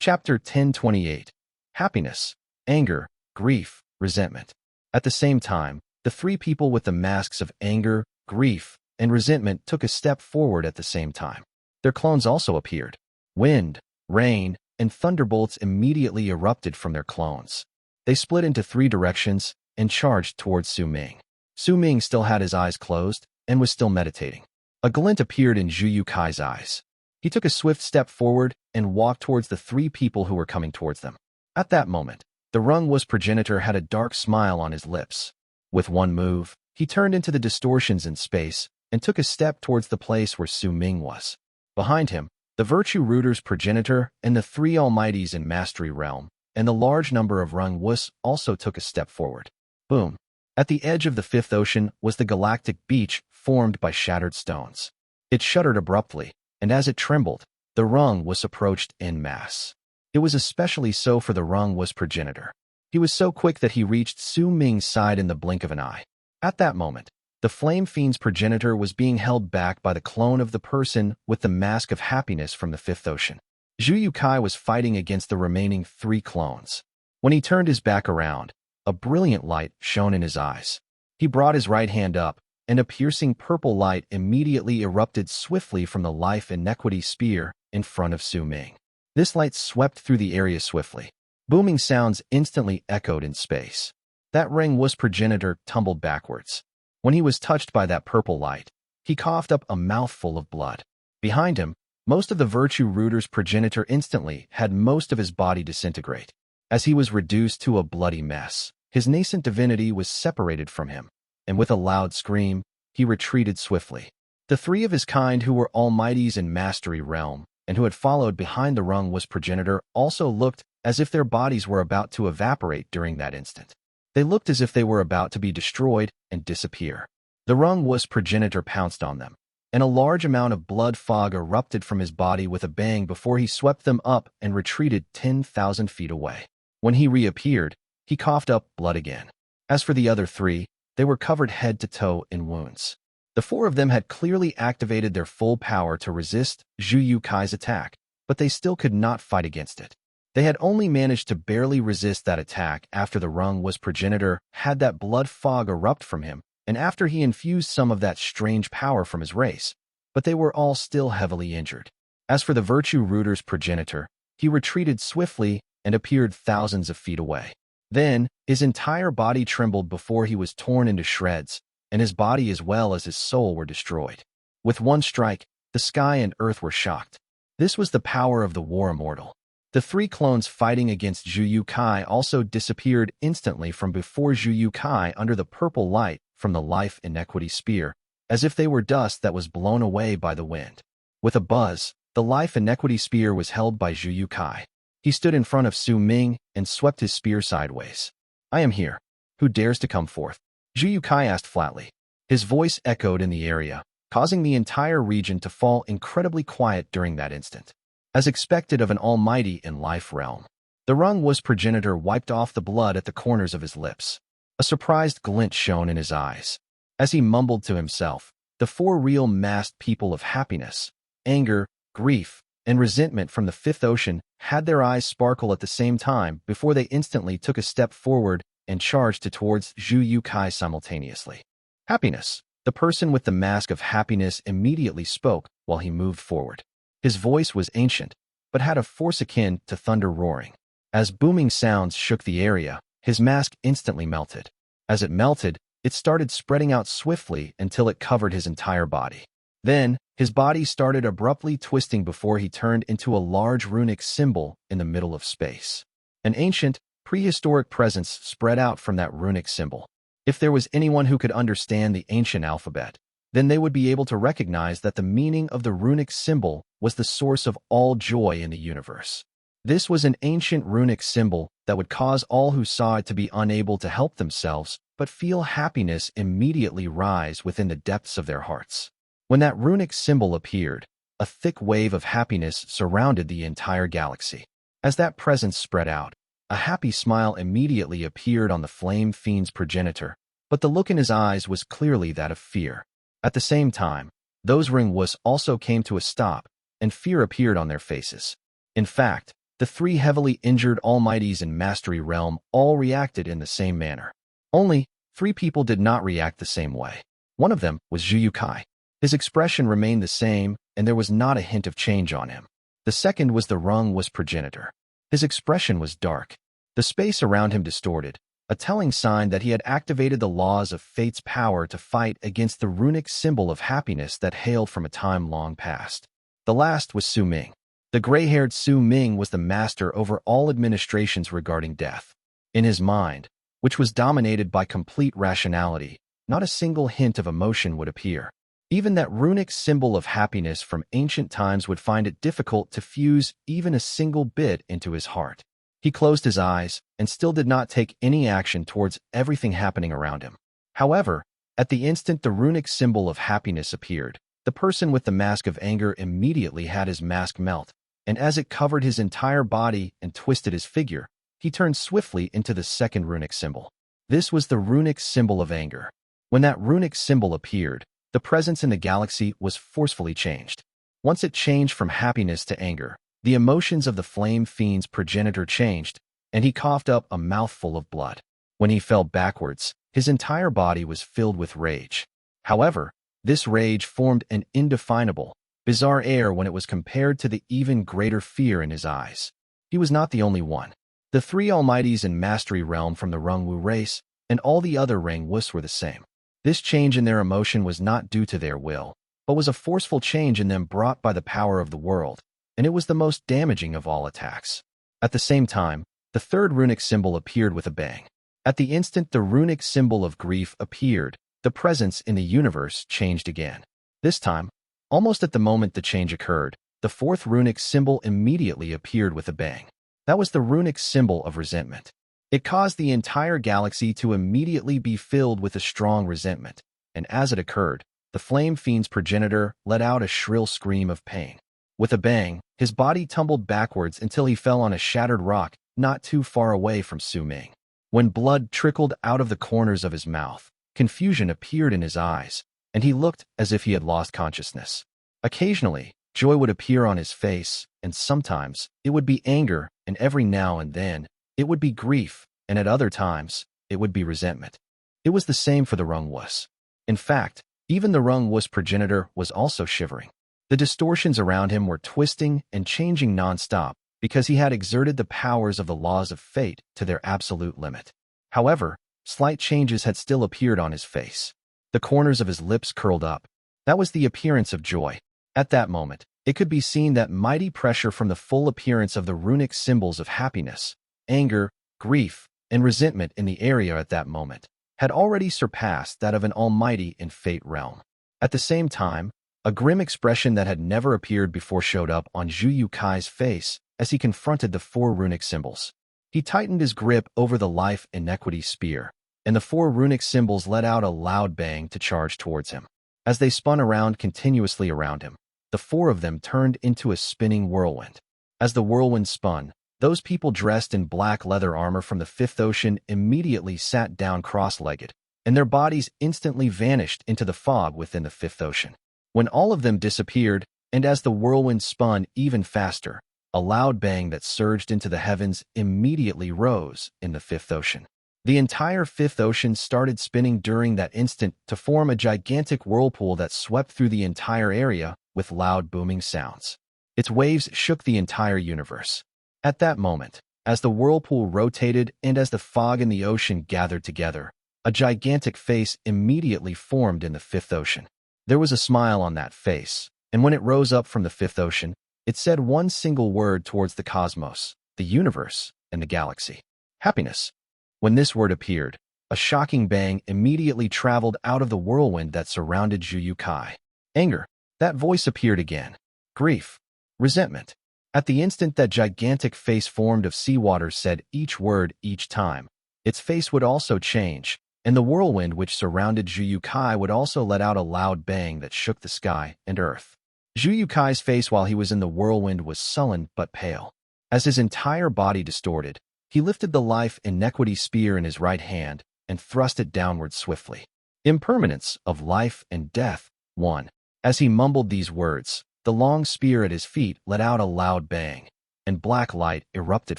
Chapter 1028. Happiness, Anger, Grief, Resentment. At the same time, the three people with the masks of anger, grief, and resentment took a step forward at the same time. Their clones also appeared. Wind, rain, and thunderbolts immediately erupted from their clones. They split into three directions and charged towards Su Ming. Su Ming still had his eyes closed and was still meditating. A glint appeared in Zhu Kai's eyes. He took a swift step forward and walked towards the three people who were coming towards them. At that moment, the Rung-Wu's progenitor had a dark smile on his lips. With one move, he turned into the distortions in space and took a step towards the place where Su Ming was. Behind him, the Virtue Rooter's progenitor and the three Almighties in Mastery Realm and the large number of Rung-Wus also took a step forward. Boom! At the edge of the fifth ocean was the galactic beach formed by shattered stones. It shuddered abruptly, and as it trembled, the Rung-Wus approached en masse. It was especially so for the Rung-Wus progenitor. He was so quick that he reached Su Ming's side in the blink of an eye. At that moment, the Flame Fiend's progenitor was being held back by the clone of the person with the mask of happiness from the fifth ocean. Zhu Kai was fighting against the remaining three clones. When he turned his back around, a brilliant light shone in his eyes. He brought his right hand up, and a piercing purple light immediately erupted swiftly from the Life Inequity Spear in front of Su Ming. This light swept through the area swiftly. Booming sounds instantly echoed in space. That Rung-Wu's progenitor tumbled backwards. When he was touched by that purple light, he coughed up a mouthful of blood. Behind him, most of the Virtue Rooter's progenitor instantly had most of his body disintegrate. As he was reduced to a bloody mess, his nascent divinity was separated from him, and with a loud scream, he retreated swiftly. The three of his kind who were Almighties in Mastery Realm and who had followed behind the Rung-Wu's progenitor also looked as if their bodies were about to evaporate during that instant. They looked as if they were about to be destroyed and disappear. The Rung-Wu's progenitor pounced on them, and a large amount of blood fog erupted from his body with a bang before he swept them up and retreated 10,000 feet away. When he reappeared, he coughed up blood again. As for the other three, they were covered head to toe in wounds. The four of them had clearly activated their full power to resist Zhu Kai's attack, but they still could not fight against it. They had only managed to barely resist that attack after the Rung-Wu's progenitor had that blood fog erupt from him and after he infused some of that strange power from his race, but they were all still heavily injured. As for the Virtue Rooter's progenitor, he retreated swiftly and appeared thousands of feet away. Then, his entire body trembled before he was torn into shreds, and his body as well as his soul were destroyed. With one strike, the sky and earth were shocked. This was the power of the War Immortal. The three clones fighting against Zhu Kai also disappeared instantly from before Zhu Kai under the purple light from the Life Inequity Spear, as if they were dust that was blown away by the wind. With a buzz, the Life Inequity Spear was held by Zhu Kai. He stood in front of Su Ming and swept his spear sideways. "I am here. Who dares to come forth?" Zhu Kai asked flatly. His voice echoed in the area, causing the entire region to fall incredibly quiet during that instant. As expected of an Almighty in Life Realm, the Rung-Wu's progenitor wiped off the blood at the corners of his lips. A surprised glint shone in his eyes. As he mumbled to himself, the four real masked people of happiness, anger, grief, and resentment from the fifth ocean had their eyes sparkle at the same time before they instantly took a step forward and charged towards Zhu Kai simultaneously. Happiness, the person with the mask of happiness, immediately spoke while he moved forward. His voice was ancient, but had a force akin to thunder roaring. As booming sounds shook the area, his mask instantly melted. As it melted, it started spreading out swiftly until it covered his entire body. Then, his body started abruptly twisting before he turned into a large runic symbol in the middle of space. An ancient, prehistoric presence spread out from that runic symbol. If there was anyone who could understand the ancient alphabet, then they would be able to recognize that the meaning of the runic symbol was the source of all joy in the universe. This was an ancient runic symbol that would cause all who saw it to be unable to help themselves, but feel happiness immediately rise within the depths of their hearts. When that runic symbol appeared, a thick wave of happiness surrounded the entire galaxy. As that presence spread out, a happy smile immediately appeared on the Flame Fiend's progenitor, but the look in his eyes was clearly that of fear. At the same time, those Rung-Wus also came to a stop, and fear appeared on their faces. In fact, The three heavily injured Almighties in Mastery Realm all reacted in the same manner. Only, three people did not react the same way. One of them was Huo Kui. His expression remained the same, and there was not a hint of change on him. The second was the Rung was progenitor. His expression was dark. The space around him distorted, a telling sign that he had activated the laws of fate's power to fight against the runic symbol of happiness that hailed from a time long past. The last was Su Ming. The gray-haired Su Ming was the master over all administrations regarding death. In his mind, which was dominated by complete rationality, not a single hint of emotion would appear. Even that runic symbol of happiness from ancient times would find it difficult to fuse even a single bit into his heart. He closed his eyes and still did not take any action towards everything happening around him. However, at the instant the runic symbol of happiness appeared, the person with the mask of anger immediately had his mask melt, and as it covered his entire body and twisted his figure, he turned swiftly into the second runic symbol. This was the runic symbol of anger. When that runic symbol appeared, the presence in the galaxy was forcefully changed. Once it changed from happiness to anger, the emotions of the flame fiend's progenitor changed, and he coughed up a mouthful of blood. When he fell backwards, his entire body was filled with rage. However, this rage formed an indefinable, bizarre air when it was compared to the even greater fear in his eyes. He was not the only one. The three Almighties in Mastery Realm from the Rungwu race and all the other Rangwus were the same. This change in their emotion was not due to their will, but was a forceful change in them brought by the power of the world, and it was the most damaging of all attacks. At the same time, the third runic symbol appeared with a bang. At the instant the runic symbol of grief appeared, the presence in the universe changed again. This time, almost at the moment the change occurred, the fourth runic symbol immediately appeared with a bang. That was the runic symbol of resentment. It caused the entire galaxy to immediately be filled with a strong resentment, and as it occurred, the flame fiend's progenitor let out a shrill scream of pain. With a bang, his body tumbled backwards until he fell on a shattered rock not too far away from Su Ming. When blood trickled out of the corners of his mouth, confusion appeared in his eyes, and he looked as if he had lost consciousness. Occasionally, joy would appear on his face, and sometimes it would be anger, and every now and then it would be grief, and at other times it would be resentment. It was the same for the Rungwus. In fact, even the Rungwus progenitor was also shivering. The distortions around him were twisting and changing non-stop because he had exerted the powers of the laws of fate to their absolute limit. However, slight changes had still appeared on his face. The corners of his lips curled up. That was the appearance of joy. At that moment, it could be seen that mighty pressure from the full appearance of the runic symbols of happiness, anger, grief, and resentment in the area at that moment had already surpassed that of an almighty in Fate Realm. At the same time, a grim expression that had never appeared before showed up on Huo Kui's face as he confronted the four runic symbols. He tightened his grip over the life inequity spear, and the four runic symbols let out a loud bang to charge towards him. As they spun around continuously around him, the four of them turned into a spinning whirlwind. As the whirlwind spun, those people dressed in black leather armor from the Fifth Ocean immediately sat down cross-legged, and their bodies instantly vanished into the fog within the Fifth Ocean. When all of them disappeared, and as the whirlwind spun even faster, a loud bang that surged into the heavens immediately rose in the Fifth Ocean. The entire Fifth Ocean started spinning during that instant to form a gigantic whirlpool that swept through the entire area with loud booming sounds. Its waves shook the entire universe. At that moment, as the whirlpool rotated and as the fog in the ocean gathered together, a gigantic face immediately formed in the Fifth Ocean. There was a smile on that face, and when it rose up from the Fifth Ocean, it said one single word towards the cosmos, the universe, and the galaxy. Happiness. When this word appeared, a shocking bang immediately traveled out of the whirlwind that surrounded Huo Kui. Anger. That voice appeared again. Grief. Resentment. At the instant that gigantic face formed of seawater said each word each time, its face would also change, and the whirlwind which surrounded Huo Kui would also let out a loud bang that shook the sky and earth. Huo Kui's face while he was in the whirlwind was sullen but pale. As his entire body distorted, he lifted the life inequity spear in his right hand and thrust it downward swiftly. Impermanence of life and death, 1. As he mumbled these words, the long spear at his feet let out a loud bang, and black light erupted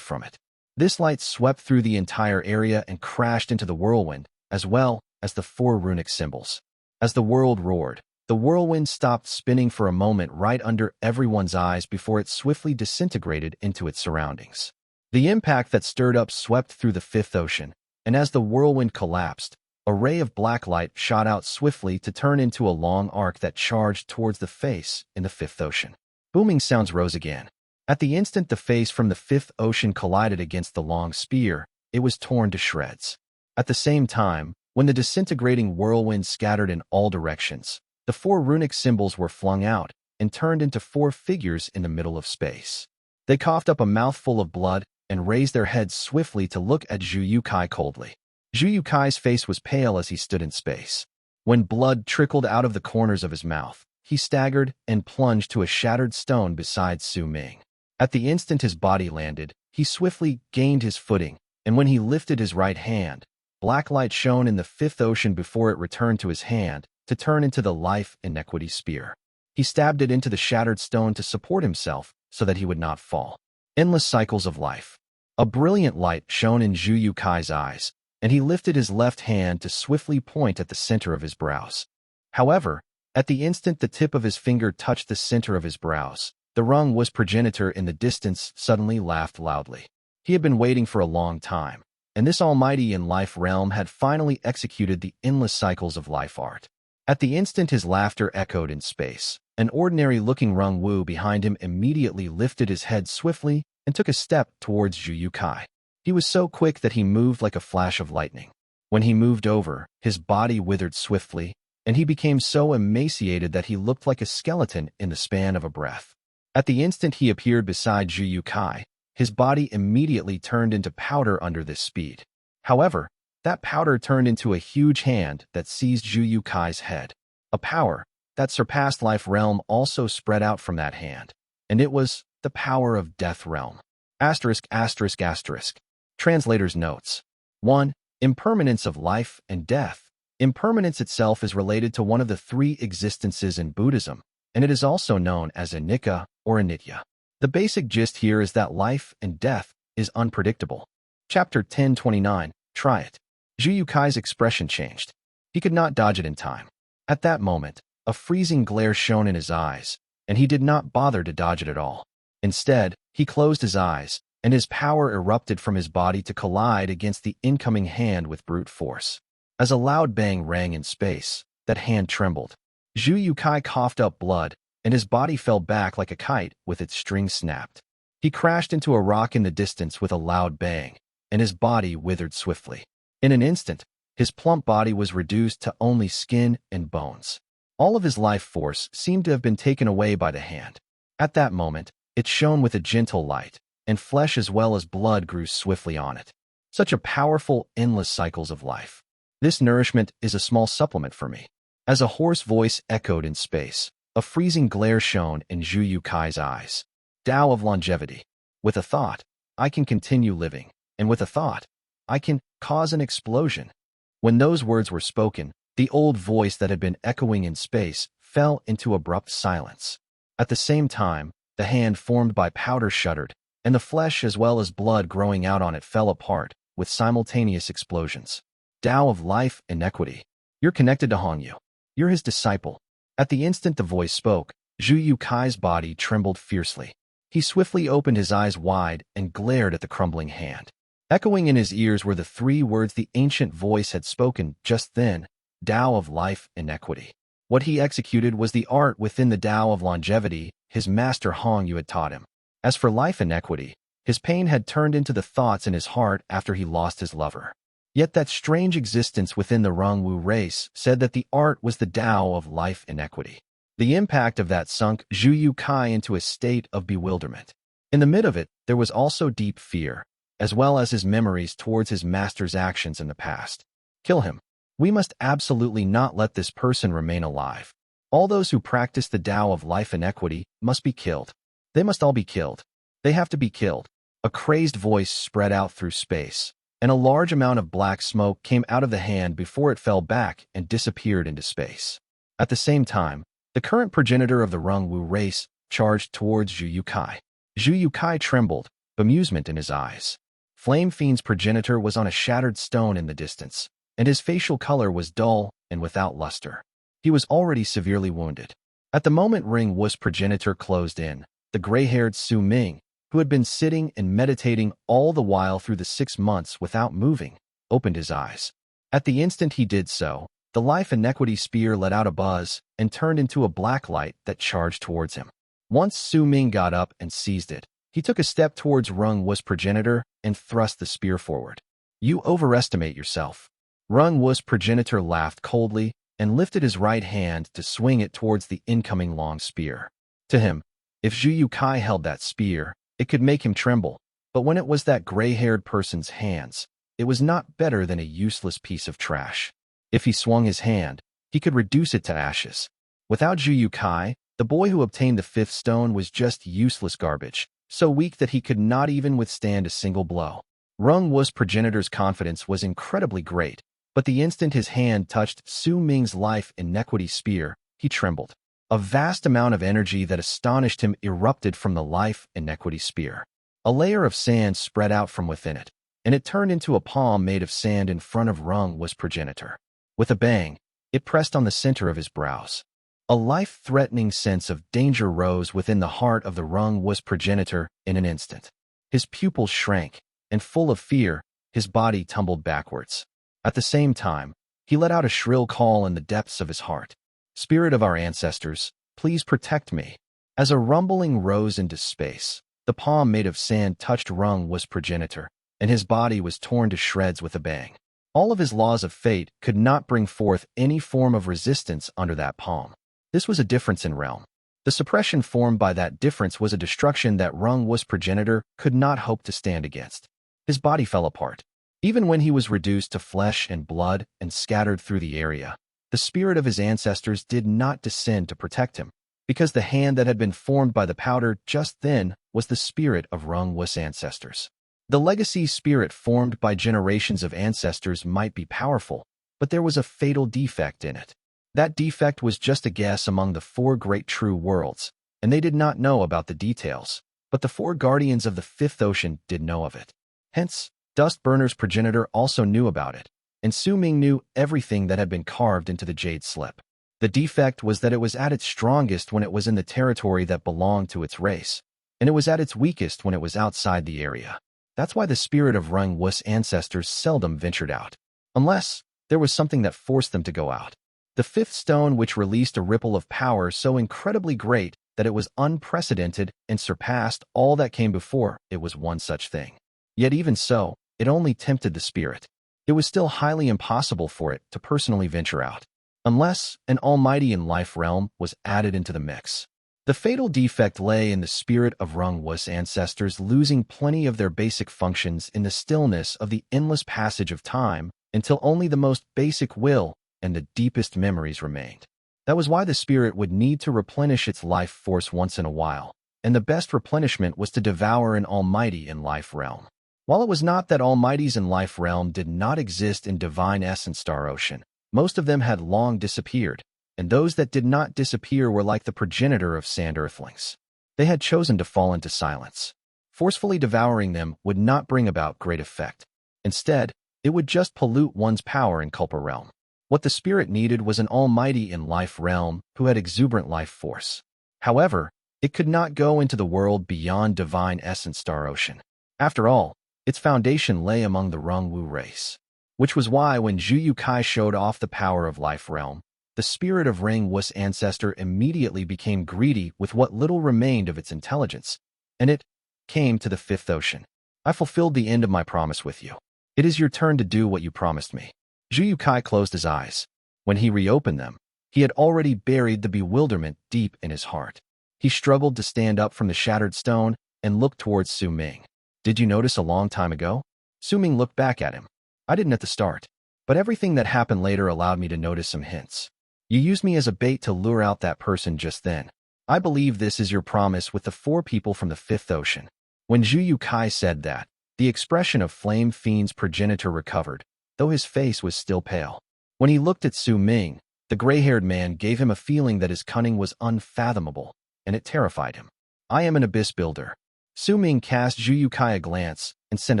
from it. This light swept through the entire area and crashed into the whirlwind, as well as the 4 runic symbols. As the world roared, the whirlwind stopped spinning for a moment right under everyone's eyes before it swiftly disintegrated into its surroundings. The impact that stirred up swept through the 5th ocean, and as the whirlwind collapsed, a ray of black light shot out swiftly to turn into a long arc that charged towards the face in the 5th ocean. Booming sounds rose again. At the instant the face from the 5th ocean collided against the long spear, it was torn to shreds. At the same time, when the disintegrating whirlwind scattered in all directions, the 4 runic symbols were flung out and turned into 4 figures in the middle of space. They coughed up a mouthful of blood and raised their heads swiftly to look at Huo Kui coldly. Huo Kui's face was pale as he stood in space. When blood trickled out of the corners of his mouth, he staggered and plunged to a shattered stone beside Su Ming. At the instant his body landed, he swiftly gained his footing, and when he lifted his right hand, black light shone in the 5th ocean before it returned to his hand to turn into the life inequity spear. He stabbed it into the shattered stone to support himself so that he would not fall. Endless cycles of life. A brilliant light shone in Huo Kui's eyes, and he lifted his left hand to swiftly point at the center of his brows. However, at the instant the tip of his finger touched the center of his brows, the Rung was progenitor in the distance suddenly laughed loudly. He had been waiting for a long time, and this almighty in life realm had finally executed the endless cycles of life art. At the instant his laughter echoed in space, an ordinary-looking Rung Wu behind him immediately lifted his head swiftly and took a step towards Huo Kui. He was so quick that he moved like a flash of lightning. When he moved over, his body withered swiftly, and he became so emaciated that he looked like a skeleton in the span of a breath. At the instant he appeared beside Huo Kui, his body immediately turned into powder under this speed. However, that powder turned into a huge hand that seized Huo Kui's head. A power that surpassed life realm also spread out from that hand, and it was the power of death realm. Asterisk, asterisk, asterisk. Translator's notes. 1. Impermanence of life and death. Impermanence itself is related to one of the 3 existences in Buddhism, and it is also known as anicca or anitya. The basic gist here is that life and death is unpredictable. Chapter 1029, Try It. Huo Kui's expression changed. He could not dodge it in time. At that moment, a freezing glare shone in his eyes, and he did not bother to dodge it at all. Instead, he closed his eyes, and his power erupted from his body to collide against the incoming hand with brute force. As a loud bang rang in space, that hand trembled. Huo Kui coughed up blood, and his body fell back like a kite with its string snapped. He crashed into a rock in the distance with a loud bang, and his body withered swiftly. In an instant, his plump body was reduced to only skin and bones. All of his life force seemed to have been taken away by the hand. At that moment, it shone with a gentle light, and flesh as well as blood grew swiftly on it. Such a powerful, endless cycles of life. This nourishment is a small supplement for me. As a hoarse voice echoed in space, a freezing glare shone in Huo Kui's eyes. Tao of longevity. With a thought, I can continue living, and with a thought, I can cause an explosion. When those words were spoken, the old voice that had been echoing in space fell into abrupt silence. At the same time, the hand formed by powder shuddered, and the flesh as well as blood growing out on it fell apart with simultaneous explosions. Tao of life inequity. You're connected to Hongyu. You're his disciple. At the instant the voice spoke, Huo Kui's body trembled fiercely. He swiftly opened his eyes wide and glared at the crumbling hand. Echoing in his ears were the 3 words the ancient voice had spoken just then, Tao of life inequity. What he executed was the art within the Tao of longevity his master Hongyu had taught him. As for life inequity, his pain had turned into the thoughts in his heart after he lost his lover. Yet that strange existence within the Rongwu race said that the art was the Tao of life inequity. The impact of that sunk Huo Kui into a state of bewilderment. In the mid of it, there was also deep fear, as well as his memories towards his master's actions in the past. Kill him. We must absolutely not let this person remain alive. All those who practice the Tao of life inequity must be killed. They must all be killed. They have to be killed. A crazed voice spread out through space, and a large amount of black smoke came out of the hand before it fell back and disappeared into space. At the same time, the current progenitor of the Rongwu race charged towards Huo Kui. Zhu Kai trembled, bemusement in his eyes. Flame Fiend's progenitor was on a shattered stone in the distance, and his facial color was dull and without luster. He was already severely wounded. At the moment Ring Wu's progenitor closed in, the gray-haired Su Ming, who had been sitting and meditating all the while through the 6 months without moving, opened his eyes. At the instant he did so, the Life Inequity Spear let out a buzz and turned into a black light that charged towards him. Once Su Ming got up and seized it, he took a step towards Rung Wu's progenitor and thrust the spear forward. You overestimate yourself. Rung Wu's progenitor laughed coldly and lifted his right hand to swing it towards the incoming long spear. To him, if Zhu Kai held that spear, it could make him tremble, but when it was that gray-haired person's hands, it was not better than a useless piece of trash. If he swung his hand, he could reduce it to ashes. Without Zhu Kai, the boy who obtained the 5th stone was just useless garbage, so weak that he could not even withstand a single blow. Rung Wu's progenitor's confidence was incredibly great, but the instant his hand touched Su Ming's Life Inequity Spear, he trembled. A vast amount of energy that astonished him erupted from the Life Inequity Spear. A layer of sand spread out from within it, and it turned into a palm made of sand in front of Rung Wu's progenitor. With a bang, it pressed on the center of his brows. A life-threatening sense of danger rose within the heart of the Rung Wu's progenitor in an instant. His pupils shrank, and full of fear, his body tumbled backwards. At the same time, he let out a shrill call in the depths of his heart. Spirit of our ancestors, please protect me. As a rumbling rose into space, the palm made of sand touched Rung Wu's progenitor, and his body was torn to shreds with a bang. All of his laws of fate could not bring forth any form of resistance under that palm. This was a difference in realm. The suppression formed by that difference was a destruction that Rung Wu's progenitor could not hope to stand against. His body fell apart. Even when he was reduced to flesh and blood and scattered through the area, the spirit of his ancestors did not descend to protect him, because the hand that had been formed by the powder just then was the spirit of Rung Wu's ancestors. The legacy spirit formed by generations of ancestors might be powerful, but there was a fatal defect in it. That defect was just a guess among the 4 great true worlds, and they did not know about the details, but the 4 guardians of the 5th ocean did know of it. Hence, Dustburner's progenitor also knew about it, and Su Ming knew everything that had been carved into the jade slip. The defect was that it was at its strongest when it was in the territory that belonged to its race, and it was at its weakest when it was outside the area. That's why the spirit of Rung Wu's ancestors seldom ventured out, unless there was something that forced them to go out. The 5th stone, which released a ripple of power so incredibly great that it was unprecedented and surpassed all that came before, it was one such thing. Yet even so, it only tempted the spirit. It was still highly impossible for it to personally venture out, unless an almighty in life realm was added into the mix. The fatal defect lay in the spirit of Rung Wu's ancestors losing plenty of their basic functions in the stillness of the endless passage of time until only the most basic will and the deepest memories remained. That was why the spirit would need to replenish its life force once in a while, and the best replenishment was to devour an almighty in life realm. While it was not that almighties in life realm did not exist in divine essence Star Ocean, most of them had long disappeared, and those that did not disappear were like the progenitor of sand earthlings. They had chosen to fall into silence. Forcefully devouring them would not bring about great effect. Instead, it would just pollute one's power in Culpa realm. What the spirit needed was an almighty in life realm who had exuberant life force. However, it could not go into the world beyond divine essence Star Ocean. After all, its foundation lay among the Rung Wu race. Which was why when Zhu Kai showed off the power of life realm, the spirit of Rung Wu's ancestor immediately became greedy with what little remained of its intelligence, and it came to the 5th ocean. I fulfilled the end of my promise with you. It is your turn to do what you promised me. Zhu Kai closed his eyes. When he reopened them, he had already buried the bewilderment deep in his heart. He struggled to stand up from the shattered stone and look towards Su Ming. Did you notice a long time ago? Su Ming looked back at him. I didn't at the start, but everything that happened later allowed me to notice some hints. You used me as a bait to lure out that person just then. I believe this is your promise with the 4 people from the 5th ocean. When Zhu Kai said that, the expression of Flame Fiend's progenitor recovered, though his face was still pale. When he looked at Su Ming, the gray-haired man gave him a feeling that his cunning was unfathomable, and it terrified him. I am an abyss builder. Sowing cast Zhu Kai a glance and sent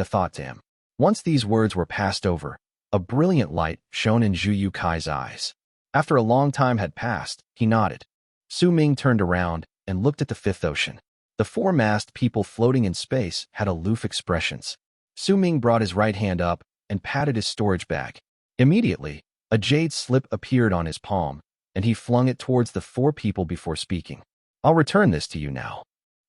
a thought to him. Once these words were passed over, a brilliant light shone in Zhu Kai's eyes. After a long time had passed, he nodded. Sowing turned around and looked at the fifth ocean. The four-masked people floating in space had aloof expressions. Sowing brought his right hand up and patted his storage bag. Immediately, a jade slip appeared on his palm, and he flung it towards the four people before speaking. I'll return this to you now.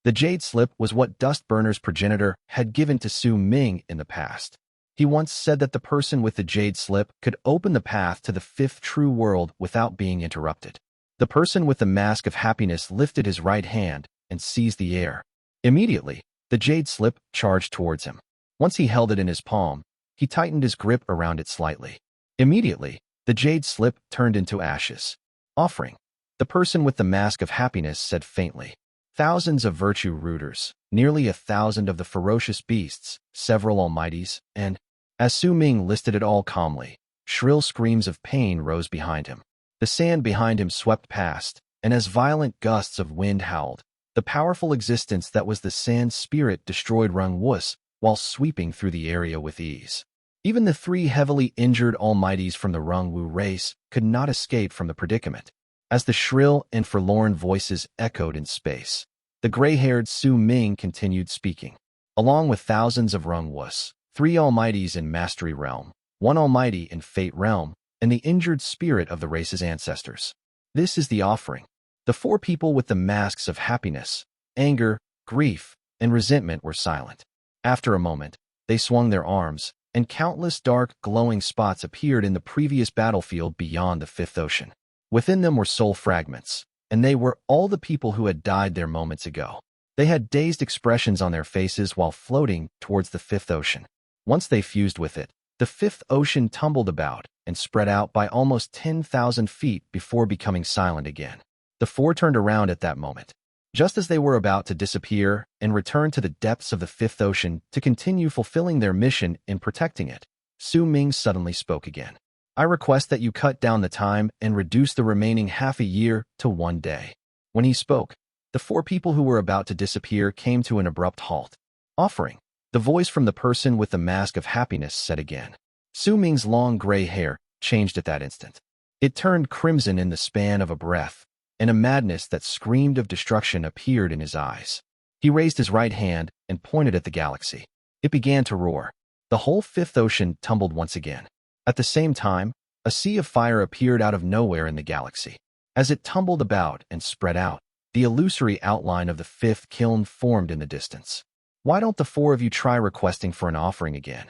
The jade slip was what Dustburner's progenitor had given to Sowing in the past. He once said that the person with the jade slip could open the path to the fifth true world without being interrupted. The person with the mask of happiness lifted his right hand and seized the air. Immediately, the jade slip charged towards him. Once he held it in his palm, he tightened his grip around it slightly. Immediately, the jade slip turned into ashes. Offering. The person with the mask of happiness said faintly. Thousands of virtue rooters, nearly 1,000 of the ferocious beasts, several almighties, and, as Sowing listed it all calmly, shrill screams of pain rose behind him. The sand behind him swept past, and as violent gusts of wind howled, the powerful existence that was the sand spirit destroyed Rung Wus while sweeping through the area with ease. Even the three heavily injured almighties from the Rung Wu race could not escape from the predicament. As the shrill and forlorn voices echoed in space, the gray-haired Sowing continued speaking. Along with thousands of Rung Wus, 3 almighties in Mastery Realm, 1 almighty in Fate Realm, and the injured spirit of the race's ancestors. This is the offering. The 4 people with the masks of happiness, anger, grief, and resentment were silent. After a moment, they swung their arms, and countless dark, glowing spots appeared in the previous battlefield beyond the fifth ocean. Within them were soul fragments, and they were all the people who had died there moments ago. They had dazed expressions on their faces while floating towards the fifth ocean. Once they fused with it, the fifth ocean tumbled about and spread out by almost 10,000 feet before becoming silent again. The 4 turned around at that moment. Just as they were about to disappear and return to the depths of the fifth ocean to continue fulfilling their mission in protecting it, Sowing suddenly spoke again. I request that you cut down the time and reduce the remaining half a year to 1 day. When he spoke, the 4 people who were about to disappear came to an abrupt halt. Offering. The voice from the person with the mask of happiness said again. Sowing's long gray hair changed at that instant. It turned crimson in the span of a breath, and a madness that screamed of destruction appeared in his eyes. He raised his right hand and pointed at the galaxy. It began to roar. The whole fifth ocean tumbled once again. At the same time, a sea of fire appeared out of nowhere in the galaxy. As it tumbled about and spread out, the illusory outline of the fifth kiln formed in the distance. Why don't the 4 of you try requesting for an offering again?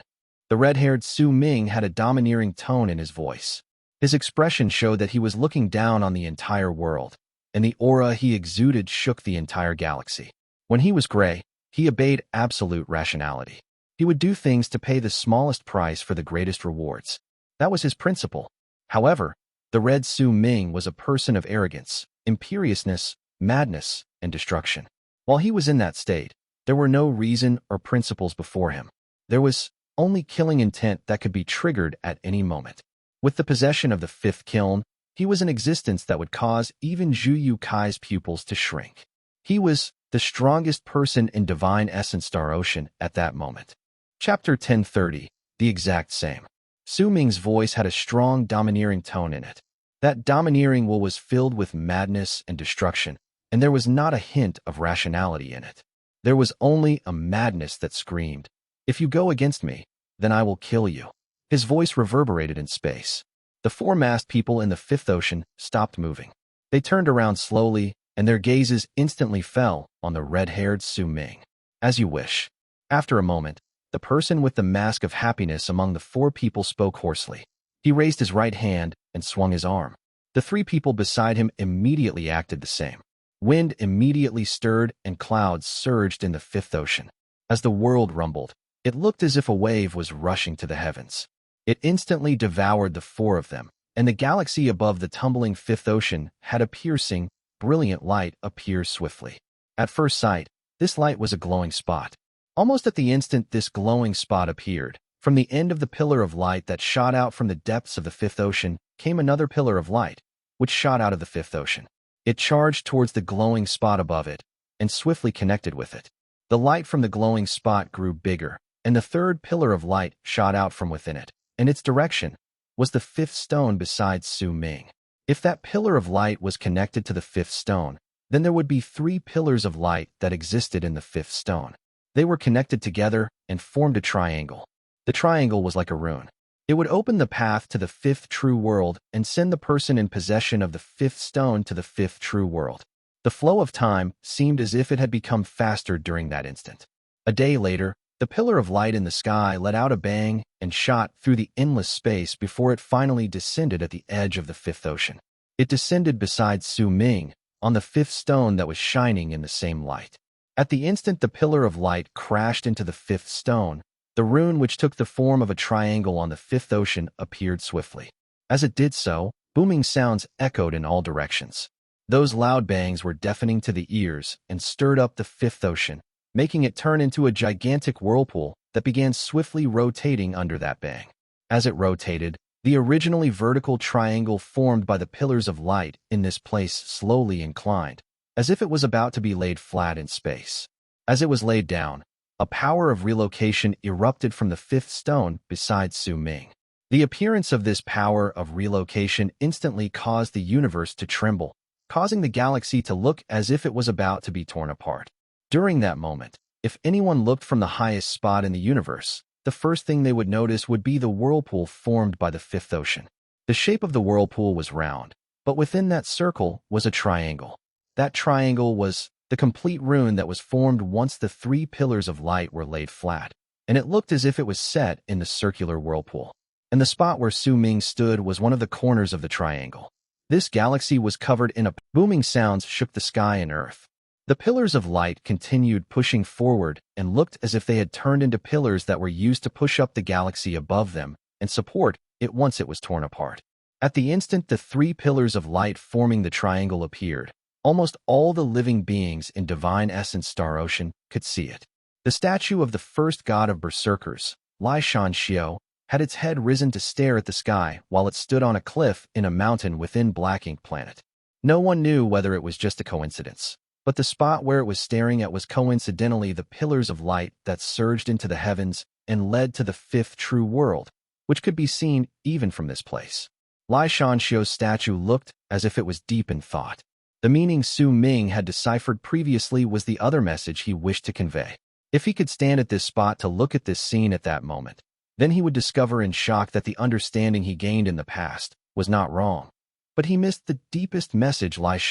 The red-haired Sowing had a domineering tone in his voice. His expression showed that he was looking down on the entire world, and the aura he exuded shook the entire galaxy. When he was gray, he obeyed absolute rationality. He would do things to pay the smallest price for the greatest rewards. That was his principle. However, the red Sowing was a person of arrogance, imperiousness, madness, and destruction. While he was in that state, there were no reason or principles before him. There was only killing intent that could be triggered at any moment. With the possession of the fifth kiln, he was an existence that would cause even Zhu Kai's pupils to shrink. He was the strongest person in Divine Essence Star Ocean at that moment. Chapter 1030, the exact same. Sowing's voice had a strong domineering tone in it. That domineering will was filled with madness and destruction, and there was not a hint of rationality in it. There was only a madness that screamed, "If you go against me, then I will kill you." His voice reverberated in space. The 4-masked people in the fifth ocean stopped moving. They turned around slowly, and their gazes instantly fell on the red-haired Sowing. As you wish. After a moment, the person with the mask of happiness among the 4 people spoke hoarsely. He raised his right hand and swung his arm. The 3 people beside him immediately acted the same. Wind immediately stirred and clouds surged in the fifth ocean. As the world rumbled, it looked as if a wave was rushing to the heavens. It instantly devoured the 4 of them, and the galaxy above the tumbling fifth ocean had a piercing, brilliant light appear swiftly. At first sight, this light was a glowing spot. Almost at the instant this glowing spot appeared, from the end of the pillar of light that shot out from the depths of the fifth ocean came another pillar of light, which shot out of the fifth ocean. It charged towards the glowing spot above it, and swiftly connected with it. The light from the glowing spot grew bigger, and the third pillar of light shot out from within it, and its direction was the fifth stone beside Su Ming. If that pillar of light was connected to the fifth stone, then there would be 3 pillars of light that existed in the fifth stone. They were connected together and formed a triangle. The triangle was like a rune. It would open the path to the fifth true world and send the person in possession of the fifth stone to the fifth true world. The flow of time seemed as if it had become faster during that instant. A day later, the pillar of light in the sky let out a bang and shot through the endless space before it finally descended at the edge of the fifth ocean. It descended beside Su Ming on the fifth stone that was shining in the same light. At the instant the pillar of light crashed into the fifth stone, the rune which took the form of a triangle on the fifth ocean appeared swiftly. As it did so, booming sounds echoed in all directions. Those loud bangs were deafening to the ears and stirred up the fifth ocean, making it turn into a gigantic whirlpool that began swiftly rotating under that bang. As it rotated, the originally vertical triangle formed by the pillars of light in this place slowly inclined, as if it was about to be laid flat in space. As it was laid down, a power of relocation erupted from the fifth stone beside Su Ming. The appearance of this power of relocation instantly caused the universe to tremble, causing the galaxy to look as if it was about to be torn apart. During that moment, if anyone looked from the highest spot in the universe, the first thing they would notice would be the whirlpool formed by the fifth ocean. The shape of the whirlpool was round, but within that circle was a triangle. That triangle was the complete rune that was formed once the 3 pillars of light were laid flat, and it looked as if it was set in the circular whirlpool. And the spot where Su Ming stood was one of the corners of the triangle. This galaxy was covered in a booming sounds shook the sky and earth. The pillars of light continued pushing forward and looked as if they had turned into pillars that were used to push up the galaxy above them and support it once it was torn apart. At the instant the 3 pillars of light forming the triangle appeared, almost all the living beings in Divine Essence Star Ocean could see it. The statue of the first god of berserkers, Liege, had its head risen to stare at the sky while it stood on a cliff in a mountain within Black Ink Planet. No one knew whether it was just a coincidence, but the spot where it was staring at was coincidentally the pillars of light that surged into the heavens and led to the fifth true world, which could be seen even from this place. Liege statue looked as if it was deep in thought. The meaning Su Ming had deciphered previously was the other message he wished to convey. If he could stand at this spot to look at this scene at that moment, then he would discover in shock that the understanding he gained in the past was not wrong. But he missed the deepest message Liege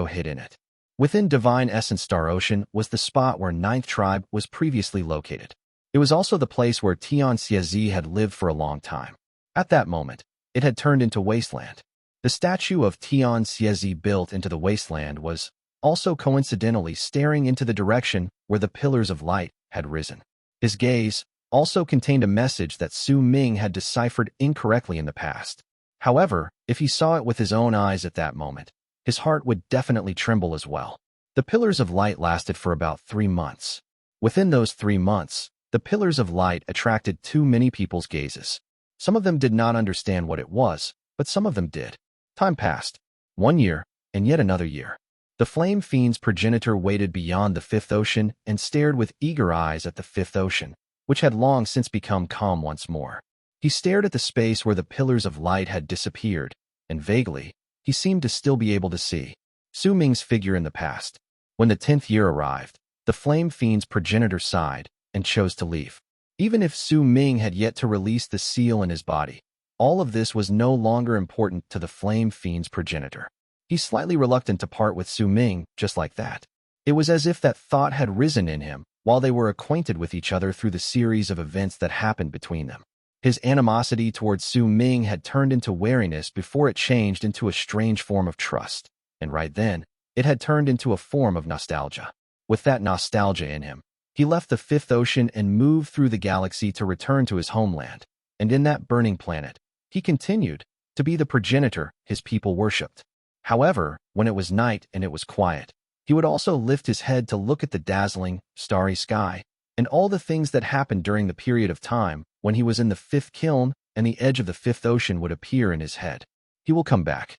hid in it. Within Divine Essence Star Ocean was the spot where Ninth Tribe was previously located. It was also the place where Tian Xiezi had lived for a long time. At that moment, it had turned into Wasteland. The statue of Tian Xiezi built into the Wasteland was also coincidentally staring into the direction where the pillars of light had risen. His gaze also contained a message that Su Ming had deciphered incorrectly in the past. However, if he saw it with his own eyes at that moment, his heart would definitely tremble as well. The pillars of light lasted for about 3 months. Within those 3 months, the pillars of light attracted too many people's gazes. Some of them did not understand what it was, but some of them did. Time passed. 1 year, and yet another year. The Flame Fiend's progenitor waited beyond the fifth ocean and stared with eager eyes at the fifth ocean, which had long since become calm once more. He stared at the space where the pillars of light had disappeared, and vaguely, he seemed to still be able to see Su Ming's figure in the past. When the 10th year arrived, the Flame Fiend's progenitor sighed and chose to leave. Even if Su Ming had yet to release the seal in his body, all of this was no longer important to the Flame Fiend's progenitor. He's slightly reluctant to part with Su Ming just like that. It was as if that thought had risen in him while they were acquainted with each other through the series of events that happened between them. His animosity towards Su Ming had turned into wariness before it changed into a strange form of trust, and right then, it had turned into a form of nostalgia. With that nostalgia in him, he left the fifth ocean and moved through the galaxy to return to his homeland, and in that burning planet, he continued to be the progenitor his people worshipped. However, when it was night and it was quiet, he would also lift his head to look at the dazzling, starry sky, and all the things that happened during the period of time when he was in the fifth kiln and the edge of the fifth ocean would appear in his head. He will come back.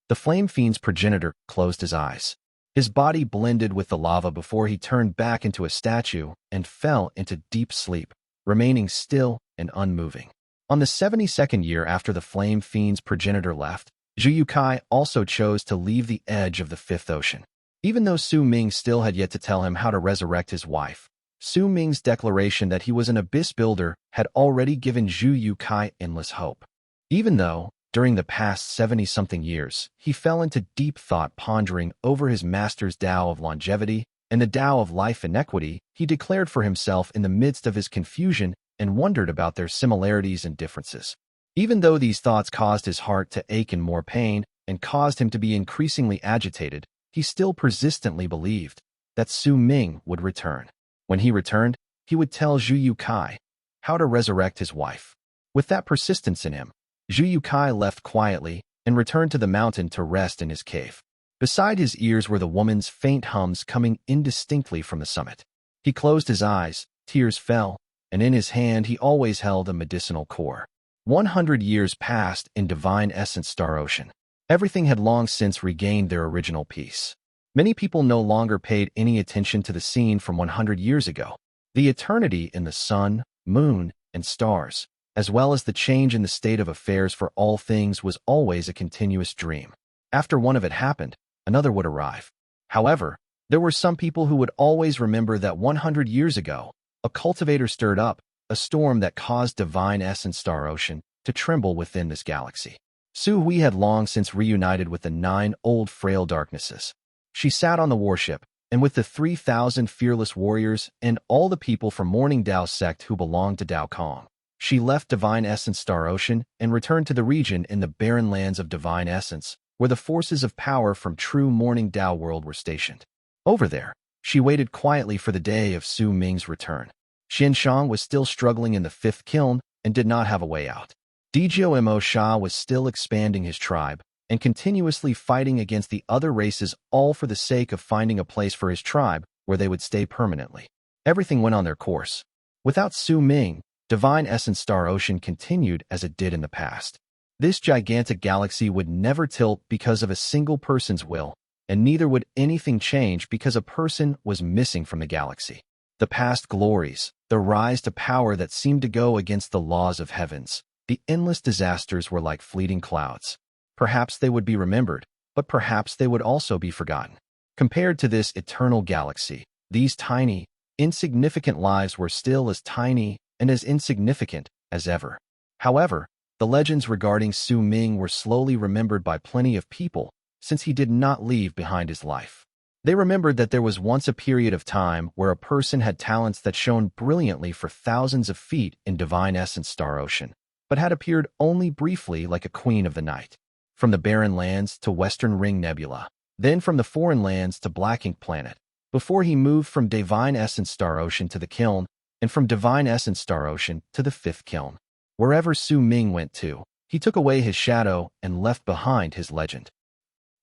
The Flame Fiend's progenitor closed his eyes. His body blended with the lava before he turned back into a statue and fell into deep sleep, remaining still and unmoving. On the 72nd year after the Flame Fiend's progenitor left, Huo Kui also chose to leave the edge of the Fifth Ocean. Even though Su Ming still had yet to tell him how to resurrect his wife, Su Ming's declaration that he was an abyss builder had already given Huo Kui endless hope. Even though, during the past 70-something years, he fell into deep thought pondering over his master's Tao of longevity and the Tao of life inequity, he declared for himself in the midst of his confusion and wondered about their similarities and differences. Even though these thoughts caused his heart to ache in more pain and caused him to be increasingly agitated, he still persistently believed that Su Ming would return. When he returned, he would tell Huo Kui how to resurrect his wife. With that persistence in him, Huo Kui left quietly and returned to the mountain to rest in his cave. Beside his ears were the woman's faint hums coming indistinctly from the summit. He closed his eyes, tears fell, and in his hand he always held a medicinal core. 100 years passed in Divine Essence Star Ocean. Everything had long since regained their original peace. Many people no longer paid any attention to the scene from 100 years ago. The eternity in the sun, moon, and stars, as well as the change in the state of affairs for all things, was always a continuous dream. After one of it happened, another would arrive. However, there were some people who would always remember that 100 years ago, a cultivator stirred up a storm that caused Divine Essence Star Ocean to tremble within this galaxy. Su Hui had long since reunited with the 9 old frail darknesses. She sat on the warship, and with the 3,000 fearless warriors and all the people from Morning Dao Sect who belonged to Dao Kong, she left Divine Essence Star Ocean and returned to the region in the barren lands of Divine Essence, where the forces of power from true Morning Dao World were stationed. Over there, she waited quietly for the day of Su Ming's return. Xianshang was still struggling in the 5th kiln and did not have a way out. Dezhou Mo Sha was still expanding his tribe and continuously fighting against the other races, all for the sake of finding a place for his tribe where they would stay permanently. Everything went on their course. Without Su Ming, Divine Essence Star Ocean continued as it did in the past. This gigantic galaxy would never tilt because of a single person's will, and neither would anything change because a person was missing from the galaxy. The past glories, the rise to power that seemed to go against the laws of heavens, the endless disasters were like fleeting clouds. Perhaps they would be remembered, but perhaps they would also be forgotten. Compared to this eternal galaxy, these tiny, insignificant lives were still as tiny and as insignificant as ever. However, the legends regarding Su Ming were slowly remembered by plenty of people, since he did not leave behind his life. They remembered that there was once a period of time where a person had talents that shone brilliantly for thousands of feet in Divine Essence Star Ocean, but had appeared only briefly like a queen of the night. From the Barren Lands to Western Ring Nebula, then from the Foreign Lands to Black Ink Planet, before he moved from Divine Essence Star Ocean to the Kiln, and from Divine Essence Star Ocean to the 5th Kiln. Wherever Su Ming went to, he took away his shadow and left behind his legend.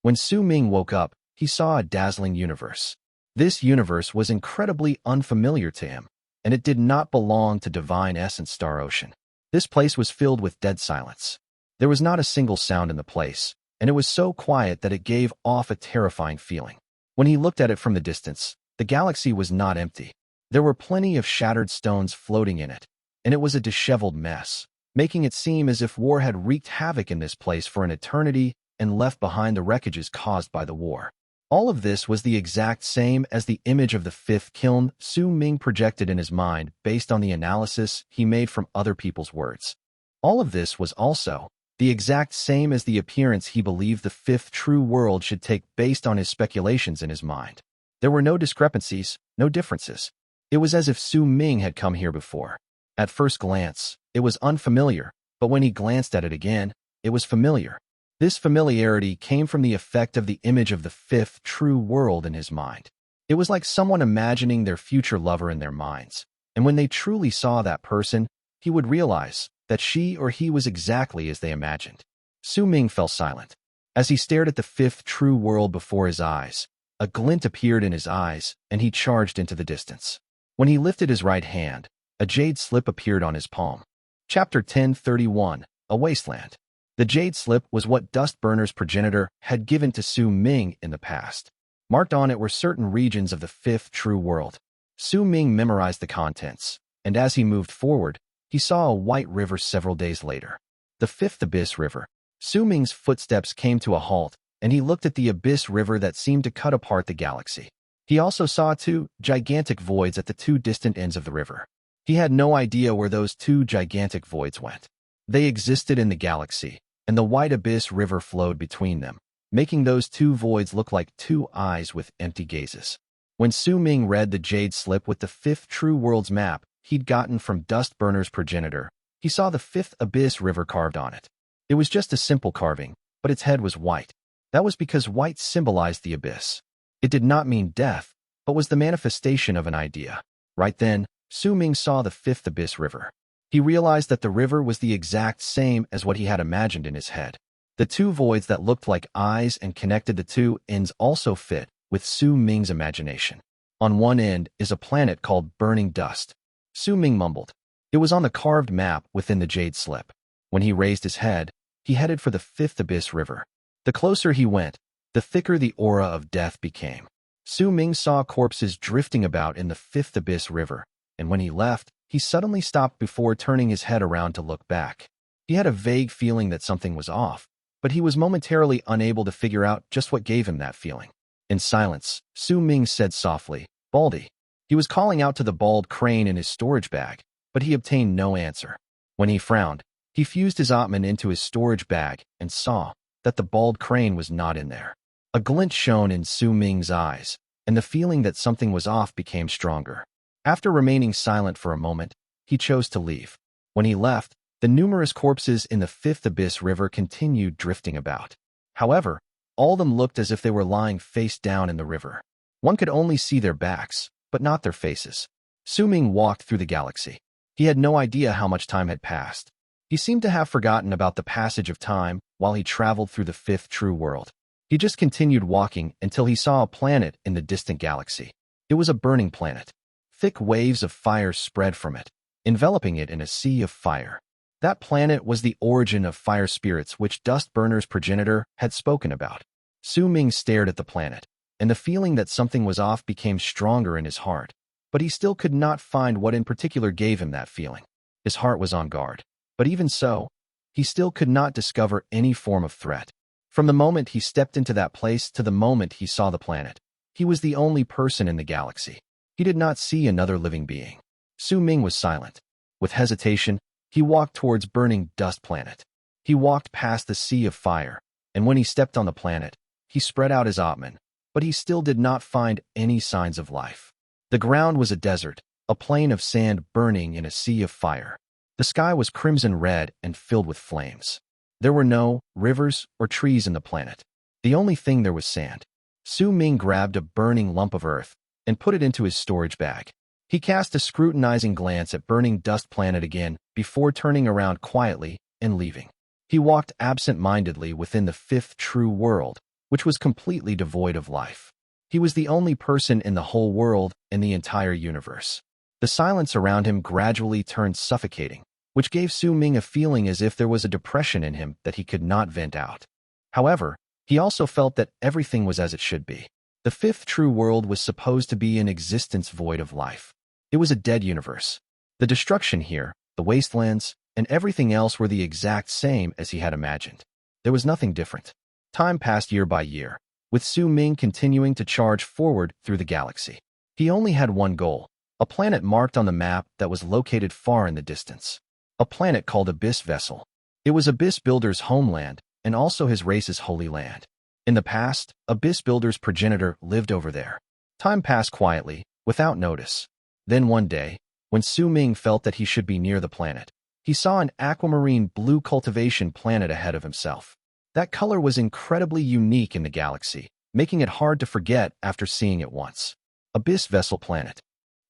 When Su Ming woke up, he saw a dazzling universe. This universe was incredibly unfamiliar to him, and it did not belong to Divine Essence Star Ocean. This place was filled with dead silence. There was not a single sound in the place, and it was so quiet that it gave off a terrifying feeling. When he looked at it from the distance, the galaxy was not empty. There were plenty of shattered stones floating in it, and it was a disheveled mess, making it seem as if war had wreaked havoc in this place for an eternity and left behind the wreckages caused by the war. All of this was the exact same as the image of the 5th kiln Su Ming projected in his mind based on the analysis he made from other people's words. All of this was also the exact same as the appearance he believed the 5th true world should take based on his speculations in his mind. There were no discrepancies, no differences. It was as if Su Ming had come here before. At first glance, it was unfamiliar, but when he glanced at it again, it was familiar. This familiarity came from the effect of the image of the 5th true world in his mind. It was like someone imagining their future lover in their minds, and when they truly saw that person, he would realize that she or he was exactly as they imagined. Su Ming fell silent. As he stared at the 5th true world before his eyes, a glint appeared in his eyes, and he charged into the distance. When he lifted his right hand, a jade slip appeared on his palm. Chapter 1031, A Wasteland. The jade slip was what Dustburner's progenitor had given to Su Ming in the past. Marked on it were certain regions of the fifth true world. Su Ming memorized the contents, and as he moved forward, he saw a white river several days later. The fifth abyss river. Su Ming's footsteps came to a halt, and he looked at the abyss river that seemed to cut apart the galaxy. He also saw two gigantic voids at the two distant ends of the river. He had no idea where those two gigantic voids went. They existed in the galaxy, and the white abyss river flowed between them, making those two voids look like two eyes with empty gazes. When Su Ming read the jade slip with the fifth true world's map he'd gotten from Dustburner's progenitor, he saw the fifth abyss river carved on it. It was just a simple carving, but its head was white. That was because white symbolized the abyss. It did not mean death, but was the manifestation of an idea. Right then, Su Ming saw the fifth abyss river. He realized that the river was the exact same as what he had imagined in his head. The two voids that looked like eyes and connected the two ends also fit with Su Ming's imagination. On one end is a planet called Burning Dust. Su Ming mumbled. It was on the carved map within the jade slip. When he raised his head, he headed for the fifth abyss river. The closer he went, the thicker the aura of death became. Su Ming saw corpses drifting about in the fifth abyss river, and when he left, he suddenly stopped before turning his head around to look back. He had a vague feeling that something was off, but he was momentarily unable to figure out just what gave him that feeling. In silence, Su Ming said softly, "Baldy." He was calling out to the bald crane in his storage bag, but he obtained no answer. When he frowned, he fused his Atman into his storage bag and saw that the bald crane was not in there. A glint shone in Su Ming's eyes, and the feeling that something was off became stronger. After remaining silent for a moment, he chose to leave. When he left, the numerous corpses in the fifth abyss river continued drifting about. However, all of them looked as if they were lying face down in the river. One could only see their backs, but not their faces. Su Ming walked through the galaxy. He had no idea how much time had passed. He seemed to have forgotten about the passage of time while he traveled through the fifth true world. He just continued walking until he saw a planet in the distant galaxy. It was a burning planet. Thick waves of fire spread from it, enveloping it in a sea of fire. That planet was the origin of fire spirits which Dustburner's progenitor had spoken about. Su Ming stared at the planet, and the feeling that something was off became stronger in his heart, but he still could not find what in particular gave him that feeling. His heart was on guard, but even so, he still could not discover any form of threat. From the moment he stepped into that place to the moment he saw the planet, he was the only person in the galaxy. He did not see another living being. Su Ming was silent. With hesitation, he walked towards Burning Dust Planet. He walked past the sea of fire, and when he stepped on the planet, he spread out his Atman, but he still did not find any signs of life. The ground was a desert, a plain of sand burning in a sea of fire. The sky was crimson red and filled with flames. There were no rivers or trees in the planet. The only thing there was sand. Su Ming grabbed a burning lump of earth and put it into his storage bag. He cast a scrutinizing glance at Burning Dust Planet again before turning around quietly and leaving. He walked absent-mindedly within the fifth true world, which was completely devoid of life. He was the only person in the whole world and the entire universe. The silence around him gradually turned suffocating, which gave Su Ming a feeling as if there was a depression in him that he could not vent out. However, he also felt that everything was as it should be. The fifth true world was supposed to be an existence void of life. It was a dead universe. The destruction here, the wastelands, and everything else were the exact same as he had imagined. There was nothing different. Time passed year by year, with Su Ming continuing to charge forward through the galaxy. He only had one goal, a planet marked on the map that was located far in the distance. A planet called Abyss Vessel. It was Abyss Builder's homeland and also his race's holy land. In the past, Abyss Builder's progenitor lived over there. Time passed quietly, without notice. Then one day, when Su Ming felt that he should be near the planet, he saw an aquamarine blue cultivation planet ahead of himself. That color was incredibly unique in the galaxy, making it hard to forget after seeing it once. Abyss Vessel Planet.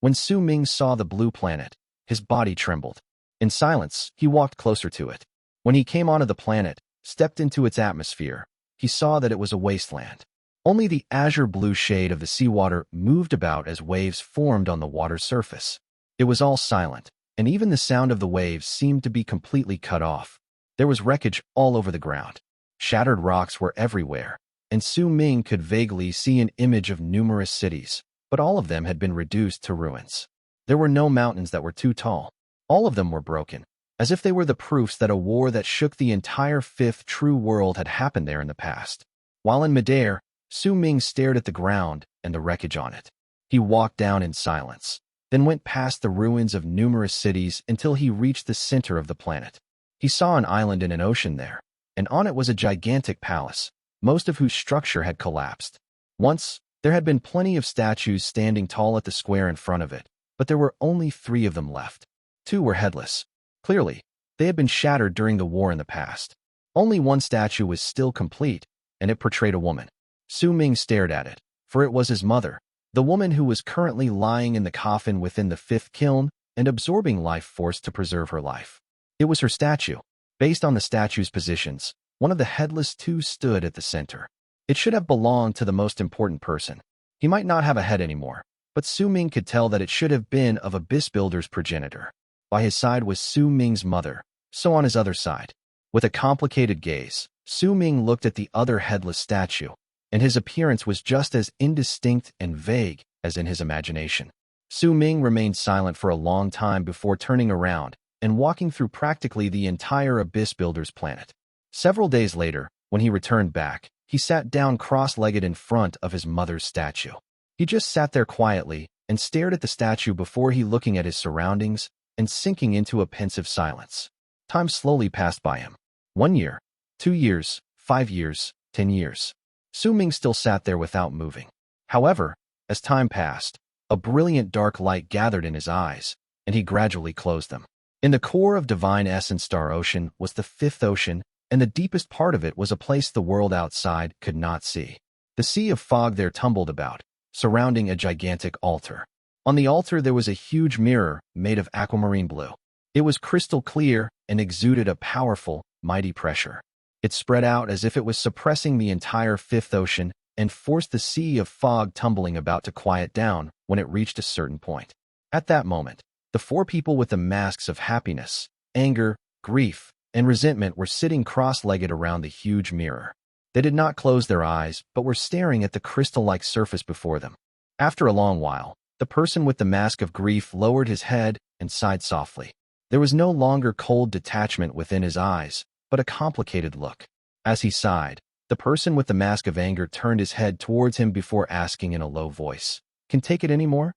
When Su Ming saw the blue planet, his body trembled. In silence, he walked closer to it. When he came onto the planet, stepped into its atmosphere, he saw that it was a wasteland. Only the azure blue shade of the seawater moved about as waves formed on the water's surface. It was all silent, and even the sound of the waves seemed to be completely cut off. There was wreckage all over the ground. Shattered rocks were everywhere, and Su Ming could vaguely see an image of numerous cities, but all of them had been reduced to ruins. There were no mountains that were too tall. All of them were broken, as if they were the proofs that a war that shook the entire fifth true world had happened there in the past. While in midair, Su Ming stared at the ground and the wreckage on it. He walked down in silence, then went past the ruins of numerous cities until he reached the center of the planet. He saw an island and an ocean there, and on it was a gigantic palace, most of whose structure had collapsed. Once, there had been plenty of statues standing tall at the square in front of it, but there were only 3 of them left. 2 were headless. Clearly, they had been shattered during the war in the past. Only one statue was still complete, and it portrayed a woman. Su Ming stared at it, for it was his mother, the woman who was currently lying in the coffin within the 5th kiln and absorbing life force to preserve her life. It was her statue. Based on the statue's positions, one of the headless 2 stood at the center. It should have belonged to the most important person. He might not have a head anymore, but Su Ming could tell that it should have been of Abyss Builder's progenitor. By his side was Su Ming's mother, so on his other side. With a complicated gaze, Su Ming looked at the other headless statue, and his appearance was just as indistinct and vague as in his imagination. Su Ming remained silent for a long time before turning around and walking through practically the entire Abyss Builder's planet. Several days later, when he returned back, he sat down cross-legged in front of his mother's statue. He just sat there quietly and stared at the statue before he looking at his surroundings and sinking into a pensive silence. Time slowly passed by him. 1 year, 2 years, 5 years, 10 years. Su Ming still sat there without moving. However, as time passed, a brilliant dark light gathered in his eyes, and he gradually closed them. In the core of Divine Essence Star Ocean was the 5th ocean, and the deepest part of it was a place the world outside could not see. The sea of fog there tumbled about, surrounding a gigantic altar. On the altar there was a huge mirror made of aquamarine blue. It was crystal clear and exuded a powerful, mighty pressure. It spread out as if it was suppressing the entire 5th ocean and forced the sea of fog tumbling about to quiet down when it reached a certain point. At that moment, the 4 people with the masks of happiness, anger, grief, and resentment were sitting cross-legged around the huge mirror. They did not close their eyes, but were staring at the crystal-like surface before them. After a long while, the person with the mask of grief lowered his head and sighed softly. There was no longer cold detachment within his eyes, but a complicated look. As he sighed, the person with the mask of anger turned his head towards him before asking in a low voice, "Can take it any more?"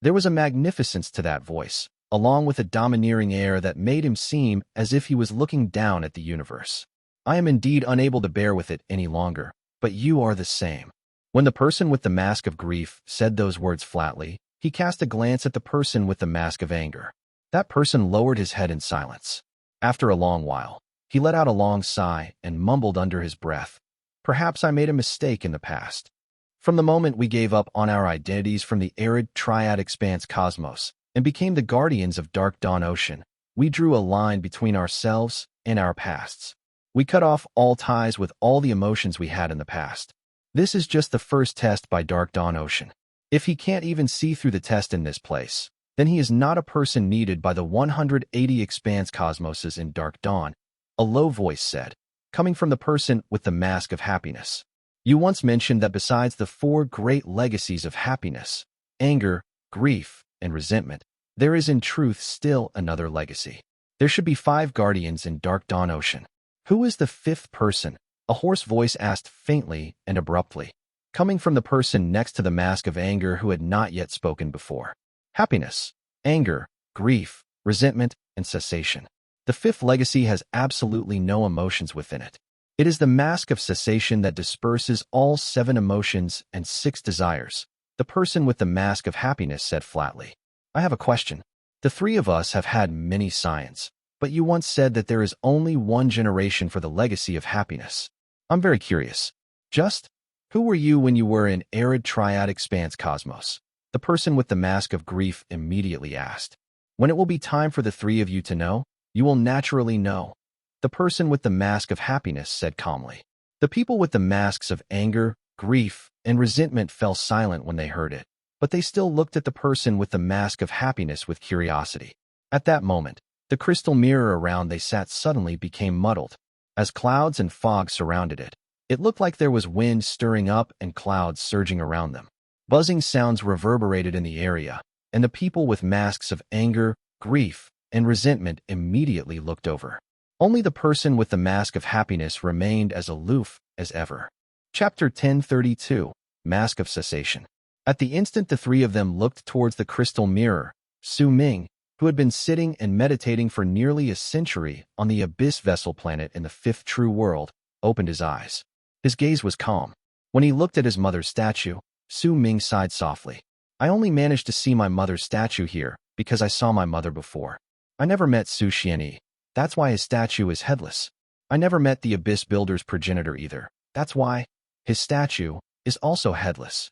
There was a magnificence to that voice, along with a domineering air that made him seem as if he was looking down at the universe. "I am indeed unable to bear with it any longer, but you are the same." When the person with the mask of grief said those words flatly, he cast a glance at the person with the mask of anger. That person lowered his head in silence. After a long while, he let out a long sigh and mumbled under his breath, "Perhaps I made a mistake in the past. From the moment we gave up on our identities from the arid triad expanse cosmos and became the guardians of Dark Dawn Ocean, we drew a line between ourselves and our pasts. We cut off all ties with all the emotions we had in the past. This is just the first test by Dark Dawn Ocean. If he can't even see through the test in this place, then he is not a person needed by the 180 expanse cosmoses in Dark Dawn," a low voice said, coming from the person with the mask of happiness. "You once mentioned that besides the 4 great legacies of happiness, anger, grief, and resentment, there is in truth still another legacy. There should be 5 guardians in Dark Dawn Ocean. Who is the 5th person?" a hoarse voice asked faintly and abruptly, coming from the person next to the mask of anger who had not yet spoken before. "Happiness, anger, grief, resentment, and cessation. The 5th legacy has absolutely no emotions within it. It is the mask of cessation that disperses all 7 emotions and 6 desires," the person with the mask of happiness said flatly. "I have a question. The 3 of us have had many scions, but you once said that there is only 1 generation for the legacy of happiness. I'm very curious. Who were you when you were in arid triad expanse cosmos?" the person with the mask of grief immediately asked. "When it will be time for the 3 of you to know, you will naturally know," the person with the mask of happiness said calmly. The people with the masks of anger, grief, and resentment fell silent when they heard it, but they still looked at the person with the mask of happiness with curiosity. At that moment, the crystal mirror around they sat suddenly became muddled, as clouds and fog surrounded it. It looked like there was wind stirring up and clouds surging around them. Buzzing sounds reverberated in the area, and the people with masks of anger, grief, and resentment immediately looked over. Only the person with the mask of happiness remained as aloof as ever. Chapter 1032, Mask of Cessation. At the instant the three of them looked towards the crystal mirror, Su Ming, who had been sitting and meditating for nearly a century on the Abyss Vessel planet in the fifth true world, opened his eyes. His gaze was calm. When he looked at his mother's statue, Su Ming sighed softly. I only managed to see my mother's statue here because I saw my mother before. I never met Su Xianyi. That's why his statue is headless. I never met the Abyss Builder's progenitor either. That's why his statue is also headless.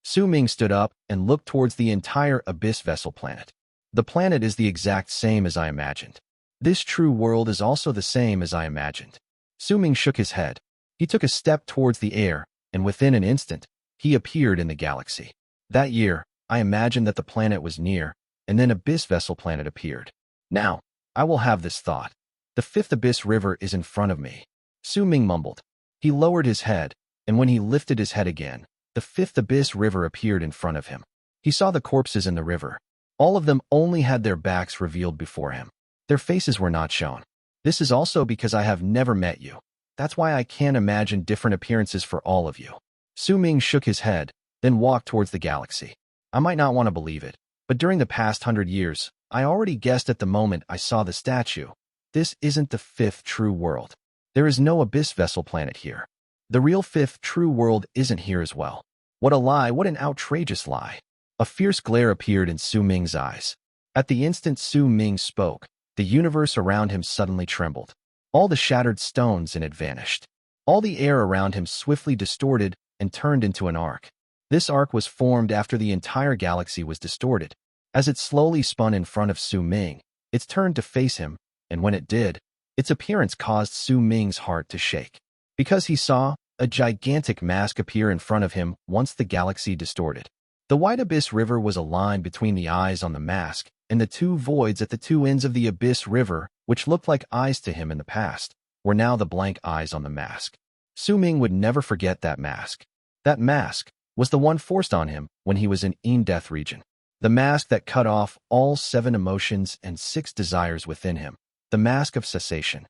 Su Ming stood up and looked towards the entire Abyss Vessel planet. The planet is the exact same as I imagined. This true world is also the same as I imagined. Su Ming shook his head. He took a step towards the air, and within an instant, he appeared in the galaxy. That year, I imagined that the planet was near, and then Abyss Vessel planet appeared. Now, I will have this thought. The fifth Abyss River is in front of me. Su Ming mumbled. He lowered his head, and when he lifted his head again, the fifth Abyss River appeared in front of him. He saw the corpses in the river. All of them only had their backs revealed before him. Their faces were not shown. This is also because I have never met you. That's why I can't imagine different appearances for all of you. Su Ming shook his head, then walked towards the galaxy. I might not want to believe it, but during the past 100 years, I already guessed at the moment I saw the statue. This isn't the fifth true world. There is no Abyss Vessel planet here. The real fifth true world isn't here as well. What a lie, what an outrageous lie. A fierce glare appeared in Su Ming's eyes. At the instant Su Ming spoke, the universe around him suddenly trembled. All the shattered stones in it vanished. All the air around him swiftly distorted and turned into an arc. This arc was formed after the entire galaxy was distorted. As it slowly spun in front of Su Ming, it turned to face him, and when it did, its appearance caused Su Ming's heart to shake. Because he saw a gigantic mask appear in front of him once the galaxy distorted. The White Abyss River was a line between the eyes on the mask and the two voids at the two ends of the Abyss River, which looked like eyes to him in the past, were now the blank eyes on the mask. Su Ming would never forget that mask. That mask was the one forced on him when he was in Death region. The mask that cut off all 7 emotions and 6 desires within him. The mask of cessation.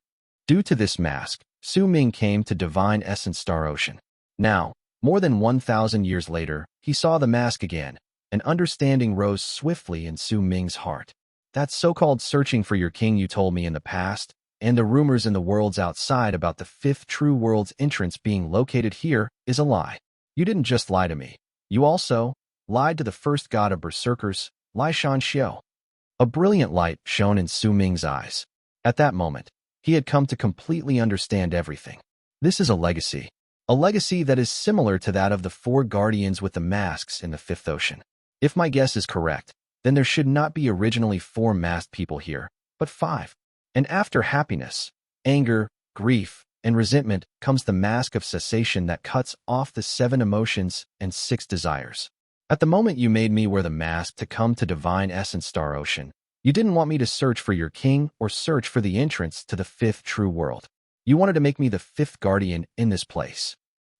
Due to this mask, Su Ming came to Divine Essence Star Ocean. Now, more than 1,000 years later, he saw the mask again, and understanding rose swiftly in Su Ming's heart. That so-called searching for your king you told me in the past, and the rumors in the worlds outside about the fifth true world's entrance being located here, is a lie. You didn't just lie to me. You also lied to the first god of berserkers, Lai Shan Xiao. A brilliant light shone in Su Ming's eyes. At that moment, he had come to completely understand everything. This is a legacy that is similar to that of the 4 guardians with the masks in the fifth ocean. If my guess is correct, then there should not be originally 4 masked people here, but 5. And after happiness, anger, grief, and resentment comes the mask of cessation that cuts off the 7 emotions and 6 desires. At the moment you made me wear the mask to come to Divine Essence Star Ocean, you didn't want me to search for your king or search for the entrance to the fifth true world. You wanted to make me the 5th guardian in this place.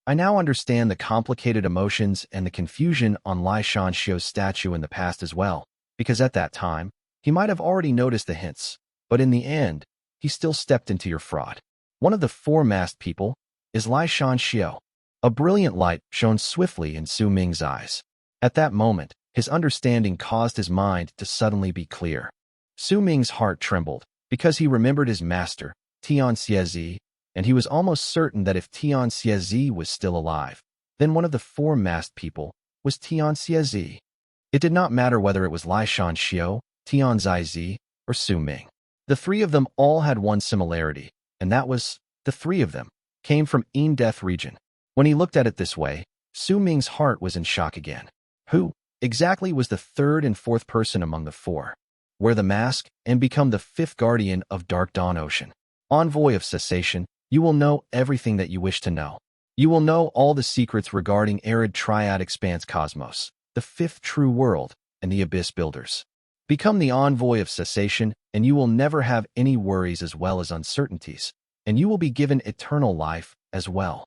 I now understand the complicated emotions and the confusion on Lai Shan Xiao's statue in the past as well, because at that time, he might have already noticed the hints, but in the end, he still stepped into your fraud. One of the 4 masked people is Lai Shan Xiao. A brilliant light shone swiftly in Su Ming's eyes. At that moment, his understanding caused his mind to suddenly be clear. Su Ming's heart trembled, because he remembered his master, Tian Xiezi, and he was almost certain that if Tian Xiezi was still alive, then one of the 4 masked people was Tian Xiezi. It did not matter whether it was Lai Shan Xiao, Tian Zizi, or Su Ming. The 3 of them all had one similarity, and that was, the 3 of them came from Death region. When he looked at it this way, Su Ming's heart was in shock again. Who exactly was the 3rd and 4th person among the 4? Wear the mask and become the 5th guardian of Dark Dawn Ocean. Envoy of Cessation, you will know everything that you wish to know. You will know all the secrets regarding Arid Triad Expanse Cosmos, the 5th true world, and the Abyss Builders. Become the envoy of cessation, and you will never have any worries as well as uncertainties, and you will be given eternal life as well.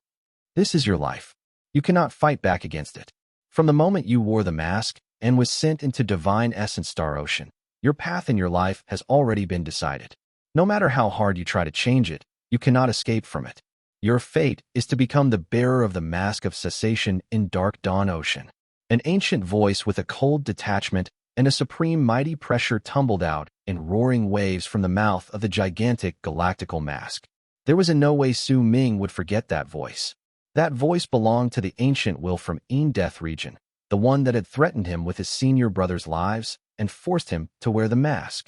This is your life. You cannot fight back against it. From the moment you wore the mask and was sent into Divine Essence Star Ocean, your path in your life has already been decided. No matter how hard you try to change it, you cannot escape from it. Your fate is to become the bearer of the mask of cessation in Dark Dawn Ocean. An ancient voice with a cold detachment and a supreme mighty pressure tumbled out in roaring waves from the mouth of the gigantic galactical mask. There was in no way Su Ming would forget that voice. That voice belonged to the ancient will from Death region, the one that had threatened him with his senior brother's lives and forced him to wear the mask.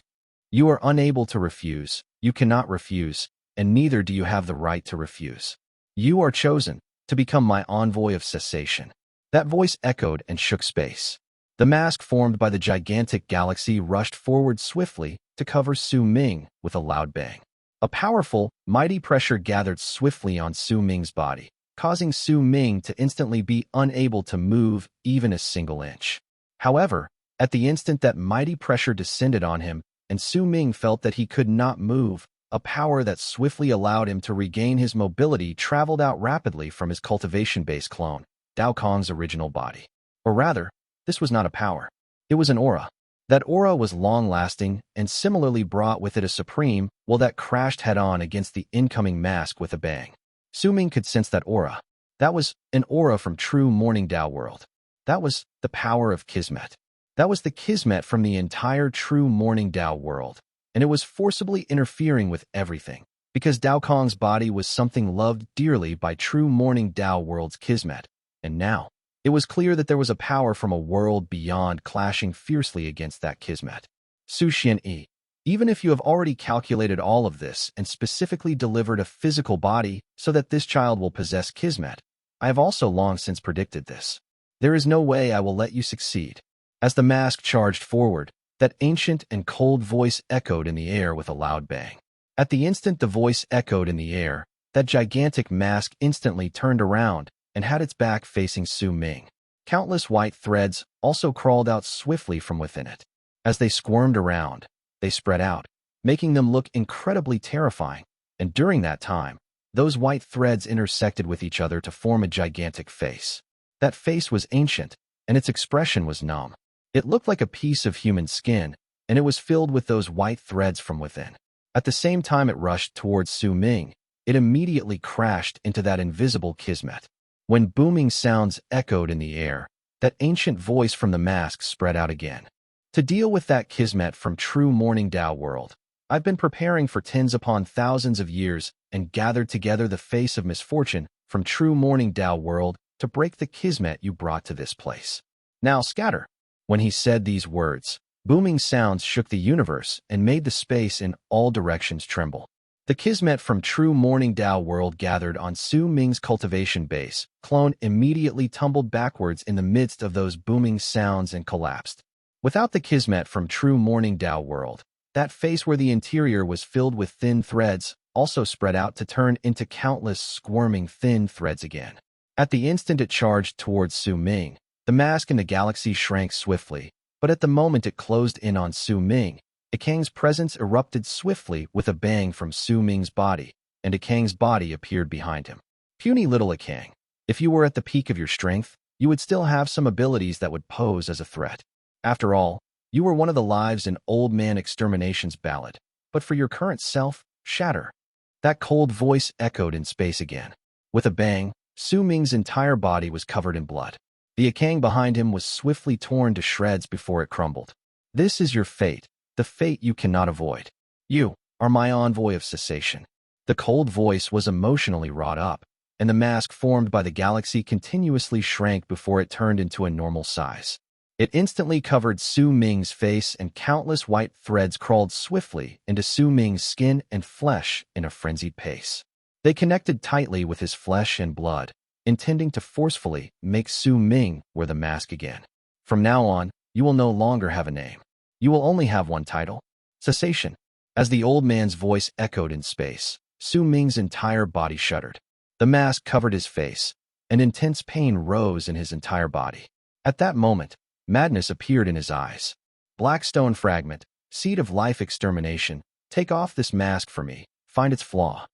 You are unable to refuse, you cannot refuse, and neither do you have the right to refuse. You are chosen to become my envoy of cessation. That voice echoed and shook space. The mask formed by the gigantic galaxy rushed forward swiftly to cover Su Ming with a loud bang. A powerful, mighty pressure gathered swiftly on Su Ming's body, causing Su Ming to instantly be unable to move even a single inch. However, at the instant that mighty pressure descended on him and Su Ming felt that he could not move, a power that swiftly allowed him to regain his mobility traveled out rapidly from his cultivation-based clone, Dao Kong's original body. Or rather, this was not a power. It was an aura. That aura was long-lasting and similarly brought with it a supreme will that crashed head-on against the incoming mask with a bang. Su Ming could sense that aura. That was an aura from true Morning Dao World. That was the power of Kismet. That was the Kismet from the entire true Morning Dao World, and it was forcibly interfering with everything, because Dao Kong's body was something loved dearly by true Morning Dao World's Kismet, and now, it was clear that there was a power from a world beyond clashing fiercely against that Kismet. Su Xian-yi, even if you have already calculated all of this and specifically delivered a physical body so that this child will possess Kismet, I have also long since predicted this. There is no way I will let you succeed. As the mask charged forward, that ancient and cold voice echoed in the air with a loud bang. At the instant the voice echoed in the air, that gigantic mask instantly turned around and had its back facing Su Ming. Countless white threads also crawled out swiftly from within it. As they squirmed around, they spread out, making them look incredibly terrifying, and during that time, those white threads intersected with each other to form a gigantic face. That face was ancient, and its expression was numb. It looked like a piece of human skin, and it was filled with those white threads from within. At the same time it rushed towards Su Ming, it immediately crashed into that invisible Kismet. When booming sounds echoed in the air, that ancient voice from the mask spread out again. To deal with that Kismet from true Morning Dao World, I've been preparing for tens upon thousands of years and gathered together the face of misfortune from true Morning Dao World to break the Kismet you brought to this place. Now scatter. When he said these words, booming sounds shook the universe and made the space in all directions tremble. The Kismet from true Morning Dao World gathered on Su Ming's cultivation base, clone immediately tumbled backwards in the midst of those booming sounds and collapsed. Without the Kismet from true Morning Dao World, that face where the interior was filled with thin threads also spread out to turn into countless squirming thin threads again. At the instant it charged towards Su Ming, the mask in the galaxy shrank swiftly, but at the moment it closed in on Su Ming, Ikang's presence erupted swiftly with a bang from Su Ming's body, and Ikang's body appeared behind him. Puny little Ikang, if you were at the peak of your strength, you would still have some abilities that would pose as a threat. After all, you were one of the lives in Old Man Extermination's ballad, but for your current self, shatter. That cold voice echoed in space again. With a bang, Su Ming's entire body was covered in blood. The Ikang behind him was swiftly torn to shreds before it crumbled. This is your fate, the fate you cannot avoid. You are my envoy of cessation. The cold voice was emotionally wrought up, and the mask formed by the galaxy continuously shrank before it turned into a normal size. It instantly covered Su Ming's face, and countless white threads crawled swiftly into Su Ming's skin and flesh in a frenzied pace. They connected tightly with his flesh and blood, intending to forcefully make Su Ming wear the mask again. From now on, you will no longer have a name. You will only have one title, Cessation. As the old man's voice echoed in space, Su Ming's entire body shuddered. The mask covered his face, and intense pain rose in his entire body. At that moment, madness appeared in his eyes. Blackstone fragment, seed of life extermination, take off this mask for me, find its flaw.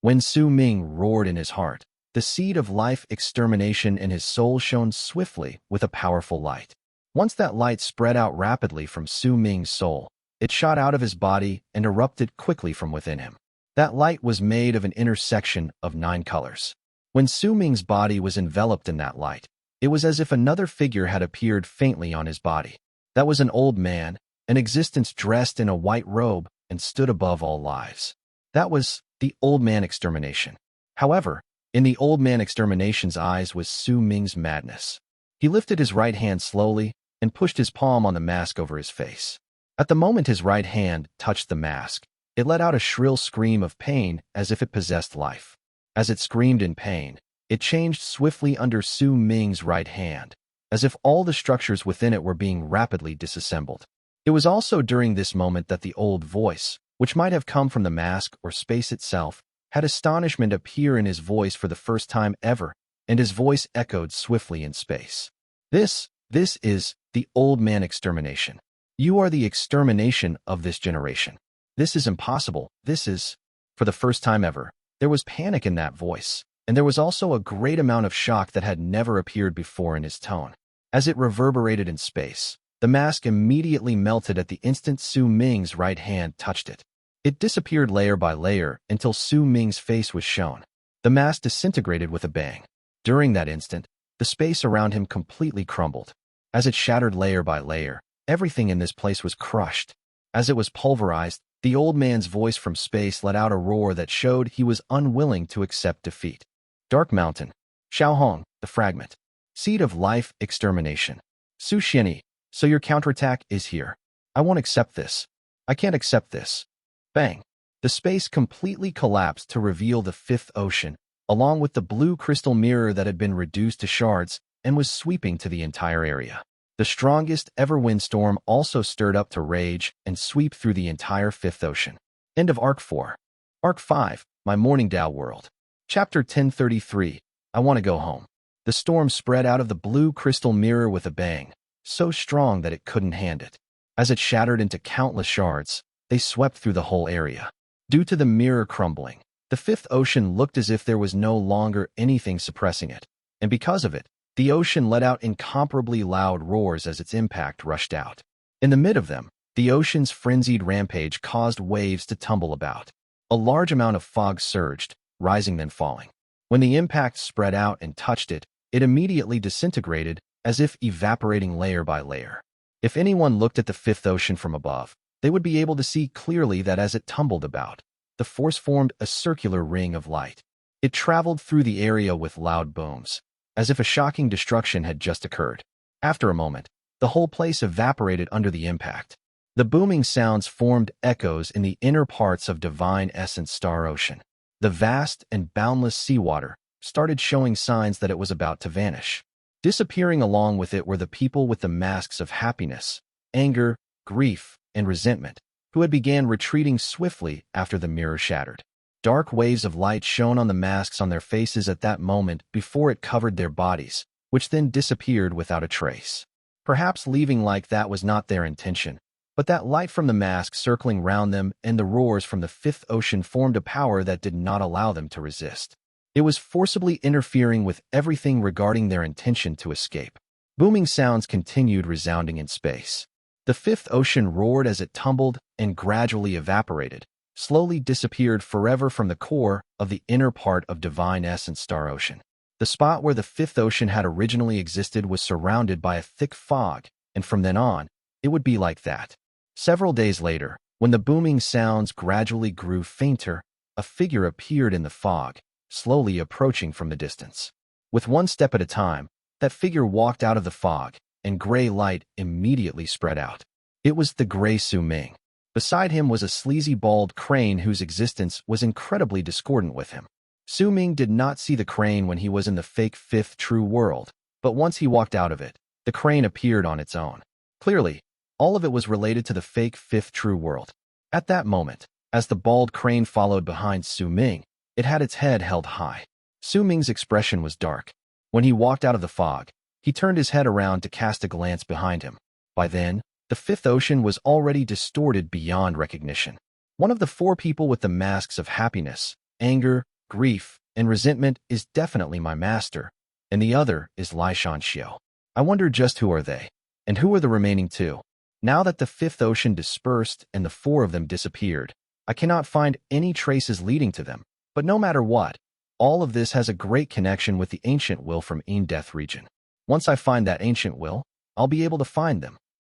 When Su Ming roared in his heart, the seed of life extermination in his soul shone swiftly with a powerful light. Once that light spread out rapidly from Su Ming's soul, it shot out of his body and erupted quickly from within him. That light was made of an intersection of 9 colors. When Su Ming's body was enveloped in that light, it was as if another figure had appeared faintly on his body. That was an old man, an existence dressed in a white robe and stood above all lives. That was the old man extermination. However, in the old man extermination's eyes was Su Ming's madness. He lifted his right hand slowly and pushed his palm on the mask over his face. At the moment his right hand touched the mask, it let out a shrill scream of pain as if it possessed life. As it screamed in pain, it changed swiftly under Su Ming's right hand, as if all the structures within it were being rapidly disassembled. It was also during this moment that the old voice, which might have come from the mask or space itself, had astonishment appear in his voice for the first time ever, and his voice echoed swiftly in space. This is the old man extermination. You are the extermination of this generation. This is impossible. This is, for the first time ever, there was panic in that voice, and there was also a great amount of shock that had never appeared before in his tone. As it reverberated in space, the mask immediately melted at the instant Su Ming's right hand touched it. It disappeared layer by layer until Su Ming's face was shown. The mask disintegrated with a bang. During that instant, the space around him completely crumbled. As it shattered layer by layer, everything in this place was crushed. As it was pulverized, the old man's voice from space let out a roar that showed he was unwilling to accept defeat. Dark Mountain. Xiaohong, the fragment. Seed of life extermination. Su Xianyi, so your counterattack is here. I won't accept this. I can't accept this. Bang. The space completely collapsed to reveal the fifth ocean, along with the blue crystal mirror that had been reduced to shards and was sweeping to the entire area. The strongest ever windstorm also stirred up to rage and sweep through the entire fifth ocean. End of Arc 4. Arc 5, My Morning Dao World. Chapter 1033, I Want to Go Home. The storm spread out of the blue crystal mirror with a bang, so strong that it couldn't hand it. As it shattered into countless shards, they swept through the whole area. Due to the mirror crumbling, the fifth ocean looked as if there was no longer anything suppressing it, and because of it, the ocean let out incomparably loud roars as its impact rushed out. In the mid of them, the ocean's frenzied rampage caused waves to tumble about. A large amount of fog surged, rising then falling. When the impact spread out and touched it, it immediately disintegrated, as if evaporating layer by layer. If anyone looked at the fifth ocean from above, they would be able to see clearly that as it tumbled about, the force formed a circular ring of light. It traveled through the area with loud booms, as if a shocking destruction had just occurred. After a moment, the whole place evaporated under the impact. The booming sounds formed echoes in the inner parts of Divine Essence Star Ocean. The vast and boundless seawater started showing signs that it was about to vanish. Disappearing along with it were the people with the masks of happiness, anger, grief, and resentment, who had began retreating swiftly after the mirror shattered. Dark waves of light shone on the masks on their faces at that moment before it covered their bodies, which then disappeared without a trace. Perhaps leaving like that was not their intention, but that light from the mask circling round them and the roars from the fifth ocean formed a power that did not allow them to resist. It was forcibly interfering with everything regarding their intention to escape. Booming sounds continued resounding in space. The fifth ocean roared as it tumbled and gradually evaporated, slowly disappeared forever from the core of the inner part of Divine Essence Star Ocean. The spot where the fifth ocean had originally existed was surrounded by a thick fog, and from then on, it would be like that. Several days later, when the booming sounds gradually grew fainter, a figure appeared in the fog, slowly approaching from the distance. With one step at a time, that figure walked out of the fog, and gray light immediately spread out. It was the gray Su Ming. Beside him was a sleazy bald crane whose existence was incredibly discordant with him. Su Ming did not see the crane when he was in the fake fifth true world, but once he walked out of it, the crane appeared on its own. Clearly, all of it was related to the fake fifth true world. At that moment, as the bald crane followed behind Su Ming, it had its head held high. Su Ming's expression was dark. When he walked out of the fog, he turned his head around to cast a glance behind him. By then, the fifth ocean was already distorted beyond recognition. One of the four people with the masks of happiness, anger, grief, and resentment is definitely my master, and the other is Lishan Xiao. I wonder just who are they, and who are the remaining two? Now that the fifth ocean dispersed and the four of them disappeared, I cannot find any traces leading to them. But no matter what, all of this has a great connection with the ancient will from Death region. Once I find that ancient will, I'll be able to find them.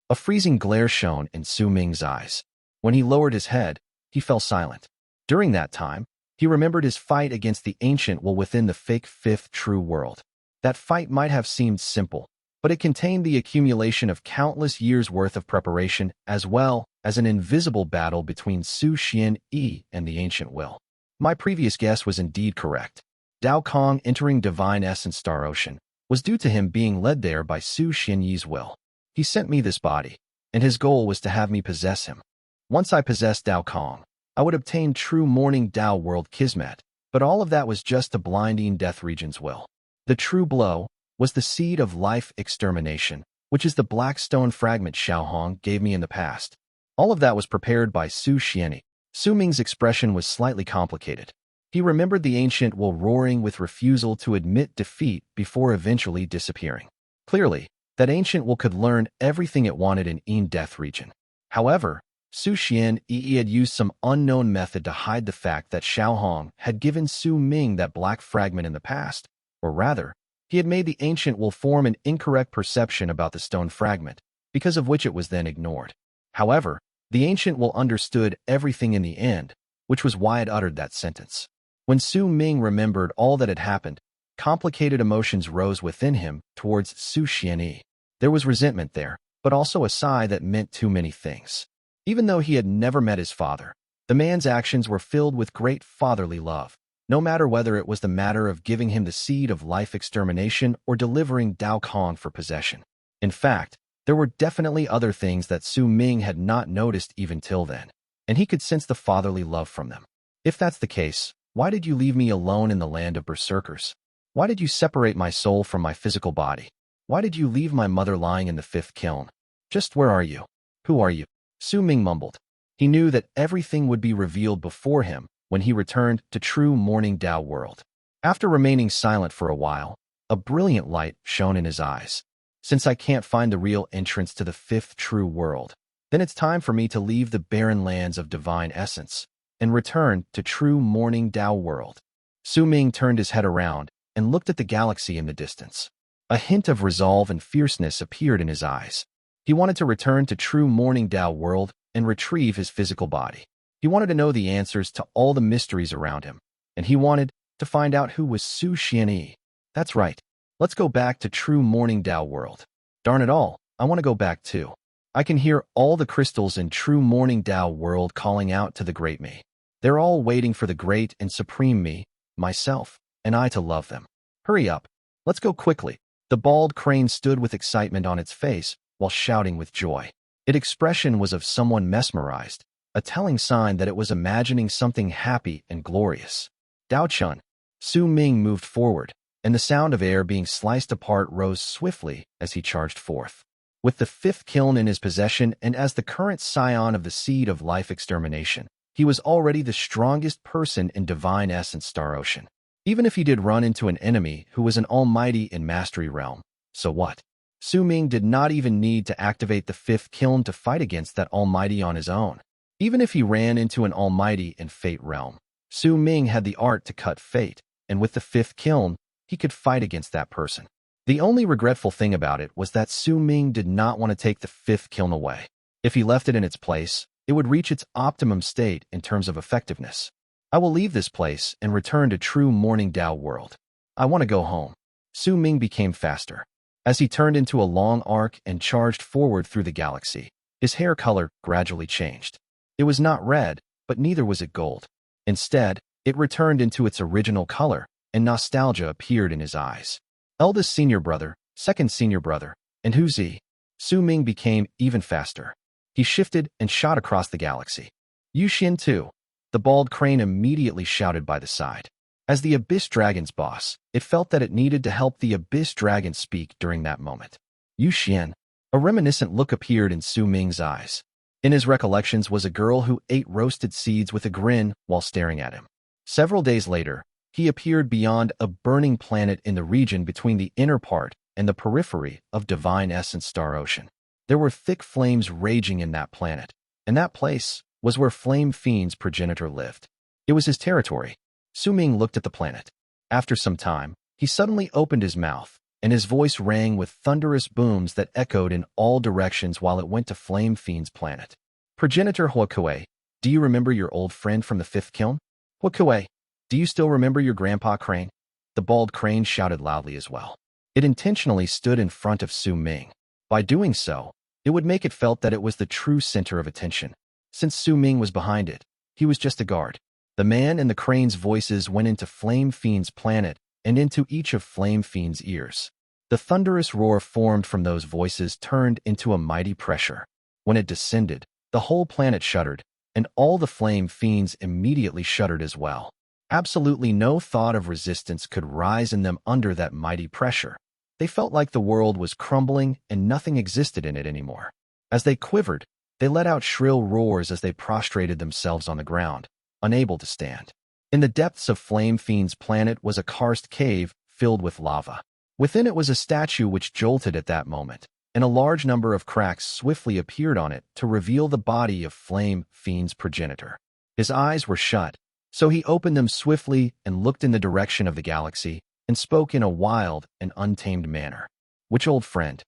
A freezing glare shone in Su Ming's eyes. When he lowered his head, he fell silent. During that time, he remembered his fight against the ancient will within the fake fifth true world. That fight might have seemed simple, but it contained the accumulation of countless years' worth of preparation as well as an invisible battle between Su Xianyi and the ancient will. My previous guess was indeed correct. Dao Kong entering Divine Essence Star Ocean was due to him being led there by Su Xianyi's will. He sent me this body, and his goal was to have me possess him. Once I possessed Dao Kong, I would obtain true Morning Dao World Kismet, but all of that was just to blinding Death Region's will. The true blow was the seed of life extermination, which is the black stone fragment Xiaohong gave me in the past. All of that was prepared by Su Xianyi. Su Ming's expression was slightly complicated. He remembered the ancient will roaring with refusal to admit defeat before eventually disappearing. Clearly, that ancient will could learn everything it wanted in Death region. However, Su Xianyi had used some unknown method to hide the fact that Xiaohong had given Su Ming that black fragment in the past, or rather, he had made the ancient will form an incorrect perception about the stone fragment, because of which it was then ignored. However, the ancient will understood everything in the end, which was why it uttered that sentence. When Su Ming remembered all that had happened, complicated emotions rose within him towards Su Xianyi. There was resentment there, but also a sigh that meant too many things. Even though he had never met his father, the man's actions were filled with great fatherly love, no matter whether it was the matter of giving him the seed of life extermination or delivering Dao Kong for possession. In fact, there were definitely other things that Su Ming had not noticed even till then, and he could sense the fatherly love from them. If that's the case, why did you leave me alone in the land of berserkers? Why did you separate my soul from my physical body? Why did you leave my mother lying in the fifth kiln? Just where are you? Who are you? Su Ming mumbled. He knew that everything would be revealed before him when he returned to true Morning Dao World. After remaining silent for a while, a brilliant light shone in his eyes. Since I can't find the real entrance to the fifth true world, then it's time for me to leave the barren lands of divine essence and return to true Morning Dao World. Su Ming turned his head around and looked at the galaxy in the distance. A hint of resolve and fierceness appeared in his eyes. He wanted to return to true Morning Dao World and retrieve his physical body. He wanted to know the answers to all the mysteries around him, and he wanted to find out who was Su Xianyi. That's right. Let's go back to true Morning Dao World. Darn it all, I want to go back too. I can hear all the crystals in true Morning Dao World calling out to the great me. They're all waiting for the great and supreme me, myself, and I to love them. Hurry up. Let's go quickly. The bald crane stood with excitement on its face while shouting with joy. Its expression was of someone mesmerized, a telling sign that it was imagining something happy and glorious. Dao Chun. Su Ming moved forward, and the sound of air being sliced apart rose swiftly as he charged forth. With the fifth kiln in his possession and as the current scion of the seed of life extermination, he was already the strongest person in Divine Essence Star Ocean. Even if he did run into an enemy who was an almighty in Mastery Realm, so what? Su Ming did not even need to activate the fifth kiln to fight against that almighty on his own. Even if he ran into an almighty in Fate Realm, Su Ming had the art to cut fate, and with the fifth kiln, he could fight against that person. The only regretful thing about it was that Su Ming did not want to take the fifth kiln away. If he left it in its place, it would reach its optimum state in terms of effectiveness. I will leave this place and return to true Morning Dao World. I want to go home. Su Ming became faster. As he turned into a long arc and charged forward through the galaxy, his hair color gradually changed. It was not red, but neither was it gold. Instead, it returned into its original color, and nostalgia appeared in his eyes. Eldest senior brother, second senior brother, and Huo Zhu. Su Ming became even faster. He shifted and shot across the galaxy. Yu Xin too. The bald crane immediately shouted by the side. As the Abyss Dragon's boss, it felt that it needed to help the Abyss Dragon speak during that moment. Yu Xian. A reminiscent look appeared in Su Ming's eyes. In his recollections was a girl who ate roasted seeds with a grin while staring at him. Several days later, he appeared beyond a burning planet in the region between the inner part and the periphery of Divine Essence Star Ocean. There were thick flames raging in that planet, and that place was where Flame Fiend's progenitor lived. It was his territory. Su Ming looked at the planet. After some time, he suddenly opened his mouth, and his voice rang with thunderous booms that echoed in all directions while it went to Flame Fiend's planet. Progenitor Huo Kui, do you remember your old friend from the fifth kiln? Huo Kui, do you still remember your grandpa Crane? The bald crane shouted loudly as well. It intentionally stood in front of Su Ming. By doing so, it would make it felt that it was the true center of attention. Since Su Ming was behind it, he was just a guard. The man and the crane's voices went into Flame Fiend's planet and into each of Flame Fiend's ears. The thunderous roar formed from those voices turned into a mighty pressure. When it descended, the whole planet shuddered, and all the Flame Fiends immediately shuddered as well. Absolutely no thought of resistance could rise in them under that mighty pressure. They felt like the world was crumbling and nothing existed in it anymore. As they quivered, they let out shrill roars as they prostrated themselves on the ground, unable to stand. In the depths of Flame Fiend's planet was a karst cave filled with lava. Within it was a statue which jolted at that moment, and a large number of cracks swiftly appeared on it to reveal the body of Flame Fiend's progenitor. His eyes were shut, so he opened them swiftly and looked in the direction of the galaxy and spoke in a wild and untamed manner. Which old friend?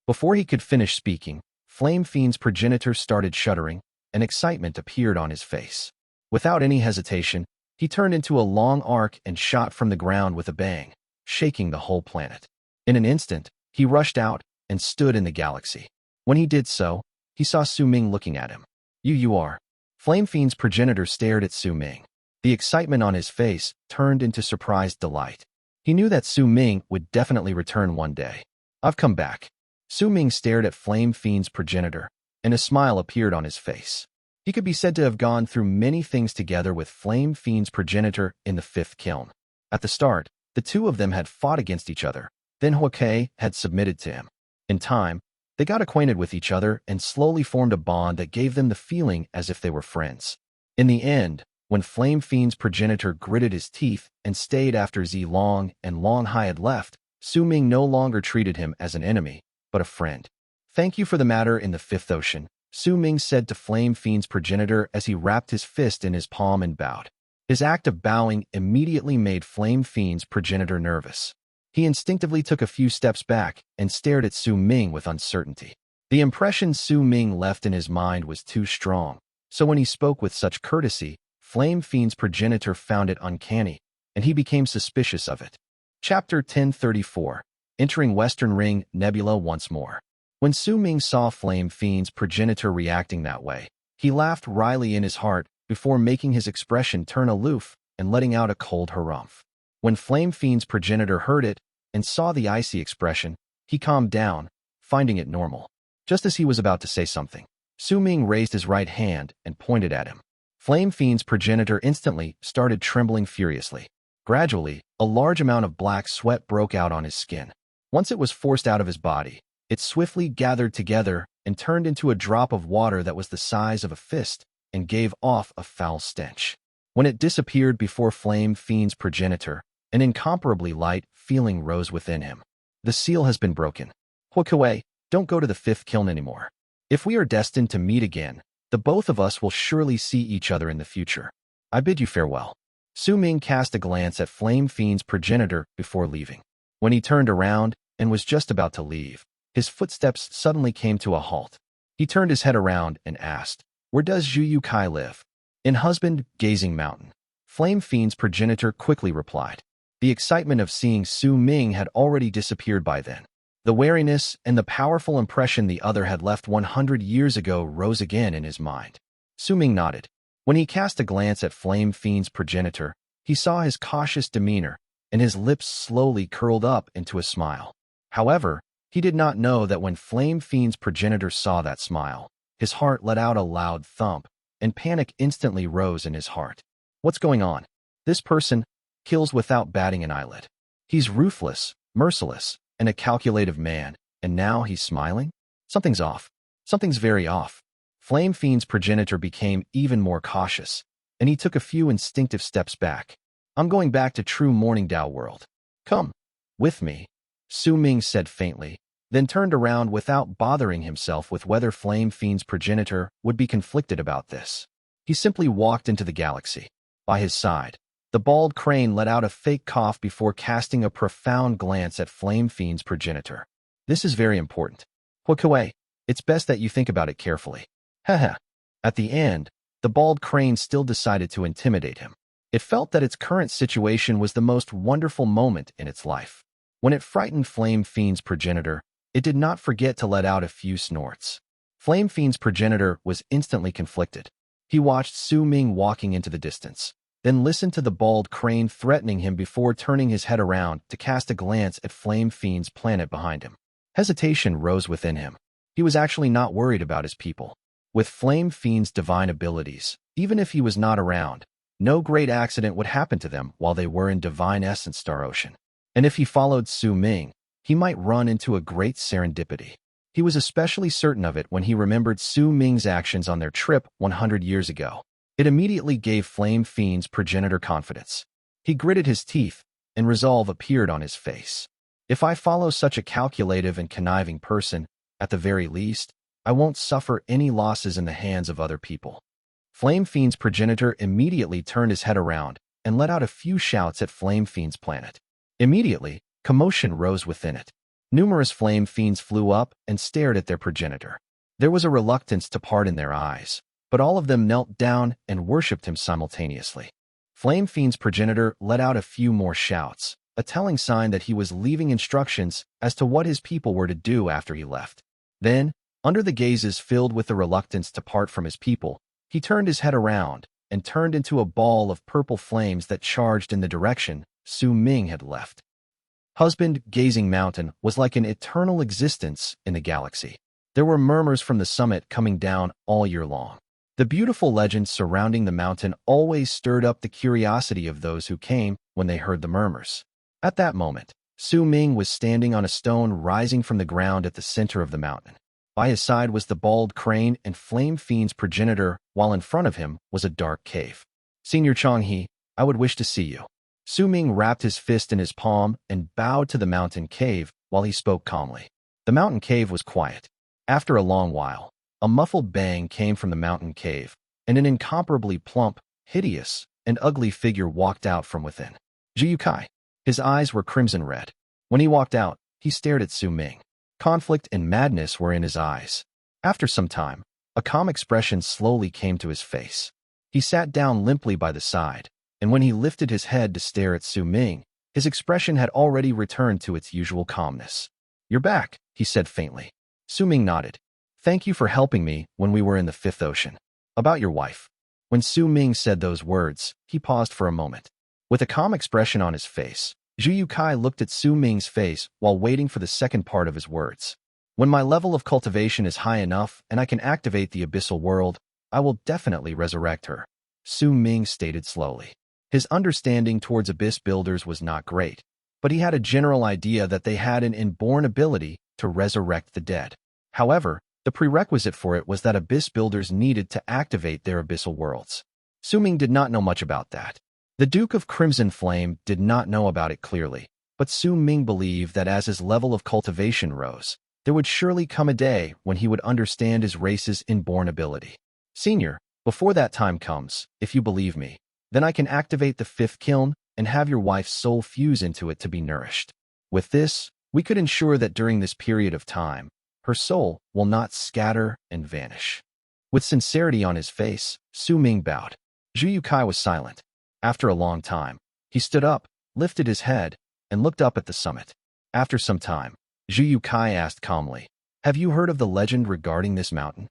Before he could finish speaking, Flame Fiend's progenitor started shuddering, and excitement appeared on his face. Without any hesitation, he turned into a long arc and shot from the ground with a bang, shaking the whole planet. In an instant, he rushed out and stood in the galaxy. When he did so, he saw Su Ming looking at him. You are. Flame Fiend's progenitor stared at Su Ming. The excitement on his face turned into surprised delight. He knew that Su Ming would definitely return one day. I've come back. Su Ming stared at Flame Fiend's progenitor, and a smile appeared on his face. He could be said to have gone through many things together with Flame Fiend's progenitor in the fifth kiln. At the start, the two of them had fought against each other. Then Huo Kui had submitted to him. In time, they got acquainted with each other and slowly formed a bond that gave them the feeling as if they were friends. In the end, when Flame Fiend's progenitor gritted his teeth and stayed after Long and Long Hai had left, Su Ming no longer treated him as an enemy, but a friend. Thank you for the matter in the fifth ocean, Su Ming said to Flame Fiend's progenitor as he wrapped his fist in his palm and bowed. His act of bowing immediately made Flame Fiend's progenitor nervous. He instinctively took a few steps back and stared at Su Ming with uncertainty. The impression Su Ming left in his mind was too strong, so when he spoke with such courtesy, Flame Fiend's progenitor found it uncanny, and he became suspicious of it. Chapter 1034. Entering Western Ring Nebula once more. When Su Ming saw Flame Fiend's progenitor reacting that way, he laughed wryly in his heart before making his expression turn aloof and letting out a cold harumph. When Flame Fiend's progenitor heard it and saw the icy expression, he calmed down, finding it normal. Just as he was about to say something, Su Ming raised his right hand and pointed at him. Flame Fiend's progenitor instantly started trembling furiously. Gradually, a large amount of black sweat broke out on his skin. Once it was forced out of his body, it swiftly gathered together and turned into a drop of water that was the size of a fist and gave off a foul stench. When it disappeared before Flame Fiend's progenitor, an incomparably light feeling rose within him. The seal has been broken. Huo Kui, don't go to the fifth kiln anymore. If we are destined to meet again, the both of us will surely see each other in the future. I bid you farewell. Su Ming cast a glance at Flame Fiend's progenitor before leaving. When he turned around and was just about to leave, his footsteps suddenly came to a halt. He turned his head around and asked, "Where does Zhu Kai live?" "In Husband Gazing Mountain." Flame Fiend's progenitor quickly replied. The excitement of seeing Su Ming had already disappeared by then. The wariness and the powerful impression the other had left 100 years ago rose again in his mind. Su Ming nodded. When he cast a glance at Flame Fiend's progenitor, he saw his cautious demeanor, and his lips slowly curled up into a smile. However, he did not know that when Flame Fiend's progenitor saw that smile, his heart let out a loud thump, and panic instantly rose in his heart. What's going on? This person kills without batting an eyelid. He's ruthless, merciless, and a calculative man, and now he's smiling? Something's off. Something's very off. Flame Fiend's progenitor became even more cautious, and he took a few instinctive steps back. I'm going back to true Morning Dao World. Come with me, Su Ming said faintly, then turned around without bothering himself with whether Flame Fiend's progenitor would be conflicted about this. He simply walked into the galaxy. By his side, the bald crane let out a fake cough before casting a profound glance at Flame Fiend's progenitor. This is very important. Huo Kui, it's best that you think about it carefully. Haha. At the end, the bald crane still decided to intimidate him. It felt that its current situation was the most wonderful moment in its life. When it frightened Flame Fiend's progenitor, it did not forget to let out a few snorts. Flame Fiend's progenitor was instantly conflicted. He watched Su Ming walking into the distance, then listened to the bald crane threatening him before turning his head around to cast a glance at Flame Fiend's planet behind him. Hesitation rose within him. He was actually not worried about his people. With Flame Fiend's divine abilities, even if he was not around, no great accident would happen to them while they were in Divine Essence Star Ocean. And if he followed Su Ming, he might run into a great serendipity. He was especially certain of it when he remembered Su Ming's actions on their trip 100 years ago. It immediately gave Flame Fiend's progenitor confidence. He gritted his teeth, and resolve appeared on his face. If I follow such a calculative and conniving person, at the very least, I won't suffer any losses in the hands of other people. Flame Fiend's progenitor immediately turned his head around and let out a few shouts at Flame Fiend's planet. Immediately, commotion rose within it. Numerous Flame Fiends flew up and stared at their progenitor. There was a reluctance to pardon their eyes, but all of them knelt down and worshipped him simultaneously. Flame Fiend's progenitor let out a few more shouts, a telling sign that he was leaving instructions as to what his people were to do after he left. Then, under the gazes filled with the reluctance to part from his people, he turned his head around and turned into a ball of purple flames that charged in the direction Su Ming had left. Husband Gazing Mountain was like an eternal existence in the galaxy. There were murmurs from the summit coming down all year long. The beautiful legends surrounding the mountain always stirred up the curiosity of those who came when they heard the murmurs. At that moment, Su Ming was standing on a stone rising from the ground at the center of the mountain. By his side was the bald crane and Flame Fiend's progenitor, while in front of him was a dark cave. Senior Changhe, I would wish to see you. Su Ming wrapped his fist in his palm and bowed to the mountain cave while he spoke calmly. The mountain cave was quiet. After a long while, a muffled bang came from the mountain cave, and an incomparably plump, hideous, and ugly figure walked out from within. Huo Kui. His eyes were crimson red. When he walked out, he stared at Su Ming. Conflict and madness were in his eyes. After some time, a calm expression slowly came to his face. He sat down limply by the side, and when he lifted his head to stare at Su Ming, his expression had already returned to its usual calmness. You're back, he said faintly. Su Ming nodded. Thank you for helping me when we were in the Fifth Ocean. About your wife. When Su Ming said those words, he paused for a moment. With a calm expression on his face, Huo Kui looked at Su Ming's face while waiting for the second part of his words. When my level of cultivation is high enough and I can activate the abyssal world, I will definitely resurrect her, Su Ming stated slowly. His understanding towards abyss builders was not great, but he had a general idea that they had an inborn ability to resurrect the dead. However, the prerequisite for it was that abyss builders needed to activate their abyssal worlds. Su Ming did not know much about that. The Duke of Crimson Flame did not know about it clearly, but Su Ming believed that as his level of cultivation rose, there would surely come a day when he would understand his race's inborn ability. Senior, before that time comes, if you believe me, then I can activate the fifth kiln and have your wife's soul fuse into it to be nourished. With this, we could ensure that during this period of time, her soul will not scatter and vanish. With sincerity on his face, Su Ming bowed. Huo Kui was silent. After a long time, he stood up, lifted his head, and looked up at the summit. After some time, Huo Kui asked calmly, have you heard of the legend regarding this mountain?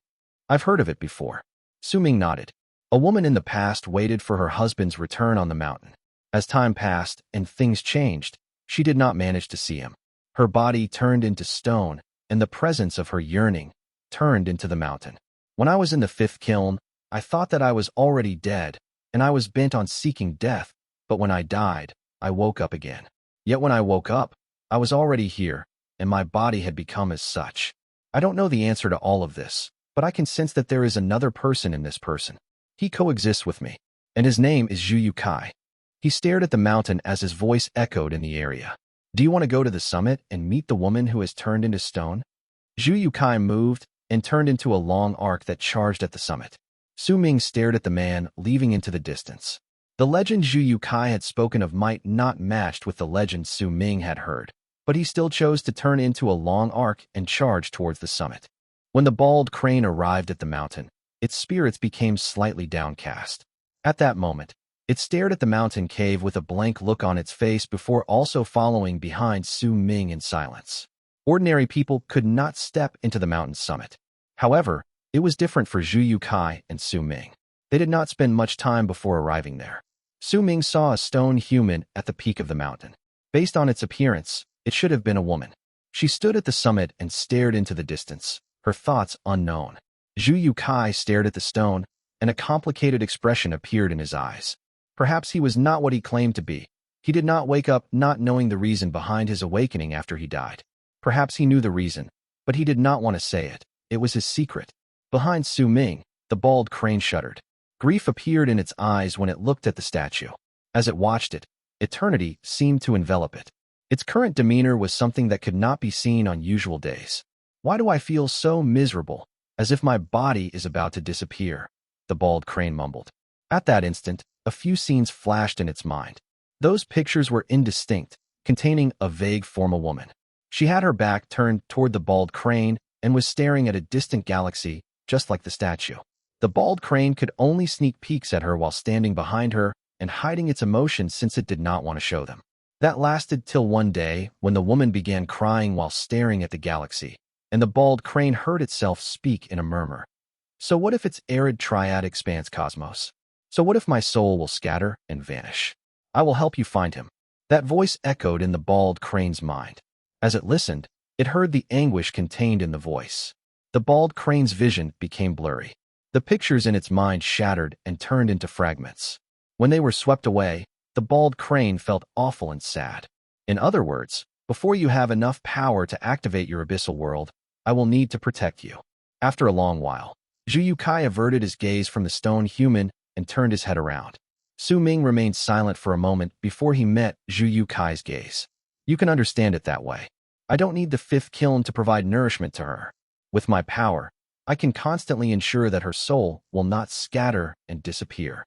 I've heard of it before. Su Ming nodded. A woman in the past waited for her husband's return on the mountain. As time passed and things changed, she did not manage to see him. Her body turned into stone, and the presence of her yearning turned into the mountain. When I was in the fifth kiln, I thought that I was already dead, and I was bent on seeking death, but when I died, I woke up again. Yet when I woke up, I was already here, and my body had become as such. I don't know the answer to all of this, but I can sense that there is another person in this person. He coexists with me, and his name is Huo Kui. He stared at the mountain as his voice echoed in the area. Do you want to go to the summit and meet the woman who has turned into stone? Zhu Kai moved and turned into a long arc that charged at the summit. Su Ming stared at the man, leaving into the distance. The legend Zhu Kai had spoken of might not match with the legend Su Ming had heard, but he still chose to turn into a long arc and charge towards the summit. When the bald crane arrived at the mountain, its spirits became slightly downcast. At that moment, it stared at the mountain cave with a blank look on its face before also following behind Su Ming in silence. Ordinary people could not step into the mountain's summit. However, it was different for Zhu Kai and Su Ming. They did not spend much time before arriving there. Su Ming saw a stone human at the peak of the mountain. Based on its appearance, it should have been a woman. She stood at the summit and stared into the distance, her thoughts unknown. Zhu Kai stared at the stone, and a complicated expression appeared in his eyes. Perhaps he was not what he claimed to be. He did not wake up not knowing the reason behind his awakening after he died. Perhaps he knew the reason, but he did not want to say it. It was his secret. Behind Su Ming, the bald crane shuddered. Grief appeared in its eyes when it looked at the statue. As it watched it, eternity seemed to envelop it. Its current demeanor was something that could not be seen on usual days. Why do I feel so miserable, as if my body is about to disappear? The bald crane mumbled. At that instant, a few scenes flashed in its mind. Those pictures were indistinct, containing a vague form of woman. She had her back turned toward the bald crane and was staring at a distant galaxy, just like the statue. The bald crane could only sneak peeks at her while standing behind her and hiding its emotions since it did not want to show them. That lasted till one day when the woman began crying while staring at the galaxy, and the bald crane heard itself speak in a murmur. So what if its arid triad expands cosmos? So what if my soul will scatter and vanish? I will help you find him. That voice echoed in the bald crane's mind. As it listened, it heard the anguish contained in the voice. The bald crane's vision became blurry. The pictures in its mind shattered and turned into fragments. When they were swept away, the bald crane felt awful and sad. In other words, before you have enough power to activate your abyssal world, I will need to protect you. After a long while, Zhu Kai averted his gaze from the stone human and turned his head around. Su Ming remained silent for a moment before he met Zhu Kai's gaze. You can understand it that way. I don't need the fifth kiln to provide nourishment to her. With my power, I can constantly ensure that her soul will not scatter and disappear.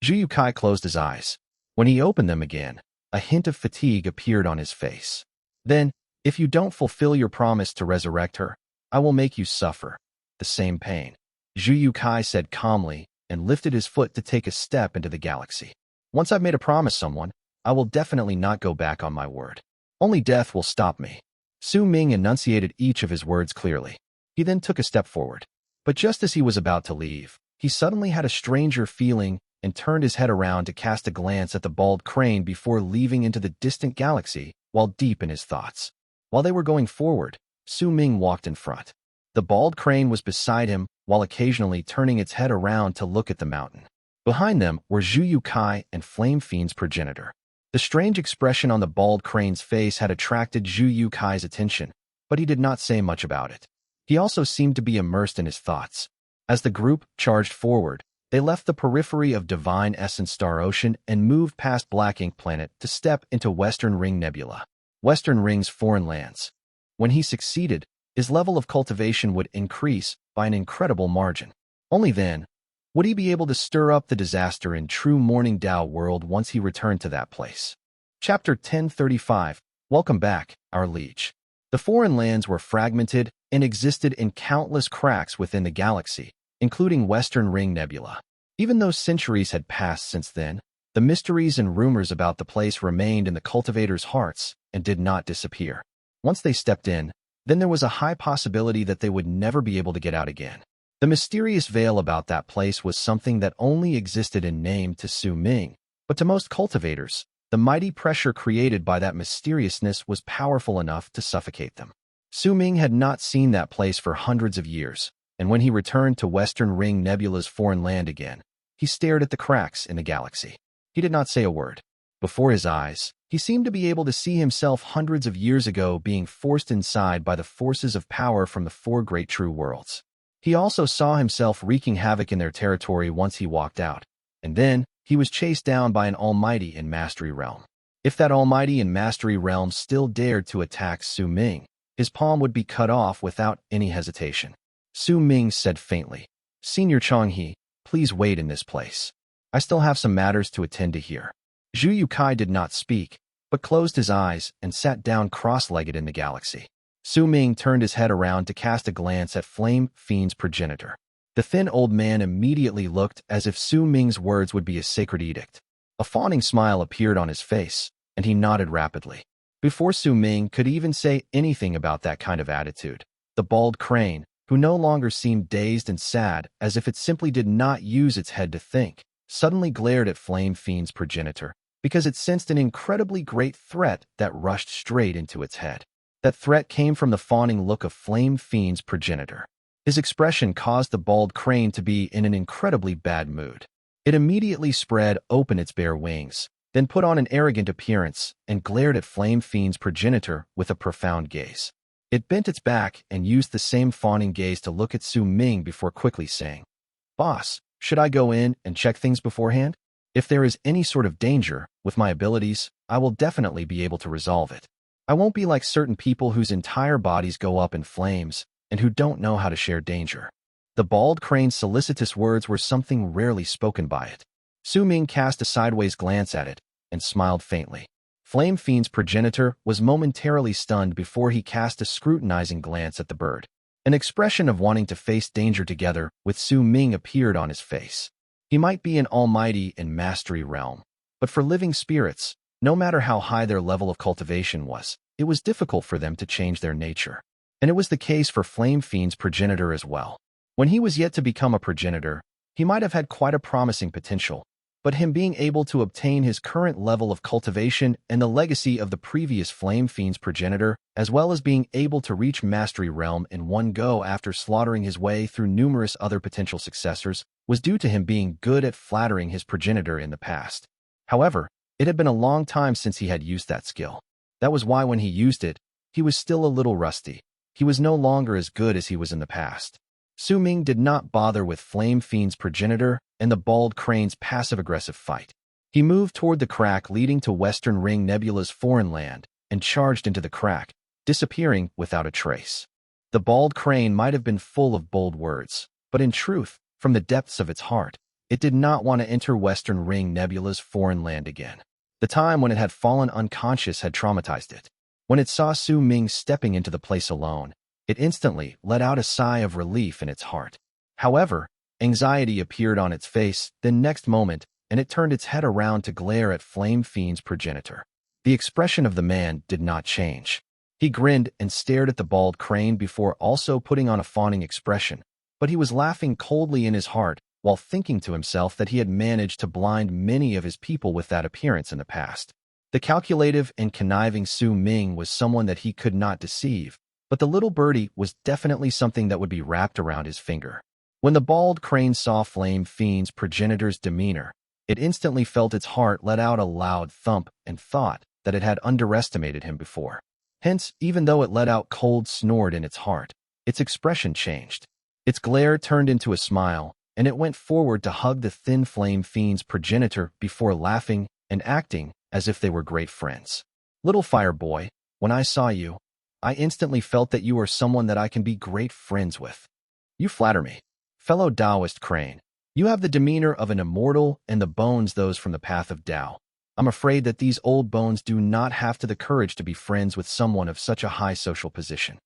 Zhu Kai closed his eyes. When he opened them again, a hint of fatigue appeared on his face. Then, if you don't fulfill your promise to resurrect her, I will make you suffer the same pain. Zhu Kai said calmly and lifted his foot to take a step into the galaxy. Once I've made a promise someone, I will definitely not go back on my word. Only death will stop me. Su Ming enunciated each of his words clearly. He then took a step forward. But just as he was about to leave, he suddenly had a stranger feeling and turned his head around to cast a glance at the bald crane before leaving into the distant galaxy while deep in his thoughts. While they were going forward, Su Ming walked in front. The bald crane was beside him while occasionally turning its head around to look at the mountain. Behind them were Zhu Kai and Flame Fiend's progenitor. The strange expression on the bald crane's face had attracted Zhu Kai's attention, but he did not say much about it. He also seemed to be immersed in his thoughts. As the group charged forward, they left the periphery of Divine Essence Star Ocean and moved past Black Ink Planet to step into Western Ring Nebula, Western Ring's foreign lands. When he succeeded, his level of cultivation would increase by an incredible margin. Only then would he be able to stir up the disaster in true Morning Dao World once he returned to that place. Chapter 1035. Welcome back, our Liege. The foreign lands were fragmented and existed in countless cracks within the galaxy, including Western Ring Nebula. Even though centuries had passed since then, the mysteries and rumors about the place remained in the cultivators' hearts and did not disappear. Once they stepped in, then there was a high possibility that they would never be able to get out again. The mysterious veil about that place was something that only existed in name to Su Ming, but to most cultivators, the mighty pressure created by that mysteriousness was powerful enough to suffocate them. Su Ming had not seen that place for hundreds of years, and when he returned to Western Ring Nebula's foreign land again, he stared at the cracks in the galaxy. He did not say a word. Before his eyes, he seemed to be able to see himself hundreds of years ago being forced inside by the forces of power from the four great true worlds. He also saw himself wreaking havoc in their territory once he walked out, and then, he was chased down by an almighty in Mastery Realm. If that almighty in Mastery Realm still dared to attack Su Ming, his palm would be cut off without any hesitation. Su Ming said faintly, "Senior Changhe, please wait in this place. I still have some matters to attend to here." Zhu Yukai did not speak, but closed his eyes and sat down cross-legged in the galaxy. Su Ming turned his head around to cast a glance at Flame Fiend's progenitor. The thin old man immediately looked as if Su Ming's words would be a sacred edict. A fawning smile appeared on his face, and he nodded rapidly. Before Su Ming could even say anything about that kind of attitude, the bald crane, who no longer seemed dazed and sad as if it simply did not use its head to think, suddenly glared at Flame Fiend's progenitor because it sensed an incredibly great threat that rushed straight into its head. That threat came from the fawning look of Flame Fiend's progenitor. His expression caused the bald crane to be in an incredibly bad mood. It immediately spread open its bare wings, then put on an arrogant appearance and glared at Flame Fiend's progenitor with a profound gaze. It bent its back and used the same fawning gaze to look at Su Ming before quickly saying, "Boss, should I go in and check things beforehand? If there is any sort of danger, with my abilities, I will definitely be able to resolve it. I won't be like certain people whose entire bodies go up in flames and who don't know how to share danger." The bald crane's solicitous words were something rarely spoken by it. Su Ming cast a sideways glance at it and smiled faintly. Flame Fiend's progenitor was momentarily stunned before he cast a scrutinizing glance at the bird. An expression of wanting to face danger together with Su Ming appeared on his face. He might be an almighty in Mastery Realm, but for living spirits, no matter how high their level of cultivation was, it was difficult for them to change their nature. And it was the case for Flame Fiend's progenitor as well. When he was yet to become a progenitor, he might have had quite a promising potential, but him being able to obtain his current level of cultivation and the legacy of the previous Flame Fiend's progenitor, as well as being able to reach Mastery Realm in one go after slaughtering his way through numerous other potential successors, was due to him being good at flattering his progenitor in the past. However, it had been a long time since he had used that skill. That was why when he used it, he was still a little rusty. He was no longer as good as he was in the past. Su Ming did not bother with Flame Fiend's progenitor and the bald crane's passive-aggressive fight. He moved toward the crack leading to Western Ring Nebula's foreign land and charged into the crack, disappearing without a trace. The bald crane might have been full of bold words, but in truth, from the depths of its heart, it did not want to enter Western Ring Nebula's foreign land again. The time when it had fallen unconscious had traumatized it. When it saw Su Ming stepping into the place alone, it instantly let out a sigh of relief in its heart. However, anxiety appeared on its face the next moment, and it turned its head around to glare at Flame Fiend's progenitor. The expression of the man did not change. He grinned and stared at the bald crane before also putting on a fawning expression, but he was laughing coldly in his heart while thinking to himself that he had managed to blind many of his people with that appearance in the past. The calculative and conniving Su Ming was someone that he could not deceive, but the little birdie was definitely something that would be wrapped around his finger. When the bald crane saw Flame Fiend's progenitor's demeanor, it instantly felt its heart let out a loud thump and thought that it had underestimated him before. Hence, even though it let out cold snort in its heart, its expression changed. Its glare turned into a smile, and it went forward to hug the thin Flame Fiend's progenitor before laughing and acting as if they were great friends. "Little fire boy, when I saw you, I instantly felt that you are someone that I can be great friends with. You flatter me. Fellow Taoist crane, you have the demeanor of an immortal and the bones those from the path of Tao. I'm afraid that these old bones do not have the courage to be friends with someone of such a high social position.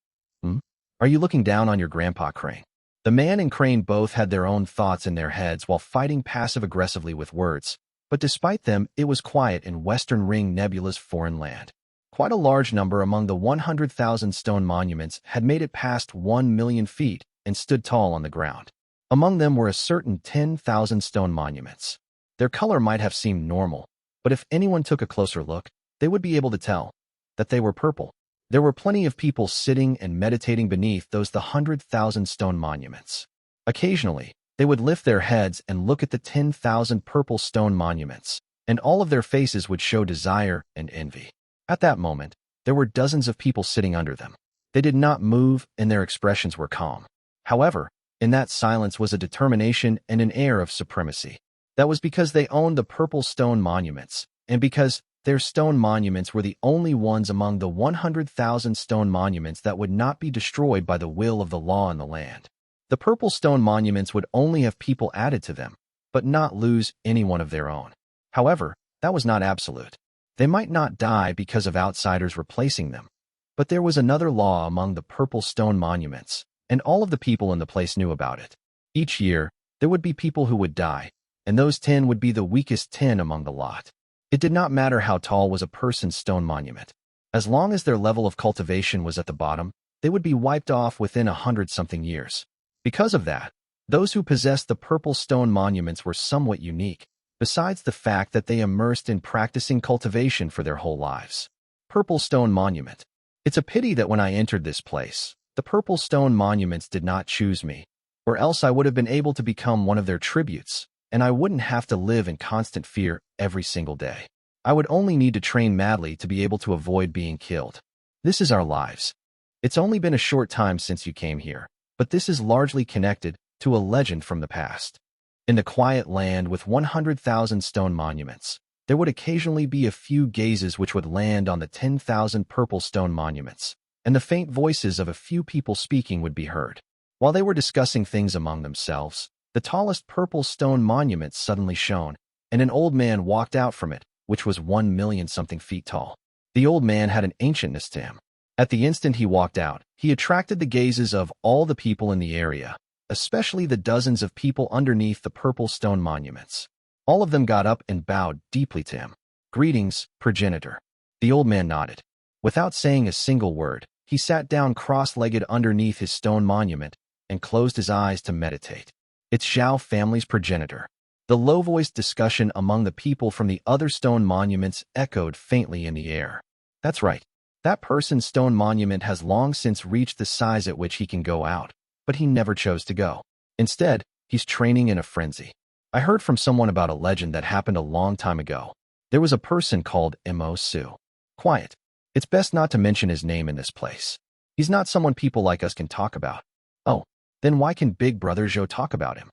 Are you looking down on your grandpa crane?" The man and crane both had their own thoughts in their heads while fighting passive-aggressively with words, but despite them, it was quiet in Western Ring Nebula's foreign land. Quite a large number among the 100,000 stone monuments had made it past 1 million feet and stood tall on the ground. Among them were a certain 10,000 stone monuments. Their color might have seemed normal, but if anyone took a closer look, they would be able to tell that they were purple. There were plenty of people sitting and meditating beneath those 100,000 stone monuments. Occasionally, they would lift their heads and look at the 10,000 purple stone monuments, and all of their faces would show desire and envy. At that moment, there were dozens of people sitting under them. They did not move, and their expressions were calm. However, in that silence was a determination and an air of supremacy. That was because they owned the purple stone monuments, and because their stone monuments were the only ones among the 100,000 stone monuments that would not be destroyed by the will of the law in the land. The purple stone monuments would only have people added to them, but not lose anyone of their own. However, that was not absolute. They might not die because of outsiders replacing them. But there was another law among the purple stone monuments, and all of the people in the place knew about it. Each year, there would be people who would die, and those 10 would be the weakest 10 among the lot. It did not matter how tall was a person's stone monument. As long as their level of cultivation was at the bottom, they would be wiped off within 100-something years. Because of that, those who possessed the purple stone monuments were somewhat unique, besides the fact that they immersed in practicing cultivation for their whole lives. Purple Stone Monument. It's a pity that when I entered this place, the purple stone monuments did not choose me, or else I would have been able to become one of their tributes, and I wouldn't have to live in constant fear every single day. I would only need to train madly to be able to avoid being killed. This is our lives. It's only been a short time since you came here, but this is largely connected to a legend from the past. In the quiet land with 100,000 stone monuments, there would occasionally be a few gazes which would land on the 10,000 purple stone monuments, and the faint voices of a few people speaking would be heard. While they were discussing things among themselves, the tallest purple stone monument suddenly shone, and an old man walked out from it, which was 1,000,000-something feet tall. The old man had an ancientness to him. At the instant he walked out, he attracted the gazes of all the people in the area, especially the dozens of people underneath the purple stone monuments. All of them got up and bowed deeply to him. "Greetings, progenitor." The old man nodded. Without saying a single word, he sat down cross-legged underneath his stone monument and closed his eyes to meditate. "It's Zhao family's progenitor." The low-voiced discussion among the people from the other stone monuments echoed faintly in the air. "That's right. That person's stone monument has long since reached the size at which he can go out, but he never chose to go. Instead, he's training in a frenzy. I heard from someone about a legend that happened a long time ago. There was a person called Huo Zhu. Quiet. It's best not to mention his name in this place. He's not someone people like us can talk about." "Oh, then why can Big Brother Zhou talk about him?"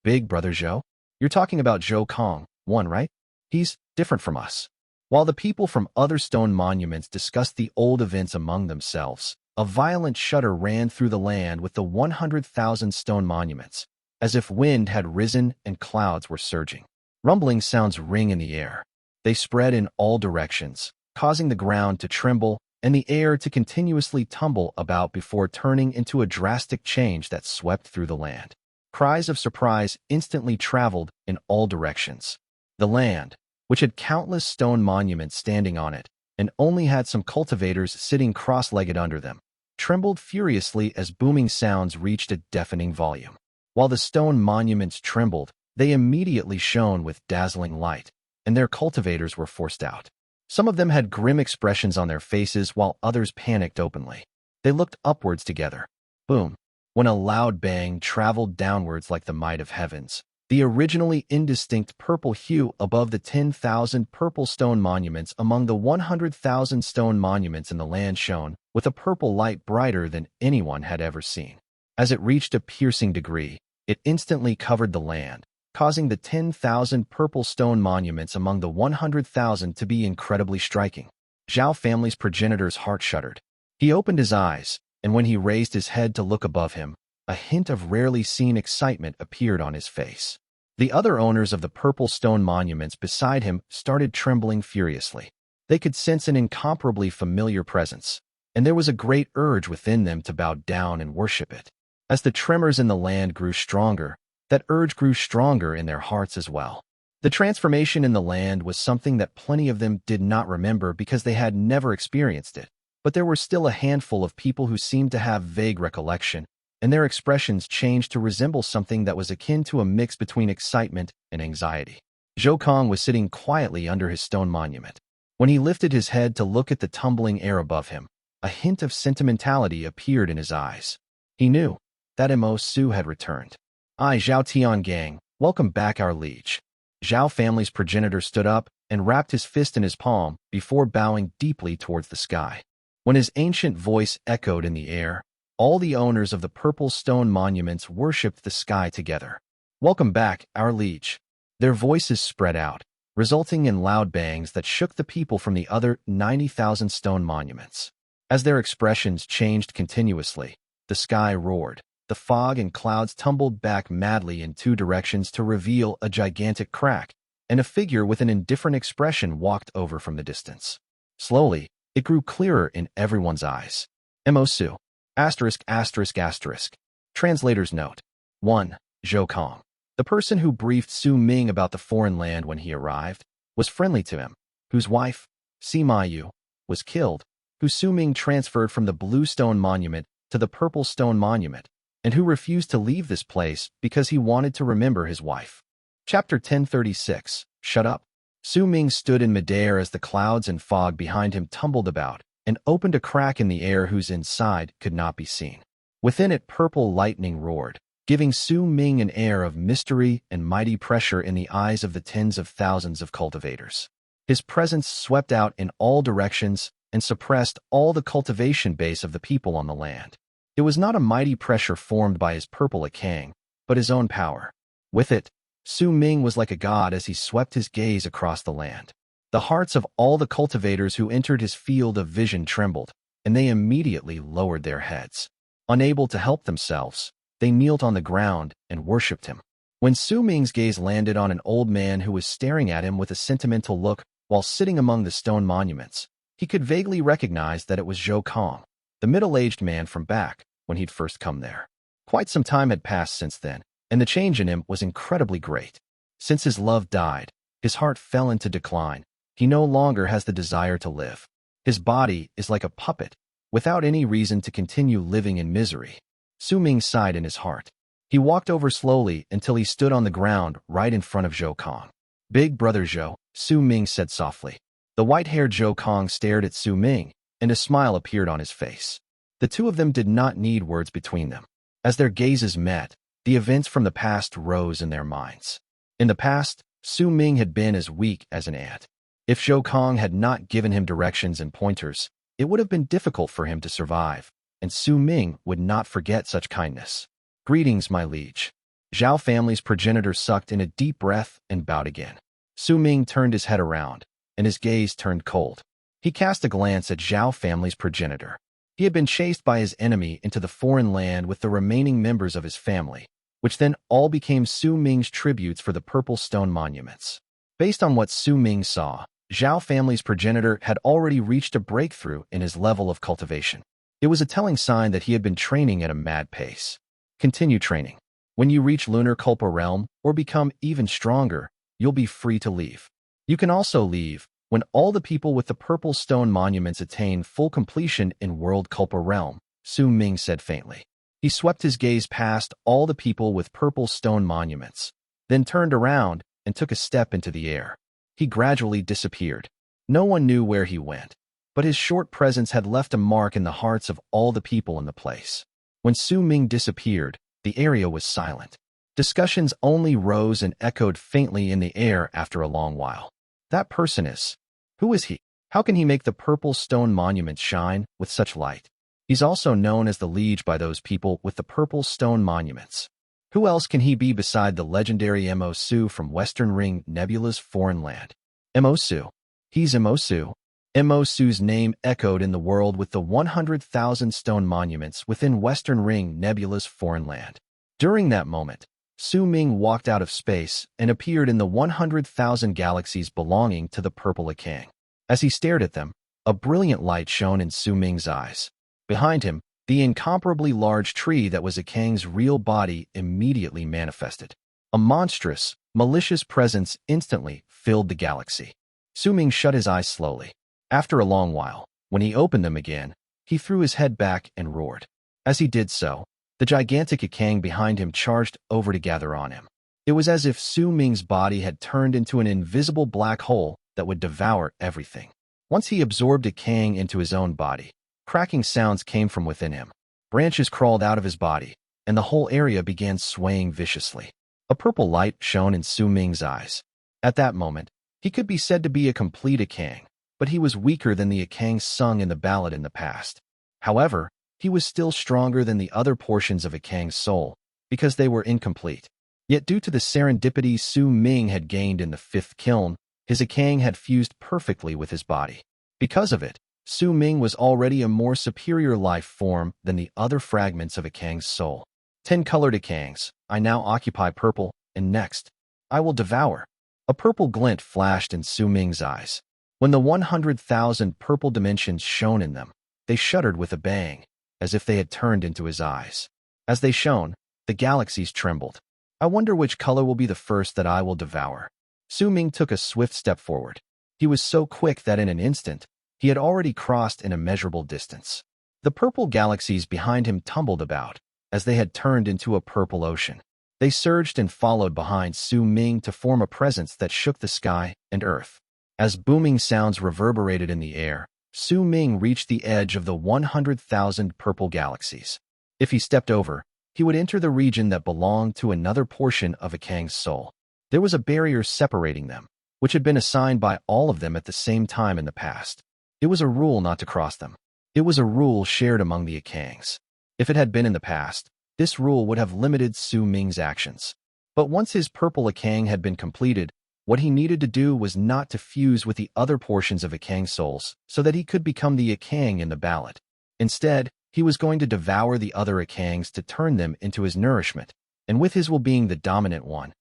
"Big Brother Zhou? You're talking about Zhou Kong, one, right? He's different from us." While the people from other stone monuments discussed the old events among themselves, a violent shudder ran through the land with the 100,000 stone monuments, as if wind had risen and clouds were surging. Rumbling sounds ring in the air. They spread in all directions, causing the ground to tremble and the air to continuously tumble about before turning into a drastic change that swept through the land. Cries of surprise instantly traveled in all directions. The land, which had countless stone monuments standing on it, and only had some cultivators sitting cross-legged under them, trembled furiously as booming sounds reached a deafening volume. While the stone monuments trembled, they immediately shone with dazzling light, and their cultivators were forced out. Some of them had grim expressions on their faces while others panicked openly. They looked upwards together. Boom. When a loud bang traveled downwards like the might of heavens, the originally indistinct purple hue above the 10,000 purple stone monuments among the 100,000 stone monuments in the land shone with a purple light brighter than anyone had ever seen. As it reached a piercing degree, it instantly covered the land, causing the 10,000 purple stone monuments among the 100,000 to be incredibly striking. Zhao family's progenitor's heart shuddered. He opened his eyes, and when he raised his head to look above him, a hint of rarely seen excitement appeared on his face. The other owners of the purple stone monuments beside him started trembling furiously. They could sense an incomparably familiar presence, and there was a great urge within them to bow down and worship it. As the tremors in the land grew stronger, that urge grew stronger in their hearts as well. The transformation in the land was something that plenty of them did not remember because they had never experienced it, but there were still a handful of people who seemed to have vague recollection, and their expressions changed to resemble something that was akin to a mix between excitement and anxiety. Zhou Kong was sitting quietly under his stone monument. When he lifted his head to look at the tumbling air above him, a hint of sentimentality appeared in his eyes. He knew that Huo Zhu had returned. "I, Zhao Tiangang, welcome back our liege." Zhao family's progenitor stood up and wrapped his fist in his palm before bowing deeply towards the sky. When his ancient voice echoed in the air, all the owners of the purple stone monuments worshipped the sky together. "Welcome back, our liege." Their voices spread out, resulting in loud bangs that shook the people from the other 90,000 stone monuments. As their expressions changed continuously, the sky roared. The fog and clouds tumbled back madly in two directions to reveal a gigantic crack, and a figure with an indifferent expression walked over from the distance. Slowly, it grew clearer in everyone's eyes. Mo Su. *****. Translator's note. 1. Zhou Kong. The person who briefed Su Ming about the foreign land when he arrived was friendly to him, whose wife, Sima Yu, was killed, who Su Ming transferred from the Blue Stone Monument to the Purple Stone Monument, and who refused to leave this place because he wanted to remember his wife. Chapter 1036. Shut up. Su Ming stood in midair as the clouds and fog behind him tumbled about and opened a crack in the air whose inside could not be seen. Within it, purple lightning roared, giving Su Ming an air of mystery and mighty pressure in the eyes of the tens of thousands of cultivators. His presence swept out in all directions and suppressed all the cultivation base of the people on the land. It was not a mighty pressure formed by his purple Akang, but his own power. With it, Su Ming was like a god as he swept his gaze across the land. The hearts of all the cultivators who entered his field of vision trembled, and they immediately lowered their heads. Unable to help themselves, they kneeled on the ground and worshipped him. When Su Ming's gaze landed on an old man who was staring at him with a sentimental look while sitting among the stone monuments, he could vaguely recognize that it was Zhou Kong, the middle-aged man from back when he'd first come there. Quite some time had passed since then, and the change in him was incredibly great. Since his love died, his heart fell into decline. He no longer has the desire to live. His body is like a puppet, without any reason to continue living in misery. Su Ming sighed in his heart. He walked over slowly until he stood on the ground right in front of Zhou Kong. Big brother Zhou, Su Ming said softly. The white-haired Zhou Kong stared at Su Ming, and a smile appeared on his face. The two of them did not need words between them. As their gazes met, the events from the past rose in their minds. In the past, Su Ming had been as weak as an ant. If Zhou Kong had not given him directions and pointers, it would have been difficult for him to survive, and Su Ming would not forget such kindness. Greetings, my liege. Zhao family's progenitor sucked in a deep breath and bowed again. Su Ming turned his head around, and his gaze turned cold. He cast a glance at Zhao family's progenitor. He had been chased by his enemy into the foreign land with the remaining members of his family, which then all became Su Ming's tributes for the purple stone monuments. Based on what Su Ming saw, Zhao family's progenitor had already reached a breakthrough in his level of cultivation. It was a telling sign that he had been training at a mad pace. Continue training. When you reach Lunar Culpa Realm or become even stronger, you'll be free to leave. You can also leave when all the people with the purple stone monuments attain full completion in World Culpa Realm, Su Ming said faintly. He swept his gaze past all the people with purple stone monuments, then turned around and took a step into the air. He gradually disappeared. No one knew where he went, but his short presence had left a mark in the hearts of all the people in the place. When Su Ming disappeared, the area was silent. Discussions only rose and echoed faintly in the air after a long while. That person is. Who is he? How can he make the purple stone monument shine with such light? He's also known as the Liege by those people with the purple stone monuments. Who else can he be beside the legendary Mo Su from Western Ring Nebula's foreign land? Mo Su. He's Mo Su. Mo Su's name echoed in the world with the 100,000 stone monuments within Western Ring Nebula's foreign land. During that moment, Su Ming walked out of space and appeared in the 100,000 galaxies belonging to the purple Akang. As he stared at them, a brilliant light shone in Su Ming's eyes. Behind him, the incomparably large tree that was Akang's real body immediately manifested. A monstrous, malicious presence instantly filled the galaxy. Su Ming shut his eyes slowly. After a long while, when he opened them again, he threw his head back and roared. As he did so, the gigantic Akang behind him charged over to gather on him. It was as if Su Ming's body had turned into an invisible black hole that would devour everything. Once he absorbed Akang into his own body, cracking sounds came from within him. Branches crawled out of his body, and the whole area began swaying viciously. A purple light shone in Su Ming's eyes. At that moment, he could be said to be a complete Akang, but he was weaker than the Akang sung in the ballad in the past. However, he was still stronger than the other portions of Akang's soul, because they were incomplete. Yet due to the serendipity Su Ming had gained in the fifth kiln, his Akang had fused perfectly with his body. Because of it, Su Ming was already a more superior life form than the other fragments of Akang's soul. 10 colored Akangs, I now occupy purple, and next, I will devour. A purple glint flashed in Su Ming's eyes. When the 100,000 purple dimensions shone in them, they shuddered with a bang, as if they had turned into his eyes. As they shone, the galaxies trembled. I wonder which color will be the first that I will devour. Su Ming took a swift step forward. He was so quick that in an instant, he had already crossed an immeasurable distance. The purple galaxies behind him tumbled about, as they had turned into a purple ocean. They surged and followed behind Su Ming to form a presence that shook the sky and earth. As booming sounds reverberated in the air, Su Ming reached the edge of the 100,000 purple galaxies. If he stepped over, he would enter the region that belonged to another portion of Akang's soul. There was a barrier separating them, which had been assigned by all of them at the same time in the past. It was a rule not to cross them. It was a rule shared among the Akangs. If it had been in the past, this rule would have limited Su Ming's actions. But once his purple Akang had been completed, what he needed to do was not to fuse with the other portions of Akang's souls so that he could become the Akang in the ballot. Instead, he was going to devour the other Akangs to turn them into his nourishment, and with his will being the dominant one,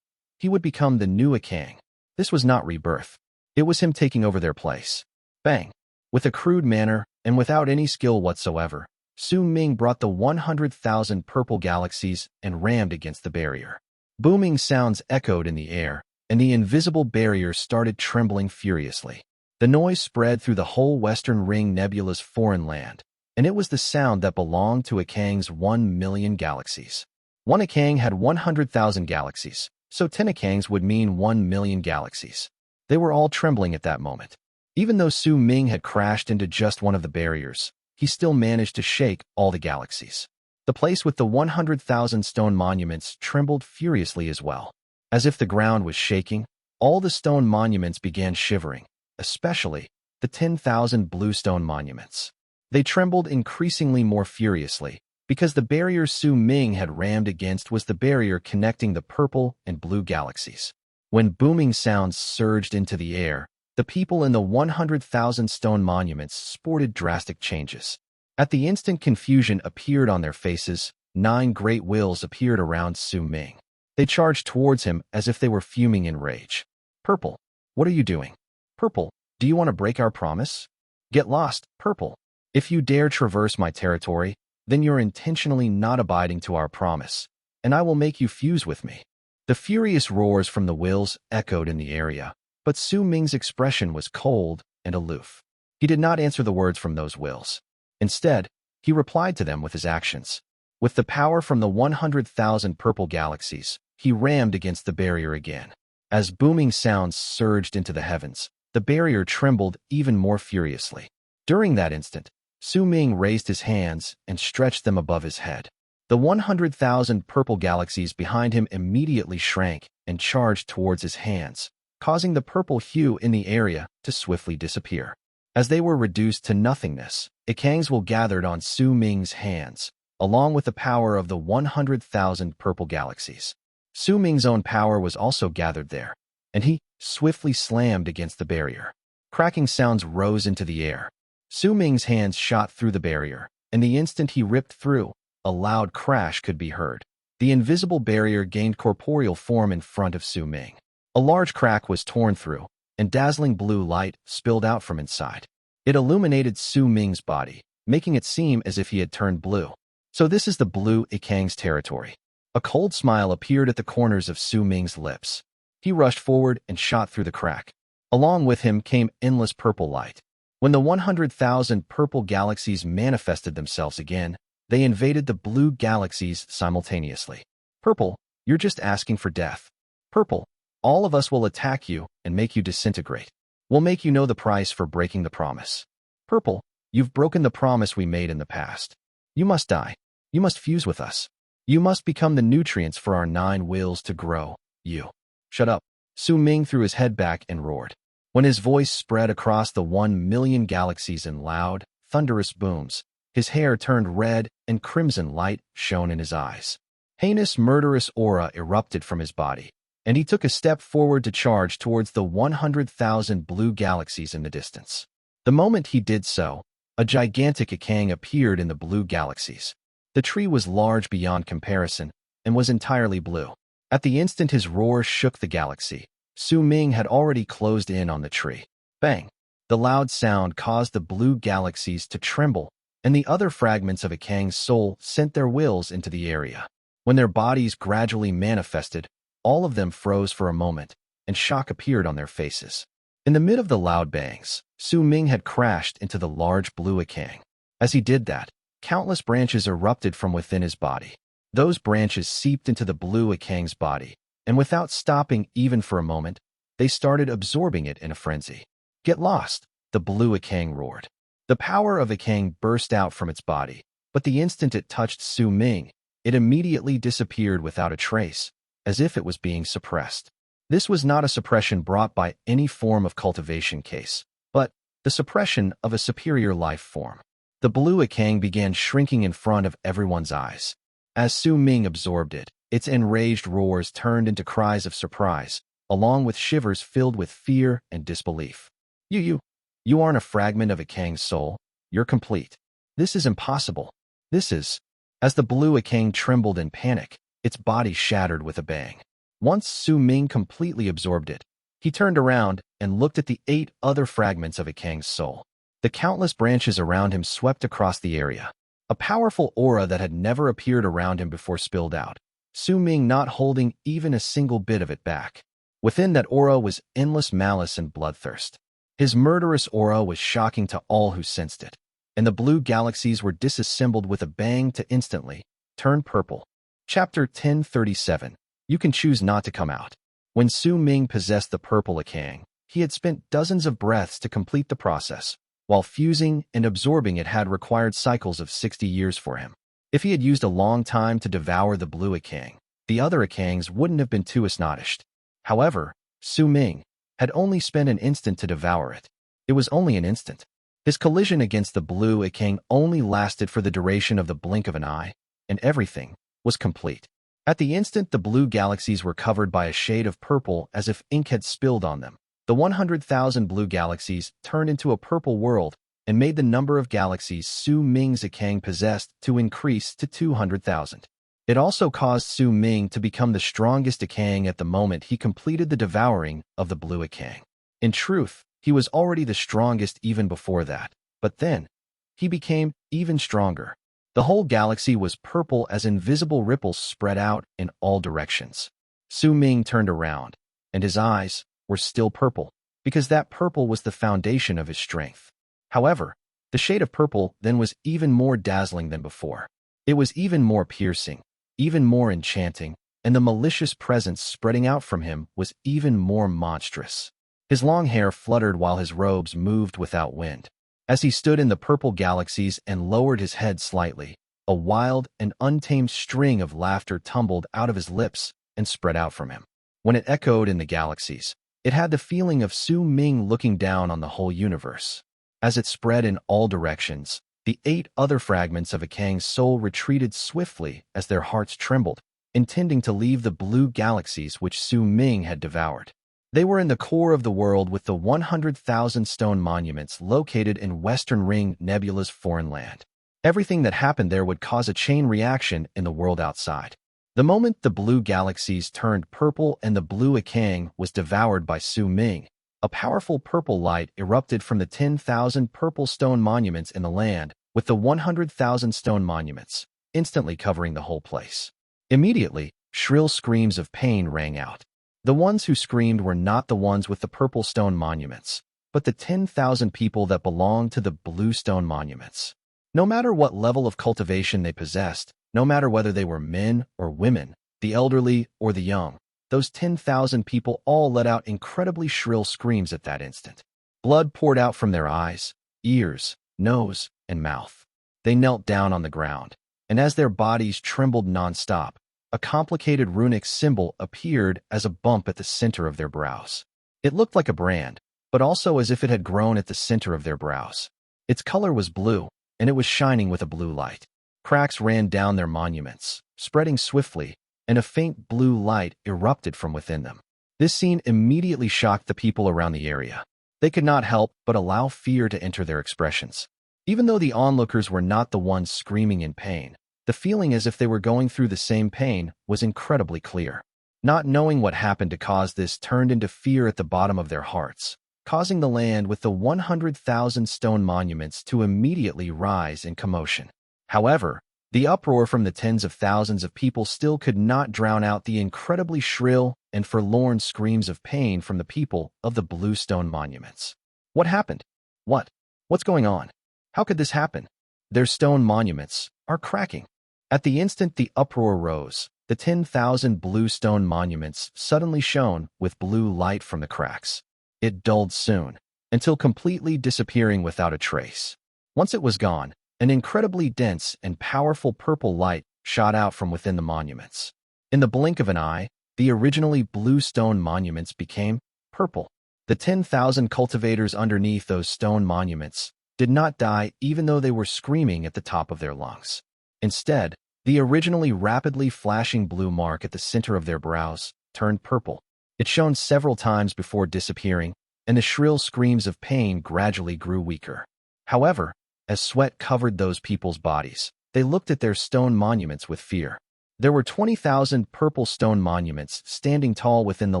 he would become the new Akang. This was not rebirth. It was him taking over their place. Bang! With a crude manner, and without any skill whatsoever, Su Ming brought the 100,000 purple galaxies and rammed against the barrier. Booming sounds echoed in the air, and the invisible barrier started trembling furiously. The noise spread through the whole Western Ring Nebula's foreign land, and it was the sound that belonged to Akang's 1,000,000 galaxies. One Akang had 100,000 galaxies, so 10 Akangs would mean 1,000,000 galaxies. They were all trembling at that moment. Even though Su Ming had crashed into just one of the barriers, he still managed to shake all the galaxies. The place with the 100,000 stone monuments trembled furiously as well. As if the ground was shaking, all the stone monuments began shivering, especially the 10,000 blue stone monuments. They trembled increasingly more furiously, because the barrier Su Ming had rammed against was the barrier connecting the purple and blue galaxies. When booming sounds surged into the air, the people in the 100,000 stone monuments sported drastic changes. At the instant confusion appeared on their faces, 9 great wills appeared around Su Ming. They charged towards him as if they were fuming in rage. Purple, what are you doing? Purple, do you want to break our promise? Get lost, Purple. If you dare traverse my territory, then you're intentionally not abiding to our promise, and I will make you fuse with me. The furious roars from the wills echoed in the area, but Su Ming's expression was cold and aloof. He did not answer the words from those wills. Instead, he replied to them with his actions. With the power from the 100,000 purple galaxies, he rammed against the barrier again. As booming sounds surged into the heavens, the barrier trembled even more furiously. During that instant, Su Ming raised his hands and stretched them above his head. The 100,000 purple galaxies behind him immediately shrank and charged towards his hands, causing the purple hue in the area to swiftly disappear. As they were reduced to nothingness, Akangs will gathered on Su Ming's hands, along with the power of the 100,000 purple galaxies. Su Ming's own power was also gathered there, and he swiftly slammed against the barrier. Cracking sounds rose into the air. Su Ming's hands shot through the barrier, and the instant he ripped through, a loud crash could be heard. The invisible barrier gained corporeal form in front of Su Ming. A large crack was torn through, and dazzling blue light spilled out from inside. It illuminated Su Ming's body, making it seem as if he had turned blue. So this is the blue Akang's territory. A cold smile appeared at the corners of Su Ming's lips. He rushed forward and shot through the crack. Along with him came endless purple light. When the 100,000 purple galaxies manifested themselves again, they invaded the blue galaxies simultaneously. Purple, you're just asking for death. Purple, all of us will attack you and make you disintegrate. We'll make you know the price for breaking the promise. Purple, you've broken the promise we made in the past. You must die. You must fuse with us. You must become the nutrients for our 9 wills to grow. You. Shut up. Su Ming threw his head back and roared. When his voice spread across the 1,000,000 galaxies in loud, thunderous booms, his hair turned red and crimson light shone in his eyes. Heinous murderous aura erupted from his body, and he took a step forward to charge towards the 100,000 blue galaxies in the distance. The moment he did so, a gigantic Ikang appeared in the blue galaxies. The tree was large beyond comparison and was entirely blue. At the instant his roar shook the galaxy, Su Ming had already closed in on the tree. Bang! The loud sound caused the blue galaxies to tremble, and the other fragments of Ikang's soul sent their wills into the area. When their bodies gradually manifested, all of them froze for a moment, and shock appeared on their faces. In the mid of the loud bangs, Su Ming had crashed into the large blue Ikang. As he did that, countless branches erupted from within his body. Those branches seeped into the blue Ikang's body, and without stopping even for a moment, they started absorbing it in a frenzy. "Get lost!" the blue Ikang roared. The power of Ikang burst out from its body, but the instant it touched Su Ming, it immediately disappeared without a trace, as if it was being suppressed. This was not a suppression brought by any form of cultivation case, but the suppression of a superior life form. The blue Ikang began shrinking in front of everyone's eyes. As Su Ming absorbed it, its enraged roars turned into cries of surprise, along with shivers filled with fear and disbelief. You aren't a fragment of Ikang's soul. You're complete. This is impossible. This is... As the blue Ikang trembled in panic, its body shattered with a bang. Once Su Ming completely absorbed it, he turned around and looked at the 8 other fragments of Ikang's soul. The countless branches around him swept across the area. A powerful aura that had never appeared around him before spilled out, Su Ming not holding even a single bit of it back. Within that aura was endless malice and bloodthirst. His murderous aura was shocking to all who sensed it, and the blue galaxies were disassembled with a bang to instantly turn purple. Chapter 1037. You can choose not to come out. When Su Ming possessed the purple Ikang, he had spent dozens of breaths to complete the process, while fusing and absorbing it had required cycles of 60 years for him. If he had used a long time to devour the blue Ikang, the other Ikangs wouldn't have been too astonished. However, Su Ming had only spent an instant to devour it. It was only an instant. His collision against the blue Ikang only lasted for the duration of the blink of an eye, and everything was complete. At the instant the blue galaxies were covered by a shade of purple as if ink had spilled on them. The 100,000 blue galaxies turned into a purple world and made the number of galaxies Su Ming's Ikang possessed to increase to 200,000. It also caused Su Ming to become the strongest Ikang at the moment he completed the devouring of the blue Ikang. In truth, he was already the strongest even before that, but then he became even stronger. The whole galaxy was purple as invisible ripples spread out in all directions. Su Ming turned around, and his eyes were still purple, because that purple was the foundation of his strength. However, the shade of purple then was even more dazzling than before. It was even more piercing, even more enchanting, and the malicious presence spreading out from him was even more monstrous. His long hair fluttered while his robes moved without wind. As he stood in the purple galaxies and lowered his head slightly, a wild and untamed string of laughter tumbled out of his lips and spread out from him. When it echoed in the galaxies, it had the feeling of Su Ming looking down on the whole universe. As it spread in all directions, the 8 other fragments of Ikang's soul retreated swiftly as their hearts trembled, intending to leave the blue galaxies which Su Ming had devoured. They were in the core of the world with the 100,000 stone monuments located in Western Ring Nebula's foreign land. Everything that happened there would cause a chain reaction in the world outside. The moment the blue galaxies turned purple and the blue Ikang was devoured by Su Ming, a powerful purple light erupted from the 10,000 purple stone monuments in the land with the 100,000 stone monuments, instantly covering the whole place. Immediately, shrill screams of pain rang out. The ones who screamed were not the ones with the purple stone monuments, but the 10,000 people that belonged to the blue stone monuments. No matter what level of cultivation they possessed, no matter whether they were men or women, the elderly or the young, those 10,000 people all let out incredibly shrill screams at that instant. Blood poured out from their eyes, ears, nose, and mouth. They knelt down on the ground, and as their bodies trembled non-stop, a complicated runic symbol appeared as a bump at the center of their brows. It looked like a brand, but also as if it had grown at the center of their brows. Its color was blue, and it was shining with a blue light. Cracks ran down their monuments, spreading swiftly, and a faint blue light erupted from within them. This scene immediately shocked the people around the area. They could not help but allow fear to enter their expressions. Even though the onlookers were not the ones screaming in pain, the feeling as if they were going through the same pain was incredibly clear. Not knowing what happened to cause this turned into fear at the bottom of their hearts, causing the land with the 100,000 stone monuments to immediately rise in commotion. However, the uproar from the tens of thousands of people still could not drown out the incredibly shrill and forlorn screams of pain from the people of the blue stone monuments. What happened? What's going on? How could this happen? Their stone monuments are cracking. At the instant the uproar rose, the 10,000 blue stone monuments suddenly shone with blue light from the cracks. It dulled soon, until completely disappearing without a trace. Once it was gone, an incredibly dense and powerful purple light shot out from within the monuments. In the blink of an eye, the originally blue stone monuments became purple. The 10,000 cultivators underneath those stone monuments did not die even though they were screaming at the top of their lungs. Instead, the originally rapidly flashing blue mark at the center of their brows turned purple. It shone several times before disappearing, and the shrill screams of pain gradually grew weaker. However, as sweat covered those people's bodies, they looked at their stone monuments with fear. There were 20,000 purple stone monuments standing tall within the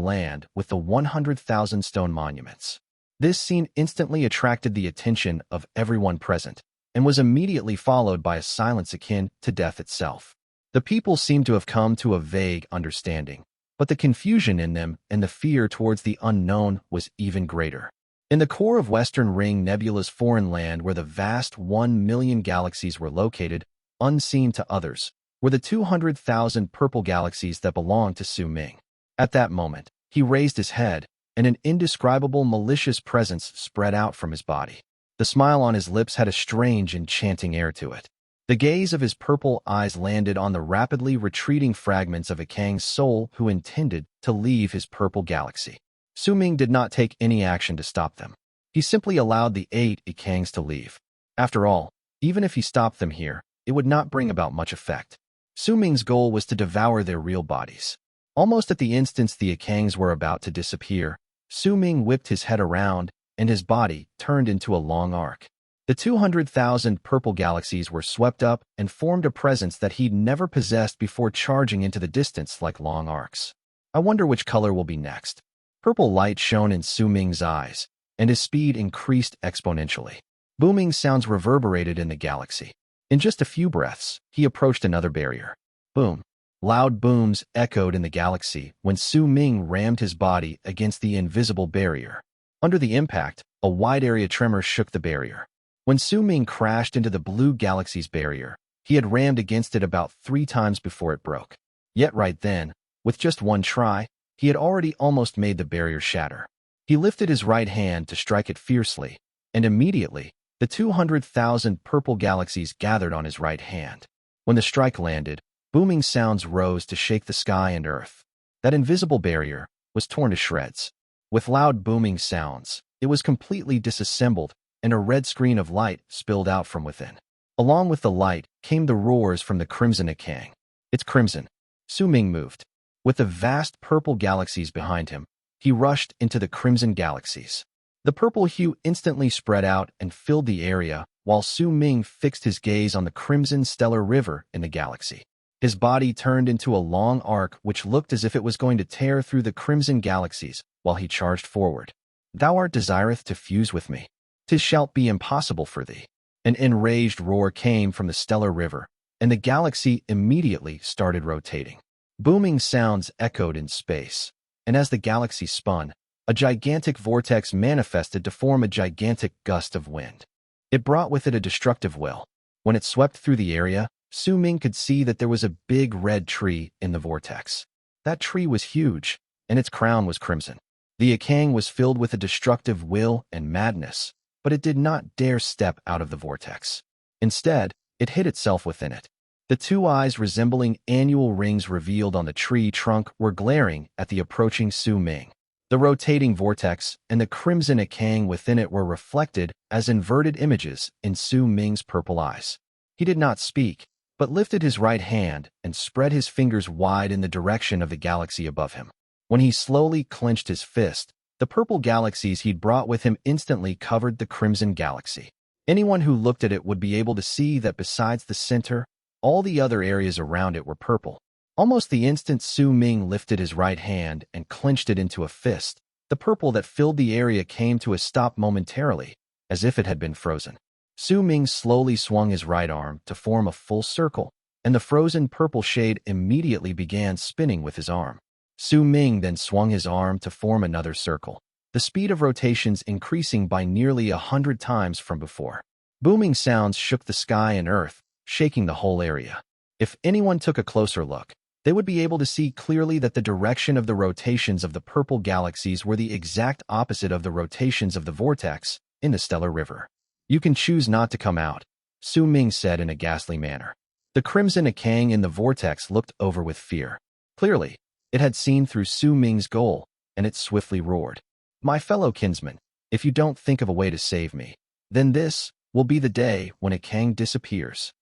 land with the 100,000 stone monuments. This scene instantly attracted the attention of everyone present, and was immediately followed by a silence akin to death itself. The people seemed to have come to a vague understanding, but the confusion in them and the fear towards the unknown was even greater. In the core of Western Ring Nebula's foreign land where the vast 1,000,000 galaxies were located, unseen to others, were the 200,000 purple galaxies that belonged to Su Ming. At that moment, he raised his head, and an indescribable malicious presence spread out from his body. The smile on his lips had a strange, enchanting air to it. The gaze of his purple eyes landed on the rapidly retreating fragments of a Kang's soul who intended to leave his purple galaxy. Su Ming did not take any action to stop them. He simply allowed the 8 Ikangs to leave. After all, even if he stopped them here, it would not bring about much effect. Su Ming's goal was to devour their real bodies. Almost at the instant the Ikangs were about to disappear, Su Ming whipped his head around, and his body turned into a long arc. The 200,000 purple galaxies were swept up and formed a presence that he'd never possessed before charging into the distance like long arcs. I wonder which color will be next. Purple light shone in Su Ming's eyes, and his speed increased exponentially. Booming sounds reverberated in the galaxy. In just a few breaths, he approached another barrier. Boom. Loud booms echoed in the galaxy when Su Ming rammed his body against the invisible barrier. Under the impact, a wide area tremor shook the barrier. When Su Ming crashed into the blue galaxy's barrier, he had rammed against it about 3 times before it broke. Yet right then, with just one try, he had already almost made the barrier shatter. He lifted his right hand to strike it fiercely, and immediately, the 200,000 purple galaxies gathered on his right hand. When the strike landed, booming sounds rose to shake the sky and earth. That invisible barrier was torn to shreds. With loud booming sounds, it was completely disassembled, and a red screen of light spilled out from within. Along with the light came the roars from the Crimson Ikang. It's crimson. Su Ming moved. With the vast purple galaxies behind him, he rushed into the crimson galaxies. The purple hue instantly spread out and filled the area, while Su Ming fixed his gaze on the crimson stellar river in the galaxy. His body turned into a long arc which looked as if it was going to tear through the crimson galaxies while he charged forward. Thou art desireth to fuse with me. 'Tis shalt be impossible for thee. An enraged roar came from the stellar river, and the galaxy immediately started rotating. Booming sounds echoed in space, and as the galaxy spun, a gigantic vortex manifested to form a gigantic gust of wind. It brought with it a destructive will. When it swept through the area, Su Ming could see that there was a big red tree in the vortex. That tree was huge, and its crown was crimson. The Ikang was filled with a destructive will and madness, but it did not dare step out of the vortex. Instead, it hid itself within it. The 2 eyes resembling annual rings revealed on the tree trunk were glaring at the approaching Su Ming. The rotating vortex and the crimson Ikang within it were reflected as inverted images in Su Ming's purple eyes. He did not speak, but lifted his right hand and spread his fingers wide in the direction of the galaxy above him. When he slowly clenched his fist, the purple galaxies he'd brought with him instantly covered the crimson galaxy. Anyone who looked at it would be able to see that besides the center, all the other areas around it were purple. Almost the instant Su Ming lifted his right hand and clenched it into a fist, the purple that filled the area came to a stop momentarily, as if it had been frozen. Su Ming slowly swung his right arm to form a full circle, and the frozen purple shade immediately began spinning with his arm. Su Ming then swung his arm to form another circle, the speed of rotations increasing by nearly 100 times from before. Booming sounds shook the sky and earth, shaking the whole area. If anyone took a closer look, they would be able to see clearly that the direction of the rotations of the purple galaxies were the exact opposite of the rotations of the vortex in the stellar river. "You can choose not to come out," Su Ming said in a ghastly manner. The crimson Akang in the vortex looked over with fear. Clearly, it had seen through Su Ming's goal, and it swiftly roared. "My fellow kinsmen, if you don't think of a way to save me, then this will be the day when Akang disappears."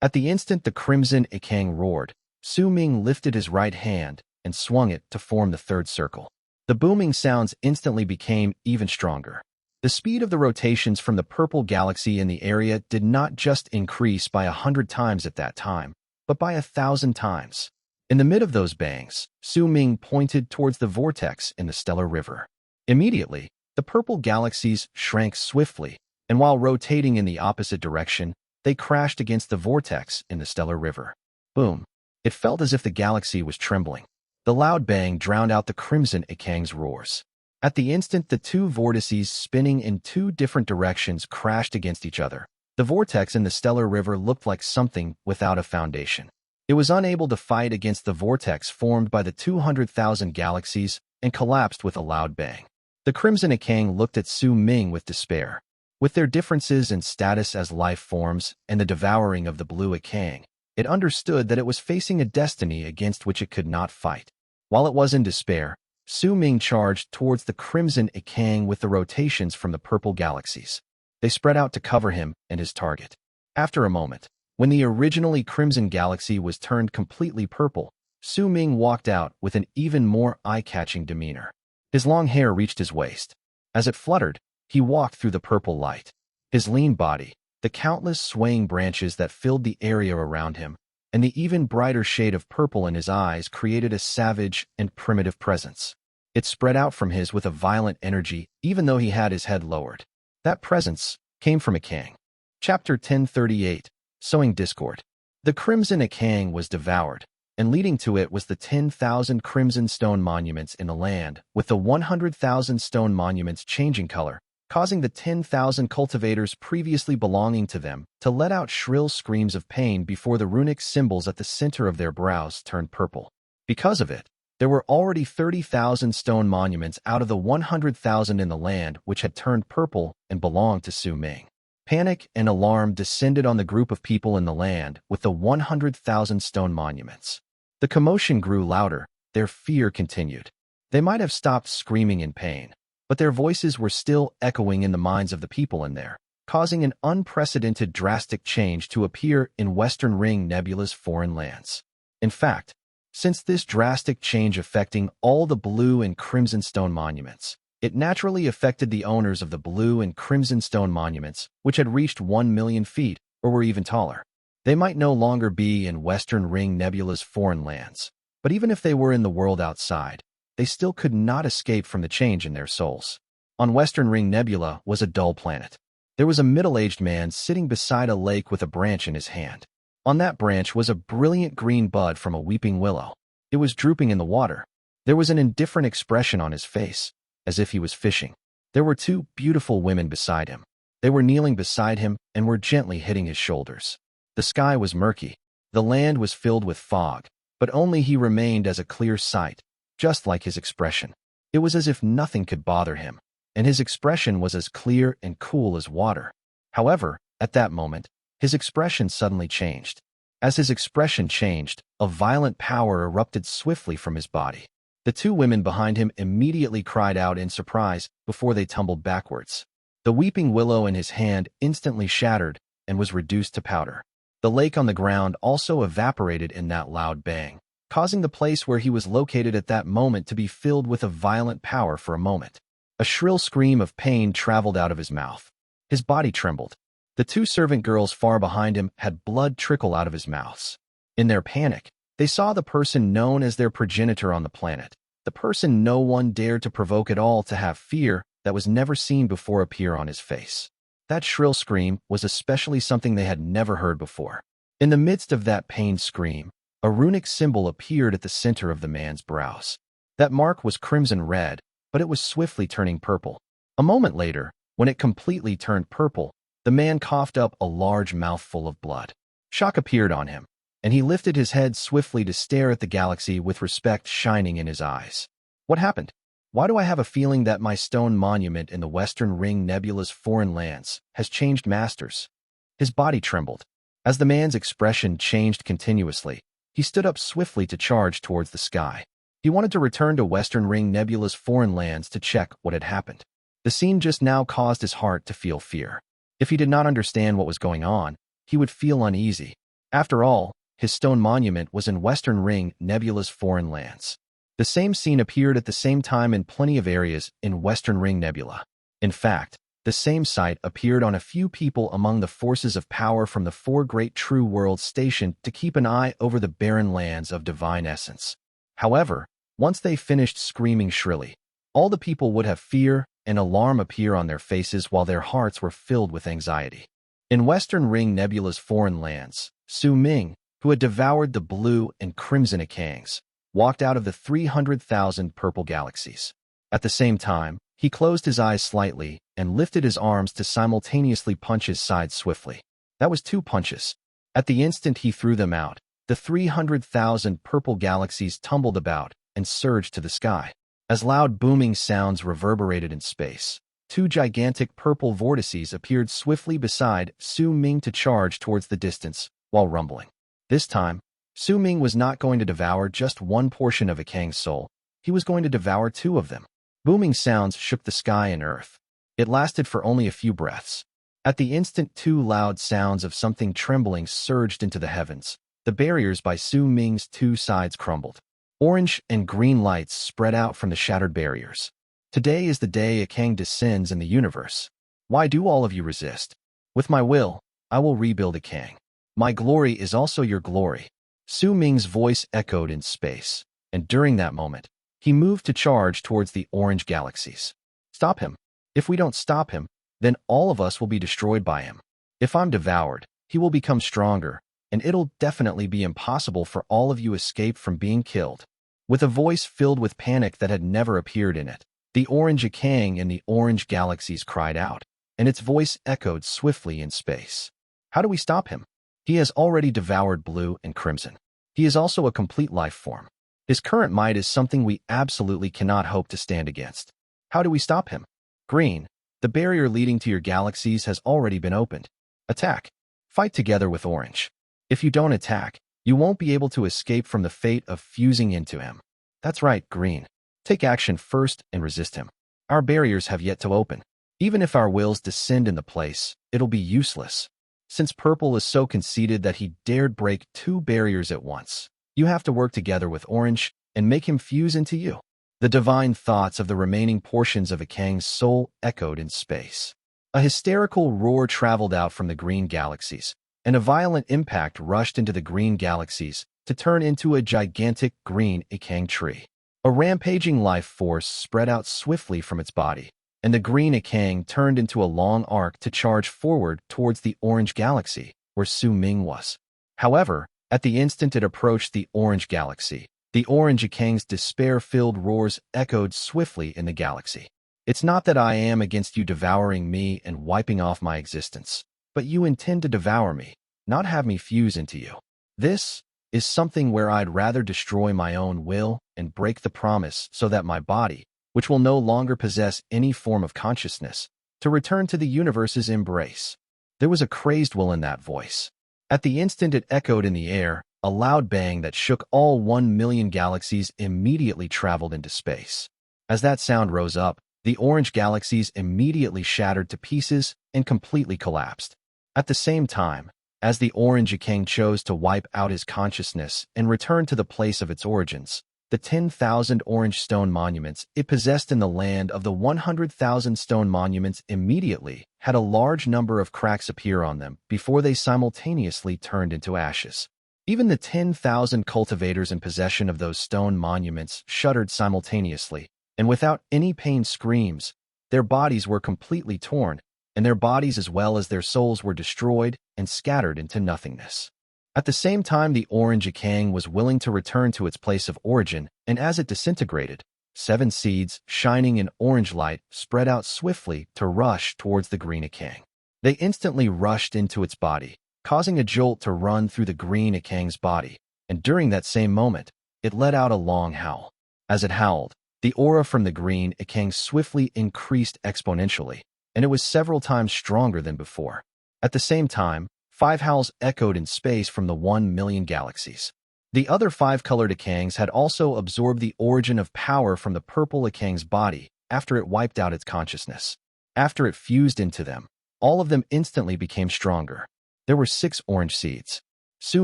At the instant the crimson Akang roared, Su Ming lifted his right hand and swung it to form the third circle. The booming sounds instantly became even stronger. The speed of the rotations from the purple galaxy in the area did not just increase by 100 times at that time, but by 1,000 times. In the mid of those bangs, Su Ming pointed towards the vortex in the stellar river. Immediately, the purple galaxies shrank swiftly, and while rotating in the opposite direction, they crashed against the vortex in the stellar river. Boom! It felt as if the galaxy was trembling. The loud bang drowned out the crimson Akang's roars. At the instant the two vortices spinning in two different directions crashed against each other, the vortex in the stellar river looked like something without a foundation. It was unable to fight against the vortex formed by the 200,000 galaxies and collapsed with a loud bang. The crimson Akang looked at Su Ming with despair. With their differences in status as life forms and the devouring of the blue Akang, it understood that it was facing a destiny against which it could not fight. While it was in despair, Su Ming charged towards the crimson Akang with the rotations from the purple galaxies. They spread out to cover him and his target. After a moment, when the originally crimson galaxy was turned completely purple, Su Ming walked out with an even more eye-catching demeanor. His long hair reached his waist. As it fluttered, he walked through the purple light. His lean body, the countless swaying branches that filled the area around him, and the even brighter shade of purple in his eyes created a savage and primitive presence. It spread out from his with a violent energy even though he had his head lowered. That presence came from Akang. Chapter 1038, Sowing Discord. The crimson Akang was devoured, and leading to it was the 10,000 crimson stone monuments in the land, with the 100,000 stone monuments changing color, causing the 10,000 cultivators previously belonging to them to let out shrill screams of pain before the runic symbols at the center of their brows turned purple. Because of it, there were already 30,000 stone monuments out of the 100,000 in the land which had turned purple and belonged to Su Ming. Panic and alarm descended on the group of people in the land with the 100,000 stone monuments. The commotion grew louder, their fear continued. They might have stopped screaming in pain, but their voices were still echoing in the minds of the people in there, causing an unprecedented drastic change to appear in Western Ring Nebula's foreign lands. In fact, since this drastic change affecting all the blue and crimson stone monuments, it naturally affected the owners of the blue and crimson stone monuments, which had reached 1 million feet or were even taller. They might no longer be in Western Ring Nebula's foreign lands, but even if they were in the world outside, they still could not escape from the change in their souls. On Western Ring Nebula was a dull planet. There was a middle-aged man sitting beside a lake with a branch in his hand. On that branch was a brilliant green bud from a weeping willow. It was drooping in the water. There was an indifferent expression on his face, as if he was fishing. There were two beautiful women beside him. They were kneeling beside him and were gently hitting his shoulders. The sky was murky. The land was filled with fog, but only he remained as a clear sight, just like his expression. It was as if nothing could bother him, and his expression was as clear and cool as water. However, at that moment, his expression suddenly changed. As his expression changed, a violent power erupted swiftly from his body. The two women behind him immediately cried out in surprise before they tumbled backwards. The weeping willow in his hand instantly shattered and was reduced to powder. The lake on the ground also evaporated in that loud bang, causing the place where he was located at that moment to be filled with a violent power for a moment. A shrill scream of pain traveled out of his mouth. His body trembled. The two servant girls far behind him had blood trickle out of his mouths. In their panic, they saw the person known as their progenitor on the planet, the person no one dared to provoke at all, to have fear that was never seen before appear on his face. That shrill scream was especially something they had never heard before. In the midst of that pained scream, a runic symbol appeared at the center of the man's brows. That mark was crimson red, but it was swiftly turning purple. A moment later, when it completely turned purple, the man coughed up a large mouthful of blood. Shock appeared on him, and he lifted his head swiftly to stare at the galaxy with respect shining in his eyes. What happened? Why do I have a feeling that my stone monument in the Western Ring Nebula's foreign lands has changed masters? His body trembled. As the man's expression changed continuously, he stood up swiftly to charge towards the sky. He wanted to return to Western Ring Nebula's foreign lands to check what had happened. The scene just now caused his heart to feel fear. If he did not understand what was going on, he would feel uneasy. After all, his stone monument was in Western Ring Nebula's foreign lands. The same scene appeared at the same time in plenty of areas in Western Ring Nebula. In fact, the same sight appeared on a few people among the forces of power from the four great true worlds stationed to keep an eye over the barren lands of divine essence. However, once they finished screaming shrilly, all the people would have fear and alarm appear on their faces while their hearts were filled with anxiety. In Western Ring Nebula's foreign lands, Su Ming, who had devoured the blue and crimson Akangs, walked out of the 300,000 purple galaxies. At the same time, he closed his eyes slightly and lifted his arms to simultaneously punch his sides swiftly. That was 2 punches. At the instant he threw them out, the 300,000 purple galaxies tumbled about and surged to the sky. As loud booming sounds reverberated in space, 2 gigantic purple vortices appeared swiftly beside Su Ming to charge towards the distance while rumbling. This time, Su Ming was not going to devour just one portion of Akang's soul. He was going to devour 2 of them. Booming sounds shook the sky and earth. It lasted for only a few breaths. At the instant 2 loud sounds of something trembling surged into the heavens. The barriers by Su Ming's 2 sides crumbled. Orange and green lights spread out from the shattered barriers. Today is the day Akang descends in the universe. Why do all of you resist? With my will, I will rebuild Akang. My glory is also your glory. Su Ming's voice echoed in space, and during that moment, he moved to charge towards the orange galaxies. Stop him. If we don't stop him, then all of us will be destroyed by him. If I'm devoured, he will become stronger, and it'll definitely be impossible for all of you escape from being killed. With a voice filled with panic that had never appeared in it, the orange Akang in the orange galaxies cried out, and its voice echoed swiftly in space. How do we stop him? He has already devoured blue and crimson. He is also a complete life form. His current might is something we absolutely cannot hope to stand against. How do we stop him? Green, the barrier leading to your galaxies has already been opened. Attack. Fight together with orange. If you don't attack, you won't be able to escape from the fate of fusing into him. That's right, green. Take action first and resist him. Our barriers have yet to open. Even if our wills descend in the place, it'll be useless. Since purple is so conceited that he dared break 2 barriers at once, you have to work together with orange and make him fuse into you. The divine thoughts of the remaining portions of Akang's soul echoed in space. A hysterical roar traveled out from the green galaxies, and a violent impact rushed into the green galaxies to turn into a gigantic green Akang tree. A rampaging life force spread out swiftly from its body, and the green Akang turned into a long arc to charge forward towards the orange galaxy, where Su Ming was. However, at the instant it approached the orange galaxy, the orange Akang's despair-filled roars echoed swiftly in the galaxy. It's not that I am against you devouring me and wiping off my existence, but you intend to devour me, not have me fuse into you. This is something where I'd rather destroy my own will and break the promise so that my body, which will no longer possess any form of consciousness, to return to the universe's embrace. There was a crazed will in that voice. At the instant it echoed in the air, a loud bang that shook all 1,000,000 galaxies immediately traveled into space. As that sound rose up, the orange galaxies immediately shattered to pieces and completely collapsed. At the same time, As the Orange King chose to wipe out his consciousness and return to the place of its origins, the 10,000 orange stone monuments it possessed in the land of the 100,000 stone monuments immediately had a large number of cracks appear on them before they simultaneously turned into ashes. Even the 10,000 cultivators in possession of those stone monuments shuddered simultaneously, and without any pain screams, their bodies were completely torn, and their bodies as well as their souls were destroyed and scattered into nothingness. At the same time, the Orange Akang was willing to return to its place of origin, and as it disintegrated, 7 seeds, shining in orange light, spread out swiftly to rush towards the Green Akang. They instantly rushed into its body, causing a jolt to run through the Green Akang's body, and during that same moment, it let out a long howl. As it howled, the aura from the Green Akang swiftly increased exponentially, and it was several times stronger than before. At the same time, 5 howls echoed in space from the 1,000,000 galaxies. The other 5 colored Akangs had also absorbed the origin of power from the purple Akang's body after it wiped out its consciousness. After it fused into them, all of them instantly became stronger. There were 6 orange seeds. Su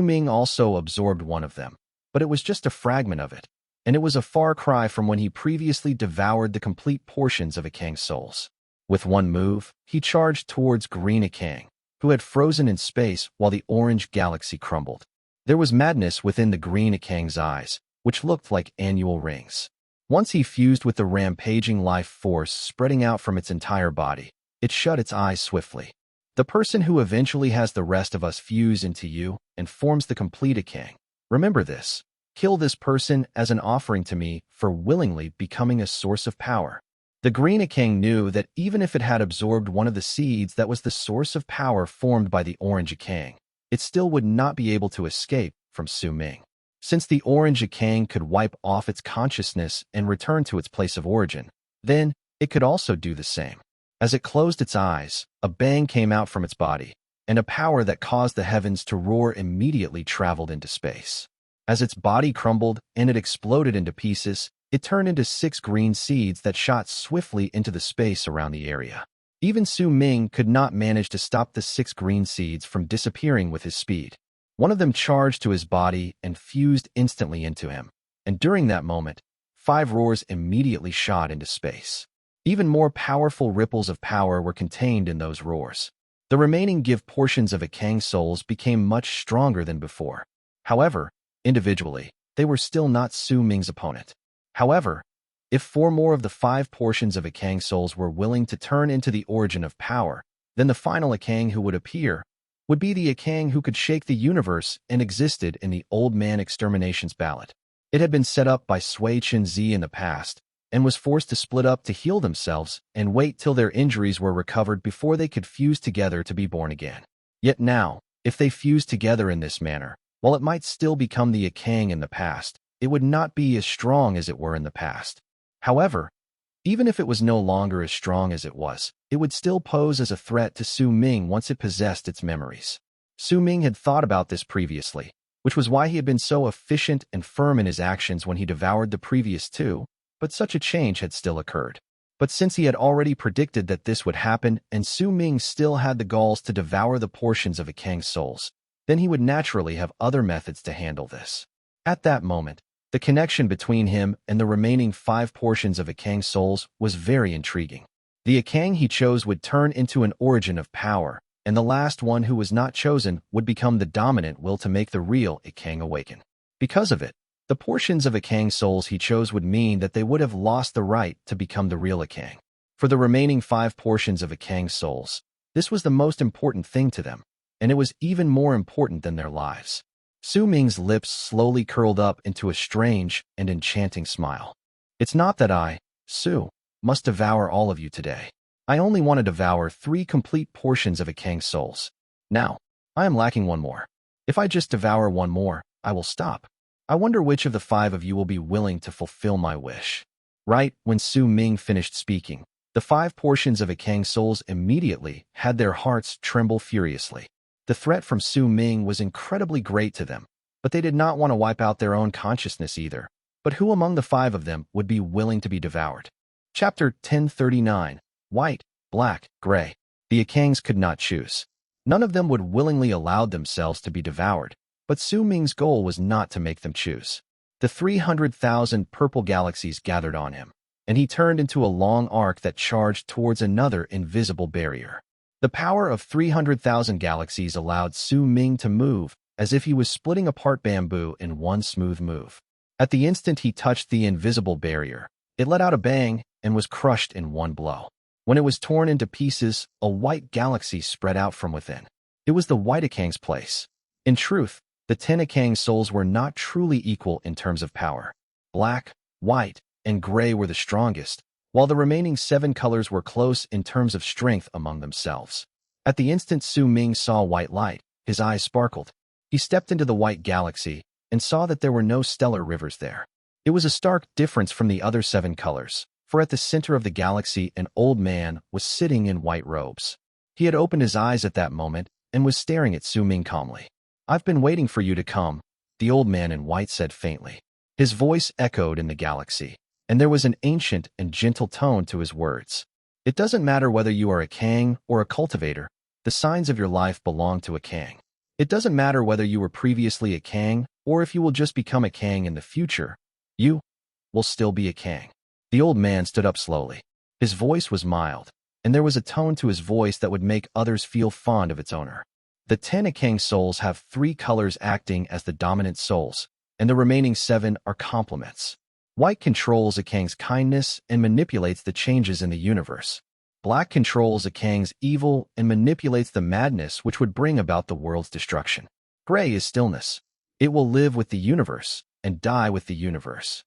Ming also absorbed one of them, but it was just a fragment of it, and it was a far cry from when he previously devoured the complete portions of Akang's souls. With one move, he charged towards Green Akang, who had frozen in space while the orange galaxy crumbled. There was madness within the Green Akang's eyes, which looked like annual rings. Once he fused with the rampaging life force spreading out from its entire body, it shut its eyes swiftly. The person who eventually has the rest of us fuse into you and forms the complete Akang. Remember this. Kill this person as an offering to me for willingly becoming a source of power. The Green Akang knew that even if it had absorbed one of the seeds that was the source of power formed by the Orange Akang, it still would not be able to escape from Su Ming. Since the Orange Akang could wipe off its consciousness and return to its place of origin, then it could also do the same. As it closed its eyes, a bang came out from its body, and a power that caused the heavens to roar immediately traveled into space. As its body crumbled and it exploded into pieces, it turned into 6 green seeds that shot swiftly into the space around the area. Even Su Ming could not manage to stop the 6 green seeds from disappearing with his speed. One of them charged to his body and fused instantly into him, and during that moment, 5 roars immediately shot into space. Even more powerful ripples of power were contained in those roars. The remaining give portions of Akang souls became much stronger than before. However, individually, they were still not Su Ming's opponent. However, if 4 more of the 5 portions of Akang souls were willing to turn into the origin of power, then the final Akang who would appear would be the Akang who could shake the universe and existed in the Old Man Extermination's ballot. It had been set up by Sui Chen-zi in the past and was forced to split up to heal themselves and wait till their injuries were recovered before they could fuse together to be born again. Yet now, if they fused together in this manner, while it might still become the Akang in the past, it would not be as strong as it were in the past. However, even if it was no longer as strong as it would still pose as a threat to Su Ming once it possessed its memories. Su Ming had thought about this previously, which was why he had been so efficient and firm in his actions when he devoured the previous 2, but such a change had still occurred. But since he had already predicted that this would happen and Su Ming still had the galls to devour the portions of Akang's souls, then he would naturally have other methods to handle this. At that moment, the connection between him and the remaining 5 portions of Akang's souls was very intriguing. The Akang he chose would turn into an origin of power, and the last one who was not chosen would become the dominant will to make the real Akang awaken. Because of it, the portions of Akang's souls he chose would mean that they would have lost the right to become the real Akang. For the remaining 5 portions of Akang's souls, this was the most important thing to them, and it was even more important than their lives. Su Ming's lips slowly curled up into a strange and enchanting smile. It's not that I, Su, must devour all of you today. I only want to devour 3 complete portions of Akang's souls. Now, I am lacking one more. If I just devour one more, I will stop. I wonder which of the 5 of you will be willing to fulfill my wish. Right when Su Ming finished speaking, the 5 portions of Akang's souls immediately had their hearts tremble furiously. The threat from Su Ming was incredibly great to them, but they did not want to wipe out their own consciousness either. But who among the 5 of them would be willing to be devoured? Chapter 1039. White, Black, Gray. The Akangs could not choose. None of them would willingly allow themselves to be devoured, but Su Ming's goal was not to make them choose. The 300,000 purple galaxies gathered on him, and he turned into a long arc that charged towards another invisible barrier. The power of 300,000 galaxies allowed Su Ming to move as if he was splitting apart bamboo in one smooth move. At the instant he touched the invisible barrier, it let out a bang and was crushed in one blow. When it was torn into pieces, a white galaxy spread out from within. It was the White Akang's place. In truth, the 10 Akang souls were not truly equal in terms of power. Black, white, and gray were the strongest, while the remaining 7 colors were close in terms of strength among themselves. At the instant Su Ming saw white light, his eyes sparkled. He stepped into the white galaxy and saw that there were no stellar rivers there. It was a stark difference from the other 7 colors, for at the center of the galaxy an old man was sitting in white robes. He had opened his eyes at that moment and was staring at Su Ming calmly. "I've been waiting for you to come," the old man in white said faintly. His voice echoed in the galaxy, and there was an ancient and gentle tone to his words. "It doesn't matter whether you are a Kang or a cultivator, the signs of your life belong to a Kang. It doesn't matter whether you were previously a Kang or if you will just become a Kang in the future, you will still be a Kang." The old man stood up slowly. His voice was mild, and there was a tone to his voice that would make others feel fond of its owner. The 10 Akang souls have 3 colors acting as the dominant souls, and the remaining 7 are complements. White controls Akang's kindness and manipulates the changes in the universe. Black controls Akang's evil and manipulates the madness which would bring about the world's destruction. Gray is stillness. It will live with the universe and die with the universe.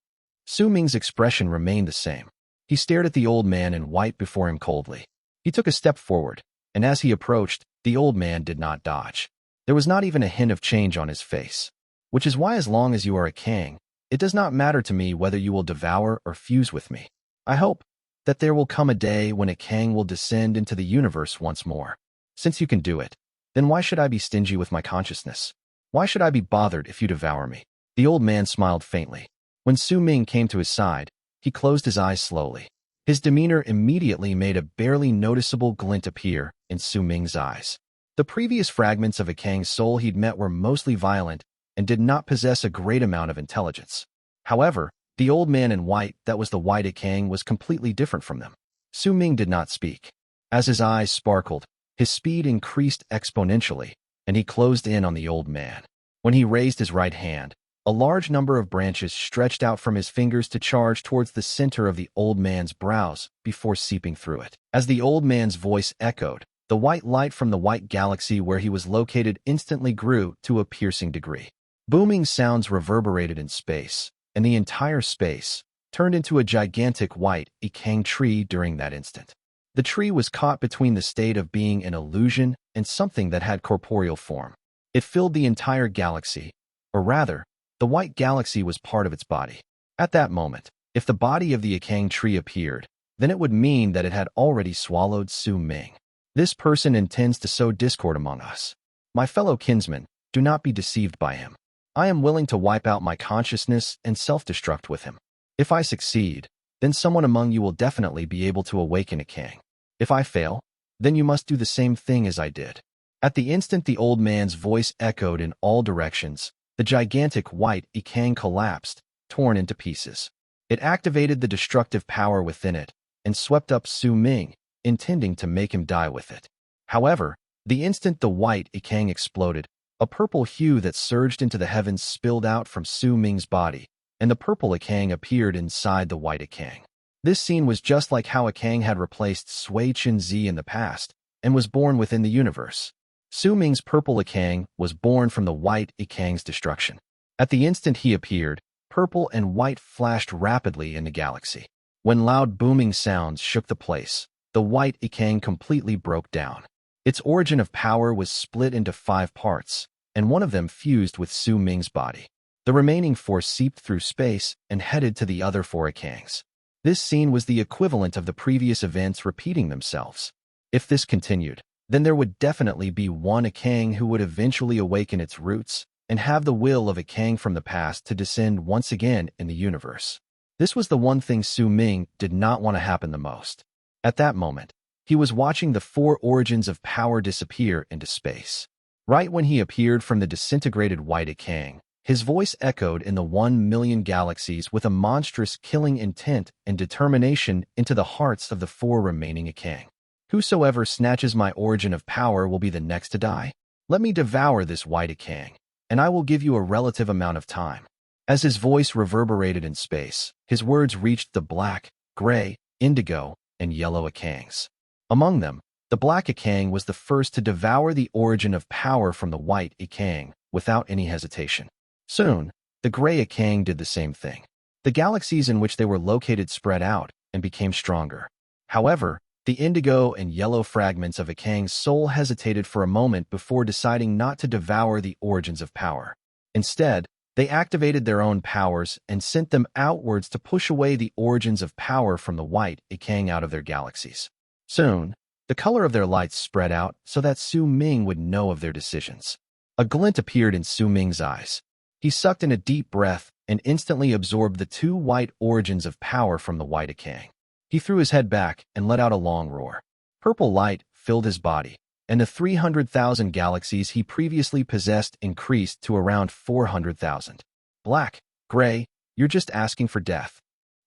Su Ming's expression remained the same. He stared at the old man in white before him coldly. He took a step forward, and as he approached, the old man did not dodge. There was not even a hint of change on his face. "Which is why as long as you are a Kang, it does not matter to me whether you will devour or fuse with me. I hope that there will come a day when a Kang will descend into the universe once more. Since you can do it, then why should I be stingy with my consciousness? Why should I be bothered if you devour me?" The old man smiled faintly. When Su Ming came to his side, he closed his eyes slowly. His demeanor immediately made a barely noticeable glint appear in Su Ming's eyes. The previous fragments of a Kang's soul he'd met were mostly violent and did not possess a great amount of intelligence. However, the old man in white that was the White Akang was completely different from them. Su Ming did not speak. As his eyes sparkled, his speed increased exponentially, and he closed in on the old man. When he raised his right hand, a large number of branches stretched out from his fingers to charge towards the center of the old man's brows before seeping through it. As the old man's voice echoed, the white light from the white galaxy where he was located instantly grew to a piercing degree. Booming sounds reverberated in space, and the entire space turned into a gigantic white Akang tree during that instant. The tree was caught between the state of being an illusion and something that had corporeal form. It filled the entire galaxy, or rather, the white galaxy was part of its body. At that moment, if the body of the Akang tree appeared, then it would mean that it had already swallowed Su Ming. This person intends to sow discord among us. My fellow kinsmen, do not be deceived by him. I am willing to wipe out my consciousness and self-destruct with him. If I succeed, then someone among you will definitely be able to awaken a Kang. If I fail, then you must do the same thing as I did." At the instant the old man's voice echoed in all directions, the gigantic white Akang collapsed, torn into pieces. It activated the destructive power within it and swept up Su Ming, intending to make him die with it. However, the instant the white Akang exploded, a purple hue that surged into the heavens spilled out from Su Ming's body, and the purple Akang appeared inside the white Akang. This scene was just like how Akang had replaced Sui Chen Zi in the past and was born within the universe. Su Ming's purple Akang was born from the white Akang's destruction. At the instant he appeared, purple and white flashed rapidly in the galaxy. When loud booming sounds shook the place, the white Akang completely broke down. Its origin of power was split into 5 parts, and one of them fused with Su Ming's body. The remaining 4 seeped through space and headed to the other 4 Akangs. This scene was the equivalent of the previous events repeating themselves. If this continued, then there would definitely be one Akang who would eventually awaken its roots and have the will of Akang from the past to descend once again in the universe. This was the one thing Su Ming did not want to happen the most. At that moment, He was watching the four origins of power disappear into space. Right when he appeared from the disintegrated white Ikang, his voice echoed in the 1,000,000 galaxies with a monstrous killing intent and determination into the hearts of the four remaining Ikang. Whosoever snatches my origin of power will be the next to die. Let me devour this white Ikang, and I will give you a relative amount of time. As his voice reverberated in space, his words reached the black, gray, indigo, and yellow Ikangs. Among them, the black Ikang was the first to devour the origin of power from the white Ikang without any hesitation. Soon, the gray Ikang did the same thing. The galaxies in which they were located spread out and became stronger. However, the indigo and yellow fragments of Ikang's soul hesitated for a moment before deciding not to devour the origins of power. Instead, they activated their own powers and sent them outwards to push away the origins of power from the white Ikang out of their galaxies. Soon, the color of their lights spread out so that Su Ming would know of their decisions. A glint appeared in Su Ming's eyes. He sucked in a deep breath and instantly absorbed the two white origins of power from the white Ikang. He threw his head back and let out a long roar. Purple light filled his body, and the 300,000 galaxies he previously possessed increased to around 400,000. Black, gray, you're just asking for death.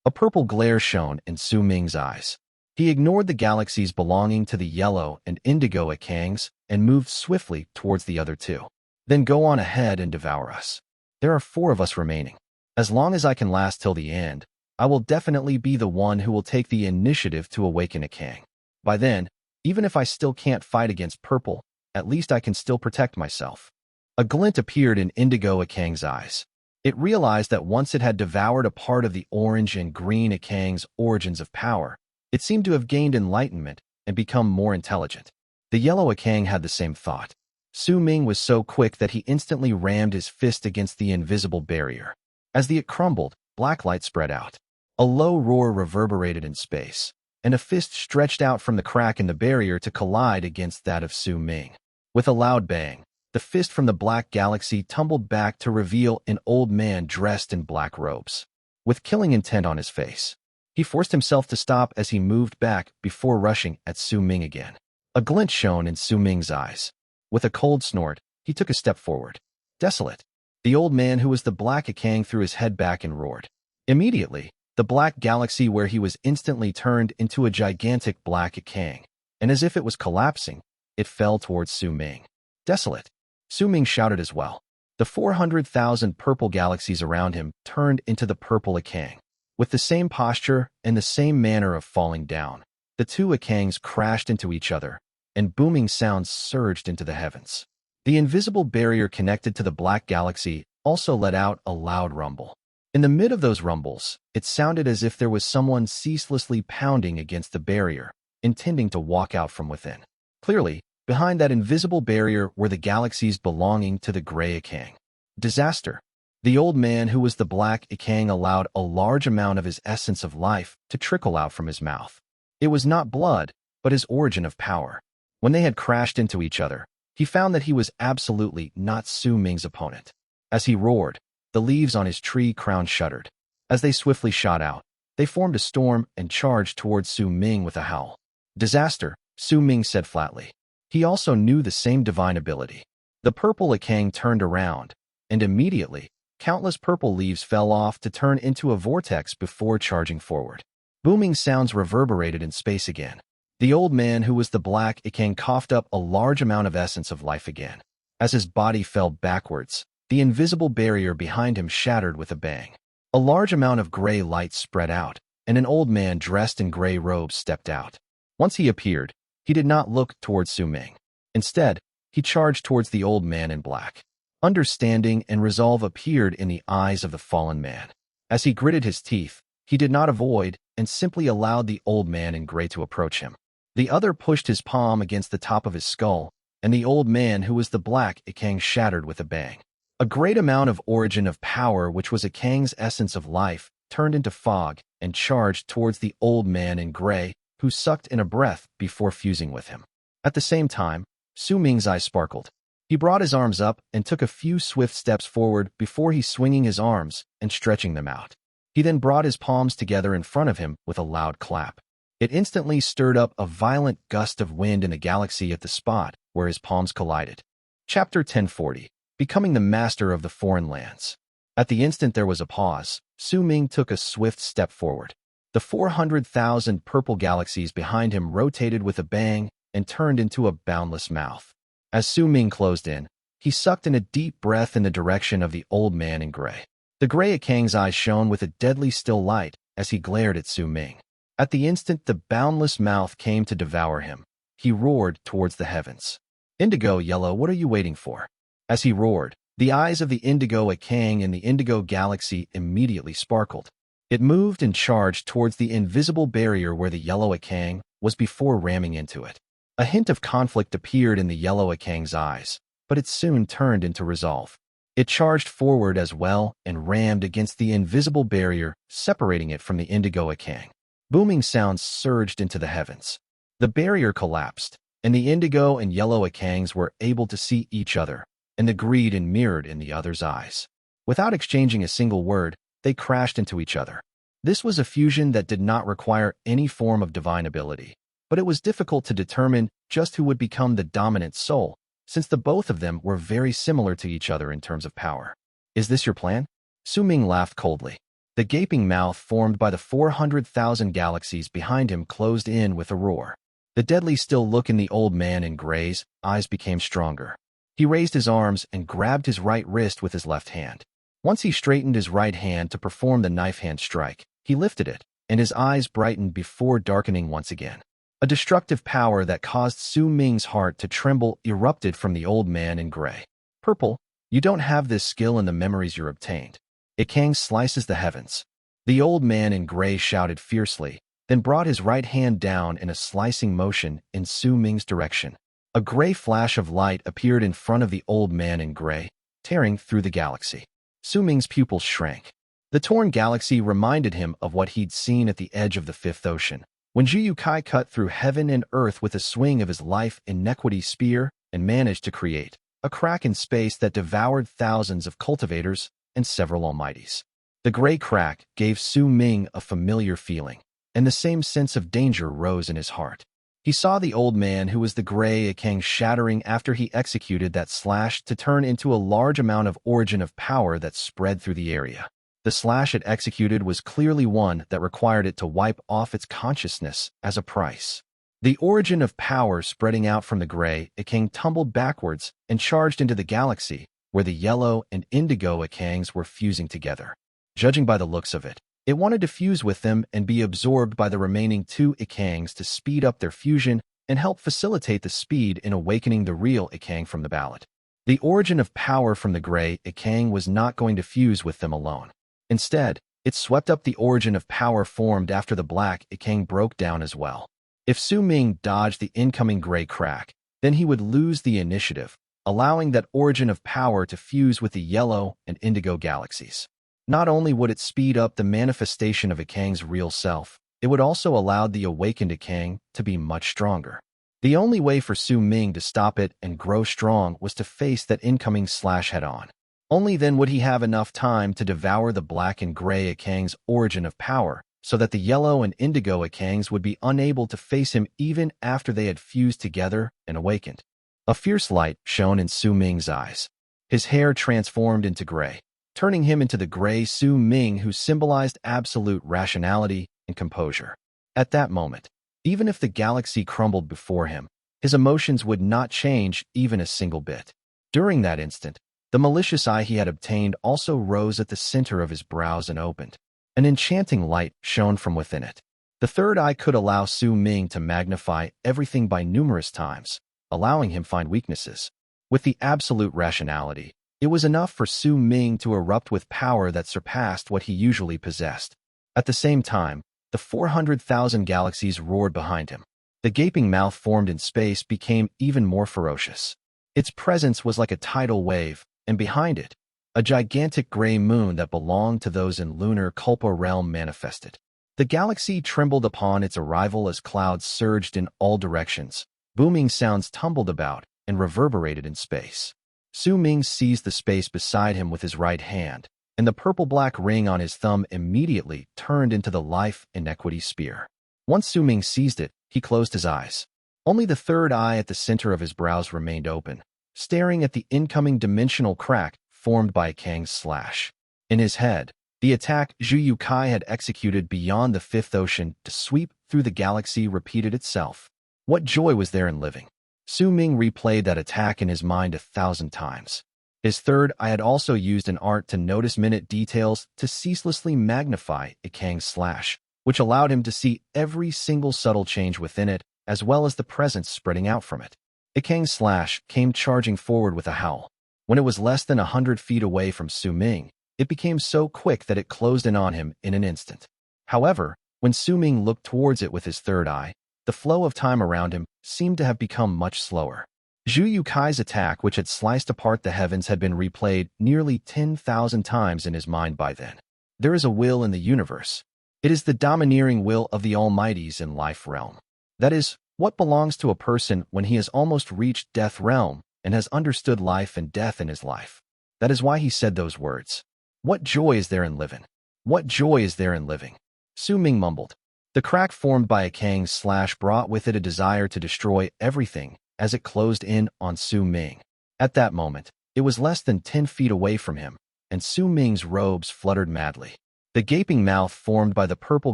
A purple glare shone in Su Ming's eyes. He ignored the galaxies belonging to the yellow and indigo Ikangs and moved swiftly towards the other two. Then go on ahead and devour us. There are 4 of us remaining. As long as I can last till the end, I will definitely be the one who will take the initiative to awaken Ikang. By then, even if I still can't fight against purple, at least I can still protect myself. A glint appeared in indigo Ikang's eyes. It realized that once it had devoured a part of the orange and green Ikang's origins of power, it seemed to have gained enlightenment and become more intelligent. The yellow Ikang had the same thought. Su Ming was so quick that he instantly rammed his fist against the invisible barrier. As it crumbled, black light spread out. A low roar reverberated in space, and a fist stretched out from the crack in the barrier to collide against that of Su Ming. With a loud bang, the fist from the black galaxy tumbled back to reveal an old man dressed in black robes. With killing intent on his face, he forced himself to stop as he moved back before rushing at Su Ming again. A glint shone in Su Ming's eyes. With a cold snort, he took a step forward. Desolate. The old man who was the black Ikang threw his head back and roared. Immediately, the black galaxy where he was instantly turned into a gigantic black Ikang, and as if it was collapsing, it fell towards Su Ming. Desolate. Su Ming shouted as well. The 400,000 purple galaxies around him turned into the purple Ikang. With the same posture and the same manner of falling down, the two Ikangs crashed into each other, and booming sounds surged into the heavens. The invisible barrier connected to the black galaxy also let out a loud rumble. In the mid of those rumbles, it sounded as if there was someone ceaselessly pounding against the barrier, intending to walk out from within. Clearly, behind that invisible barrier were the galaxies belonging to the gray Ikang. Disaster. The old man who was the black Ikang allowed a large amount of his essence of life to trickle out from his mouth. It was not blood, but his origin of power. When they had crashed into each other, he found that he was absolutely not Su Ming's opponent. As he roared, the leaves on his tree crown shuddered. As they swiftly shot out, they formed a storm and charged towards Su Ming with a howl. Disaster, Su Ming said flatly. He also knew the same divine ability. The purple Ikang turned around, and immediately, countless purple leaves fell off to turn into a vortex before charging forward. Booming sounds reverberated in space again. The old man who was the black Ikang coughed up a large amount of essence of life again. As his body fell backwards, the invisible barrier behind him shattered with a bang. A large amount of gray light spread out, and an old man dressed in gray robes stepped out. Once he appeared, he did not look towards Su Ming. Instead, he charged towards the old man in black. Understanding and resolve appeared in the eyes of the fallen man. As he gritted his teeth, he did not avoid and simply allowed the old man in gray to approach him. The other pushed his palm against the top of his skull, and the old man who was the black Ikang shattered with a bang. A great amount of origin of power, which was Ikang's essence of life, turned into fog and charged towards the old man in gray, who sucked in a breath before fusing with him. At the same time, Su Ming's eyes sparkled. He brought his arms up and took a few swift steps forward before he swinging his arms and stretching them out. He then brought his palms together in front of him with a loud clap. It instantly stirred up a violent gust of wind in the galaxy at the spot where his palms collided. Chapter 1040. Becoming the Master of the Foreign Lands. At the instant there was a pause, Su Ming took a swift step forward. The 400,000 purple galaxies behind him rotated with a bang and turned into a boundless mouth. As Su Ming closed in, he sucked in a deep breath in the direction of the old man in gray. The gray Akang's eyes shone with a deadly still light as he glared at Su Ming. At the instant the boundless mouth came to devour him, he roared towards the heavens. Indigo Yellow, what are you waiting for? As he roared, the eyes of the Indigo Akang in the Indigo Galaxy immediately sparkled. It moved and charged towards the invisible barrier where the Yellow Akang was before ramming into it. A hint of conflict appeared in the Yellow Akang's eyes, but it soon turned into resolve. It charged forward as well and rammed against the invisible barrier, separating it from the Indigo Akang. Booming sounds surged into the heavens. The barrier collapsed, and the Indigo and Yellow Akangs were able to see each other, and the greed mirrored in the other's eyes. Without exchanging a single word, they crashed into each other. This was a fusion that did not require any form of divine ability, but it was difficult to determine just who would become the dominant soul, since the both of them were very similar to each other in terms of power. Is this your plan? Su Ming laughed coldly. The gaping mouth formed by the 400,000 galaxies behind him closed in with a roar. The deadly still look in the old man in gray's eyes became stronger. He raised his arms and grabbed his right wrist with his left hand. Once he straightened his right hand to perform the knife hand strike, he lifted it, and his eyes brightened before darkening once again. A destructive power that caused Su Ming's heart to tremble erupted from the old man in gray. Purple, you don't have this skill in the memories you're obtained. Akang slices the heavens. The old man in gray shouted fiercely, then brought his right hand down in a slicing motion in Su Ming's direction. A gray flash of light appeared in front of the old man in gray, tearing through the galaxy. Su Ming's pupils shrank. The torn galaxy reminded him of what he'd seen at the edge of the Fifth Ocean, when Zhu Kai cut through heaven and earth with a swing of his life inequity spear and managed to create a crack in space that devoured thousands of cultivators and several almighties. The gray crack gave Su Ming a familiar feeling, and the same sense of danger rose in his heart. He saw the old man who was the gray Akang shattering after he executed that slash to turn into a large amount of origin of power that spread through the area. The slash it executed was clearly one that required it to wipe off its consciousness as a price. The origin of power spreading out from the gray Akang tumbled backwards and charged into the galaxy, where the yellow and indigo Akangs were fusing together. Judging by the looks of it, it wanted to fuse with them and be absorbed by the remaining two Akangs to speed up their fusion and help facilitate the speed in awakening the real Akang from the ballot. The origin of power from the gray Akang was not going to fuse with them alone. Instead, it swept up the origin of power formed after the black Akang broke down as well. If Su Ming dodged the incoming gray crack, then he would lose the initiative, allowing that origin of power to fuse with the yellow and indigo galaxies. Not only would it speed up the manifestation of Akang's real self, it would also allow the awakened Akang to be much stronger. The only way for Su Ming to stop it and grow strong was to face that incoming slash head-on. Only then would he have enough time to devour the black and gray Akang's origin of power, so that the yellow and indigo Akangs would be unable to face him even after they had fused together and awakened. A fierce light shone in Su Ming's eyes. His hair transformed into gray, turning him into the gray Su Ming who symbolized absolute rationality and composure. At that moment, even if the galaxy crumbled before him, his emotions would not change even a single bit. During that instant, the malicious eye he had obtained also rose at the center of his brows and opened. An enchanting light shone from within it. The third eye could allow Su Ming to magnify everything by numerous times, allowing him find weaknesses. With the absolute rationality, it was enough for Su Ming to erupt with power that surpassed what he usually possessed. At the same time, the 400,000 galaxies roared behind him. The gaping mouth formed in space became even more ferocious. Its presence was like a tidal wave, and behind it, a gigantic gray moon that belonged to those in lunar Kulpa realm manifested. The galaxy trembled upon its arrival as clouds surged in all directions. Booming sounds tumbled about and reverberated in space. Su Ming seized the space beside him with his right hand, and the purple-black ring on his thumb immediately turned into the life inequity spear. Once Su Ming seized it, he closed his eyes. Only the third eye at the center of his brows remained open, staring at the incoming dimensional crack formed by Kang's slash. In his head, the attack Zhu Kai had executed beyond the fifth ocean to sweep through the galaxy repeated itself. What joy was there in living? Su Ming replayed that attack in his mind 1,000 times. His third eye had also used an art to notice minute details to ceaselessly magnify Kang's slash, which allowed him to see every single subtle change within it, as well as the presence spreading out from it. Kang's slash came charging forward with a howl. When it was less than 100 feet away from Su Ming, it became so quick that it closed in on him in an instant. However, when Su Ming looked towards it with his third eye, the flow of time around him seemed to have become much slower. Zhu Kai's attack, which had sliced apart the heavens, had been replayed nearly 10,000 times in his mind by then. There is a will in the universe. It is the domineering will of the Almighties in life realm. That is, what belongs to a person when he has almost reached death realm and has understood life and death in his life. That is why he said those words. What joy is there in living? What joy is there in living? Su Ming mumbled. The crack formed by Kang's slash brought with it a desire to destroy everything as it closed in on Su Ming. At that moment, it was less than 10 feet away from him, and Su Ming's robes fluttered madly. The gaping mouth formed by the purple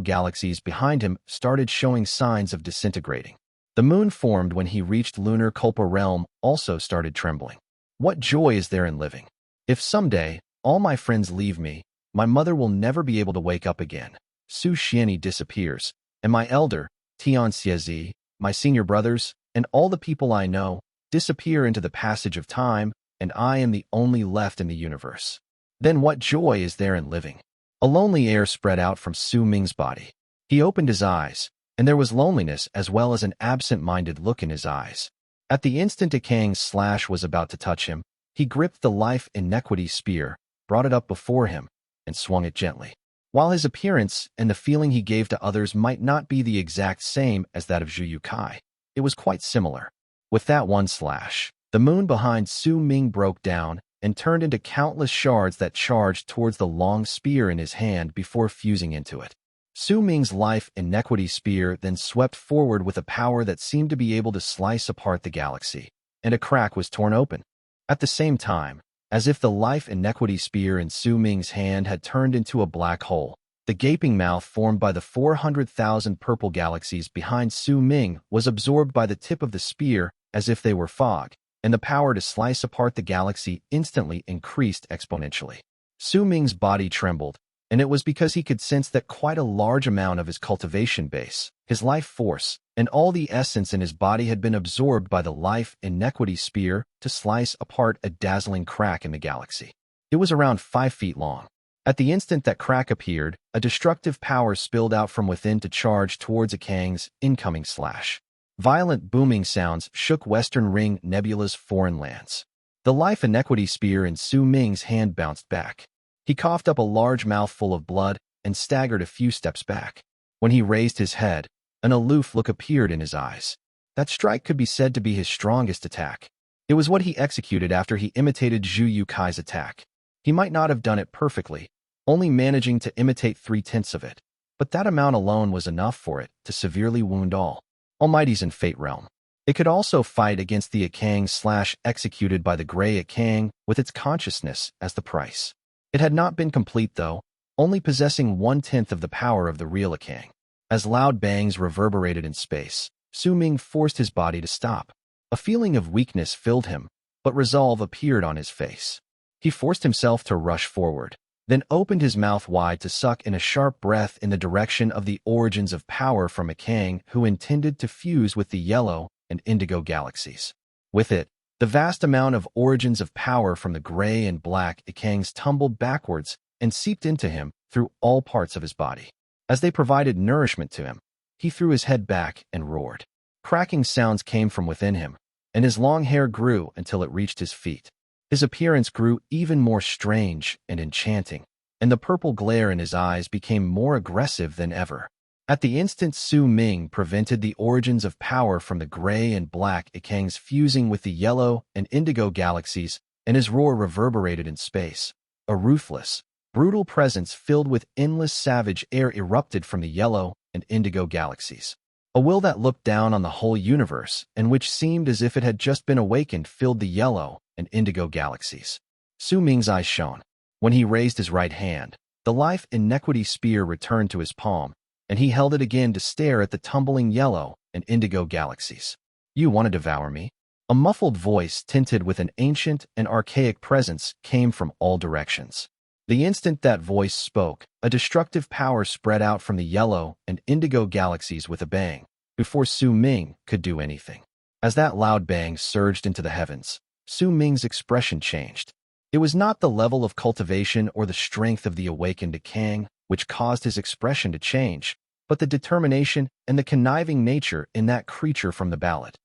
galaxies behind him started showing signs of disintegrating. The moon formed when he reached lunar Kulpa realm also started trembling. What joy is there in living? If someday all my friends leave me, my mother will never be able to wake up again. Su Xianyi disappears, and my elder, Tian Xiezi, my senior brothers, and all the people I know disappear into the passage of time, and I am the only left in the universe. Then what joy is there in living? A lonely air spread out from Su Ming's body. He opened his eyes, and there was loneliness as well as an absent-minded look in his eyes. At the instant Kang's slash was about to touch him, he gripped the life inequity spear, brought it up before him, and swung it gently. While his appearance and the feeling he gave to others might not be the exact same as that of Zhu Kai, it was quite similar. With that one slash, the moon behind Su Ming broke down and turned into countless shards that charged towards the long spear in his hand before fusing into it. Su Ming's life inequity spear then swept forward with a power that seemed to be able to slice apart the galaxy, and a crack was torn open. At the same time, as if the life inequity spear in Su Ming's hand had turned into a black hole, the gaping mouth formed by the 400,000 purple galaxies behind Su Ming was absorbed by the tip of the spear as if they were fog, and the power to slice apart the galaxy instantly increased exponentially. Su Ming's body trembled, and it was because he could sense that quite a large amount of his cultivation base, his life force, and all the essence in his body had been absorbed by the life inequity spear to slice apart a dazzling crack in the galaxy. It was around 5 feet long. At the instant that crack appeared, a destructive power spilled out from within to charge towards Kang's incoming slash. Violent booming sounds shook Western Ring Nebula's foreign lands. The life inequity spear in Su Ming's hand bounced back. He coughed up a large mouthful of blood and staggered a few steps back. When he raised his head, an aloof look appeared in his eyes. That strike could be said to be his strongest attack. It was what he executed after he imitated Zhu Kai's attack. He might not have done it perfectly, only managing to imitate 3/10 of it, but that amount alone was enough for it to severely wound all Almighties in Fate Realm. It could also fight against the Kang slash executed by the Grey Kang with its consciousness as the price. It had not been complete though, only possessing 1/10 of the power of the real Kang. As loud bangs reverberated in space, Su Ming forced his body to stop. A feeling of weakness filled him, but resolve appeared on his face. He forced himself to rush forward, then opened his mouth wide to suck in a sharp breath in the direction of the origins of power from a Kang who intended to fuse with the yellow and indigo galaxies. With it, the vast amount of origins of power from the gray and black Kangs tumbled backwards and seeped into him through all parts of his body. As they provided nourishment to him, he threw his head back and roared. Cracking sounds came from within him, and his long hair grew until it reached his feet. His appearance grew even more strange and enchanting, and the purple glare in his eyes became more aggressive than ever. At the instant Su Ming prevented the origins of power from the gray and black Kangs fusing with the yellow and indigo galaxies, and his roar reverberated in space. A ruthless, brutal presence filled with endless savage air erupted from the yellow and indigo galaxies. A will that looked down on the whole universe and which seemed as if it had just been awakened filled the yellow and indigo galaxies. Su Ming's eyes shone. When he raised his right hand, the life inequity spear returned to his palm, and he held it again to stare at the tumbling yellow and indigo galaxies. You want to devour me? A muffled voice tinted with an ancient and archaic presence came from all directions. The instant that voice spoke, a destructive power spread out from the yellow and indigo galaxies with a bang, before Su Ming could do anything. As that loud bang surged into the heavens, Su Ming's expression changed. It was not the level of cultivation or the strength of the awakened Kang which caused his expression to change, but the determination and the conniving nature in that creature from the ballad.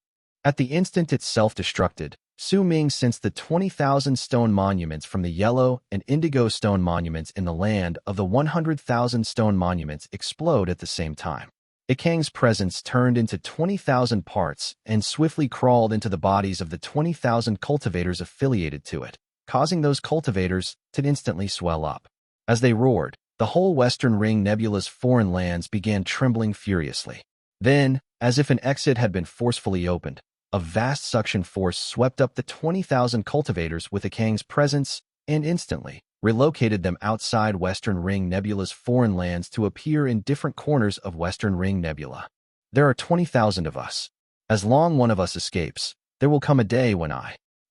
At the instant it self-destructed, Su Ming sensed the 20,000 stone monuments from the yellow and indigo stone monuments in the land of the 100,000 stone monuments explode at the same time. Ikang's presence turned into 20,000 parts and swiftly crawled into the bodies of the 20,000 cultivators affiliated to it, causing those cultivators to instantly swell up. As they roared, the whole Western Ring Nebula's foreign lands began trembling furiously. Then, as if an exit had been forcefully opened, a vast suction force swept up the 20,000 cultivators with Ikang's presence and instantly relocated them outside Western Ring Nebula's foreign lands to appear in different corners of Western Ring Nebula. There are 20,000 of us. As long one of us escapes, there will come a day when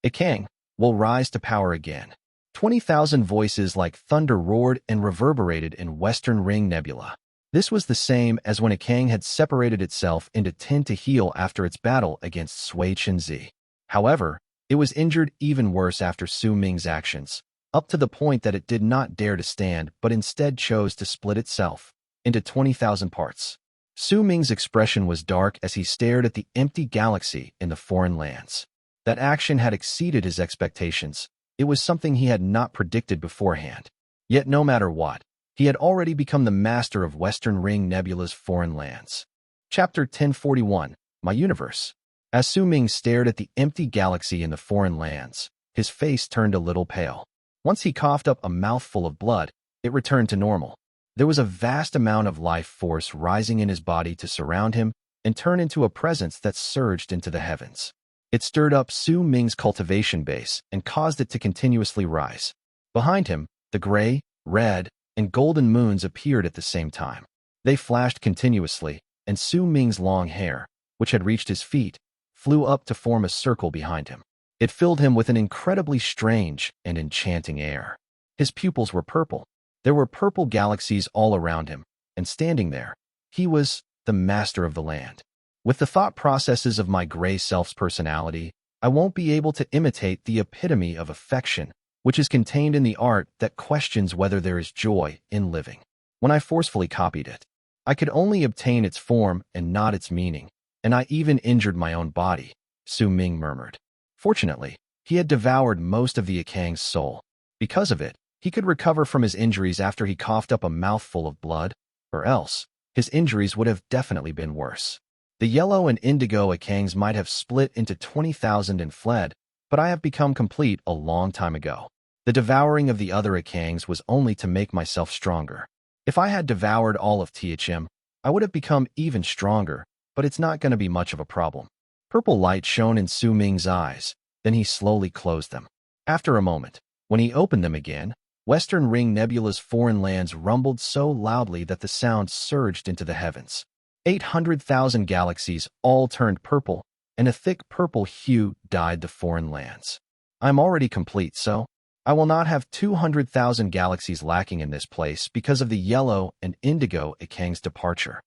Ikang, will rise to power again. 20,000 voices like thunder roared and reverberated in Western Ring Nebula. This was the same as when Ikang had separated itself into 10 to heal after its battle against Sui Chenzi. However, it was injured even worse after Su Ming's actions, up to the point that it did not dare to stand but instead chose to split itself into 20,000 parts. Su Ming's expression was dark as he stared at the empty galaxy in the foreign lands. That action had exceeded his expectations. It was something he had not predicted beforehand. Yet no matter what, he had already become the master of Western Ring Nebula's foreign lands. Chapter 1041, My Universe. As Su Ming stared at the empty galaxy in the foreign lands, his face turned a little pale. Once he coughed up a mouthful of blood, it returned to normal. There was a vast amount of life force rising in his body to surround him and turn into a presence that surged into the heavens. It stirred up Su Ming's cultivation base and caused it to continuously rise. Behind him, the gray, red, and golden moons appeared at the same time. They flashed continuously, and Su Ming's long hair, which had reached his feet, flew up to form a circle behind him. It filled him with an incredibly strange and enchanting air. His pupils were purple. There were purple galaxies all around him, and standing there, he was the master of the land. With the thought processes of my gray self's personality, I won't be able to imitate the epitome of affection, which is contained in the art that questions whether there is joy in living. When I forcefully copied it, I could only obtain its form and not its meaning, and I even injured my own body, Su Ming murmured. Fortunately, he had devoured most of the Ikang's soul. Because of it, he could recover from his injuries after he coughed up a mouthful of blood, or else, his injuries would have definitely been worse. The yellow and indigo Ikangs might have split into 20,000 and fled, but I have become complete a long time ago. The devouring of the other Ikangs was only to make myself stronger. If I had devoured all of THM, I would have become even stronger, but it's not going to be much of a problem. Purple light shone in Su Ming's eyes, then he slowly closed them. After a moment, when he opened them again, Western Ring Nebula's foreign lands rumbled so loudly that the sound surged into the heavens. 800,000 galaxies all turned purple, and a thick purple hue dyed the foreign lands. I'm already complete, so I will not have 200,000 galaxies lacking in this place because of the yellow and indigo Ikang's departure.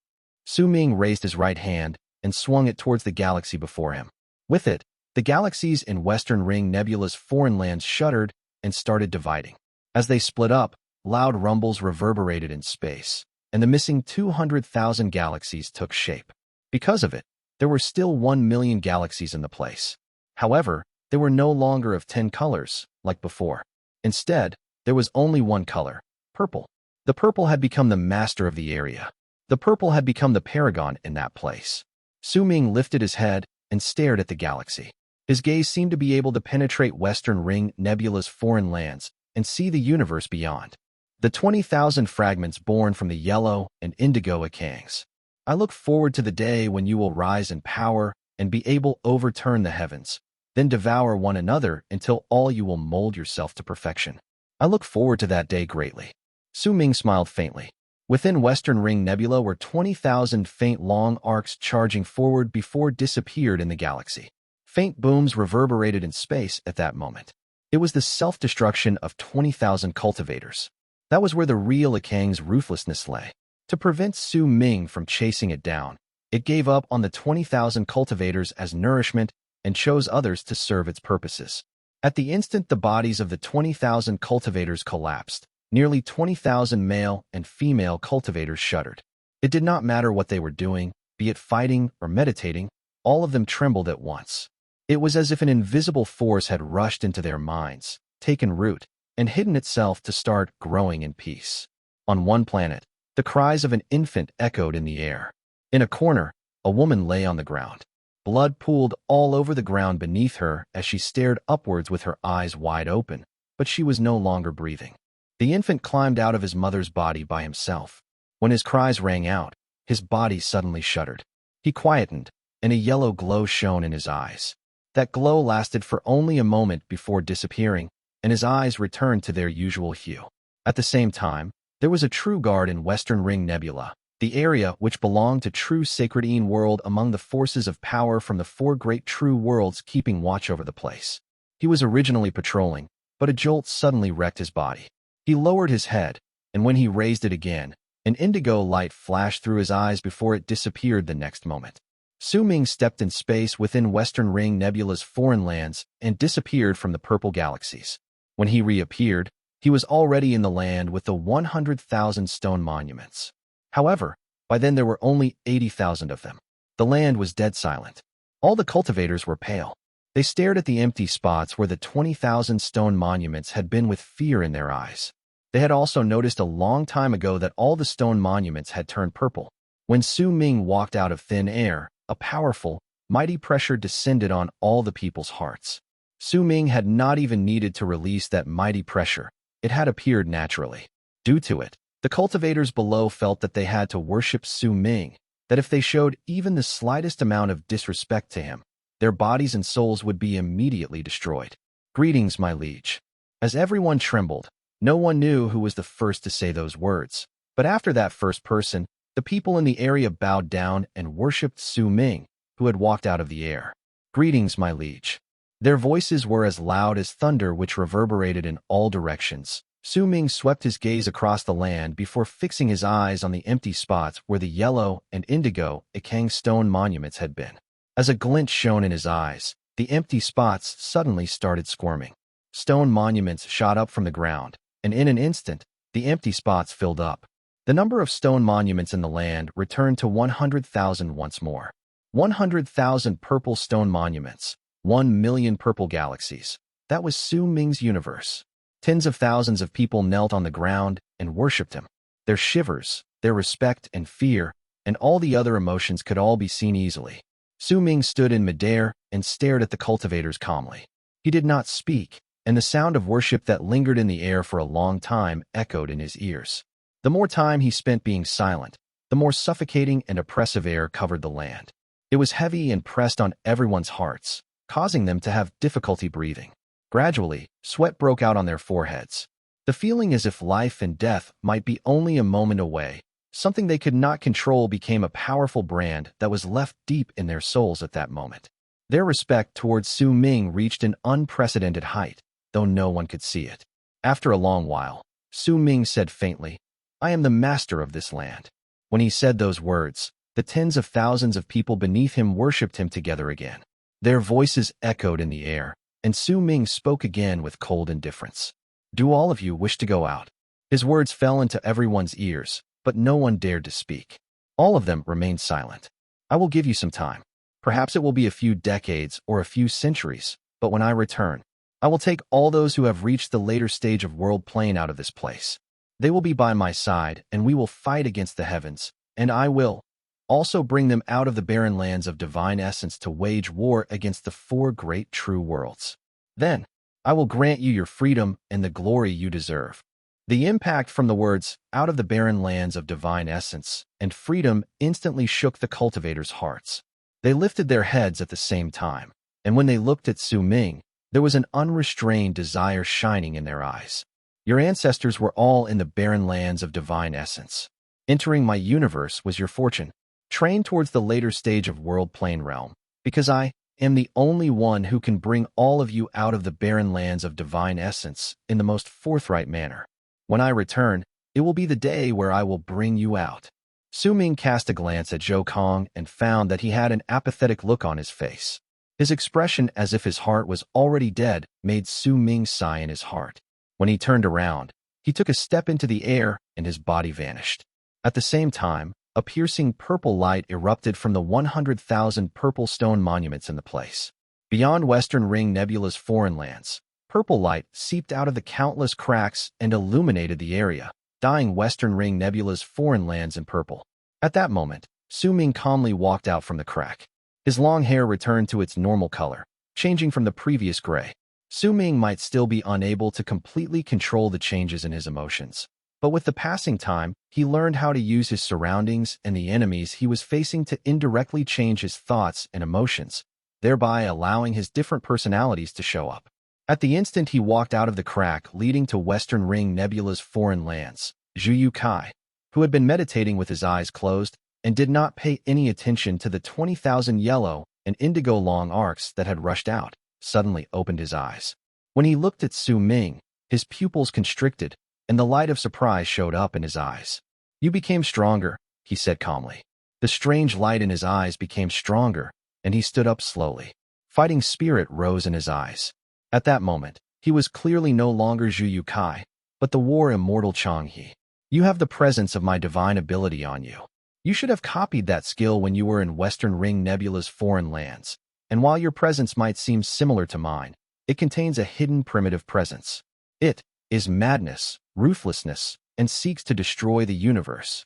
Su Ming raised his right hand and swung it towards the galaxy before him. With it, the galaxies in Western Ring Nebula's foreign lands shuddered and started dividing. As they split up, loud rumbles reverberated in space, and the missing 200,000 galaxies took shape. Because of it, there were still 1 million galaxies in the place. However, they were no longer of 10 colors, like before. Instead, there was only one color, purple. The purple had become the master of the area. The purple had become the paragon in that place. Su Ming lifted his head and stared at the galaxy. His gaze seemed to be able to penetrate Western Ring Nebula's foreign lands and see the universe beyond. The 20,000 fragments born from the yellow and indigo Ikangs. I look forward to the day when you will rise in power and be able to overturn the heavens, then devour one another until all you will mold yourself to perfection. I look forward to that day greatly. Su Ming smiled faintly. Within Western Ring Nebula were 20,000 faint long arcs charging forward before disappeared in the galaxy. Faint booms reverberated in space at that moment. It was the self-destruction of 20,000 cultivators. That was where the real Akang's ruthlessness lay. To prevent Su Ming from chasing it down, it gave up on the 20,000 cultivators as nourishment and chose others to serve its purposes. At the instant the bodies of the 20,000 cultivators collapsed, nearly 20,000 male and female cultivators shuddered. It did not matter what they were doing, be it fighting or meditating, all of them trembled at once. It was as if an invisible force had rushed into their minds, taken root, and hidden itself to start growing in peace. On one planet, the cries of an infant echoed in the air. In a corner, a woman lay on the ground. Blood pooled all over the ground beneath her as she stared upwards with her eyes wide open, but she was no longer breathing. The infant climbed out of his mother's body by himself. When his cries rang out, his body suddenly shuddered. He quietened, and a yellow glow shone in his eyes. That glow lasted for only a moment before disappearing, and his eyes returned to their usual hue. At the same time, there was a true guard in Western Ring Nebula, the area which belonged to true Sacred World among the forces of power from the four great true worlds keeping watch over the place. He was originally patrolling, but a jolt suddenly wrecked his body. He lowered his head, and when he raised it again, an indigo light flashed through his eyes before it disappeared the next moment. Su Ming stepped in space within Western Ring Nebula's foreign lands and disappeared from the purple galaxies. When he reappeared, he was already in the land with the 100,000 stone monuments. However, by then there were only 80,000 of them. The land was dead silent. All the cultivators were pale. They stared at the empty spots where the 20,000 stone monuments had been with fear in their eyes. They had also noticed a long time ago that all the stone monuments had turned purple. When Su Ming walked out of thin air, a powerful, mighty pressure descended on all the people's hearts. Su Ming had not even needed to release that mighty pressure. It had appeared naturally. Due to it, the cultivators below felt that they had to worship Su Ming, that if they showed even the slightest amount of disrespect to him, their bodies and souls would be immediately destroyed. Greetings, my liege. As everyone trembled, no one knew who was the first to say those words. But after that first person, the people in the area bowed down and worshipped Su Ming, who had walked out of the air. Greetings, my liege. Their voices were as loud as thunder which reverberated in all directions. Su Ming swept his gaze across the land before fixing his eyes on the empty spots where the yellow and indigo Akang stone monuments had been. As a glint shone in his eyes, the empty spots suddenly started squirming. Stone monuments shot up from the ground, and in an instant, the empty spots filled up. The number of stone monuments in the land returned to 100,000 once more. 100,000 purple stone monuments, 1,000,000 purple galaxies. That was Su Ming's universe. Tens of thousands of people knelt on the ground and worshipped him. Their shivers, their respect and fear, and all the other emotions could all be seen easily. Su Ming stood in midair and stared at the cultivators calmly. He did not speak, and the sound of worship that lingered in the air for a long time echoed in his ears. The more time he spent being silent, the more suffocating and oppressive air covered the land. It was heavy and pressed on everyone's hearts, causing them to have difficulty breathing. Gradually, sweat broke out on their foreheads. The feeling as if life and death might be only a moment away, something they could not control, became a powerful brand that was left deep in their souls at that moment. Their respect towards Su Ming reached an unprecedented height, though no one could see it. After a long while, Su Ming said faintly, "I am the master of this land." When he said those words, the tens of thousands of people beneath him worshipped him together again. Their voices echoed in the air, and Su Ming spoke again with cold indifference. "Do all of you wish to go out?" His words fell into everyone's ears, but no one dared to speak. All of them remained silent. "I will give you some time. Perhaps it will be a few decades or a few centuries, but when I return, I will take all those who have reached the later stage of world plane out of this place. They will be by my side, and we will fight against the heavens, and I will also bring them out of the barren lands of divine essence to wage war against the four great true worlds. Then, I will grant you your freedom and the glory you deserve." The impact from the words, "out of the barren lands of divine essence," and "freedom" instantly shook the cultivators' hearts. They lifted their heads at the same time, and when they looked at Su Ming, there was an unrestrained desire shining in their eyes. Your ancestors were all in the barren lands of divine essence. Entering my universe was your fortune. Train towards the later stage of world plane realm, because I am the only one who can bring all of you out of the barren lands of divine essence in the most forthright manner. When I return, it will be the day where I will bring you out. Su Ming cast a glance at Zhou Kong and found that he had an apathetic look on his face. His expression, as if his heart was already dead, made Su Ming sigh in his heart. When he turned around, he took a step into the air and his body vanished. At the same time, a piercing purple light erupted from the 100,000 purple stone monuments in the place. Beyond Western Ring Nebula's foreign lands, purple light seeped out of the countless cracks and illuminated the area, dyeing Western Ring Nebula's foreign lands in purple. At that moment, Su Ming calmly walked out from the crack. His long hair returned to its normal color, changing from the previous gray. Su Ming might still be unable to completely control the changes in his emotions, but with the passing time, he learned how to use his surroundings and the enemies he was facing to indirectly change his thoughts and emotions, thereby allowing his different personalities to show up. At the instant he walked out of the crack leading to Western Ring Nebula's foreign lands, Zhu Kai, who had been meditating with his eyes closed and did not pay any attention to the 20,000 yellow and indigo long arcs that had rushed out, suddenly opened his eyes. When he looked at Su Ming, his pupils constricted, and the light of surprise showed up in his eyes. "You became stronger," he said calmly. The strange light in his eyes became stronger, and he stood up slowly. Fighting spirit rose in his eyes. At that moment, he was clearly no longer Zhu Kai, but the war immortal Changhe. "You have the presence of my divine ability on you. You should have copied that skill when you were in Western Ring Nebula's foreign lands, and while your presence might seem similar to mine, it contains a hidden primitive presence. It is madness, ruthlessness, and seeks to destroy the universe."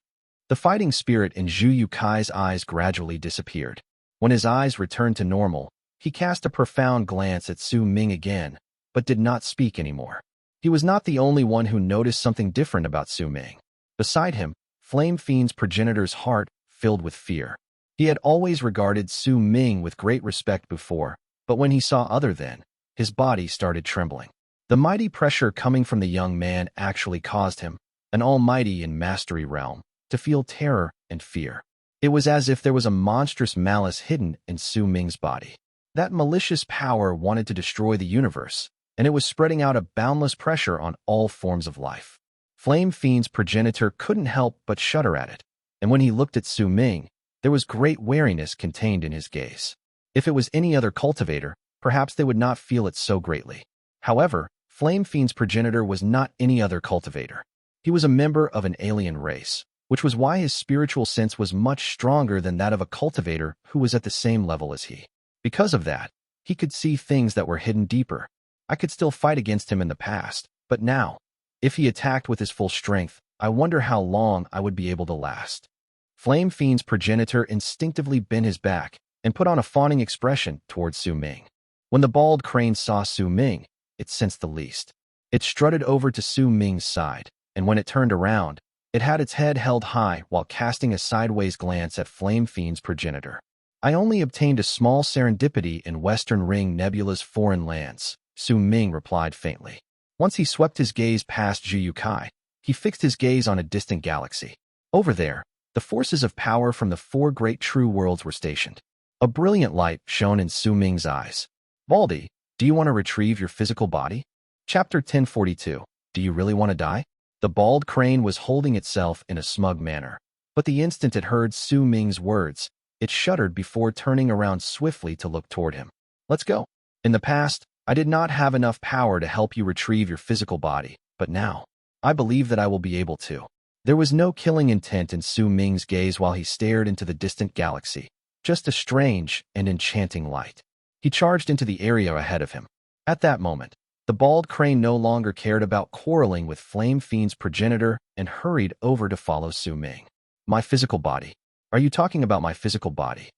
The fighting spirit in Zhu Kai's eyes gradually disappeared. When his eyes returned to normal, he cast a profound glance at Su Ming again, but did not speak anymore. He was not the only one who noticed something different about Su Ming. Beside him, Flame Fiend's progenitor's heart filled with fear. He had always regarded Su Ming with great respect before, but when he saw other than, his body started trembling. The mighty pressure coming from the young man actually caused him, an almighty in mastery realm, to feel terror and fear. It was as if there was a monstrous malice hidden in Su Ming's body. That malicious power wanted to destroy the universe, and it was spreading out a boundless pressure on all forms of life. Flame Fiend's progenitor couldn't help but shudder at it, and when he looked at Su Ming, there was great wariness contained in his gaze. If it was any other cultivator, perhaps they would not feel it so greatly. However, Flame Fiend's progenitor was not any other cultivator. He was a member of an alien race, which was why his spiritual sense was much stronger than that of a cultivator who was at the same level as he. Because of that, he could see things that were hidden deeper. I could still fight against him in the past, but now, if he attacked with his full strength, I wonder how long I would be able to last. Flame Fiend's progenitor instinctively bent his back and put on a fawning expression towards Su Ming. When the bald crane saw Su Ming, it sensed the least. It strutted over to Su Ming's side, and when it turned around, it had its head held high while casting a sideways glance at Flame Fiend's progenitor. "I only obtained a small serendipity in Western Ring Nebula's foreign lands," Su Ming replied faintly. Once he swept his gaze past Zhu Kai, he fixed his gaze on a distant galaxy. Over there, the forces of power from the 4 great true worlds were stationed. A brilliant light shone in Su Ming's eyes. "Baldy, do you want to retrieve your physical body?" Chapter 1042. Do you really want to die? The bald crane was holding itself in a smug manner, but the instant it heard Su Ming's words, it shuddered before turning around swiftly to look toward him. "Let's go. In the past, I did not have enough power to help you retrieve your physical body, but now, I believe that I will be able to." There was no killing intent in Su Ming's gaze while he stared into the distant galaxy, just a strange and enchanting light. He charged into the area ahead of him. At that moment, the bald crane no longer cared about quarreling with Flame Fiend's progenitor and hurried over to follow Su Ming. "My physical body. Are you talking about my physical body?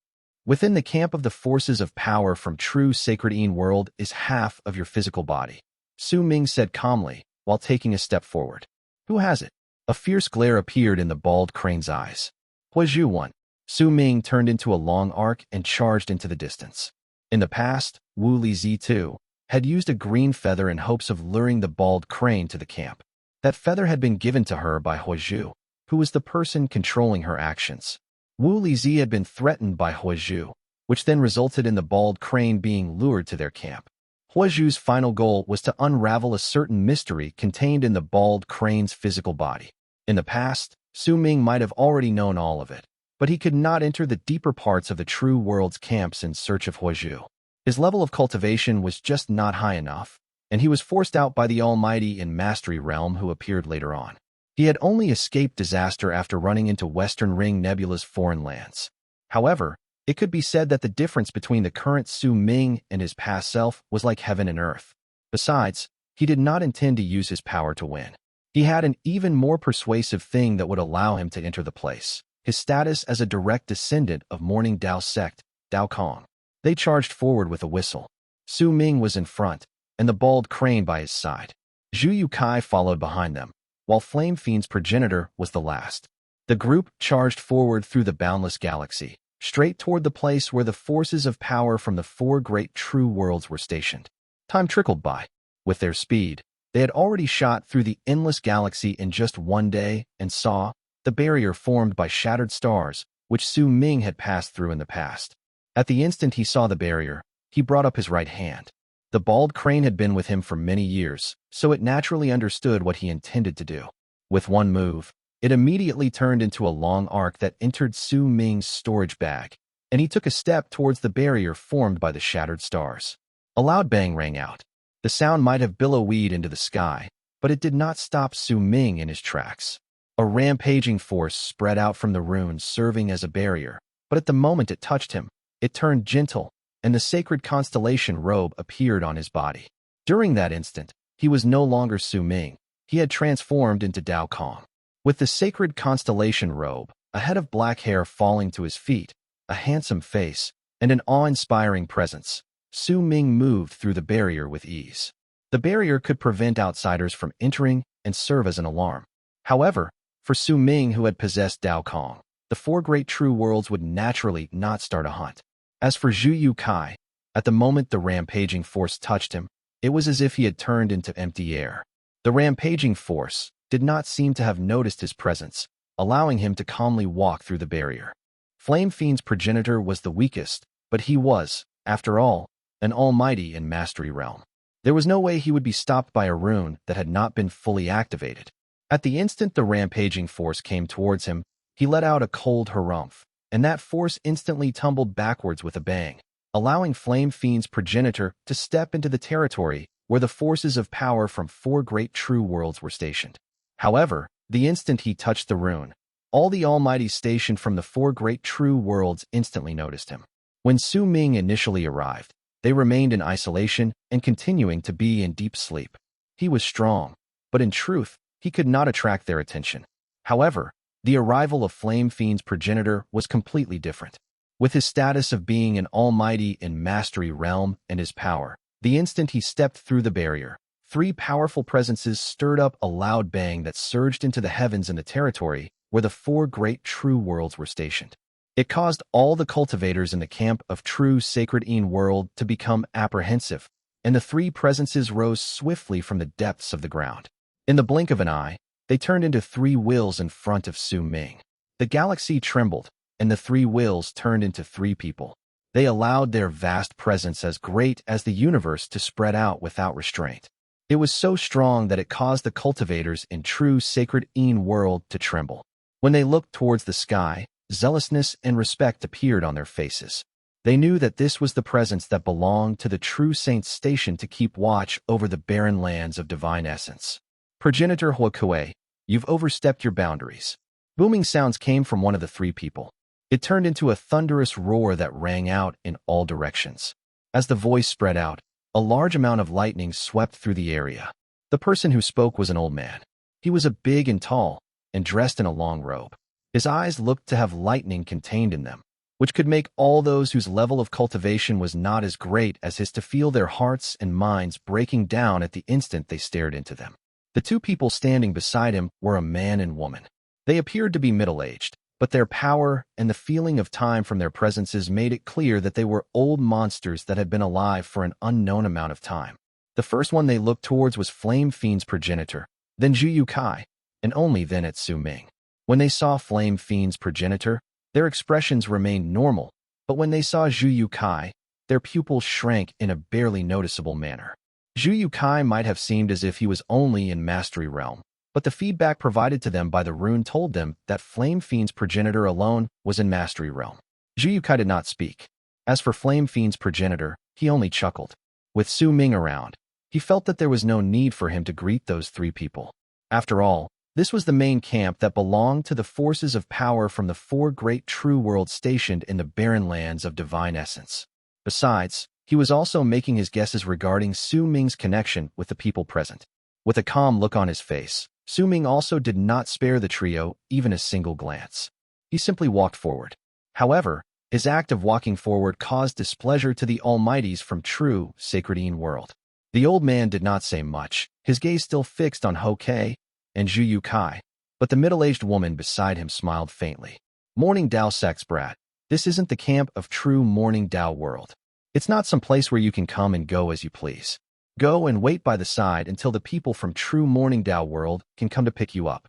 Within the camp of the forces of power from true sacred world is half of your physical body," Su Ming said calmly while taking a step forward. Who has it? A fierce glare appeared in the bald crane's eyes. Huo Zhu won. Su Ming turned into a long arc and charged into the distance. In the past, Wu Liege too had used a green feather in hopes of luring the bald crane to the camp. That feather had been given to her by Huo Zhu, who was the person controlling her actions. Wu Liege had been threatened by Huo Zhu, which then resulted in the bald crane being lured to their camp. Huo Zhu's final goal was to unravel a certain mystery contained in the bald crane's physical body. In the past, Su Ming might have already known all of it, but he could not enter the deeper parts of the true world's camps in search of Huo Zhu. His level of cultivation was just not high enough, and he was forced out by the Almighty in Mastery Realm who appeared later on. He had only escaped disaster after running into Western Ring Nebula's foreign lands. However, it could be said that the difference between the current Su Ming and his past self was like heaven and earth. Besides, he did not intend to use his power to win. He had an even more persuasive thing that would allow him to enter the place: his status as a direct descendant of Morning Dao Sect, Dao Kong. They charged forward with a whistle. Su Ming was in front, and the bald crane by his side. Huo Kui followed behind them, while Flame Fiend's progenitor was the last. The group charged forward through the boundless galaxy, straight toward the place where the forces of power from the four great true worlds were stationed. Time trickled by. With their speed, they had already shot through the endless galaxy in just one day and saw the barrier formed by shattered stars, which Su Ming had passed through in the past. At the instant he saw the barrier, he brought up his right hand. The bald crane had been with him for many years, so it naturally understood what he intended to do. With one move, it immediately turned into a long arc that entered Su Ming's storage bag, and he took a step towards the barrier formed by the shattered stars. A loud bang rang out. The sound might have billowed into the sky, but it did not stop Su Ming in his tracks. A rampaging force spread out from the runes serving as a barrier, but at the moment it touched him, it turned gentle, and the sacred constellation robe appeared on his body. During that instant, he was no longer Su Ming. He had transformed into Dao Kong. With the sacred constellation robe, a head of black hair falling to his feet, a handsome face, and an awe-inspiring presence, Su Ming moved through the barrier with ease. The barrier could prevent outsiders from entering and serve as an alarm. However, for Su Ming, who had possessed Dao Kong, the four great true worlds would naturally not start a hunt. As for Huo Kui, at the moment the rampaging force touched him, it was as if he had turned into empty air. The rampaging force did not seem to have noticed his presence, allowing him to calmly walk through the barrier. Flame Fiend's progenitor was the weakest, but he was, after all, an almighty in Mastery Realm. There was no way he would be stopped by a rune that had not been fully activated. At the instant the rampaging force came towards him, he let out a cold harumph, and that force instantly tumbled backwards with a bang, allowing Flame Fiend's progenitor to step into the territory where the forces of power from four great true worlds were stationed. However, the instant he touched the rune, all the almighty stationed from the four great true worlds instantly noticed him. When Su Ming initially arrived, they remained in isolation and continuing to be in deep sleep. He was strong, but in truth, he could not attract their attention. However, the arrival of Flame Fiend's progenitor was completely different. With his status of being an almighty in Mastery Realm and his power, the instant he stepped through the barrier, three powerful presences stirred up a loud bang that surged into the heavens in the territory where the four great true worlds were stationed. It caused all the cultivators in the camp of true Sacred World to become apprehensive, and the three presences rose swiftly from the depths of the ground. In the blink of an eye, they turned into three wills in front of Su Ming. The galaxy trembled, and the three wills turned into three people. They allowed their vast presence as great as the universe to spread out without restraint. It was so strong that it caused the cultivators in true Sacred World to tremble. When they looked towards the sky, zealousness and respect appeared on their faces. They knew that this was the presence that belonged to the true saints stationed to keep watch over the barren lands of divine essence. Progenitor Huo Kui, you've overstepped your boundaries. Booming sounds came from one of the three people. It turned into a thunderous roar that rang out in all directions. As the voice spread out, a large amount of lightning swept through the area. The person who spoke was an old man. He was big and tall, and dressed in a long robe. His eyes looked to have lightning contained in them, which could make all those whose level of cultivation was not as great as his to feel their hearts and minds breaking down at the instant they stared into them. The two people standing beside him were a man and woman. They appeared to be middle-aged, but their power and the feeling of time from their presences made it clear that they were old monsters that had been alive for an unknown amount of time. The first one they looked towards was Flame Fiend's progenitor, then Zhu Kai, and only then at Su Ming. When they saw Flame Fiend's progenitor, their expressions remained normal, but when they saw Zhu Kai, their pupils shrank in a barely noticeable manner. Zhu Kai might have seemed as if he was only in Mastery Realm, but the feedback provided to them by the rune told them that Flame Fiend's progenitor alone was in Mastery Realm. Zhu Kai did not speak. As for Flame Fiend's progenitor, he only chuckled. With Su Ming around, he felt that there was no need for him to greet those three people. After all, this was the main camp that belonged to the forces of power from the four great true worlds stationed in the barren lands of divine essence. Besides, he was also making his guesses regarding Su Ming's connection with the people present. With a calm look on his face, Su Ming also did not spare the trio even a single glance. He simply walked forward. However, his act of walking forward caused displeasure to the Almighties from true Sacredine world. The old man did not say much, his gaze still fixed on Huo Kui and Zhu Kai, but the middle-aged woman beside him smiled faintly. Morning Dao Sect's brat, this isn't the camp of true Morning Dao World. It's not some place where you can come and go as you please. Go and wait by the side until the people from true Morning Dao World can come to pick you up.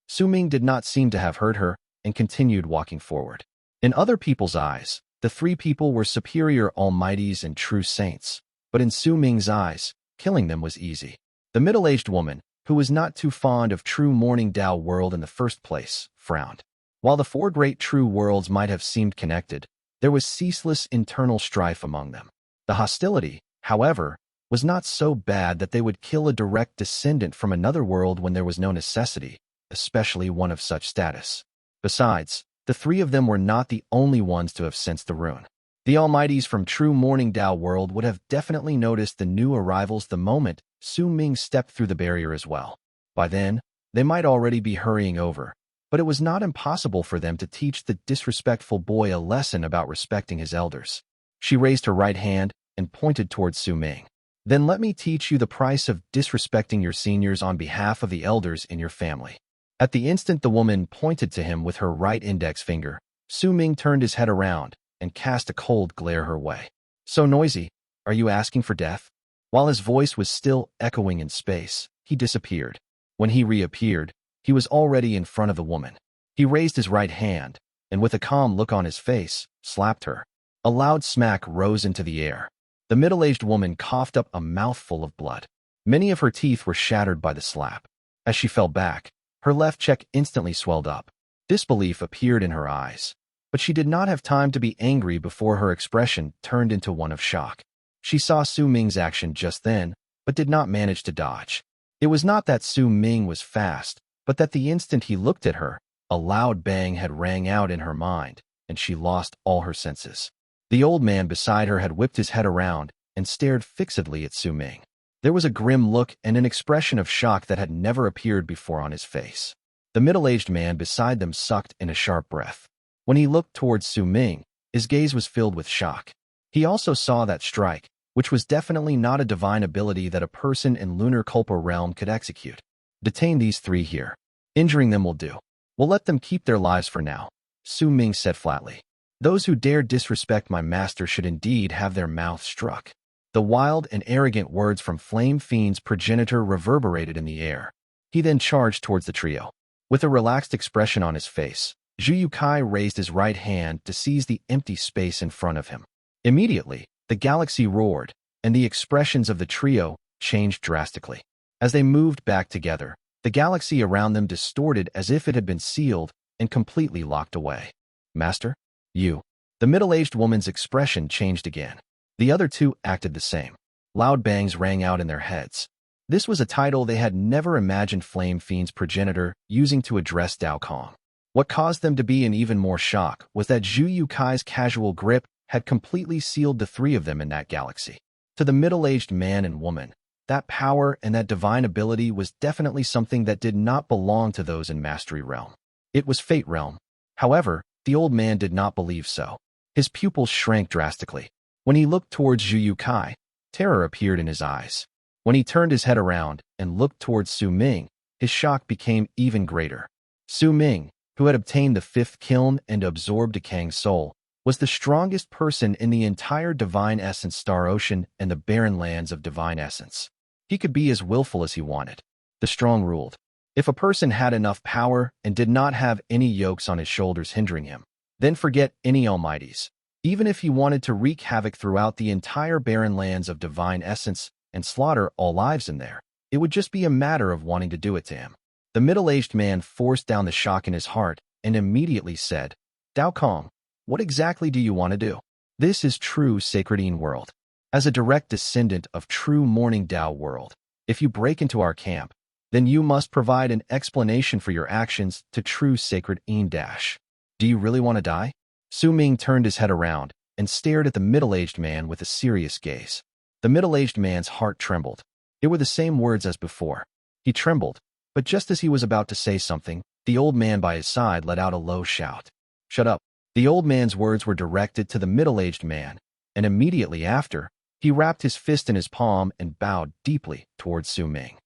Su Ming did not seem to have heard her and continued walking forward. In other people's eyes, the three people were superior almighties and true saints, but in Su Ming's eyes, killing them was easy. The middle-aged woman, who was not too fond of true Morning Dao World in the first place, frowned. While the four great true worlds might have seemed connected, there was ceaseless internal strife among them. The hostility, however, was not so bad that they would kill a direct descendant from another world when there was no necessity, especially one of such status. Besides, the three of them were not the only ones to have sensed the rune. The Almighties from true Morning Dao World would have definitely noticed the new arrivals the moment Su Ming stepped through the barrier as well. By then, they might already be hurrying over, but it was not impossible for them to teach the disrespectful boy a lesson about respecting his elders. She raised her right hand and pointed towards Su Ming. Then let me teach you the price of disrespecting your seniors on behalf of the elders in your family. At the instant the woman pointed to him with her right index finger, Su Ming turned his head around and cast a cold glare her way. So noisy, are you asking for death? While his voice was still echoing in space, he disappeared. When he reappeared, he was already in front of the woman. He raised his right hand, and with a calm look on his face, slapped her. A loud smack rose into the air. The middle-aged woman coughed up a mouthful of blood. Many of her teeth were shattered by the slap. As she fell back, her left cheek instantly swelled up. Disbelief appeared in her eyes, but she did not have time to be angry before her expression turned into one of shock. She saw Su Ming's action just then, but did not manage to dodge. It was not that Su Ming was fast, but that the instant he looked at her, a loud bang had rang out in her mind, and she lost all her senses. The old man beside her had whipped his head around and stared fixedly at Su Ming. There was a grim look and an expression of shock that had never appeared before on his face. The middle-aged man beside them sucked in a sharp breath. When he looked towards Su Ming, his gaze was filled with shock. He also saw that strike, which was definitely not a divine ability that a person in Lunar Culpa realm could execute. Detain these three here. Injuring them will do. We'll let them keep their lives for now, Su Ming said flatly. Those who dare disrespect my master should indeed have their mouths struck. The wild and arrogant words from Flame Fiend's progenitor reverberated in the air. He then charged towards the trio. With a relaxed expression on his face, Zhu Kai raised his right hand to seize the empty space in front of him. Immediately, the galaxy roared, and the expressions of the trio changed drastically. As they moved back together, the galaxy around them distorted as if it had been sealed and completely locked away. Master? You. The middle-aged woman's expression changed again. The other two acted the same. Loud bangs rang out in their heads. This was a title they had never imagined Flame Fiend's progenitor using to address Dao Kong. What caused them to be in even more shock was that Zhu Kai's casual grip had completely sealed the three of them in that galaxy. To the middle-aged man and woman, that power and that divine ability was definitely something that did not belong to those in Mastery Realm. It was Fate Realm. However, the old man did not believe so. His pupils shrank drastically. When he looked towards Zhu Kai, terror appeared in his eyes. When he turned his head around and looked towards Su Ming, his shock became even greater. Su Ming, who had obtained the fifth kiln and absorbed a Kang's soul, was the strongest person in the entire Divine Essence Star Ocean and the barren lands of Divine Essence. He could be as willful as he wanted. The strong ruled. If a person had enough power and did not have any yokes on his shoulders hindering him, then forget any almighties. Even if he wanted to wreak havoc throughout the entire barren lands of Divine Essence and slaughter all lives in there, it would just be a matter of wanting to do it to him. The middle-aged man forced down the shock in his heart and immediately said, Dao Kong, what exactly do you want to do? This is true Sacredine World. As a direct descendant of true Morning Dao World, if you break into our camp, then you must provide an explanation for your actions to true Sacred Een Dash. Do you really want to die? Su Ming turned his head around and stared at the middle-aged man with a serious gaze. The middle-aged man's heart trembled. It were the same words as before. He trembled, but just as he was about to say something, the old man by his side let out a low shout. Shut up. The old man's words were directed to the middle-aged man, and immediately after, he wrapped his fist in his palm and bowed deeply towards Su Ming.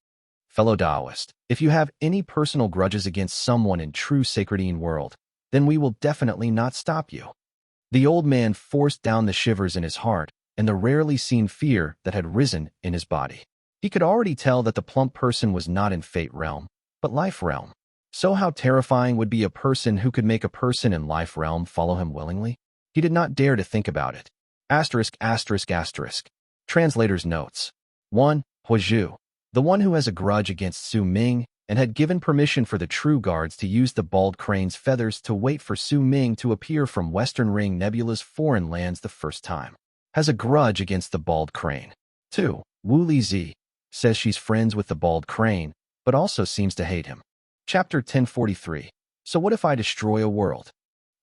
Fellow Taoist, if you have any personal grudges against someone in true Sacredine World, then we will definitely not stop you. The old man forced down the shivers in his heart and the rarely seen fear that had risen in his body. He could already tell that the plump person was not in Fate Realm, but Life Realm. So how terrifying would be a person who could make a person in Life Realm follow him willingly? He did not dare to think about it. Asterisk, asterisk, asterisk. Translator's notes. 1. Huo Zhu, the one who has a grudge against Su Ming and had given permission for the true guards to use the bald crane's feathers to wait for Su Ming to appear from Western Ring Nebula's foreign lands the first time, has a grudge against the bald crane. 2. Wu Liege, says she's friends with the bald crane, but also seems to hate him. Chapter 1043. So what if I destroy a world?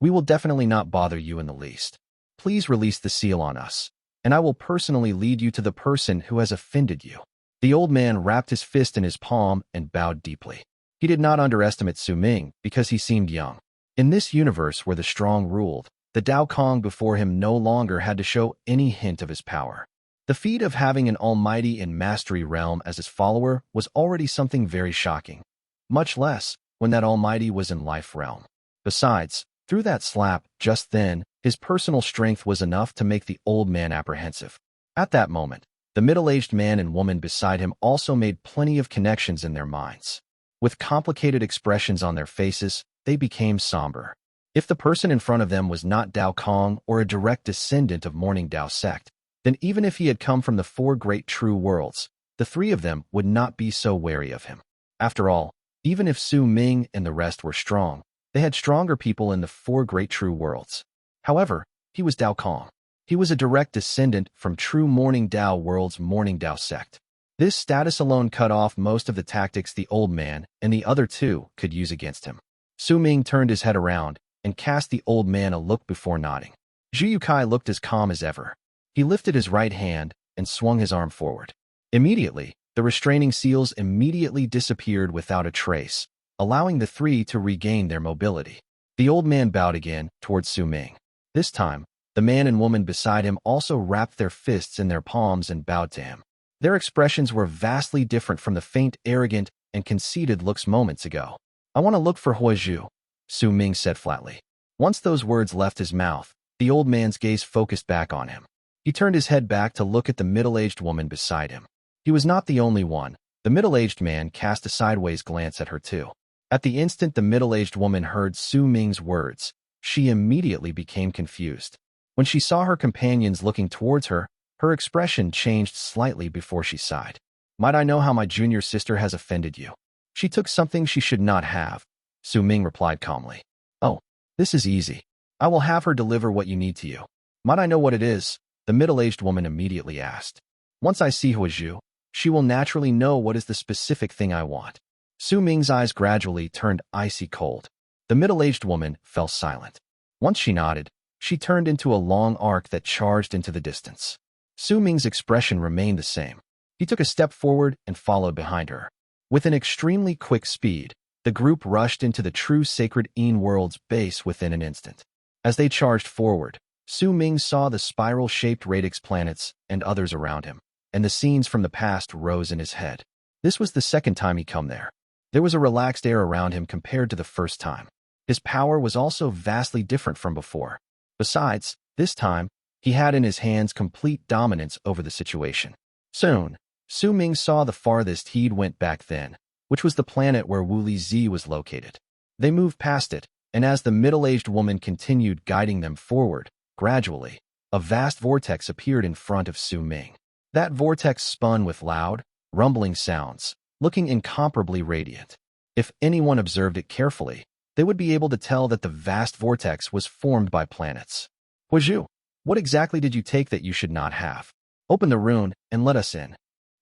We will definitely not bother you in the least. Please release the seal on us, and I will personally lead you to the person who has offended you. The old man wrapped his fist in his palm and bowed deeply. He did not underestimate Su Ming because he seemed young. In this universe where the strong ruled, the Dao Kong before him no longer had to show any hint of his power. The feat of having an almighty in Mastery Realm as his follower was already something very shocking, much less when that almighty was in Life Realm. Besides, through that slap just then, his personal strength was enough to make the old man apprehensive. At that moment, the middle-aged man and woman beside him also made plenty of connections in their minds. With complicated expressions on their faces, they became somber. If the person in front of them was not Dao Kong or a direct descendant of Morning Dao Sect, then even if he had come from the four great true worlds, the three of them would not be so wary of him. After all, even if Su Ming and the rest were strong, they had stronger people in the four great true worlds. However, he was Dao Kong. He was a direct descendant from true Morning Dao World's Morning Dao Sect. This status alone cut off most of the tactics the old man and the other two could use against him. Su Ming turned his head around and cast the old man a look before nodding. Zhu Kai looked as calm as ever. He lifted his right hand and swung his arm forward. Immediately, the restraining seals immediately disappeared without a trace, allowing the three to regain their mobility. The old man bowed again towards Su Ming. This time, the man and woman beside him also wrapped their fists in their palms and bowed to him. Their expressions were vastly different from the faint, arrogant, and conceited looks moments ago. I want to look for Huo Zhu, Su Ming said flatly. Once those words left his mouth, the old man's gaze focused back on him. He turned his head back to look at the middle-aged woman beside him. He was not the only one. The middle-aged man cast a sideways glance at her too. At the instant the middle-aged woman heard Su Ming's words, she immediately became confused. When she saw her companions looking towards her, her expression changed slightly before she sighed. Might I know how my junior sister has offended you? She took something she should not have, Su Ming replied calmly. Oh, this is easy. I will have her deliver what you need to you. Might I know what it is? The middle-aged woman immediately asked. Once I see Huo Zhu, she will naturally know what is the specific thing I want. Su Ming's eyes gradually turned icy cold. The middle-aged woman fell silent. Once she nodded, she turned into a long arc that charged into the distance. Su Ming's expression remained the same. He took a step forward and followed behind her. With an extremely quick speed, the group rushed into the true Sacred Een World's base within an instant. As they charged forward, Su Ming saw the spiral-shaped radix planets and others around him. and the scenes from the past rose in his head. This was the second time he come there. There was a relaxed air around him compared to the first time. His power was also vastly different from before. Besides, this time, he had in his hands complete dominance over the situation. Soon, Su Ming saw the farthest he'd went back then, which was the planet where Wu Lizi was located. They moved past it, and as the middle-aged woman continued guiding them forward, gradually, a vast vortex appeared in front of Su Ming. That vortex spun with loud, rumbling sounds, looking incomparably radiant. If anyone observed it carefully, they would be able to tell that the vast vortex was formed by planets. Huo Zhu, what exactly did you take that you should not have? Open the rune and let us in.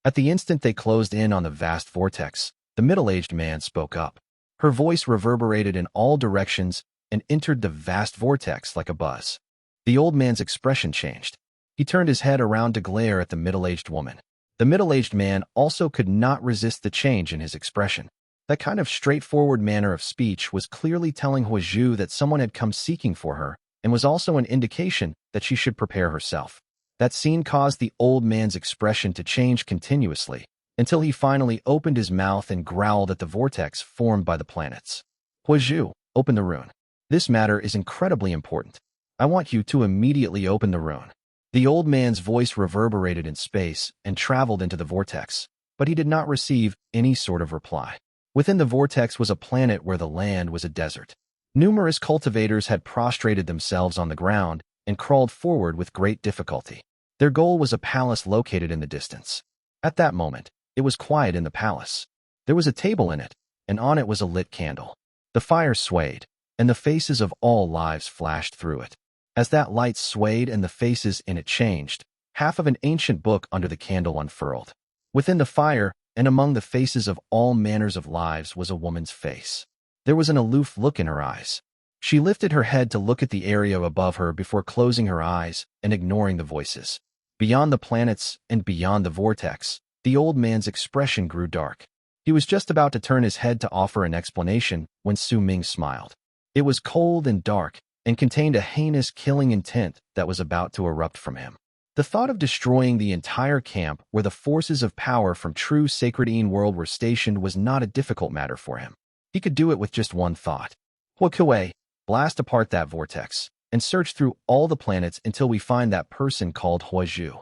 At the instant they closed in on the vast vortex, the middle-aged man spoke up. Her voice reverberated in all directions and entered the vast vortex like a buzz. The old man's expression changed. He turned his head around to glare at the middle-aged woman. The middle-aged man also could not resist the change in his expression. That kind of straightforward manner of speech was clearly telling Huo Zhu that someone had come seeking for her, and was also an indication that she should prepare herself. That scene caused the old man's expression to change continuously, until he finally opened his mouth and growled at the vortex formed by the planets. Huo Zhu, open the rune. This matter is incredibly important. I want you to immediately open the rune. The old man's voice reverberated in space and traveled into the vortex, but he did not receive any sort of reply. Within the vortex was a planet where the land was a desert. Numerous cultivators had prostrated themselves on the ground and crawled forward with great difficulty. Their goal was a palace located in the distance. At that moment, it was quiet in the palace. There was a table in it, and on it was a lit candle. The fire swayed, and the faces of all lives flashed through it. As that light swayed and the faces in it changed, half of an ancient book under the candle unfurled. Within the fire, and among the faces of all manners of lives, was a woman's face. There was an aloof look in her eyes. She lifted her head to look at the area above her before closing her eyes and ignoring the voices. Beyond the planets and beyond the vortex, the old man's expression grew dark. He was just about to turn his head to offer an explanation when Su Ming smiled. It was cold and dark and contained a heinous killing intent that was about to erupt from him. The thought of destroying the entire camp where the forces of power from true Sacred World were stationed was not a difficult matter for him. He could do it with just one thought. Huo Kui, blast apart that vortex, and search through all the planets until we find that person called Huo Zhu.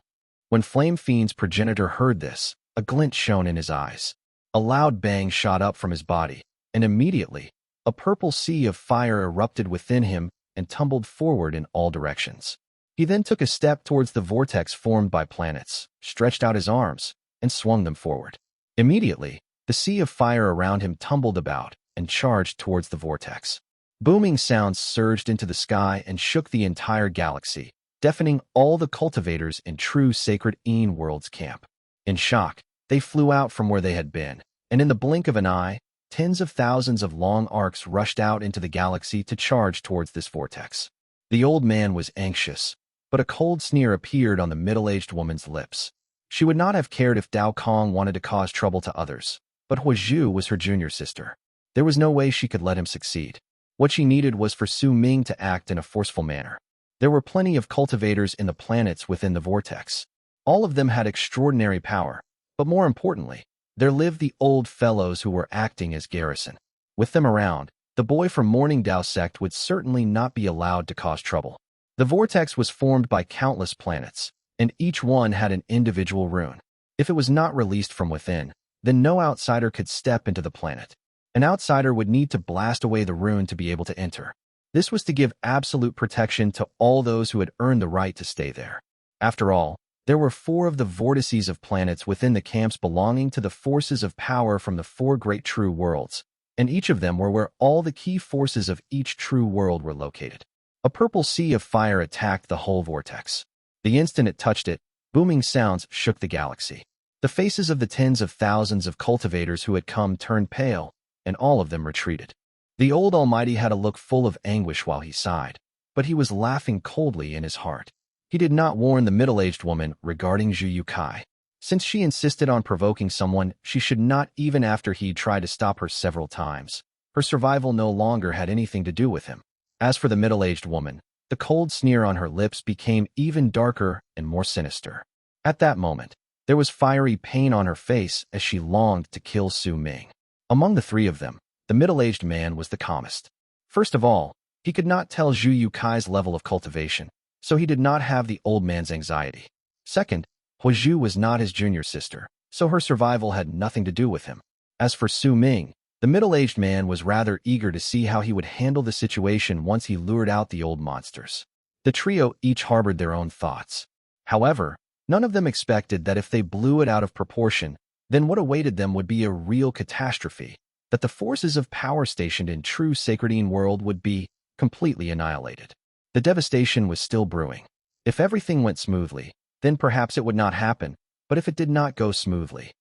When Flame Fiend's progenitor heard this, a glint shone in his eyes. A loud bang shot up from his body, and immediately, a purple sea of fire erupted within him and tumbled forward in all directions. He then took a step towards the vortex formed by planets, stretched out his arms, and swung them forward. Immediately, the sea of fire around him tumbled about and charged towards the vortex. Booming sounds surged into the sky and shook the entire galaxy, deafening all the cultivators in true Sacred World's camp. In shock, they flew out from where they had been, and in the blink of an eye, tens of thousands of long arcs rushed out into the galaxy to charge towards this vortex. The old man was anxious, but a cold sneer appeared on the middle-aged woman's lips. She would not have cared if Dao Kong wanted to cause trouble to others, but Huo Zhu was her junior sister. There was no way she could let him succeed. What she needed was for Su Ming to act in a forceful manner. There were plenty of cultivators in the planets within the vortex. All of them had extraordinary power, but more importantly, there lived the old fellows who were acting as garrison. With them around, the boy from Morning Dao Sect would certainly not be allowed to cause trouble. The vortex was formed by countless planets, and each one had an individual rune. If it was not released from within, then no outsider could step into the planet. An outsider would need to blast away the rune to be able to enter. This was to give absolute protection to all those who had earned the right to stay there. After all, there were 4 of the vortices of planets within the camps belonging to the forces of power from the 4 great true worlds, and each of them were where all the key forces of each true world were located. A purple sea of fire attacked the whole vortex. The instant it touched it, booming sounds shook the galaxy. The faces of the tens of thousands of cultivators who had come turned pale, and all of them retreated. The old Almighty had a look full of anguish while he sighed, but he was laughing coldly in his heart. He did not warn the middle-aged woman regarding Zhu Kai. Since she insisted on provoking someone, she should not even after he tried to stop her several times. Her survival no longer had anything to do with him. As for the middle-aged woman, the cold sneer on her lips became even darker and more sinister. At that moment, There was fiery pain on her face as she longed to kill Su Ming. Among the three of them, the middle-aged man was the calmest. First of all, he could not tell Zhu Yukai's level of cultivation, so he did not have the old man's anxiety. Second, Huo Zhu was not his junior sister, so her survival had nothing to do with him. As for Su Ming, the middle-aged man was rather eager to see how he would handle the situation once he lured out the old monsters. The trio each harbored their own thoughts. However, none of them expected that if they blew it out of proportion, then what awaited them would be a real catastrophe, that the forces of power stationed in true Sacredine World would be completely annihilated. The devastation was still brewing. If everything went smoothly, then perhaps it would not happen, but if it did not go smoothly,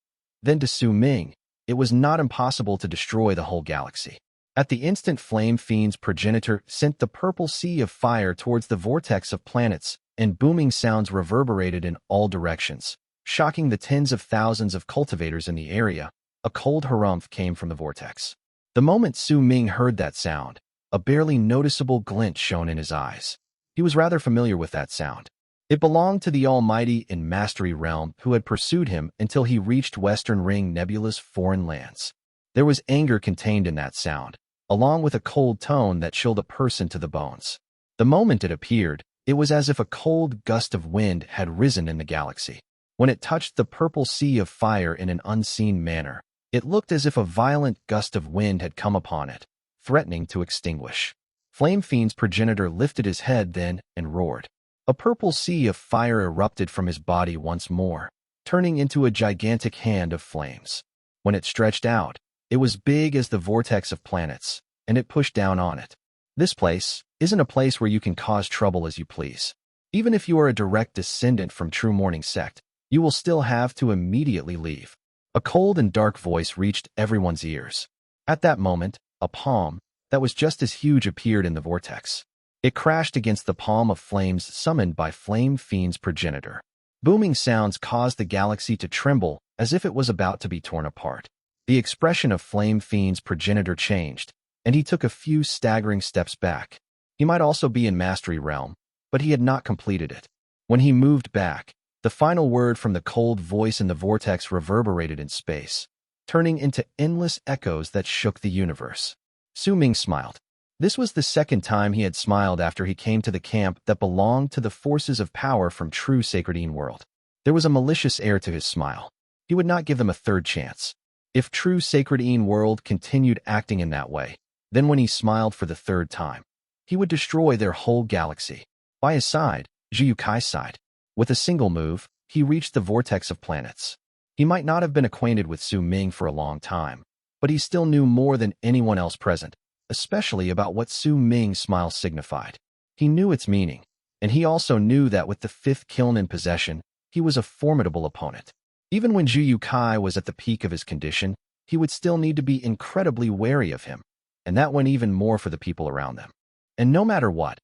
then to Su Ming, it was not impossible to destroy the whole galaxy. At the instant Flame Fiend's progenitor sent the purple sea of fire towards the vortex of planets, and booming sounds reverberated in all directions, shocking the tens of thousands of cultivators in the area. A cold harumph came from the vortex. The moment Su Ming heard that sound, a barely noticeable glint shone in his eyes. He was rather familiar with that sound. It belonged to the Almighty in Mastery Realm who had pursued him until he reached Western Ring Nebula's foreign lands. There was anger contained in that sound, along with a cold tone that chilled a person to the bones. The moment it appeared, it was as if a cold gust of wind had risen in the galaxy. When it touched the purple sea of fire in an unseen manner, it looked as if a violent gust of wind had come upon it, threatening to extinguish. Flame Fiend's progenitor lifted his head then and roared. A purple sea of fire erupted from his body once more, turning into a gigantic hand of flames. When it stretched out, it was big as the vortex of planets, and it pushed down on it. This place isn't a place where you can cause trouble as you please. Even if you are a direct descendant from True Morning Sect, you will still have to immediately leave. A cold and dark voice reached everyone's ears. At that moment, a palm that was just as huge appeared in the vortex. It crashed against the palm of flames summoned by Flame Fiend's progenitor. Booming sounds caused the galaxy to tremble as if it was about to be torn apart. The expression of Flame Fiend's progenitor changed, and he took a few staggering steps back. He might also be in Mastery Realm, but he had not completed it. When he moved back, the final word from the cold voice in the vortex reverberated in space, turning into endless echoes that shook the universe. Su Ming smiled. This was the second time he had smiled after he came to the camp that belonged to the forces of power from True Sacredine World. There was a malicious air to his smile. He would not give them a third chance. If True Sacredine World continued acting in that way, then when he smiled for the third time, he would destroy their whole galaxy. By his side, Zhu Yukai's side. With a single move, he reached the vortex of planets. He might not have been acquainted with Su Ming for a long time, but he still knew more than anyone else present, especially about what Su Ming's smile signified. He knew its meaning, and he also knew that with the fifth kiln in possession, he was a formidable opponent. Even when Zhu Yukai was at the peak of his condition, he would still need to be incredibly wary of him, and that went even more for the people around them. And no matter what,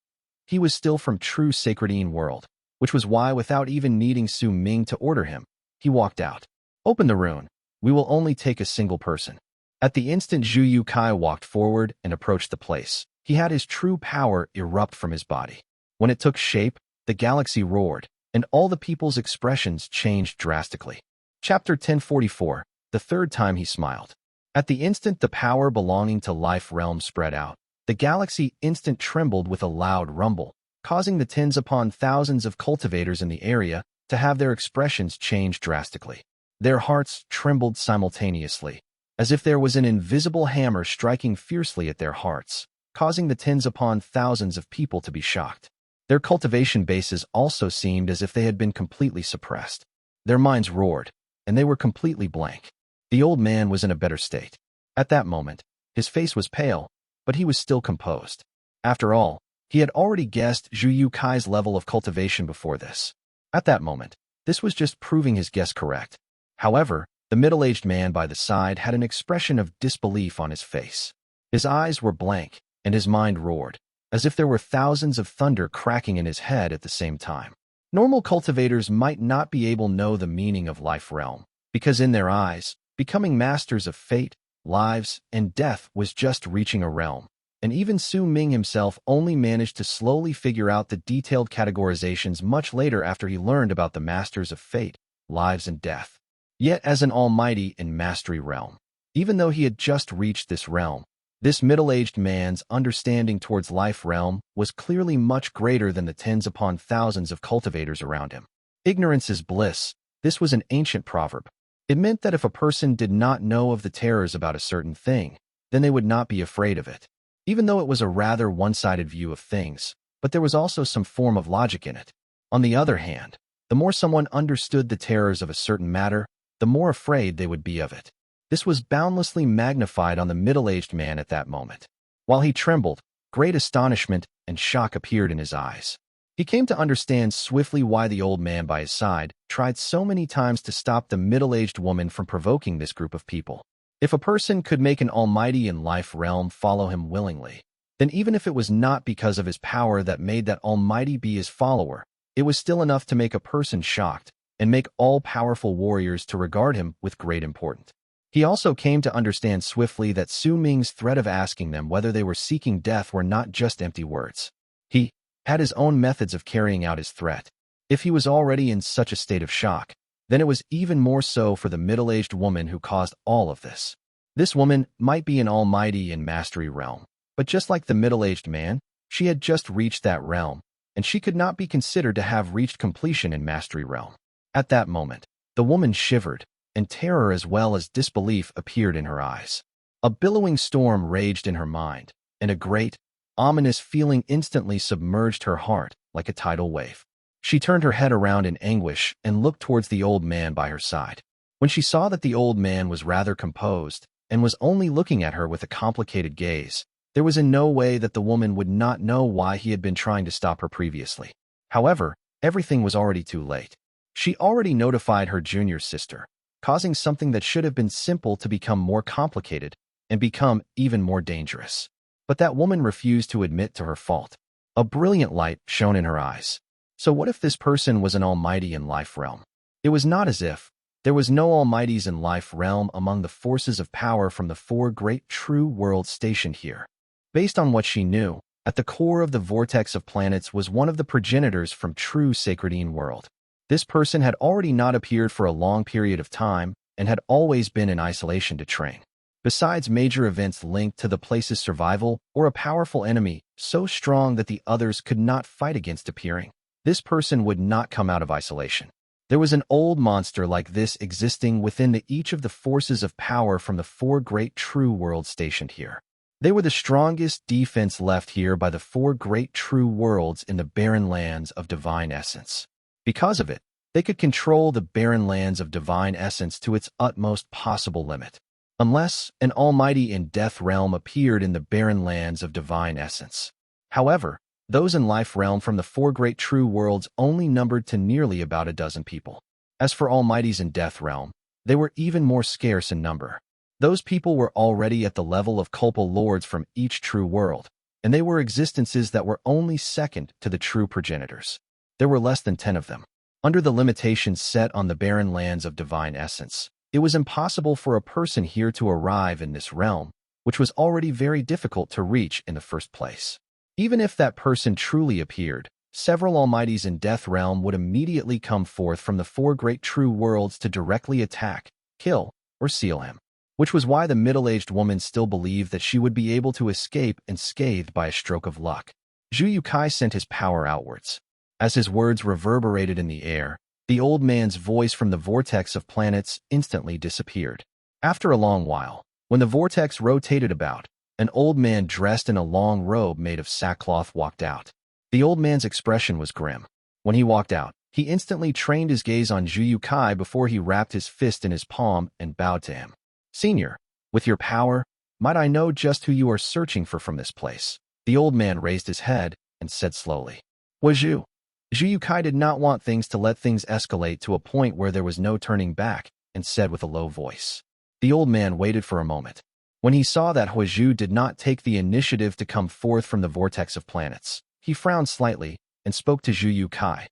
he was still from True Sacredine World, which was why without even needing Su Ming to order him, he walked out. Open the rune. We will only take a single person. At the instant Zhu Yukai walked forward and approached the place, he had his true power erupt from his body. When it took shape, the galaxy roared, and all the people's expressions changed drastically. Chapter 1044, the third time he smiled. At the instant the power belonging to Life Realm spread out, the galaxy instant trembled with a loud rumble, causing the tens upon thousands of cultivators in the area to have their expressions change drastically. Their hearts trembled simultaneously, as if there was an invisible hammer striking fiercely at their hearts, causing the tens upon thousands of people to be shocked. Their cultivation bases also seemed as if they had been completely suppressed. Their minds roared, and they were completely blank. The old man was in a better state. At that moment, his face was pale, but he was still composed. After all, he had already guessed Zhu Yukai's level of cultivation before this. At that moment, this was just proving his guess correct. However, the middle-aged man by the side had an expression of disbelief on his face. His eyes were blank, and his mind roared, as if there were thousands of thunder cracking in his head at the same time. Normal cultivators might not be able to know the meaning of Life Realm, because in their eyes, becoming masters of fate, lives, and death was just reaching a realm, and even Su Ming himself only managed to slowly figure out the detailed categorizations much later after he learned about the masters of fate, lives and death. Yet as an almighty in mastery realm, even though he had just reached this realm, this middle-aged man's understanding towards life realm was clearly much greater than the tens upon thousands of cultivators around him. Ignorance is bliss. This was an ancient proverb. It meant that if a person did not know of the terrors about a certain thing, then they would not be afraid of it. Even though it was a rather one-sided view of things, but there was also some form of logic in it. On the other hand, the more someone understood the terrors of a certain matter, the more afraid they would be of it. This was boundlessly magnified on the middle-aged man at that moment. While he trembled, great astonishment and shock appeared in his eyes. He came to understand swiftly why the old man by his side tried so many times to stop the middle-aged woman from provoking this group of people. If a person could make an almighty in life realm follow him willingly, then even if it was not because of his power that made that almighty be his follower, it was still enough to make a person shocked and make all-powerful warriors to regard him with great importance. He also came to understand swiftly that Su Ming's threat of asking them whether they were seeking death were not just empty words. He had his own methods of carrying out his threat. If he was already in such a state of shock, then it was even more so for the middle-aged woman who caused all of this. This woman might be an almighty in mastery realm, but just like the middle-aged man, she had just reached that realm, and she could not be considered to have reached completion in mastery realm. At that moment, the woman shivered, and terror as well as disbelief appeared in her eyes. A billowing storm raged in her mind, and a great, ominous feeling instantly submerged her heart like a tidal wave. She turned her head around in anguish and looked towards the old man by her side. When she saw that the old man was rather composed and was only looking at her with a complicated gaze, there was in no way that the woman would not know why he had been trying to stop her previously. However, everything was already too late. She already notified her junior sister, causing something that should have been simple to become more complicated and become even more dangerous. But that woman refused to admit to her fault. A brilliant light shone in her eyes. So what if this person was an almighty in life realm? It was not as if there was no almighties in life realm among the forces of power from the four great true worlds stationed here. Based on what she knew, at the core of the vortex of planets was one of the progenitors from true Sacredine world. This person had already not appeared for a long period of time and had always been in isolation to train. Besides major events linked to the place's survival or a powerful enemy so strong that the others could not fight against appearing, this person would not come out of isolation. There was an old monster like this existing within each of the forces of power from the four great true worlds stationed here. They were the strongest defense left here by the four great true worlds in the barren lands of divine essence. Because of it, they could control the barren lands of divine essence to its utmost possible limit. Unless an almighty in death realm appeared in the barren lands of divine essence. However, those in life realm from the four great true worlds only numbered to nearly about a dozen people. As for almighties in death realm, they were even more scarce in number. Those people were already at the level of culpal lords from each true world, and they were existences that were only second to the true progenitors. There were less than 10 of them. Under the limitations set on the barren lands of divine essence, it was impossible for a person here to arrive in this realm, which was already very difficult to reach in the first place. Even if that person truly appeared, several almighties in death realm would immediately come forth from the four great true worlds to directly attack, kill, or seal him. Which was why the middle-aged woman still believed that she would be able to escape unscathed by a stroke of luck. Huo Kui sent his power outwards. As his words reverberated in the air, the old man's voice from the vortex of planets instantly disappeared. After a long while, when the vortex rotated about, an old man dressed in a long robe made of sackcloth walked out. The old man's expression was grim. When he walked out, he instantly trained his gaze on Huo Kui before he wrapped his fist in his palm and bowed to him. "Senior, with your power, might I know just who you are searching for from this place?" The old man raised his head and said slowly. "Huo Zhu." Huo Kui did not want things to let things escalate to a point where there was no turning back, and said with a low voice. The old man waited for a moment. When he saw that Huo Zhu did not take the initiative to come forth from the vortex of planets, he frowned slightly and spoke to Huo Kui.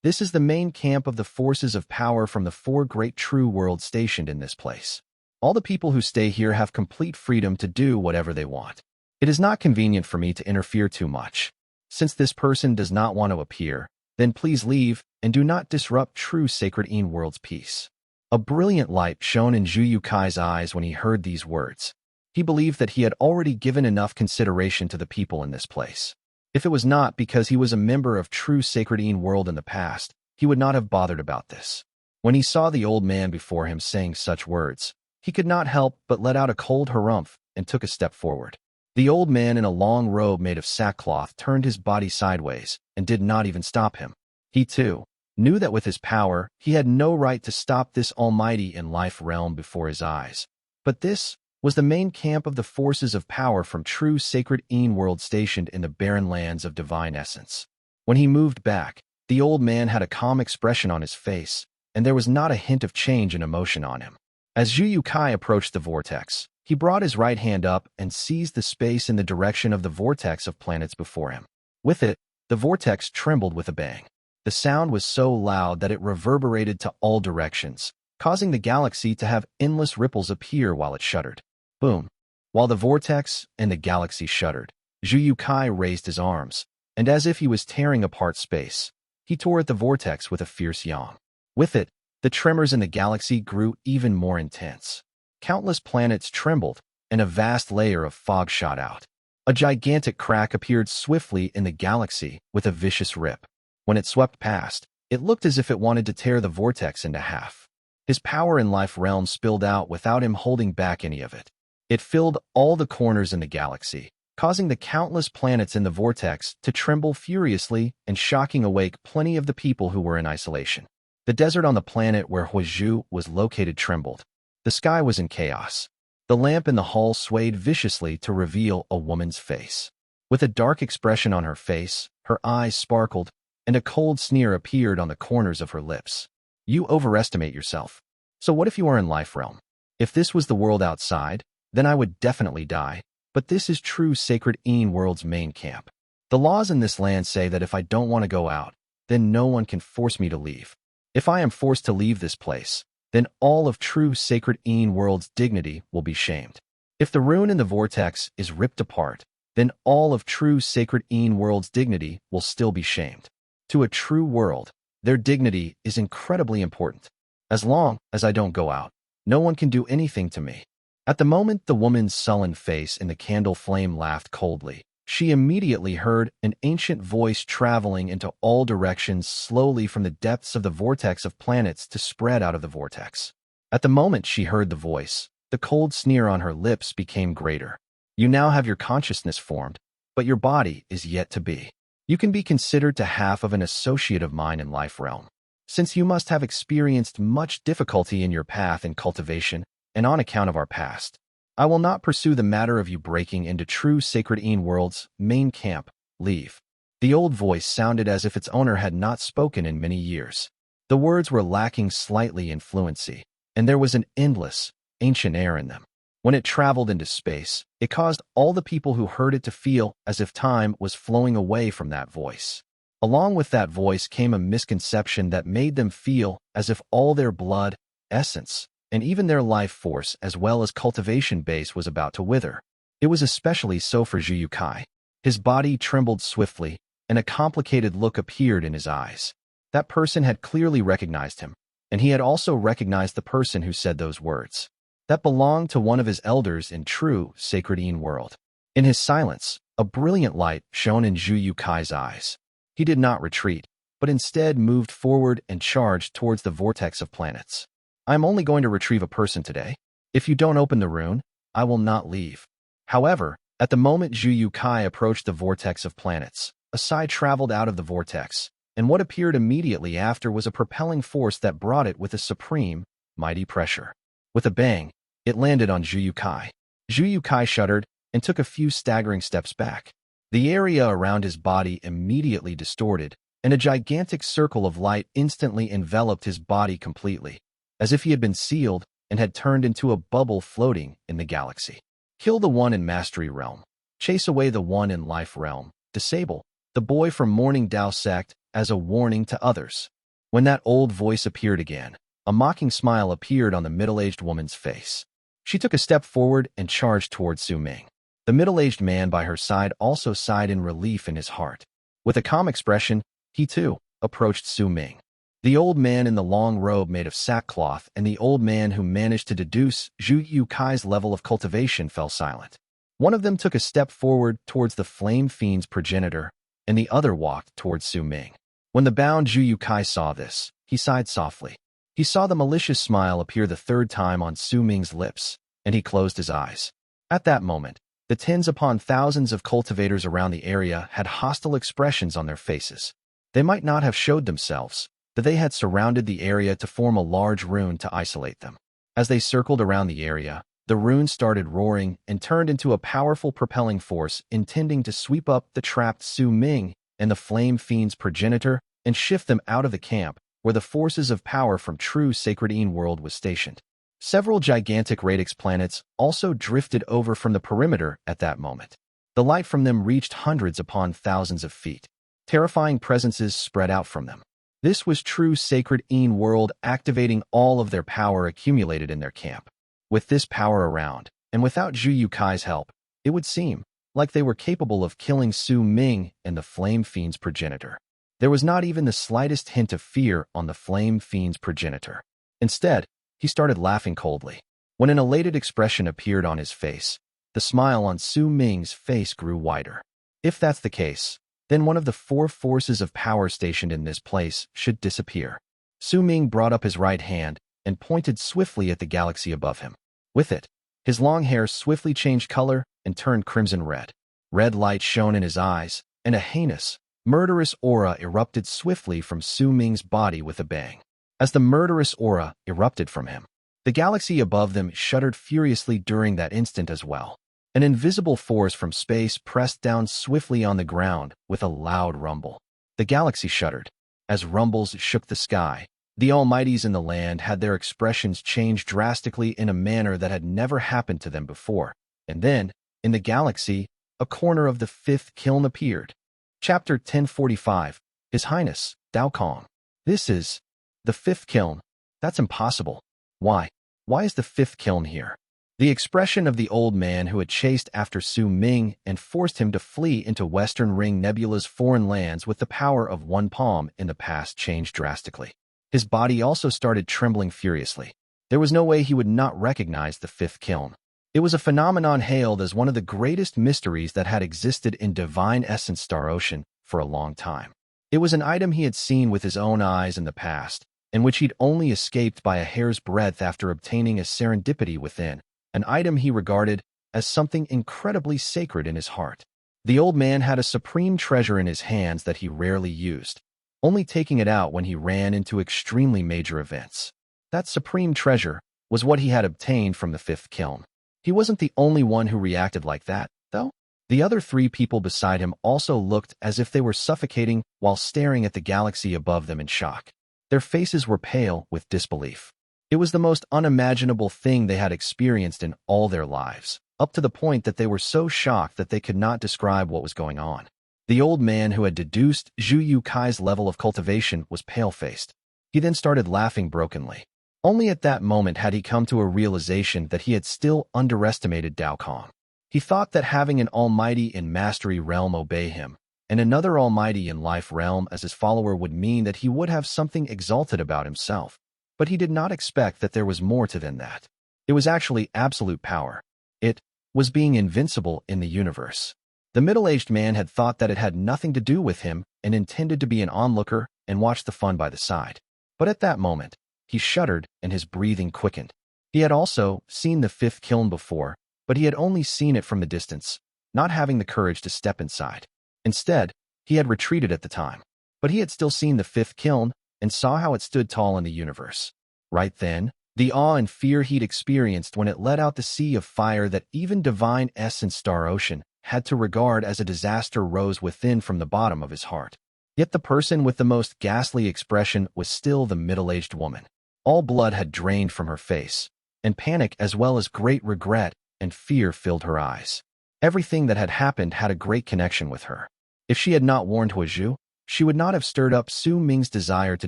"This is the main camp of the forces of power from the four great true worlds stationed in this place. All the people who stay here have complete freedom to do whatever they want. It is not convenient for me to interfere too much. Since this person does not want to appear, then please leave and do not disrupt true sacred world's peace. A brilliant light shone in Zhu Yukai's eyes when he heard these words. He believed that he had already given enough consideration to the people in this place. If it was not because he was a member of true sacred world in the past, he would not have bothered about this. When he saw the old man before him saying such words, he could not help but let out a cold harumph and took a step forward. The old man in a long robe made of sackcloth turned his body sideways and did not even stop him. He, too, knew that with his power, he had no right to stop this almighty in life realm before his eyes. But this was the main camp of the forces of power from true sacred world stationed in the barren lands of divine essence. When he moved back, the old man had a calm expression on his face, and there was not a hint of change in emotion on him. As Zhu Yukai approached the vortex, he brought his right hand up and seized the space in the direction of the vortex of planets before him. With it, the vortex trembled with a bang. The sound was so loud that it reverberated to all directions, causing the galaxy to have endless ripples appear while it shuddered. Boom! While the vortex and the galaxy shuddered, Zhu Yukai raised his arms, and as if he was tearing apart space, he tore at the vortex with a fierce yawn. With it, the tremors in the galaxy grew even more intense. Countless planets trembled, and a vast layer of fog shot out. A gigantic crack appeared swiftly in the galaxy with a vicious rip. When it swept past, it looked as if it wanted to tear the vortex into half. His power in life realm spilled out without him holding back any of it. It filled all the corners in the galaxy, causing the countless planets in the vortex to tremble furiously and shocking awake plenty of the people who were in isolation. The desert on the planet where Huo Zhu was located trembled. The sky was in chaos. The lamp in the hall swayed viciously to reveal a woman's face. With a dark expression on her face, her eyes sparkled, and a cold sneer appeared on the corners of her lips. You overestimate yourself. So what if you are in life realm? If this was the world outside, then I would definitely die. But this is true sacred world's main camp. The laws in this land say that if I don't want to go out, then no one can force me to leave. If I am forced to leave this place, then all of true sacred world's dignity will be shamed. If the rune in the vortex is ripped apart, then all of true sacred world's dignity will still be shamed. To a true world, their dignity is incredibly important. As long as I don't go out, no one can do anything to me. At the moment the woman's sullen face in the candle flame laughed coldly, she immediately heard an ancient voice traveling into all directions slowly from the depths of the vortex of planets to spread out of the vortex. At the moment she heard the voice, the cold sneer on her lips became greater. You now have your consciousness formed, but your body is yet to be. You can be considered to half of an associate of mine in life realm. Since you must have experienced much difficulty in your path and cultivation, and on account of our past, I will not pursue the matter of you breaking into true sacred world's main camp. Leave. The old voice sounded as if its owner had not spoken in many years. The words were lacking slightly in fluency, and there was an endless, ancient air in them. When it traveled into space, it caused all the people who heard it to feel as if time was flowing away from that voice. Along with that voice came a misconception that made them feel as if all their blood, essence, and even their life force as well as cultivation base was about to wither. It was especially so for Zhu Yukai. His body trembled swiftly, and a complicated look appeared in his eyes. That person had clearly recognized him, and he had also recognized the person who said those words. That belonged to one of his elders in true sacred world. In his silence, a brilliant light shone in Zhu Yukai's eyes. He did not retreat, but instead moved forward and charged towards the vortex of planets. I am only going to retrieve a person today. If you don't open the rune, I will not leave. However, at the moment Zhu Yukai approached the vortex of planets, a sigh traveled out of the vortex, and what appeared immediately after was a propelling force that brought it with a supreme, mighty pressure. With a bang, it landed on Zhu Yukai. Zhu Yukai shuddered and took a few staggering steps back. The area around his body immediately distorted, and a gigantic circle of light instantly enveloped his body completely, as if he had been sealed and had turned into a bubble floating in the galaxy. Kill the one in Mastery Realm. Chase away the one in Life Realm. Disable the boy from Morning Dao Sect as a warning to others. When that old voice appeared again, a mocking smile appeared on the middle-aged woman's face. She took a step forward and charged towards Su Ming. The middle-aged man by her side also sighed in relief in his heart. With a calm expression, he too approached Su Ming. The old man in the long robe made of sackcloth and the old man who managed to deduce Zhu Kai's level of cultivation fell silent. One of them took a step forward towards the flame fiend's progenitor, and the other walked towards Su Ming. When the bound Zhu Kai saw this, he sighed softly. He saw the malicious smile appear the third time on Su Ming's lips, and he closed his eyes. At that moment, the tens upon thousands of cultivators around the area had hostile expressions on their faces. They might not have showed themselves, but they had surrounded the area to form a large rune to isolate them. As they circled around the area, the rune started roaring and turned into a powerful propelling force intending to sweep up the trapped Su Ming and the flame fiend's progenitor and shift them out of the camp where the forces of power from true Sacred World was stationed. Several gigantic radix planets also drifted over from the perimeter at that moment. The light from them reached hundreds upon thousands of feet. Terrifying presences spread out from them. This was true Sacred World activating all of their power accumulated in their camp. With this power around, and without Zhu Kai's help, it would seem like they were capable of killing Su Ming and the Flame Fiend's progenitor. There was not even the slightest hint of fear on the Flame Fiend's progenitor. Instead, he started laughing coldly. When an elated expression appeared on his face, the smile on Su Ming's face grew wider. If that's the case, then one of the four forces of power stationed in this place should disappear. Su Ming brought up his right hand and pointed swiftly at the galaxy above him. With it, his long hair swiftly changed color and turned crimson red. Red light shone in his eyes, and a heinous, murderous aura erupted swiftly from Su Ming's body with a bang. As the murderous aura erupted from him, the galaxy above them shuddered furiously during that instant as well. An invisible force from space pressed down swiftly on the ground with a loud rumble. The galaxy shuddered. As rumbles shook the sky, the Almighties in the land had their expressions change drastically in a manner that had never happened to them before. And then, in the galaxy, a corner of the fifth kiln appeared. Chapter 1045, His Highness, Dao Kong. This is the fifth kiln. That's impossible. Why? Why is the fifth kiln here? The expression of the old man who had chased after Su Ming and forced him to flee into Western Ring Nebula's foreign lands with the power of one palm in the past changed drastically. His body also started trembling furiously. There was no way he would not recognize the fifth kiln. It was a phenomenon hailed as one of the greatest mysteries that had existed in Divine Essence Star Ocean for a long time. It was an item he had seen with his own eyes in the past, and which he'd only escaped by a hair's breadth after obtaining a serendipity within, an item he regarded as something incredibly sacred in his heart. The old man had a supreme treasure in his hands that he rarely used, only taking it out when he ran into extremely major events. That supreme treasure was what he had obtained from the fifth kiln. He wasn't the only one who reacted like that, though. The other three people beside him also looked as if they were suffocating while staring at the galaxy above them in shock. Their faces were pale with disbelief. It was the most unimaginable thing they had experienced in all their lives, up to the point that they were so shocked that they could not describe what was going on. The old man who had deduced Zhu Kai's level of cultivation was pale-faced. He then started laughing brokenly. Only at that moment had he come to a realization that he had still underestimated Dao Kong. He thought that having an almighty in mastery realm obey him, and another almighty in life realm as his follower would mean that he would have something exalted about himself. But he did not expect that there was more to than that. It was actually absolute power. It was being invincible in the universe. The middle-aged man had thought that it had nothing to do with him and intended to be an onlooker and watch the fun by the side. But at that moment, he shuddered and his breathing quickened. He had also seen the fifth kiln before, but he had only seen it from the distance, not having the courage to step inside. Instead, he had retreated at the time. But he had still seen the fifth kiln and saw how it stood tall in the universe. Right then, the awe and fear he'd experienced when it let out the sea of fire that even Divine Essence Star Ocean had to regard as a disaster rose within from the bottom of his heart. Yet the person with the most ghastly expression was still the middle-aged woman. All blood had drained from her face, and panic as well as great regret and fear filled her eyes. Everything that had happened had a great connection with her. If she had not warned Huo Zhu, she would not have stirred up Su Ming's desire to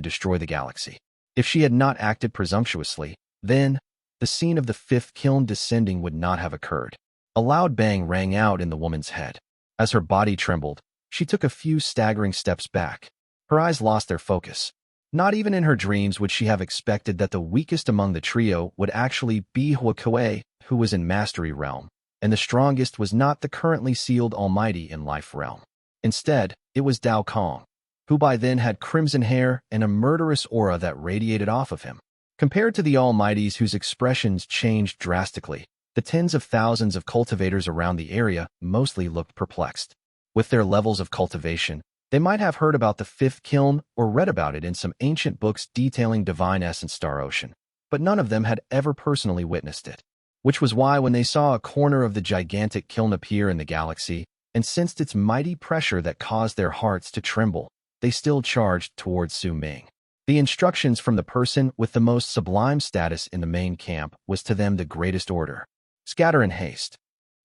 destroy the galaxy. If she had not acted presumptuously, then the scene of the fifth kiln descending would not have occurred. A loud bang rang out in the woman's head. As her body trembled, she took a few staggering steps back. Her eyes lost their focus. Not even in her dreams would she have expected that the weakest among the trio would actually be Huo Kui, who was in Mastery Realm, and the strongest was not the currently sealed Almighty in Life Realm. Instead, it was Dao Kong, who by then had crimson hair and a murderous aura that radiated off of him. Compared to the Almighties whose expressions changed drastically, the tens of thousands of cultivators around the area mostly looked perplexed. With their levels of cultivation, they might have heard about the fifth kiln or read about it in some ancient books detailing divine essence Star Ocean, but none of them had ever personally witnessed it. Which was why when they saw a corner of the gigantic kiln appear in the galaxy and sensed its mighty pressure that caused their hearts to tremble, they still charged towards Su Ming. The instructions from the person with the most sublime status in the main camp was to them the greatest order. Scatter in haste.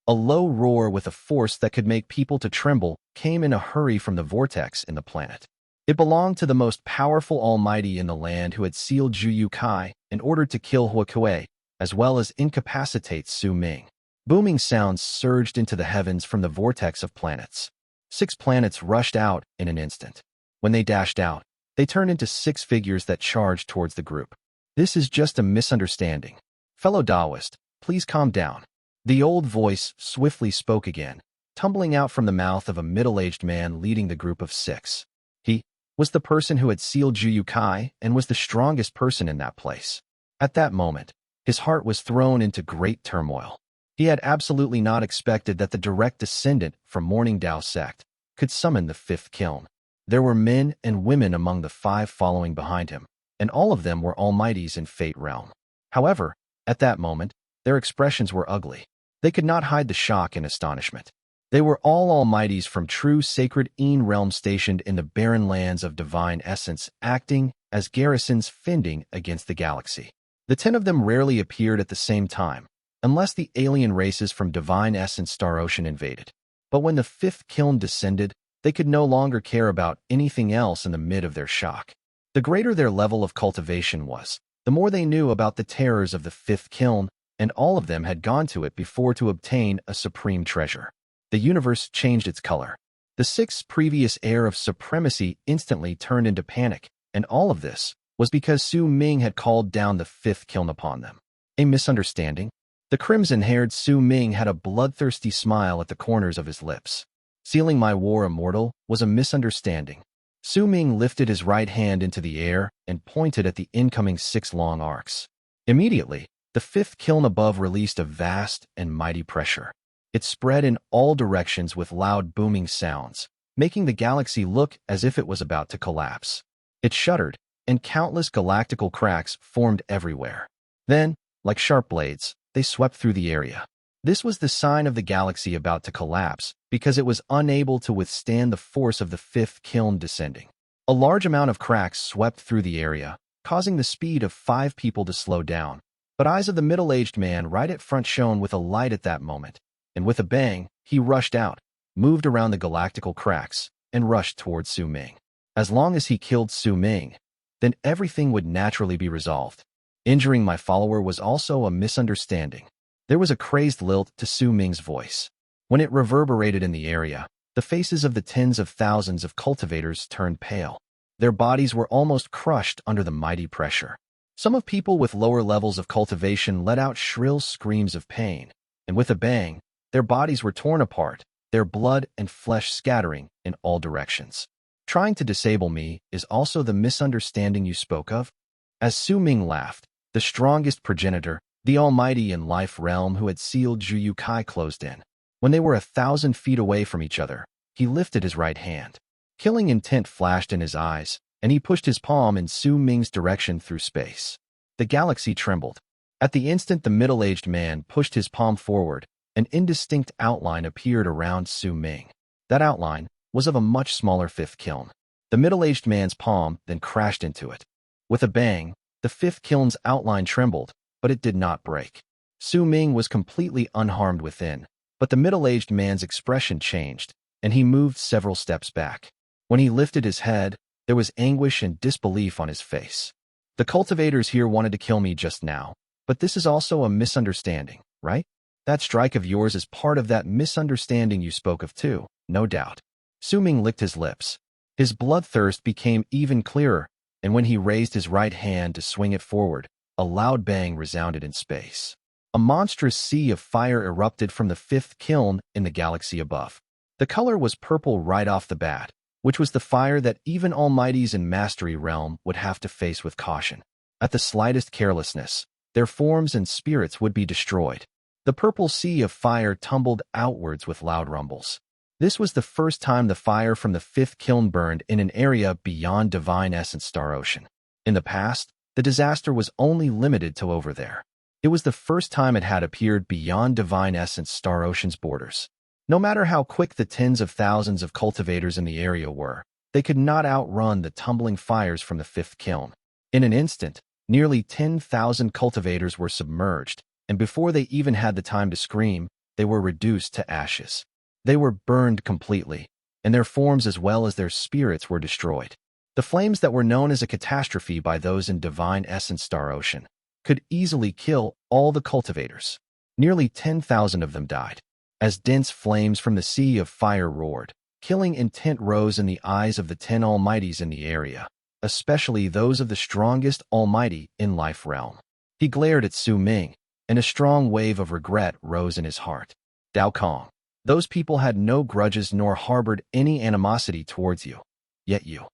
A low roar with a force that could make people to tremble came in a hurry from the vortex in the planet. It belonged to the most powerful Almighty in the land who had sealed Huo Kui in order to kill Huo Kui, as well as incapacitate Su Ming. Booming sounds surged into the heavens from the vortex of planets. 6 planets rushed out in an instant. When they dashed out, they turned into 6 figures that charged towards the group. This is just a misunderstanding. Fellow Taoist, please calm down. The old voice swiftly spoke again, tumbling out from the mouth of a middle-aged man leading the group of 6. He was the person who had sealed Huo Kui and was the strongest person in that place. At that moment, his heart was thrown into great turmoil. He had absolutely not expected that the direct descendant from Morning Dao Sect could summon the 5th kiln. There were men and women among the 5 following behind him, and all of them were almighties in Fate Realm. However, at that moment, their expressions were ugly. They could not hide the shock and astonishment. They were all almighties from true sacred Een realm stationed in the barren lands of divine essence, acting as garrisons fending against the galaxy. The 10 of them rarely appeared at the same time, unless the alien races from divine essence Star Ocean invaded. But when the 5th kiln descended, they could no longer care about anything else in the mid of their shock. The greater their level of cultivation was, the more they knew about the terrors of the 5th kiln, and all of them had gone to it before to obtain a supreme treasure. The universe changed its color. The 6's previous air of supremacy instantly turned into panic, and all of this was because Su Ming had called down the 5th kiln upon them. A misunderstanding? The crimson-haired Su Ming had a bloodthirsty smile at the corners of his lips. Sealing my war immortal was a misunderstanding. Su Ming lifted his right hand into the air and pointed at the incoming 6 long arcs. Immediately, the 5th kiln above released a vast and mighty pressure. It spread in all directions with loud booming sounds, making the galaxy look as if it was about to collapse. It shuddered, and countless galactical cracks formed everywhere. Then, like sharp blades, they swept through the area. This was the sign of the galaxy about to collapse because it was unable to withstand the force of the 5th kiln descending. A large amount of cracks swept through the area, causing the speed of 5 people to slow down. But eyes of the middle-aged man right at front shone with a light at that moment, and with a bang, he rushed out, moved around the galactical cracks, and rushed towards Su Ming. As long as he killed Su Ming, then everything would naturally be resolved. Injuring my follower was also a misunderstanding. There was a crazed lilt to Su Ming's voice. When it reverberated in the area, the faces of the tens of thousands of cultivators turned pale. Their bodies were almost crushed under the mighty pressure. Some of people with lower levels of cultivation let out shrill screams of pain, and with a bang, their bodies were torn apart, their blood and flesh scattering in all directions. Trying to disable me is also the misunderstanding you spoke of? As Su Ming laughed, the strongest progenitor, the Almighty in Life Realm who had sealed Huo Kui closed in. When they were 1,000 feet away from each other, he lifted his right hand. Killing intent flashed in his eyes, and he pushed his palm in Su Ming's direction through space. The galaxy trembled. At the instant the middle-aged man pushed his palm forward, an indistinct outline appeared around Su Ming. That outline was of a much smaller 5th kiln. The middle-aged man's palm then crashed into it. With a bang, the 5th kiln's outline trembled, but it did not break. Su Ming was completely unharmed within, but the middle-aged man's expression changed, and he moved several steps back. When he lifted his head, there was anguish and disbelief on his face. The cultivators here wanted to kill me just now, but this is also a misunderstanding, right? That strike of yours is part of that misunderstanding you spoke of too, no doubt. Su Ming licked his lips. His bloodthirst became even clearer, and when he raised his right hand to swing it forward, a loud bang resounded in space. A monstrous sea of fire erupted from the fifth kiln in the galaxy above. The color was purple right off the bat, which was the fire that even almighties in Mastery Realm would have to face with caution. At the slightest carelessness, their forms and spirits would be destroyed. The purple sea of fire tumbled outwards with loud rumbles. This was the first time the fire from the fifth kiln burned in an area beyond Divine Essence Star Ocean. In the past, the disaster was only limited to over there. It was the first time it had appeared beyond Divine Essence Star Ocean's borders. No matter how quick the tens of thousands of cultivators in the area were, they could not outrun the tumbling fires from the fifth kiln. In an instant, nearly 10,000 cultivators were submerged, and before they even had the time to scream, they were reduced to ashes. They were burned completely, and their forms as well as their spirits were destroyed. The flames that were known as a catastrophe by those in Divine Essence Star Ocean could easily kill all the cultivators. Nearly 10,000 of them died. As dense flames from the sea of fire roared, killing intent rose in the eyes of the 10 almighties in the area, especially those of the strongest almighty in Life Realm. He glared at Su Ming, and a strong wave of regret rose in his heart. Dao Kong, those people had no grudges nor harbored any animosity towards you. Yet you.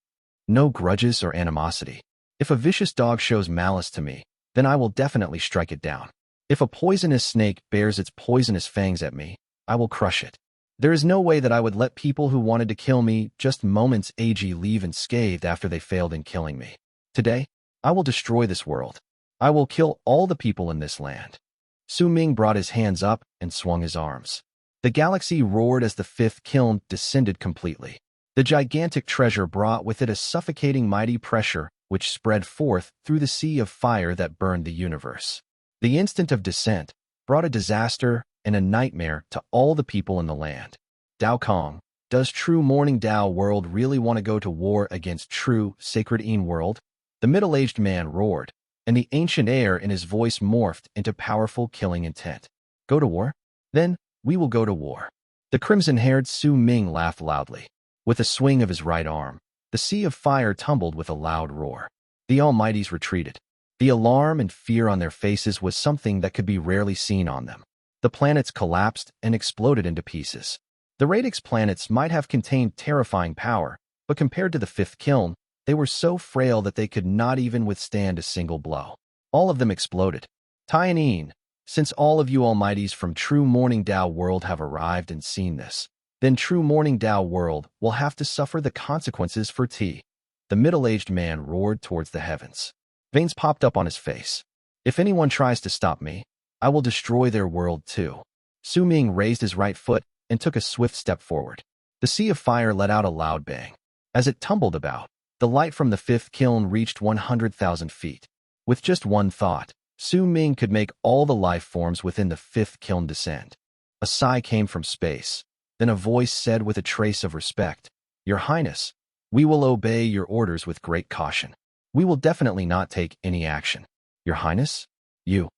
No grudges or animosity. If a vicious dog shows malice to me, then I will definitely strike it down. If a poisonous snake bears its poisonous fangs at me, I will crush it. There is no way that I would let people who wanted to kill me just moments ago leave unscathed after they failed in killing me. Today, I will destroy this world. I will kill all the people in this land. Su Ming brought his hands up and swung his arms. The galaxy roared as the fifth kiln descended completely. The gigantic treasure brought with it a suffocating mighty pressure which spread forth through the sea of fire that burned the universe. The instant of descent brought a disaster and a nightmare to all the people in the land. Dao Kong, does true Morning Dao World really want to go to war against true Sacred World? The middle-aged man roared, and the ancient air in his voice morphed into powerful killing intent. Go to war? Then, we will go to war. The crimson-haired Su Ming laughed loudly. With a swing of his right arm, the sea of fire tumbled with a loud roar. The Almighties retreated. The alarm and fear on their faces was something that could be rarely seen on them. The planets collapsed and exploded into pieces. The radix planets might have contained terrifying power, but compared to the fifth kiln, they were so frail that they could not even withstand a single blow. All of them exploded. Tianyin, since all of you Almighties from true Morning Dao World have arrived and seen this, then true Morning Dao World will have to suffer the consequences for T. The middle-aged man roared towards the heavens. Veins popped up on his face. If anyone tries to stop me, I will destroy their world too. Su Ming raised his right foot and took a swift step forward. The sea of fire let out a loud bang. As it tumbled about, the light from the fifth kiln reached 100,000 feet. With just one thought, Su Ming could make all the life forms within the fifth kiln descend. A sigh came from space. Then a voice said with a trace of respect, Your Highness, we will obey your orders with great caution. We will definitely not take any action. Your Highness? You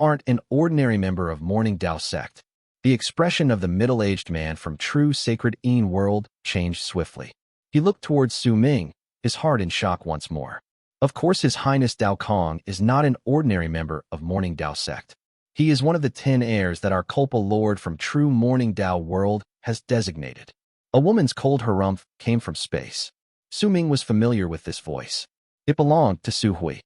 aren't an ordinary member of Morning Dao Sect. The expression of the middle-aged man from true Sacred World changed swiftly. He looked towards Su Ming, his heart in shock once more. Of course His Highness Dao Kong is not an ordinary member of Morning Dao Sect. He is one of the 10 heirs that our Culpa Lord from true Morning Dao World has designated. A woman's cold harumph came from space. Su Ming was familiar with this voice. It belonged to Su Hui.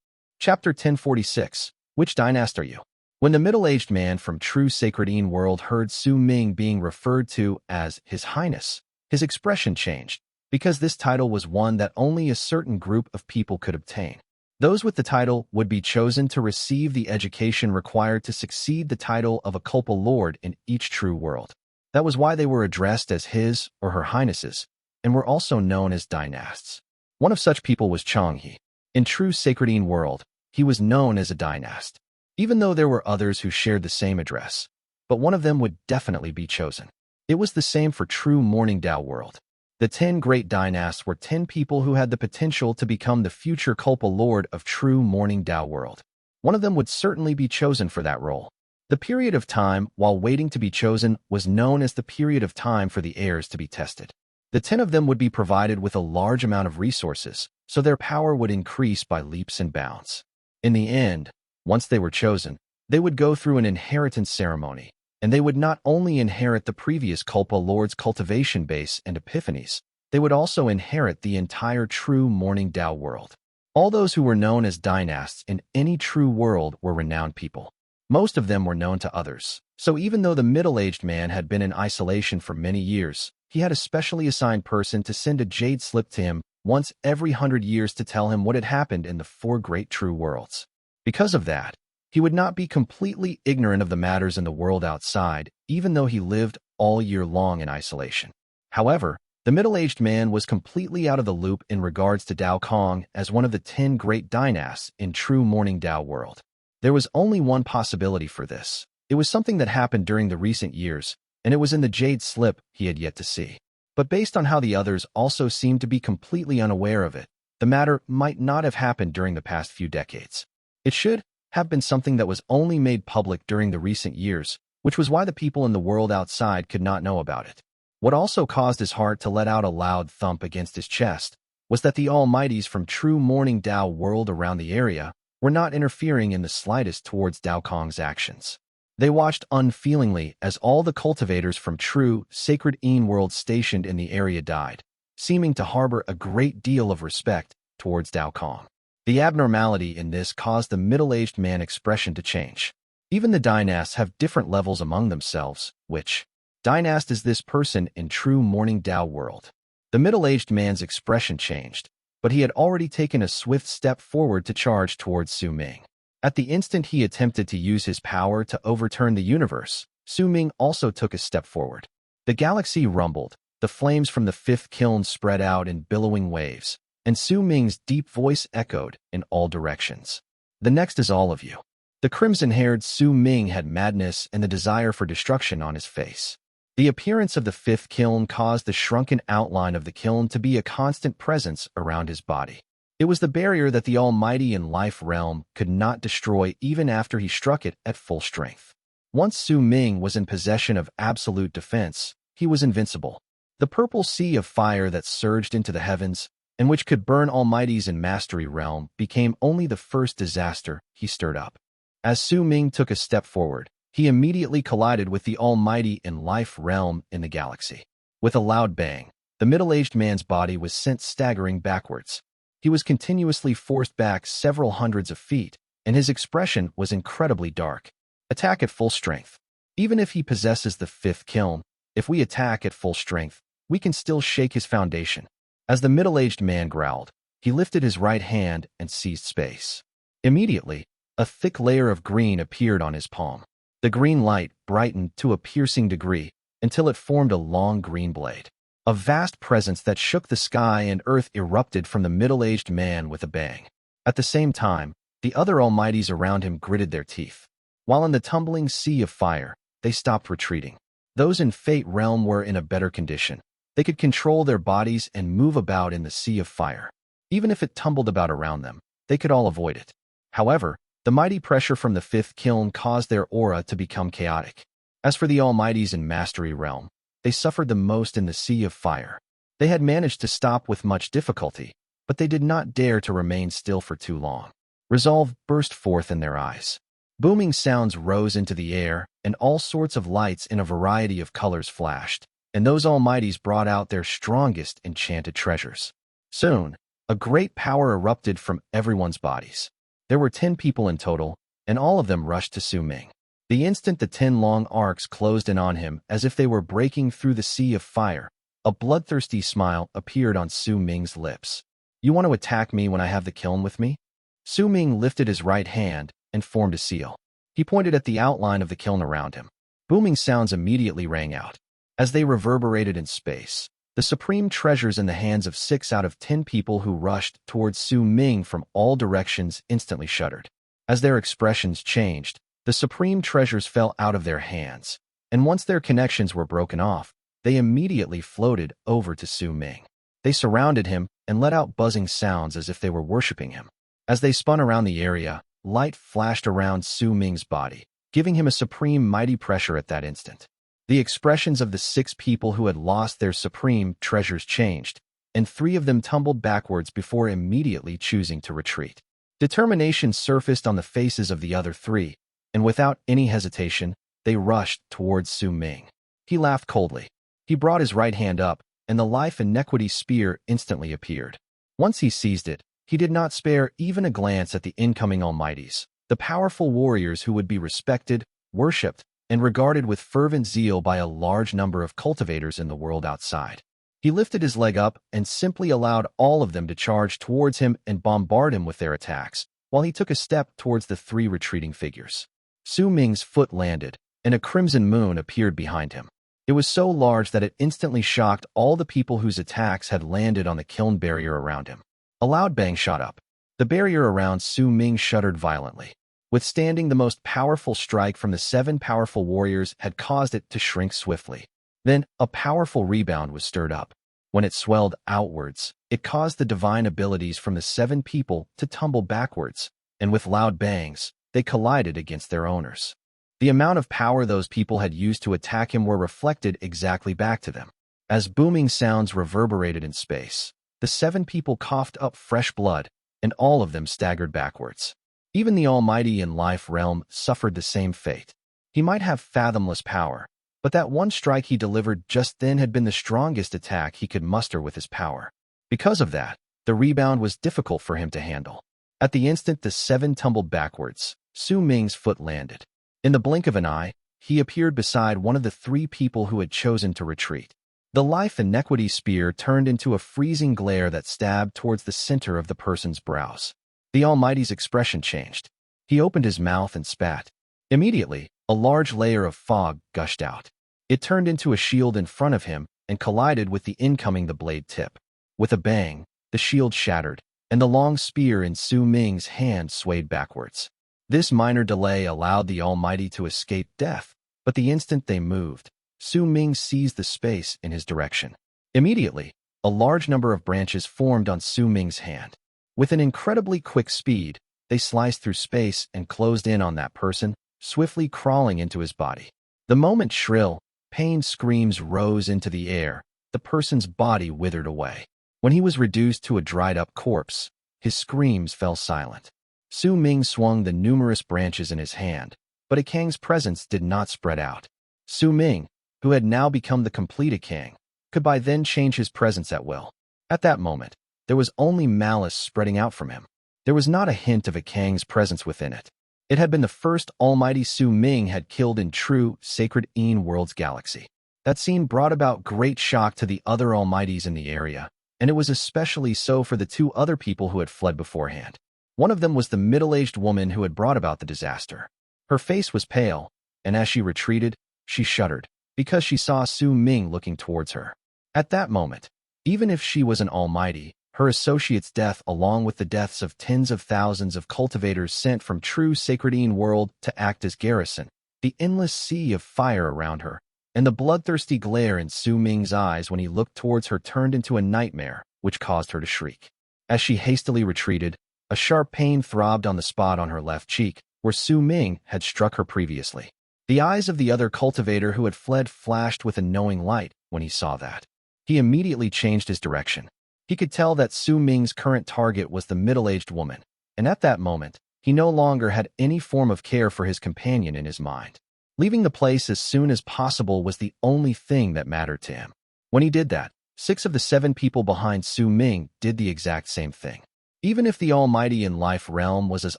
Chapter 1046. Which Dynast are you? When the middle-aged man from true Sacred World heard Su Ming being referred to as His Highness, his expression changed, because this title was one that only a certain group of people could obtain. Those with the title would be chosen to receive the education required to succeed the title of a Culpa Lord in each true world. That was why they were addressed as His or Her Highnesses, and were also known as Dynasts. One of such people was Changhe. In true Sacred World, he was known as a Dynast, even though there were others who shared the same address, but one of them would definitely be chosen. It was the same for true Morning Dao World. The 10 great Dynasts were 10 people who had the potential to become the future Culpa Lord of true Morning Dao World. One of them would certainly be chosen for that role. The period of time while waiting to be chosen was known as the period of time for the heirs to be tested. The 10 of them would be provided with a large amount of resources, so their power would increase by leaps and bounds. In the end, once they were chosen, they would go through an inheritance ceremony, and they would not only inherit the previous Culpa Lord's cultivation base and epiphanies, they would also inherit the entire true Morning Dao World. All those who were known as Dynasts in any true world were renowned people. Most of them were known to others, so even though the middle-aged man had been in isolation for many years, he had a specially assigned person to send a jade slip to him once every 100 years to tell him what had happened in the 4 great true worlds. Because of that, he would not be completely ignorant of the matters in the world outside, even though he lived all year long in isolation. However, the middle-aged man was completely out of the loop in regards to Dao Kong as one of the 10 great dynasts in true Morning Dao World. There was only one possibility for this. It was something that happened during the recent years, and it was in the jade slip he had yet to see. But based on how the others also seemed to be completely unaware of it, the matter might not have happened during the past few decades. It should have been something that was only made public during the recent years, which was why the people in the world outside could not know about it. What also caused his heart to let out a loud thump against his chest was that the Almighties from true Morning Dao World around the area were not interfering in the slightest towards Dao Kong's actions. They watched unfeelingly as all the cultivators from true Sacred Een World stationed in the area died, seeming to harbor a great deal of respect towards Dao Kong. The abnormality in this caused the middle-aged man expression to change. Even the Dynasts have different levels among themselves, which Dynast is this person in true Morning Dao World. The middle-aged man's expression changed, but he had already taken a swift step forward to charge towards Su Ming. At the instant he attempted to use his power to overturn the universe, Su Ming also took a step forward. The galaxy rumbled, the flames from the 5th kiln spread out in billowing waves, and Su Ming's deep voice echoed in all directions. The next is all of you. The crimson-haired Su Ming had madness and the desire for destruction on his face. The appearance of the 5th kiln caused the shrunken outline of the kiln to be a constant presence around his body. It was the barrier that the Almighty in Life Realm could not destroy even after he struck it at full strength. Once Su Ming was in possession of absolute defense, he was invincible. The purple sea of fire that surged into the heavens, and which could burn Almighties in Mastery Realm, became only the first disaster he stirred up. As Su Ming took a step forward, he immediately collided with the Almighty in Life Realm in the galaxy. With a loud bang, the middle-aged man's body was sent staggering backwards. He was continuously forced back several hundreds of feet, and his expression was incredibly dark. Attack at full strength. Even if he possesses the 5th kiln, if we attack at full strength, we can still shake his foundation. As the middle-aged man growled, he lifted his right hand and seized space. Immediately, a thick layer of green appeared on his palm. The green light brightened to a piercing degree until it formed a long green blade. A vast presence that shook the sky and earth erupted from the middle-aged man with a bang. At the same time, the other Almighties around him gritted their teeth. While in the tumbling sea of fire, they stopped retreating. Those in Fate Realm were in a better condition. They could control their bodies and move about in the sea of fire. Even if it tumbled about around them, they could all avoid it. However, the mighty pressure from the 5th kiln caused their aura to become chaotic. As for the Almighties in Mastery Realm, they suffered the most in the sea of fire. They had managed to stop with much difficulty, but they did not dare to remain still for too long. Resolve burst forth in their eyes. Booming sounds rose into the air, and all sorts of lights in a variety of colors flashed, and those Almighties brought out their strongest enchanted treasures. Soon, a great power erupted from everyone's bodies. There were 10 people in total, and all of them rushed to Su Ming. The instant the 10 long arcs closed in on him as if they were breaking through the sea of fire, a bloodthirsty smile appeared on Su Ming's lips. You want to attack me when I have the kiln with me? Su Ming lifted his right hand and formed a seal. He pointed at the outline of the kiln around him. Booming sounds immediately rang out. As they reverberated in space, the supreme treasures in the hands of 6 out of 10 people who rushed towards Su Ming from all directions instantly shuddered. As their expressions changed, the supreme treasures fell out of their hands, and once their connections were broken off, they immediately floated over to Su Ming. They surrounded him and let out buzzing sounds as if they were worshipping him. As they spun around the area, light flashed around Su Ming's body, giving him a supreme mighty pressure at that instant. The expressions of the 6 people who had lost their supreme treasures changed, and 3 of them tumbled backwards before immediately choosing to retreat. Determination surfaced on the faces of the other 3, and without any hesitation, they rushed towards Su Ming. He laughed coldly. He brought his right hand up, and the Life and Equity spear instantly appeared. Once he seized it, he did not spare even a glance at the incoming Almighties, the powerful warriors who would be respected, worshipped, and regarded with fervent zeal by a large number of cultivators in the world outside. He lifted his leg up and simply allowed all of them to charge towards him and bombard him with their attacks, while he took a step towards the 3 retreating figures. Su Ming's foot landed, and a crimson moon appeared behind him. It was so large that it instantly shocked all the people whose attacks had landed on the kiln barrier around him. A loud bang shot up. The barrier around Su Ming shuddered violently. Withstanding the most powerful strike from the 7 powerful warriors had caused it to shrink swiftly. Then, a powerful rebound was stirred up. When it swelled outwards, it caused the divine abilities from the 7 people to tumble backwards, and with loud bangs, they collided against their owners. The amount of power those people had used to attack him were reflected exactly back to them. As booming sounds reverberated in space, the 7 people coughed up fresh blood, and all of them staggered backwards. Even the Almighty in Life Realm suffered the same fate. He might have fathomless power, but that one strike he delivered just then had been the strongest attack he could muster with his power. Because of that, the rebound was difficult for him to handle. At the instant the 7 tumbled backwards, Su Ming's foot landed. In the blink of an eye, he appeared beside one of the 3 people who had chosen to retreat. The Life and Equity spear turned into a freezing glare that stabbed towards the center of the person's brows. The Almighty's expression changed. He opened his mouth and spat. Immediately, a large layer of fog gushed out. It turned into a shield in front of him and collided with the incoming the blade tip. With a bang, the shield shattered, and the long spear in Su Ming's hand swayed backwards. This minor delay allowed the Almighty to escape death, but the instant they moved, Su Ming seized the space in his direction. Immediately, a large number of branches formed on Su Ming's hand. With an incredibly quick speed, they sliced through space and closed in on that person, swiftly crawling into his body. The moment shrill, pained screams rose into the air, the person's body withered away. When he was reduced to a dried-up corpse, his screams fell silent. Su Ming swung the numerous branches in his hand, but Akang's presence did not spread out. Su Ming, who had now become the complete Akang, could by then change his presence at will. At that moment, there was only malice spreading out from him. There was not a hint of Akang's presence within it. It had been the first Almighty Su Ming had killed in true Sacred World's galaxy. That scene brought about great shock to the other Almighties in the area, and it was especially so for the 2 other people who had fled beforehand. One of them was the middle-aged woman who had brought about the disaster. Her face was pale, and as she retreated, she shuddered, because she saw Su Ming looking towards her. At that moment, even if she was an Almighty, her associate's death along with the deaths of tens of thousands of cultivators sent from true Sacred World to act as garrison, the endless sea of fire around her, and the bloodthirsty glare in Su Ming's eyes when he looked towards her turned into a nightmare, which caused her to shriek. As she hastily retreated, a sharp pain throbbed on the spot on her left cheek, where Su Ming had struck her previously. The eyes of the other cultivator who had fled flashed with a knowing light when he saw that. He immediately changed his direction. He could tell that Su Ming's current target was the middle-aged woman, and at that moment, he no longer had any form of care for his companion in his mind. Leaving the place as soon as possible was the only thing that mattered to him. When he did that, 6 of the 7 people behind Su Ming did the exact same thing. Even if the Almighty in Life Realm was as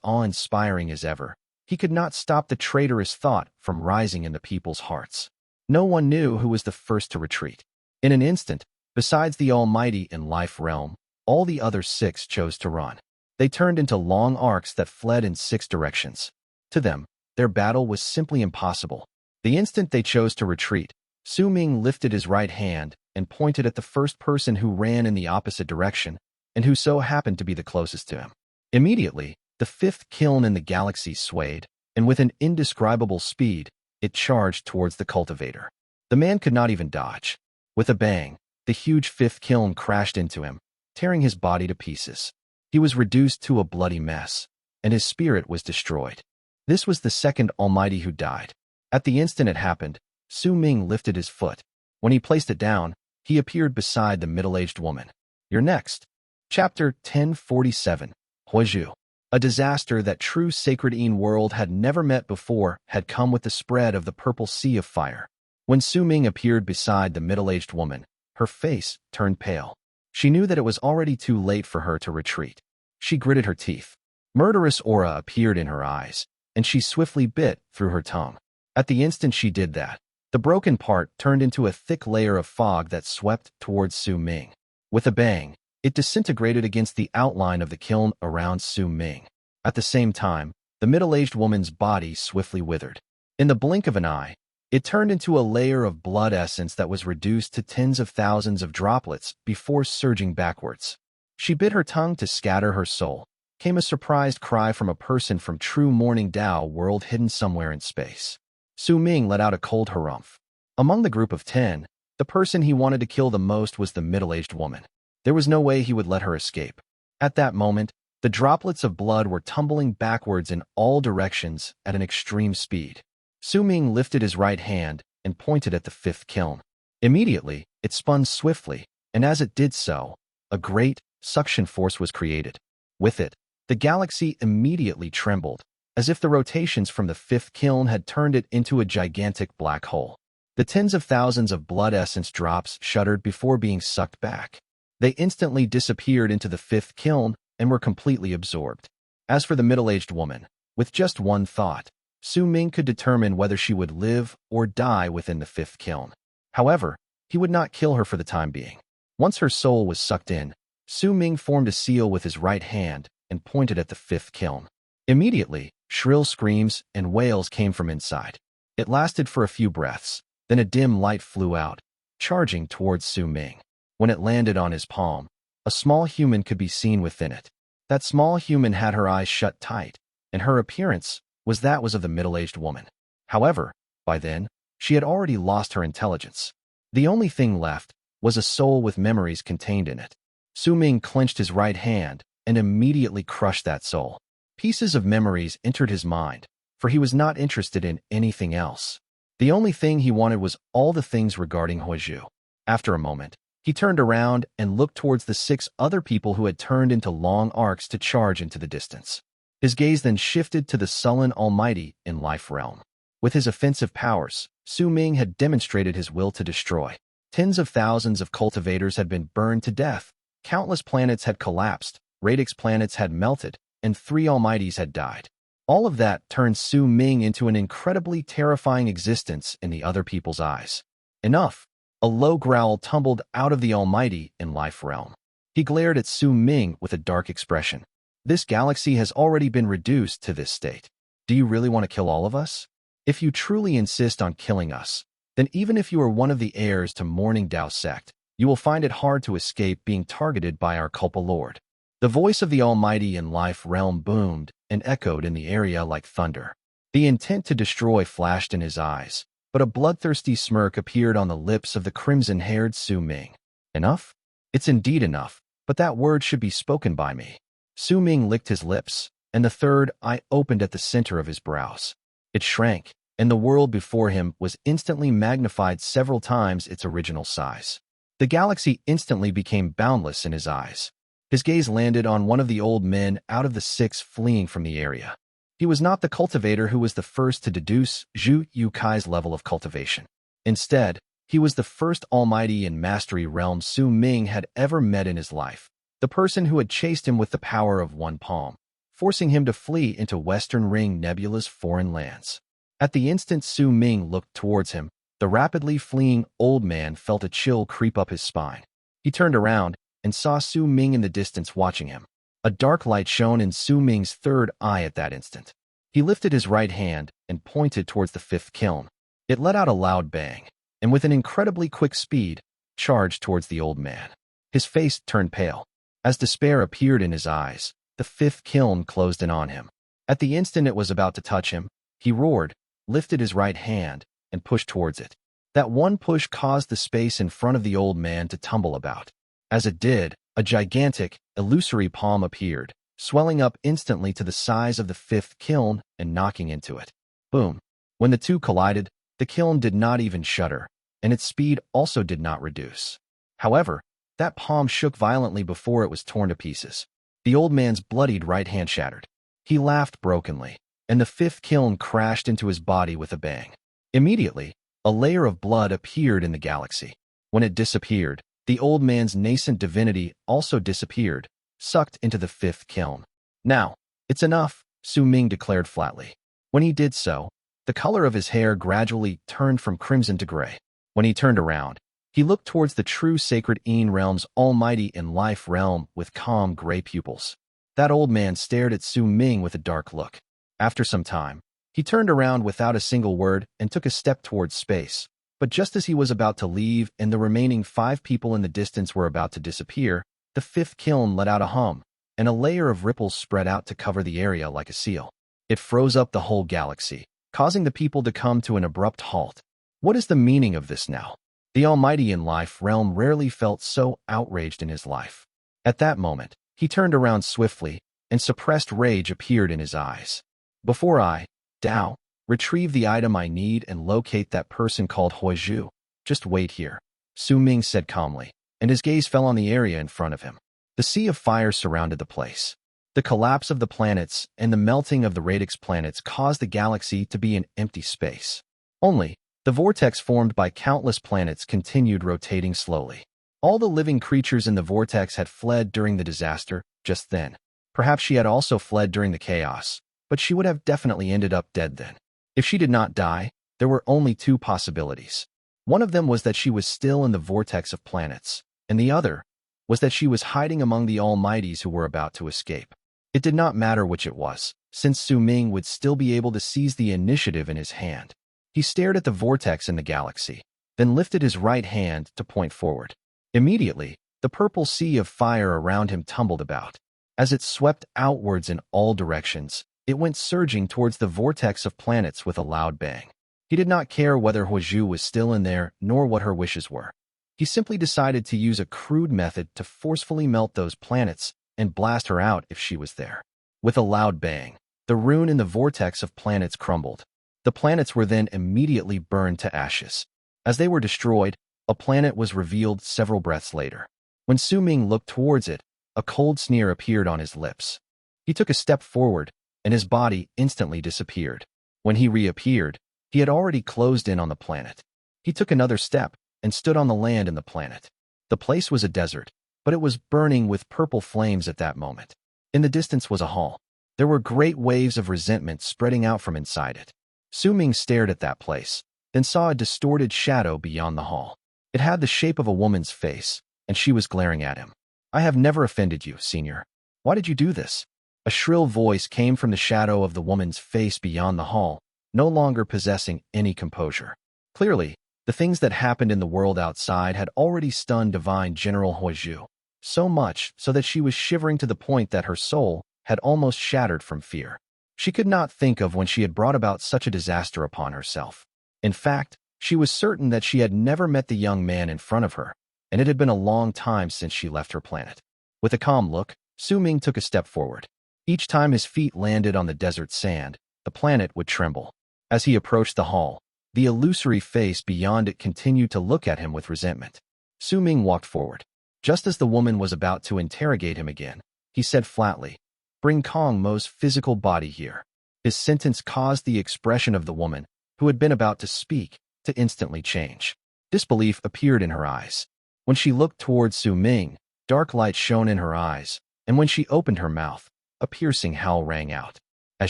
awe-inspiring as ever, he could not stop the traitorous thought from rising in the people's hearts. No one knew who was the first to retreat. In an instant, besides the Almighty in Life Realm, all the other 6 chose to run. They turned into long arcs that fled in 6 directions. To them, their battle was simply impossible. The instant they chose to retreat, Su Ming lifted his right hand and pointed at the first person who ran in the opposite direction, and who so happened to be the closest to him. Immediately, the 5th kiln in the galaxy swayed, and with an indescribable speed, it charged towards the cultivator. The man could not even dodge. With a bang, the huge 5th kiln crashed into him, tearing his body to pieces. He was reduced to a bloody mess, and his spirit was destroyed. This was the 2nd Almighty who died. At the instant it happened, Su Ming lifted his foot. When he placed it down, he appeared beside the middle-aged woman. You're next. Chapter 1047. Huo Zhu. A disaster that true Sacred World had never met before had come with the spread of the purple sea of fire. When Su Ming appeared beside the middle-aged woman, her face turned pale. She knew that it was already too late for her to retreat. She gritted her teeth. Murderous aura appeared in her eyes, and she swiftly bit through her tongue. At the instant she did that, the broken part turned into a thick layer of fog that swept towards Su Ming. With a bang, it disintegrated against the outline of the kiln around Su Ming. At the same time, the middle-aged woman's body swiftly withered. In the blink of an eye, it turned into a layer of blood essence that was reduced to tens of thousands of droplets before surging backwards. She bit her tongue to scatter her soul. Came a surprised cry from a person from true Morning Dao World hidden somewhere in space. Su Ming let out a cold harumph. Among the group of 10, the person he wanted to kill the most was the middle-aged woman. There was no way he would let her escape. At that moment, the droplets of blood were tumbling backwards in all directions at an extreme speed. Su Ming lifted his right hand and pointed at the fifth kiln. Immediately, it spun swiftly, and as it did so, a great suction force was created. With it, the galaxy immediately trembled, as if the rotations from the fifth kiln had turned it into a gigantic black hole. The tens of thousands of blood essence drops shuddered before being sucked back. They instantly disappeared into the fifth kiln and were completely absorbed. As for the middle-aged woman, with just one thought, Su Ming could determine whether she would live or die within the fifth kiln. However, he would not kill her for the time being. Once her soul was sucked in, Su Ming formed a seal with his right hand and pointed at the fifth kiln. Immediately, shrill screams and wails came from inside. It lasted for a few breaths, then a dim light flew out, charging towards Su Ming. When it landed on his palm, a small human could be seen within it. That small human had her eyes shut tight, and her appearance was of the middle-aged woman. However, by then, she had already lost her intelligence. The only thing left was a soul with memories contained in it. Su Ming clenched his right hand and immediately crushed that soul. Pieces of memories entered his mind, for he was not interested in anything else. The only thing he wanted was all the things regarding Huo Zhu. After a moment, he turned around and looked towards the 6 other people who had turned into long arcs to charge into the distance. His gaze then shifted to the sullen Almighty in Life Realm. With his offensive powers, Su Ming had demonstrated his will to destroy. Tens of thousands of cultivators had been burned to death, countless planets had collapsed, radix planets had melted, and 3 Almighties had died. All of that turned Su Ming into an incredibly terrifying existence in the other people's eyes. Enough! A low growl tumbled out of the Almighty in Life Realm. He glared at Su Ming with a dark expression. This galaxy has already been reduced to this state. Do you really want to kill all of us? If you truly insist on killing us, then even if you are one of the heirs to Morning Dao Sect, you will find it hard to escape being targeted by our Culpa Lord. The voice of the Almighty in Life Realm boomed and echoed in the area like thunder. The intent to destroy flashed in his eyes, but a bloodthirsty smirk appeared on the lips of the crimson-haired Su Ming. Enough? It's indeed enough, but that word should be spoken by me. Su Ming licked his lips, and the third eye opened at the center of his brows. It shrank, and the world before him was instantly magnified several times its original size. The galaxy instantly became boundless in his eyes. His gaze landed on one of the old men out of the 6 fleeing from the area. He was not the cultivator who was the first to deduce Zhu Yukai's level of cultivation. Instead, he was the first Almighty in Mastery Realm Su Ming had ever met in his life, the person who had chased him with the power of one palm, forcing him to flee into Western Ring Nebula's foreign lands. At the instant Su Ming looked towards him, the rapidly fleeing old man felt a chill creep up his spine. He turned around and saw Su Ming in the distance watching him. A dark light shone in Su Ming's third eye at that instant. He lifted his right hand and pointed towards the 5th kiln. It let out a loud bang, and with an incredibly quick speed, charged towards the old man. His face turned pale. As despair appeared in his eyes, the 5th kiln closed in on him. At the instant it was about to touch him, he roared, lifted his right hand, and pushed towards it. That one push caused the space in front of the old man to tumble about. As it did, a gigantic, illusory palm appeared, swelling up instantly to the size of the 5th kiln and knocking into it. Boom! When the two collided, The kiln did not even shudder, and its speed also did not reduce. However, that palm shook violently before it was torn to pieces. The old man's bloodied right hand shattered. He laughed brokenly, and the fifth kiln crashed into his body with a bang. Immediately, a layer of blood appeared in the galaxy. When it disappeared, the old man's nascent divinity also disappeared, sucked into the fifth kiln. Now, it's enough, Su Ming declared flatly. When he did so, the color of his hair gradually turned from crimson to gray. When he turned around, he looked towards the true sacred Een realm's almighty in life realm with calm gray pupils. That old man stared at Su Ming with a dark look. After some time, he turned around without a single word and took a step towards space. But just as he was about to leave and the remaining 5 people in the distance were about to disappear, the fifth kiln let out a hum, and a layer of ripples spread out to cover the area like a seal. It froze up the whole galaxy, causing the people to come to an abrupt halt. What is the meaning of this now? The Almighty in life realm rarely felt so outraged in his life. At that moment, he turned around swiftly, and suppressed rage appeared in his eyes. Before I, Dao, retrieve the item I need and locate that person called Huo Zhu, just wait here, Su Ming said calmly, and his gaze fell on the area in front of him. The sea of fire surrounded the place. The collapse of the planets and the melting of the radix planets caused the galaxy to be an empty space. Only, the vortex formed by countless planets continued rotating slowly. All the living creatures in the vortex had fled during the disaster just then. Perhaps she had also fled during the chaos, but she would have definitely ended up dead then. If she did not die, there were only 2 possibilities. One of them was that she was still in the vortex of planets, and the other was that she was hiding among the Almighties who were about to escape. It did not matter which it was, since Su Ming would still be able to seize the initiative in his hand. He stared at the vortex in the galaxy, then lifted his right hand to point forward. Immediately, the purple sea of fire around him tumbled about. As it swept outwards in all directions, it went surging towards the vortex of planets with a loud bang. He did not care whether Huo Zhu was still in there, nor what her wishes were. He simply decided to use a crude method to forcefully melt those planets and blast her out if she was there. With a loud bang, the rune in the vortex of planets crumbled. The planets were then immediately burned to ashes. As they were destroyed, a planet was revealed several breaths later. When Su Ming looked towards it, a cold sneer appeared on his lips. He took a step forward, and his body instantly disappeared. When he reappeared, he had already closed in on the planet. He took another step and stood on the land in the planet. The place was a desert, but it was burning with purple flames at that moment. In the distance was a hall. There were great waves of resentment spreading out from inside it. Su Ming stared at that place, then saw a distorted shadow beyond the hall. It had the shape of a woman's face, and she was glaring at him. I have never offended you, Senior. Why did you do this? A shrill voice came from the shadow of the woman's face beyond the hall, no longer possessing any composure. Clearly, the things that happened in the world outside had already stunned Divine General Huo Zhu, so much so that she was shivering to the point that her soul had almost shattered from fear. She could not think of when she had brought about such a disaster upon herself. In fact, she was certain that she had never met the young man in front of her, and it had been a long time since she left her planet. With a calm look, Su Ming took a step forward. Each time his feet landed on the desert sand, the planet would tremble. As he approached the hall, the illusory face beyond it continued to look at him with resentment. Su Ming walked forward. Just as the woman was about to interrogate him again, he said flatly, "Bring Kong Mo's physical body here." His sentence caused the expression of the woman, who had been about to speak, to instantly change. Disbelief appeared in her eyes. When she looked towards Su Ming, dark light shone in her eyes, and when she opened her mouth, a piercing howl rang out. As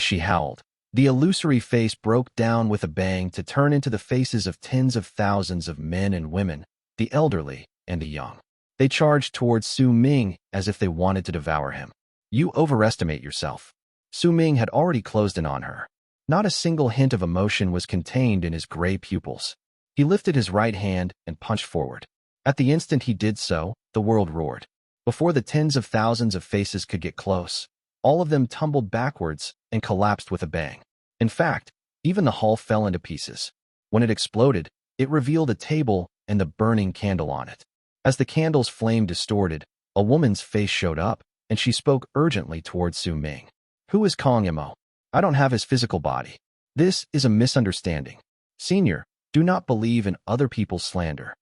she howled, the illusory face broke down with a bang to turn into the faces of tens of thousands of men and women, the elderly and the young. They charged towards Su Ming as if they wanted to devour him. You overestimate yourself. Su Ming had already closed in on her. Not a single hint of emotion was contained in his gray pupils. He lifted his right hand and punched forward. At the instant he did so, the world roared. Before the tens of thousands of faces could get close, all of them tumbled backwards and collapsed with a bang. In fact, even the hall fell into pieces. When it exploded, it revealed a table and the burning candle on it. As the candle's flame distorted, a woman's face showed up, and she spoke urgently towards Su Ming. Who is Kong Mo? I don't have his physical body. This is a misunderstanding. Senior, Do not believe in other people's slander.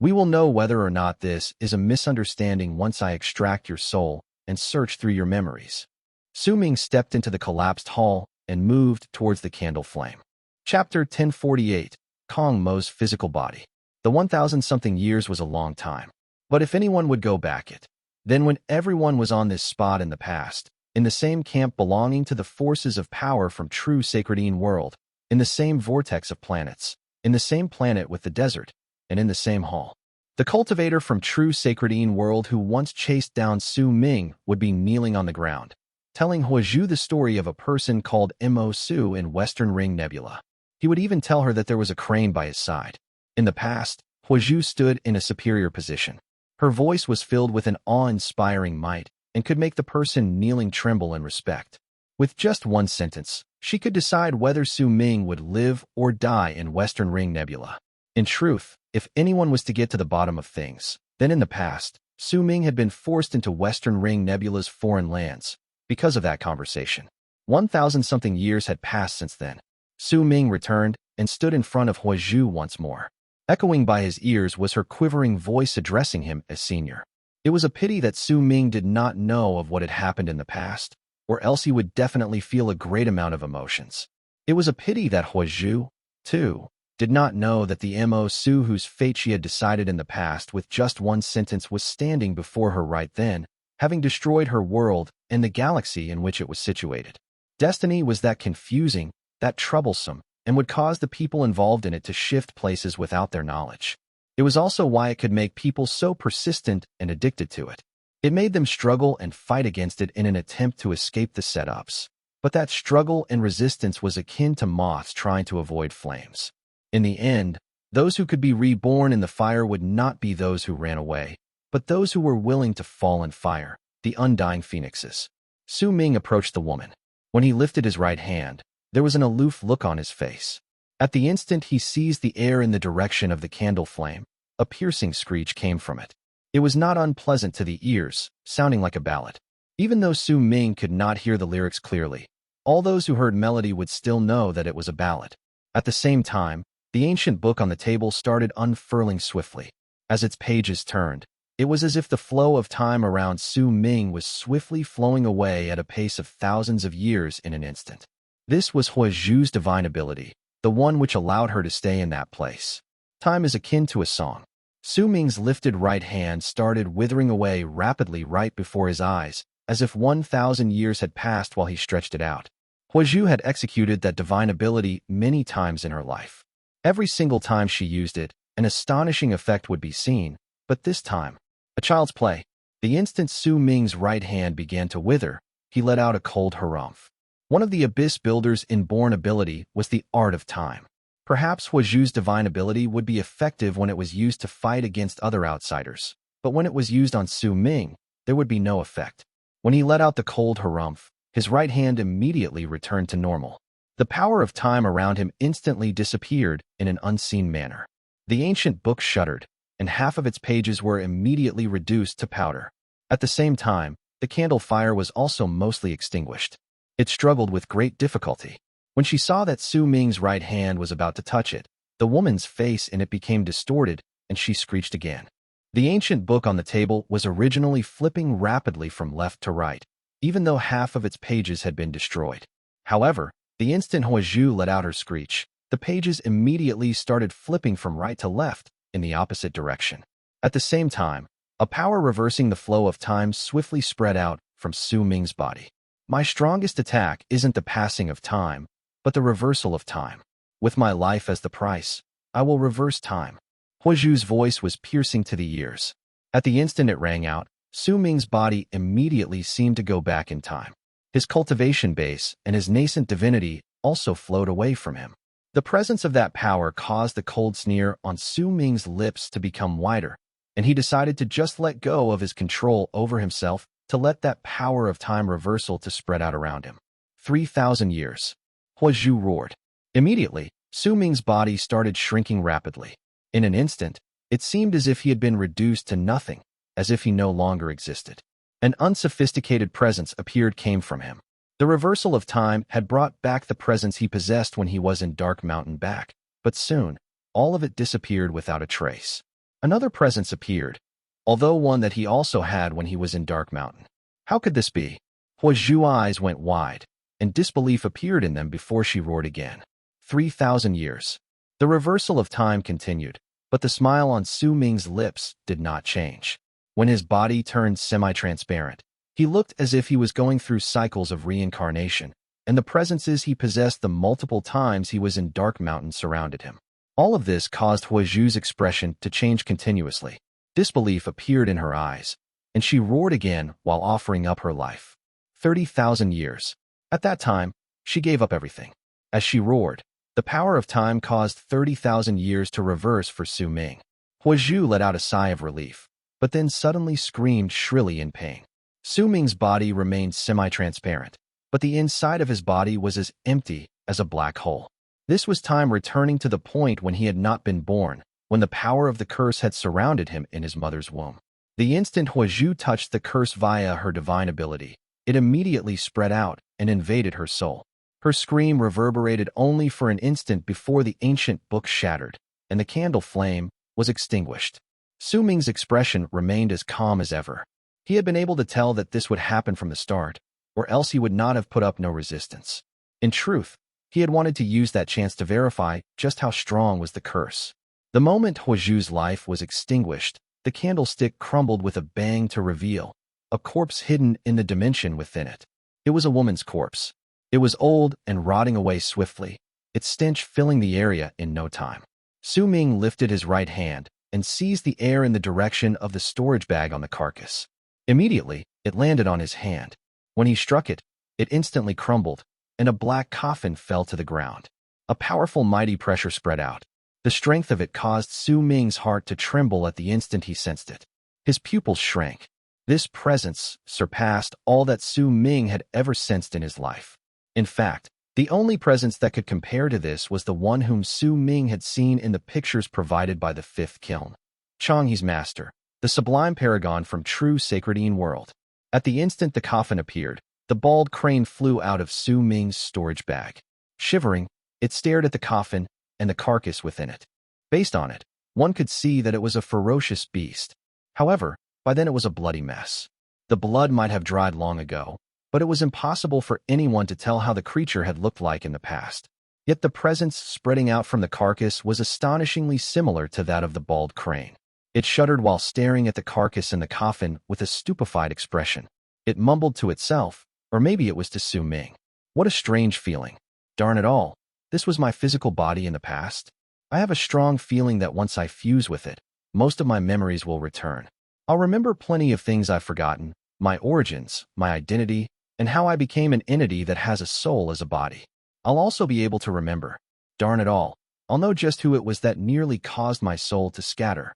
We will know whether or not this is a misunderstanding once I extract your soul and search through your memories. Sowing stepped into the collapsed hall and moved towards the candle flame. Chapter 1048, Kong Mo's Physical Body. The 1,000-something years was a long time. But if anyone would go back it, then when everyone was on this spot in the past, in the same camp belonging to the forces of power from true Sacredine World, in the same vortex of planets, in the same planet with the desert, and in the same hall. The cultivator from true Sacredine World who once chased down Su Ming would be kneeling on the ground, telling Huo Zhu the story of a person called Mo Su in Western Ring Nebula. He would even tell her that there was a crane by his side. In the past, Huo Zhu stood in a superior position. Her voice was filled with an awe-inspiring might and could make the person kneeling tremble in respect. With just one sentence, she could decide whether Su Ming would live or die in Western Ring Nebula. In truth, if anyone was to get to the bottom of things, then in the past, Su Ming had been forced into Western Ring Nebula's foreign lands because of that conversation. 1,000-something years had passed since then. Su Ming returned and stood in front of Huo Zhu once more. Echoing by his ears was her quivering voice addressing him as senior. It was a pity that Su Ming did not know of what had happened in the past, or else he would definitely feel a great amount of emotions. It was a pity that Huo Zhu, too, did not know that the Mo Su whose fate she had decided in the past with just one sentence was standing before her right then, having destroyed her world and the galaxy in which it was situated. Destiny was that confusing, that troublesome, and would cause the people involved in it to shift places without their knowledge. It was also why it could make people so persistent and addicted to it. It made them struggle and fight against it in an attempt to escape the setups. But that struggle and resistance was akin to moths trying to avoid flames. In the end, those who could be reborn in the fire would not be those who ran away, but those who were willing to fall in fire, the undying phoenixes. Su Ming approached the woman. When he lifted his right hand, there was an aloof look on his face. At the instant he seized the air in the direction of the candle flame, a piercing screech came from it. It was not unpleasant to the ears, sounding like a ballad. Even though Su Ming could not hear the lyrics clearly, all those who heard melody would still know that it was a ballad. At the same time, the ancient book on the table started unfurling swiftly. As its pages turned, it was as if the flow of time around Su Ming was swiftly flowing away at a pace of thousands of years in an instant. This was Huo Zhu's divine ability, the one which allowed her to stay in that place. Time is akin to a song. Su Ming's lifted right hand started withering away rapidly right before his eyes, as if 1,000 years had passed while he stretched it out. Huo Zhu had executed that divine ability many times in her life. Every single time she used it, an astonishing effect would be seen, but this time, a child's play. The instant Su Ming's right hand began to wither, he let out a cold harumph. One of the Abyss Builder's inborn ability was the art of time. Perhaps Huo Zhu's divine ability would be effective when it was used to fight against other outsiders, but when it was used on Su Ming, there would be no effect. When he let out the cold harumph, his right hand immediately returned to normal. The power of time around him instantly disappeared in an unseen manner. The ancient book shuddered, and half of its pages were immediately reduced to powder. At the same time, the candle fire was also mostly extinguished. It struggled with great difficulty. When she saw that Su Ming's right hand was about to touch it, the woman's face in it became distorted, and she screeched again. The ancient book on the table was originally flipping rapidly from left to right, even though half of its pages had been destroyed. However, the instant Huo Zhu let out her screech, the pages immediately started flipping from right to left in the opposite direction. At the same time, a power reversing the flow of time swiftly spread out from Su Ming's body. My strongest attack isn't the passing of time, but the reversal of time. With my life as the price, I will reverse time. Huo Zhu's voice was piercing to the ears. At the instant it rang out, Su Ming's body immediately seemed to go back in time. His cultivation base and his nascent divinity also flowed away from him. The presence of that power caused the cold sneer on Su Ming's lips to become wider, and he decided to just let go of his control over himself to let that power of time reversal to spread out around him. 3,000 years. Huo Zhu roared. Immediately, Su Ming's body started shrinking rapidly. In an instant, it seemed as if he had been reduced to nothing, as if he no longer existed. An unsophisticated presence came from him. The reversal of time had brought back the presence he possessed when he was in Dark Mountain back, but soon, all of it disappeared without a trace. Another presence appeared, although one that he also had when he was in Dark Mountain. How could this be? Huo Zhu's eyes went wide, and disbelief appeared in them before she roared again. 3,000 years. The reversal of time continued, but the smile on Su Ming's lips did not change. When his body turned semi-transparent, he looked as if he was going through cycles of reincarnation, and the presences he possessed the multiple times he was in Dark Mountain surrounded him. All of this caused Huo Zhu's expression to change continuously. Disbelief appeared in her eyes, and she roared again while offering up her life. 30,000 years. At that time, she gave up everything. As she roared, the power of time caused 30,000 years to reverse for Su Ming. Huo Zhu let out a sigh of relief, but then suddenly screamed shrilly in pain. Su Ming's body remained semi-transparent, but the inside of his body was as empty as a black hole. This was time returning to the point when he had not been born, when the power of the curse had surrounded him in his mother's womb. The instant Huo Zhu touched the curse via her divine ability, it immediately spread out and invaded her soul. Her scream reverberated only for an instant before the ancient book shattered, and the candle flame was extinguished. Su Ming's expression remained as calm as ever. He had been able to tell that this would happen from the start, or else he would not have put up no resistance. In truth, he had wanted to use that chance to verify just how strong was the curse. The moment Huo Zhu's life was extinguished, the candlestick crumbled with a bang to reveal a corpse hidden in the dimension within it. It was a woman's corpse. It was old and rotting away swiftly, its stench filling the area in no time. Su Ming lifted his right hand and seized the air in the direction of the storage bag on the carcass. Immediately, it landed on his hand. When he struck it, it instantly crumbled, and a black coffin fell to the ground. A powerful, mighty pressure spread out. The strength of it caused Su Ming's heart to tremble at the instant he sensed it. His pupils shrank. This presence surpassed all that Su Ming had ever sensed in his life. In fact, the only presence that could compare to this was the one whom Su Ming had seen in the pictures provided by the fifth kiln. Changhe's master, the sublime paragon from true Sacredine world. At the instant the coffin appeared, the bald crane flew out of Su Ming's storage bag. Shivering, it stared at the coffin and the carcass within it. Based on it, one could see that it was a ferocious beast. However, by then it was a bloody mess. The blood might have dried long ago, but it was impossible for anyone to tell how the creature had looked like in the past. Yet the presence spreading out from the carcass was astonishingly similar to that of the bald crane. It shuddered while staring at the carcass in the coffin with a stupefied expression. It mumbled to itself, or maybe it was to Su Ming. What a strange feeling. Darn it all, this was my physical body in the past. I have a strong feeling that once I fuse with it, most of my memories will return. I'll remember plenty of things I've forgotten, my origins, my identity, and how I became an entity that has a soul as a body. I'll also be able to remember. Darn it all, I'll know just who it was that nearly caused my soul to scatter.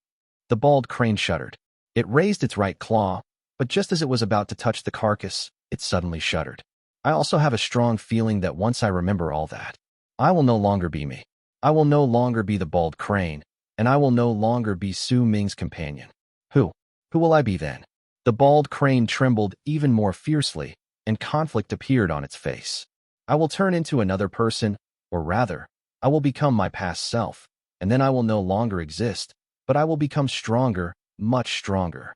The bald crane shuddered. It raised its right claw, but just as it was about to touch the carcass, it suddenly shuddered. I also have a strong feeling that once I remember all that, I will no longer be me. I will no longer be the bald crane, and I will no longer be Su Ming's companion. Who will I be then? The bald crane trembled even more fiercely, and conflict appeared on its face. I will turn into another person, or rather, I will become my past self, and then I will no longer exist, but I will become stronger, much stronger.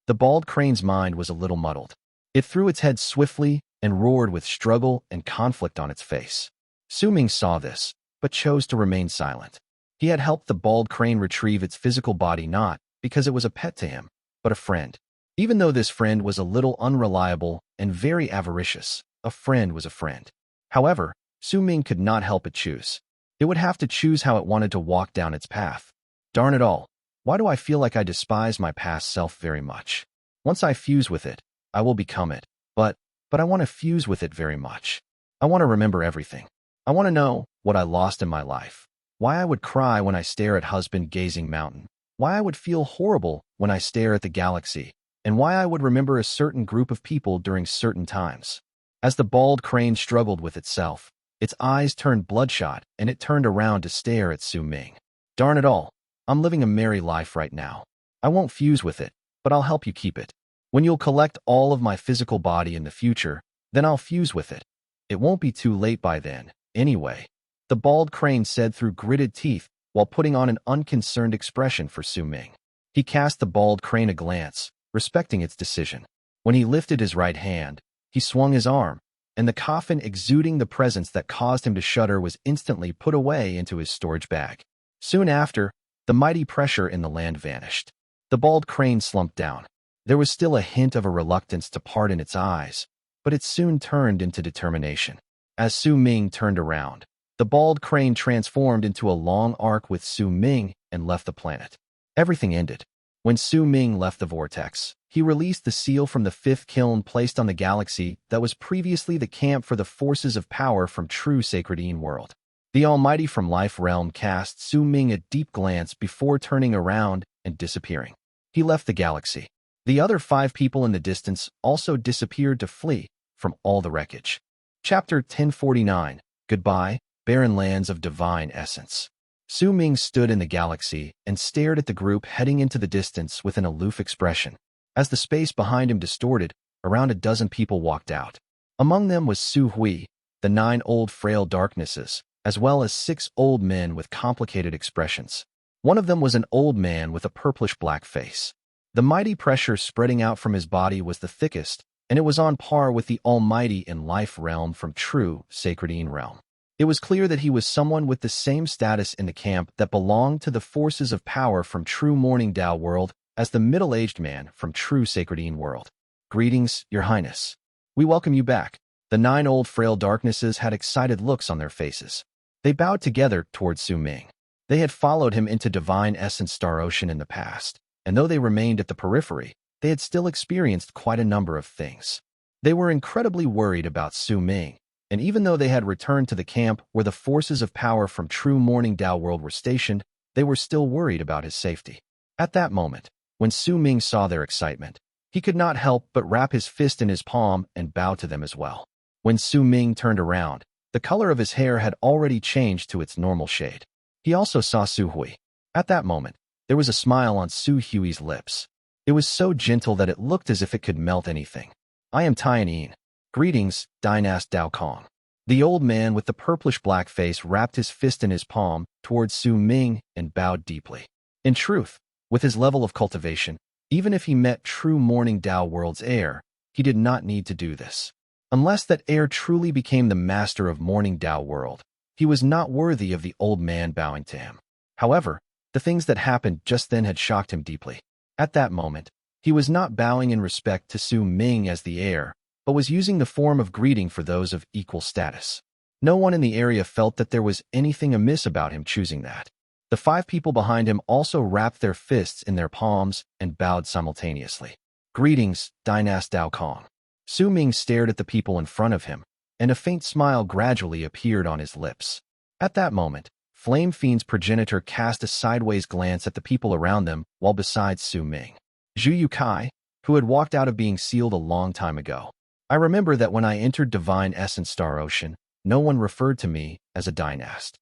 The bald crane's mind was a little muddled. It threw its head swiftly and roared with struggle and conflict on its face. Su Ming saw this, but chose to remain silent. He had helped the bald crane retrieve its physical body not because it was a pet to him, but a friend. Even though this friend was a little unreliable and very avaricious, a friend was a friend. However, Su Ming could not help but choose. It would have to choose how it wanted to walk down its path. Darn it all, why do I feel like I despise my past self very much? Once I fuse with it, I will become it. But I want to fuse with it very much. I want to remember everything. I want to know what I lost in my life. Why I would cry when I stare at husband-gazing mountain. Why I would feel horrible when I stare at the galaxy, and why I would remember a certain group of people during certain times. As the bald crane struggled with itself, its eyes turned bloodshot, and it turned around to stare at Su Ming. Darn it all, I'm living a merry life right now. I won't fuse with it, but I'll help you keep it. When you'll collect all of my physical body in the future, then I'll fuse with it. It won't be too late by then, anyway. The bald crane said through gritted teeth while putting on an unconcerned expression for Su Ming. He cast the bald crane a glance, respecting its decision. When he lifted his right hand, he swung his arm, and the coffin exuding the presence that caused him to shudder was instantly put away into his storage bag. Soon after, the mighty pressure in the land vanished. The bald crane slumped down. There was still a hint of a reluctance to part in its eyes, but it soon turned into determination. As Su Ming turned around, the bald crane transformed into a long arc with Su Ming and left the planet. Everything ended. When Su Ming left the vortex, he released the seal from the fifth kiln placed on the galaxy that was previously the camp for the forces of power from true Sacredine World. The Almighty from Life Realm cast Su Ming a deep glance before turning around and disappearing. He left the galaxy. The other 5 people in the distance also disappeared to flee from all the wreckage. Chapter 1049, Goodbye, Barren Lands of Divine Essence. Su Ming stood in the galaxy and stared at the group heading into the distance with an aloof expression. As the space behind him distorted, around a dozen people walked out. Among them was Su Hui, the 9 old frail darknesses, as well as 6 old men with complicated expressions. One of them was an old man with a purplish-black face. The mighty pressure spreading out from his body was the thickest, and it was on par with the Almighty in Life Realm from true Sacredine Realm. It was clear that he was someone with the same status in the camp that belonged to the forces of power from true Morning Dao World as the middle-aged man from true Sacredine World. Greetings, Your Highness. We welcome you back. The 9 old frail darknesses had excited looks on their faces. They bowed together towards Su Ming. They had followed him into Divine Essence Star Ocean in the past, and though they remained at the periphery, they had still experienced quite a number of things. They were incredibly worried about Su Ming, and even though they had returned to the camp where the forces of power from true Morning Dao World were stationed, they were still worried about his safety. At that moment, when Su Ming saw their excitement, he could not help but wrap his fist in his palm and bow to them as well. When Su Ming turned around, the color of his hair had already changed to its normal shade. He also saw Su Hui. At that moment, there was a smile on Su Hui's lips. It was so gentle that it looked as if it could melt anything. I am Tianyin. Greetings, Dynast Dao Kong. The old man with the purplish-black face wrapped his fist in his palm towards Su Ming and bowed deeply. In truth, with his level of cultivation, even if he met true Morning Dao World's heir, he did not need to do this. Unless that heir truly became the master of Morning Dao World, he was not worthy of the old man bowing to him. However, the things that happened just then had shocked him deeply. At that moment, he was not bowing in respect to Su Ming as the heir, but was using the form of greeting for those of equal status. No one in the area felt that there was anything amiss about him choosing that. The 5 people behind him also wrapped their fists in their palms and bowed simultaneously. Greetings, Dynast Dao Kong. Su Ming stared at the people in front of him, and a faint smile gradually appeared on his lips. At that moment, Flame Fiend's progenitor cast a sideways glance at the people around them while beside Su Ming. Zhu Yukai, who had walked out of being sealed a long time ago. I remember that when I entered Divine Essence Star Ocean, no one referred to me as a Dynast.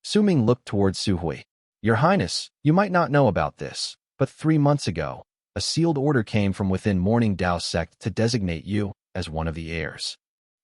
Su Ming looked towards Su Hui. Your Highness, you might not know about this, but 3 months ago, a sealed order came from within Morning Dao Sect to designate you as one of the heirs.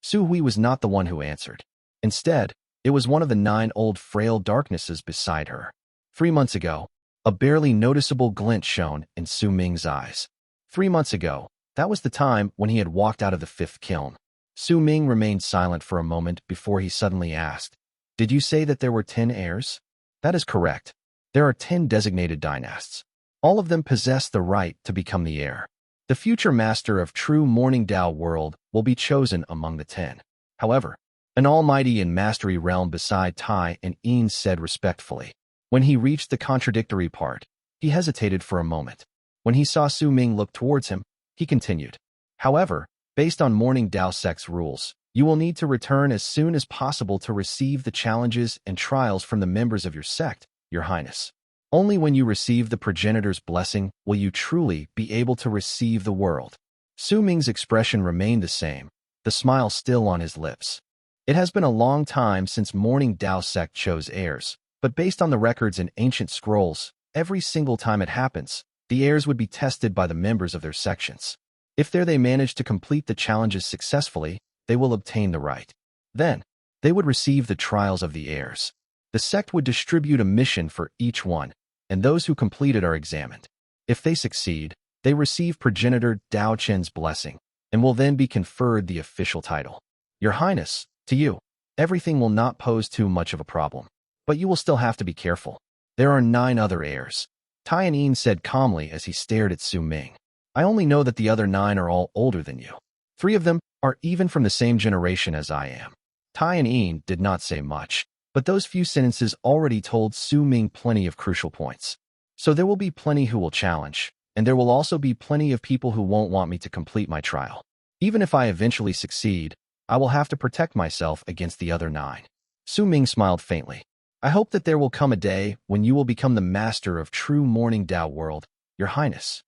Su Hui was not the one who answered. Instead, it was one of the 9 old frail darknesses beside her. 3 months ago, a barely noticeable glint shone in Su Ming's eyes. 3 months ago, that was the time when he had walked out of the 5th kiln. Su Ming remained silent for a moment before he suddenly asked, Did you say that there were 10 heirs? That is correct. There are 10 designated dynasts. All of them possess the right to become the heir. The future master of true Morning Dao World will be chosen among the 10. However, an almighty in mastery realm beside Tai and Yin said respectfully. When he reached the contradictory part, he hesitated for a moment. When he saw Su Ming look towards him, he continued. However, based on Morning Dao Sect's rules, you will need to return as soon as possible to receive the challenges and trials from the members of your sect, Your Highness. Only when you receive the progenitor's blessing will you truly be able to receive the world. Su Ming's expression remained the same, the smile still on his lips. It has been a long time since Morning Dao Sect chose heirs, but based on the records in ancient scrolls, every single time it happens, the heirs would be tested by the members of their sections. If they manage to complete the challenges successfully, they will obtain the right. Then, they would receive the trials of the heirs. The sect would distribute a mission for each one, and those who complete it are examined. If they succeed, they receive Progenitor Dao Chen's blessing, and will then be conferred the official title. Your Highness, to you, everything will not pose too much of a problem, but you will still have to be careful. There are 9 other heirs, Tianyin said calmly as he stared at Su Ming. I only know that the other 9 are all older than you. 3 of them are even from the same generation as I am. Tianyin did not say much, but those few sentences already told Su Ming plenty of crucial points. So there will be plenty who will challenge, and there will also be plenty of people who won't want me to complete my trial. Even if I eventually succeed, I will have to protect myself against the other 9. Su Ming smiled faintly. I hope that there will come a day when you will become the master of true Morning Dao World, Your Highness.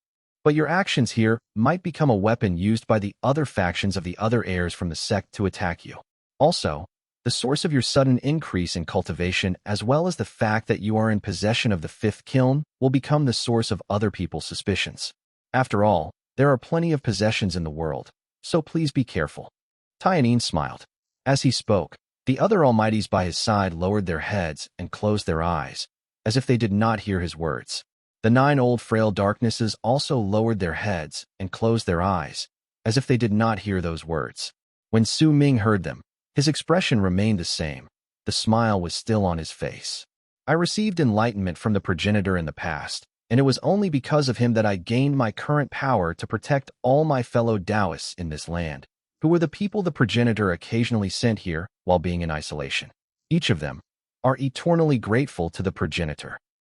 But your actions here might become a weapon used by the other factions of the other heirs from the sect to attack you. Also, the source of your sudden increase in cultivation, as well as the fact that you are in possession of the 5th kiln, will become the source of other people's suspicions. After all, there are plenty of possessions in the world, so please be careful. Tianyin smiled. As he spoke, the other almighties by his side lowered their heads and closed their eyes, as if they did not hear his words. The 9 old frail darknesses also lowered their heads and closed their eyes, as if they did not hear those words. When Su Ming heard them, his expression remained the same. The smile was still on his face. I received enlightenment from the progenitor in the past, and it was only because of him that I gained my current power to protect all my fellow Taoists in this land, who were the people the progenitor occasionally sent here while being in isolation. Each of them are eternally grateful to the progenitor.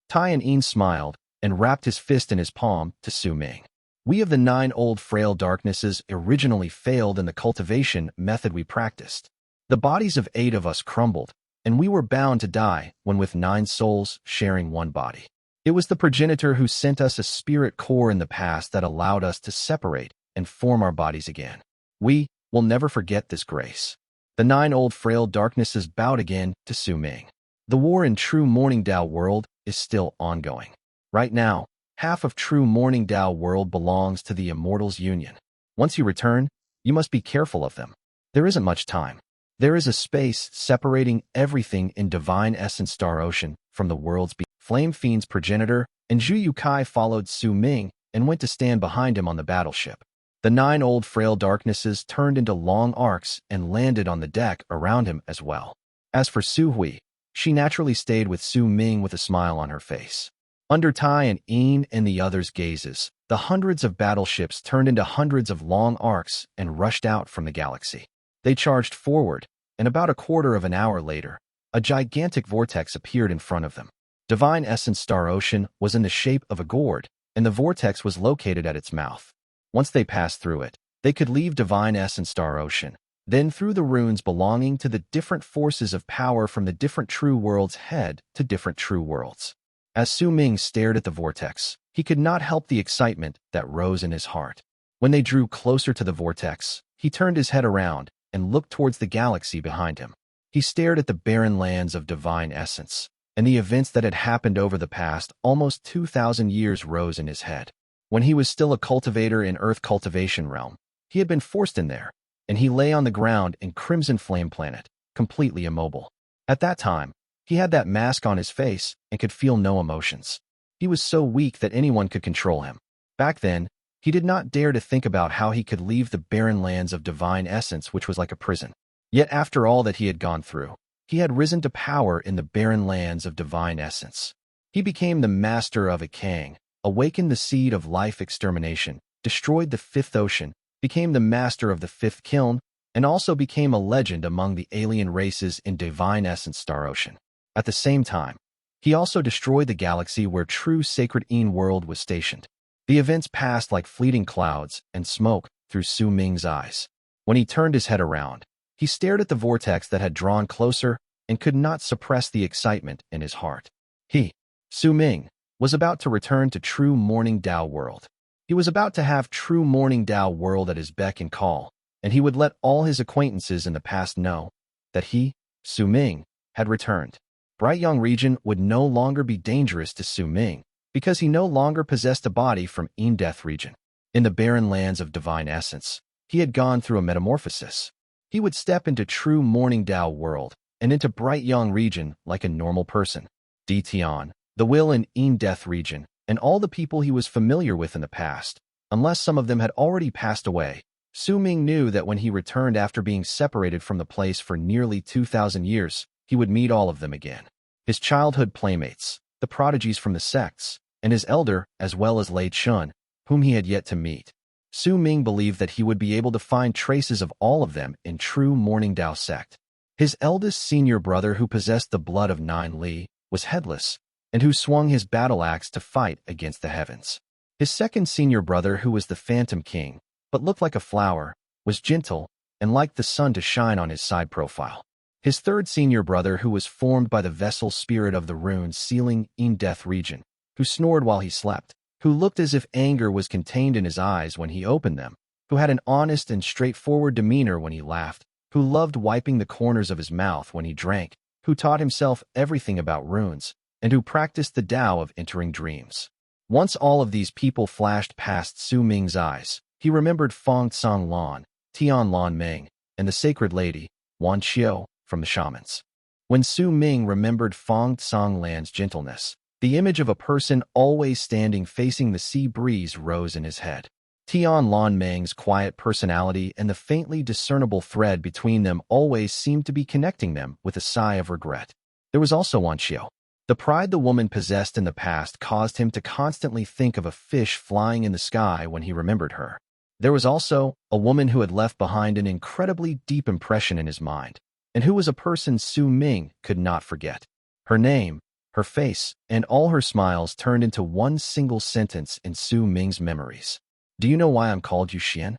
Tianyin smiled and wrapped his fist in his palm to Su Ming. We of the 9 old frail darknesses originally failed in the cultivation method we practiced. The bodies of 8 of us crumbled, and we were bound to die when with 9 souls sharing one body. It was the progenitor who sent us a spirit core in the past that allowed us to separate and form our bodies again. We will never forget this grace. The 9 old frail darknesses bowed again to Su Ming. The war in true Morning Dao World is still ongoing. Right now, half of true Morning Dao World belongs to the Immortals Union. Once you return, you must be careful of them. There isn't much time. There is a space separating everything in Divine Essence Star Ocean from the world's Flame Fiend's progenitor, and Zhu Yukai followed Su Ming and went to stand behind him on the battleship. The 9 old frail darknesses turned into long arcs and landed on the deck around him as well. As for Su Hui, she naturally stayed with Su Ming with a smile on her face. Under Tianyin and the others' gazes, the hundreds of battleships turned into hundreds of long arcs and rushed out from the galaxy. They charged forward, and about a quarter of an hour later, a gigantic vortex appeared in front of them. Divine Essence Star Ocean was in the shape of a gourd, and the vortex was located at its mouth. Once they passed through it, they could leave Divine Essence Star Ocean. Then through the runes belonging to the different forces of power from the different true worlds head to different true worlds. As Su Ming stared at the vortex, he could not help the excitement that rose in his heart. When they drew closer to the vortex, he turned his head around and looked towards the galaxy behind him. He stared at the barren lands of Divine Essence, and the events that had happened over the past almost 2,000 years rose in his head. When he was still a cultivator in Earth Cultivation Realm, he had been forced in there, and he lay on the ground in Crimson Flame Planet, completely immobile. At that time, he had that mask on his face and could feel no emotions. He was so weak that anyone could control him. Back then, he did not dare to think about how he could leave the barren lands of Divine Essence, which was like a prison. Yet after all that he had gone through, he had risen to power in the barren lands of Divine Essence. He became the master of a Kang, awakened the seed of life extermination, destroyed the 5th ocean, became the master of the 5th kiln, and also became a legend among the alien races in Divine Essence Star Ocean. At the same time, he also destroyed the galaxy where true Sacred Een World was stationed. The events passed like fleeting clouds and smoke through Su Ming's eyes. When he turned his head around, he stared at the vortex that had drawn closer and could not suppress the excitement in his heart. He, Su Ming, was about to return to true Morning Dao World. He was about to have true Morning Dao World at his beck and call, and he would let all his acquaintances in the past know that he, Su Ming, had returned. Bright Young Region would no longer be dangerous to Su Ming, because he no longer possessed a body from Een Death Region. In the barren lands of Divine Essence, he had gone through a metamorphosis. He would step into true Morning Dao World, and into bright young region like a normal person. Tian, the will and death region, and all the people he was familiar with in the past, unless some of them had already passed away. Su Ming knew that when he returned after being separated from the place for nearly 2,000 years, he would meet all of them again. His childhood playmates, the prodigies from the sects, and his elder, as well as late Shun, whom he had yet to meet. Su Ming believed that he would be able to find traces of all of them in true Morning Dao sect. His eldest senior brother, who possessed the blood of 9 Li, was headless, and who swung his battle axe to fight against the heavens. His second senior brother, who was the Phantom King, but looked like a flower, was gentle, and liked the sun to shine on his side profile. His third senior brother, who was formed by the vessel spirit of the runes sealing death region, who snored while he slept, who looked as if anger was contained in his eyes when he opened them, who had an honest and straightforward demeanor when he laughed, who loved wiping the corners of his mouth when he drank, who taught himself everything about runes, and who practiced the Tao of entering dreams. Once all of these people flashed past Su Ming's eyes, he remembered Fong Tsang Lan, Tian Lan Meng, and the sacred lady, Wan Qiu, from the shamans. When Su Ming remembered Fong Tsang Lan's gentleness, the image of a person always standing facing the sea breeze rose in his head. Tian Lan Meng's quiet personality and the faintly discernible thread between them always seemed to be connecting them with a sigh of regret. There was also Wan Qiu. The pride the woman possessed in the past caused him to constantly think of a fish flying in the sky when he remembered her. There was also a woman who had left behind an incredibly deep impression in his mind, and who was a person Su Ming could not forget. Her name, her face, and all her smiles turned into one single sentence in Su Ming's memories. Do you know why I'm called you Xian?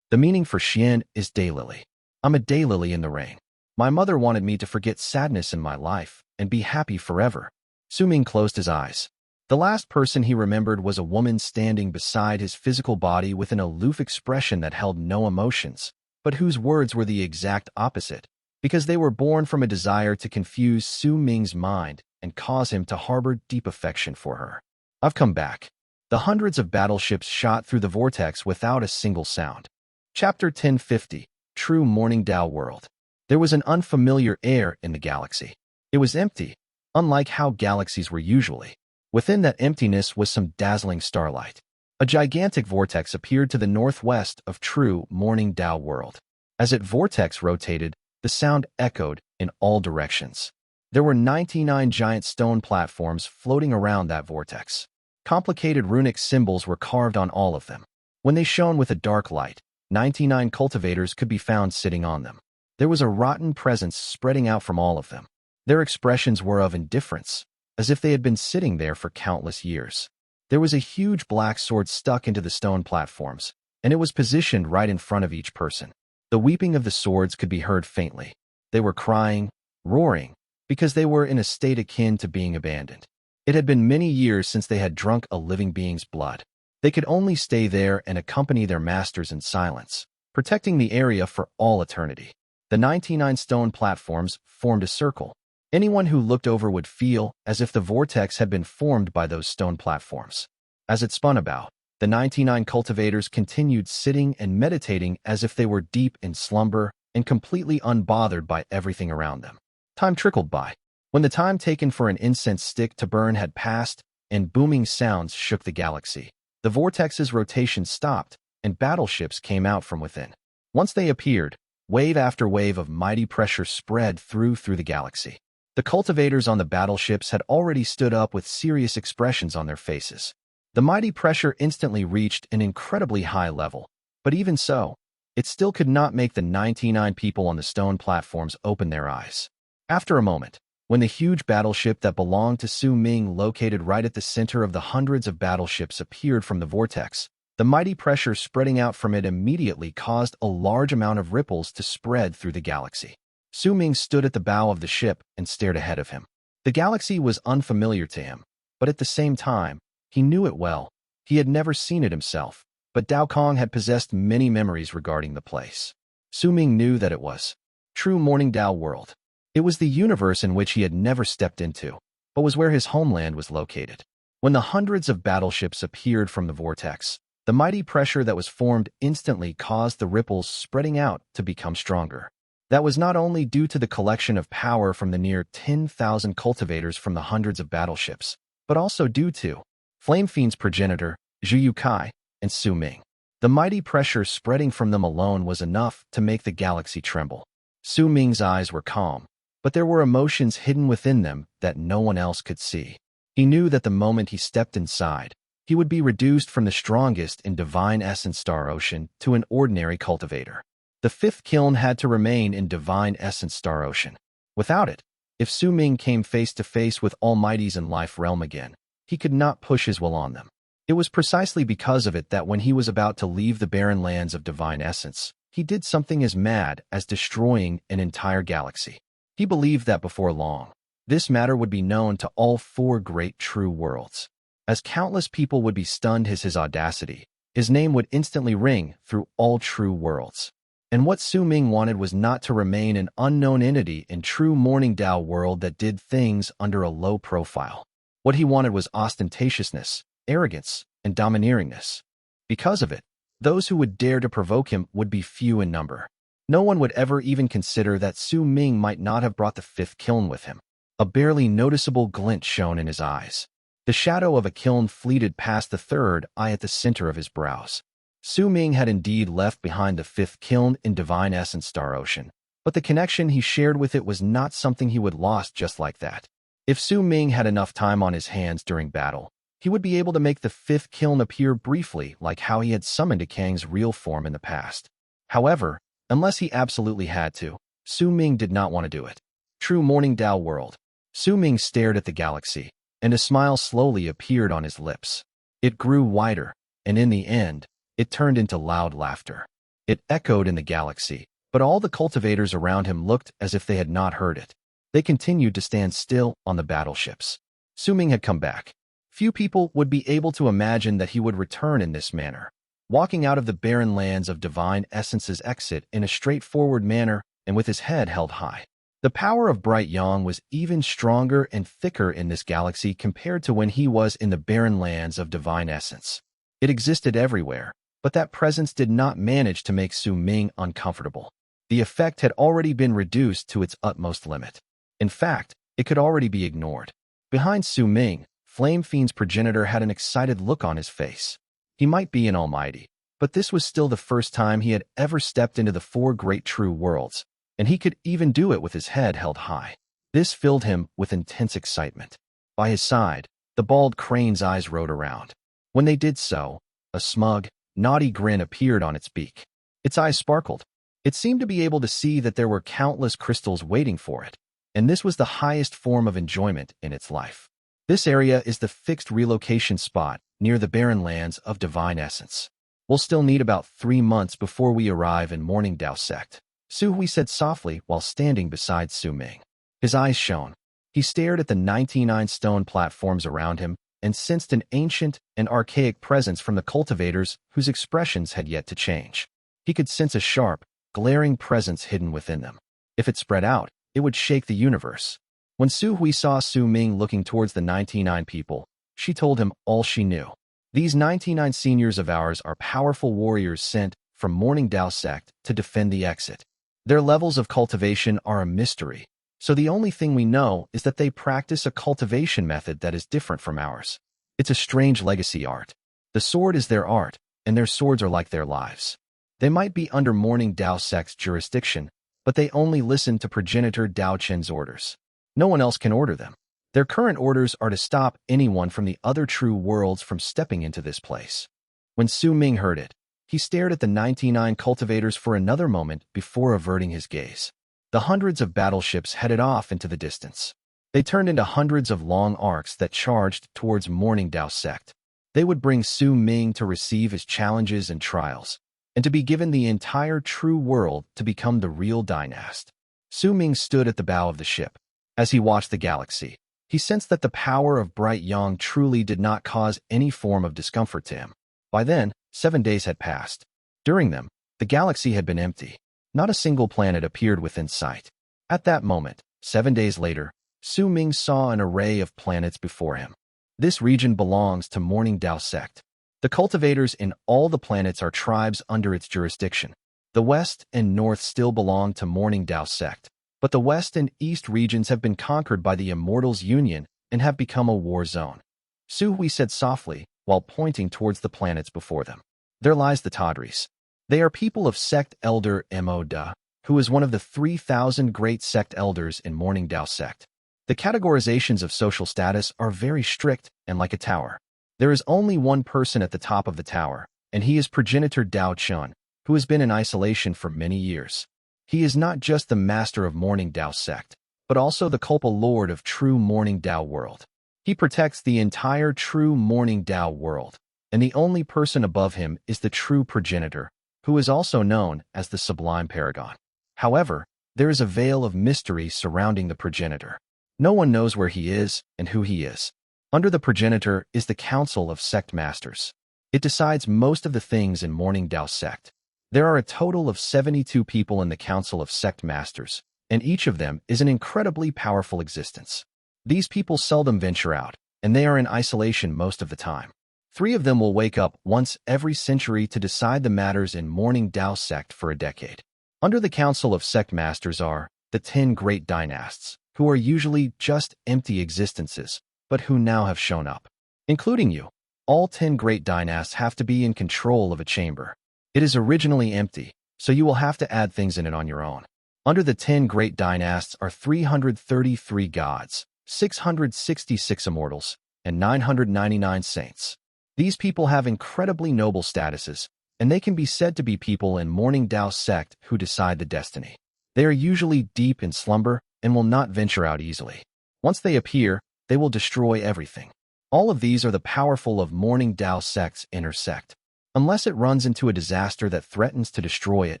The meaning for Xian is daylily. I'm a daylily in the rain. My mother wanted me to forget sadness in my life and be happy forever. Su Ming closed his eyes. The last person he remembered was a woman standing beside his physical body with an aloof expression that held no emotions, but whose words were the exact opposite, because they were born from a desire to confuse Su Ming's mind and cause him to harbor deep affection for her. I've come back. The hundreds of battleships shot through the vortex without a single sound. Chapter 1050, True Morning Dao World. There was an unfamiliar air in the galaxy. It was empty, unlike how galaxies were usually. Within that emptiness was some dazzling starlight. A gigantic vortex appeared to the northwest of True Morning Dao World. As it vortex rotated, the sound echoed in all directions. There were 99 giant stone platforms floating around that vortex. Complicated runic symbols were carved on all of them. When they shone with a dark light, 99 cultivators could be found sitting on them. There was a rotten presence spreading out from all of them. Their expressions were of indifference, as if they had been sitting there for countless years. There was a huge black sword stuck into the stone platforms, and it was positioned right in front of each person. The weeping of the swords could be heard faintly. They were crying, roaring, because they were in a state akin to being abandoned. It had been many years since they had drunk a living being's blood. They could only stay there and accompany their masters in silence, protecting the area for all eternity. The 99 stone platforms formed a circle. Anyone who looked over would feel as if the vortex had been formed by those stone platforms. As it spun about, the 99 cultivators continued sitting and meditating as if they were deep in slumber and completely unbothered by everything around them. Time trickled by. When the time taken for an incense stick to burn had passed and booming sounds shook the galaxy, the vortex's rotation stopped and battleships came out from within. Once they appeared, wave after wave of mighty pressure spread through the galaxy. The cultivators on the battleships had already stood up with serious expressions on their faces. The mighty pressure instantly reached an incredibly high level, but even so, it still could not make the 99 people on the stone platforms open their eyes. After a moment, when the huge battleship that belonged to Su Ming located right at the center of the hundreds of battleships appeared from the vortex, the mighty pressure spreading out from it immediately caused a large amount of ripples to spread through the galaxy. Su Ming stood at the bow of the ship and stared ahead of him. The galaxy was unfamiliar to him, but at the same time, he knew it well. He had never seen it himself, but Dao Kong had possessed many memories regarding the place. Su Ming knew that it was True Morning Dao World. It was the universe in which he had never stepped into, but was where his homeland was located. When the hundreds of battleships appeared from the vortex, the mighty pressure that was formed instantly caused the ripples spreading out to become stronger. That was not only due to the collection of power from the near 10,000 cultivators from the hundreds of battleships, but also due to Flame Fiend's progenitor, Huo Kui, and Sowing. The mighty pressure spreading from them alone was enough to make the galaxy tremble. Sowing's eyes were calm, but there were emotions hidden within them that no one else could see. He knew that the moment he stepped inside, he would be reduced from the strongest in Divine Essence Star Ocean to an ordinary cultivator. The fifth kiln had to remain in Divine Essence Star Ocean. Without it, if Sowing came face to face with Almighties in Life Realm again, he could not push his will on them. It was precisely because of it that when he was about to leave the barren lands of Divine Essence, he did something as mad as destroying an entire galaxy. He believed that before long, this matter would be known to all four great true worlds. As countless people would be stunned at his audacity, his name would instantly ring through all true worlds. And what Sowing wanted was not to remain an unknown entity in true Morning Dao World that did things under a low profile. What he wanted was ostentatiousness, arrogance, and domineeringness. Because of it, those who would dare to provoke him would be few in number. No one would ever even consider that Sowing might not have brought the fifth kiln with him. A barely noticeable glint shone in his eyes. The shadow of a kiln fleeted past the third eye at the center of his brows. Sowing had indeed left behind the fifth kiln in Divine Essence Star Ocean, but the connection he shared with it was not something he would lost just like that. If Sowing had enough time on his hands during battle, he would be able to make the fifth kiln appear briefly like how he had summoned Kang's real form in the past. However, unless he absolutely had to, Sowing did not want to do it. True Morning Dao World. Sowing stared at the galaxy, and a smile slowly appeared on his lips. It grew wider, and in the end, it turned into loud laughter. It echoed in the galaxy, but all the cultivators around him looked as if they had not heard it. They continued to stand still on the battleships. Sowing had come back. Few people would be able to imagine that he would return in this manner, walking out of the barren lands of Divine Essence's exit in a straightforward manner and with his head held high. The power of Bright Yang was even stronger and thicker in this galaxy compared to when he was in the barren lands of Divine Essence. It existed everywhere, but that presence did not manage to make Sowing uncomfortable. The effect had already been reduced to its utmost limit. In fact, it could already be ignored. Behind Sowing, Flame Fiend's progenitor had an excited look on his face. He might be an almighty, but this was still the first time he had ever stepped into the four great true worlds, and he could even do it with his head held high. This filled him with intense excitement. By his side, the bald crane's eyes rode around. When they did so, a smug, naughty grin appeared on its beak. Its eyes sparkled. It seemed to be able to see that there were countless crystals waiting for it, and this was the highest form of enjoyment in its life. This area is the fixed relocation spot near the barren lands of Divine Essence. We'll still need about 3 months before we arrive in Morning Dao Sect, Su Hui said softly while standing beside Sowing. His eyes shone. He stared at the 99 stone platforms around him and sensed an ancient and archaic presence from the cultivators whose expressions had yet to change. He could sense a sharp, glaring presence hidden within them. If it spread out, it would shake the universe. When Su Hui saw Sowing looking towards the 99 people, she told him all she knew. These 99 seniors of ours are powerful warriors sent from Morning Dao Sect to defend the exit. Their levels of cultivation are a mystery, so the only thing we know is that they practice a cultivation method that is different from ours. It's a strange legacy art. The sword is their art, and their swords are like their lives. They might be under Morning Dao Sect's jurisdiction, but they only listen to progenitor Dao Chen's orders. No one else can order them. Their current orders are to stop anyone from the other true worlds from stepping into this place. When Sowing heard it, he stared at the 99 cultivators for another moment before averting his gaze. The hundreds of battleships headed off into the distance. They turned into hundreds of long arcs that charged towards Morning Dao Sect. They would bring Sowing to receive his challenges and trials, and to be given the entire true world to become the real Dynast. Sowing stood at the bow of the ship. As he watched the galaxy, he sensed that the power of Bright Yang truly did not cause any form of discomfort to him. By then, 7 days had passed. During them, the galaxy had been empty. Not a single planet appeared within sight. At that moment, 7 days later, Sowing saw an array of planets before him. This region belongs to Morning Dao Sect. The cultivators in all the planets are tribes under its jurisdiction. The West and North still belong to Morning Dao Sect, but the West and East regions have been conquered by the Immortals' Union and have become a war zone. Su Hui said softly, while pointing towards the planets before them. There lies the Tawdris. They are people of Sect Elder Mo Da, who is one of the 3,000 great Sect Elders in Morning Dao Sect. The categorizations of social status are very strict and like a tower. There is only one person at the top of the tower, and he is Progenitor Dao Shun, who has been in isolation for many years. He is not just the master of Morning Dao Sect, but also the Culpa Lord of true Morning Dao World. He protects the entire true Morning Dao World, and the only person above him is the true Progenitor, who is also known as the Sublime Paragon. However, there is a veil of mystery surrounding the Progenitor. No one knows where he is and who he is. Under the Progenitor is the Council of Sect Masters. It decides most of the things in Morning Dao Sect. There are a total of 72 people in the Council of Sect Masters, and each of them is an incredibly powerful existence. These people seldom venture out, and they are in isolation most of the time. 3 of them will wake up once every century to decide the matters in Morning Dao Sect for a decade. Under the Council of Sect Masters are the 10 great Dynasts, who are usually just empty existences, but who now have shown up. Including you, all 10 great Dynasts have to be in control of a chamber. It is originally empty, so you will have to add things in it on your own. Under the 10 great Dynasts are 333 gods, 666 immortals, and 999 saints. These people have incredibly noble statuses, and they can be said to be people in Morning Dao Sect who decide the destiny. They are usually deep in slumber and will not venture out easily. Once they appear, they will destroy everything. All of these are the powerful of Morning Dao Sect's inner sect. Unless it runs into a disaster that threatens to destroy it,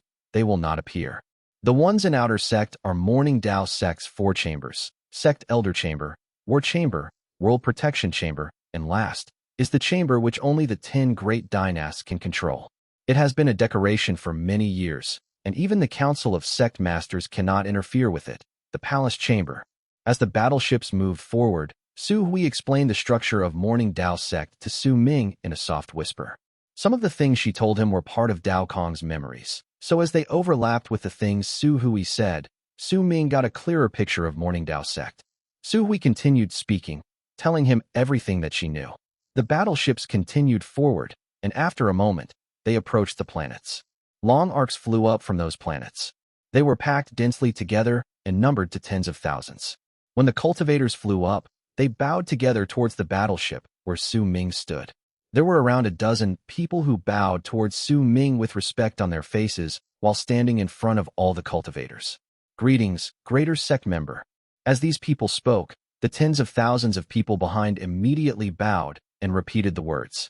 they will not appear. The ones in outer sect are Morning Dao Sect's 4 chambers: Sect Elder Chamber, War Chamber, World Protection Chamber, and last is the chamber which only the 10 great Dynasts can control. It has been a decoration for many years, and even the Council of Sect Masters cannot interfere with it, the Palace Chamber. As the battleships moved forward, Su Hui explained the structure of Morning Dao Sect to Su Ming in a soft whisper. Some of the things she told him were part of Dao Kong's memories, so as they overlapped with the things Su Hui said, Su Ming got a clearer picture of Morning Dao Sect. Su Hui continued speaking, telling him everything that she knew. The battleships continued forward, and after a moment, they approached the planets. Long arcs flew up from those planets. They were packed densely together and numbered to tens of thousands. When the cultivators flew up, they bowed together towards the battleship where Su Ming stood. There were around a dozen people who bowed towards Su Ming with respect on their faces while standing in front of all the cultivators. Greetings, Greater Sect member. As these people spoke, the tens of thousands of people behind immediately bowed and repeated the words.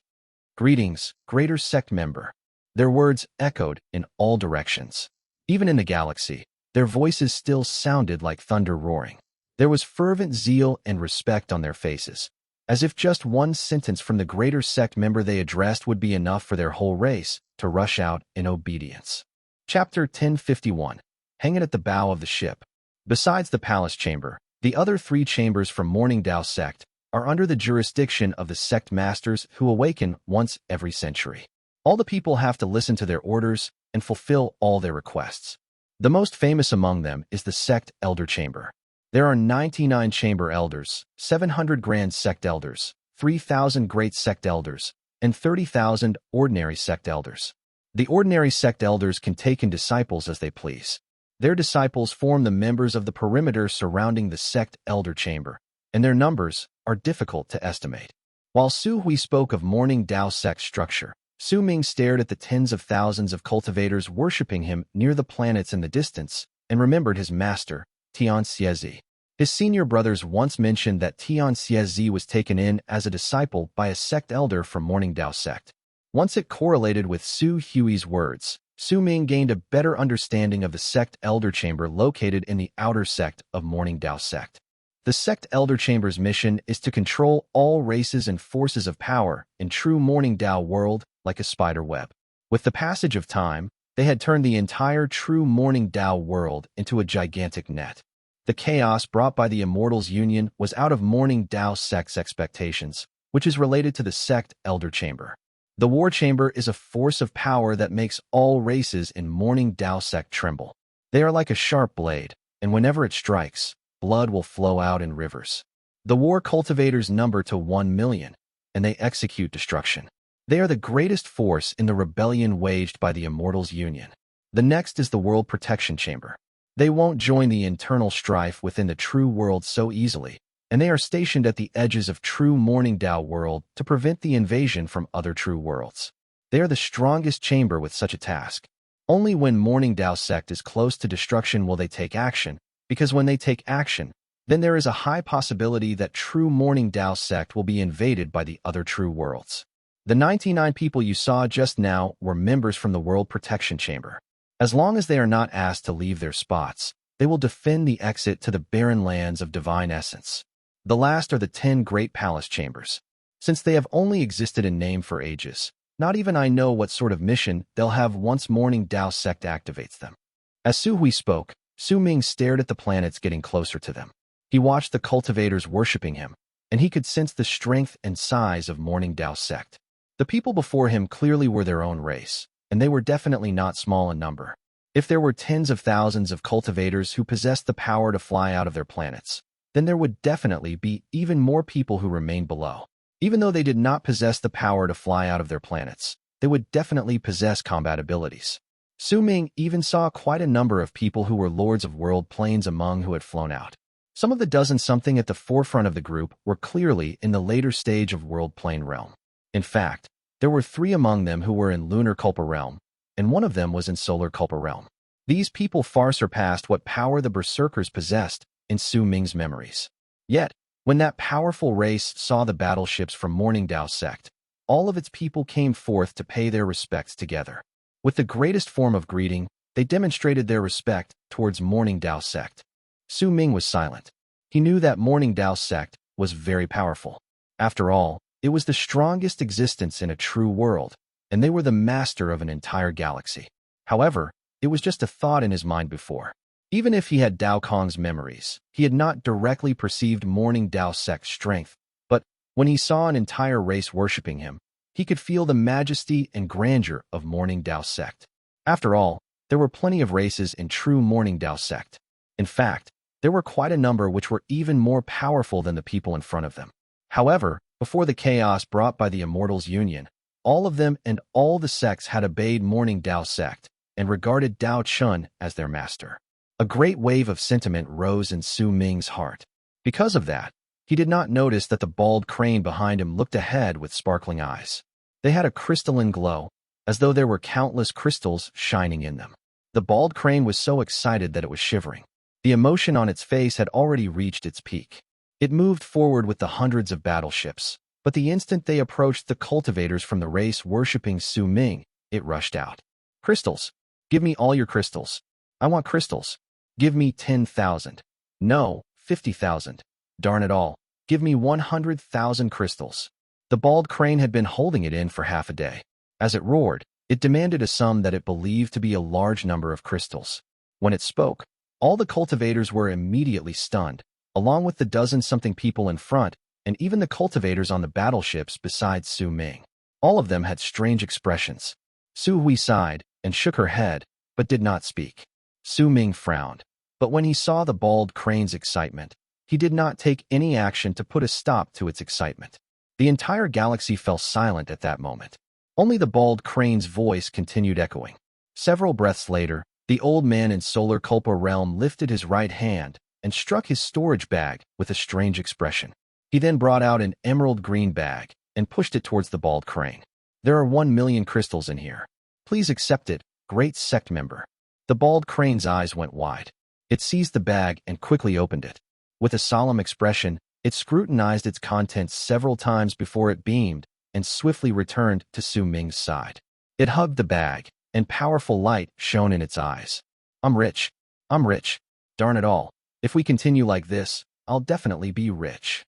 Greetings, Greater Sect member. Their words echoed in all directions. Even in the galaxy, their voices still sounded like thunder roaring. There was fervent zeal and respect on their faces, as if just one sentence from the Greater Sect member they addressed would be enough for their whole race to rush out in obedience. Chapter 1051. Hanging at the bow of the ship. Besides the Palace Chamber, the other 3 chambers from Morning Dao Sect are under the jurisdiction of the Sect Masters who awaken once every century. All the people have to listen to their orders and fulfill all their requests. The most famous among them is the Sect Elder Chamber. There are 99 Chamber Elders, 700 Grand Sect Elders, 3,000 Great Sect Elders, and 30,000 Ordinary Sect Elders. The Ordinary Sect Elders can take in disciples as they please. Their disciples form the members of the perimeter surrounding the Sect Elder Chamber, and their numbers are difficult to estimate. While Su Hui spoke of Morning Dao Sect structure, Su Ming stared at the tens of thousands of cultivators worshipping him near the planets in the distance and remembered his master, Tian Xiezi. His senior brothers once mentioned that Tian Xiezi was taken in as a disciple by a sect elder from Morning Dao Sect. Once it correlated with Su Hui's words, Su Ming gained a better understanding of the Sect Elder Chamber located in the outer sect of Morning Dao Sect. The Sect Elder Chamber's mission is to control all races and forces of power in true Morning Dao World like a spider web. With the passage of time, they had turned the entire true Morning Dao World into a gigantic net. The chaos brought by the Immortals' Union was out of Morning Dao Sect's expectations, which is related to the Sect Elder Chamber. The war chamber is a force of power that makes all races in Morning Dao Sect tremble. They are like a sharp blade, and whenever it strikes, blood will flow out in rivers. The war cultivators number to 1 million, and they execute destruction. They are the greatest force in the rebellion waged by the Immortals Union. The next is the World Protection Chamber. They won't join the internal strife within the true world so easily, and they are stationed at the edges of true Morning Dao World to prevent the invasion from other true worlds. They are the strongest chamber with such a task. Only when Morning Dao Sect is close to destruction will they take action, because when they take action, then there is a high possibility that true Morning Dao Sect will be invaded by the other true worlds. The 99 people you saw just now were members from the World Protection Chamber. As long as they are not asked to leave their spots, they will defend the exit to the barren lands of divine essence. The last are the 10 Great Palace Chambers. Since they have only existed in name for ages, not even I know what sort of mission they'll have once Morning Dao Sect activates them. As Su Hui spoke, Su Ming stared at the planets getting closer to them. He watched the cultivators worshipping him, and he could sense the strength and size of Morning Dao Sect. The people before him clearly were their own race, and they were definitely not small in number. If there were tens of thousands of cultivators who possessed the power to fly out of their planets, then there would definitely be even more people who remained below. Even though they did not possess the power to fly out of their planets, they would definitely possess combat abilities. Su Ming even saw quite a number of people who were lords of world planes among who had flown out. Some of the dozen-something at the forefront of the group were clearly in the later stage of world plane realm. In fact, there were 3 among them who were in lunar Kulpa realm, and one of them was in solar Kulpa realm. These people far surpassed what power the berserkers possessed in Su Ming's memories. Yet, when that powerful race saw the battleships from Morning Dao Sect, all of its people came forth to pay their respects together. With the greatest form of greeting, they demonstrated their respect towards Morning Dao Sect. Su Ming was silent. He knew that Morning Dao Sect was very powerful. After all, it was the strongest existence in a true world, and they were the master of an entire galaxy. However, it was just a thought in his mind before. Even if he had Dao Kong's memories, he had not directly perceived Morning Dao Sect's strength, but when he saw an entire race worshipping him, he could feel the majesty and grandeur of Morning Dao Sect. After all, there were plenty of races in true Morning Dao Sect. In fact, there were quite a number which were even more powerful than the people in front of them. However, before the chaos brought by the Immortals Union, all of them and all the sects had obeyed Morning Dao Sect and regarded Dao Chun as their master. A great wave of sentiment rose in Su Ming's heart. Because of that, he did not notice that the bald crane behind him looked ahead with sparkling eyes. They had a crystalline glow, as though there were countless crystals shining in them. The bald crane was so excited that it was shivering. The emotion on its face had already reached its peak. It moved forward with the hundreds of battleships, but the instant they approached the cultivators from the race worshipping Su Ming, it rushed out. Crystals! Give me all your crystals. I want crystals. Give me 10,000. No, 50,000. Darn it all. Give me 100,000 crystals. The bald crane had been holding it in for half a day. As it roared, it demanded a sum that it believed to be a large number of crystals. When it spoke, all the cultivators were immediately stunned, along with the dozen-something people in front, and even the cultivators on the battleships besides Su Ming. All of them had strange expressions. Su Hui sighed and shook her head, but did not speak. Su Ming frowned, but when he saw the bald crane's excitement, he did not take any action to put a stop to its excitement. The entire galaxy fell silent at that moment. Only the bald crane's voice continued echoing. Several breaths later, the old man in Solar Kulpa realm lifted his right hand and struck his storage bag with a strange expression. He then brought out an emerald green bag and pushed it towards the bald crane. There are 1 million crystals in here. Please accept it, great sect member. The bald crane's eyes went wide. It seized the bag and quickly opened it. With a solemn expression, it scrutinized its contents several times before it beamed and swiftly returned to Su Ming's side. It hugged the bag, and powerful light shone in its eyes. I'm rich. I'm rich. Darn it all. If we continue like this, I'll definitely be rich.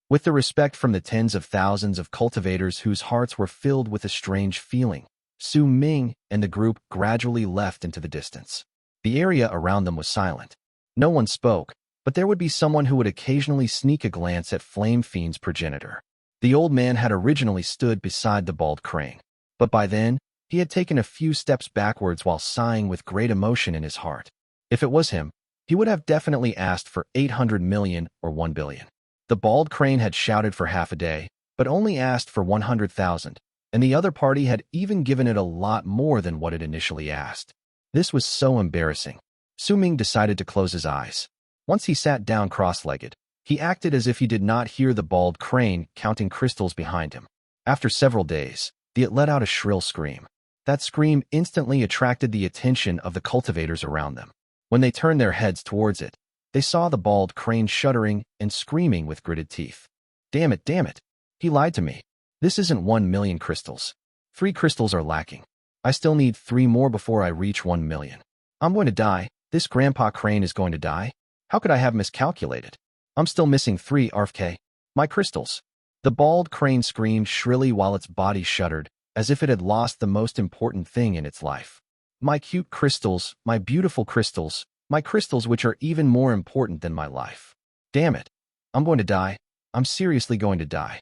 With the respect from the tens of thousands of cultivators whose hearts were filled with a strange feeling, Su Ming and the group gradually left into the distance. The area around them was silent. No one spoke, but there would be someone who would occasionally sneak a glance at Flame Fiend's progenitor. The old man had originally stood beside the bald crane. But by then, he had taken a few steps backwards while sighing with great emotion in his heart. If it was him, he would have definitely asked for 800 million or 1 billion. The bald crane had shouted for half a day, but only asked for 100,000, and the other party had even given it a lot more than what it initially asked. This was so embarrassing. Sowing decided to close his eyes. Once he sat down cross-legged, he acted as if he did not hear the bald crane counting crystals behind him. After several days, it let out a shrill scream. That scream instantly attracted the attention of the cultivators around them. When they turned their heads towards it, they saw the bald crane shuddering and screaming with gritted teeth. Damn it, damn it. He lied to me. This isn't 1 million crystals. 3 crystals are lacking. I still need 3 more before I reach 1 million. I'm going to die. This grandpa crane is going to die. How could I have miscalculated? I'm still missing 3 RFK. My crystals. The bald crane screamed shrilly while its body shuddered, as if it had lost the most important thing in its life. My cute crystals, my beautiful crystals, my crystals which are even more important than my life. Damn it. I'm going to die. I'm seriously going to die.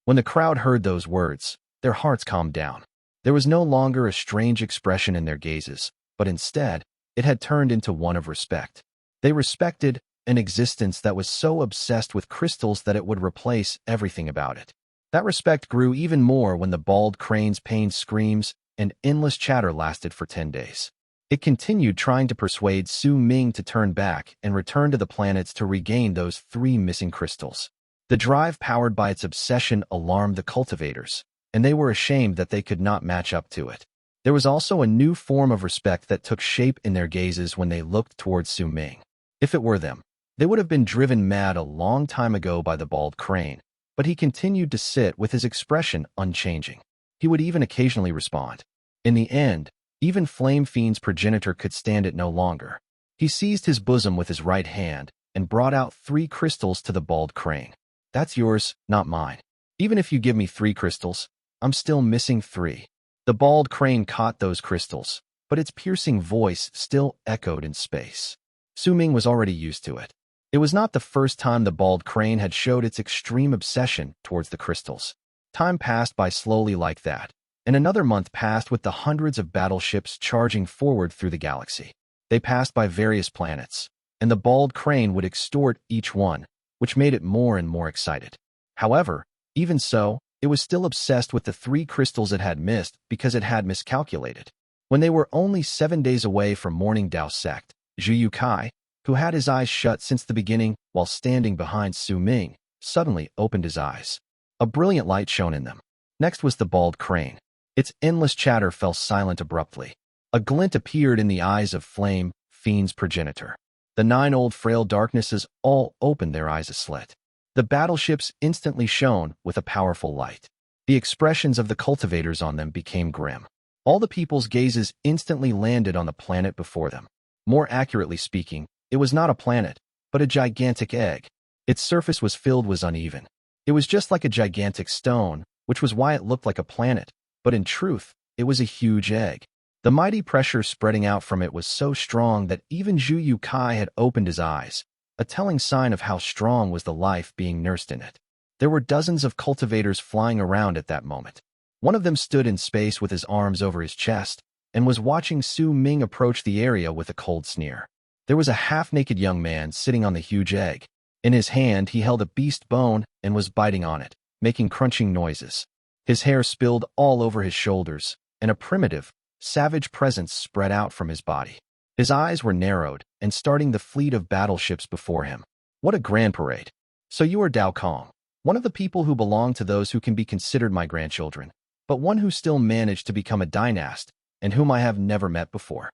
When the crowd heard those words, their hearts calmed down. There was no longer a strange expression in their gazes, but instead, it had turned into one of respect. They respected an existence that was so obsessed with crystals that it would replace everything about it. That respect grew even more when the bald crane's pained screams and endless chatter lasted for 10 days. It continued trying to persuade Sowing to turn back and return to the planets to regain those 3 missing crystals. The drive powered by its obsession alarmed the cultivators, and they were ashamed that they could not match up to it. There was also a new form of respect that took shape in their gazes when they looked towards Sowing. If it were them, they would have been driven mad a long time ago by the bald crane, but he continued to sit with his expression unchanging. He would even occasionally respond. In the end, even Flame Fiend's progenitor could stand it no longer. He seized his bosom with his right hand and brought out 3 crystals to the bald crane. That's yours, not mine. Even if you give me 3 crystals, I'm still missing 3. The bald crane caught those crystals, but its piercing voice still echoed in space. Sowing was already used to it. It was not the first time the bald crane had showed its extreme obsession towards the crystals. Time passed by slowly like that, and another month passed with the hundreds of battleships charging forward through the galaxy. They passed by various planets, and the bald crane would extort each one, which made it more and more excited. However, even so, it was still obsessed with the 3 crystals it had missed because it had miscalculated. When they were only 7 days away from Morning Dao Sect, Huo Kui, who had his eyes shut since the beginning while standing behind Sowing, suddenly opened his eyes. A brilliant light shone in them. Next was the bald crane. Its endless chatter fell silent abruptly. A glint appeared in the eyes of Flame Fiend's progenitor. The 9 old frail darknesses all opened their eyes aslit. The battleships instantly shone with a powerful light. The expressions of the cultivators on them became grim. All the people's gazes instantly landed on the planet before them. More accurately speaking, it was not a planet, but a gigantic egg. Its surface was filled with uneven. It was just like a gigantic stone, which was why it looked like a planet, but in truth, it was a huge egg. The mighty pressure spreading out from it was so strong that even Huo Kui had opened his eyes, a telling sign of how strong was the life being nursed in it. There were dozens of cultivators flying around at that moment. One of them stood in space with his arms over his chest and was watching Sowing approach the area with a cold sneer. There was a half-naked young man sitting on the huge egg. In his hand, he held a beast bone and was biting on it, making crunching noises. His hair spilled all over his shoulders, and a primitive, savage presence spread out from his body. His eyes were narrowed and starting the fleet of battleships before him. What a grand parade. So you are Dao Kong, one of the people who belong to those who can be considered my grandchildren, but one who still managed to become a Dynast and whom I have never met before.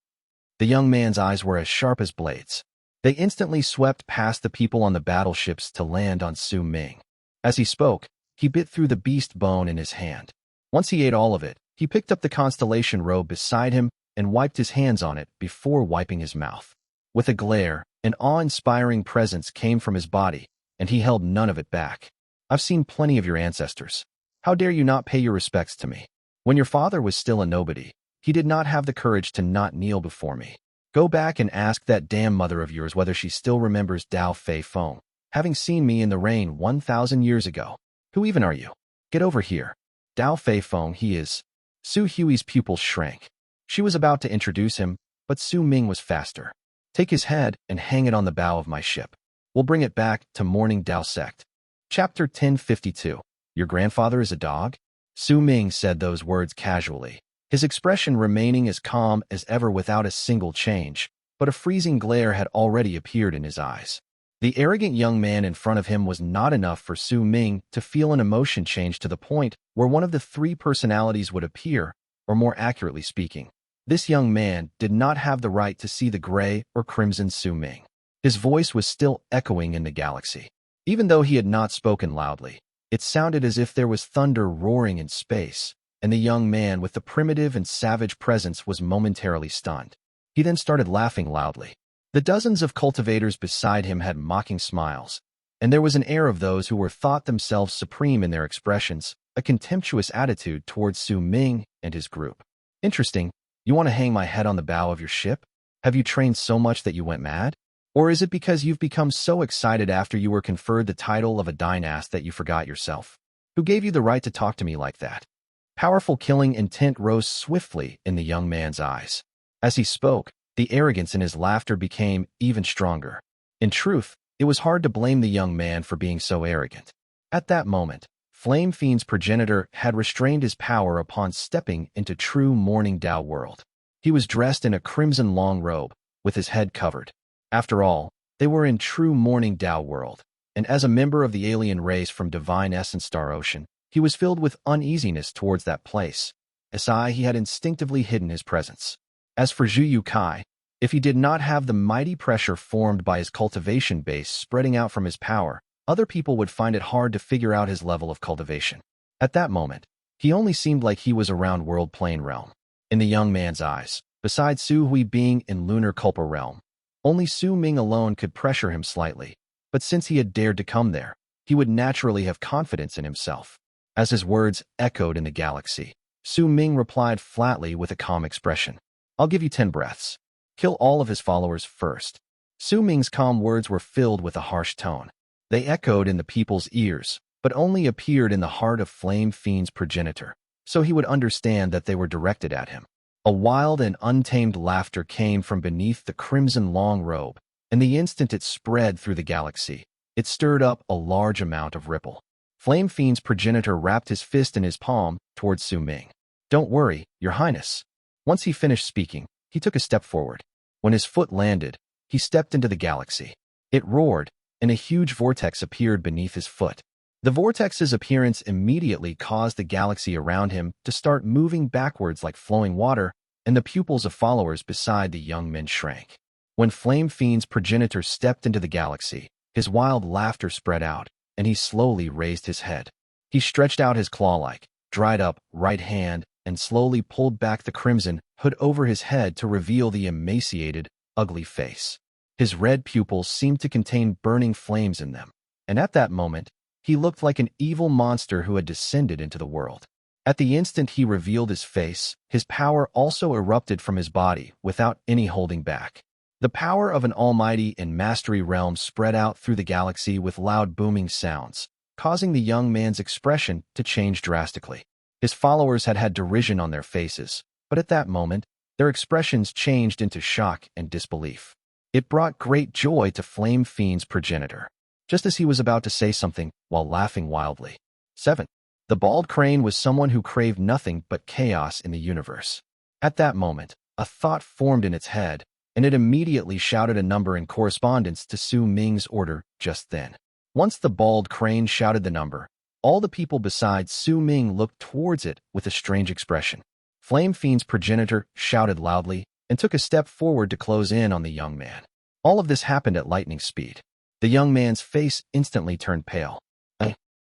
The young man's eyes were as sharp as blades. They instantly swept past the people on the battleships to land on Sowing. As he spoke, he bit through the beast bone in his hand. Once he ate all of it, he picked up the constellation robe beside him and wiped his hands on it before wiping his mouth. With a glare, an awe-inspiring presence came from his body, and he held none of it back. I've seen plenty of your ancestors. How dare you not pay your respects to me? When your father was still a nobody, he did not have the courage to not kneel before me. Go back and ask that damn mother of yours whether she still remembers Dao Fei Feng, having seen me in the rain 1,000 years ago. Who even are you? Get over here. Dao Fei Feng, he is. Su Hui's pupils shrank. She was about to introduce him, but Su Ming was faster. Take his head and hang it on the bow of my ship. We'll bring it back to Morning Dao Sect. Chapter 1052. Your grandfather is a dog? Su Ming said those words casually, his expression remaining as calm as ever without a single change, but a freezing glare had already appeared in his eyes. The arrogant young man in front of him was not enough for Su Ming to feel an emotion change to the point where one of the three personalities would appear, or more accurately speaking, this young man did not have the right to see the gray or crimson Su Ming. His voice was still echoing in the galaxy. Even though he had not spoken loudly, it sounded as if there was thunder roaring in space, and the young man with the primitive and savage presence was momentarily stunned. He then started laughing loudly. The dozens of cultivators beside him had mocking smiles, and there was an air of those who were thought themselves supreme in their expressions, a contemptuous attitude towards Su Ming and his group. Interesting, you want to hang my head on the bow of your ship? Have you trained so much that you went mad? Or is it because you've become so excited after you were conferred the title of a Dynast that you forgot yourself? Who gave you the right to talk to me like that? Powerful killing intent rose swiftly in the young man's eyes. As he spoke, the arrogance in his laughter became even stronger. In truth, it was hard to blame the young man for being so arrogant. At that moment, Flame Fiend's progenitor had restrained his power upon stepping into true Morning Dao World. He was dressed in a crimson long robe, with his head covered. After all, they were in true Morning Dao World, and as a member of the alien race from Divine Essence Star Ocean, he was filled with uneasiness towards that place. He had instinctively hidden his presence. As for Zhu Kai, if he did not have the mighty pressure formed by his cultivation base spreading out from his power, other people would find it hard to figure out his level of cultivation. At that moment, he only seemed like he was around World Plane Realm. In the young man's eyes, besides Su Hui being in Lunar Culpa Realm, only Su Ming alone could pressure him slightly, but since he had dared to come there, he would naturally have confidence in himself. As his words echoed in the galaxy, Su Ming replied flatly with a calm expression. I'll give you 10 breaths. Kill all of his followers first. Su Ming's calm words were filled with a harsh tone. They echoed in the people's ears, but only appeared in the heart of Flame Fiend's progenitor, so he would understand that they were directed at him. A wild and untamed laughter came from beneath the crimson long robe, and the instant it spread through the galaxy, it stirred up a large amount of ripple. Flame Fiend's progenitor wrapped his fist in his palm towards Su Ming. Don't worry, Your Highness. Once he finished speaking, he took a step forward. When his foot landed, he stepped into the galaxy. It roared, and a huge vortex appeared beneath his foot. The vortex's appearance immediately caused the galaxy around him to start moving backwards like flowing water, and the pupils of followers beside the young men shrank. When Flame Fiend's progenitor stepped into the galaxy, his wild laughter spread out, and he slowly raised his head. He stretched out his claw-like, dried-up right hand and slowly pulled back the crimson hood over his head to reveal the emaciated, ugly face. His red pupils seemed to contain burning flames in them, and at that moment, he looked like an evil monster who had descended into the world. At the instant he revealed his face, his power also erupted from his body without any holding back. The power of an almighty and mastery realm spread out through the galaxy with loud booming sounds, causing the young man's expression to change drastically. His followers had had derision on their faces, but at that moment, their expressions changed into shock and disbelief. It brought great joy to Flame Fiend's progenitor, just as he was about to say something while laughing wildly. 7. The bald crane was someone who craved nothing but chaos in the universe. At that moment, a thought formed in its head, and it immediately shouted a number in correspondence to Su Ming's order just then. Once the bald crane shouted the number, all the people besides Su Ming looked towards it with a strange expression. Flame Fiend's progenitor shouted loudly and took a step forward to close in on the young man. All of this happened at lightning speed. The young man's face instantly turned pale.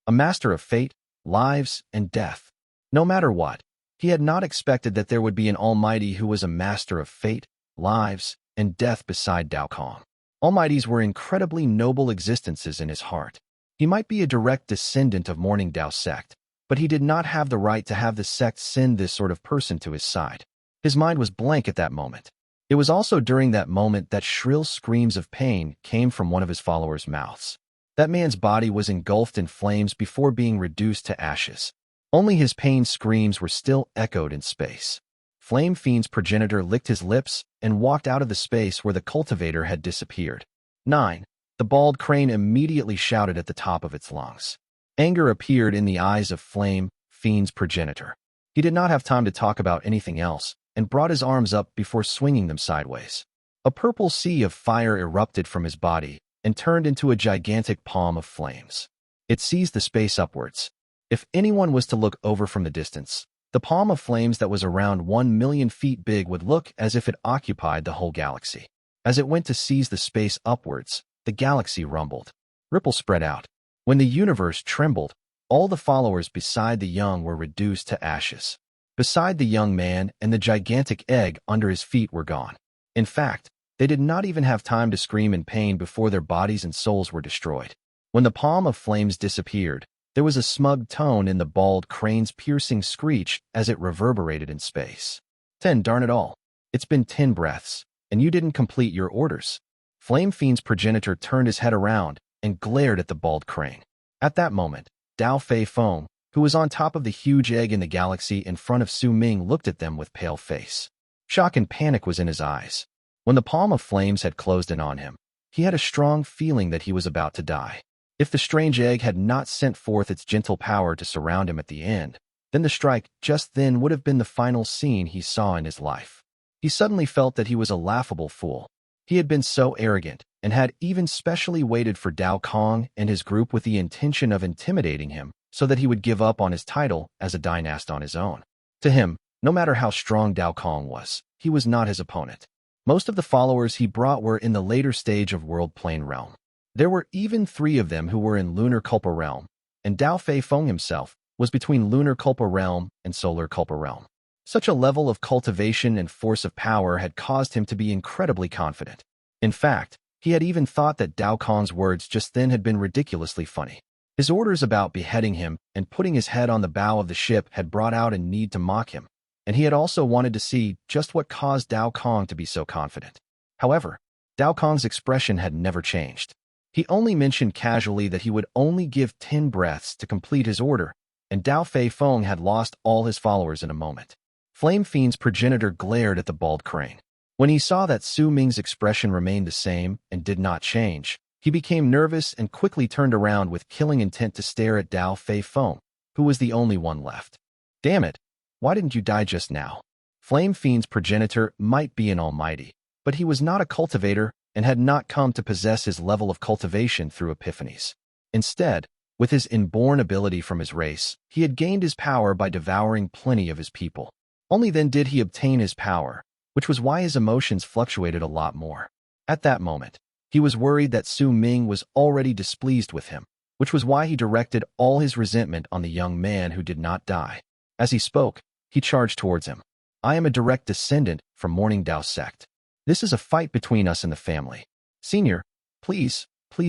A master of fate, lives, and death. No matter what, he had not expected that there would be an almighty who was a master of fate, lives, and death beside Dao Kong. Almighties were incredibly noble existences in his heart. He might be a direct descendant of Morning Dao Sect, but he did not have the right to have the sect send this sort of person to his side. His mind was blank at that moment. It was also during that moment that shrill screams of pain came from one of his followers' mouths. That man's body was engulfed in flames before being reduced to ashes. Only his pain screams were still echoed in space. Flame Fiend's progenitor licked his lips and walked out of the space where the cultivator had disappeared. 9. The bald crane immediately shouted at the top of its lungs. Anger appeared in the eyes of Flame Fiend's progenitor. He did not have time to talk about anything else and brought his arms up before swinging them sideways. A purple sea of fire erupted from his body and turned into a gigantic palm of flames. It seized the space upwards. If anyone was to look over from the distance, the palm of flames that was around 1,000,000 feet big would look as if it occupied the whole galaxy. As it went to seize the space upwards, the galaxy rumbled. Ripples spread out. When the universe trembled, all the followers beside the young were reduced to ashes. Beside the young man and the gigantic egg under his feet were gone. In fact, they did not even have time to scream in pain before their bodies and souls were destroyed. When the palm of flames disappeared, there was a smug tone in the bald crane's piercing screech as it reverberated in space. 10, darn it all. It's been 10 breaths, and you didn't complete your orders. Flame Fiend's progenitor turned his head around and glared at the bald crane. At that moment, Dao Fei Feng, who was on top of the huge egg in the galaxy in front of Su Ming, looked at them with pale face. Shock and panic was in his eyes. When the palm of flames had closed in on him, he had a strong feeling that he was about to die. If the strange egg had not sent forth its gentle power to surround him at the end, then the strike just then would have been the final scene he saw in his life. He suddenly felt that he was a laughable fool. He had been so arrogant and had even specially waited for Dao Kong and his group with the intention of intimidating him so that he would give up on his title as a Dynast on his own. To him, no matter how strong Dao Kong was, he was not his opponent. Most of the followers he brought were in the later stage of World Plane Realm. There were even 3 of them who were in Lunar Culpa Realm, and Dao Fei Feng himself was between Lunar Culpa Realm and Solar Culpa Realm. Such a level of cultivation and force of power had caused him to be incredibly confident. In fact, he had even thought that Dao Kong's words just then had been ridiculously funny. His orders about beheading him and putting his head on the bow of the ship had brought out a need to mock him, and he had also wanted to see just what caused Dao Kong to be so confident. However, Dao Kong's expression had never changed. He only mentioned casually that he would only give 10 breaths to complete his order, and Dao Fei Feng had lost all his followers in a moment. Flame Fiend's progenitor glared at the bald crane. When he saw that Su Ming's expression remained the same and did not change, he became nervous and quickly turned around with killing intent to stare at Dao Fei Feng, who was the only one left. Damn it! Why didn't you die just now? Flame Fiend's progenitor might be an almighty, but he was not a cultivator and had not come to possess his level of cultivation through epiphanies. Instead, with his inborn ability from his race, he had gained his power by devouring plenty of his people. Only then did he obtain his power, which was why his emotions fluctuated a lot more. At that moment, he was worried that Su Ming was already displeased with him, which was why he directed all his resentment on the young man who did not die. As he spoke, he charged towards him. I am a direct descendant from Morning Dao Sect. This is a fight between us and the family. Senior, please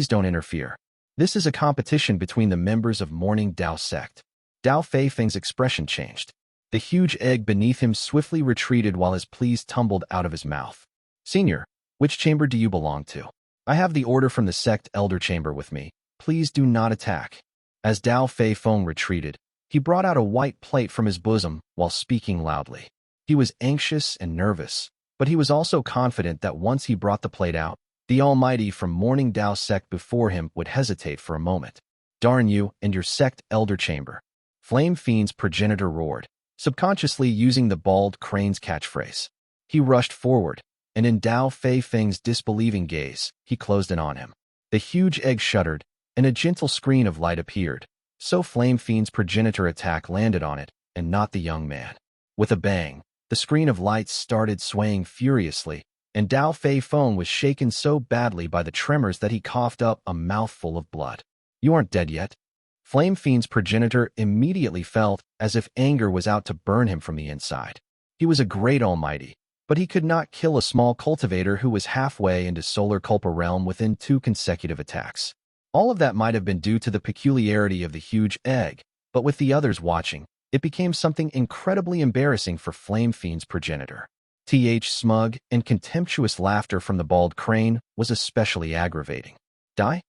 don't interfere. This is a competition between the members of Morning Dao Sect. Dao Fei Feng's expression changed. The huge egg beneath him swiftly retreated while his pleas tumbled out of his mouth. Senior, which chamber do you belong to? I have the order from the Sect Elder Chamber with me. Please do not attack. As Dao Fei Feng retreated, he brought out a white plate from his bosom while speaking loudly. He was anxious and nervous, but he was also confident that once he brought the plate out, the Almighty from Morning Dao Sect before him would hesitate for a moment. Darn you and your Sect Elder Chamber. Flame Fiend's progenitor roared, subconsciously using the bald crane's catchphrase. He rushed forward, and in Dao Fei Feng's disbelieving gaze, he closed in on him. The huge egg shuddered, and a gentle screen of light appeared. So Flame Fiend's progenitor attack landed on it, and not the young man. With a bang, the screen of lights started swaying furiously, and Dao Fei Feng was shaken so badly by the tremors that he coughed up a mouthful of blood. You aren't dead yet. Flame Fiend's progenitor immediately felt as if anger was out to burn him from the inside. He was a great almighty, but he could not kill a small cultivator who was halfway into Solar Culpa Realm within 2 consecutive attacks. All of that might have been due to the peculiarity of the huge egg, but with the others watching, it became something incredibly embarrassing for Flame Fiend's progenitor. Smug and contemptuous laughter from the bald crane was especially aggravating. Die.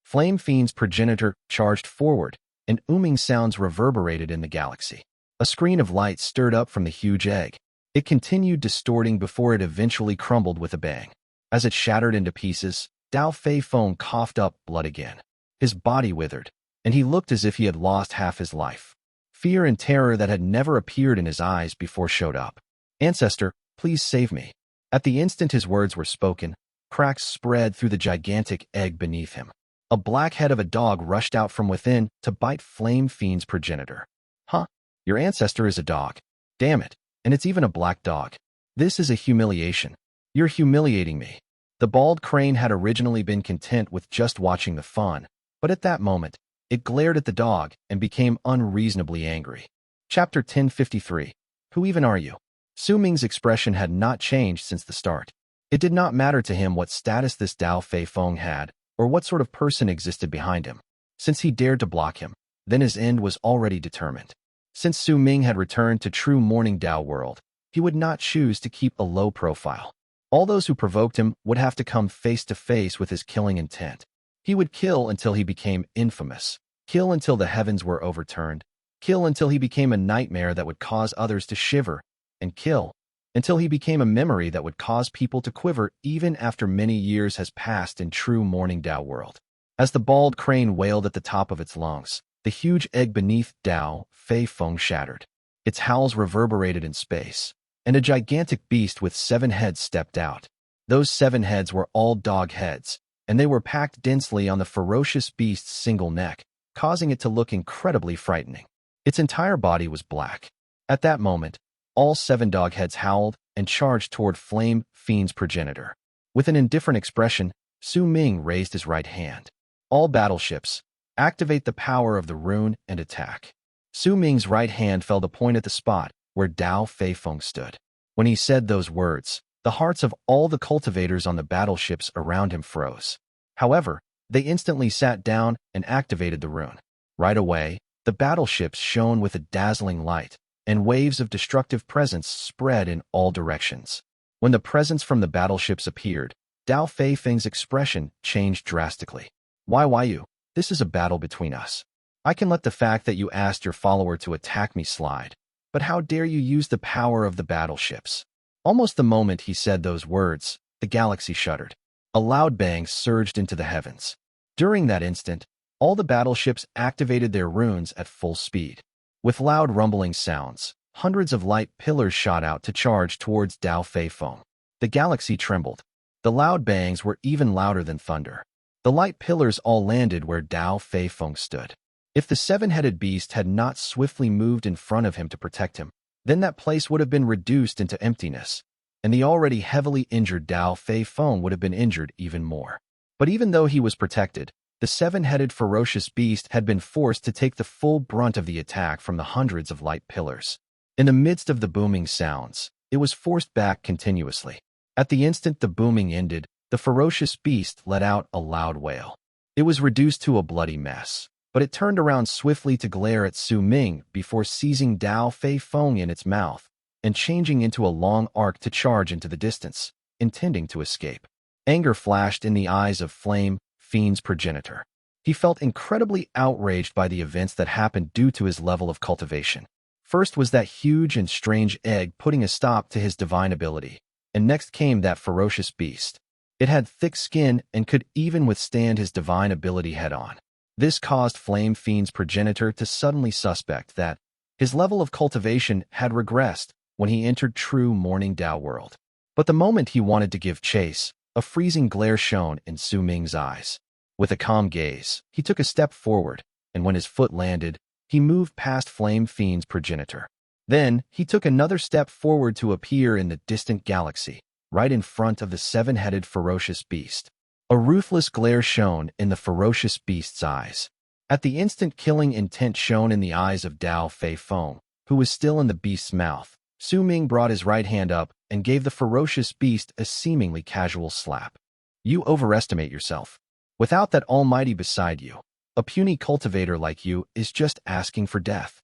Flame Fiend's progenitor charged forward, and ooming sounds reverberated in the galaxy. A screen of light stirred up from the huge egg. It continued distorting before it eventually crumbled with a bang. As it shattered into pieces, Dao Fei Feng coughed up blood again. His body withered, and he looked as if he had lost half his life. Fear and terror that had never appeared in his eyes before showed up. "Ancestor, please save me." At the instant his words were spoken, cracks spread through the gigantic egg beneath him. A black head of a dog rushed out from within to bite Flame Fiend's progenitor. "Huh? Your ancestor is a dog. Damn it, and it's even a black dog. This is a humiliation. You're humiliating me." The bald crane had originally been content with just watching the fun, but at that moment, it glared at the dog and became unreasonably angry. Chapter 1053. Who even are you? Su Ming's expression had not changed since the start. It did not matter to him what status this Dao Fei Feng had, or what sort of person existed behind him. Since he dared to block him, then his end was already determined. Since Su Ming had returned to true Morning Dao World, he would not choose to keep a low profile. All those who provoked him would have to come face to face with his killing intent. He would kill until he became infamous, kill until the heavens were overturned, kill until he became a nightmare that would cause others to shiver, and kill until he became a memory that would cause people to quiver even after many years has passed in true Morning Dao World. As the bald crane wailed at the top of its lungs, the huge egg beneath Dao Fei Feng shattered. Its howls reverberated in space, and a gigantic beast with 7 heads stepped out. Those 7 heads were all dog heads, and they were packed densely on the ferocious beast's single neck, causing it to look incredibly frightening. Its entire body was black. At that moment, all 7 dog heads howled and charged toward Flame Fiend's progenitor. With an indifferent expression, Su Ming raised his right hand. "All battleships, activate the power of the rune and attack." Su Ming's right hand fell to point at the spot where Dao Fei Feng stood. When he said those words, the hearts of all the cultivators on the battleships around him froze. However, they instantly sat down and activated the rune. Right away, the battleships shone with a dazzling light, and waves of destructive presence spread in all directions. When the presence from the battleships appeared, Dao Fei Feng's expression changed drastically. Why you? This is a battle between us. I can let the fact that you asked your follower to attack me slide, but how dare you use the power of the battleships?" Almost the moment he said those words, the galaxy shuddered. A loud bang surged into the heavens. During that instant, all the battleships activated their runes at full speed. With loud rumbling sounds, hundreds of light pillars shot out to charge towards Dao Fei Feng. The galaxy trembled. The loud bangs were even louder than thunder. The light pillars all landed where Dao Fei Feng stood. If the 7-headed beast had not swiftly moved in front of him to protect him, then that place would have been reduced into emptiness, and the already heavily injured Dao Fei Feng would have been injured even more. But even though he was protected, the 7-headed ferocious beast had been forced to take the full brunt of the attack from the hundreds of light pillars. In the midst of the booming sounds, it was forced back continuously. At the instant the booming ended, the ferocious beast let out a loud wail. It was reduced to a bloody mess, but it turned around swiftly to glare at Su Ming before seizing Dao Fei Feng in its mouth and changing into a long arc to charge into the distance, intending to escape. Anger flashed in the eyes of Flame Fiend's progenitor. He felt incredibly outraged by the events that happened due to his level of cultivation. First was that huge and strange egg putting a stop to his divine ability, and next came that ferocious beast. It had thick skin and could even withstand his divine ability head-on. This caused Flame Fiend's progenitor to suddenly suspect that his level of cultivation had regressed when he entered true Morning Dao World. But the moment he wanted to give chase, a freezing glare shone in Su Ming's eyes. With a calm gaze, he took a step forward, and when his foot landed, he moved past Flame Fiend's progenitor. Then, he took another step forward to appear in the distant galaxy, right in front of the 7-headed ferocious beast. A ruthless glare shone in the ferocious beast's eyes. At the instant killing intent shone in the eyes of Dao Fei Feng, who was still in the beast's mouth, Su Ming brought his right hand up and gave the ferocious beast a seemingly casual slap. "You overestimate yourself. Without that almighty beside you, a puny cultivator like you is just asking for death."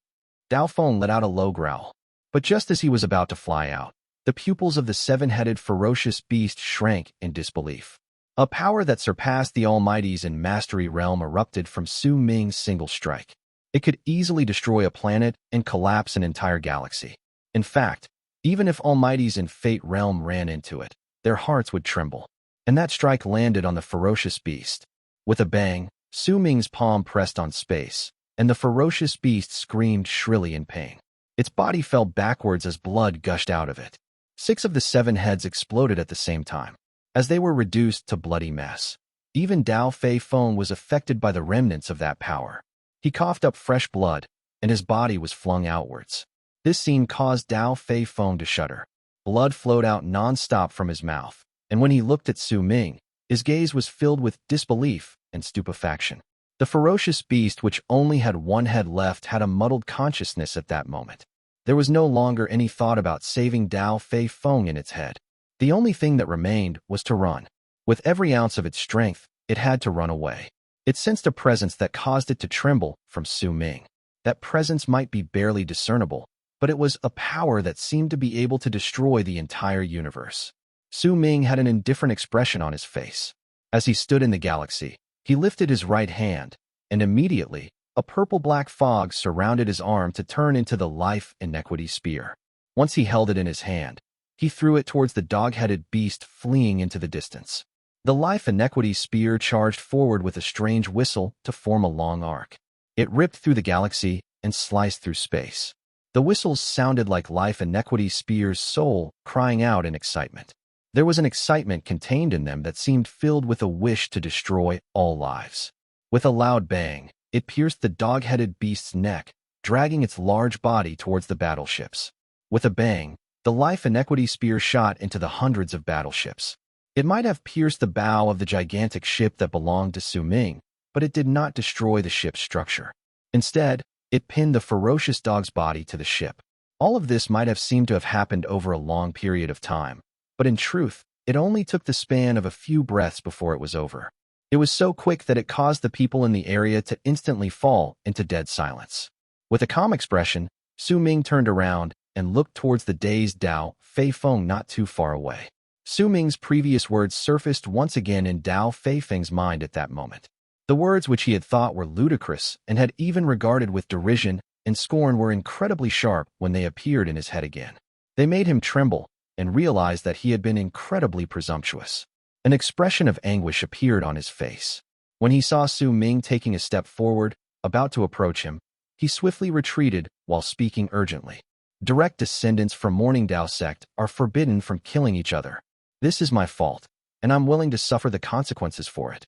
Dao Feng let out a low growl. But just as he was about to fly out, the pupils of the 7-headed ferocious beast shrank in disbelief. A power that surpassed the Almighty's in mastery realm erupted from Su Ming's single strike. It could easily destroy a planet and collapse an entire galaxy. In fact, even if almighties in Fate Realm ran into it, their hearts would tremble. And that strike landed on the ferocious beast. With a bang, Su Ming's palm pressed on space, and the ferocious beast screamed shrilly in pain. Its body fell backwards as blood gushed out of it. 6 of the 7 heads exploded at the same time, as they were reduced to bloody mess. Even Dao Fei Feng was affected by the remnants of that power. He coughed up fresh blood, and his body was flung outwards. This scene caused Dao Fei Feng to shudder. Blood flowed out non-stop from his mouth, and when he looked at Su Ming, his gaze was filled with disbelief and stupefaction. The ferocious beast, which only had 1 head left, had a muddled consciousness at that moment. There was no longer any thought about saving Dao Fei Feng in its head. The only thing that remained was to run. With every ounce of its strength, it had to run away. It sensed a presence that caused it to tremble from Su Ming. That presence might be barely discernible, but it was a power that seemed to be able to destroy the entire universe. Su Ming had an indifferent expression on his face. As he stood in the galaxy, he lifted his right hand, and immediately, a purple-black fog surrounded his arm to turn into the Life Inequity Spear. Once he held it in his hand, he threw it towards the dog-headed beast fleeing into the distance. The Life Inequity Spear charged forward with a strange whistle to form a long arc. It ripped through the galaxy and sliced through space. The whistles sounded like Life Inequity Spear's soul crying out in excitement. There was an excitement contained in them that seemed filled with a wish to destroy all lives. With a loud bang, it pierced the dog-headed beast's neck, dragging its large body towards the battleships. With a bang, the Life Inequity Spear shot into the hundreds of battleships. It might have pierced the bow of the gigantic ship that belonged to Su Ming, but it did not destroy the ship's structure. Instead, it pinned the ferocious dog's body to the ship. All of this might have seemed to have happened over a long period of time, but in truth, it only took the span of a few breaths before it was over. It was so quick that it caused the people in the area to instantly fall into dead silence. With a calm expression, Su Ming turned around and looked towards the dazed Dao Fei Feng not too far away. Su Ming's previous words surfaced once again in Dao Fei Feng's mind at that moment. The words which he had thought were ludicrous and had even regarded with derision and scorn were incredibly sharp when they appeared in his head again. They made him tremble and realize that he had been incredibly presumptuous. An expression of anguish appeared on his face. When he saw Su Ming taking a step forward, about to approach him, he swiftly retreated while speaking urgently. Direct descendants from Morning Dao Sect are forbidden from killing each other. This is my fault, and I'm willing to suffer the consequences for it.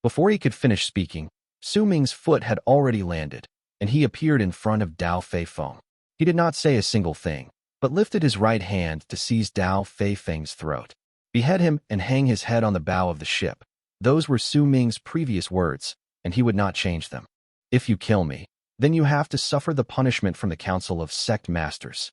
Before he could finish speaking, Su Ming's foot had already landed, and he appeared in front of Dao Fei Feng. He did not say a single thing, but lifted his right hand to seize Dao Fei Feng's throat. Behead him and hang his head on the bow of the ship. Those were Su Ming's previous words, and he would not change them. If you kill me, then you have to suffer the punishment from the Council of Sect Masters.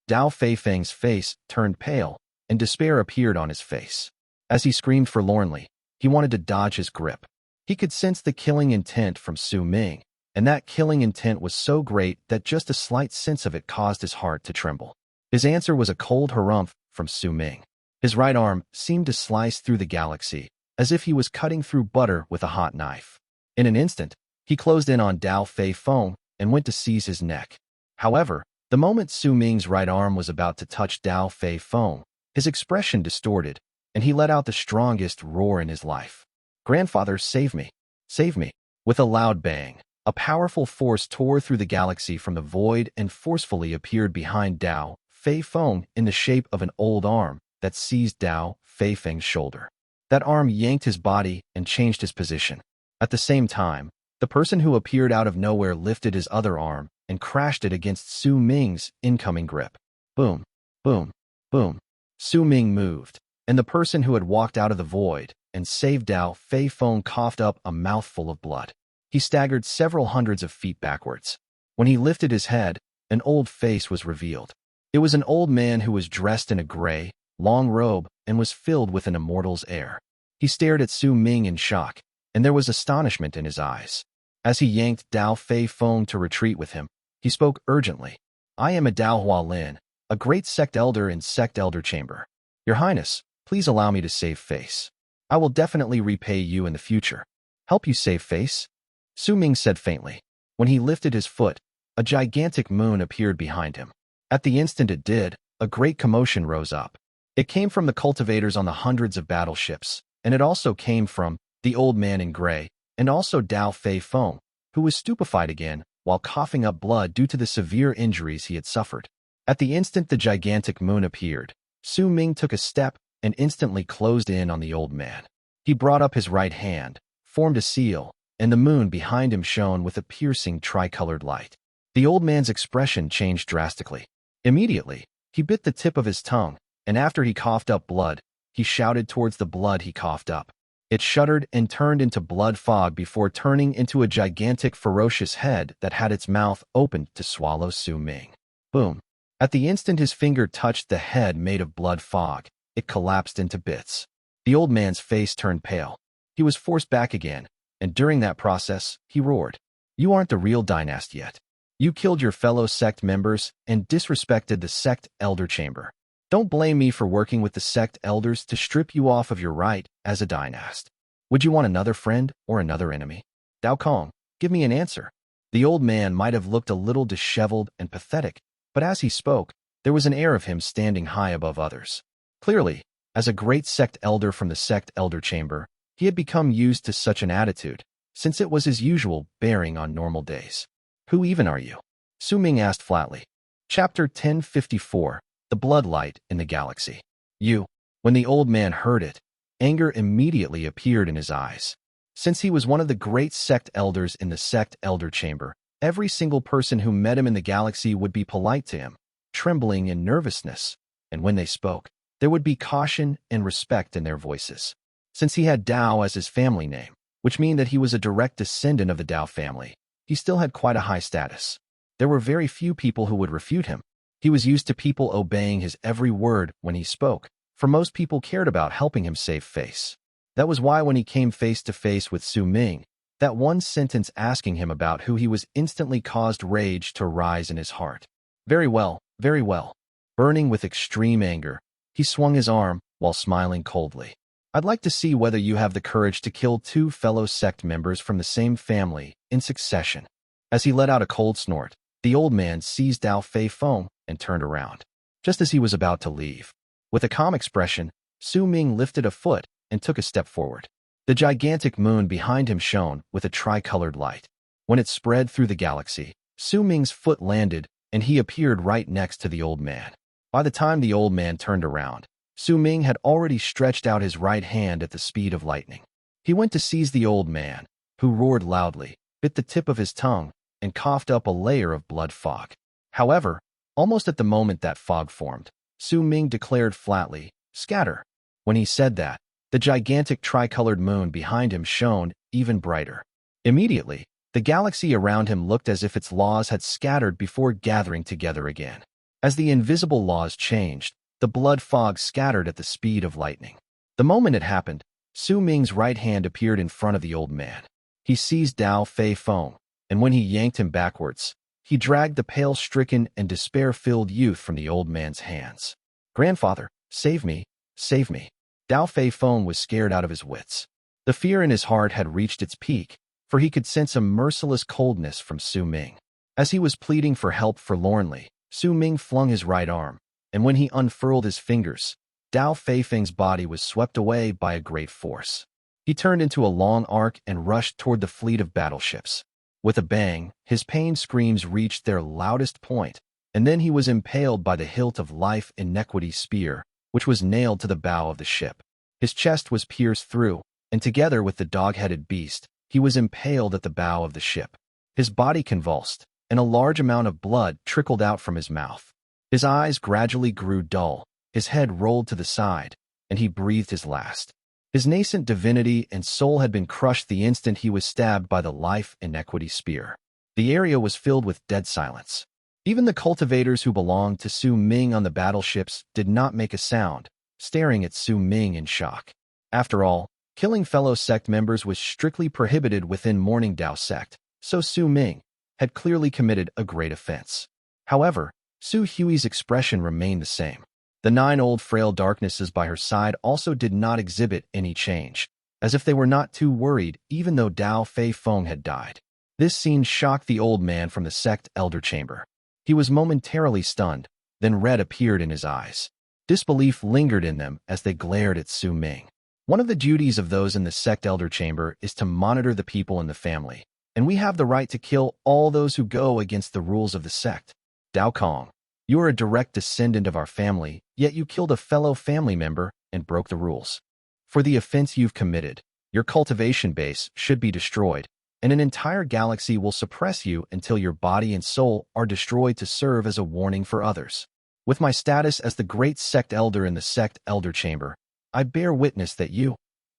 Dao Fei Feng's face turned pale, and despair appeared on his face. As he screamed forlornly, he wanted to dodge his grip. He could sense the killing intent from Su Ming, and that killing intent was so great that just a slight sense of it caused his heart to tremble. His answer was a cold harumph from Su Ming. His right arm seemed to slice through the galaxy, as if he was cutting through butter with a hot knife. In an instant, he closed in on Dao Fei Feng and went to seize his neck. However, the moment Su Ming's right arm was about to touch Dao Fei Feng, his expression distorted, and he let out the strongest roar in his life. "Grandfather, save me! Save me!" With a loud bang, a powerful force tore through the galaxy from the void and forcefully appeared behind Dao Fei Feng in the shape of an old arm that seized Dao Fei Feng's shoulder. That arm yanked his body and changed his position. At the same time, the person who appeared out of nowhere lifted his other arm and crashed it against Su Ming's incoming grip. Boom, boom, boom. Su Ming moved, and the person who had walked out of the void and saved Dao Fei Feng coughed up a mouthful of blood. He staggered several hundreds of feet backwards. When he lifted his head, an old face was revealed. It was an old man who was dressed in a gray, long robe and was filled with an immortal's air. He stared at Su Ming in shock, and there was astonishment in his eyes. As he yanked Dao Fei Feng to retreat with him, he spoke urgently. "I am a Dao Hua Lin, a great sect elder in Sect Elder Chamber. Your Highness, please allow me to save face. I will definitely repay you in the future." "Help you save face?" Su Ming said faintly. When he lifted his foot, a gigantic moon appeared behind him. At the instant it did, a great commotion rose up. It came from the cultivators on the hundreds of battleships, and it also came from the old man in gray, and also Dao Fei Feng, who was stupefied again while coughing up blood due to the severe injuries he had suffered. At the instant the gigantic moon appeared, Su Ming took a step and instantly closed in on the old man. He brought up his right hand, formed a seal, and the moon behind him shone with a piercing tricolored light. The old man's expression changed drastically. Immediately, he bit the tip of his tongue, and after he coughed up blood, he shouted towards the blood he coughed up. It shuddered and turned into blood fog before turning into a gigantic ferocious head that had its mouth opened to swallow Su Ming. Boom. At the instant his finger touched the head made of blood fog, it collapsed into bits. The old man's face turned pale. He was forced back again, and during that process, he roared, "You aren't the real Dynast yet. You killed your fellow Sect members and disrespected the Sect Elder Chamber. Don't blame me for working with the Sect Elders to strip you off of your right as a Dynast. Would you want another friend or another enemy? Dao Kong, give me an answer." The old man might have looked a little disheveled and pathetic, but as he spoke, there was an air of him standing high above others. Clearly, as a great Sect Elder from the Sect Elder Chamber, he had become used to such an attitude, since it was his usual bearing on normal days. "Who even are you?" Su Ming asked flatly. Chapter 1054, The Bloodlight in the Galaxy. "You." When the old man heard it, anger immediately appeared in his eyes. Since he was one of the great Sect Elders in the Sect Elder Chamber, every single person who met him in the galaxy would be polite to him, trembling in nervousness, and when they spoke, there would be caution and respect in their voices. Since he had Dao as his family name, which meant that he was a direct descendant of the Dao family, he still had quite a high status. There were very few people who would refute him. He was used to people obeying his every word when he spoke, for most people cared about helping him save face. That was why when he came face to face with Su Ming, that one sentence asking him about who he was instantly caused rage to rise in his heart. Very well, very well. Burning with extreme anger, he swung his arm while smiling coldly. "I'd like to see whether you have the courage to kill two fellow Sect members from the same family in succession." As he let out a cold snort, the old man seized Dao Fei Feng and turned around. Just as he was about to leave, with a calm expression, Su Ming lifted a foot and took a step forward. The gigantic moon behind him shone with a tricolored light. When it spread through the galaxy, Su Ming's foot landed and he appeared right next to the old man. By the time the old man turned around, Su Ming had already stretched out his right hand at the speed of lightning. He went to seize the old man, who roared loudly, bit the tip of his tongue, and coughed up a layer of blood fog. However, almost at the moment that fog formed, Su Ming declared flatly, "Scatter." When he said that, the gigantic tricolored moon behind him shone even brighter. Immediately, the galaxy around him looked as if its laws had scattered before gathering together again. As the invisible laws changed, the blood fog scattered at the speed of lightning. The moment it happened, Su Ming's right hand appeared in front of the old man. He seized Dao Fei Feng, and when he yanked him backwards, he dragged the pale-stricken and despair-filled youth from the old man's hands. "Grandfather, save me, save me." Dao Fei Feng was scared out of his wits. The fear in his heart had reached its peak, for he could sense a merciless coldness from Su Ming. As he was pleading for help forlornly, Su Ming flung his right arm, and when he unfurled his fingers, Dao Fei Feng's body was swept away by a great force. He turned into a long arc and rushed toward the fleet of battleships. With a bang, his pain screams reached their loudest point, and then he was impaled by the hilt of Life Inequity's spear, which was nailed to the bow of the ship. His chest was pierced through, and together with the dog-headed beast, he was impaled at the bow of the ship. His body convulsed, and a large amount of blood trickled out from his mouth. His eyes gradually grew dull, his head rolled to the side, and he breathed his last. His nascent divinity and soul had been crushed the instant he was stabbed by the Life Inequity spear. The area was filled with dead silence. Even the cultivators who belonged to Su Ming on the battleships did not make a sound, staring at Su Ming in shock. After all, killing fellow sect members was strictly prohibited within Morning Dao sect, so Su Ming had clearly committed a great offense. However, Su Hui's expression remained the same. The 9 old frail darknesses by her side also did not exhibit any change, as if they were not too worried even though Dao Fei Feng had died. This scene shocked the old man from the Sect elder chamber. He was momentarily stunned, then red appeared in his eyes. Disbelief lingered in them as they glared at Su Ming. One of the duties of those in the Sect elder chamber is to monitor the people in the family, and we have the right to kill all those who go against the rules of the Sect. Dao Kong, you are a direct descendant of our family, yet you killed a fellow family member and broke the rules. For the offense you've committed, your cultivation base should be destroyed, and an entire galaxy will suppress you until your body and soul are destroyed to serve as a warning for others. With my status as the great Sect elder in the Sect elder chamber, I bear witness that you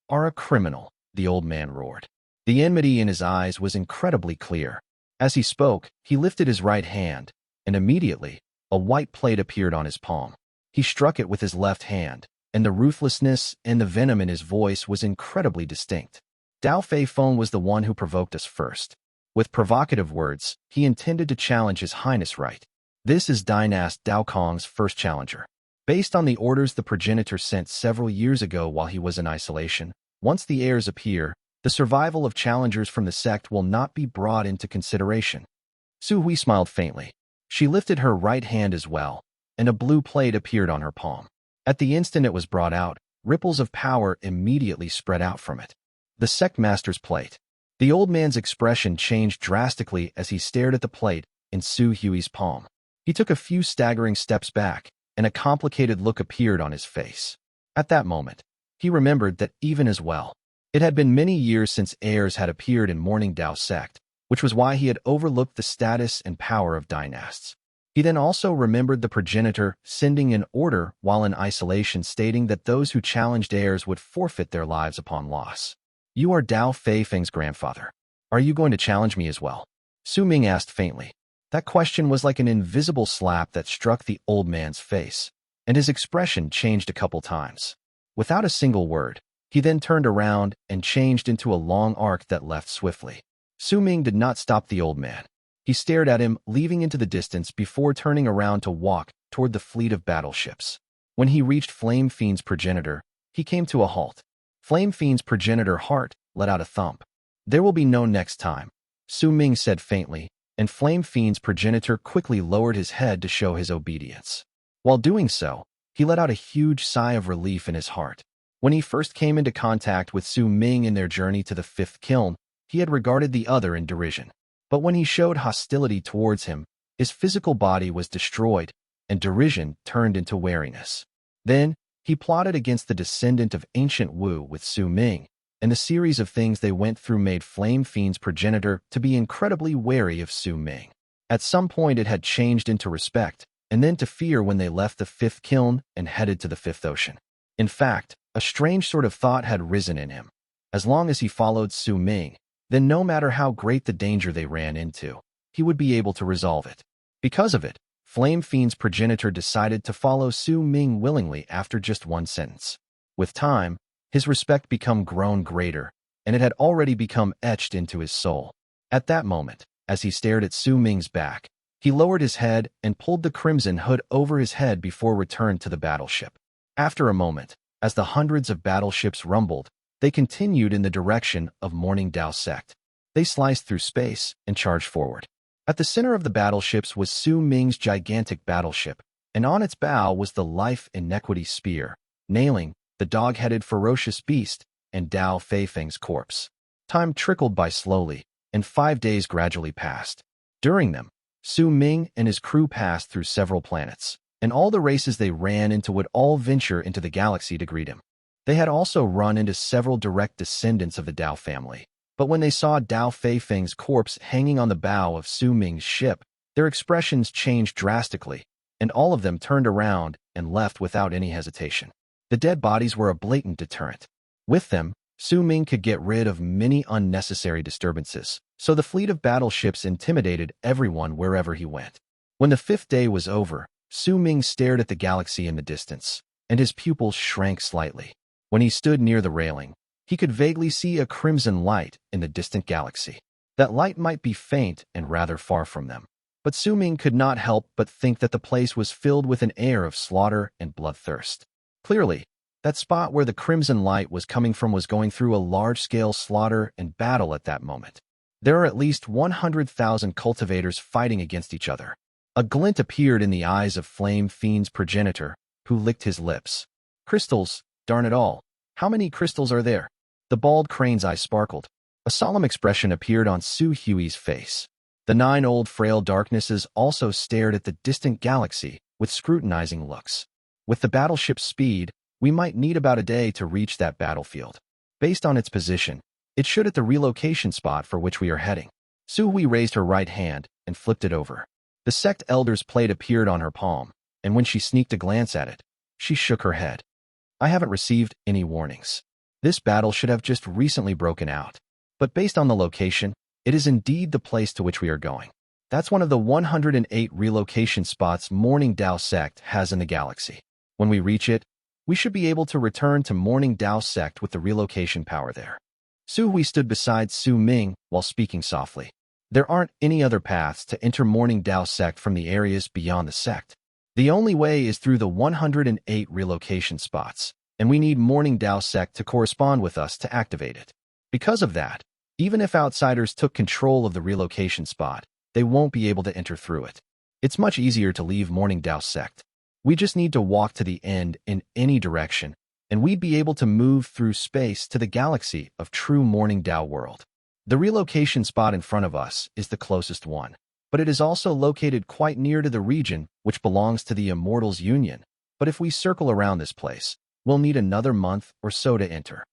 are a criminal, the old man roared. The enmity in his eyes was incredibly clear. As he spoke, he lifted his right hand, and immediately, a white plate appeared on his palm. He struck it with his left hand, and the ruthlessness and the venom in his voice was incredibly distinct. Dao Fei Feng was the one who provoked us first. With provocative words, he intended to challenge His Highness right. This is Dynast Dao Kong's first challenger. Based on the orders the progenitor sent several years ago while he was in isolation, once the heirs appear, the survival of challengers from the sect will not be brought into consideration. Su Hui smiled faintly. She lifted her right hand as well, and a blue plate appeared on her palm. At the instant it was brought out, ripples of power immediately spread out from it. The sect master's plate. The old man's expression changed drastically as he stared at the plate in Su Hui's palm. He took a few staggering steps back, and a complicated look appeared on his face. At that moment, he remembered that even as well, it had been many years since heirs had appeared in Morning Dao sect, which was why he had overlooked the status and power of dynasts. He then also remembered the progenitor sending an order while in isolation stating that those who challenged heirs would forfeit their lives upon loss. You are Dao Fei Feng's grandfather. Are you going to challenge me as well? Su Ming asked faintly. That question was like an invisible slap that struck the old man's face, and his expression changed a couple times. Without a single word, he then turned around and changed into a long arc that left swiftly. Su Ming did not stop the old man. He stared at him, leaving into the distance before turning around to walk toward the fleet of battleships. When he reached Flame Fiend's progenitor, he came to a halt. Flame Fiend's progenitor heart let out a thump. There will be no next time, Su Ming said faintly, and Flame Fiend's progenitor quickly lowered his head to show his obedience. While doing so, he let out a huge sigh of relief in his heart. When he first came into contact with Su Ming in their journey to the fifth kiln, he had regarded the other in derision. But when he showed hostility towards him, his physical body was destroyed, and derision turned into wariness. Then, he plotted against the descendant of ancient Wu with Su Ming, and the series of things they went through made Flame Fiend's progenitor to be incredibly wary of Su Ming. At some point it had changed into respect, and then to fear when they left the fifth kiln and headed to the fifth ocean. In fact, a strange sort of thought had risen in him. As long as he followed Su Ming, then no matter how great the danger they ran into, he would be able to resolve it. Because of it, Flame Fiend's progenitor decided to follow Su Ming willingly after just one sentence. With time, his respect became grown greater, and it had already become etched into his soul. At that moment, as he stared at Su Ming's back, he lowered his head and pulled the crimson hood over his head before returned to the battleship. After a moment, as the hundreds of battleships rumbled, they continued in the direction of Morning Dao sect. They sliced through space and charged forward. At the center of the battleships was Su Ming's gigantic battleship, and on its bow was the Life Inequity Spear, nailing the dog-headed ferocious beast and Dao Fei Feng's corpse. Time trickled by slowly, and 5 days gradually passed. During them, Su Ming and his crew passed through several planets, and all the races they ran into would all venture into the galaxy to greet him. They had also run into several direct descendants of the Dao family, but when they saw Dao Fei Feng's corpse hanging on the bow of Su Ming's ship, their expressions changed drastically, and all of them turned around and left without any hesitation. The dead bodies were a blatant deterrent. With them, Su Ming could get rid of many unnecessary disturbances, so the fleet of battleships intimidated everyone wherever he went. When the 5th day was over, Su Ming stared at the galaxy in the distance, and his pupils shrank slightly. When he stood near the railing, he could vaguely see a crimson light in the distant galaxy. That light might be faint and rather far from them, but Su Ming could not help but think that the place was filled with an air of slaughter and bloodthirst. Clearly, that spot where the crimson light was coming from was going through a large-scale slaughter and battle at that moment. There are at least 100,000 cultivators fighting against each other. A glint appeared in the eyes of Flame Fiend's progenitor, who licked his lips. Crystals, darn it all. How many crystals are there? The bald crane's eyes sparkled. A solemn expression appeared on Su Hui's face. The 9 old frail darknesses also stared at the distant galaxy with scrutinizing looks. With the battleship's speed, we might need about a day to reach that battlefield. Based on its position, it should at the relocation spot for which we are heading. Su Hui raised her right hand and flipped it over. The Sect Elder's plate appeared on her palm, and when she sneaked a glance at it, she shook her head. I haven't received any warnings. This battle should have just recently broken out. But based on the location, it is indeed the place to which we are going. That's one of the 108 relocation spots Morning Dao Sect has in the galaxy. When we reach it, we should be able to return to Morning Dao Sect with the relocation power there. Su Hui stood beside Su Ming while speaking softly. There aren't any other paths to enter Morning Dao Sect from the areas beyond the Sect. The only way is through the 108 relocation spots, and we need Morning Dao Sect to correspond with us to activate it. Because of that, even if outsiders took control of the relocation spot, they won't be able to enter through it. It's much easier to leave Morning Dao Sect. We just need to walk to the end in any direction, and we'd be able to move through space to the galaxy of true Morning Dao World. The relocation spot in front of us is the closest one, but it is also located quite near to the region which belongs to the Immortals Union. But if we circle around this place, we'll need another month or so to enter.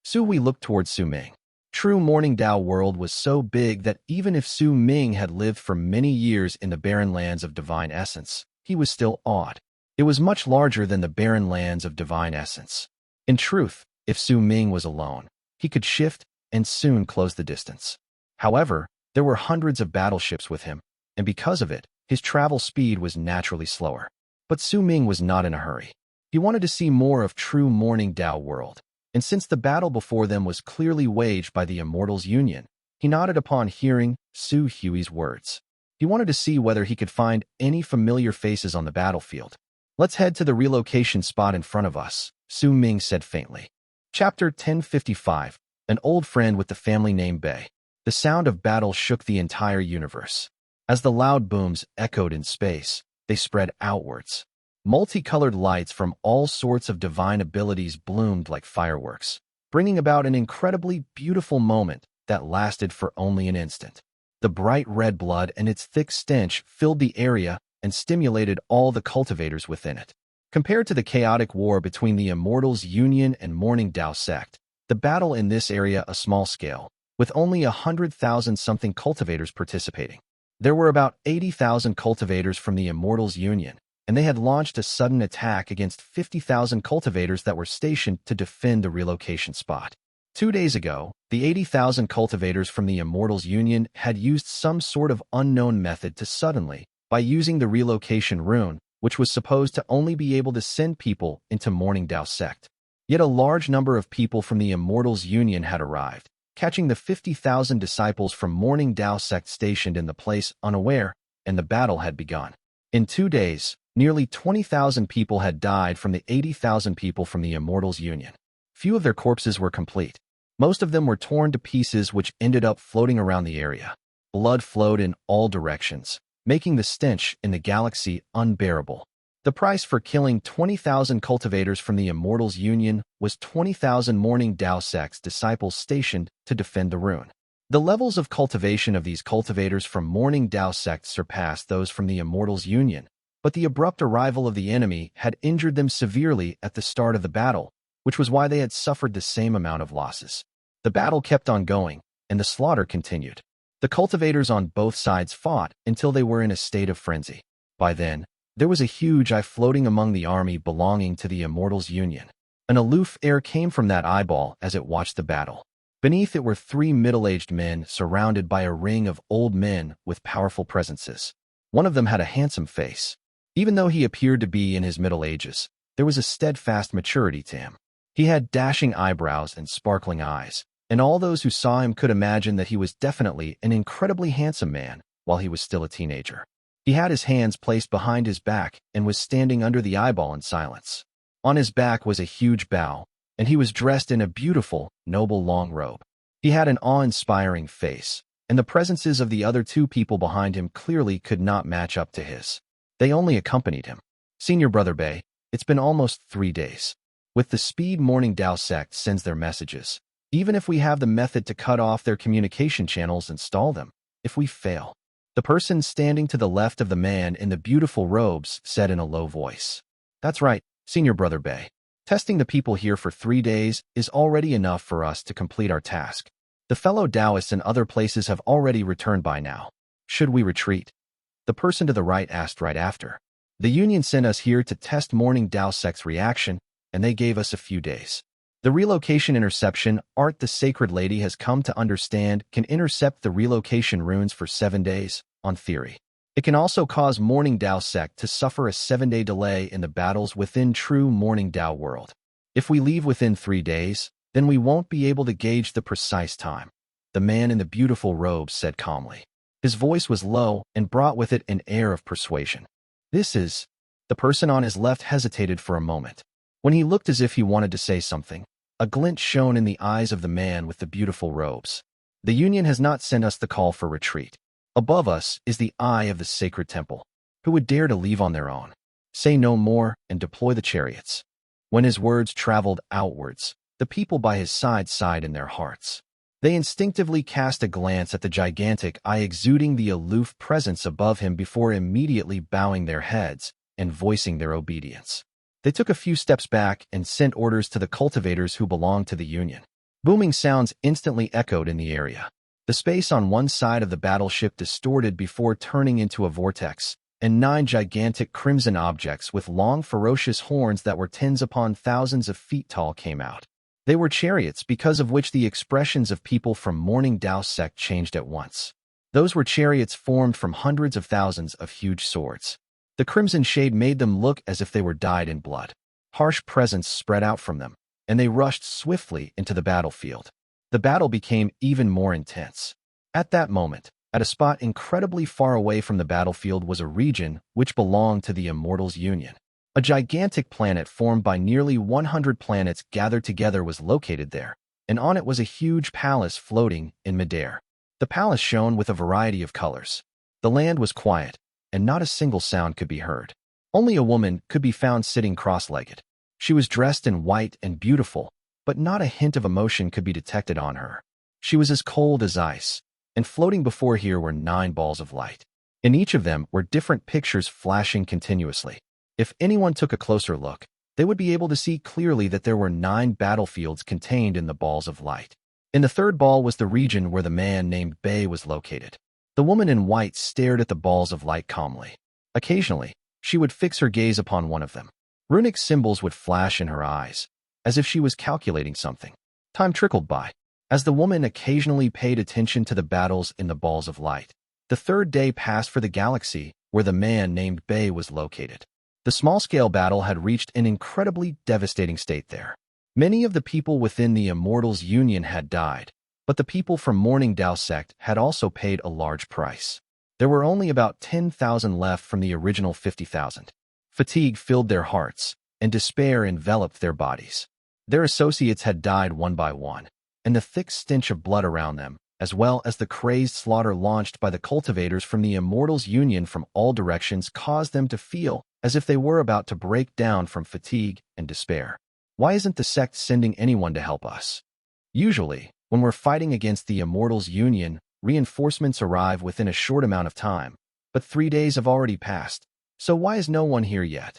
Su Hui looked towards Su Ming. True Morning Dao World was so big that even if Su Ming had lived for many years in the barren lands of Divine Essence, he was still awed. It was much larger than the barren lands of Divine Essence. In truth, if Su Ming was alone, he could shift and soon close the distance. However, there were hundreds of battleships with him, and because of it, his travel speed was naturally slower. But Su Ming was not in a hurry. He wanted to see more of true Morning Dao World, and since the battle before them was clearly waged by the Immortals Union, he nodded upon hearing Su Hui's words. He wanted to see whether he could find any familiar faces on the battlefield. Let's head to the relocation spot in front of us, Su Ming said faintly. Chapter 1055, An Old Friend with the Family Name Bei. The sound of battle shook the entire universe. As the loud booms echoed in space, they spread outwards. Multicolored lights from all sorts of divine abilities bloomed like fireworks, bringing about an incredibly beautiful moment that lasted for only an instant. The bright red blood and its thick stench filled the area and stimulated all the cultivators within it. Compared to the chaotic war between the Immortals Union and Morning Dao Sect, the battle in this area a small scale, with only 100,000-something cultivators participating. There were about 80,000 cultivators from the Immortals Union, and they had launched a sudden attack against 50,000 cultivators that were stationed to defend the relocation spot. 2 days ago, the 80,000 cultivators from the Immortals Union had used some sort of unknown method to suddenly, by using the relocation rune, which was supposed to only be able to send people into Morning Dao Sect. Yet a large number of people from the Immortals Union had arrived, catching the 50,000 disciples from Morning Dao Sect stationed in the place unaware, and the battle had begun. In 2 days, nearly 20,000 people had died from the 80,000 people from the Immortals Union. Few of their corpses were complete. Most of them were torn to pieces which ended up floating around the area. Blood flowed in all directions, making the stench in the galaxy unbearable. The price for killing 20,000 cultivators from the Immortals Union was 20,000 Morning Dao Sect's disciples stationed to defend the rune. The levels of cultivation of these cultivators from Morning Dao Sect surpassed those from the Immortals Union, but the abrupt arrival of the enemy had injured them severely at the start of the battle, which was why they had suffered the same amount of losses. The battle kept on going, and the slaughter continued. The cultivators on both sides fought until they were in a state of frenzy. By then, there was a huge eye floating among the army belonging to the Immortals Union. An aloof air came from that eyeball as it watched the battle. Beneath it were 3 middle-aged men surrounded by a ring of old men with powerful presences. One of them had a handsome face. Even though he appeared to be in his middle ages, there was a steadfast maturity to him. He had dashing eyebrows and sparkling eyes, and all those who saw him could imagine that he was definitely an incredibly handsome man while he was still a teenager. He had his hands placed behind his back and was standing under the eyeball in silence. On his back was a huge bow, and he was dressed in a beautiful, noble long robe. He had an awe-inspiring face, and the presences of the other two people behind him clearly could not match up to his. They only accompanied him. Senior Brother Bei, it's been almost 3 days. With the speed Morning Dao Sect sends their messages, even if we have the method to cut off their communication channels and stall them, if we fail. The person standing to the left of the man in the beautiful robes said in a low voice. That's right, Senior Brother Bei. Testing the people here for 3 days is already enough for us to complete our task. The fellow Taoists in other places have already returned by now. Should we retreat? The person to the right asked right after. The Union sent us here to test Morning Dao Sect's reaction, and they gave us a few days. The relocation interception art the Sacred Lady has come to understand can intercept the relocation runes for 7 days, on theory. It can also cause Morning Dao Sect to suffer a 7-day delay in the battles within true Morning Dao World. If we leave within 3 days, then we won't be able to gauge the precise time. The man in the beautiful robes said calmly. His voice was low and brought with it an air of persuasion. This is... The person on his left hesitated for a moment. When he looked as if he wanted to say something, a glint shone in the eyes of the man with the beautiful robes. The Union has not sent us the call for retreat. Above us is the eye of the sacred temple. Who would dare to leave on their own? Say no more and deploy the chariots. When his words traveled outwards, the people by his side sighed in their hearts. They instinctively cast a glance at the gigantic eye exuding the aloof presence above him before immediately bowing their heads and voicing their obedience. They took a few steps back and sent orders to the cultivators who belonged to the Union. Booming sounds instantly echoed in the area. The space on one side of the battleship distorted before turning into a vortex, and 9 gigantic crimson objects with long ferocious horns that were tens upon thousands of feet tall came out. They were chariots because of which the expressions of people from Morning Dao Sect changed at once. Those were chariots formed from hundreds of thousands of huge swords. The crimson shade made them look as if they were dyed in blood. Harsh presence spread out from them, and they rushed swiftly into the battlefield. The battle became even more intense. At that moment, at a spot incredibly far away from the battlefield was a region which belonged to the Immortals Union. A gigantic planet formed by nearly 100 planets gathered together was located there, and on it was a huge palace floating in midair. The palace shone with a variety of colors. The land was quiet, and not a single sound could be heard. Only a woman could be found sitting cross-legged. She was dressed in white and beautiful, but not a hint of emotion could be detected on her. She was as cold as ice, and floating before her were 9 balls of light. In each of them were different pictures flashing continuously. If anyone took a closer look, they would be able to see clearly that there were 9 battlefields contained in the balls of light. In the third ball was the region where the man named Bei was located. The woman in white stared at the balls of light calmly. Occasionally, she would fix her gaze upon one of them. Runic symbols would flash in her eyes, as if she was calculating something. Time trickled by, as the woman occasionally paid attention to the battles in the balls of light. The third day passed for the galaxy where the man named Bei was located. The small-scale battle had reached an incredibly devastating state there. Many of the people within the Immortals Union had died, but the people from Morning Dao Sect had also paid a large price. There were only about 10,000 left from the original 50,000. Fatigue filled their hearts, and despair enveloped their bodies. Their associates had died one by one, and the thick stench of blood around them, as well as the crazed slaughter launched by the cultivators from the Immortals Union from all directions caused them to feel as if they were about to break down from fatigue and despair. Why isn't the sect sending anyone to help us? Usually, when we're fighting against the Immortals Union, reinforcements arrive within a short amount of time, but 3 days have already passed, so why is no one here yet?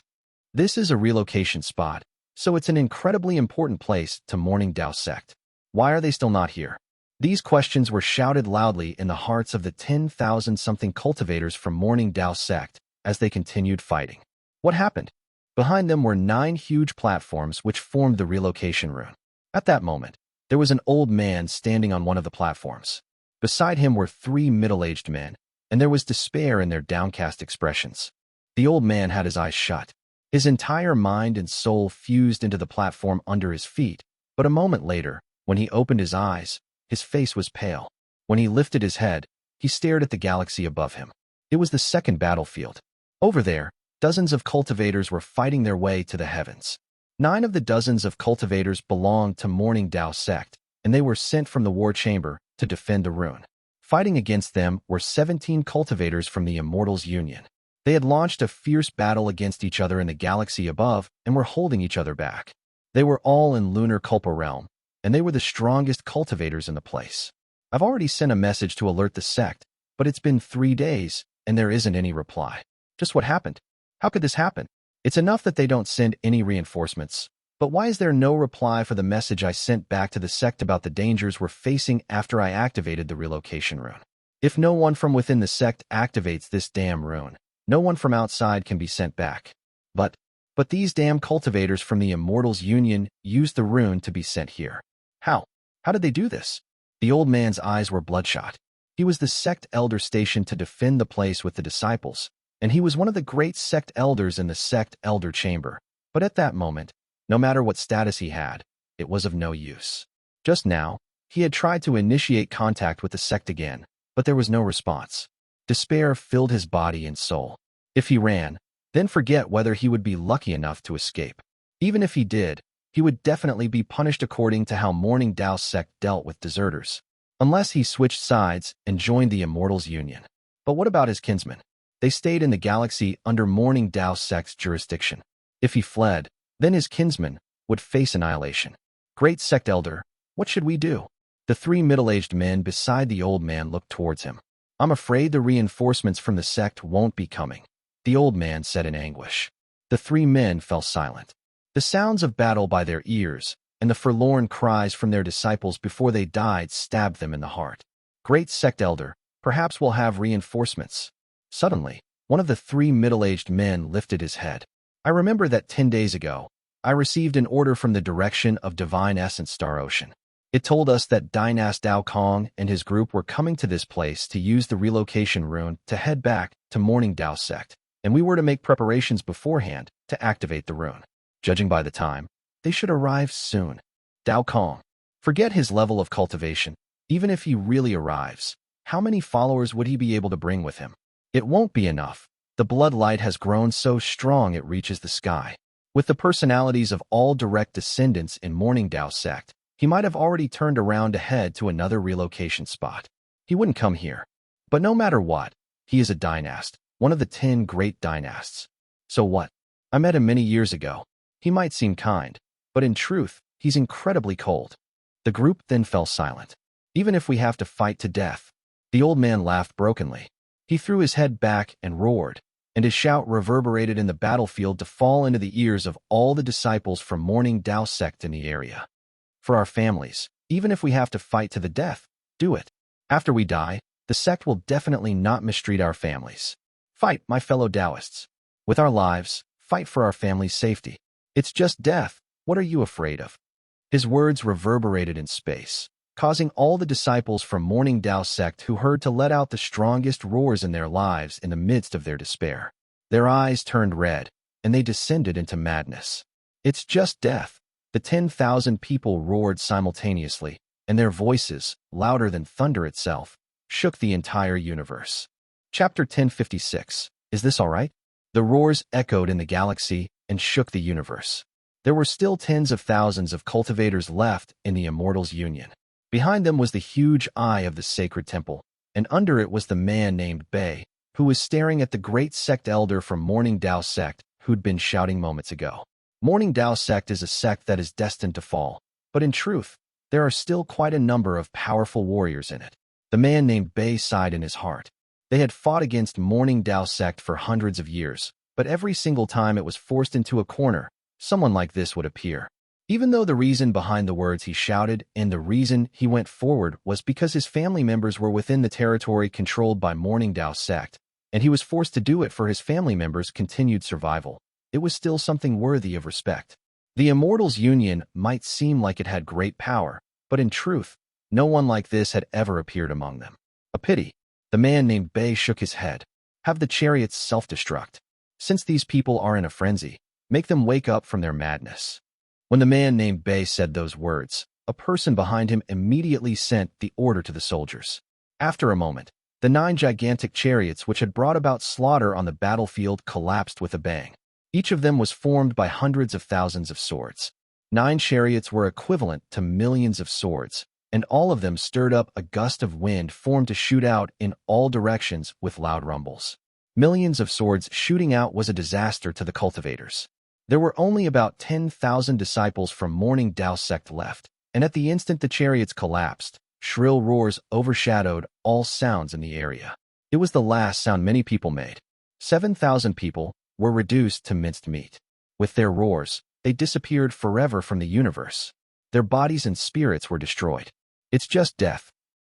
This is a relocation spot, so it's an incredibly important place to Morning Dao Sect. Why are they still not here? These questions were shouted loudly in the hearts of the 10,000-something cultivators from Morning Dao Sect as they continued fighting. What happened? Behind them were 9 huge platforms which formed the relocation rune. At that moment, there was an old man standing on one of the platforms. Beside him were 3 middle-aged men, and there was despair in their downcast expressions. The old man had his eyes shut. His entire mind and soul fused into the platform under his feet, but a moment later, when he opened his eyes, his face was pale. When he lifted his head, he stared at the galaxy above him. It was the second battlefield. Over there, dozens of cultivators were fighting their way to the heavens. 9 of the dozens of cultivators belonged to Morning Dao Sect, and they were sent from the war chamber to defend the rune. Fighting against them were 17 cultivators from the Immortals Union. They had launched a fierce battle against each other in the galaxy above and were holding each other back. They were all in Lunar Culpa Realm, and they were the strongest cultivators in the place. I've already sent a message to alert the sect, but it's been 3 days, and there isn't any reply. Just what happened? How could this happen? It's enough that they don't send any reinforcements, but why is there no reply for the message I sent back to the sect about the dangers we're facing after I activated the relocation rune? If no one from within the sect activates this damn rune, no one from outside can be sent back. But these damn cultivators from the Immortals Union used the rune to be sent here. How? How did they do this? The old man's eyes were bloodshot. He was the sect elder stationed to defend the place with the disciples, and he was one of the great sect elders in the sect elder chamber. But at that moment, no matter what status he had, it was of no use. Just now, he had tried to initiate contact with the sect again, but there was no response. Despair filled his body and soul. If he ran, then forget whether he would be lucky enough to escape. Even if he did, he would definitely be punished according to how Morning Dao Sect dealt with deserters, unless he switched sides and joined the Immortals Union. But what about his kinsmen? They stayed in the galaxy under Morning Dao Sect's jurisdiction. If he fled, then his kinsmen would face annihilation. Great Sect Elder, what should we do? The 3 middle-aged men beside the old man looked towards him. I'm afraid the reinforcements from the sect won't be coming, the old man said in anguish. The 3 men fell silent. The sounds of battle by their ears and the forlorn cries from their disciples before they died stabbed them in the heart. Great Sect Elder, perhaps we'll have reinforcements. Suddenly, one of the 3 middle-aged men lifted his head. I remember that 10 days ago, I received an order from the direction of Divine Essence Star Ocean. It told us that Dynast Dao Kong and his group were coming to this place to use the relocation rune to head back to Morning Dao Sect, and we were to make preparations beforehand to activate the rune. Judging by the time, they should arrive soon. Dao Kong. Forget his level of cultivation. Even if he really arrives, how many followers would he be able to bring with him? It won't be enough. The blood light has grown so strong it reaches the sky. With the personalities of all direct descendants in Morning Dao Sect, he might have already turned around to head to another relocation spot. He wouldn't come here. But no matter what, he is a dynast, one of the 10 great dynasts. So what? I met him many years ago. He might seem kind, but in truth, he's incredibly cold. The group then fell silent. Even if we have to fight to death. The old man laughed brokenly. He threw his head back and roared, and his shout reverberated in the battlefield to fall into the ears of all the disciples from Morning Dao Sect in the area. For our families, even if we have to fight to the death, do it. After we die, the sect will definitely not mistreat our families. Fight, my fellow Taoists. With our lives, fight for our family's safety. It's just death. What are you afraid of? His words reverberated in space, causing all the disciples from Morning Dao Sect who heard to let out the strongest roars in their lives in the midst of their despair. Their eyes turned red, and they descended into madness. It's just death. The 10,000 people roared simultaneously, and their voices, louder than thunder itself, shook the entire universe. Chapter 1056. Is this all right? The roars echoed in the galaxy and shook the universe. There were still tens of thousands of cultivators left in the Immortals Union. Behind them was the huge eye of the sacred temple, and under it was the man named Bei, who was staring at the great sect elder from Morning Dao Sect who'd been shouting moments ago. Morning Dao Sect is a sect that is destined to fall, but in truth, there are still quite a number of powerful warriors in it. The man named Bei sighed in his heart. They had fought against Morning Dao Sect for hundreds of years, but every single time it was forced into a corner, someone like this would appear. Even though the reason behind the words he shouted and the reason he went forward was because his family members were within the territory controlled by Morning Dao Sect, and he was forced to do it for his family members' continued survival, it was still something worthy of respect. The Immortals Union might seem like it had great power, but in truth, no one like this had ever appeared among them. A pity. The man named Bei shook his head. Have the chariots self-destruct. Since these people are in a frenzy, make them wake up from their madness. When the man named Bei said those words, a person behind him immediately sent the order to the soldiers. After a moment, the 9 gigantic chariots which had brought about slaughter on the battlefield collapsed with a bang. Each of them was formed by hundreds of thousands of swords. 9 chariots were equivalent to millions of swords, and all of them stirred up a gust of wind formed to shoot out in all directions with loud rumbles. Millions of swords shooting out was a disaster to the cultivators. There were only about 10,000 disciples from Morning Dao Sect left, and at the instant the chariots collapsed, shrill roars overshadowed all sounds in the area. It was the last sound many people made. 7,000 people were reduced to minced meat. With their roars, they disappeared forever from the universe. Their bodies and spirits were destroyed. It's just death.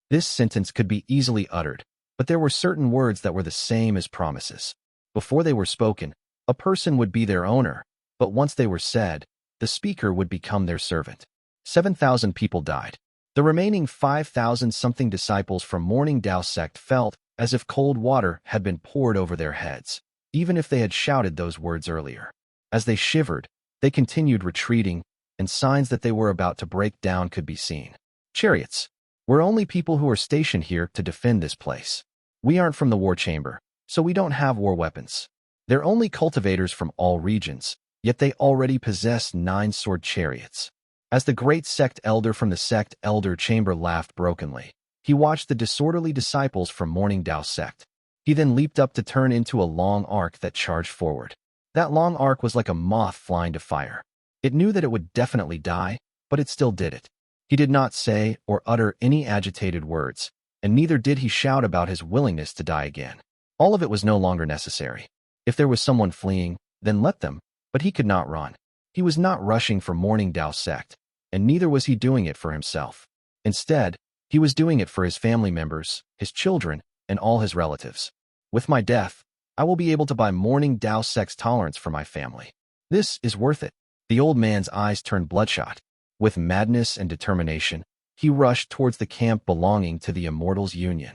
This sentence could be easily uttered, but there were certain words that were the same as promises. Before they were spoken, a person would be their owner, but once they were said, the speaker would become their servant. 7,000 people died. The remaining 5,000-something disciples from Morning Dao Sect felt as if cold water had been poured over their heads, even if they had shouted those words earlier. As they shivered, they continued retreating, and signs that they were about to break down could be seen. Chariots. We're only people who are stationed here to defend this place. We aren't from the war chamber, so we don't have war weapons. They're only cultivators from all regions, yet they already possess 9 sword chariots. As the great sect elder from the sect elder chamber laughed brokenly, he watched the disorderly disciples from Morning Dao Sect. He then leaped up to turn into a long arc that charged forward. That long arc was like a moth flying to fire. It knew that it would definitely die, but it still did it. He did not say or utter any agitated words, and neither did he shout about his willingness to die again. All of it was no longer necessary. If there was someone fleeing, then let them, but he could not run. He was not rushing for Morning Dao Sect, and neither was he doing it for himself. Instead, he was doing it for his family members, his children, and all his relatives. With my death, I will be able to buy Morning Dao Sect's tolerance for my family. This is worth it. The old man's eyes turned bloodshot. With madness and determination, he rushed towards the camp belonging to the Immortals' Union.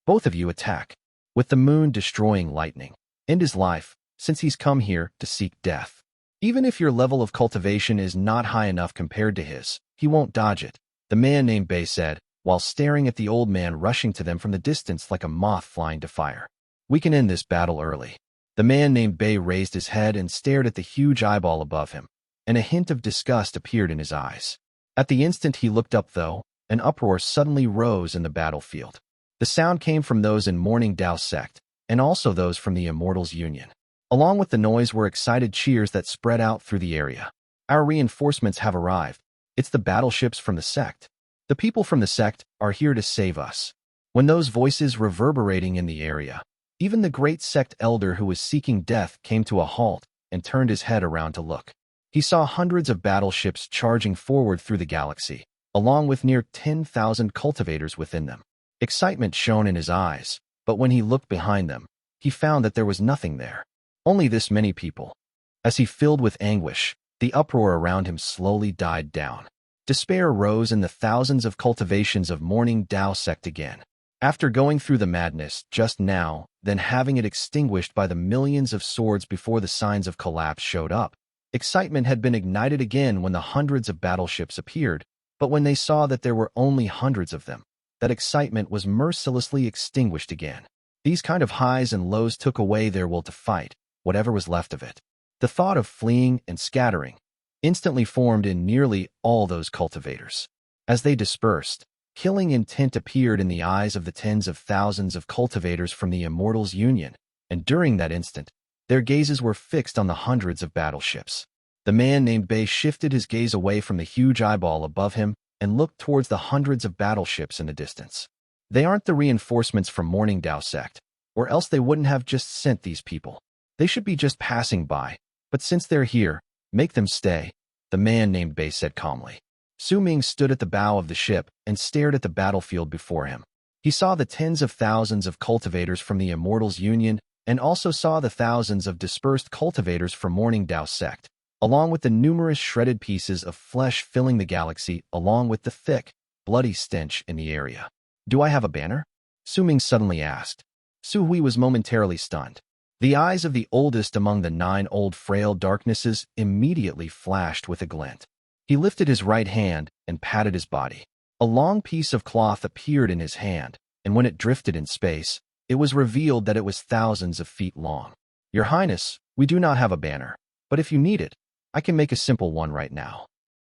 Both of you attack. With the moon destroying lightning. End his life, since he's come here to seek death. Even if your level of cultivation is not high enough compared to his, he won't dodge it, the man named Bei said, while staring at the old man rushing to them from the distance like a moth flying to fire. We can end this battle early. The man named Bei raised his head and stared at the huge eyeball above him, and a hint of disgust appeared in his eyes. At the instant he looked up, though, an uproar suddenly rose in the battlefield. The sound came from those in Morning Dao Sect, and also those from the Immortals' Union. Along with the noise were excited cheers that spread out through the area. Our reinforcements have arrived. It's the battleships from the sect. The people from the sect are here to save us. When those voices reverberating in the area, even the great sect elder who was seeking death came to a halt and turned his head around to look. He saw hundreds of battleships charging forward through the galaxy, along with near 10,000 cultivators within them. Excitement shone in his eyes, but when he looked behind them, he found that there was nothing there. Only this many people. As he filled with anguish, the uproar around him slowly died down. Despair rose in the thousands of cultivations of Morning Dao Sect again. After going through the madness just now, then having it extinguished by the millions of swords before the signs of collapse showed up, excitement had been ignited again when the hundreds of battleships appeared, but when they saw that there were only hundreds of them, that excitement was mercilessly extinguished again. These kind of highs and lows took away their will to fight, whatever was left of it. The thought of fleeing and scattering instantly formed in nearly all those cultivators. As they dispersed, killing intent appeared in the eyes of the tens of thousands of cultivators from the Immortals' Union, and during that instant, their gazes were fixed on the hundreds of battleships. The man named Bei shifted his gaze away from the huge eyeball above him and looked towards the hundreds of battleships in the distance. They aren't the reinforcements from Morning Dao Sect, or else they wouldn't have just sent these people. They should be just passing by, but since they're here, make them stay, the man named Bei said calmly. Sowing stood at the bow of the ship and stared at the battlefield before him. He saw the tens of thousands of cultivators from the Immortals' Union and also saw the thousands of dispersed cultivators from Morning Dao Sect, along with the numerous shredded pieces of flesh filling the galaxy, along with the thick, bloody stench in the area. Do I have a banner? Sowing suddenly asked. Su Hui was momentarily stunned. The eyes of the oldest among the 9 old frail darknesses immediately flashed with a glint. He lifted his right hand and patted his body. A long piece of cloth appeared in his hand, and when it drifted in space, it was revealed that it was thousands of feet long. Your Highness, we do not have a banner, but if you need it, I can make a simple one right now.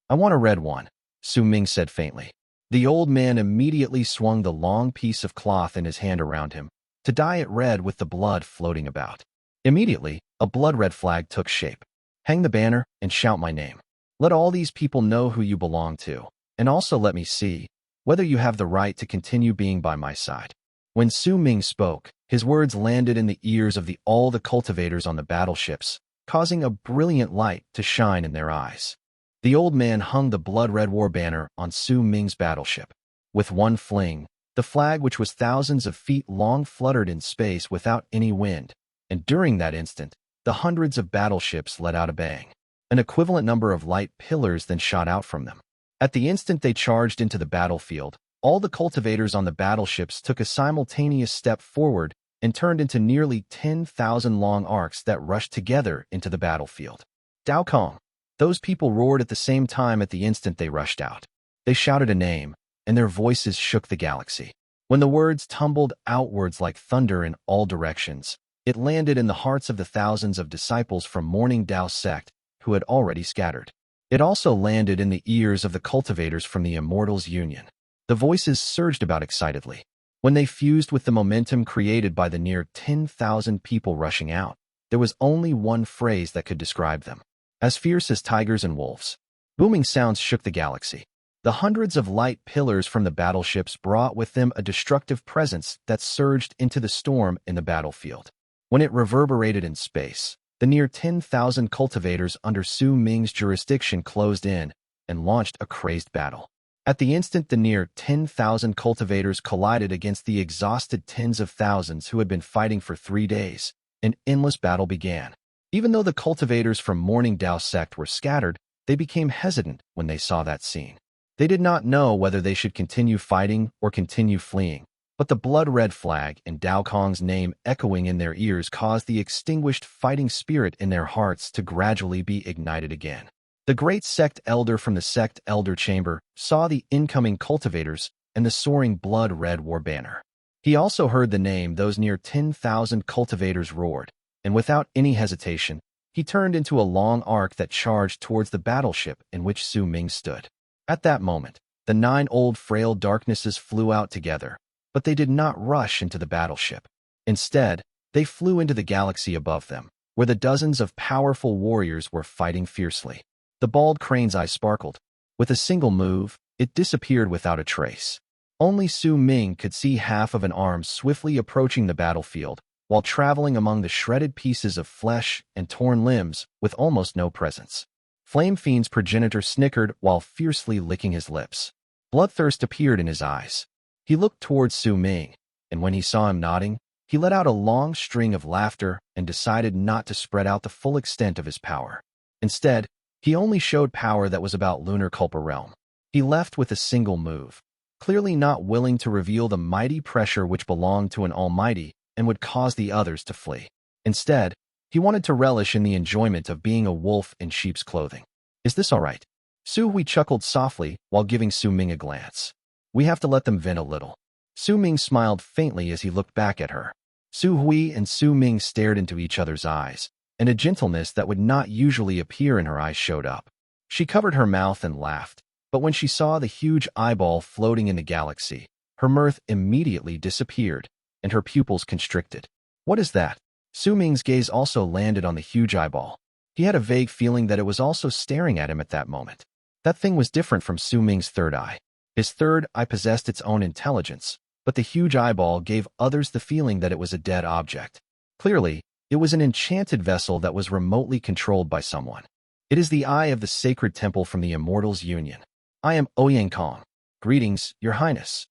I want a red one, Su Ming said faintly. The old man immediately swung the long piece of cloth in his hand around him, to dye it red with the blood floating about. Immediately, a blood-red flag took shape. Hang the banner and shout my name. Let all these people know who you belong to, and also let me see whether you have the right to continue being by my side. When Su Ming spoke, his words landed in the ears of all the cultivators on the battleships, causing a brilliant light to shine in their eyes. The old man hung the blood-red war banner on Su Ming's battleship. With one fling, the flag, which was thousands of feet long, fluttered in space without any wind, and during that instant, the hundreds of battleships let out a bang. An equivalent number of light pillars then shot out from them. At the instant they charged into the battlefield, all the cultivators on the battleships took a simultaneous step forward and turned into nearly 10,000 long arcs that rushed together into the battlefield. Dao Kong! Those people roared at the same time at the instant they rushed out. They shouted a name, and their voices shook the galaxy. When the words tumbled outwards like thunder in all directions, it landed in the hearts of the thousands of disciples from Morning Dao Sect who had already scattered. It also landed in the ears of the cultivators from the Immortals Union. The voices surged about excitedly. When they fused with the momentum created by the near 10,000 people rushing out, there was only one phrase that could describe them: as fierce as tigers and wolves. Booming sounds shook the galaxy. The hundreds of light pillars from the battleships brought with them a destructive presence that surged into the storm in the battlefield. When it reverberated in space, the near 10,000 cultivators under Su Ming's jurisdiction closed in and launched a crazed battle. At the instant the near 10,000 cultivators collided against the exhausted tens of thousands who had been fighting for 3 days, an endless battle began. Even though the cultivators from Morning Dao Sect were scattered, they became hesitant when they saw that scene. They did not know whether they should continue fighting or continue fleeing, but the blood-red flag and Dao Kong's name echoing in their ears caused the extinguished fighting spirit in their hearts to gradually be ignited again. The great Sect Elder from the Sect Elder Chamber saw the incoming cultivators and the soaring blood-red war banner. He also heard the name those near 10,000 cultivators roared, and without any hesitation, he turned into a long arc that charged towards the battleship in which Su Ming stood. At that moment, the 9 old frail darknesses flew out together, but they did not rush into the battleship. Instead, they flew into the galaxy above them, where the dozens of powerful warriors were fighting fiercely. The bald crane's eyes sparkled. With a single move, it disappeared without a trace. Only Su Ming could see half of an arm swiftly approaching the battlefield, while traveling among the shredded pieces of flesh and torn limbs with almost no presence. Flame Fiend's progenitor snickered while fiercely licking his lips. Bloodthirst appeared in his eyes. He looked towards Su Ming, and when he saw him nodding, he let out a long string of laughter and decided not to spread out the full extent of his power. Instead, he only showed power that was about Lunar Culpa realm. He left with a single move, clearly not willing to reveal the mighty pressure which belonged to an almighty and would cause the others to flee. Instead, he wanted to relish in the enjoyment of being a wolf in sheep's clothing. Is this all right? Su Hui chuckled softly while giving Su Ming a glance. We have to let them vent a little. Su Ming smiled faintly as he looked back at her. Su Hui and Su Ming stared into each other's eyes, and a gentleness that would not usually appear in her eyes showed up. She covered her mouth and laughed, but when she saw the huge eyeball floating in the galaxy, her mirth immediately disappeared, and her pupils constricted. What is that? Su Ming's gaze also landed on the huge eyeball. He had a vague feeling that it was also staring at him at that moment. That thing was different from Su Ming's third eye. His third eye possessed its own intelligence, but the huge eyeball gave others the feeling that it was a dead object. Clearly, it was an enchanted vessel that was remotely controlled by someone. It is the eye of the sacred temple from the Immortals Union. I am Ouyang Kong. Greetings, Your Highness.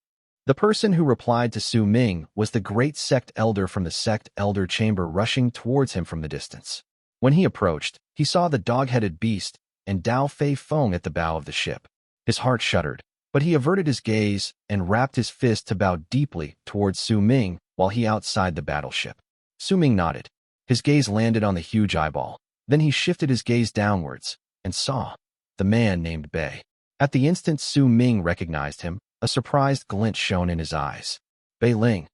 The person who replied to Su Ming was the great Sect Elder from the Sect Elder Chamber rushing towards him from the distance. When he approached, he saw the dog-headed beast and Dao Fei Feng at the bow of the ship. His heart shuddered, but he averted his gaze and wrapped his fist to bow deeply towards Su Ming while he outside the battleship. Su Ming nodded. His gaze landed on the huge eyeball. Then he shifted his gaze downwards and saw the man named Bei. At the instant Su Ming recognized him, a surprised glint shone in his eyes. Bei Ling.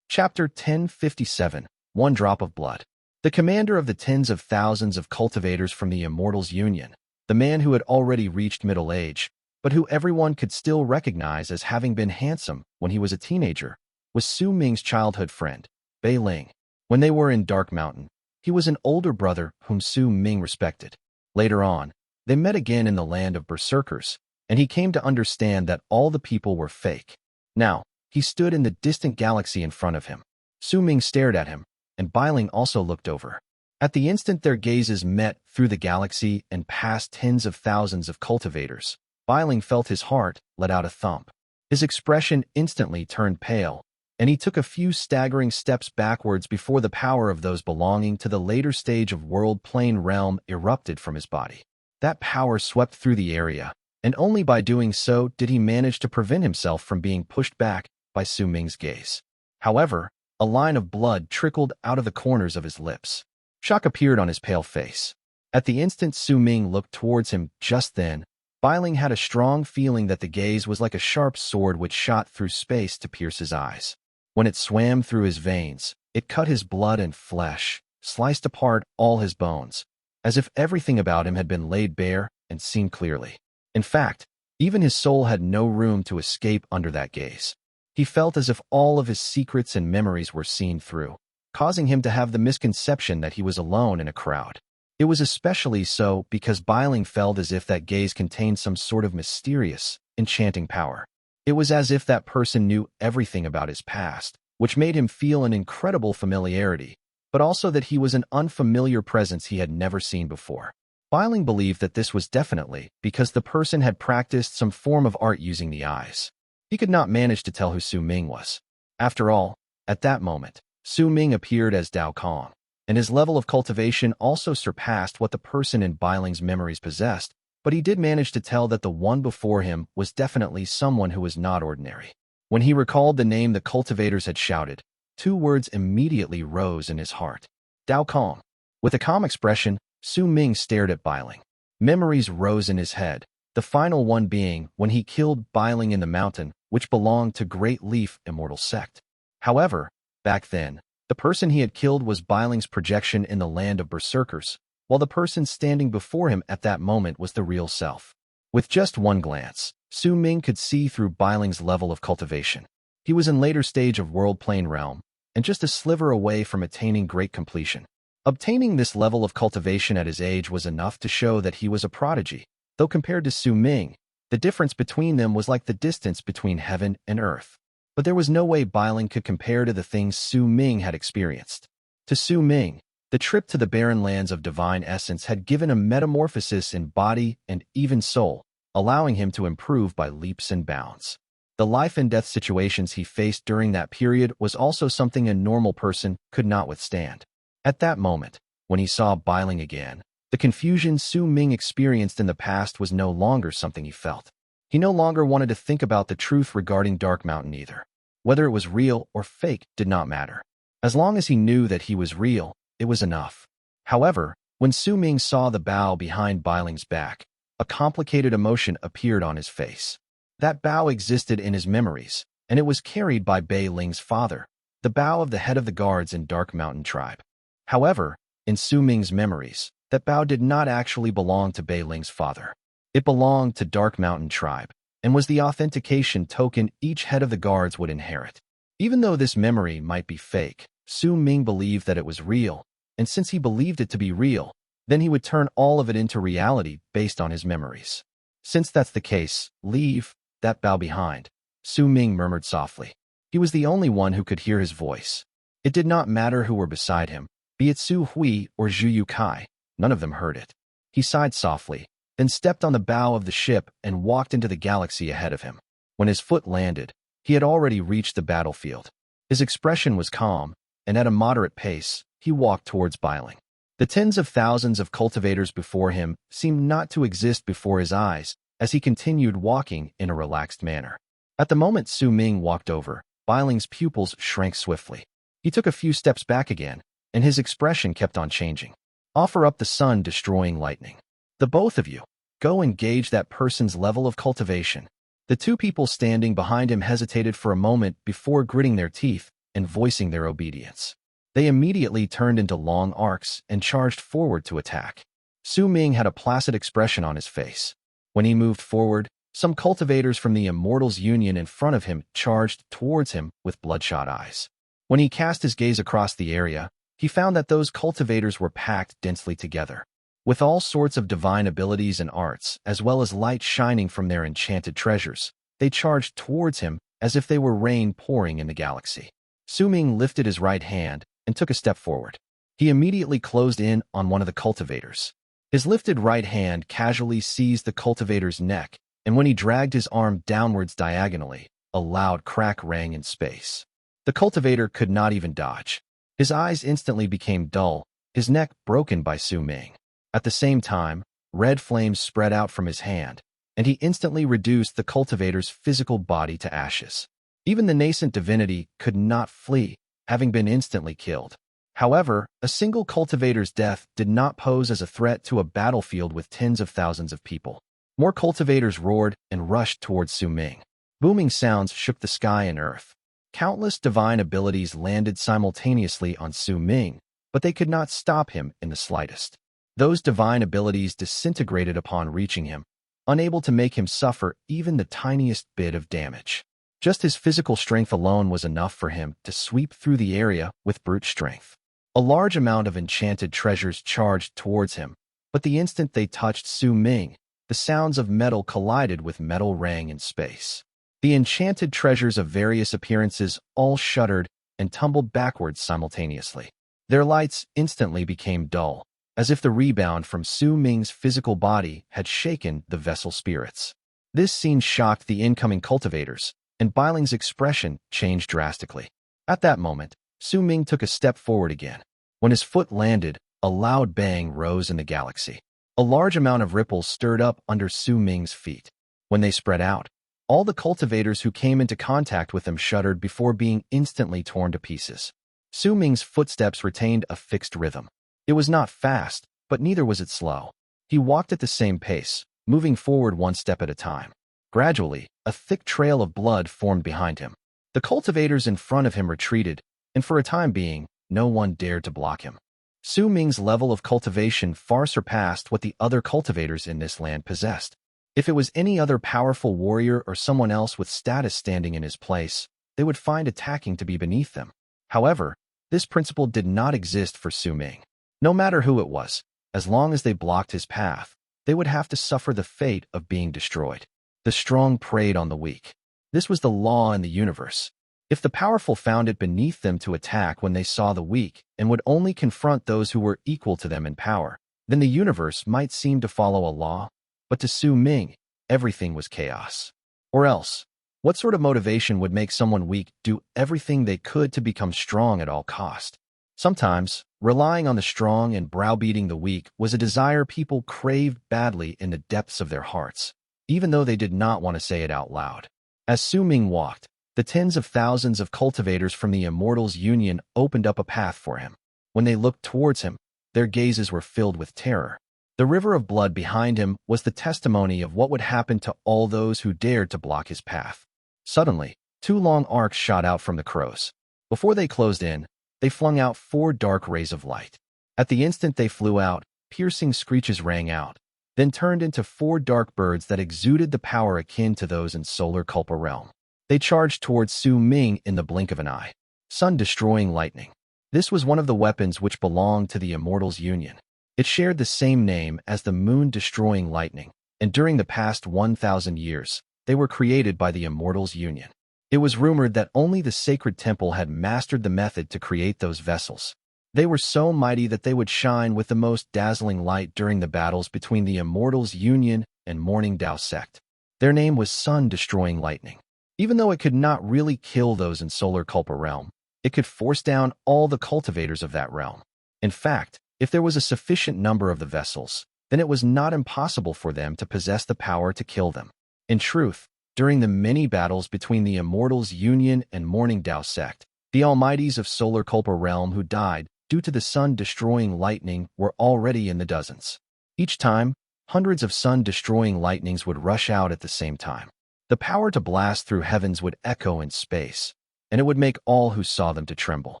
Chapter 1057, One Drop of Blood. The commander of the tens of thousands of cultivators from the Immortals Union, the man who had already reached middle age, but who everyone could still recognize as having been handsome when he was a teenager, was Su Ming's childhood friend, Bei Ling. When they were in Dark Mountain, he was an older brother whom Su Ming respected. Later on, they met again in the land of berserkers, and he came to understand that all the people were fake. Now, he stood in the distant galaxy in front of him. Su Ming stared at him, and Bei Ling also looked over. At the instant their gazes met through the galaxy and past tens of thousands of cultivators, Bei Ling felt his heart let out a thump. His expression instantly turned pale, and he took a few staggering steps backwards before the power of those belonging to the later stage of World Plane Realm erupted from his body. That power swept through the area, and only by doing so did he manage to prevent himself from being pushed back by Su Ming's gaze. However, a line of blood trickled out of the corners of his lips. Shock appeared on his pale face. At the instant Su Ming looked towards him just then, Bei Ling had a strong feeling that the gaze was like a sharp sword which shot through space to pierce his eyes. When it swam through his veins, it cut his blood and flesh, sliced apart all his bones, as if everything about him had been laid bare and seen clearly. In fact, even his soul had no room to escape under that gaze. He felt as if all of his secrets and memories were seen through, causing him to have the misconception that he was alone in a crowd. It was especially so because Bei Ling felt as if that gaze contained some sort of mysterious, enchanting power. It was as if that person knew everything about his past, which made him feel an incredible familiarity, but also that he was an unfamiliar presence he had never seen before. Bei Ling believed that this was definitely because the person had practiced some form of art using the eyes. He could not manage to tell who Su Ming was. After all, at that moment, Su Ming appeared as Dao Kong, and his level of cultivation also surpassed what the person in Bei Ling's memories possessed, but he did manage to tell that the one before him was definitely someone who was not ordinary. When he recalled the name the cultivators had shouted, two words immediately rose in his heart. Dao Kong. With a calm expression, Su Ming stared at Bei Ling. Memories rose in his head, the final one being when he killed Bei Ling in the mountain, which belonged to Great Leaf Immortal Sect. However, back then, the person he had killed was Bei Ling's projection in the land of berserkers, while the person standing before him at that moment was the real self. With just one glance, Su Ming could see through Bei Ling's level of cultivation. He was in later stage of World Plane Realm, and just a sliver away from attaining great completion. Obtaining this level of cultivation at his age was enough to show that he was a prodigy, though compared to Su Ming, the difference between them was like the distance between heaven and earth. But there was no way Bei Ling could compare to the things Su Ming had experienced. To Su Ming, the trip to the barren lands of divine essence had given a metamorphosis in body and even soul, allowing him to improve by leaps and bounds. The life and death situations he faced during that period was also something a normal person could not withstand. At that moment, when he saw Bei Ling again, the confusion Su Ming experienced in the past was no longer something he felt. He no longer wanted to think about the truth regarding Dark Mountain either. Whether it was real or fake did not matter. As long as he knew that he was real, it was enough. However, when Su Ming saw the bow behind Bei Ling's back, a complicated emotion appeared on his face. That bow existed in his memories, and it was carried by Bei Ling's father, the bow of the head of the guards in Dark Mountain tribe. However, in Su Ming's memories, that bow did not actually belong to Bei Ling's father. It belonged to Dark Mountain tribe, and was the authentication token each head of the guards would inherit. Even though this memory might be fake, Su Ming believed that it was real, and since he believed it to be real, then he would turn all of it into reality based on his memories. Since that's the case, leave that bow behind, Su Ming murmured softly. He was the only one who could hear his voice. It did not matter who were beside him, be it Su Hui or Zhu Yukai, none of them heard it. He sighed softly, then stepped on the bow of the ship and walked into the galaxy ahead of him. When his foot landed, he had already reached the battlefield. His expression was calm, and at a moderate pace, he walked towards Bei Ling. The tens of thousands of cultivators before him seemed not to exist before his eyes as he continued walking in a relaxed manner. At the moment Su Ming walked over, Bei Ling's pupils shrank swiftly. He took a few steps back again, and his expression kept on changing. Offer up the sun-destroying lightning. The both of you, go engage that person's level of cultivation. The two people standing behind him hesitated for a moment before gritting their teeth and voicing their obedience. They immediately turned into long arcs and charged forward to attack. Su Ming had a placid expression on his face. When he moved forward, Some cultivators from the Immortals Union in front of him charged towards him with bloodshot eyes. When he cast his gaze across the area, he found that those cultivators were packed densely together. With all sorts of divine abilities and arts, as well as light shining from their enchanted treasures, they charged towards him as if they were rain pouring in the galaxy. Sowing lifted his right hand and took a step forward. He immediately closed in on one of the cultivators. His lifted right hand casually seized the cultivator's neck, and when he dragged his arm downwards diagonally, a loud crack rang in space. The cultivator could not even dodge. His eyes instantly became dull, his neck broken by Sowing. At the same time, red flames spread out from his hand, and he instantly reduced the cultivator's physical body to ashes. Even the nascent divinity could not flee, having been instantly killed. However, a single cultivator's death did not pose as a threat to a battlefield with tens of thousands of people. More cultivators roared and rushed towards Sowing. Booming sounds shook the sky and earth. Countless divine abilities landed simultaneously on Sowing, but they could not stop him in the slightest. Those divine abilities disintegrated upon reaching him, unable to make him suffer even the tiniest bit of damage. Just his physical strength alone was enough for him to sweep through the area with brute strength. A large amount of enchanted treasures charged towards him, but the instant they touched Sowing, the sounds of metal collided with metal rang in space. The enchanted treasures of various appearances all shuddered and tumbled backwards simultaneously. Their lights instantly became dull, as if the rebound from Sowing's physical body had shaken the vessel spirits. This scene shocked the incoming cultivators, and Biling's expression changed drastically. At that moment, Sowing took a step forward again. When his foot landed, a loud bang rose in the galaxy. A large amount of ripples stirred up under Sowing's feet. When they spread out, all the cultivators who came into contact with them shuddered before being instantly torn to pieces. Sowing's footsteps retained a fixed rhythm. It was not fast, but neither was it slow. He walked at the same pace, moving forward one step at a time. Gradually, a thick trail of blood formed behind him. The cultivators in front of him retreated, and for a time being, no one dared to block him. Sowing's level of cultivation far surpassed what the other cultivators in this land possessed. If it was any other powerful warrior or someone else with status standing in his place, they would find attacking to be beneath them. However, this principle did not exist for Sowing. No matter who it was, as long as they blocked his path, they would have to suffer the fate of being destroyed. The strong preyed on the weak. This was the law in the universe. If the powerful found it beneath them to attack when they saw the weak and would only confront those who were equal to them in power, then the universe might seem to follow a law. But to Sowing, everything was chaos. Or else, what sort of motivation would make someone weak do everything they could to become strong at all cost? Sometimes, relying on the strong and browbeating the weak was a desire people craved badly in the depths of their hearts, even though they did not want to say it out loud. As Sowing walked, the tens of thousands of cultivators from the Immortals Union opened up a path for him. When they looked towards him, their gazes were filled with terror. The river of blood behind him was the testimony of what would happen to all those who dared to block his path. Suddenly, two long arcs shot out from the crows. Before they closed in, they flung out 4 dark rays of light. At the instant they flew out, piercing screeches rang out, then turned into 4 dark birds that exuded the power akin to those in Solar Culpa realm. They charged towards Sowing in the blink of an eye. Sun-destroying lightning. This was one of the weapons which belonged to the Immortals Union. It shared the same name as the moon-destroying lightning, and during the past 1,000 years, they were created by the Immortals Union. It was rumored that only the Sacred Temple had mastered the method to create those vessels. They were so mighty that they would shine with the most dazzling light during the battles between the Immortals Union and Morning Dao Sect. Their name was Sun-destroying lightning. Even though it could not really kill those in Solar Culpa realm, it could force down all the cultivators of that realm. In fact, if there was a sufficient number of the vessels, then it was not impossible for them to possess the power to kill them. In truth, during the many battles between the Immortals Union and Morning Dao Sect, the Almighties of Solar Culpa realm who died due to the sun-destroying lightning were already in the dozens. Each time, hundreds of sun-destroying lightnings would rush out at the same time. The power to blast through heavens would echo in space, and it would make all who saw them to tremble.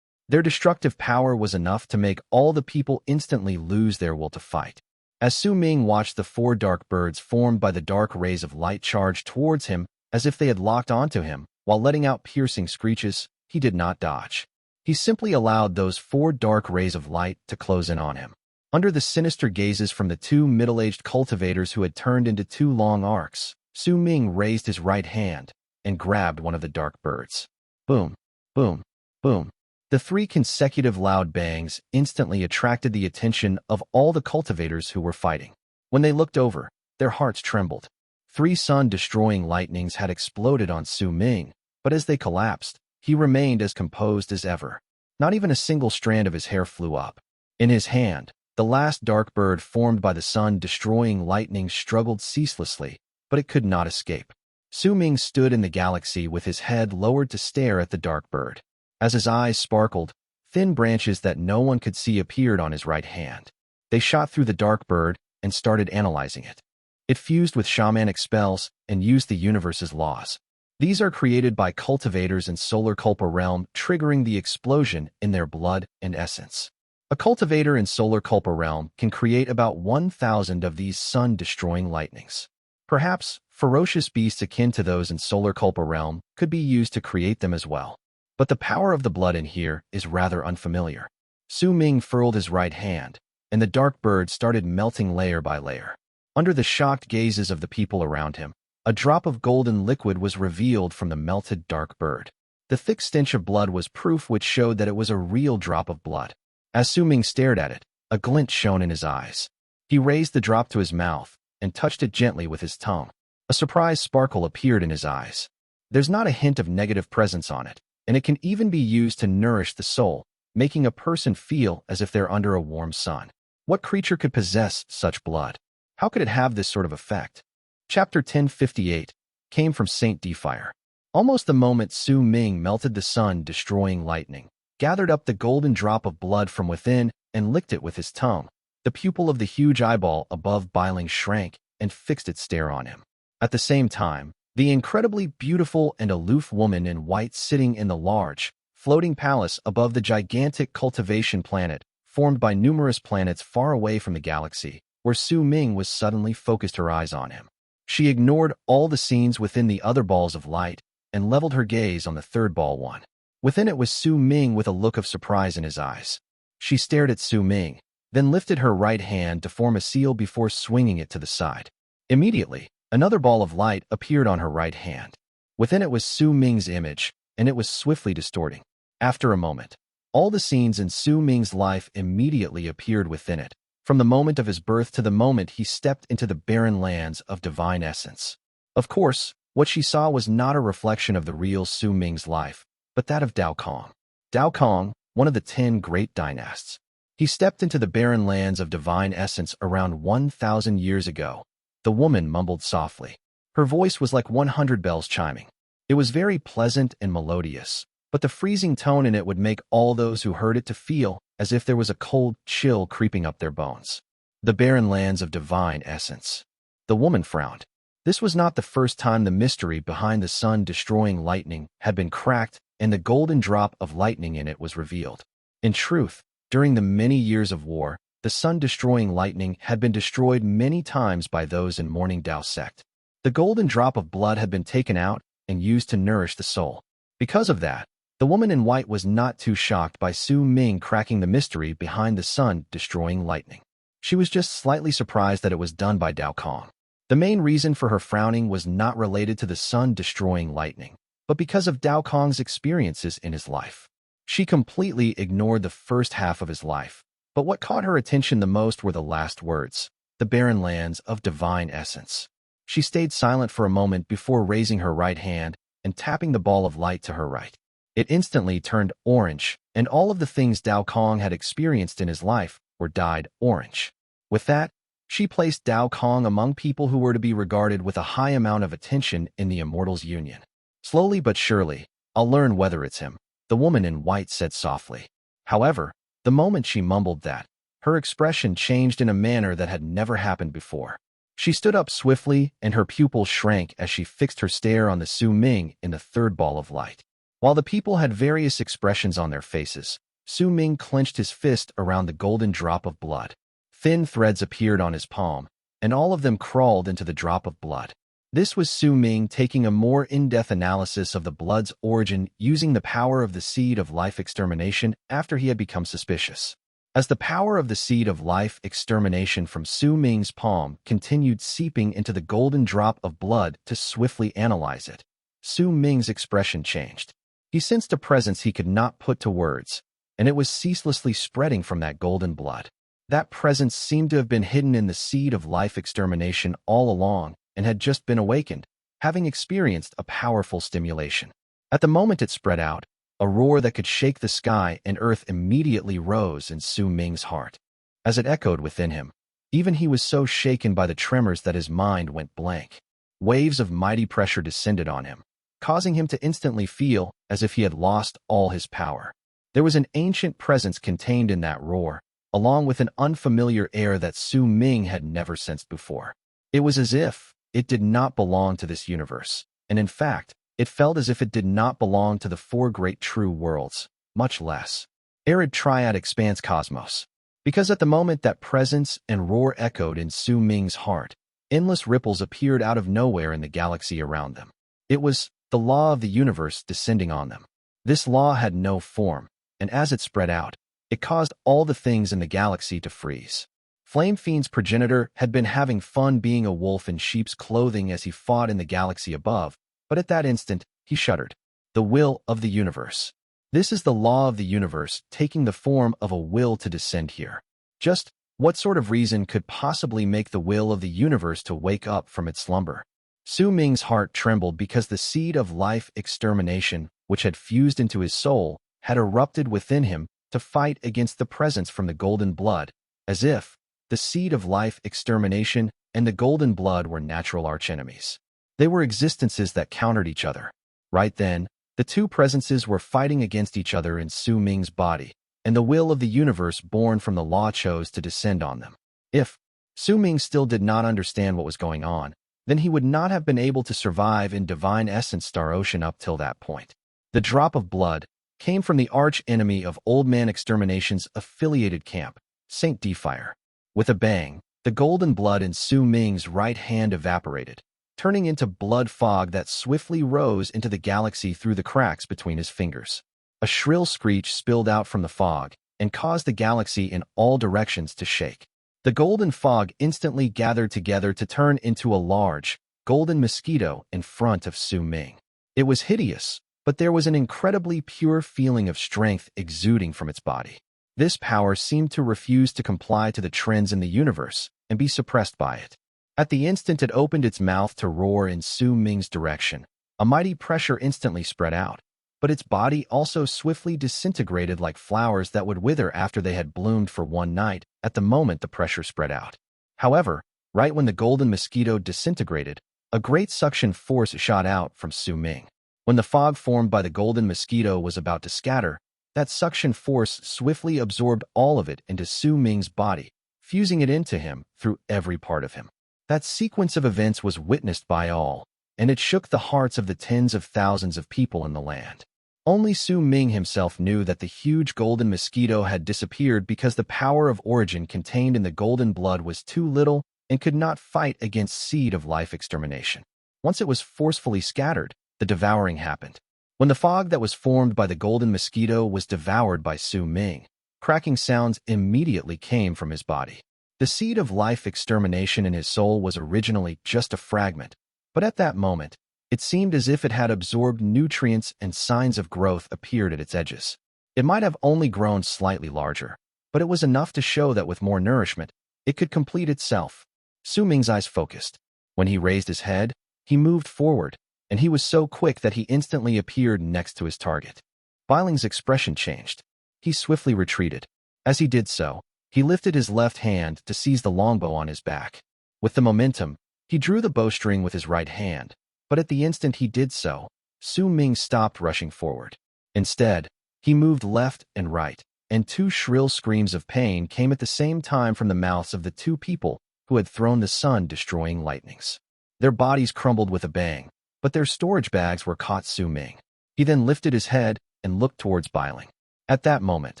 Their destructive power was enough to make all the people instantly lose their will to fight. As Su Ming watched the 4 dark birds formed by the dark rays of light charge towards him as if they had locked onto him, while letting out piercing screeches, he did not dodge. He simply allowed those 4 dark rays of light to close in on him. Under the sinister gazes from the 2 middle-aged cultivators who had turned into 2 long arcs, Su Ming raised his right hand and grabbed one of the dark birds. Boom, boom, boom. The 3 consecutive loud bangs instantly attracted the attention of all the cultivators who were fighting. When they looked over, their hearts trembled. 3 sun-destroying lightnings had exploded on Su Ming, but as they collapsed, he remained as composed as ever. Not even a single strand of his hair flew up. In his hand, the last dark bird formed by the sun-destroying lightning struggled ceaselessly, but it could not escape. Su Ming stood in the galaxy with his head lowered to stare at the dark bird. As his eyes sparkled, thin branches that no one could see appeared on his right hand. They shot through the dark bird and started analyzing it. It fused with shamanic spells and used the universe's laws. These are created by cultivators in Solar Culpa realm, triggering the explosion in their blood and essence. A cultivator in Solar Culpa realm can create about 1,000 of these sun-destroying lightnings. Perhaps ferocious beasts akin to those in Solar Culpa realm could be used to create them as well. But the power of the blood in here is rather unfamiliar. Su Ming furled his right hand, and the dark bird started melting layer by layer. Under the shocked gazes of the people around him, a drop of golden liquid was revealed from the melted dark bird. The thick stench of blood was proof which showed that it was a real drop of blood. As Su Ming stared at it, a glint shone in his eyes. He raised the drop to his mouth and touched it gently with his tongue. A surprised sparkle appeared in his eyes. There's not a hint of negative presence on it, and it can even be used to nourish the soul, making a person feel as if they're under a warm sun. What creature could possess such blood? How could it have this sort of effect? Chapter 1058 came from Saint Defier. Almost the moment Su Ming melted the sun-destroying lightning, gathered up the golden drop of blood from within and licked it with his tongue. The pupil of the huge eyeball above Biling shrank and fixed its stare on him. At the same time, the incredibly beautiful and aloof woman in white sitting in the large, floating palace above the gigantic cultivation planet, formed by numerous planets far away from the galaxy, where Su Ming was suddenly focused her eyes on him. She ignored all the scenes within the other balls of light and leveled her gaze on the third ball one. Within it was Su Ming with a look of surprise in his eyes. She stared at Su Ming, then lifted her right hand to form a seal before swinging it to the side. Immediately, another ball of light appeared on her right hand. Within it was Su Ming's image, and it was swiftly distorting. After a moment, all the scenes in Su Ming's life immediately appeared within it, from the moment of his birth to the moment he stepped into the barren lands of divine essence. Of course, what she saw was not a reflection of the real Su Ming's life, but that of Dao Kong. Dao Kong, one of the 10 great dynasts. He stepped into the barren lands of divine essence around 1,000 years ago. The woman mumbled softly. Her voice was like 100 bells chiming. It was very pleasant and melodious, but the freezing tone in it would make all those who heard it to feel as if there was a cold chill creeping up their bones. The barren lands of divine essence. The woman frowned. This was not the first time the mystery behind the sun-destroying lightning had been cracked and the golden drop of lightning in it was revealed. In truth, during the many years of war, the sun-destroying lightning had been destroyed many times by those in Morning Dao Sect. The golden drop of blood had been taken out and used to nourish the soul. Because of that, the woman in white was not too shocked by Su Ming cracking the mystery behind the sun-destroying lightning. She was just slightly surprised that it was done by Dao Kong. The main reason for her frowning was not related to the sun-destroying lightning, but because of Dao Kong's experiences in his life. She completely ignored the first half of his life, but what caught her attention the most were the last words, the barren lands of divine essence. She stayed silent for a moment before raising her right hand and tapping the ball of light to her right. It instantly turned orange, and all of the things Dao Kong had experienced in his life were dyed orange. With that, she placed Dao Kong among people who were to be regarded with a high amount of attention in the Immortals Union. Slowly but surely, I'll learn whether it's him, the woman in white said softly. However, the moment she mumbled that, her expression changed in a manner that had never happened before. She stood up swiftly, and her pupils shrank as she fixed her stare on the Su Ming in the third ball of light. While the people had various expressions on their faces, Su Ming clenched his fist around the golden drop of blood. Thin threads appeared on his palm, and all of them crawled into the drop of blood. This was Su Ming taking a more in-depth analysis of the blood's origin using the power of the seed of life extermination after he had become suspicious. As the power of the seed of life extermination from Su Ming's palm continued seeping into the golden drop of blood to swiftly analyze it, Su Ming's expression changed. He sensed a presence he could not put to words, and it was ceaselessly spreading from that golden blood. That presence seemed to have been hidden in the seed of life extermination all along and had just been awakened, having experienced a powerful stimulation. At the moment it spread out, a roar that could shake the sky and earth immediately rose in Su Ming's heart. As it echoed within him, even he was so shaken by the tremors that his mind went blank. Waves of mighty pressure descended on him, causing him to instantly feel as if he had lost all his power. There was an ancient presence contained in that roar, along with an unfamiliar air that Su Ming had never sensed before. It was as if it did not belong to this universe, and in fact, it felt as if it did not belong to the four great true worlds, much less arid triad expanse cosmos. Because at the moment that presence and roar echoed in Su Ming's heart, endless ripples appeared out of nowhere in the galaxy around them. It was the law of the universe descending on them. This law had no form, and as it spread out, it caused all the things in the galaxy to freeze. Flame Fiend's progenitor had been having fun being a wolf in sheep's clothing as he fought in the galaxy above, but at that instant, he shuddered. The will of the universe. This is the law of the universe taking the form of a will to descend here. Just what sort of reason could possibly make the will of the universe to wake up from its slumber? Su Ming's heart trembled because the seed of life extermination, which had fused into his soul, had erupted within him to fight against the presence from the golden blood, as if the seed of life extermination and the golden blood were natural archenemies. They were existences that countered each other. Right then, the two presences were fighting against each other in Su Ming's body, and the will of the universe born from the law chose to descend on them. If Su Ming still did not understand what was going on, then he would not have been able to survive in Divine Essence Star Ocean up till that point. The drop of blood came from the arch-enemy of Old Man Extermination's affiliated camp, St. Defier. With a bang, the golden blood in Su Ming's right hand evaporated, turning into blood fog that swiftly rose into the galaxy through the cracks between his fingers. A shrill screech spilled out from the fog and caused the galaxy in all directions to shake. The golden fog instantly gathered together to turn into a large, golden mosquito in front of Su Ming. It was hideous, but there was an incredibly pure feeling of strength exuding from its body. This power seemed to refuse to comply to the trends in the universe and be suppressed by it. At the instant it opened its mouth to roar in Su Ming's direction, a mighty pressure instantly spread out, but its body also swiftly disintegrated like flowers that would wither after they had bloomed for one night at the moment the pressure spread out. However, right when the golden mosquito disintegrated, a great suction force shot out from Su Ming. When the fog formed by the golden mosquito was about to scatter, that suction force swiftly absorbed all of it into Su Ming's body, fusing it into him through every part of him. That sequence of events was witnessed by all, and it shook the hearts of the tens of thousands of people in the land. Only Su Ming himself knew that the huge golden mosquito had disappeared because the power of origin contained in the golden blood was too little and could not fight against seed of life extermination. Once it was forcefully scattered, the devouring happened. When the fog that was formed by the golden mosquito was devoured by Su Ming, cracking sounds immediately came from his body. The seed of life extermination in his soul was originally just a fragment, but at that moment, it seemed as if it had absorbed nutrients and signs of growth appeared at its edges. It might have only grown slightly larger, but it was enough to show that with more nourishment, it could complete itself. Su Ming's eyes focused. When he raised his head, he moved forward, and he was so quick that he instantly appeared next to his target. Biling's expression changed. He swiftly retreated. As he did so, he lifted his left hand to seize the longbow on his back. With the momentum, he drew the bowstring with his right hand, but at the instant he did so, Su Ming stopped rushing forward. Instead, he moved left and right, and two shrill screams of pain came at the same time from the mouths of the two people who had thrown the sun-destroying lightnings. Their bodies crumbled with a bang, but their storage bags were caught Su Ming. He then lifted his head and looked towards Biling. At that moment,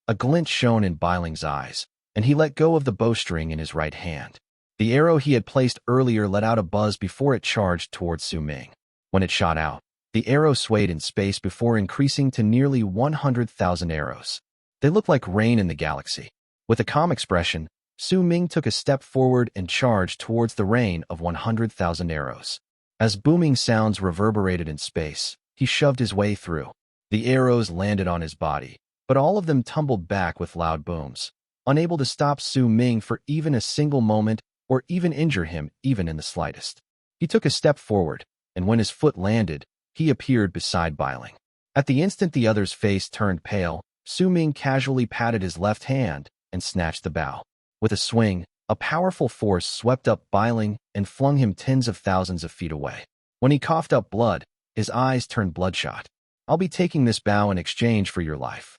a glint shone in Biling's eyes, and he let go of the bowstring in his right hand. The arrow he had placed earlier let out a buzz before it charged towards Su Ming. When it shot out, the arrow swayed in space before increasing to nearly 100,000 arrows. They looked like rain in the galaxy. With a calm expression, Su Ming took a step forward and charged towards the rain of 100,000 arrows. As booming sounds reverberated in space, he shoved his way through. The arrows landed on his body, but all of them tumbled back with loud booms, unable to stop Su Ming for even a single moment or even injure him even in the slightest. He took a step forward, and when his foot landed, he appeared beside Bailing. At the instant the other's face turned pale, Su Ming casually patted his left hand and snatched the bow. With a swing, a powerful force swept up Bailing and flung him tens of thousands of feet away. When he coughed up blood, his eyes turned bloodshot. "I'll be taking this bow in exchange for your life."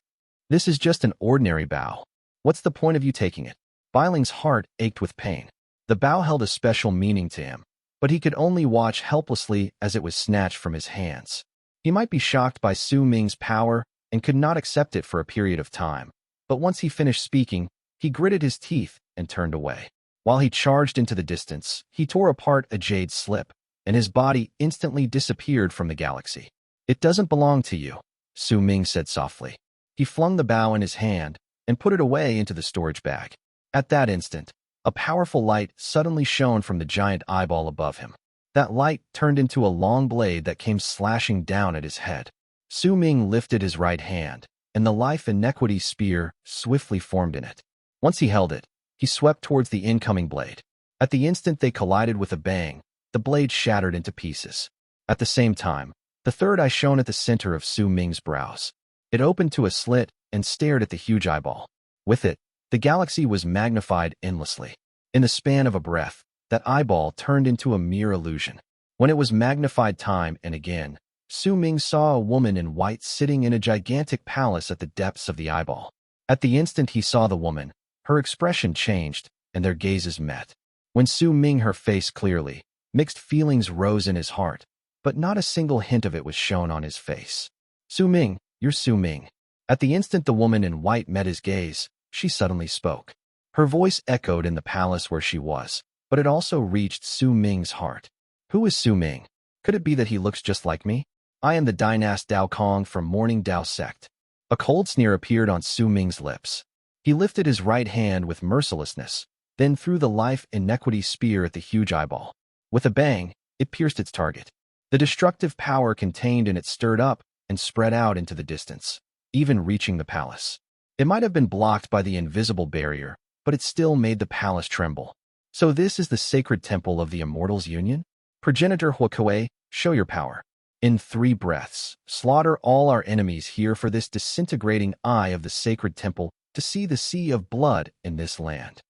"This is just an ordinary bow. What's the point of you taking it?" Bailing's heart ached with pain. The bow held a special meaning to him, but he could only watch helplessly as it was snatched from his hands. He might be shocked by Su Ming's power and could not accept it for a period of time, but once he finished speaking, he gritted his teeth and turned away. While he charged into the distance, he tore apart a jade slip, and his body instantly disappeared from the galaxy. "It doesn't belong to you," Su Ming said softly. He flung the bow in his hand and put it away into the storage bag. At that instant, a powerful light suddenly shone from the giant eyeball above him. That light turned into a long blade that came slashing down at his head. Su Ming lifted his right hand, and the life inequity spear swiftly formed in it. Once he held it, he swept towards the incoming blade. At the instant they collided with a bang, the blade shattered into pieces. At the same time, the third eye shone at the center of Su Ming's brows. It opened to a slit and stared at the huge eyeball. With it, the galaxy was magnified endlessly. In the span of a breath, that eyeball turned into a mere illusion. When it was magnified time and again, Su Ming saw a woman in white sitting in a gigantic palace at the depths of the eyeball. At the instant he saw the woman, her expression changed, and their gazes met. When Su Ming her face clearly, mixed feelings rose in his heart, but not a single hint of it was shown on his face. "Su Ming, you're Su Ming." At the instant the woman in white met his gaze, she suddenly spoke. Her voice echoed in the palace where she was, but it also reached Su Ming's heart. "Who is Su Ming? Could it be that he looks just like me? I am the Dynast Dao Kong from Morning Dao Sect." A cold sneer appeared on Su Ming's lips. He lifted his right hand with mercilessness, then threw the life inequity spear at the huge eyeball. With a bang, it pierced its target. The destructive power contained in it stirred up and spread out into the distance, even reaching the palace. It might have been blocked by the invisible barrier, but it still made the palace tremble. "So this is the sacred temple of the Immortals' Union? Progenitor Huo Kui, show your power. In 3 breaths, slaughter all our enemies here for this disintegrating eye of the sacred temple to see the sea of blood in this land."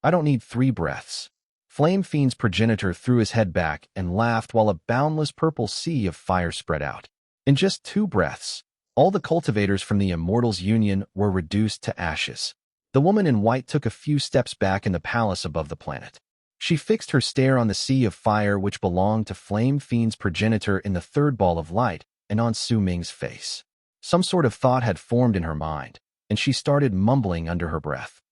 "I don't need 3 breaths." Flame Fiend's progenitor threw his head back and laughed while a boundless purple sea of fire spread out. In just 2 breaths, all the cultivators from the Immortals' Union were reduced to ashes. The woman in white took a few steps back in the palace above the planet. She fixed her stare on the sea of fire which belonged to Flame Fiend's progenitor in the 3rd ball of light and on Su Ming's face. Some sort of thought had formed in her mind, and she started mumbling under her breath.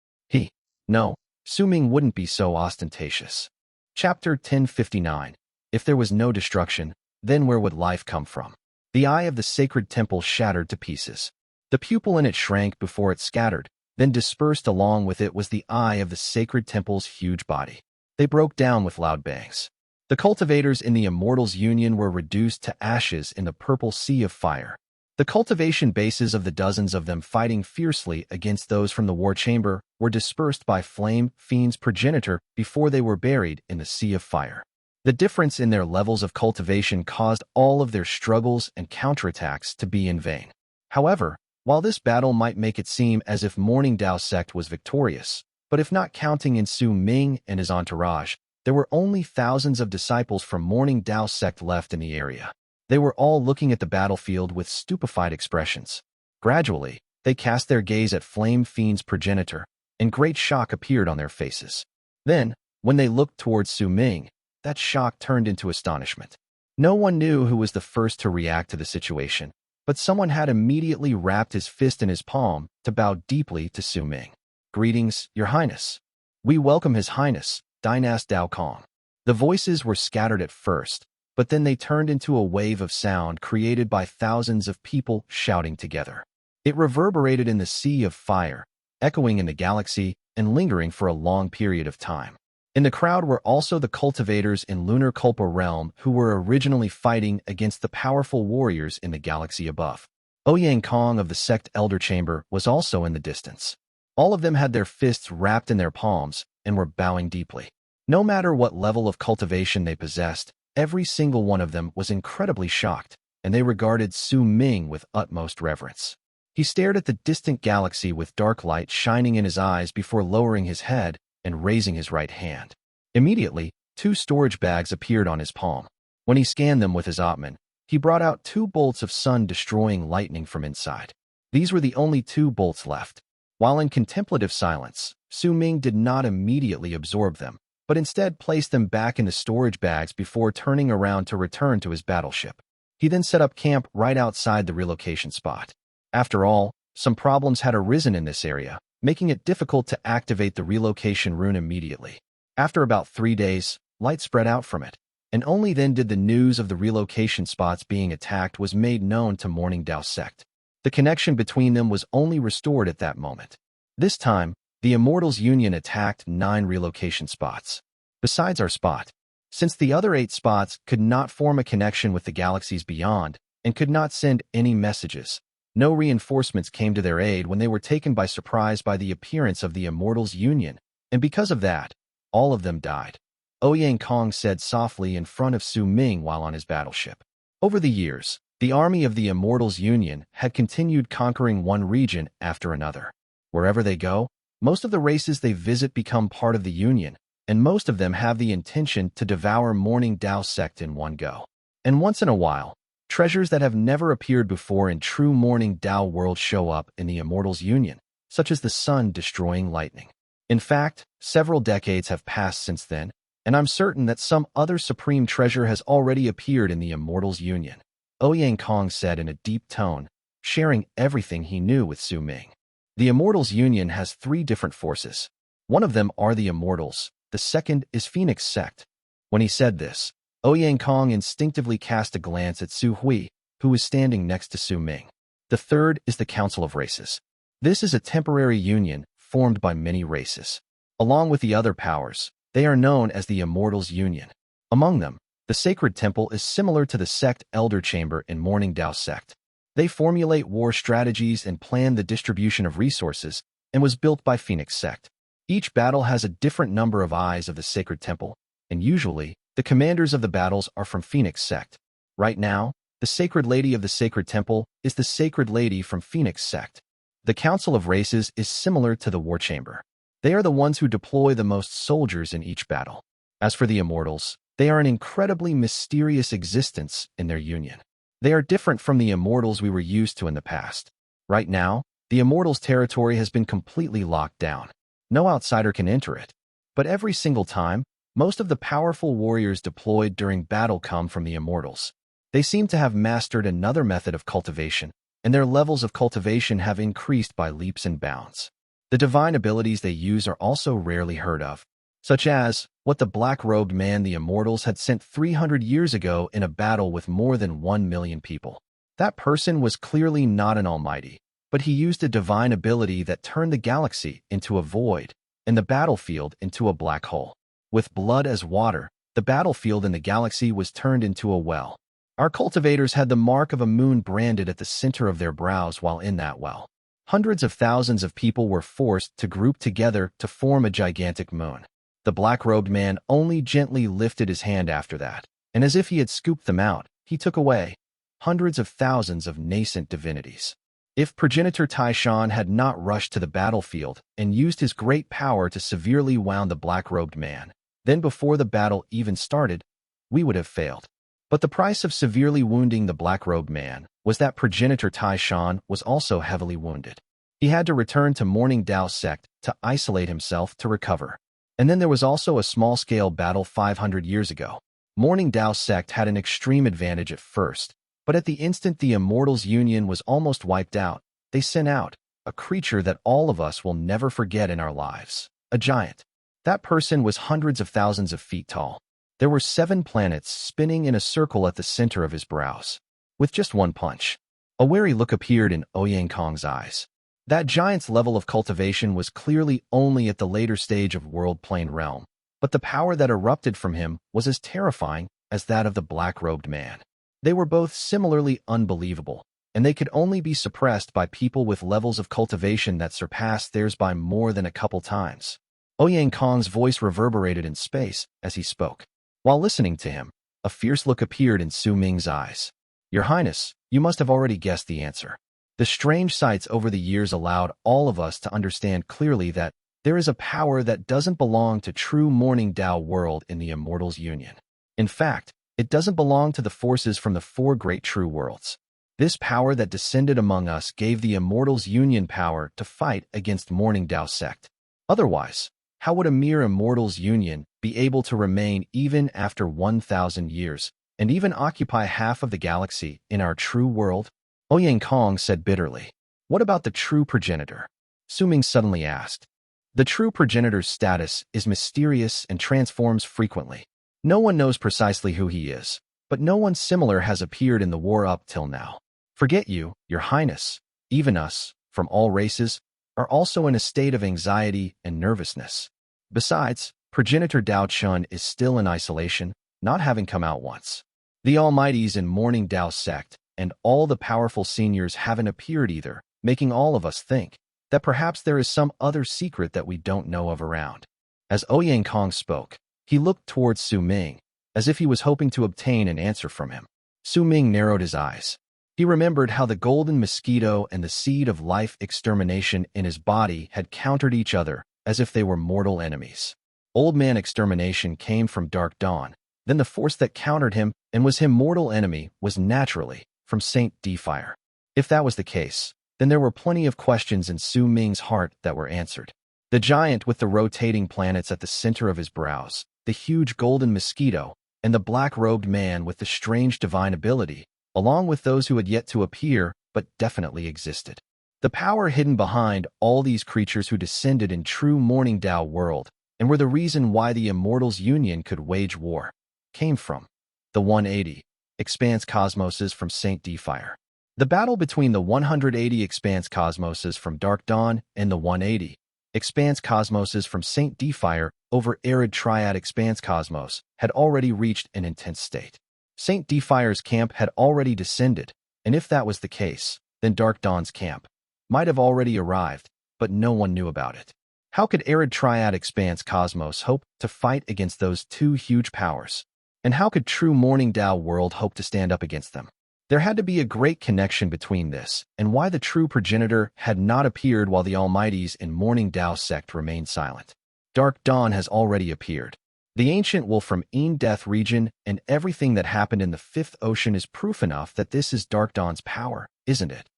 No, Su Ming wouldn't be so ostentatious. Chapter 1059. If there was no destruction, then where would life come from? The eye of the sacred temple shattered to pieces. The pupil in it shrank before it scattered, then dispersed along with it was the eye of the sacred temple's huge body. They broke down with loud bangs. The cultivators in the Immortals' Union were reduced to ashes in the purple sea of fire. The cultivation bases of the dozens of them fighting fiercely against those from the war chamber were dispersed by Flame Fiend's progenitor before they were buried in the sea of fire. The difference in their levels of cultivation caused all of their struggles and counterattacks to be in vain. However, while this battle might make it seem as if Morning Dao Sect was victorious, but if not counting in Su Ming and his entourage, there were only thousands of disciples from Morning Dao Sect left in the area. They were all looking at the battlefield with stupefied expressions. Gradually, they cast their gaze at Flame Fiend's progenitor, and great shock appeared on their faces. Then, when they looked towards Su Ming, that shock turned into astonishment. No one knew who was the first to react to the situation, but someone had immediately wrapped his fist in his palm to bow deeply to Su Ming. "Greetings, Your Highness. We welcome His Highness, Dynast Dao Kong." The voices were scattered at first, but then they turned into a wave of sound created by thousands of people shouting together. It reverberated in the sea of fire, echoing in the galaxy and lingering for a long period of time. In the crowd were also the cultivators in Lunar Kulpa realm who were originally fighting against the powerful warriors in the galaxy above. Ouyang Kong of the Sect Elder Chamber was also in the distance. All of them had their fists wrapped in their palms and were bowing deeply. No matter what level of cultivation they possessed, every single one of them was incredibly shocked, and they regarded Su Ming with utmost reverence. He stared at the distant galaxy with dark light shining in his eyes before lowering his head and raising his right hand. Immediately, 2 storage bags appeared on his palm. When he scanned them with his Atman, he brought out 2 bolts of sun-destroying lightning from inside. These were the only 2 bolts left. While in contemplative silence, Su Ming did not immediately absorb them, but instead placed them back in the storage bags before turning around to return to his battleship. He then set up camp right outside the relocation spot. After all, some problems had arisen in this area, making it difficult to activate the relocation rune immediately. After about 3 days, light spread out from it, and only then did the news of the relocation spots being attacked was made known to Morning Dao Sect. The connection between them was only restored at that moment. This time, the Immortals Union attacked 9 relocation spots. Besides our spot, since the other 8 spots could not form a connection with the galaxies beyond and could not send any messages, no reinforcements came to their aid when they were taken by surprise by the appearance of the Immortals Union, and because of that, all of them died. Ouyang Kong said softly in front of Su Ming while on his battleship. Over the years, the army of the Immortals Union had continued conquering one region after another. Wherever they go, most of the races they visit become part of the Union, and most of them have the intention to devour Morning Dao Sect in one go. And once in a while, treasures that have never appeared before in true Morning Dao World show up in the Immortals Union, such as the sun-destroying lightning. In fact, several decades have passed since then, and I'm certain that some other supreme treasure has already appeared in the Immortals Union, Ouyang Kong said in a deep tone, sharing everything he knew with Su Ming. The Immortals Union has 3 different forces. One of them are the Immortals, the second is Phoenix Sect. When he said this, Ouyang Kong instinctively cast a glance at Su Hui, who was standing next to Su Ming. The third is the Council of Races. This is a temporary union formed by many races. Along with the other powers, they are known as the Immortals Union. Among them, the Sacred Temple is similar to the Sect Elder Chamber in Morning Dao Sect. They formulate war strategies and plan the distribution of resources, and was built by Phoenix Sect. Each battle has a different number of eyes of the Sacred Temple, and usually, the commanders of the battles are from Phoenix Sect. Right now, the Sacred Lady of the Sacred Temple is the Sacred Lady from Phoenix Sect. The Council of Races is similar to the War Chamber. They are the ones who deploy the most soldiers in each battle. As for the Immortals, they are an incredibly mysterious existence in their union. They are different from the Immortals we were used to in the past. Right now, the Immortals' territory has been completely locked down. No outsider can enter it. But every single time, most of the powerful warriors deployed during battle come from the Immortals. They seem to have mastered another method of cultivation, and their levels of cultivation have increased by leaps and bounds. The divine abilities they use are also rarely heard of, such as what the black-robed man the Immortals had sent 300 years ago in a battle with more than 1 million people. That person was clearly not an almighty, but he used a divine ability that turned the galaxy into a void and the battlefield into a black hole. With blood as water, the battlefield in the galaxy was turned into a well. Our cultivators had the mark of a moon branded at the center of their brows while in that well. Hundreds of thousands of people were forced to group together to form a gigantic moon. The black-robed man only gently lifted his hand after that, and as if he had scooped them out, he took away hundreds of thousands of nascent divinities. If Progenitor Taishan had not rushed to the battlefield and used his great power to severely wound the black-robed man, then before the battle even started, we would have failed. But the price of severely wounding the black-robed man was that Progenitor Taishan was also heavily wounded. He had to return to Morning Dao Sect to isolate himself to recover. And then there was also a small-scale battle 500 years ago. Morning Dao Sect had an extreme advantage at first, but at the instant the Immortals Union was almost wiped out, they sent out a creature that all of us will never forget in our lives. A giant. That person was hundreds of thousands of feet tall. There were 7 planets spinning in a circle at the center of his brows. With just one punch, a wary look appeared in Ouyang Kong's eyes. That giant's level of cultivation was clearly only at the later stage of world-plane realm, but the power that erupted from him was as terrifying as that of the black-robed man. They were both similarly unbelievable, and they could only be suppressed by people with levels of cultivation that surpassed theirs by more than a couple times. Ouyang Kong's voice reverberated in space as he spoke. While listening to him, a fierce look appeared in Su Ming's eyes. Your Highness, you must have already guessed the answer. The strange sights over the years allowed all of us to understand clearly that there is a power that doesn't belong to true Morning Dao World in the Immortals Union. In fact, it doesn't belong to the forces from the 4 great true worlds. This power that descended among us gave the Immortals Union power to fight against Morning Dao Sect. Otherwise, how would a mere Immortals Union be able to remain even after 1,000 years, and even occupy half of the galaxy in our true world? Ouyang Kong said bitterly. What about the true progenitor? Su Ming suddenly asked. The true progenitor's status is mysterious and transforms frequently. No one knows precisely who he is, but no one similar has appeared in the war up till now. Forget you, Your Highness, even us, from all races, are also in a state of anxiety and nervousness. Besides, progenitor Dao Chun is still in isolation, not having come out once. The Almighties in Morning Dao Sect and all the powerful seniors haven't appeared either, making all of us think that perhaps there is some other secret that we don't know of around. As Ouyang Kong spoke, he looked towards Su Ming, as if he was hoping to obtain an answer from him. Su Ming narrowed his eyes. He remembered how the golden mosquito and the seed of life extermination in his body had countered each other as if they were mortal enemies. Old man extermination came from Dark Dawn, then the force that countered him and was his mortal enemy was naturally from Saint Defier. If that was the case, then there were plenty of questions in Su Ming's heart that were answered. The giant with the rotating planets at the center of his brows, the huge golden mosquito, and the black-robed man with the strange divine ability, along with those who had yet to appear but definitely existed. The power hidden behind all these creatures who descended in true Morning Dao World and were the reason why the Immortals Union could wage war came from the 180 Expanse Cosmoses from Saint Defier. The battle between the 180 Expanse Cosmoses from Dark Dawn and the 180 Expanse Cosmoses from Saint Defier over Arid Triad Expanse Cosmos had already reached an intense state. Saint Defier's camp had already descended, and if that was the case, then Dark Dawn's camp might have already arrived, but no one knew about it. How could Arid Triad Expanse Cosmos hope to fight against those 2 huge powers? And how could true Morning Dao World hope to stand up against them? There had to be a great connection between this and why the true progenitor had not appeared while the Almighties in Morning Dao Sect remained silent. Dark Dawn has already appeared. The ancient wolf from Death region and everything that happened in the 5th ocean is proof enough that this is Dark Dawn's power, isn't it?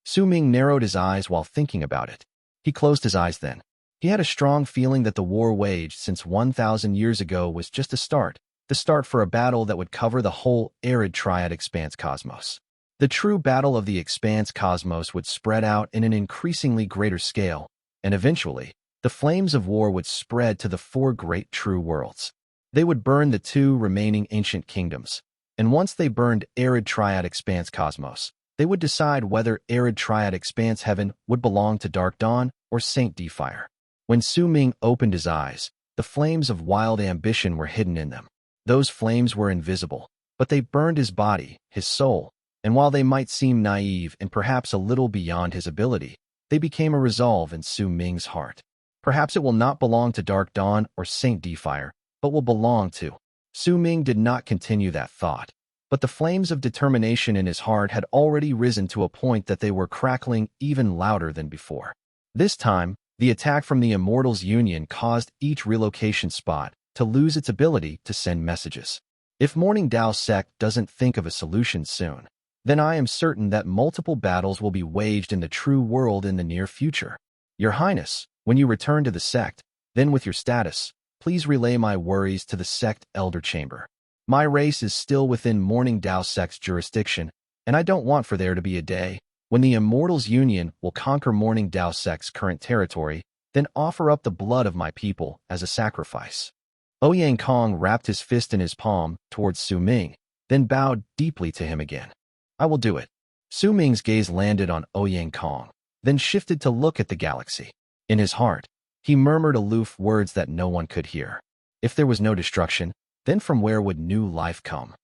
Su Ming narrowed his eyes while thinking about it. He closed his eyes then. He had a strong feeling that the war waged since 1,000 years ago was just a start, the start for a battle that would cover the whole Arid Triad Expanse Cosmos. The true battle of the Expanse Cosmos would spread out in an increasingly greater scale, and eventually, the flames of war would spread to the 4 great true worlds. They would burn the 2 remaining ancient kingdoms, and once they burned Arid Triad Expanse Cosmos, they would decide whether Arid Triad Expanse Heaven would belong to Dark Dawn or Saint Defier. When Su Ming opened his eyes, the flames of wild ambition were hidden in them. Those flames were invisible, but they burned his body, his soul, and while they might seem naive and perhaps a little beyond his ability, they became a resolve in Su Ming's heart. Perhaps it will not belong to Dark Dawn or Saint Defier, but will belong to. Su Ming did not continue that thought, but the flames of determination in his heart had already risen to a point that they were crackling even louder than before. This time, the attack from the Immortals Union caused each relocation spot to lose its ability to send messages. If Morning Dao Sect doesn't think of a solution soon, then I am certain that multiple battles will be waged in the true world in the near future. Your Highness, when you return to the Sect, then with your status, please relay my worries to the Sect Elder Chamber. My race is still within Morning Dao Sect's jurisdiction, and I don't want for there to be a day When the Immortals' Union will conquer Morning Dao Sect's current territory, then offer up the blood of my people as a sacrifice. Ouyang Kong wrapped his fist in his palm towards Su Ming, then bowed deeply to him again. I will do it. Su Ming's gaze landed on Ouyang Kong, then shifted to look at the galaxy. In his heart, he murmured aloof words that no one could hear. If there was no destruction, then from where would new life come?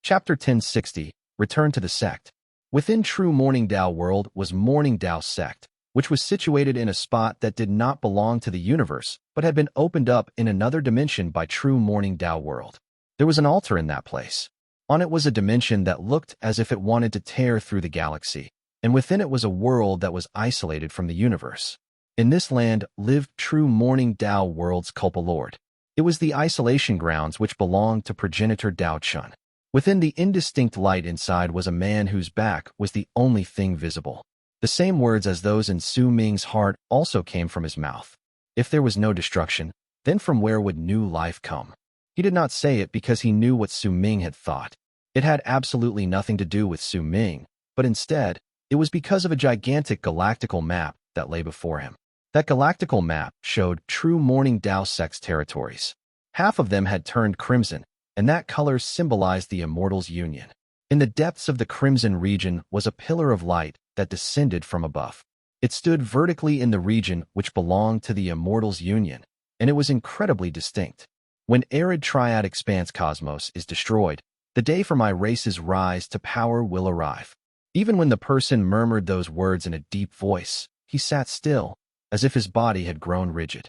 Chapter 1060, Return to the Sect. Within true Morning Dao World was Morning Dao Sect, which was situated in a spot that did not belong to the universe, but had been opened up in another dimension by true Morning Dao World. There was an altar in that place. On it was a dimension that looked as if it wanted to tear through the galaxy, and within it was a world that was isolated from the universe. In this land lived true Morning Dao World's Culpa Lord. It was the isolation grounds which belonged to progenitor Dao Shun. Within the indistinct light inside was a man whose back was the only thing visible. The same words as those in Su Ming's heart also came from his mouth. If there was no destruction, then from where would new life come? He did not say it because he knew what Su Ming had thought. It had absolutely nothing to do with Su Ming, but instead, it was because of a gigantic galactical map that lay before him. That galactical map showed true Morning Dao Sect's territories. Half of them had turned crimson, and that color symbolized the Immortals' Union. In the depths of the crimson region was a pillar of light that descended from above. It stood vertically in the region which belonged to the Immortals' Union, and it was incredibly distinct. When arid triad expanse cosmos is destroyed, the day for my race's rise to power will arrive. Even when the person murmured those words in a deep voice, he sat still, as if his body had grown rigid.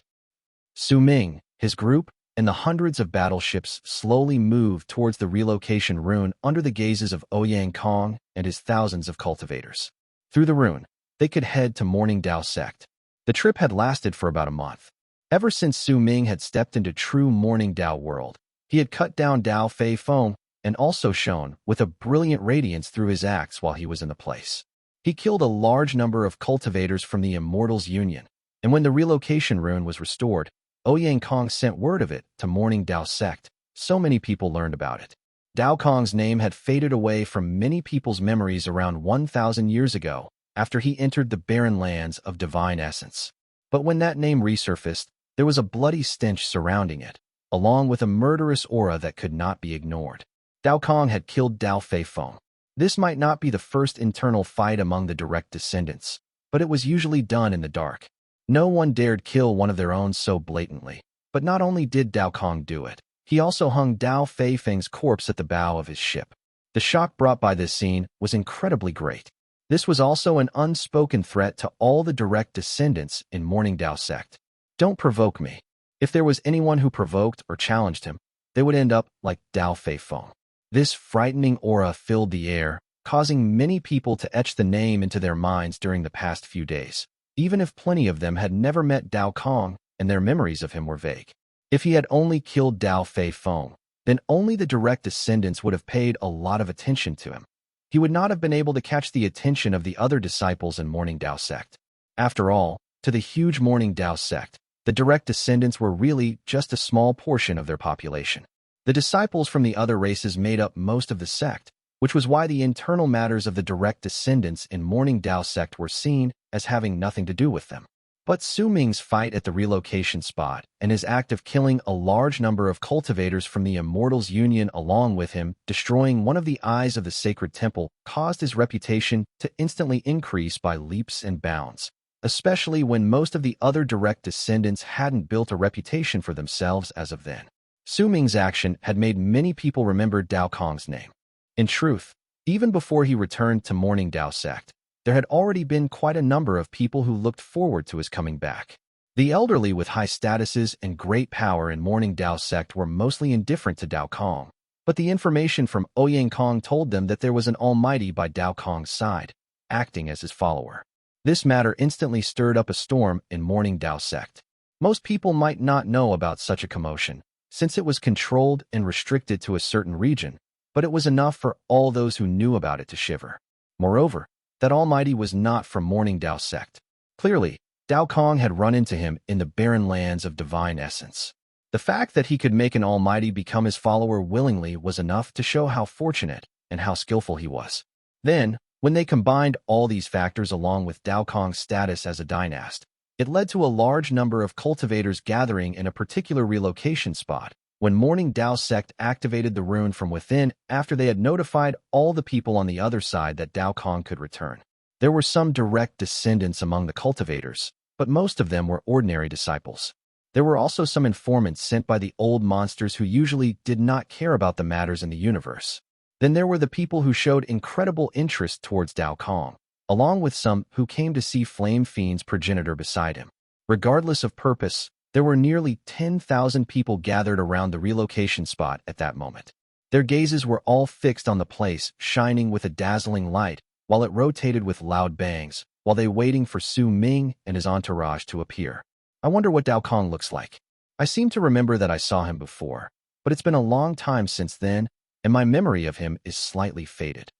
Su Ming, his group, and the hundreds of battleships slowly moved towards the relocation rune under the gazes of Ouyang Kong and his thousands of cultivators. Through the rune, they could head to Morning Dao Sect. The trip had lasted for about a month. Ever since Su Ming had stepped into true Morning Dao World, he had cut down Dao Fei Feng and also shone with a brilliant radiance through his axe while he was in the place. He killed a large number of cultivators from the Immortals' Union, and when the relocation rune was restored, Ouyang Kong sent word of it to Morning Dao Sect. So many people learned about it. Dao Kong's name had faded away from many people's memories around 1,000 years ago after he entered the barren lands of divine essence. But when that name resurfaced, there was a bloody stench surrounding it, along with a murderous aura that could not be ignored. Dao Kong had killed Dao Fei Feng. This might not be the first internal fight among the direct descendants, but it was usually done in the dark. No one dared kill one of their own so blatantly. But not only did Dao Kong do it, he also hung Dao Fei Feng's corpse at the bow of his ship. The shock brought by this scene was incredibly great. This was also an unspoken threat to all the direct descendants in Morning Dao Sect. Don't provoke me. If there was anyone who provoked or challenged him, they would end up like Dao Fei Feng. This frightening aura filled the air, causing many people to etch the name into their minds during the past few days, even if plenty of them had never met Dao Kong and their memories of him were vague. If he had only killed Dao Fei Feng, then only the direct descendants would have paid a lot of attention to him. He would not have been able to catch the attention of the other disciples in Morning Dao Sect. After all, to the huge Morning Dao Sect, the direct descendants were really just a small portion of their population. The disciples from the other races made up most of the sect, which was why the internal matters of the direct descendants in Morning Dao Sect were seen as having nothing to do with them. But Su Ming's fight at the relocation spot and his act of killing a large number of cultivators from the Immortals' Union along with him, destroying one of the eyes of the sacred temple, caused his reputation to instantly increase by leaps and bounds, especially when most of the other direct descendants hadn't built a reputation for themselves as of then. Su Ming's action had made many people remember Dao Kong's name. In truth, even before he returned to Morning Dao Sect, there had already been quite a number of people who looked forward to his coming back. The elderly with high statuses and great power in Morning Dao Sect were mostly indifferent to Dao Kong, but the information from Ouyang Kong told them that there was an almighty by Dao Kong's side, acting as his follower. This matter instantly stirred up a storm in Morning Dao Sect. Most people might not know about such a commotion, since it was controlled and restricted to a certain region, but it was enough for all those who knew about it to shiver. Moreover, that Almighty was not from Morning Dao Sect. Clearly, Dao Kong had run into him in the barren lands of divine essence. The fact that he could make an Almighty become his follower willingly was enough to show how fortunate and how skillful he was. Then, When they combined all these factors along with Dao Kong's status as a dynast, it led to a large number of cultivators gathering in a particular relocation spot. When Morning Dao Sect activated the rune from within after they had notified all the people on the other side that Dao Kong could return. There were some direct descendants among the cultivators, but most of them were ordinary disciples. There were also some informants sent by the old monsters who usually did not care about the matters in the universe. Then there were the people who showed incredible interest towards Dao Kong, along with some who came to see Flame Fiend's progenitor beside him. Regardless of purpose, there were nearly 10,000 people gathered around the relocation spot at that moment. Their gazes were all fixed on the place, shining with a dazzling light, while it rotated with loud bangs, while they waiting for Su Ming and his entourage to appear. I wonder what Dao Kong looks like. I seem to remember that I saw him before, but it's been a long time since then, and my memory of him is slightly faded.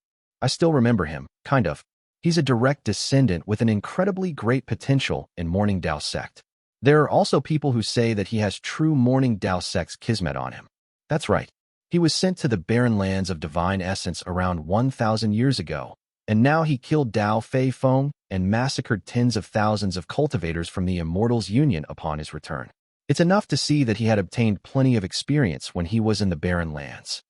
I still remember him, kind of. He's a direct descendant with an incredibly great potential in Morning Dao Sect. There are also people who say that he has true Morning Dao Sect's kismet on him. That's right. He was sent to the barren lands of divine essence around 1,000 years ago, and now he killed Dao Fei Feng and massacred tens of thousands of cultivators from the Immortals' Union upon his return. It's enough to see that he had obtained plenty of experience when he was in the barren lands.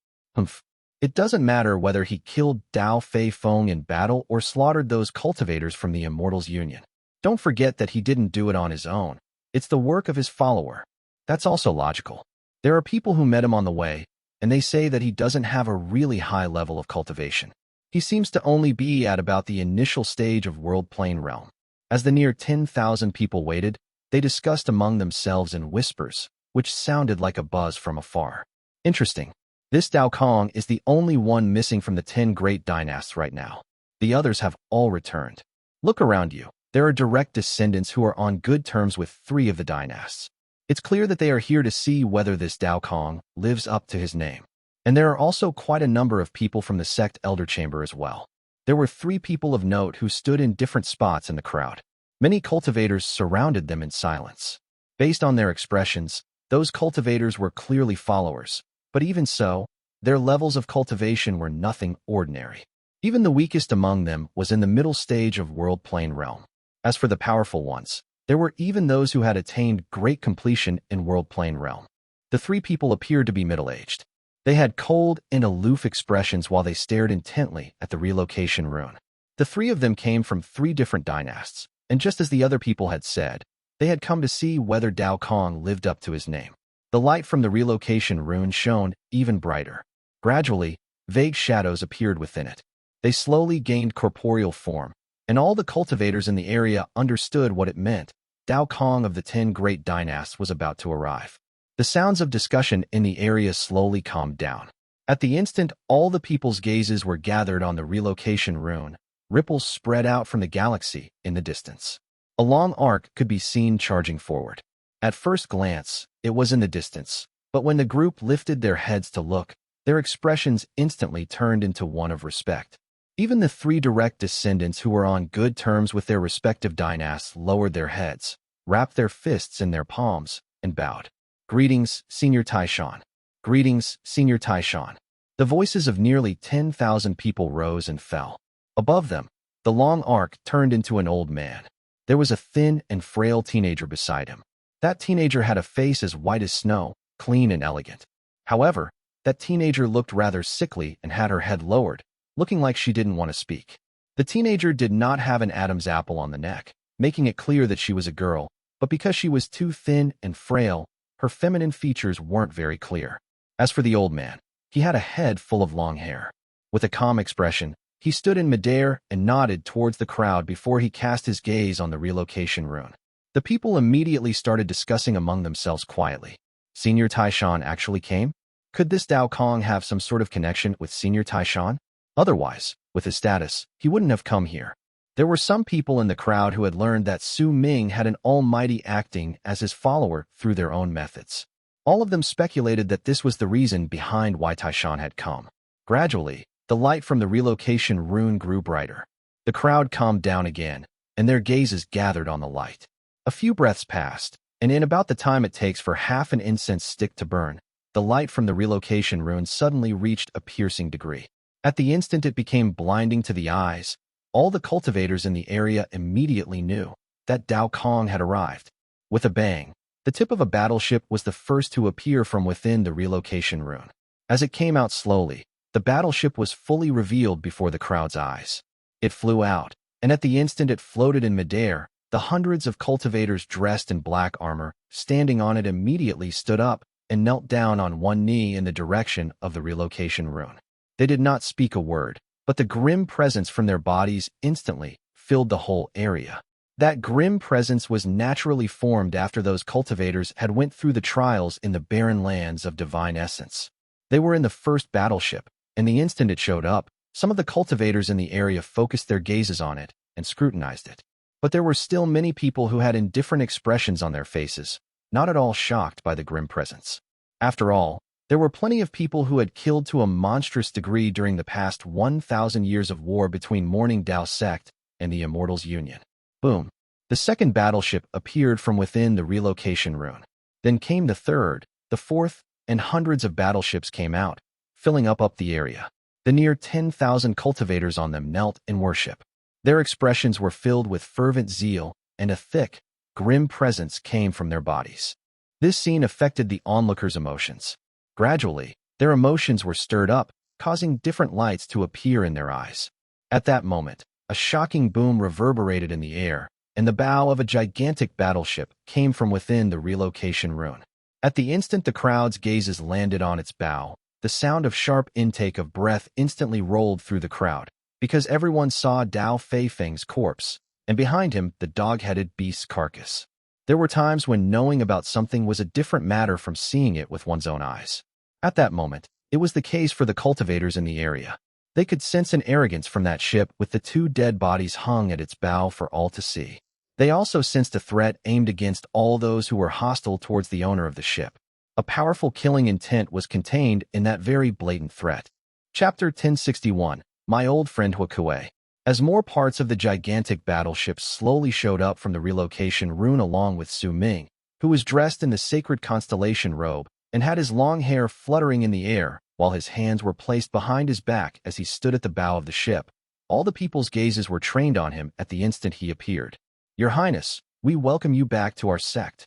It doesn't matter whether he killed Dao Fei Feng in battle or slaughtered those cultivators from the Immortals' Union. Don't forget that he didn't do it on his own. It's the work of his follower. That's also logical. There are people who met him on the way, and they say that he doesn't have a really high level of cultivation. He seems to only be at about the initial stage of World Plane Realm. As the near 10,000 people waited, they discussed among themselves in whispers, which sounded like a buzz from afar. Interesting. This Dao Kong is the only one missing from the 10 great dynasts right now. The others have all returned. Look around you. There are direct descendants who are on good terms with 3 of the dynasts. It's clear that they are here to see whether this Dao Kong lives up to his name. And there are also quite a number of people from the Sect Elder Chamber as well. There were 3 people of note who stood in different spots in the crowd. Many cultivators surrounded them in silence. Based on their expressions, those cultivators were clearly followers, but even so, their levels of cultivation were nothing ordinary. Even the weakest among them was in the middle stage of World Plane Realm. As for the powerful ones, there were even those who had attained great completion in World Plane Realm. The 3 people appeared to be middle-aged. They had cold and aloof expressions while they stared intently at the relocation rune. The 3 of them came from 3 different dynasts, and just as the other people had said, they had come to see whether Dao Kong lived up to his name. The light from the relocation rune shone even brighter. Gradually, vague shadows appeared within it. They slowly gained corporeal form, and all the cultivators in the area understood what it meant. Dao Kong of the 10 great dynasts was about to arrive. The sounds of discussion in the area slowly calmed down. At the instant, all the people's gazes were gathered on the relocation rune. Ripples spread out from the galaxy in the distance. A long arc could be seen charging forward. At first glance, it was in the distance, but when the group lifted their heads to look, their expressions instantly turned into one of respect. Even the 3 direct descendants who were on good terms with their respective dynasts lowered their heads, wrapped their fists in their palms, and bowed. Greetings, Senior Taishan. Greetings, Senior Taishan. The voices of nearly 10,000 people rose and fell. Above them, the long arc turned into an old man. There was a thin and frail teenager beside him. That teenager had a face as white as snow, clean and elegant. However, that teenager looked rather sickly and had her head lowered, looking like she didn't want to speak. The teenager did not have an Adam's apple on the neck, making it clear that she was a girl, but because she was too thin and frail, her feminine features weren't very clear. As for the old man, he had a head full of long hair. With a calm expression, he stood in midair and nodded towards the crowd before he cast his gaze on the relocation rune. The people immediately started discussing among themselves quietly. Senior Taishan actually came? Could this Dao Kong have some sort of connection with Senior Taishan? Otherwise, with his status, he wouldn't have come here. There were some people in the crowd who had learned that Su Ming had an almighty acting as his follower through their own methods. All of them speculated that this was the reason behind why Taishan had come. Gradually, the light from the relocation rune grew brighter. The crowd calmed down again, and their gazes gathered on the light. A few breaths passed, and in about the time it takes for half an incense stick to burn, the light from the relocation rune suddenly reached a piercing degree. At the instant it became blinding to the eyes, all the cultivators in the area immediately knew that Dao Kong had arrived. With a bang, the tip of a battleship was the first to appear from within the relocation rune. As it came out slowly, the battleship was fully revealed before the crowd's eyes. It flew out, and at the instant it floated in midair, the hundreds of cultivators dressed in black armor, standing on it immediately stood up and knelt down on one knee in the direction of the relocation rune. They did not speak a word, but the grim presence from their bodies instantly filled the whole area. That grim presence was naturally formed after those cultivators had went through the trials in the barren lands of divine essence. They were in the first battleship, and the instant it showed up, some of the cultivators in the area focused their gazes on it and scrutinized it. But there were still many people who had indifferent expressions on their faces, not at all shocked by the grim presence. After all, there were plenty of people who had killed to a monstrous degree during the past 1,000 years of war between Morning Dao Sect and the Immortals Union. Boom. The second battleship appeared from within the relocation rune. Then came the third, the fourth, and hundreds of battleships came out, filling up the area. The near 10,000 cultivators on them knelt in worship. Their expressions were filled with fervent zeal, and a thick, grim presence came from their bodies. This scene affected the onlookers' emotions. Gradually, their emotions were stirred up, causing different lights to appear in their eyes. At that moment, a shocking boom reverberated in the air, and the bow of a gigantic battleship came from within the relocation rune. At the instant the crowd's gazes landed on its bow, the sound of sharp intake of breath instantly rolled through the crowd, because everyone saw Dao Feifeng's corpse, and behind him the dog-headed beast's carcass. There were times when knowing about something was a different matter from seeing it with one's own eyes. At that moment, it was the case for the cultivators in the area. They could sense an arrogance from that ship with the two dead bodies hung at its bow for all to see. They also sensed a threat aimed against all those who were hostile towards the owner of the ship. A powerful killing intent was contained in that very blatant threat. Chapter 1061. My Old Friend Huo Kui. As more parts of the gigantic battleship slowly showed up from the relocation rune along with Su Ming, who was dressed in the sacred constellation robe and had his long hair fluttering in the air while his hands were placed behind his back as he stood at the bow of the ship, all the people's gazes were trained on him at the instant he appeared. Your Highness, we welcome you back to our sect.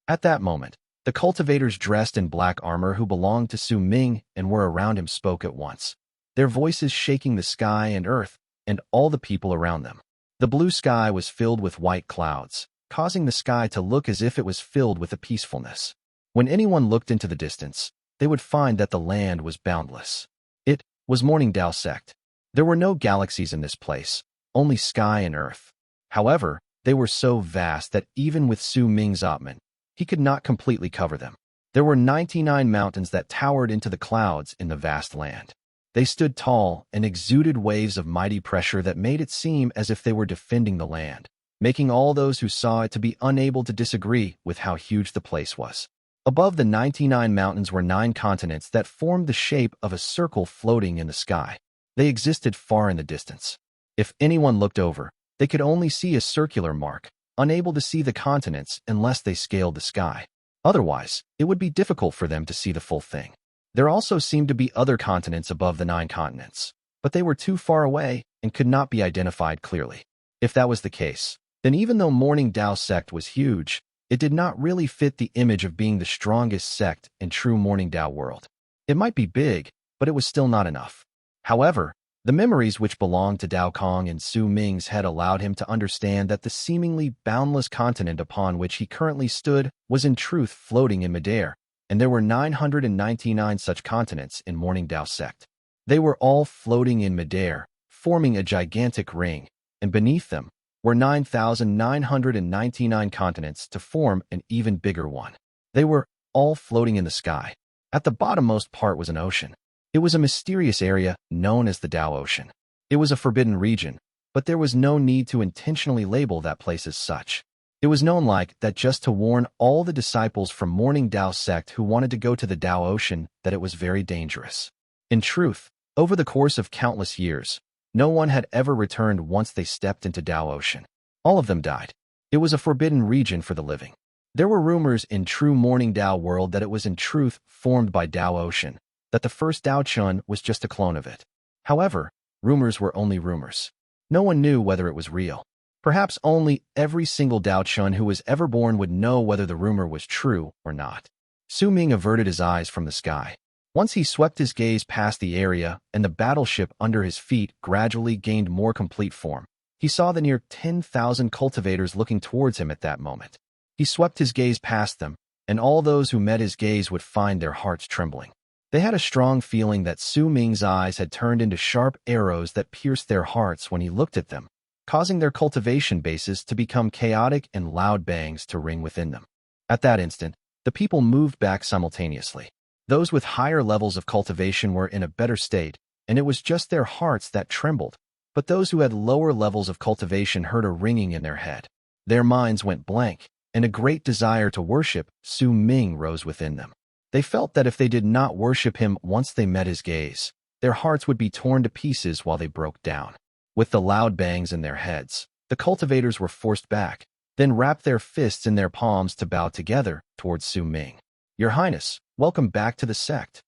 At that moment, the cultivators dressed in black armor who belonged to Su Ming and were around him spoke at once, their voices shaking the sky and earth and all the people around them. The blue sky was filled with white clouds, causing the sky to look as if it was filled with a peacefulness. When anyone looked into the distance, they would find that the land was boundless. It was Morning Dao Sect. There were no galaxies in this place, only sky and earth. However, they were so vast that even with Su Ming's Atman, he could not completely cover them. There were 99 mountains that towered into the clouds in the vast land. They stood tall and exuded waves of mighty pressure that made it seem as if they were defending the land, making all those who saw it to be unable to disagree with how huge the place was. Above the 99 mountains were 9 continents that formed the shape of a circle floating in the sky. They existed far in the distance. If anyone looked over, they could only see a circular mark, unable to see the continents unless they scaled the sky. Otherwise, it would be difficult for them to see the full thing. There also seemed to be other continents above the 9 continents, but they were too far away and could not be identified clearly. If that was the case, then even though Morning Dao Sect was huge, it did not really fit the image of being the strongest sect in true Morning Dao World. It might be big, but it was still not enough. However, the memories which belonged to Dao Kong and Su Ming's head allowed him to understand that the seemingly boundless continent upon which he currently stood was in truth floating in midair, and there were 999 such continents in Morning Dao Sect. They were all floating in midair, forming a gigantic ring, and beneath them were 9,999 continents to form an even bigger one. They were all floating in the sky. At the bottommost part was an ocean. It was a mysterious area known as the Dao Ocean. It was a forbidden region, but there was no need to intentionally label that place as such. It was known like that just to warn all the disciples from Morning Dao Sect who wanted to go to the Dao Ocean that it was very dangerous. In truth, over the course of countless years, no one had ever returned once they stepped into Dao Ocean. All of them died. It was a forbidden region for the living. There were rumors in true Morning Dao World that it was in truth formed by Dao Ocean, that the first Dao Chun was just a clone of it. However, rumors were only rumors. No one knew whether it was real. Perhaps only every single Dao Chun who was ever born would know whether the rumor was true or not. Su Ming averted his eyes from the sky. Once he swept his gaze past the area and the battleship under his feet gradually gained more complete form, he saw the near 10,000 cultivators looking towards him at that moment. He swept his gaze past them, and all those who met his gaze would find their hearts trembling. They had a strong feeling that Su Ming's eyes had turned into sharp arrows that pierced their hearts when he looked at them, causing their cultivation bases to become chaotic and loud bangs to ring within them. At that instant, the people moved back simultaneously. Those with higher levels of cultivation were in a better state, and it was just their hearts that trembled. But those who had lower levels of cultivation heard a ringing in their head. Their minds went blank, and a great desire to worship Su Ming rose within them. They felt that if they did not worship him once they met his gaze, their hearts would be torn to pieces while they broke down. With the loud bangs in their heads, the cultivators were forced back, then wrapped their fists in their palms to bow together towards Su Ming. "Your Highness, welcome back to the sect."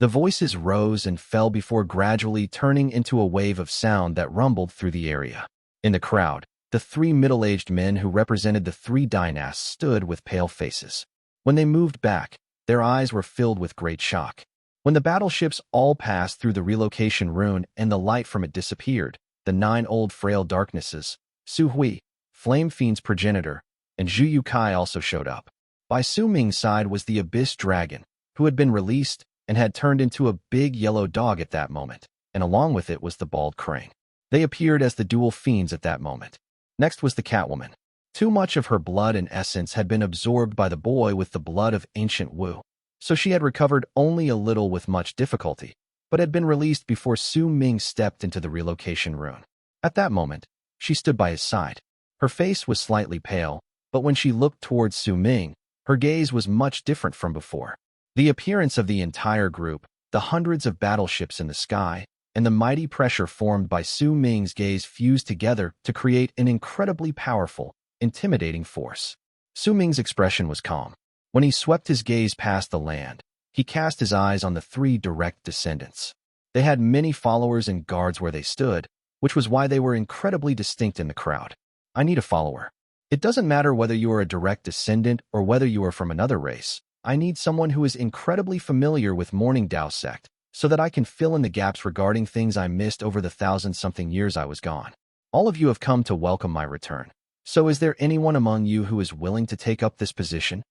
The voices rose and fell before gradually turning into a wave of sound that rumbled through the area. In the crowd, the three middle-aged men who represented the three dynasts stood with pale faces. When they moved back, their eyes were filled with great shock. When the battleships all passed through the relocation rune and the light from it disappeared, the 9 old frail darknesses, Su Hui, Flame Fiend's progenitor, and Zhu Yukai also showed up. By Su Ming's side was the Abyss Dragon, who had been released and had turned into a big yellow dog at that moment, and along with it was the bald crane. They appeared as the dual fiends at that moment. Next was the Catwoman. Too much of her blood and essence had been absorbed by the boy with the blood of ancient Wu, so she had recovered only a little with much difficulty, but had been released before Su Ming stepped into the relocation rune. At that moment, she stood by his side. Her face was slightly pale, but when she looked towards Su Ming, her gaze was much different from before. The appearance of the entire group, the hundreds of battleships in the sky, and the mighty pressure formed by Su Ming's gaze fused together to create an incredibly powerful, intimidating force. Su Ming's expression was calm. When he swept his gaze past the land, he cast his eyes on the 3 direct descendants. They had many followers and guards where they stood, which was why they were incredibly distinct in the crowd. "I need a follower. It doesn't matter whether you are a direct descendant or whether you are from another race. I need someone who is incredibly familiar with Morning Dao Sect, so that I can fill in the gaps regarding things I missed over the 1,000-something years I was gone. All of you have come to welcome my return. So is there anyone among you who is willing to take up this position?"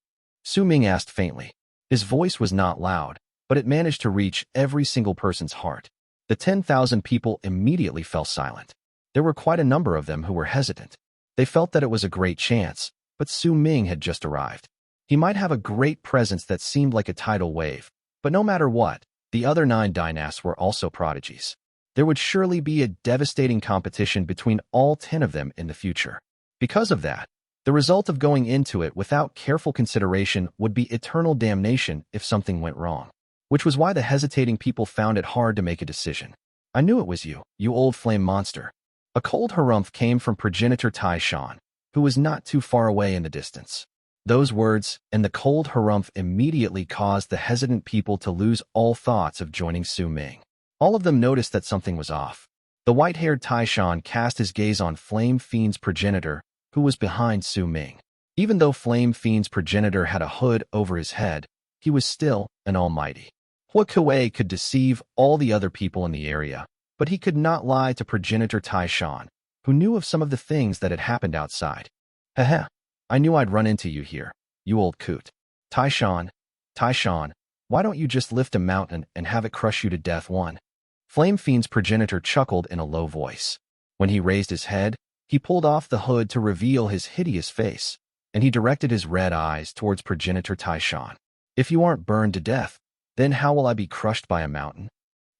Su Ming asked faintly. His voice was not loud, but it managed to reach every single person's heart. The 10,000 people immediately fell silent. There were quite a number of them who were hesitant. They felt that it was a great chance, but Su Ming had just arrived. He might have a great presence that seemed like a tidal wave, but no matter what, the other 9 dynasts were also prodigies. There would surely be a devastating competition between all 10 of them in the future. Because of that, the result of going into it without careful consideration would be eternal damnation if something went wrong, which was why the hesitating people found it hard to make a decision. "I knew it was you, you old flame monster." A cold harumph came from progenitor Shun, who was not too far away in the distance. Those words and the cold harumph immediately caused the hesitant people to lose all thoughts of joining Su Ming. All of them noticed that something was off. The white-haired Shun cast his gaze on Flame Fiend's progenitor, who was behind Su Ming. Even though Flame Fiend's progenitor had a hood over his head, he was still an almighty. Huo Kui could deceive all the other people in the area, but he could not lie to progenitor Shun, who knew of some of the things that had happened outside. "Heh, I knew I'd run into you here, you old coot. Shun, why don't you just lift a mountain and have it crush you to death one?" Flame Fiend's progenitor chuckled in a low voice. When he raised his head, he pulled off the hood to reveal his hideous face, and he directed his red eyes towards progenitor Shun. "If you aren't burned to death, then how will I be crushed by a mountain?"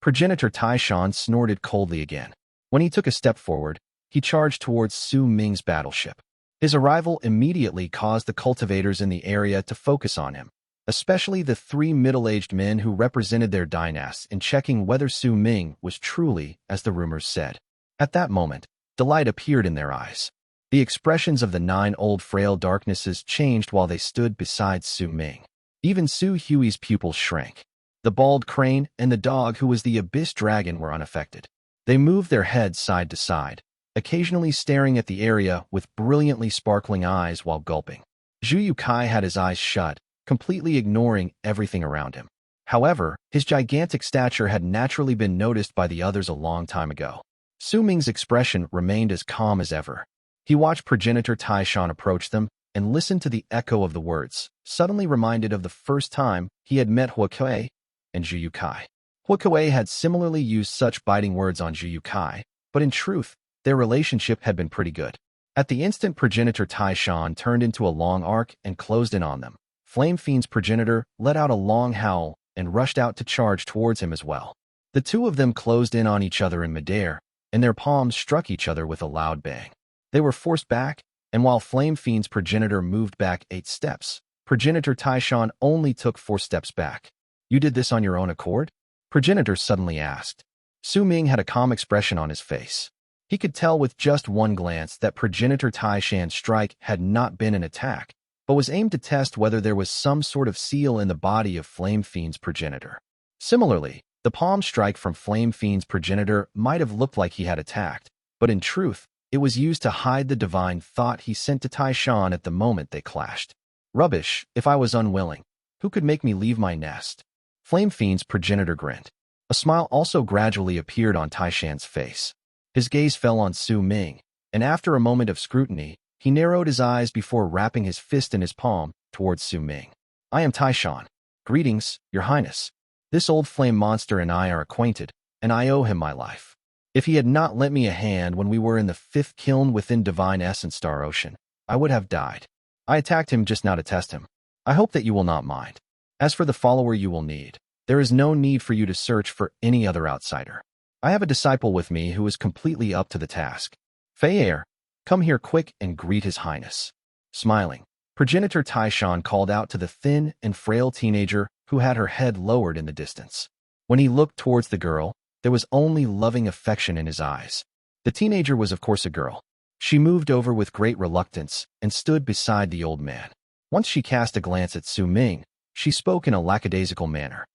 Progenitor Shun snorted coldly again. When he took a step forward, he charged towards Su Ming's battleship. His arrival immediately caused the cultivators in the area to focus on him, especially the 3 middle-aged men who represented their dynasts in checking whether Su Ming was truly as the rumors said. At that moment, delight appeared in their eyes. The expressions of the 9 old frail darknesses changed while they stood beside Su Ming. Even Su Hui's pupils shrank. The bald crane and the dog who was the Abyss Dragon were unaffected. They moved their heads side to side, occasionally staring at the area with brilliantly sparkling eyes while gulping. Huo Kui had his eyes shut, completely ignoring everything around him. However, his gigantic stature had naturally been noticed by the others a long time ago. Suming's expression remained as calm as ever. He watched progenitor Taishan approach them and listened to the echo of the words, suddenly reminded of the first time he had met Huo Kui and Huo Kui. Huo Kui had similarly used such biting words on Huo Kui, but in truth, their relationship had been pretty good. At the instant progenitor Taishan turned into a long arc and closed in on them, Flame Fiend's progenitor let out a long howl and rushed out to charge towards him as well. The two of them closed in on each other in midair, and their palms struck each other with a loud bang. They were forced back, and while Flame Fiend's progenitor moved back 8 steps, progenitor Taishan only took 4 steps back. You did this on your own accord? Progenitor suddenly asked. Suming had a calm expression on his face. He could tell with just one glance that progenitor Taishan's strike had not been an attack, but was aimed to test whether there was some sort of seal in the body of Flame Fiend's progenitor. Similarly, the palm strike from Flame Fiend's progenitor might have looked like he had attacked, but in truth, it was used to hide the divine thought he sent to Taishan at the moment they clashed. Rubbish, if I was unwilling. Who could make me leave my nest? Flame Fiend's progenitor grinned. A smile also gradually appeared on Taishan's face. His gaze fell on Suming, and after a moment of scrutiny, he narrowed his eyes before wrapping his fist in his palm towards Suming. I am Taishan. Greetings, Your Highness. This old flame monster and I are acquainted, and I owe him my life. If he had not lent me a hand when we were in the 5th kiln within Divine Essence Star Ocean, I would have died. I attacked him just now to test him. I hope that you will not mind. As for the follower you will need, there is no need for you to search for any other outsider. I have a disciple with me who is completely up to the task. Defier, come here quick and greet His Highness. Smiling, progenitor Taishan called out to the thin and frail teenager who had her head lowered in the distance. When he looked towards the girl, there was only loving affection in his eyes. The teenager was of course a girl. She moved over with great reluctance and stood beside the old man. Once she cast a glance at Suming, she spoke in a lackadaisical manner.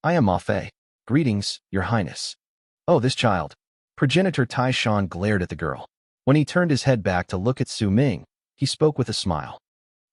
I am Ma Fei. Greetings, Your Highness. Oh, this child. Progenitor Taishan glared at the girl. When he turned his head back to look at Suming, he spoke with a smile.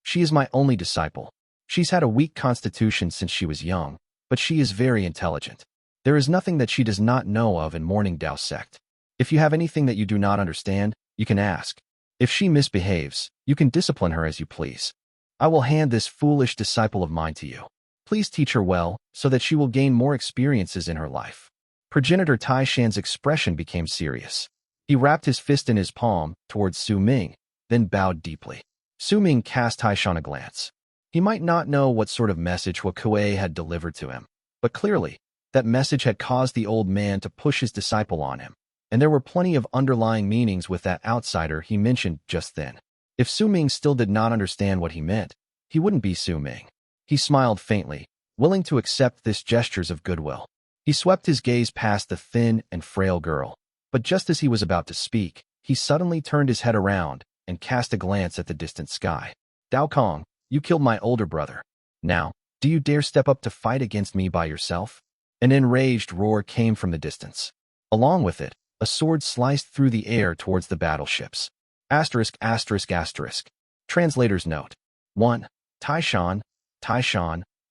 She is my only disciple. She's had a weak constitution since she was young, but she is very intelligent. There is nothing that she does not know of in Morning Dao Sect. If you have anything that you do not understand, you can ask. If she misbehaves, you can discipline her as you please. I will hand this foolish disciple of mine to you. Please teach her well, so that she will gain more experiences in her life. Progenitor Taishan's expression became serious. He wrapped his fist in his palm towards Suming, then bowed deeply. Suming cast Taishan a glance. He might not know what sort of message Huo Kui had delivered to him, but clearly, that message had caused the old man to push his disciple on him, and there were plenty of underlying meanings with that outsider he mentioned just then. If Suming still did not understand what he meant, he wouldn't be Suming. He smiled faintly, willing to accept this gestures of goodwill. He swept his gaze past the thin and frail girl, but just as he was about to speak, he suddenly turned his head around and cast a glance at the distant sky. Dao Kong, you killed my older brother. Now, do you dare step up to fight against me by yourself? An enraged roar came from the distance. Along with it, a sword sliced through the air towards the battleships. Asterisk, asterisk, asterisk. Translator's note. 1. Taishan,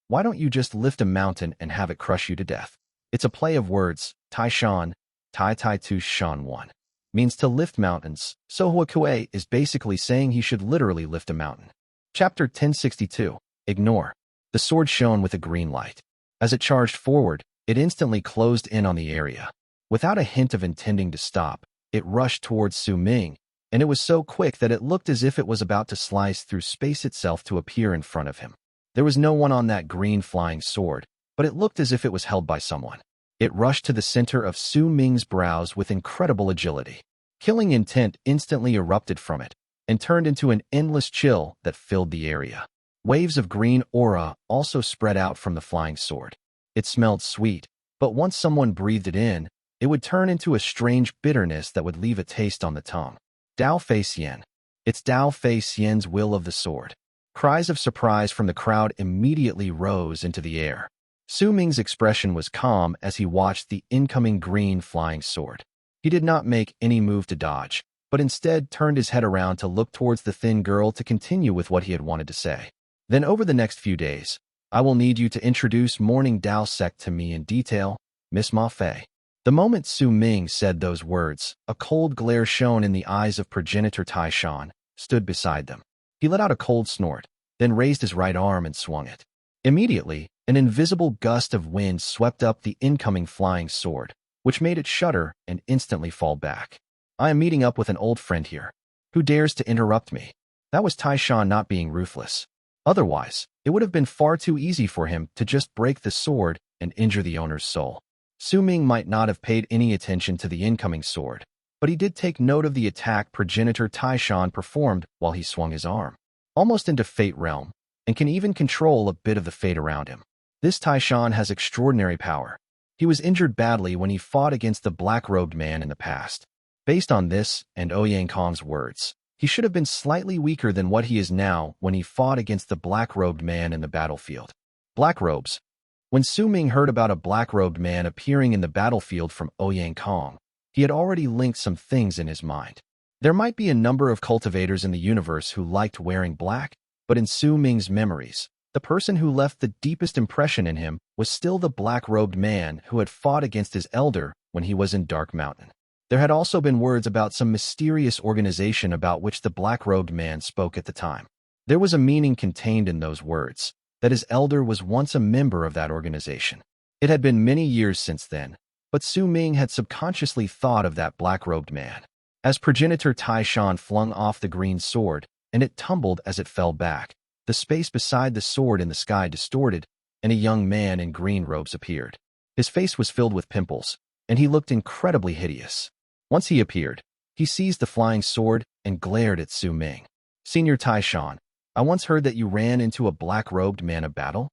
why don't you just lift a mountain and have it crush you to death? It's a play of words. Taishan, Tai Tu Shan 1. Means to lift mountains, so Huo Kui is basically saying he should literally lift a mountain. Chapter 1062. Ignore. The sword shone with a green light. As it charged forward, it instantly closed in on the area. Without a hint of intending to stop, it rushed towards Suming, and it was so quick that it looked as if it was about to slice through space itself to appear in front of him. There was no one on that green flying sword, but it looked as if it was held by someone. It rushed to the center of Suming's brows with incredible agility. Killing intent instantly erupted from it, and turned into an endless chill that filled the area. Waves of green aura also spread out from the flying sword. It smelled sweet, but once someone breathed it in, it would turn into a strange bitterness that would leave a taste on the tongue. Dao Fei Xian. It's Dao Fei Xian's will of the sword. Cries of surprise from the crowd immediately rose into the air. Suming's expression was calm as he watched the incoming green flying sword. He did not make any move to dodge. but instead turned his head around to look towards the thin girl to continue with what he had wanted to say. Then over the next few days, I will need you to introduce Morning Dao Sect to me in detail, Miss Ma Fei. The moment Su Ming said those words, a cold glare shone in the eyes of progenitor Tai Shan, stood beside them. He let out a cold snort, then raised his right arm and swung it. Immediately, an invisible gust of wind swept up the incoming flying sword, which made it shudder and instantly fall back. I am meeting up with an old friend here. Who dares to interrupt me? That was Tai Shan not being ruthless. Otherwise, it would have been far too easy for him to just break the sword and injure the owner's soul. Su Ming might not have paid any attention to the incoming sword, but he did take note of the attack progenitor Tai Shan performed while he swung his arm, almost into Fate realm, and can even control a bit of the fate around him. This Tai Shan has extraordinary power. He was injured badly when he fought against the black-robed man in the past. Based on this and Ouyang Kong's words, he should have been slightly weaker than what he is now when he fought against the black-robed man in the battlefield. Black robes. When Su Ming heard about a black-robed man appearing in the battlefield from Ouyang Kong, he had already linked some things in his mind. There might be a number of cultivators in the universe who liked wearing black, but in Su Ming's memories, the person who left the deepest impression in him was still the black-robed man who had fought against his elder when he was in Dark Mountain. There had also been words about some mysterious organization about which the black-robed man spoke at the time. There was a meaning contained in those words, that his elder was once a member of that organization. It had been many years since then, but Su Ming had subconsciously thought of that black-robed man. As progenitor Tai Shan flung off the green sword, and it tumbled as it fell back, the space beside the sword in the sky distorted, and a young man in green robes appeared. His face was filled with pimples, and he looked incredibly hideous. Once he appeared, he seized the flying sword and glared at Su Ming. Senior Tai Shan, I once heard that you ran into a black-robed man of battle?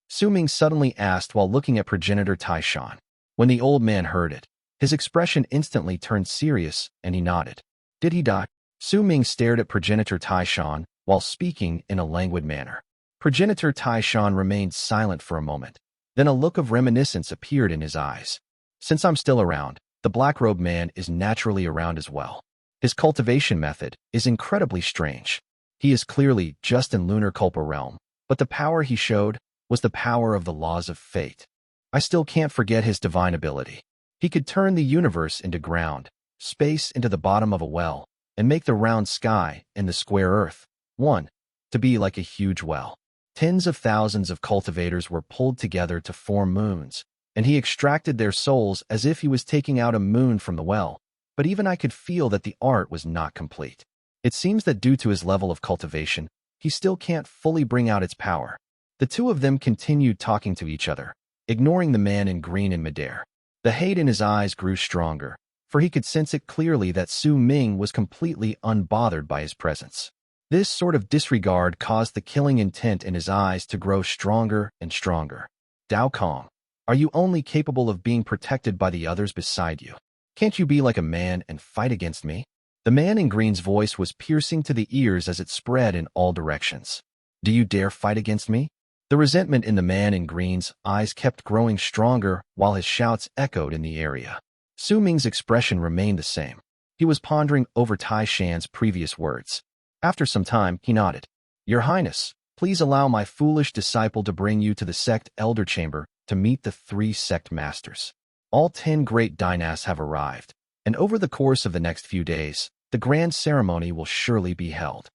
Su Ming suddenly asked while looking at progenitor Tai Shan. When the old man heard it, his expression instantly turned serious, and he nodded. Did he die? Su Ming stared at progenitor Tai Shan while speaking in a languid manner. Progenitor Tai Shan remained silent for a moment. Then a look of reminiscence appeared in his eyes. Since I'm still around, the black-robed man is naturally around as well. His cultivation method is incredibly strange. He is clearly just in Lunar Culpa realm, but the power he showed was the power of the laws of fate. I still can't forget his divine ability. He could turn the universe into ground, space into the bottom of a well, and make the round sky and the square earth, one, to be like a huge well. Tens of thousands of cultivators were pulled together to form moons, and he extracted their souls as if he was taking out a moon from the well, but even I could feel that the art was not complete. It seems that due to his level of cultivation, he still can't fully bring out its power. The two of them continued talking to each other, ignoring the man in green in midair. The hate in his eyes grew stronger, for he could sense it clearly that Su Ming was completely unbothered by his presence. This sort of disregard caused the killing intent in his eyes to grow stronger and stronger. Dao Kong, are you only capable of being protected by the others beside you? Can't you be like a man and fight against me? The man in green's voice was piercing to the ears as it spread in all directions. Do you dare fight against me? The resentment in the man in green's eyes kept growing stronger while his shouts echoed in the area. Su Ming's expression remained the same. He was pondering over Tai Shan's previous words. After some time, he nodded. Your Highness, please allow my foolish disciple to bring you to the Sect Elder Chamber to meet the 3 Sect Masters. All 10 great Dynasts have arrived, and over the course of the next few days, the grand ceremony will surely be held.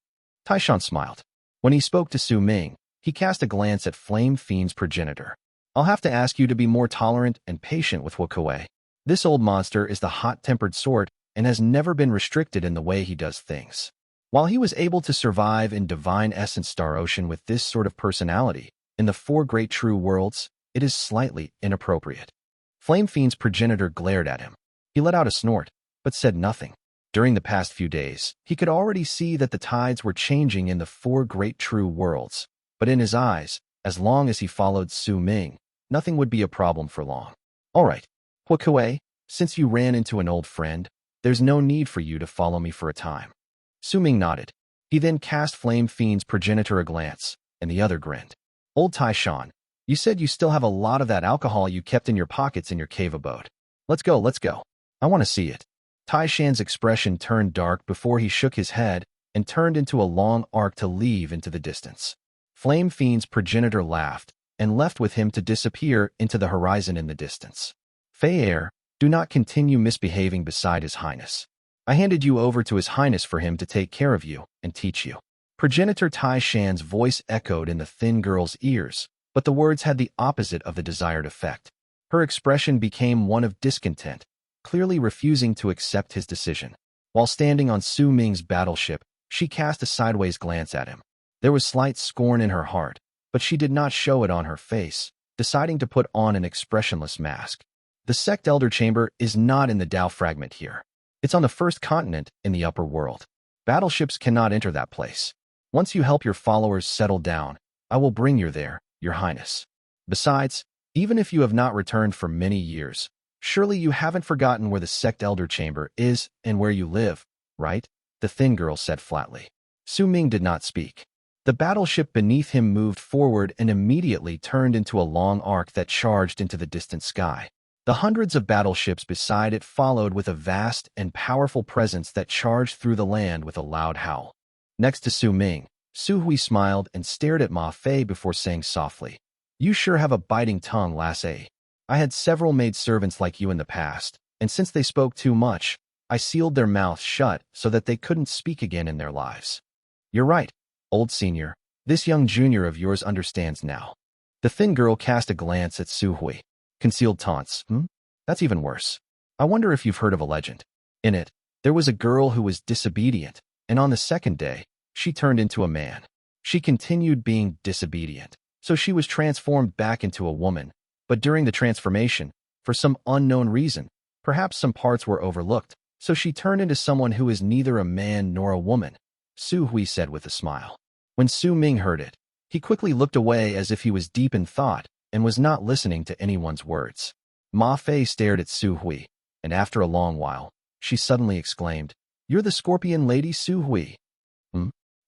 Tai Shan smiled. When he spoke to Su Ming, he cast a glance at Flame Fiend's progenitor. I'll have to ask you to be more tolerant and patient with Huo Kui. This old monster is the hot-tempered sort and has never been restricted in the way he does things. While he was able to survive in Divine Essence Star Ocean with this sort of personality, in the 4 great true worlds, it is slightly inappropriate. Flame Fiend's progenitor glared at him. He let out a snort, but said nothing. During the past few days, he could already see that the tides were changing in the 4 great true worlds, but in his eyes, as long as he followed Su Ming, nothing would be a problem for long. All right, Huo Kui, since you ran into an old friend, there's no need for you to follow me for a time. Su Ming nodded. He then cast Flame Fiend's progenitor a glance, and the other grinned. Old Tai Shan, you said you still have a lot of that alcohol you kept in your pockets in your cave abode. Let's go. I want to see it. Taishan's expression turned dark before he shook his head and turned into a long arc to leave into the distance. Flame Fiend's progenitor laughed and left with him to disappear into the horizon in the distance. Fei, do not continue misbehaving beside His Highness. I handed you over to His Highness for him to take care of you and teach you. Progenitor Taishan's voice echoed in the thin girl's ears, but the words had the opposite of the desired effect. Her expression became one of discontent, clearly refusing to accept his decision. While standing on Su Ming's battleship, she cast a sideways glance at him. There was slight scorn in her heart, but she did not show it on her face, deciding to put on an expressionless mask. The Sect Elder Chamber is not in the Dao fragment here. It's on the first continent in the upper world. Battleships cannot enter that place. Once you help your followers settle down, I will bring you there, Your Highness. Besides, even if you have not returned for many years, surely you haven't forgotten where the Sect Elder Chamber is and where you live, right? The thin girl said flatly. Su Ming did not speak. The battleship beneath him moved forward and immediately turned into a long arc that charged into the distant sky. The hundreds of battleships beside it followed with a vast and powerful presence that charged through the land with a loud howl. Next to Su Ming, Su Hui smiled and stared at Ma Fei before saying softly, "You sure have a biting tongue, lassie. I had several maidservants like you in the past, and since they spoke too much, I sealed their mouths shut so that they couldn't speak again in their lives. You're right, old senior. This young junior of yours understands now." The thin girl cast a glance at Su Hui. Concealed taunts, That's even worse. I wonder if you've heard of a legend. In it, there was a girl who was disobedient, and on the second day, she turned into a man. She continued being disobedient, so she was transformed back into a woman, but during the transformation, for some unknown reason, perhaps some parts were overlooked, so she turned into someone who is neither a man nor a woman, Su Hui said with a smile. When Su Ming heard it, he quickly looked away as if he was deep in thought and was not listening to anyone's words. Ma Fei stared at Su Hui, and after a long while, she suddenly exclaimed, "You're the Scorpion Lady Su Hui."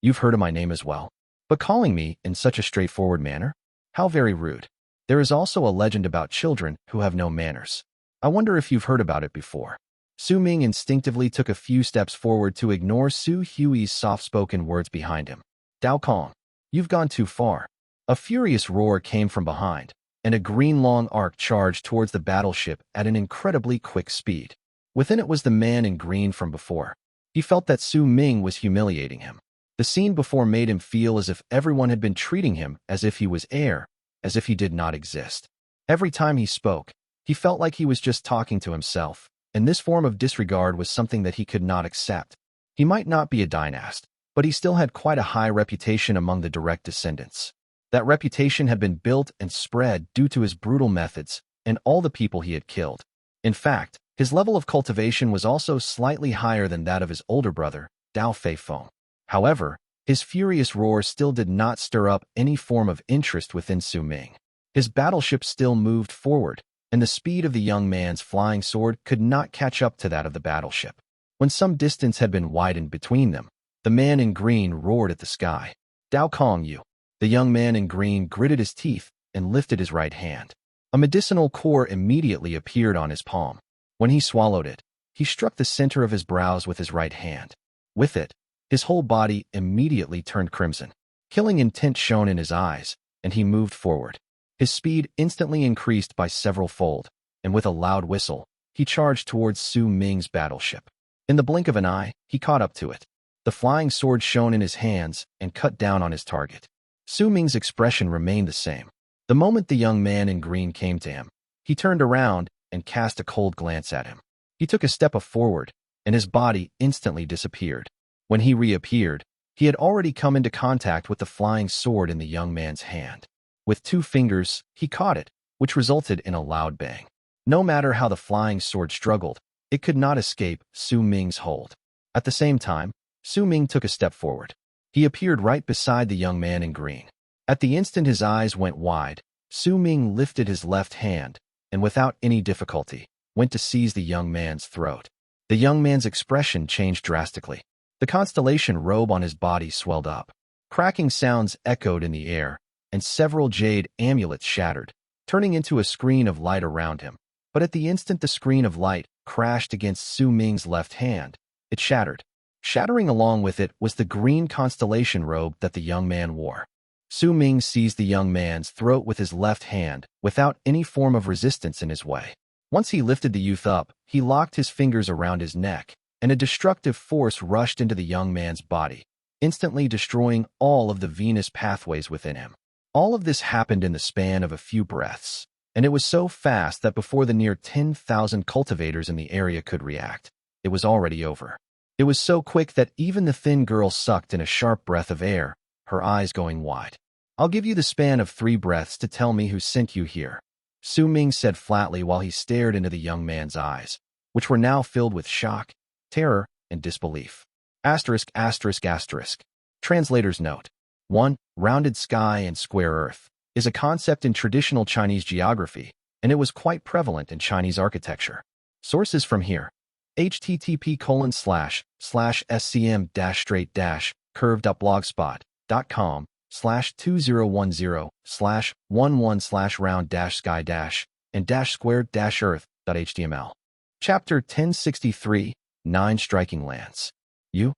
You've heard of my name as well. But calling me in such a straightforward manner? How very rude. There is also a legend about children who have no manners. I wonder if you've heard about it before. Su Ming instinctively took a few steps forward to ignore Su Hui's soft-spoken words behind him. "Dao Kong, you've gone too far." A furious roar came from behind, and a green long arc charged towards the battleship at an incredibly quick speed. Within it was the man in green from before. He felt that Su Ming was humiliating him. The scene before made him feel as if everyone had been treating him as if he was air, as if he did not exist. Every time he spoke, he felt like he was just talking to himself, and this form of disregard was something that he could not accept. He might not be a Dynast, but he still had quite a high reputation among the direct descendants. That reputation had been built and spread due to his brutal methods and all the people he had killed. In fact, his level of cultivation was also slightly higher than that of his older brother, Dao Feifeng. However, his furious roar still did not stir up any form of interest within Su Ming. His battleship still moved forward, and the speed of the young man's flying sword could not catch up to that of the battleship. When some distance had been widened between them, the man in green roared at the sky. "Dao Kong you." The young man in green gritted his teeth and lifted his right hand. A medicinal core immediately appeared on his palm. When he swallowed it, he struck the center of his brows with his right hand. With it, his whole body immediately turned crimson. Killing intent shone in his eyes, and he moved forward. His speed instantly increased by several fold, and with a loud whistle, he charged towards Su Ming's battleship. In the blink of an eye, he caught up to it. The flying sword shone in his hands and cut down on his target. Su Ming's expression remained the same. The moment the young man in green came to him, he turned around and cast a cold glance at him. He took a step forward, and his body instantly disappeared. When he reappeared, he had already come into contact with the flying sword in the young man's hand. With 2 fingers, he caught it, which resulted in a loud bang. No matter how the flying sword struggled, it could not escape Su Ming's hold. At the same time, Su Ming took a step forward. He appeared right beside the young man in green. At the instant his eyes went wide, Su Ming lifted his left hand, and without any difficulty, went to seize the young man's throat. The young man's expression changed drastically. The constellation robe on his body swelled up. Cracking sounds echoed in the air, and several jade amulets shattered, turning into a screen of light around him. But at the instant the screen of light crashed against Su Ming's left hand. It shattered. Shattering along with it was the green constellation robe that the young man wore. Su Ming seized the young man's throat with his left hand, without any form of resistance in his way. Once he lifted the youth up, he locked his fingers around his neck, and a destructive force rushed into the young man's body, instantly destroying all of the venous pathways within him. All of this happened in the span of a few breaths, and it was so fast that before the near 10,000 cultivators in the area could react, it was already over. It was so quick that even the thin girl sucked in a sharp breath of air, her eyes going wide. "I'll give you the span of 3 breaths to tell me who sent you here," Su Ming said flatly while he stared into the young man's eyes, which were now filled with shock, terror, and disbelief. ****. Translator's note. 1. Rounded sky and square earth is a concept in traditional Chinese geography, and it was quite prevalent in Chinese architecture. Sources from here. http://scm-straight-curve.blogspot.com/2010/1/sky-and-squared-earth.html. Chapter 1063, 9 Striking Lance. You.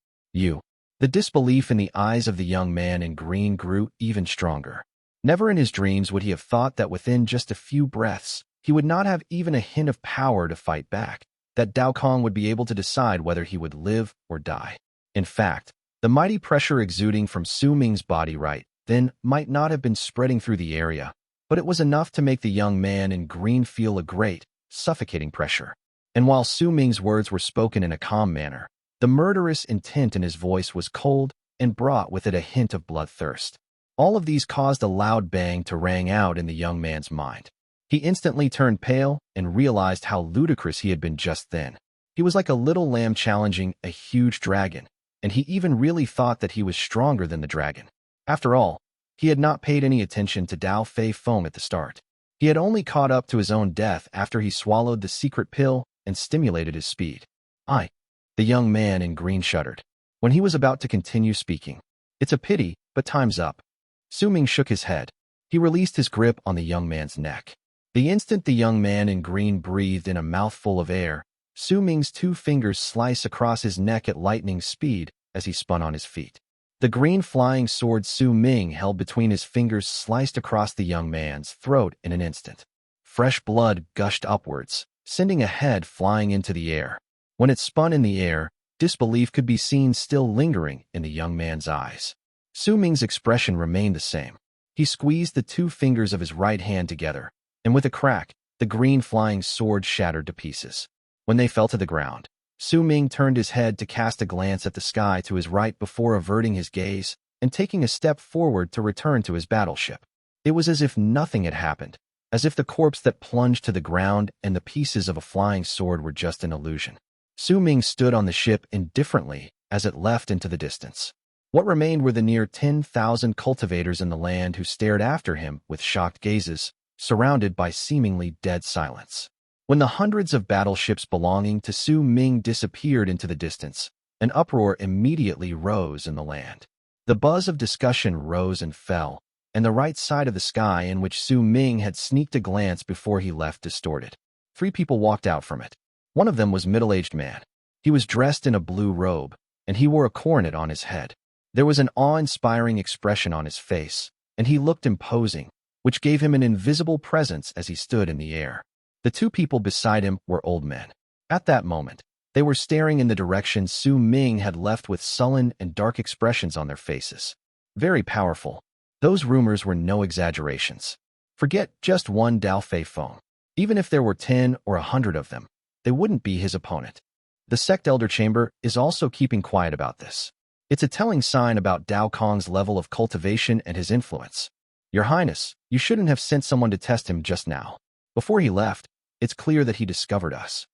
The disbelief in the eyes of the young man in green grew even stronger. Never in his dreams would he have thought that within just a few breaths, he would not have even a hint of power to fight back, that Dao Kong would be able to decide whether he would live or die. In fact, the mighty pressure exuding from Su Ming's body right then might not have been spreading through the area, but it was enough to make the young man in green feel a great, suffocating pressure. And while Su Ming's words were spoken in a calm manner, the murderous intent in his voice was cold and brought with it a hint of bloodthirst. All of these caused a loud bang to ring out in the young man's mind. He instantly turned pale and realized how ludicrous he had been just then. He was like a little lamb challenging a huge dragon, and he even really thought that he was stronger than the dragon. After all, he had not paid any attention to Dao Fei foam at the start. He had only caught up to his own death after he swallowed the secret pill and stimulated his speed. The young man in green shuddered. When he was about to continue speaking, "It's a pity, but time's up." Su Ming shook his head. He released his grip on the young man's neck. The instant the young man in green breathed in a mouthful of air, Su Ming's 2 fingers sliced across his neck at lightning speed as he spun on his feet. The green flying sword Su Ming held between his fingers sliced across the young man's throat in an instant. Fresh blood gushed upwards, sending a head flying into the air. When it spun in the air, disbelief could be seen still lingering in the young man's eyes. Su Ming's expression remained the same. He squeezed the 2 fingers of his right hand together, and with a crack, the green flying sword shattered to pieces. When they fell to the ground, Su Ming turned his head to cast a glance at the sky to his right before averting his gaze and taking a step forward to return to his battleship. It was as if nothing had happened, as if the corpse that plunged to the ground and the pieces of a flying sword were just an illusion. Su Ming stood on the ship indifferently as it left into the distance. What remained were the near 10,000 cultivators in the land who stared after him with shocked gazes, surrounded by seemingly dead silence. When the hundreds of battleships belonging to Su Ming disappeared into the distance, an uproar immediately rose in the land. The buzz of discussion rose and fell, and the right side of the sky in which Su Ming had sneaked a glance before he left distorted. 3 people walked out from it. One of them was a middle-aged man. He was dressed in a blue robe, and he wore a coronet on his head. There was an awe-inspiring expression on his face, and he looked imposing, which gave him an invisible presence as he stood in the air. The 2 people beside him were old men. At that moment, they were staring in the direction Su Ming had left with sullen and dark expressions on their faces. Very powerful. Those rumors were no exaggerations. Forget just one Dao Fei foam. Even if there were 10 or 100 of them, they wouldn't be his opponent. The Sect Elder Chamber is also keeping quiet about this. It's a telling sign about Dao Kong's level of cultivation and his influence. "Your Highness, you shouldn't have sent someone to test him just now. Before he left, it's clear that he discovered us."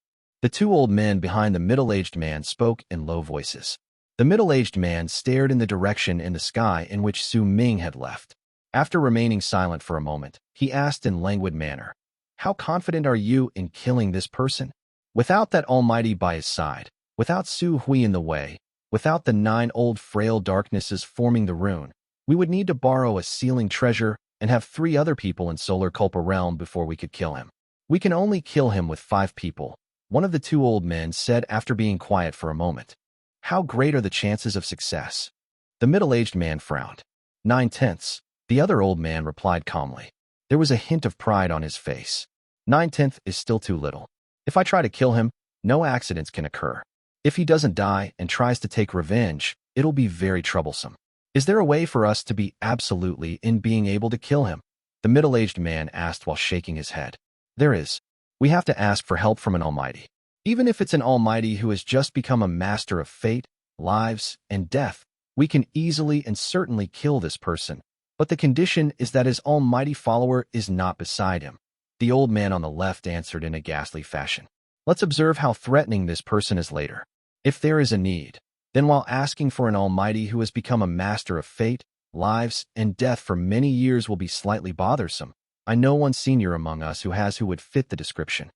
The 2 old men behind the middle-aged man spoke in low voices. The middle-aged man stared in the direction in the sky in which Su Ming had left. After remaining silent for a moment, he asked in languid manner, "How confident are you in killing this person? Without that Almighty by his side, without Su Hui in the way, without the 9 old frail darknesses forming the rune, we would need to borrow a sealing treasure and have 3 other people in Solar Culpa Realm before we could kill him. We can only kill him with 5 people, one of the two old men said after being quiet for a moment. How great are the chances of success? The middle-aged man frowned. 9/10. The other old man replied calmly. There was a hint of pride on his face. 9/10 is still too little. If I try to kill him, no accidents can occur. If he doesn't die and tries to take revenge, it'll be very troublesome. Is there a way for us to be absolutely in being able to kill him? The middle-aged man asked while shaking his head. There is. We have to ask for help from an almighty. Even if it's an almighty who has just become a master of fate, lives, and death, we can easily and certainly kill this person. But the condition is that his almighty follower is not beside him. The old man on the left answered in a ghastly fashion. Let's observe how threatening this person is later. If there is a need, then while asking for an almighty who has become a master of fate, lives, and death for many years will be slightly bothersome. I know one senior among us who would fit the description.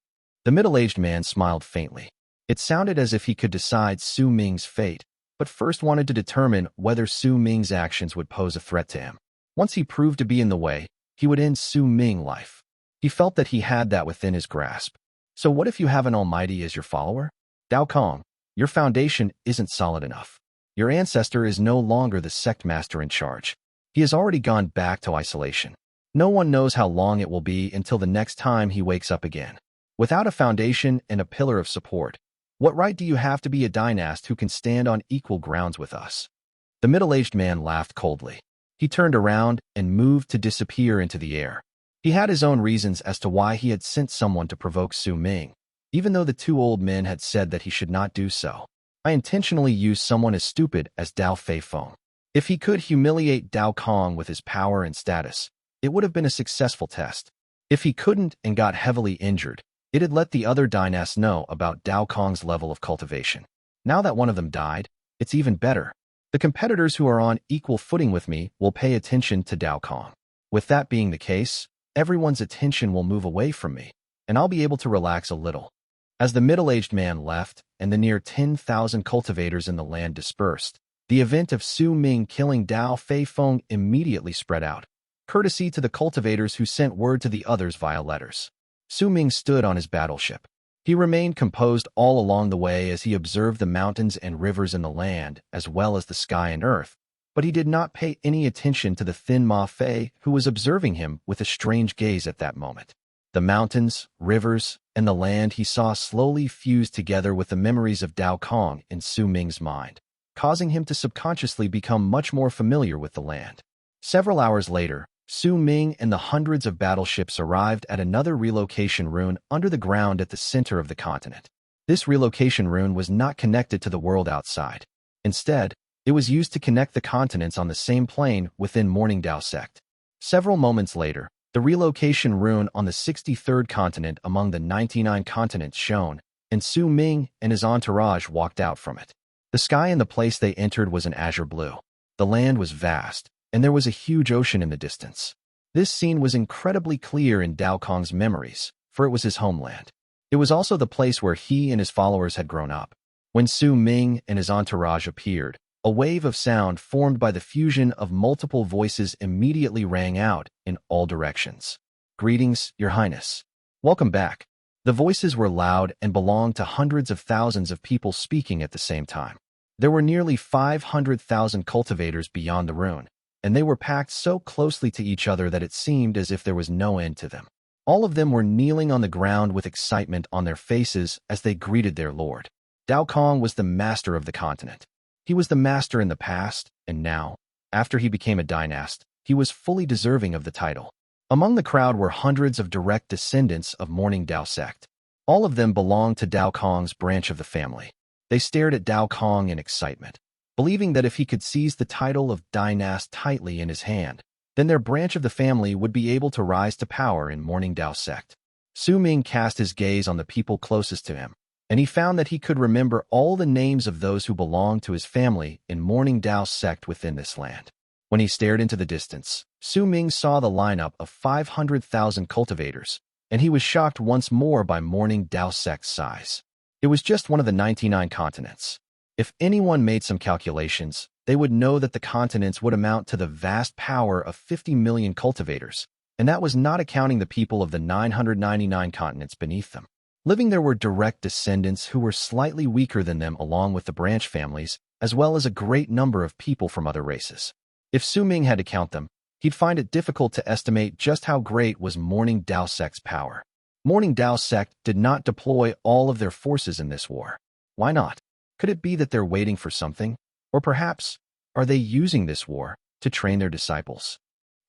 The middle-aged man smiled faintly. It sounded as if he could decide Su Ming's fate, but first wanted to determine whether Su Ming's actions would pose a threat to him. Once he proved to be in the way, he would end Su Ming's life. He felt that he had that within his grasp. So what if you have an almighty as your follower? Dao Kong, your foundation isn't solid enough. Your ancestor is no longer the sect master in charge. He has already gone back to isolation. No one knows how long it will be until the next time he wakes up again. Without a foundation and a pillar of support, what right do you have to be a dynast who can stand on equal grounds with us? The middle-aged man laughed coldly. He turned around and moved to disappear into the air. He had his own reasons as to why he had sent someone to provoke Su Ming, even though the two old men had said that he should not do so. I intentionally used someone as stupid as Dao Fei Feng. If he could humiliate Dao Kong with his power and status, it would have been a successful test. If he couldn't and got heavily injured, it had let the other dynasts know about Dao Kong's level of cultivation. Now that one of them died, it's even better. The competitors who are on equal footing with me will pay attention to Dao Kong. With that being the case, everyone's attention will move away from me, and I'll be able to relax a little. As the middle-aged man left and the near 10,000 cultivators in the land dispersed, the event of Su Ming killing Dao Fei Feng immediately spread out, courtesy to the cultivators who sent word to the others via letters. Su Ming stood on his battleship. He remained composed all along the way as he observed the mountains and rivers in the land, as well as the sky and earth, but he did not pay any attention to the thin Ma Fei who was observing him with a strange gaze at that moment. The mountains, rivers, and the land he saw slowly fused together with the memories of Dao Kong in Su Ming's mind, causing him to subconsciously become much more familiar with the land. Several hours later, Su Ming and the hundreds of battleships arrived at another relocation rune under the ground at the center of the continent. This relocation rune was not connected to the world outside. Instead, it was used to connect the continents on the same plane within Morning Dao Sect. Several moments later, the relocation rune on the 63rd continent among the 99 continents shone, and Su Ming and his entourage walked out from it. The sky in the place they entered was an azure blue. The land was vast, and there was a huge ocean in the distance. This scene was incredibly clear in Dao Kong's memories, for it was his homeland. It was also the place where he and his followers had grown up. When Su Ming and his entourage appeared, a wave of sound formed by the fusion of multiple voices immediately rang out in all directions. Greetings, Your Highness. Welcome back. The voices were loud and belonged to hundreds of thousands of people speaking at the same time. There were nearly 500,000 cultivators beyond the rune, and they were packed so closely to each other that it seemed as if there was no end to them. All of them were kneeling on the ground with excitement on their faces as they greeted their lord. Dao Kong was the master of the continent. He was the master in the past, and now, after he became a dynast, he was fully deserving of the title. Among the crowd were hundreds of direct descendants of Morning Dao Sect. All of them belonged to Dao Kong's branch of the family. They stared at Dao Kong in excitement, believing that if he could seize the title of Dynast tightly in his hand, then their branch of the family would be able to rise to power in Morning Dao Sect. Su Ming cast his gaze on the people closest to him, and he found that he could remember all the names of those who belonged to his family in Morning Dao Sect within this land. When he stared into the distance, Su Ming saw the lineup of 500,000 cultivators, and he was shocked once more by Morning Dao Sect's size. It was just one of the 99 continents. If anyone made some calculations, they would know that the continents would amount to the vast power of 50 million cultivators, and that was not accounting the people of the 999 continents beneath them. Living there were direct descendants who were slightly weaker than them along with the branch families, as well as a great number of people from other races. If Sowing had to count them, he'd find it difficult to estimate just how great was Morning Dao Sect's power. Morning Dao Sect did not deploy all of their forces in this war. Why not? Could it be that they're waiting for something? Or perhaps, are they using this war to train their disciples?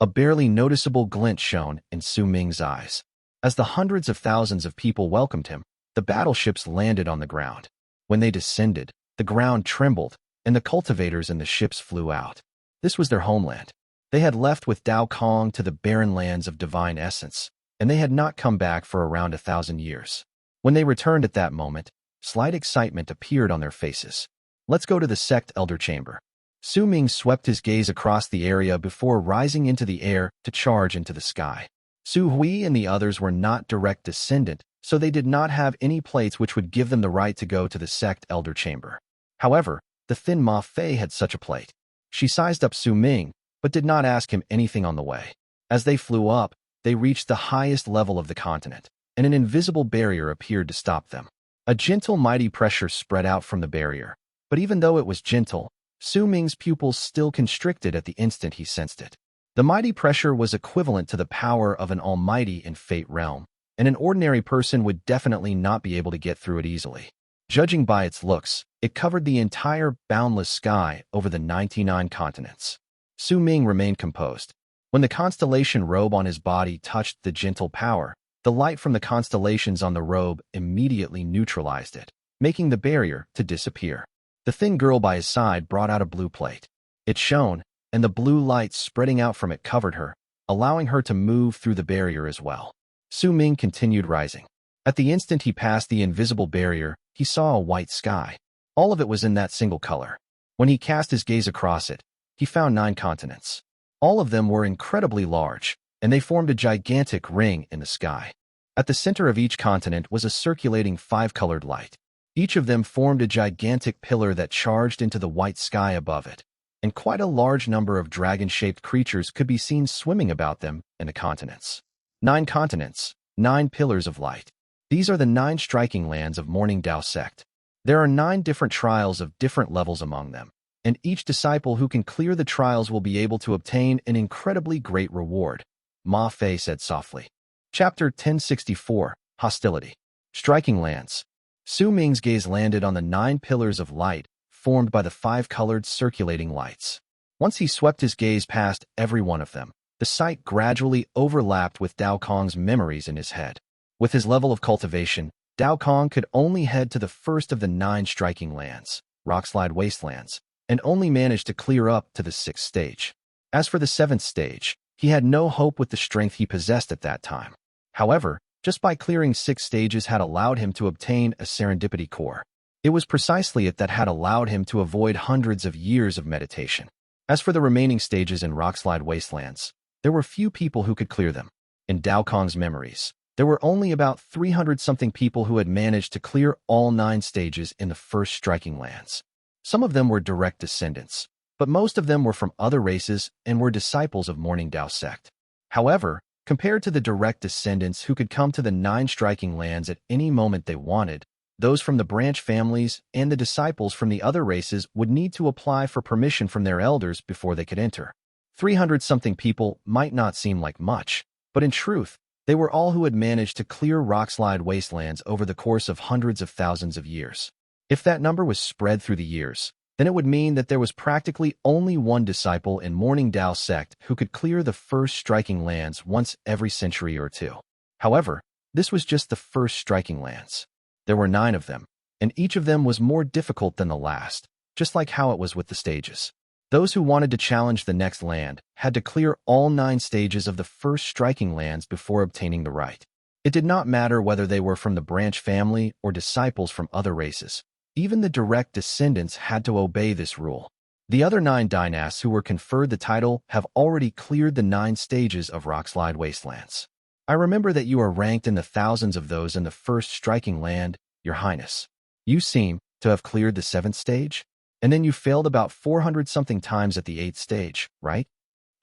A barely noticeable glint shone in Sowing's eyes. As the hundreds of thousands of people welcomed him, the battleships landed on the ground. When they descended, the ground trembled, and the cultivators in the ships flew out. This was their homeland. They had left with Dao Kong to the barren lands of divine essence, and they had not come back for around 1,000 years. When they returned at that moment, slight excitement appeared on their faces. Let's go to the Sect Elder Chamber. Sowing swept his gaze across the area before rising into the air to charge into the sky. Su Hui and the others were not direct descendant, so they did not have any plates which would give them the right to go to the Sect Elder Chamber. However, the thin Ma Fei had such a plate. She sized up Sowing, but did not ask him anything on the way. As they flew up, they reached the highest level of the continent, and an invisible barrier appeared to stop them. A gentle, mighty pressure spread out from the barrier, but even though it was gentle, Sowing's pupils still constricted at the instant he sensed it. The mighty pressure was equivalent to the power of an almighty in Fate realm, and an ordinary person would definitely not be able to get through it easily. Judging by its looks, it covered the entire boundless sky over the 99 continents. Sowing remained composed. When the constellation robe on his body touched the gentle power, the light from the constellations on the robe immediately neutralized it, making the barrier to disappear. The thin girl by his side brought out a blue plate. It shone, and the blue light spreading out from it covered her, allowing her to move through the barrier as well. Sowing continued rising. At the instant he passed the invisible barrier, he saw a white sky. All of it was in that single color. When he cast his gaze across it, he found 9 continents. All of them were incredibly large, and they formed a gigantic ring in the sky. At the center of each continent was a circulating 5-colored light. Each of them formed a gigantic pillar that charged into the white sky above it, and quite a large number of dragon-shaped creatures could be seen swimming about them in the continents. 9 continents, 9 pillars of light. These are the 9 striking lands of Morning Dao Sect. There are 9 different trials of different levels among them, and each disciple who can clear the trials will be able to obtain an incredibly great reward, Ma Fei said softly. Chapter 1064, Hostility. Striking lands. Sowing's gaze landed on the 9 pillars of light, formed by the 5-colored circulating lights. Once he swept his gaze past every one of them, the sight gradually overlapped with Dao Kong's memories in his head. With his level of cultivation, Dao Kong could only head to the first of the 9 striking lands, Rockslide Wastelands, and only managed to clear up to the 6th stage. As for the 7th stage, he had no hope with the strength he possessed at that time. However, just by clearing 6 stages had allowed him to obtain a serendipity core. It was precisely it that had allowed him to avoid hundreds of years of meditation. As for the remaining stages in Rockslide Wastelands, there were few people who could clear them. In Dao Kong's memories, there were only about 300-something people who had managed to clear all 9 stages in the first striking lands. Some of them were direct descendants, but most of them were from other races and were disciples of Morning Dao Sect. However, compared to the direct descendants who could come to the 9 striking lands at any moment they wanted, those from the branch families and the disciples from the other races would need to apply for permission from their elders before they could enter. 300-something people might not seem like much, but in truth, they were all who had managed to clear Rockslide Wastelands over the course of hundreds of thousands of years. If that number was spread through the years, then it would mean that there was practically only one disciple in Morning Dao Sect who could clear the first striking lands once every century or two. However, this was just the first striking lands. There were 9 of them, and each of them was more difficult than the last, just like how it was with the stages. Those who wanted to challenge the next land had to clear all 9 stages of the first striking lands before obtaining the right. It did not matter whether they were from the branch family or disciples from other races. Even the direct descendants had to obey this rule. The other 9 Dynasts who were conferred the title have already cleared the 9 stages of Rockslide Wastelands. I remember that you are ranked in the thousands of those in the first striking land, Your Highness. You seem to have cleared the 7th stage, and then you failed about 400-something times at the 8th stage, right?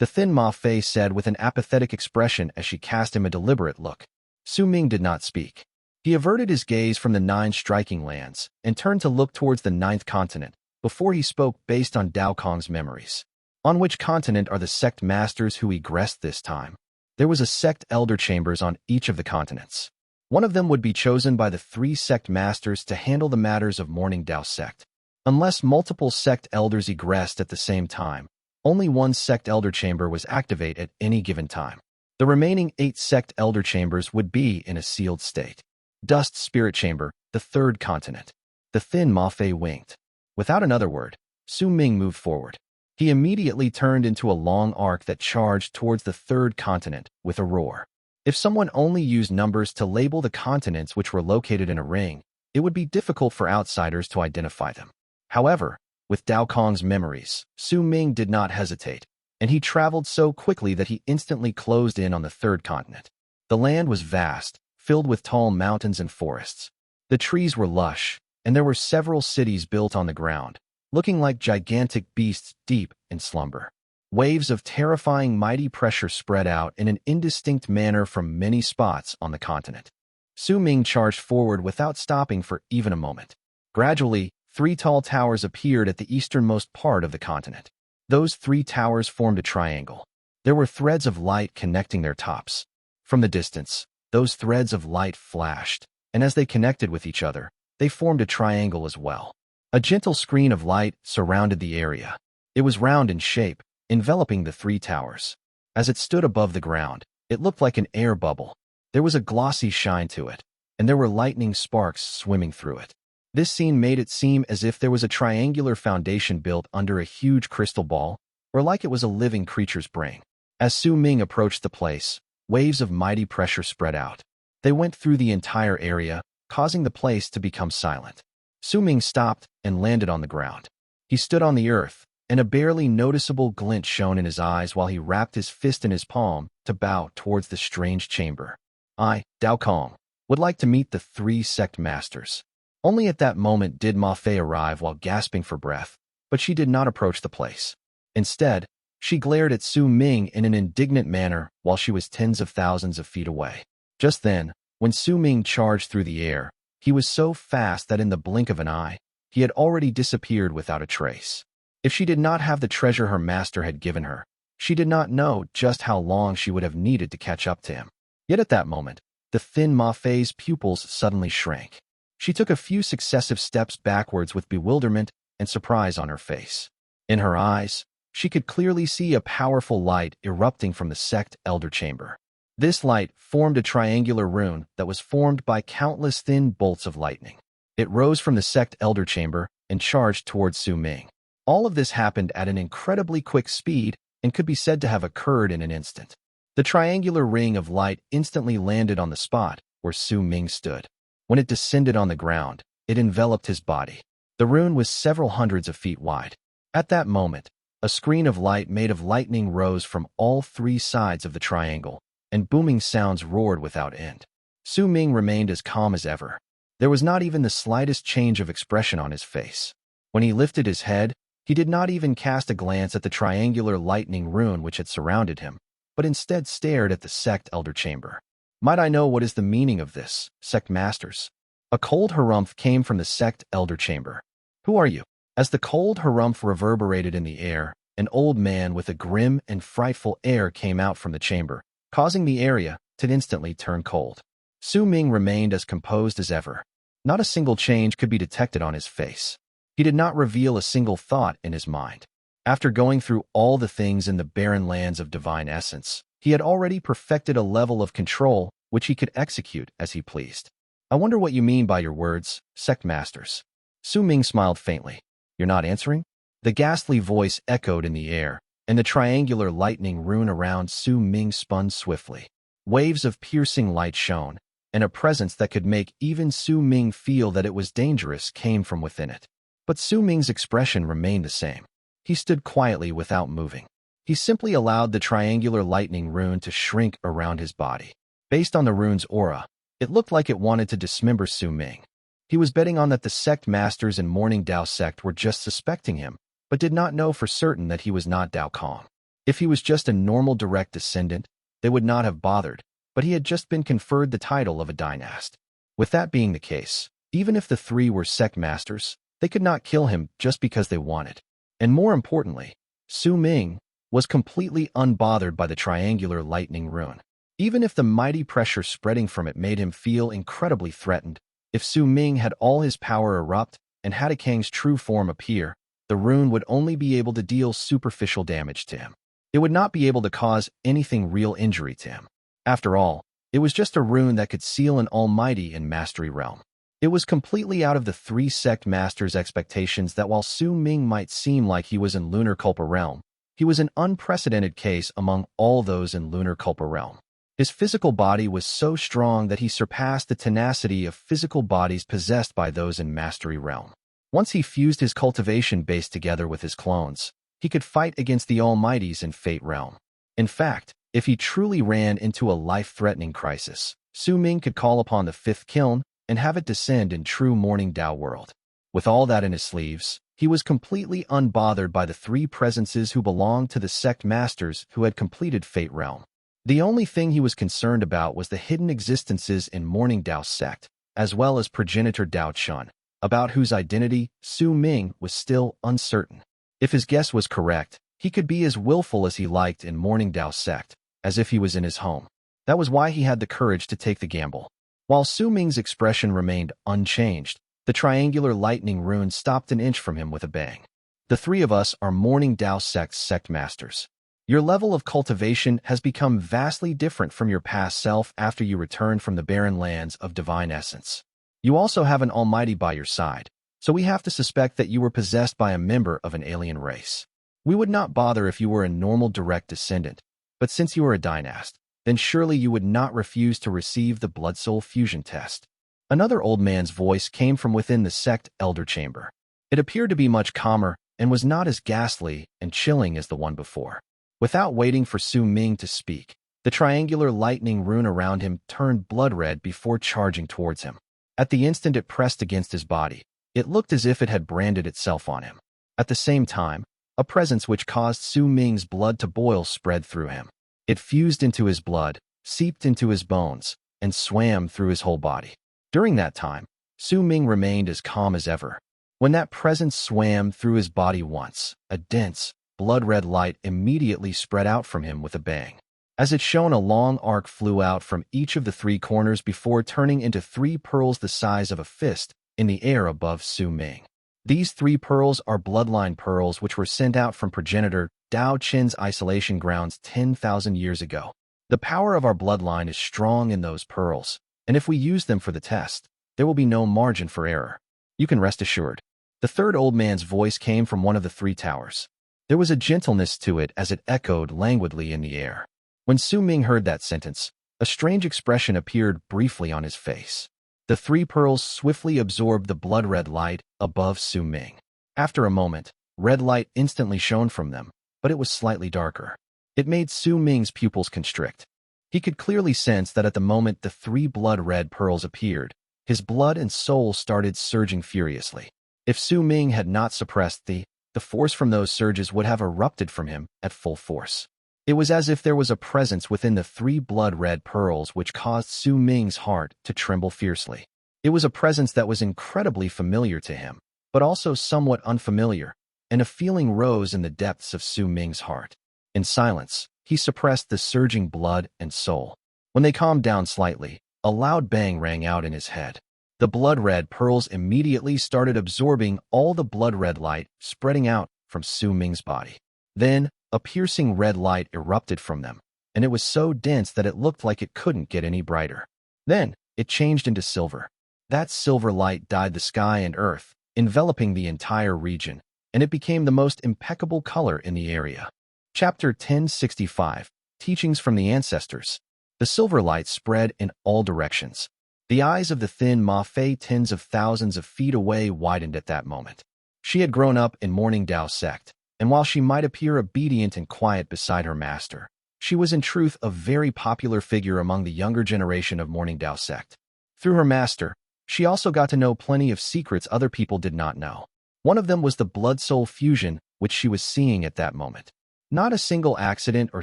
The thin Ma Fei said with an apathetic expression as she cast him a deliberate look. Sowing did not speak. He averted his gaze from the 9 striking lands and turned to look towards the 9th continent before he spoke based on Dao Kong's memories. On which continent are the sect masters who egressed this time? There was a sect elder chambers on each of the continents. One of them would be chosen by the 3 sect masters to handle the matters of Morning Dao sect. Unless multiple sect elders egressed at the same time, only one sect elder chamber was activate at any given time. The remaining 8 sect elder chambers would be in a sealed state. Dust Spirit Chamber, the 3rd continent. The thin Ma Fei winked. Without another word, Su Ming moved forward. He immediately turned into a long arc that charged towards the 3rd continent with a roar. If someone only used numbers to label the continents which were located in a ring, it would be difficult for outsiders to identify them. However, with Dao Kong's memories, Su Ming did not hesitate, and he traveled so quickly that he instantly closed in on the 3rd continent. The land was vast, filled with tall mountains and forests. The trees were lush, and there were several cities built on the ground, looking like gigantic beasts deep in slumber. Waves of terrifying mighty pressure spread out in an indistinct manner from many spots on the continent. Su Ming charged forward without stopping for even a moment. Gradually, 3 tall towers appeared at the easternmost part of the continent. Those 3 towers formed a triangle. There were threads of light connecting their tops. From the distance, those threads of light flashed, and as they connected with each other, they formed a triangle as well. A gentle screen of light surrounded the area. It was round in shape, enveloping the 3 towers. As it stood above the ground, it looked like an air bubble. There was a glossy shine to it, and there were lightning sparks swimming through it. This scene made it seem as if there was a triangular foundation built under a huge crystal ball, or like it was a living creature's brain. As Su Ming approached the place, waves of mighty pressure spread out. They went through the entire area, causing the place to become silent. Su Ming stopped and landed on the ground. He stood on the earth, and a barely noticeable glint shone in his eyes while he wrapped his fist in his palm to bow towards the strange chamber. I, Dao Kong, would like to meet the 3 sect masters. Only at that moment did Ma Fei arrive while gasping for breath, but she did not approach the place. Instead, she glared at Su Ming in an indignant manner while she was tens of thousands of feet away. Just then, when Su Ming charged through the air, he was so fast that in the blink of an eye, he had already disappeared without a trace. If she did not have the treasure her master had given her, she did not know just how long she would have needed to catch up to him. Yet at that moment, the thin Ma Fei's pupils suddenly shrank. She took a few successive steps backwards with bewilderment and surprise on her face. In her eyes, she could clearly see a powerful light erupting from the sect elder chamber. This light formed a triangular rune that was formed by countless thin bolts of lightning. It rose from the sect elder chamber and charged towards Su Ming. All of this happened at an incredibly quick speed and could be said to have occurred in an instant. The triangular ring of light instantly landed on the spot where Su Ming stood. When it descended on the ground, it enveloped his body. The rune was several hundreds of feet wide. At that moment, a screen of light made of lightning rose from all 3 sides of the triangle, and booming sounds roared without end. Su Ming remained as calm as ever. There was not even the slightest change of expression on his face. When he lifted his head, he did not even cast a glance at the triangular lightning rune which had surrounded him, but instead stared at the sect elder chamber. Might I know what is the meaning of this, sect masters? A cold harumph came from the sect elder chamber. Who are you? As the cold harumph reverberated in the air, an old man with a grim and frightful air came out from the chamber, causing the area to instantly turn cold. Su Ming remained as composed as ever. Not a single change could be detected on his face. He did not reveal a single thought in his mind. After going through all the things in the barren lands of divine essence, he had already perfected a level of control which he could execute as he pleased. I wonder what you mean by your words, sect masters. Su Ming smiled faintly. You're not answering? The ghastly voice echoed in the air, and the triangular lightning rune around Su Ming spun swiftly. Waves of piercing light shone, and a presence that could make even Su Ming feel that it was dangerous came from within it. But Su Ming's expression remained the same. He stood quietly without moving. He simply allowed the triangular lightning rune to shrink around his body. Based on the rune's aura, it looked like it wanted to dismember Su Ming. He was betting on that the sect masters in Morning Dao sect were just suspecting him, but did not know for certain that he was not Dao Kong. If he was just a normal direct descendant, they would not have bothered, but he had just been conferred the title of a Dynast. With that being the case, even if the three were sect masters, they could not kill him just because they wanted. And more importantly, Su Ming was completely unbothered by the triangular lightning rune. Even if the mighty pressure spreading from it made him feel incredibly threatened, if Su Ming had all his power erupt and had a Kang's true form appear, the rune would only be able to deal superficial damage to him. It would not be able to cause anything real injury to him. After all, it was just a rune that could seal an almighty in Mastery Realm. It was completely out of the three sect masters' expectations that while Su Ming might seem like he was in Lunar Culpa Realm, he was an unprecedented case among all those in Lunar Culpa Realm. His physical body was so strong that he surpassed the tenacity of physical bodies possessed by those in Mastery Realm. Once he fused his cultivation base together with his clones, he could fight against the Almighties in Fate Realm. In fact, if he truly ran into a life-threatening crisis, Su Ming could call upon the fifth kiln and have it descend in true Morning Dao World. With all that in his sleeves, he was completely unbothered by the three presences who belonged to the sect masters who had completed Fate Realm. The only thing he was concerned about was the hidden existences in Morning Dao Sect, as well as progenitor Dao Shun, about whose identity Su Ming was still uncertain. If his guess was correct, he could be as willful as he liked in Morning Dao Sect, as if he was in his home. That was why he had the courage to take the gamble. While Su Ming's expression remained unchanged, the triangular lightning rune stopped an inch from him with a bang. The three of us are Morning Dao Sect's sect masters. Your level of cultivation has become vastly different from your past self after you returned from the barren lands of divine essence. You also have an almighty by your side, so we have to suspect that you were possessed by a member of an alien race. We would not bother if you were a normal direct descendant, but since you are a Dynast, then surely you would not refuse to receive the blood-soul fusion test. Another old man's voice came from within the sect elder chamber. It appeared to be much calmer and was not as ghastly and chilling as the one before. Without waiting for Su Ming to speak, the triangular lightning rune around him turned blood red before charging towards him. At the instant it pressed against his body, it looked as if it had branded itself on him. At the same time, a presence which caused Su Ming's blood to boil spread through him. It fused into his blood, seeped into his bones, and swam through his whole body. During that time, Su Ming remained as calm as ever. When that presence swam through his body once, a dense, blood-red light immediately spread out from him with a bang. As it shone, a long arc flew out from each of the three corners before turning into three pearls the size of a fist in the air above Su Ming. These three pearls are bloodline pearls which were sent out from progenitor Dao Qin's isolation grounds 10,000 years ago. The power of our bloodline is strong in those pearls, and if we use them for the test, there will be no margin for error. You can rest assured. The third old man's voice came from one of the three towers. There was a gentleness to it as it echoed languidly in the air. When Su Ming heard that sentence, a strange expression appeared briefly on his face. The three pearls swiftly absorbed the blood-red light above Su Ming. After a moment, red light instantly shone from them, but it was slightly darker. It made Su Ming's pupils constrict. He could clearly sense that at the moment the three blood-red pearls appeared, his blood and soul started surging furiously. If Su Ming had not suppressed the force from those surges would have erupted from him at full force. It was as if there was a presence within the three blood-red pearls which caused Su Ming's heart to tremble fiercely. It was a presence that was incredibly familiar to him, but also somewhat unfamiliar, and a feeling rose in the depths of Su Ming's heart. In silence, he suppressed the surging blood and soul. When they calmed down slightly, a loud bang rang out in his head. The blood-red pearls immediately started absorbing all the blood-red light spreading out from Su Ming's body. Then, a piercing red light erupted from them, and it was so dense that it looked like it couldn't get any brighter. Then, it changed into silver. That silver light dyed the sky and earth, enveloping the entire region, and it became the most impeccable color in the area. Chapter 1065, Teachings from the Ancestors. The silver light spread in all directions. The eyes of the thin Ma Fei tens of thousands of feet away widened at that moment. She had grown up in Morning Dao Sect, and while she might appear obedient and quiet beside her master, she was in truth a very popular figure among the younger generation of Morning Dao Sect. Through her master, she also got to know plenty of secrets other people did not know. One of them was the blood-soul fusion which she was seeing at that moment. Not a single accident or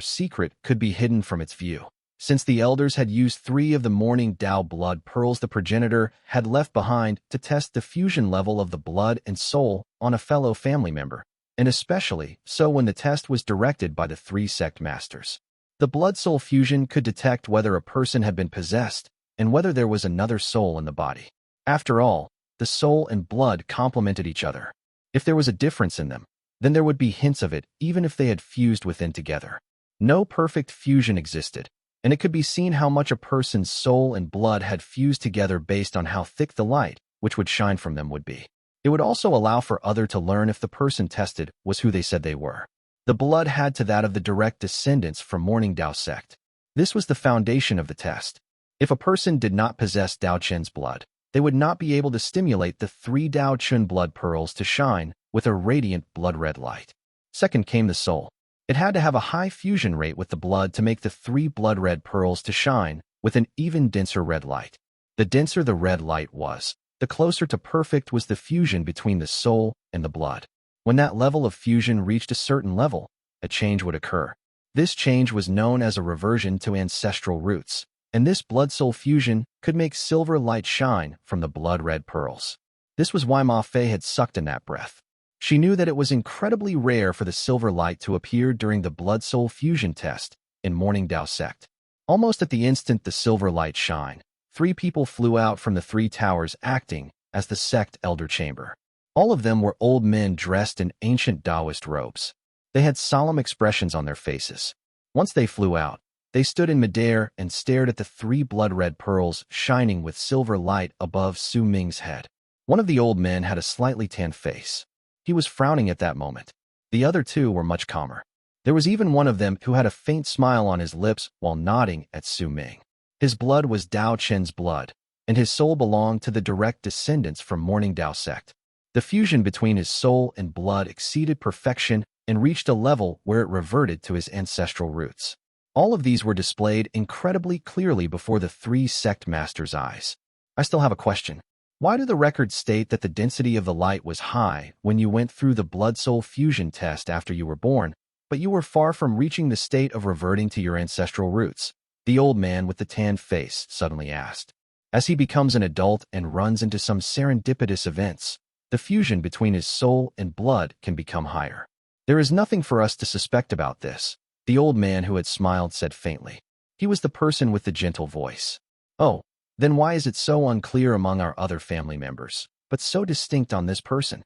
secret could be hidden from its view. Since the elders had used 3 of the Morning Dao blood pearls the progenitor had left behind to test the fusion level of the blood and soul on a fellow family member, and especially so when the test was directed by the 3 sect masters. The blood-soul fusion could detect whether a person had been possessed and whether there was another soul in the body. After all, the soul and blood complemented each other. If there was a difference in them, then there would be hints of it even if they had fused within together. No perfect fusion existed, and it could be seen how much a person's soul and blood had fused together based on how thick the light, which would shine from them, would be. It would also allow for other to learn if the person tested was who they said they were. The blood had to that of the direct descendants from Morning Dao Sect. This was the foundation of the test. If a person did not possess Dao Chen's blood, they would not be able to stimulate the 3 Dao Chun blood pearls to shine with a radiant blood-red light. Second came the soul. It had to have a high fusion rate with the blood to make the 3 blood-red pearls to shine with an even denser red light. The denser the red light was, the closer to perfect was the fusion between the soul and the blood. When that level of fusion reached a certain level, a change would occur. This change was known as a reversion to ancestral roots, and this blood-soul fusion could make silver light shine from the blood-red pearls. This was why Ma Fei had sucked in that breath. She knew that it was incredibly rare for the silver light to appear during the blood-soul fusion test in Morning Dao Sect. Almost at the instant the silver light shined, 3 people flew out from the 3 towers acting as the sect elder chamber. All of them were old men dressed in ancient Taoist robes. They had solemn expressions on their faces. Once they flew out, they stood in midair and stared at the 3 blood-red pearls shining with silver light above Su Ming's head. One of the old men had a slightly tanned face. He was frowning at that moment. The other 2 were much calmer. There was even one of them who had a faint smile on his lips while nodding at Su Ming. His blood was Dao Chen's blood, and his soul belonged to the direct descendants from Morning Dao Sect. The fusion between his soul and blood exceeded perfection and reached a level where it reverted to his ancestral roots. All of these were displayed incredibly clearly before the 3 sect masters' eyes. I still have a question. Why do the records state that the density of the light was high when you went through the blood-soul fusion test after you were born, but you were far from reaching the state of reverting to your ancestral roots? The old man with the tanned face suddenly asked. As he becomes an adult and runs into some serendipitous events, the fusion between his soul and blood can become higher. There is nothing for us to suspect about this, the old man who had smiled said faintly. He was the person with the gentle voice. Oh, then why is it so unclear among our other family members, but so distinct on this person?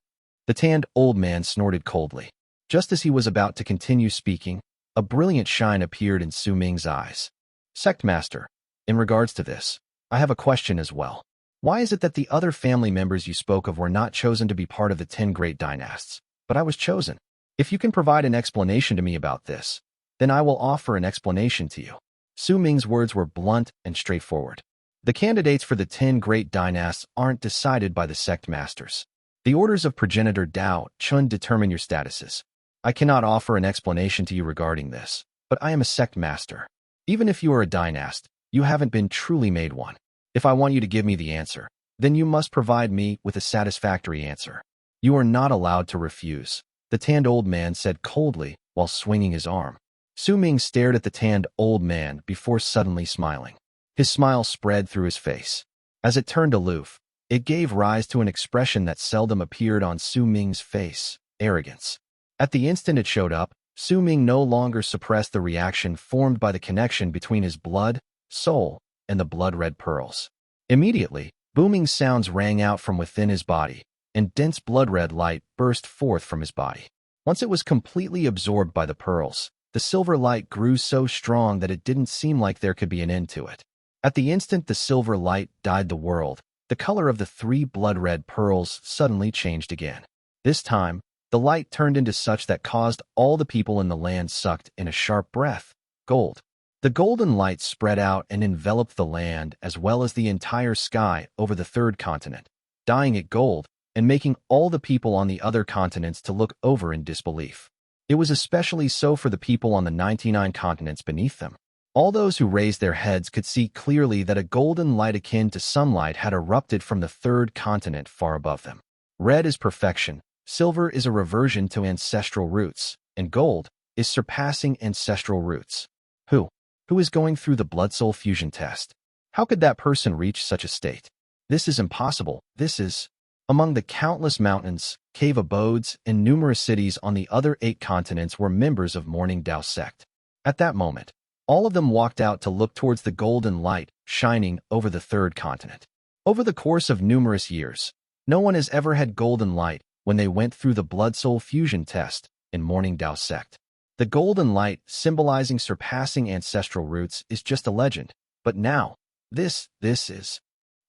The tanned old man snorted coldly. Just as he was about to continue speaking, a brilliant shine appeared in Su Ming's eyes. Sect Master, in regards to this, I have a question as well. Why is it that the other family members you spoke of were not chosen to be part of the 10 great dynasts, but I was chosen? If you can provide an explanation to me about this, then I will offer an explanation to you. Su Ming's words were blunt and straightforward. The candidates for the 10 great dynasts aren't decided by the sect masters. The orders of progenitor Dao Chun determine your statuses. I cannot offer an explanation to you regarding this, but I am a sect master. Even if you are a dynast, you haven't been truly made one. If I want you to give me the answer, then you must provide me with a satisfactory answer. You are not allowed to refuse, the tanned old man said coldly while swinging his arm. Su Ming stared at the tanned old man before suddenly smiling. His smile spread through his face. As it turned aloof, it gave rise to an expression that seldom appeared on Su Ming's face, arrogance. At the instant it showed up, Su Ming no longer suppressed the reaction formed by the connection between his blood, soul, and the blood-red pearls. Immediately, booming sounds rang out from within his body, and dense blood-red light burst forth from his body. Once it was completely absorbed by the pearls, the silver light grew so strong that it didn't seem like there could be an end to it. At the instant the silver light dyed the world, the color of the 3 blood-red pearls suddenly changed again. This time, the light turned into such that caused all the people in the land sucked in a sharp breath, gold. The golden light spread out and enveloped the land as well as the entire sky over the 3rd continent, dyeing it gold and making all the people on the other continents to look over in disbelief. It was especially so for the people on the 99 continents beneath them. All those who raised their heads could see clearly that a golden light akin to sunlight had erupted from the 3rd continent far above them. Red is perfection, silver is a reversion to ancestral roots, and gold is surpassing ancestral roots. Who? who is going through the blood-soul fusion test. How could that person reach such a state? This is impossible. This is... Among the countless mountains, cave abodes, and numerous cities on the other 8 continents were members of Morning Dao Sect. At that moment, all of them walked out to look towards the golden light shining over the 3rd continent. Over the course of numerous years, no one has ever had golden light when they went through the blood-soul fusion test in Morning Dao Sect. The golden light, symbolizing surpassing ancestral roots, is just a legend. But now, this is...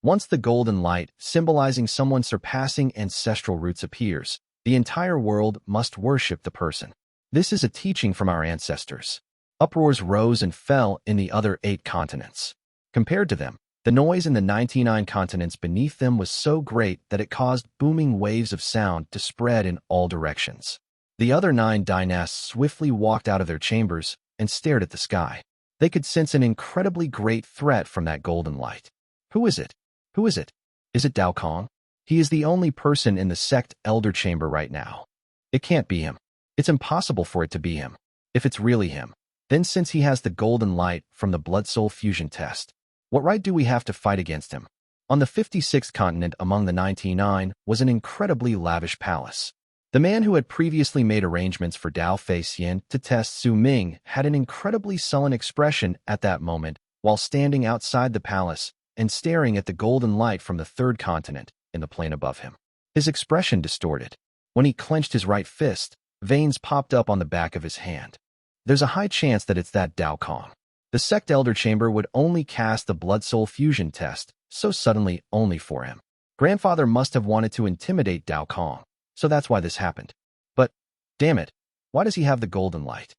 Once the golden light, symbolizing someone surpassing ancestral roots appears, the entire world must worship the person. This is a teaching from our ancestors. Uproars rose and fell in the other 8 continents. Compared to them, the noise in the 99 continents beneath them was so great that it caused booming waves of sound to spread in all directions. The other 9 Dynasts swiftly walked out of their chambers and stared at the sky. They could sense an incredibly great threat from that golden light. Who is it? Who is it? Is it Dao Kong? He is the only person in the Sect Elder Chamber right now. It can't be him. It's impossible for it to be him. If it's really him, then since he has the golden light from the blood-soul fusion test, what right do we have to fight against him? On the 56th continent among the 99 was an incredibly lavish palace. The man who had previously made arrangements for Dao Fei Xian to test Su Ming had an incredibly sullen expression at that moment while standing outside the palace and staring at the golden light from the 3rd continent in the plain above him. His expression distorted. When he clenched his right fist, veins popped up on the back of his hand. There's a high chance that it's that Dao Kong. The Sect Elder Chamber would only cast the blood-soul fusion test so suddenly only for him. Grandfather must have wanted to intimidate Dao Kong, so that's why this happened. But, damn it, why does he have the golden light?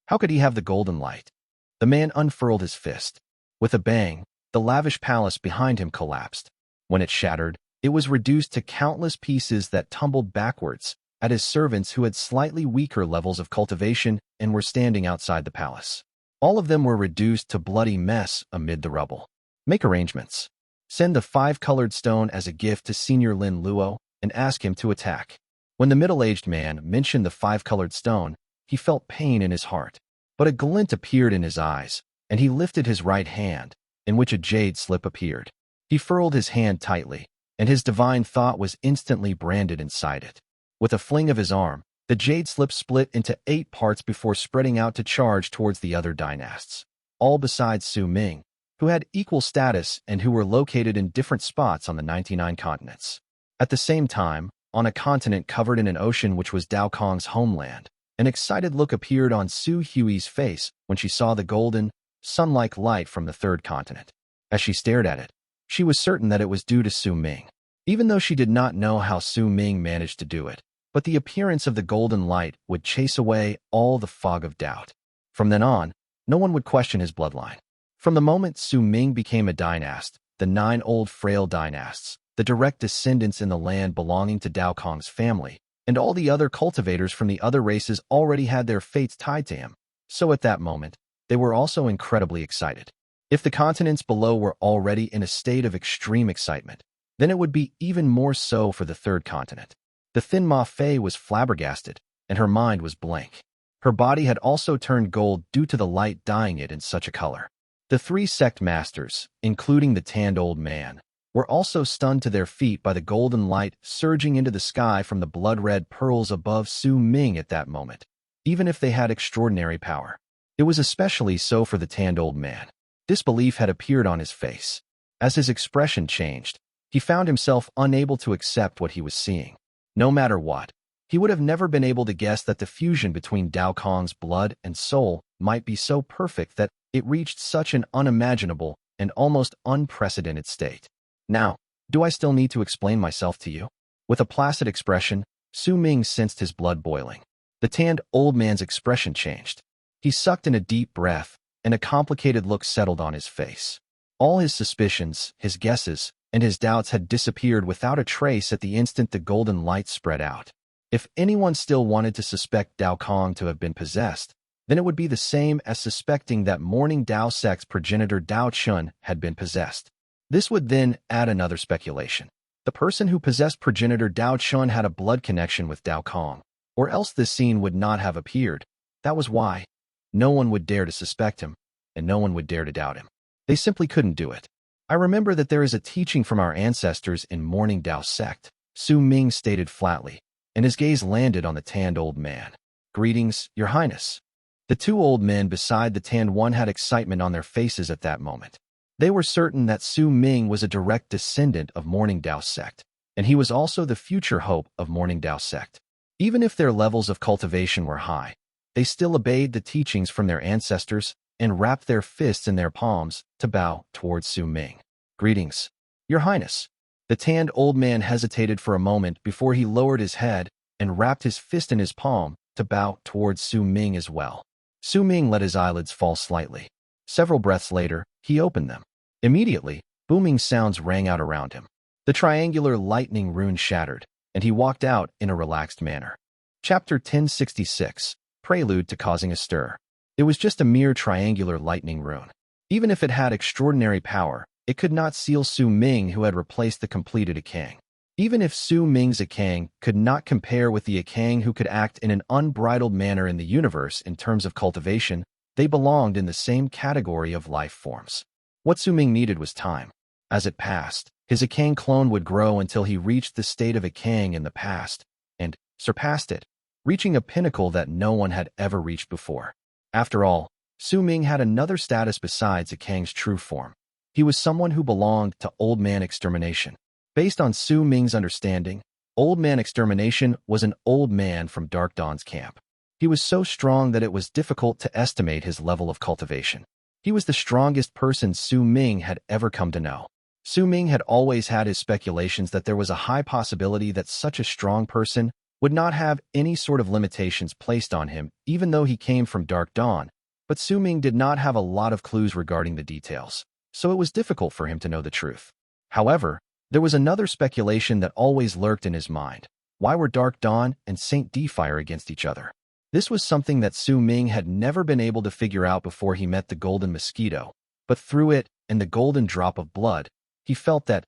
How could he have the golden light? The man unfurled his fist. With a bang, the lavish palace behind him collapsed. When it shattered, it was reduced to countless pieces that tumbled backwards at his servants who had slightly weaker levels of cultivation and were standing outside the palace. All of them were reduced to bloody mess amid the rubble. Make arrangements. Send the 5-colored stone as a gift to Senior Lin Luo and ask him to attack. When the middle-aged man mentioned the 5-colored stone, he felt pain in his heart. But a glint appeared in his eyes, and he lifted his right hand, in which a jade slip appeared. He furled his hand tightly, and his divine thought was instantly branded inside it. With a fling of his arm, the jade slip split into 8 parts before spreading out to charge towards the other dynasts, all besides Su Ming, who had equal status and who were located in different spots on the 99 continents. At the same time, on a continent covered in an ocean which was Dao Kong's homeland, an excited look appeared on Su Hui's face when she saw the golden, sun-like light from the 3rd continent. As she stared at it, she was certain that it was due to Su Ming, even though she did not know how Su Ming managed to do it. But the appearance of the golden light would chase away all the fog of doubt. From then on, no one would question his bloodline. From the moment Su Ming became a dynast, the 9 old frail dynasts, the direct descendants in the land belonging to Dao Kong's family, and all the other cultivators from the other races already had their fates tied to him. So at that moment, they were also incredibly excited. If the continents below were already in a state of extreme excitement, then it would be even more so for the 3rd continent. The thin Ma Fei was flabbergasted, and her mind was blank. Her body had also turned gold due to the light dyeing it in such a color. The 3 sect masters, including the tanned old man, were also stunned to their feet by the golden light surging into the sky from the blood-red pearls above Su Ming at that moment, even if they had extraordinary power. It was especially so for the tanned old man. Disbelief had appeared on his face. As his expression changed, he found himself unable to accept what he was seeing. No matter what, he would have never been able to guess that the fusion between Dao Kong's blood and soul might be so perfect that it reached such an unimaginable and almost unprecedented state. Now, do I still need to explain myself to you? With a placid expression, Su Ming sensed his blood boiling. The tanned old man's expression changed. He sucked in a deep breath, and a complicated look settled on his face. All his suspicions, his guesses, and his doubts had disappeared without a trace at the instant the golden light spread out. If anyone still wanted to suspect Dao Kong to have been possessed, then it would be the same as suspecting that Morning Dao Sect's progenitor Dao Shun had been possessed. This would then add another speculation. The person who possessed progenitor Dao Shun had a blood connection with Dao Kong, or else this scene would not have appeared. That was why no one would dare to suspect him. and no one would dare to doubt him. They simply couldn't do it. I remember that there is a teaching from our ancestors in Morning Dao Sect, Su Ming stated flatly, and his gaze landed on the tanned old man. Greetings, Your Highness. The two old men beside the tanned one had excitement on their faces at that moment. They were certain that Su Ming was a direct descendant of Morning Dao Sect, and he was also the future hope of Morning Dao Sect. Even if their levels of cultivation were high, they still obeyed the teachings from their ancestors and wrapped their fists in their palms to bow towards Su Ming. Greetings, Your Highness. The tanned old man hesitated for a moment before he lowered his head and wrapped his fist in his palm to bow towards Su Ming as well. Su Ming let his eyelids fall slightly. Several breaths later, he opened them. Immediately, booming sounds rang out around him. The triangular lightning rune shattered, and he walked out in a relaxed manner. Chapter 1066, Prelude to Causing a Stir. It was just a mere triangular lightning rune. Even if it had extraordinary power, it could not seal Su Ming, who had replaced the completed Akang. Even if Su Ming's Akang could not compare with the Akang who could act in an unbridled manner in the universe in terms of cultivation, they belonged in the same category of life forms. What Su Ming needed was time. As it passed, his Akang clone would grow until he reached the state of Akang in the past, and surpassed it, reaching a pinnacle that no one had ever reached before. After all, Su Ming had another status besides Akang's true form. He was someone who belonged to Old Man Extermination. Based on Su Ming's understanding, Old Man Extermination was an old man from Dark Dawn's camp. He was so strong that it was difficult to estimate his level of cultivation. He was the strongest person Su Ming had ever come to know. Su Ming had always had his speculations that there was a high possibility that such a strong person would not have any sort of limitations placed on him, even though he came from Dark Dawn, but Su Ming did not have a lot of clues regarding the details, so it was difficult for him to know the truth. However, there was another speculation that always lurked in his mind. Why were Dark Dawn and Saint Defier against each other? This was something that Su Ming had never been able to figure out before he met the Golden Mosquito, but through it and the Golden Drop of Blood, he felt that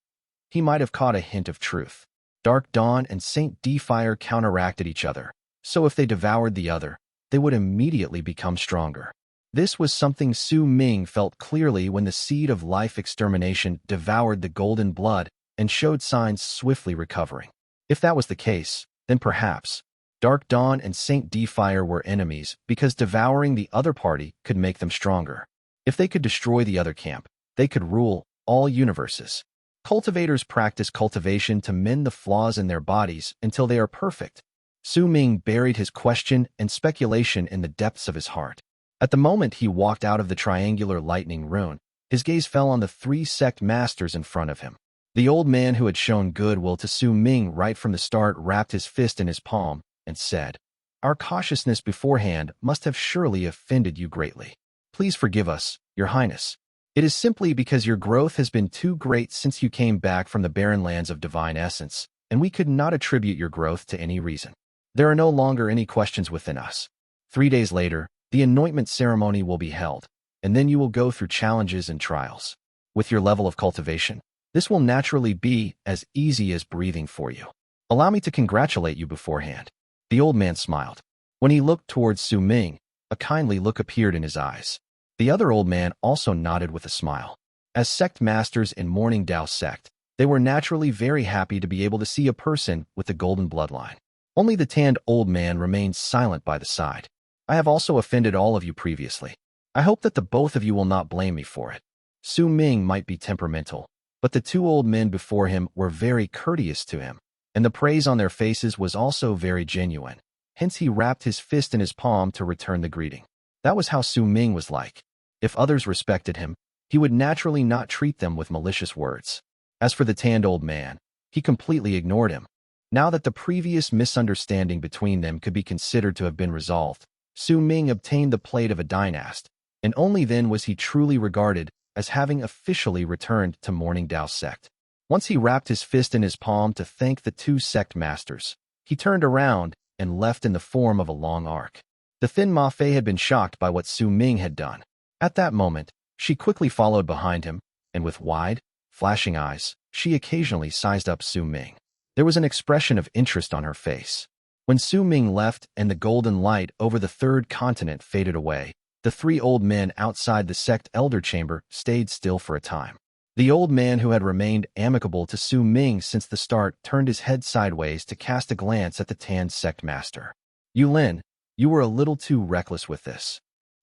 he might have caught a hint of truth. Dark Dawn and Saint Defier counteracted each other, so if they devoured the other, they would immediately become stronger. This was something Su Ming felt clearly when the seed of life extermination devoured the golden blood and showed signs swiftly recovering. If that was the case, then perhaps Dark Dawn and Saint Defier were enemies because devouring the other party could make them stronger. If they could destroy the other camp, they could rule all universes. Cultivators practice cultivation to mend the flaws in their bodies until they are perfect. Su Ming buried his question and speculation in the depths of his heart. At the moment he walked out of the triangular lightning rune, his gaze fell on the three sect masters in front of him. The old man who had shown goodwill to Su Ming right from the start wrapped his fist in his palm and said, "Our cautiousness beforehand must have surely offended you greatly. Please forgive us, Your Highness. It is simply because your growth has been too great since you came back from the barren lands of divine essence, and we could not attribute your growth to any reason. There are no longer any questions within us. 3 days later, the anointment ceremony will be held, and then you will go through challenges and trials. With your level of cultivation, this will naturally be as easy as breathing for you. Allow me to congratulate you beforehand." The old man smiled. When he looked towards Su Ming, a kindly look appeared in his eyes. The other old man also nodded with a smile. As sect masters in Morning Dao Sect, they were naturally very happy to be able to see a person with the golden bloodline. Only the tanned old man remained silent by the side. "I have also offended all of you previously. I hope that the both of you will not blame me for it." Su Ming might be temperamental, but the two old men before him were very courteous to him, and the praise on their faces was also very genuine. Hence he wrapped his fist in his palm to return the greeting. That was how Su Ming was like. If others respected him, he would naturally not treat them with malicious words. As for the tanned old man, he completely ignored him. Now that the previous misunderstanding between them could be considered to have been resolved, Su Ming obtained the plate of a Dynast, and only then was he truly regarded as having officially returned to Morning Dao Sect. Once he wrapped his fist in his palm to thank the two sect masters, he turned around and left in the form of a long arc. The thin Ma Fei had been shocked by what Su Ming had done. At that moment, she quickly followed behind him, and with wide, flashing eyes, she occasionally sized up Su Ming. There was an expression of interest on her face. When Su Ming left and the golden light over the third continent faded away, The three old men outside the sect elder chamber stayed still for a time. The old man who had remained amicable to Su Ming since the start turned his head sideways to cast a glance at the tanned sect master. Yulin, you were a little too reckless with this.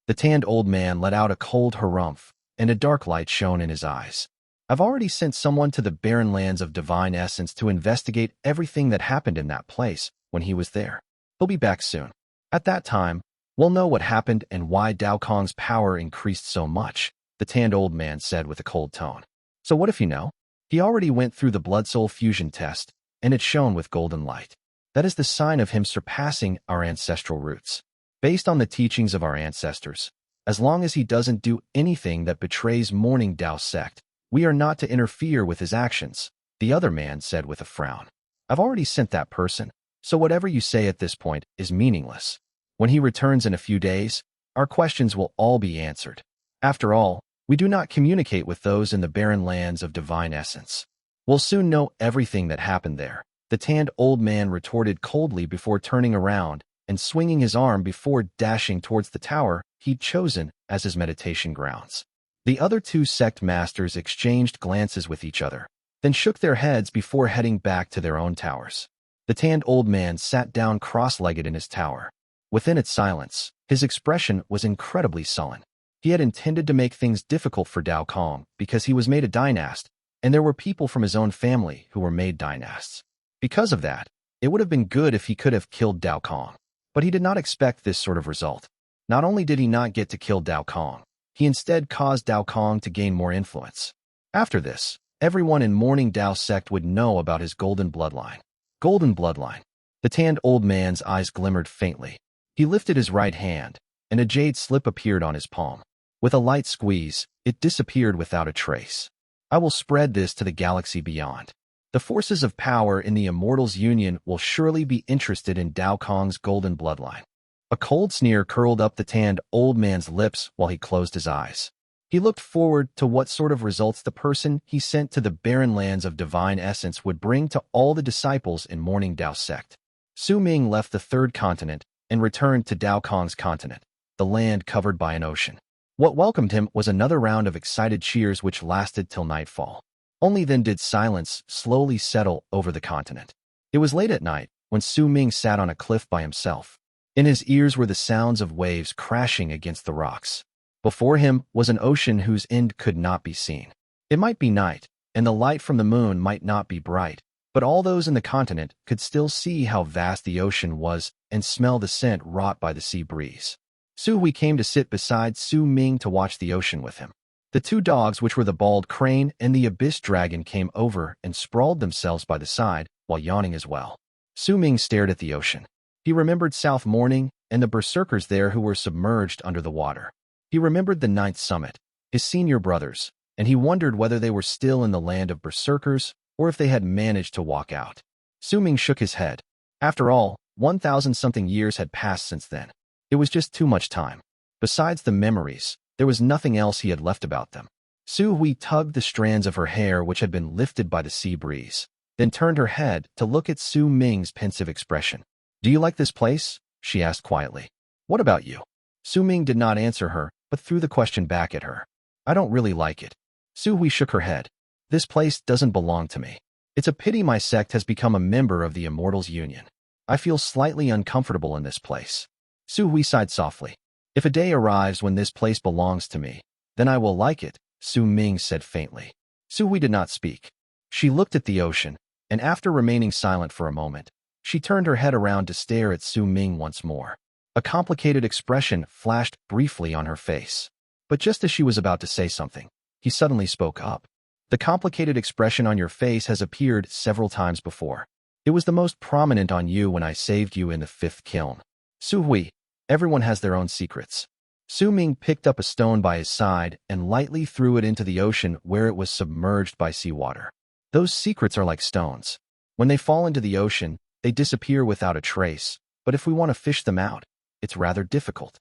The tanned old man let out a cold harumph, and a dark light shone in his eyes. I've already sent someone to the barren lands of divine essence to investigate everything that happened in that place when he was there. He'll be back soon. At that time, we'll know what happened and why Dao Kong's power increased so much, the tanned old man said with a cold tone. So what if you know? He already went through the blood-soul fusion test, and it shone with golden light. That is the sign of him surpassing our ancestral roots. Based on the teachings of our ancestors, as long as he doesn't do anything that betrays Morning Dao Sect, we are not to interfere with his actions, the other man said with a frown. I've already sent that person, so whatever you say at this point is meaningless. When he returns in a few days, our questions will all be answered. After all, we do not communicate with those in the barren lands of divine essence. We'll soon know everything that happened there, the tanned old man retorted coldly before turning around and swinging his arm before dashing towards the tower he'd chosen as his meditation grounds. The other two sect masters exchanged glances with each other, then shook their heads before heading back to their own towers. The tanned old man sat down cross-legged in his tower. Within its silence, his expression was incredibly sullen. He had intended to make things difficult for Dao Kong because he was made a Dynast, and there were people from his own family who were made Dynasts. Because of that, it would have been good if he could have killed Dao Kong. But he did not expect this sort of result. Not only did he not get to kill Dao Kong, he instead caused Dao Kong to gain more influence. After this, everyone in Morning Dao Sect would know about his golden bloodline. Golden bloodline. The tanned old man's eyes glimmered faintly. He lifted his right hand, and a jade slip appeared on his palm. With a light squeeze, it disappeared without a trace. I will spread this to the galaxy beyond. The forces of power in the Immortals Union will surely be interested in Dao Kong's golden bloodline. A cold sneer curled up the tanned old man's lips while he closed his eyes. He looked forward to what sort of results the person he sent to the barren lands of divine essence would bring to all the disciples in Morning Dao Sect. Su Ming left the third continent and returned to Dao Kong's continent, the land covered by an ocean. What welcomed him was another round of excited cheers which lasted till nightfall. Only then did silence slowly settle over the continent. It was late at night when Su Ming sat on a cliff by himself. In his ears were the sounds of waves crashing against the rocks. Before him was an ocean whose end could not be seen. It might be night, and the light from the moon might not be bright, but all those in the continent could still see how vast the ocean was and smell the scent wrought by the sea breeze. Su Hui came to sit beside Su Ming to watch the ocean with him. The two dogs, which were the bald crane and the abyss dragon, came over and sprawled themselves by the side, while yawning as well. Su Ming stared at the ocean. He remembered South Morning and the berserkers there who were submerged under the water. He remembered the Ninth Summit, his senior brothers, and he wondered whether they were still in the land of berserkers or if they had managed to walk out. Su Ming shook his head. After all, 1,000-something years had passed since then. It was just too much time. Besides the memories, there was nothing else he had left about them. Su Hui tugged the strands of her hair which had been lifted by the sea breeze, then turned her head to look at Su Ming's pensive expression. "Do you like this place?" she asked quietly. "What about you?" Su Ming did not answer her, but threw the question back at her. "I don't really like it." Su Hui shook her head. "This place doesn't belong to me. It's a pity my sect has become a member of the Immortals Union. I feel slightly uncomfortable in this place." Su Hui sighed softly. "If a day arrives when this place belongs to me, then I will like it," Su Ming said faintly. Su Hui did not speak. She looked at the ocean, and after remaining silent for a moment, she turned her head around to stare at Su Ming once more. A complicated expression flashed briefly on her face. But just as she was about to say something, he suddenly spoke up. "The complicated expression on your face has appeared several times before. It was the most prominent on you when I saved you in the fifth kiln. Su Hui, everyone has their own secrets." Su Ming picked up a stone by his side and lightly threw it into the ocean where it was submerged by seawater. "Those secrets are like stones. When they fall into the ocean, they disappear without a trace, but if we want to fish them out, it's rather difficult."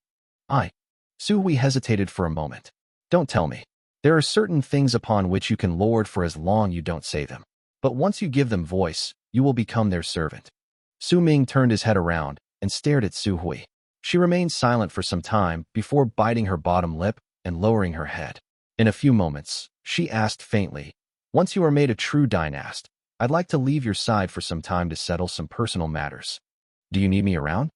Su Hui hesitated for a moment. "Don't tell me. There are certain things upon which you can lord for as long you don't say them. But once you give them voice, you will become their servant." Su Ming turned his head around and stared at Su Hui. She remained silent for some time before biting her bottom lip and lowering her head. In a few moments, she asked faintly, "Once you are made a true Dynast, I'd like to leave your side for some time to settle some personal matters. Do you need me around?"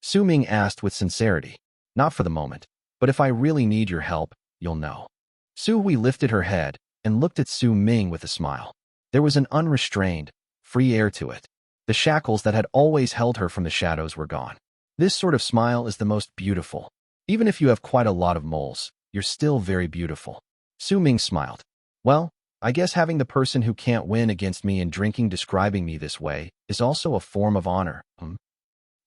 Su Ming asked with sincerity. "Not for the moment, but if I really need your help, you'll know." Su Hui lifted her head and looked at Su Ming with a smile. There was an unrestrained, free air to it. The shackles that had always held her from the shadows were gone. This sort of smile is the most beautiful. Even if you have quite a lot of moles, you're still very beautiful. Su Ming smiled. "Well, I guess having the person who can't win against me in drinking describing me this way is also a form of honor."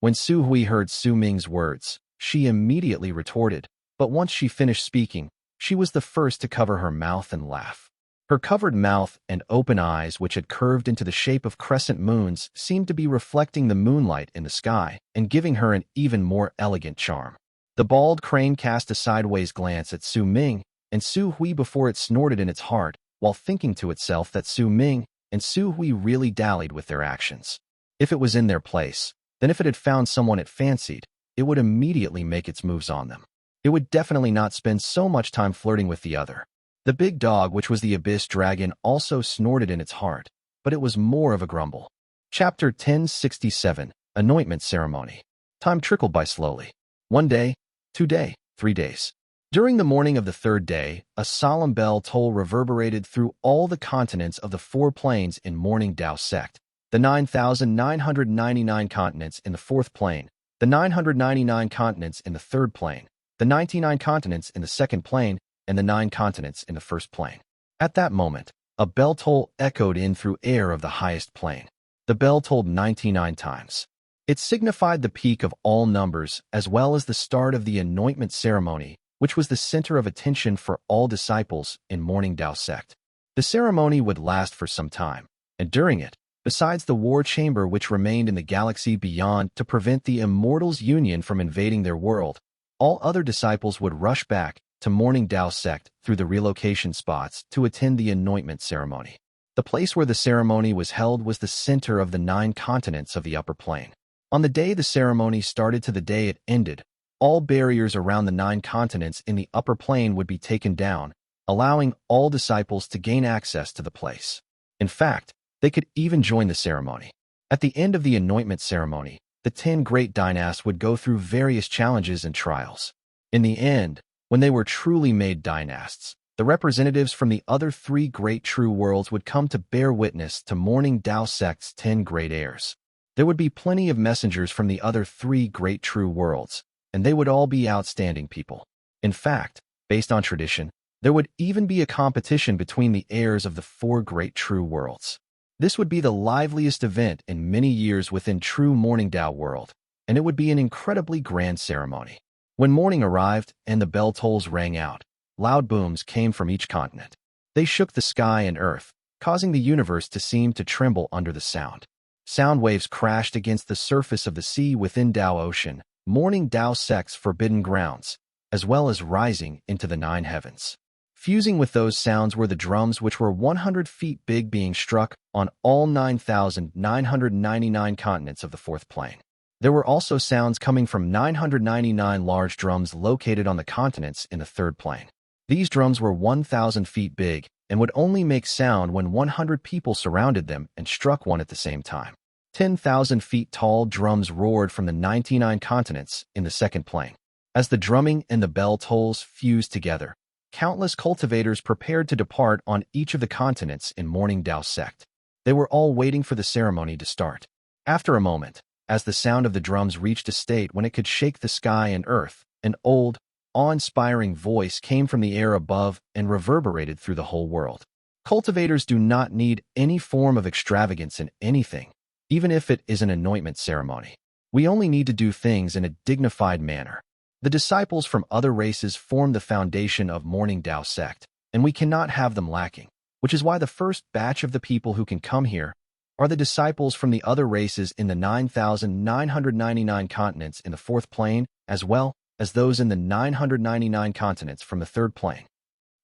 When Su Hui heard Su Ming's words, she immediately retorted, but once she finished speaking, she was the first to cover her mouth and laugh. Her covered mouth and open eyes, which had curved into the shape of crescent moons, seemed to be reflecting the moonlight in the sky and giving her an even more elegant charm. The bald crane cast a sideways glance at Su Ming and Su Hui before it snorted in its heart, while thinking to itself that Su Ming and Su Hui really dallied with their actions. If it was in their place, then if it had found someone it fancied, it would immediately make its moves on them. It would definitely not spend so much time flirting with the other. The big dog, which was the abyss dragon, also snorted in its heart, but it was more of a grumble. Chapter 1067, Anointment Ceremony. Time trickled by slowly. 1 day, 2 day, 3 days. During the morning of the 3rd day, a solemn bell toll reverberated through all the continents of the 4 planes in Morning Dao Sect, the 9,999 continents in the 4th plane, the 999 continents in the 3rd plane, the 99 continents in the 2nd plane, and the 9 continents in the 1st plane. At that moment, a bell toll echoed in through air of the highest plane. The bell tolled 99 times. It signified the peak of all numbers as well as the start of the anointment ceremony, which was the center of attention for all disciples in Morning Dao Sect. The ceremony would last for some time, and during it, besides the war chamber which remained in the galaxy beyond to prevent the Immortals' Union from invading their world, all other disciples would rush back to Morning Dao Sect through the relocation spots to attend the anointment ceremony. The place where the ceremony was held was the center of the 9 continents of the upper plane. On the day the ceremony started to the day it ended, all barriers around the 9 continents in the upper plane would be taken down, allowing all disciples to gain access to the place. In fact, they could even join the ceremony. At the end of the anointment ceremony, the 10 great dynasts would go through various challenges and trials. In the end, when they were truly made dynasts, the representatives from the other 3 great true worlds would come to bear witness to Morning Dao Sect's 10 great heirs. There would be plenty of messengers from the other 3 great true worlds, and they would all be outstanding people. In fact, based on tradition, there would even be a competition between the heirs of the 4 great true worlds. This would be the liveliest event in many years within true Morning Dao World, and it would be an incredibly grand ceremony. When morning arrived and the bell tolls rang out, loud booms came from each continent. They shook the sky and earth, causing the universe to seem to tremble under the sound. Sound waves crashed against the surface of the sea within Dao Ocean, Morning Dao Sect's forbidden grounds, as well as rising into the 9 heavens. Fusing with those sounds were the drums, which were 100 feet big, being struck on all 9,999 continents of the 4th plane. There were also sounds coming from 999 large drums located on the continents in the 3rd plane. These drums were 1,000 feet big and would only make sound when 100 people surrounded them and struck one at the same time. 10,000 feet tall drums roared from the 99 continents in the 2nd plane. As the drumming and the bell tolls fused together, countless cultivators prepared to depart on each of the continents in Morning Dao Sect. They were all waiting for the ceremony to start. After a moment, as the sound of the drums reached a state when it could shake the sky and earth, an old, awe-inspiring voice came from the air above and reverberated through the whole world. Cultivators do not need any form of extravagance in anything, even if it is an anointment ceremony. We only need to do things in a dignified manner. The disciples from other races form the foundation of Morning Dao Sect, and we cannot have them lacking, which is why the first batch of the people who can come here are the disciples from the other races in the 9,999 continents in the 4th plane, as well as those in the 999 continents from the 3rd plane.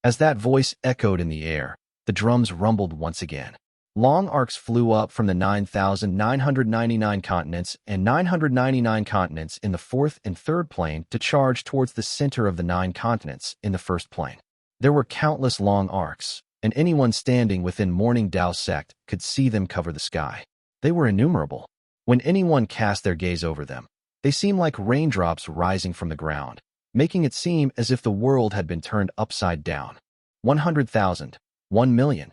As that voice echoed in the air, the drums rumbled once again. Long arcs flew up from the 9,999 continents and 999 continents in the fourth and third plane to charge towards the center of the 9 continents in the first plane. There were countless long arcs, and anyone standing within Morning Dao Sect could see them cover the sky. They were innumerable. When anyone cast their gaze over them, they seemed like raindrops rising from the ground, making it seem as if the world had been turned upside down. 100,000, 1 million.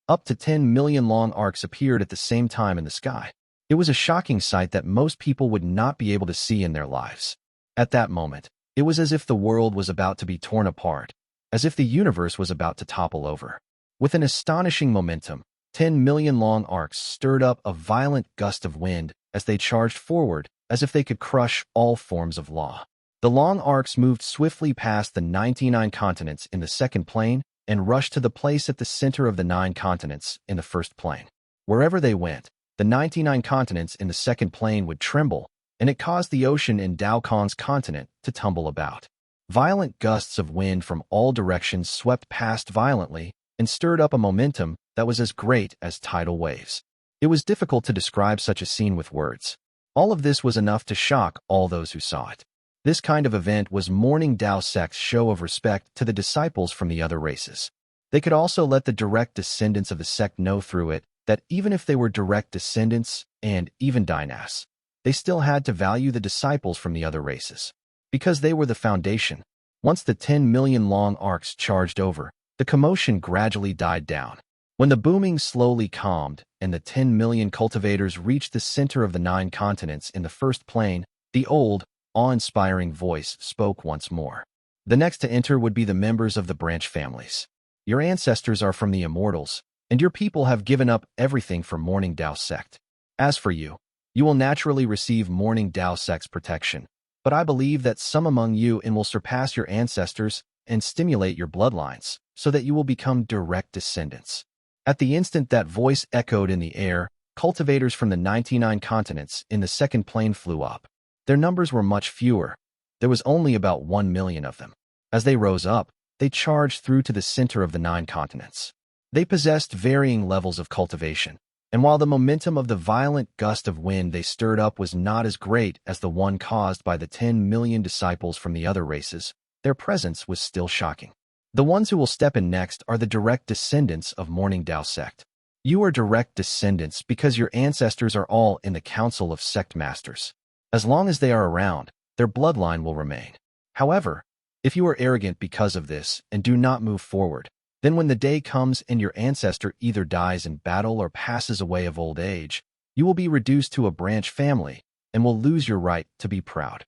Up to 10 million long arcs appeared at the same time in the sky. It was a shocking sight that most people would not be able to see in their lives. At that moment, it was as if the world was about to be torn apart, as if the universe was about to topple over. With an astonishing momentum, 10 million long arcs stirred up a violent gust of wind as they charged forward, as if they could crush all forms of law. The long arcs moved swiftly past the 99 continents in the second plane and rushed to the place at the center of the 9 continents in the first plane. Wherever they went, the 99 continents in the second plane would tremble, and it caused the ocean in Dao Khan's continent to tumble about. Violent gusts of wind from all directions swept past violently and stirred up a momentum that was as great as tidal waves. It was difficult to describe such a scene with words. All of this was enough to shock all those who saw it. This kind of event was Morning Dao Sect's show of respect to the disciples from the other races. They could also let the direct descendants of the sect know through it that even if they were direct descendants and even Dynasts, they still had to value the disciples from the other races, because they were the foundation. Once the 10 million long arcs charged over, the commotion gradually died down. When the booming slowly calmed and the 10 million cultivators reached the center of the 9 continents in the first plane, the old, awe-inspiring voice spoke once more. The next to enter would be the members of the branch families. Your ancestors are from the immortals, and your people have given up everything for Morning Dao Sect. As for you, you will naturally receive Morning Dao Sect's protection, but I believe that some among you will surpass your ancestors and stimulate your bloodlines, so that you will become direct descendants. At the instant that voice echoed in the air, cultivators from the 99 continents in the second plane flew up. Their numbers were much fewer. There was only about 1 million of them. As they rose up, they charged through to the center of the 9 continents. They possessed varying levels of cultivation, and while the momentum of the violent gust of wind they stirred up was not as great as the one caused by the 10 million disciples from the other races, their presence was still shocking. The ones who will step in next are the direct descendants of Morning Dao Sect. You are direct descendants because your ancestors are all in the Council of Sect Masters. As long as they are around, their bloodline will remain. However, if you are arrogant because of this and do not move forward, then when the day comes and your ancestor either dies in battle or passes away of old age, you will be reduced to a branch family and will lose your right to be proud.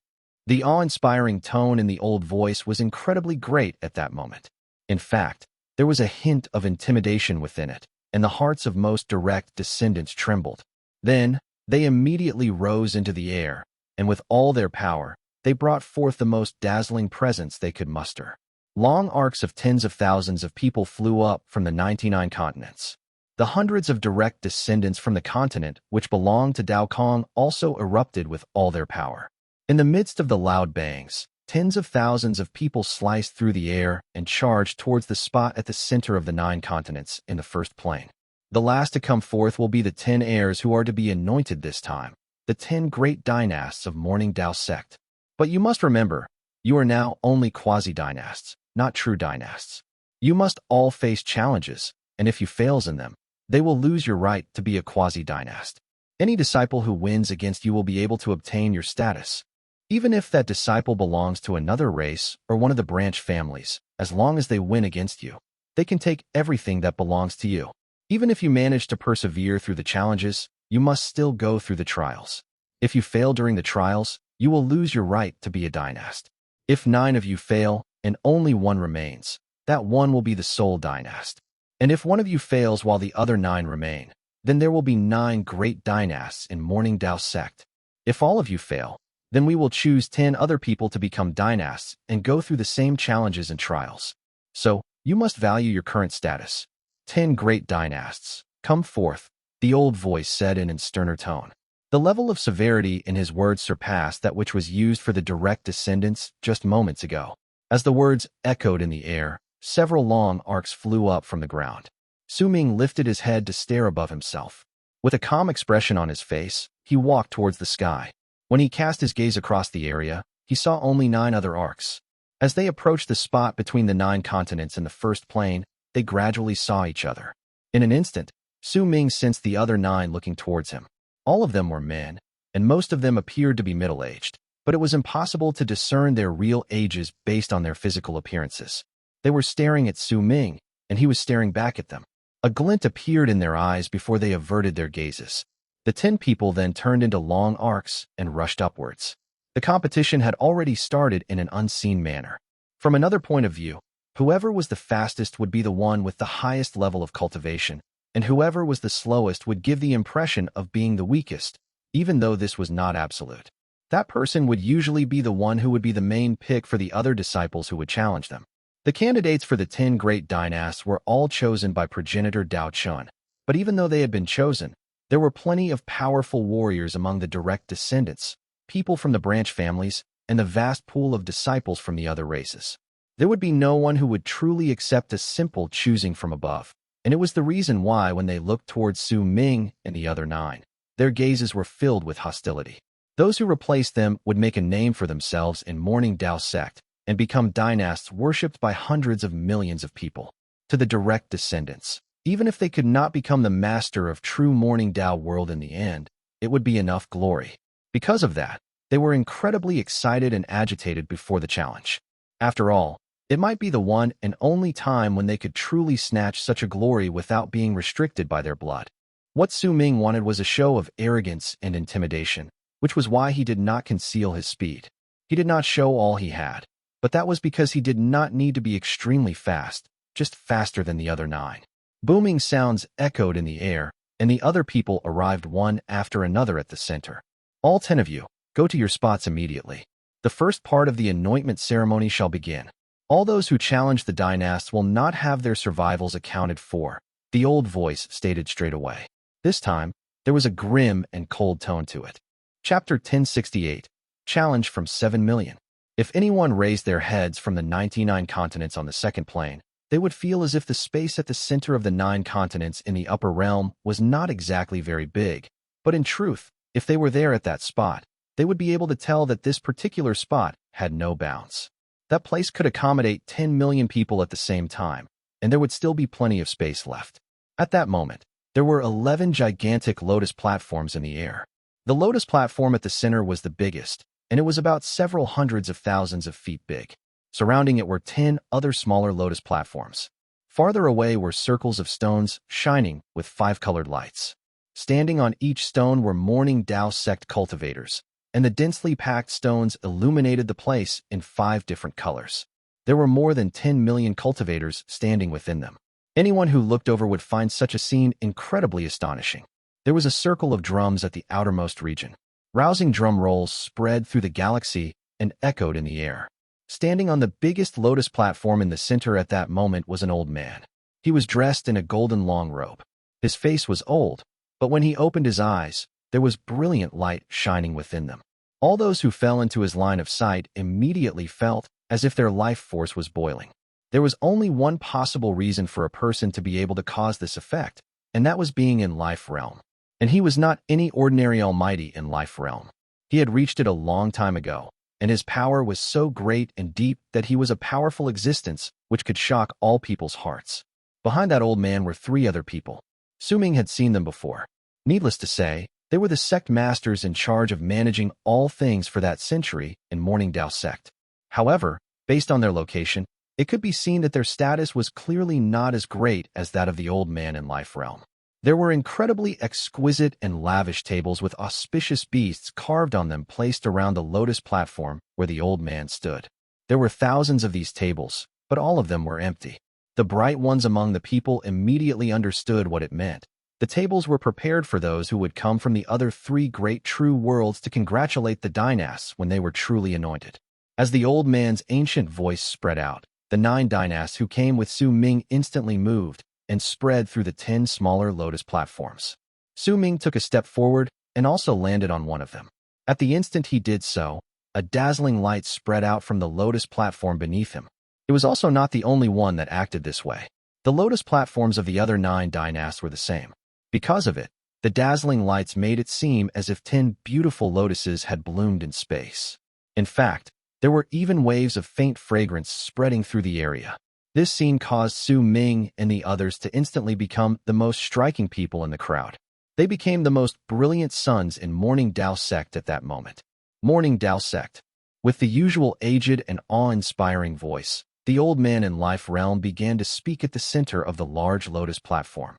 The awe-inspiring tone in the old voice was incredibly great at that moment. In fact, there was a hint of intimidation within it, and the hearts of most direct descendants trembled. Then, they immediately rose into the air, and with all their power, they brought forth the most dazzling presence they could muster. Long arcs of tens of thousands of people flew up from the 99 continents. The hundreds of direct descendants from the continent which belonged to Dao Khan also erupted with all their power. In the midst of the loud bangs, tens of thousands of people sliced through the air and charged towards the spot at the center of the 9 continents in the first plane. The last to come forth will be the 10 heirs who are to be anointed this time, the 10 great dynasts of Morning Dao Sect. But you must remember, you are now only quasi-dynasts, not true dynasts. You must all face challenges, and if you fails in them, they will lose your right to be a quasi-dynast. Any disciple who wins against you will be able to obtain your status. Even if that disciple belongs to another race or one of the branch families, as long as they win against you, they can take everything that belongs to you. Even if you manage to persevere through the challenges, you must still go through the trials. If you fail during the trials, you will lose your right to be a dynast. If 9 of you fail and only 1 remains, that 1 will be the sole dynast. And if 1 of you fails while the other 9 remain, then there will be 9 great dynasts in Morning Dao Sect. If all of you fail, then we will choose 10 other people to become dynasts and go through the same challenges and trials. So, you must value your current status. 10 great dynasts, come forth, the old voice said in a sterner tone. The level of severity in his words surpassed that which was used for the direct descendants just moments ago. As the words echoed in the air, several long arcs flew up from the ground. Sowing lifted his head to stare above himself. With a calm expression on his face, he walked towards the sky. When he cast his gaze across the area, he saw only 9 other arcs. As they approached the spot between the 9 continents and the first plane, they gradually saw each other. In an instant, Sowing sensed the other 9 looking towards him. All of them were men, and most of them appeared to be middle-aged, but it was impossible to discern their real ages based on their physical appearances. They were staring at Sowing, and he was staring back at them. A glint appeared in their eyes before they averted their gazes. The 10 people then turned into long arcs and rushed upwards. The competition had already started in an unseen manner. From another point of view, whoever was the fastest would be the one with the highest level of cultivation, and whoever was the slowest would give the impression of being the weakest, even though this was not absolute. That person would usually be the one who would be the main pick for the other disciples who would challenge them. The candidates for the 10 great dynasts were all chosen by progenitor Dao Shun, but even though they had been chosen, there were plenty of powerful warriors among the direct descendants, people from the branch families, and the vast pool of disciples from the other races. There would be no one who would truly accept a simple choosing from above, and it was the reason why when they looked towards Sowing and the other 9, their gazes were filled with hostility. Those who replaced them would make a name for themselves in Morning Dao Sect, and become dynasts worshipped by hundreds of millions of people. To the direct descendants, even if they could not become the master of true Morning Dao World in the end, it would be enough glory. Because of that, they were incredibly excited and agitated before the challenge. After all, it might be the one and only time when they could truly snatch such a glory without being restricted by their blood. What Sowing wanted was a show of arrogance and intimidation, which was why he did not conceal his speed. He did not show all he had. But that was because he did not need to be extremely fast, just faster than the other 9. Booming sounds echoed in the air, and the other people arrived one after another at the center. All 10 of you, go to your spots immediately. The first part of the anointment ceremony shall begin. All those who challenge the dynasts will not have their survivals accounted for, the old voice stated straight away. This time, there was a grim and cold tone to it. Chapter 1068, Challenge from 7 million. If anyone raised their heads from the 99 continents on the second plane, they would feel as if the space at the center of the 9 continents in the upper realm was not exactly very big. But in truth, if they were there at that spot, they would be able to tell that this particular spot had no bounds. That place could accommodate 10 million people at the same time, and there would still be plenty of space left. At that moment, there were 11 gigantic lotus platforms in the air. The lotus platform at the center was the biggest, and it was about several hundreds of thousands of feet big. Surrounding it were 10 other smaller lotus platforms. Farther away were circles of stones shining with 5 colored lights. Standing on each stone were Morning Dao Sect cultivators, and the densely packed stones illuminated the place in 5 different colors. There were more than 10 million cultivators standing within them. Anyone who looked over would find such a scene incredibly astonishing. There was a circle of drums at the outermost region. Rousing drum rolls spread through the galaxy and echoed in the air. Standing on the biggest lotus platform in the center at that moment was an old man. He was dressed in a golden long robe. His face was old, but when he opened his eyes, there was brilliant light shining within them. All those who fell into his line of sight immediately felt as if their life force was boiling. There was only one possible reason for a person to be able to cause this effect, and that was being in life realm. And he was not any ordinary almighty in life realm. He had reached it a long time ago, and his power was so great and deep that he was a powerful existence which could shock all people's hearts. Behind that old man were 3 other people. Sowing had seen them before. Needless to say, they were the sect masters in charge of managing all things for that century in Morning Dao Sect. However, based on their location, it could be seen that their status was clearly not as great as that of the old man in life realm. There were incredibly exquisite and lavish tables with auspicious beasts carved on them placed around the lotus platform where the old man stood. There were thousands of these tables, but all of them were empty. The bright ones among the people immediately understood what it meant. The tables were prepared for those who would come from the other 3 great true worlds to congratulate the dynasts when they were truly anointed. As the old man's ancient voice spread out, the 9 dynasts who came with Sowing instantly moved and spread through the 10 smaller lotus platforms. Sowing took a step forward and also landed on one of them. At the instant he did so, a dazzling light spread out from the lotus platform beneath him. It was also not the only one that acted this way. The lotus platforms of the other 9 dynasts were the same. Because of it, the dazzling lights made it seem as if 10 beautiful lotuses had bloomed in space. In fact, there were even waves of faint fragrance spreading through the area. This scene caused Su Ming and the others to instantly become the most striking people in the crowd. They became the most brilliant sons in Morning Dao Sect at that moment. Morning Dao Sect. With the usual aged and awe-inspiring voice, the old man in life realm began to speak at the center of the large lotus platform.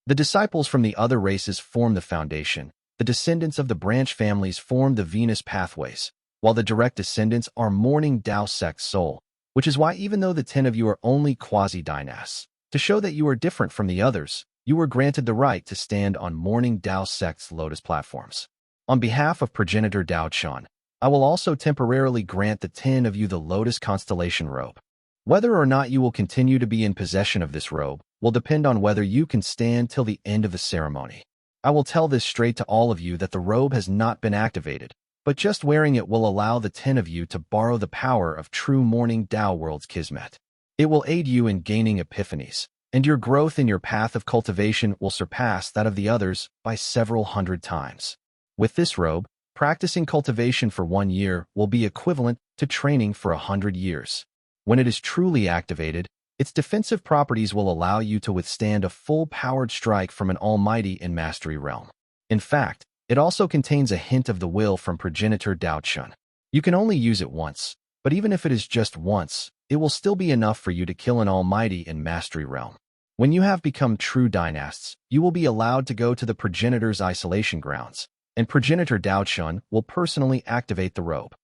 The disciples from the other races form the foundation. The descendants of the branch families form the Venus pathways, while the direct descendants are Morning Dao Sect's soul, which is why even though the 10 of you are only quasi-dynasts, to show that you are different from the others, you were granted the right to stand on Morning Dao Sect's lotus platforms. On behalf of progenitor Dao Chun, I will also temporarily grant the 10 of you the lotus constellation robe. Whether or not you will continue to be in possession of this robe will depend on whether you can stand till the end of the ceremony. I will tell this straight to all of you that the robe has not been activated, but just wearing it will allow the 10 of you to borrow the power of true Morning Dao World's Kismet. It will aid you in gaining epiphanies, and your growth in your path of cultivation will surpass that of the others by several hundred times. With this robe, practicing cultivation for 1 year will be equivalent to training for 100 years. When it is truly activated, its defensive properties will allow you to withstand a full-powered strike from an almighty in Mastery Realm. In fact, it also contains a hint of the will from progenitor Dao Chun. You can only use it once, but even if it is just once, it will still be enough for you to kill an almighty in Mastery Realm. When you have become true dynasts, you will be allowed to go to the progenitor's isolation grounds, and progenitor Dao Chun will personally activate the robe.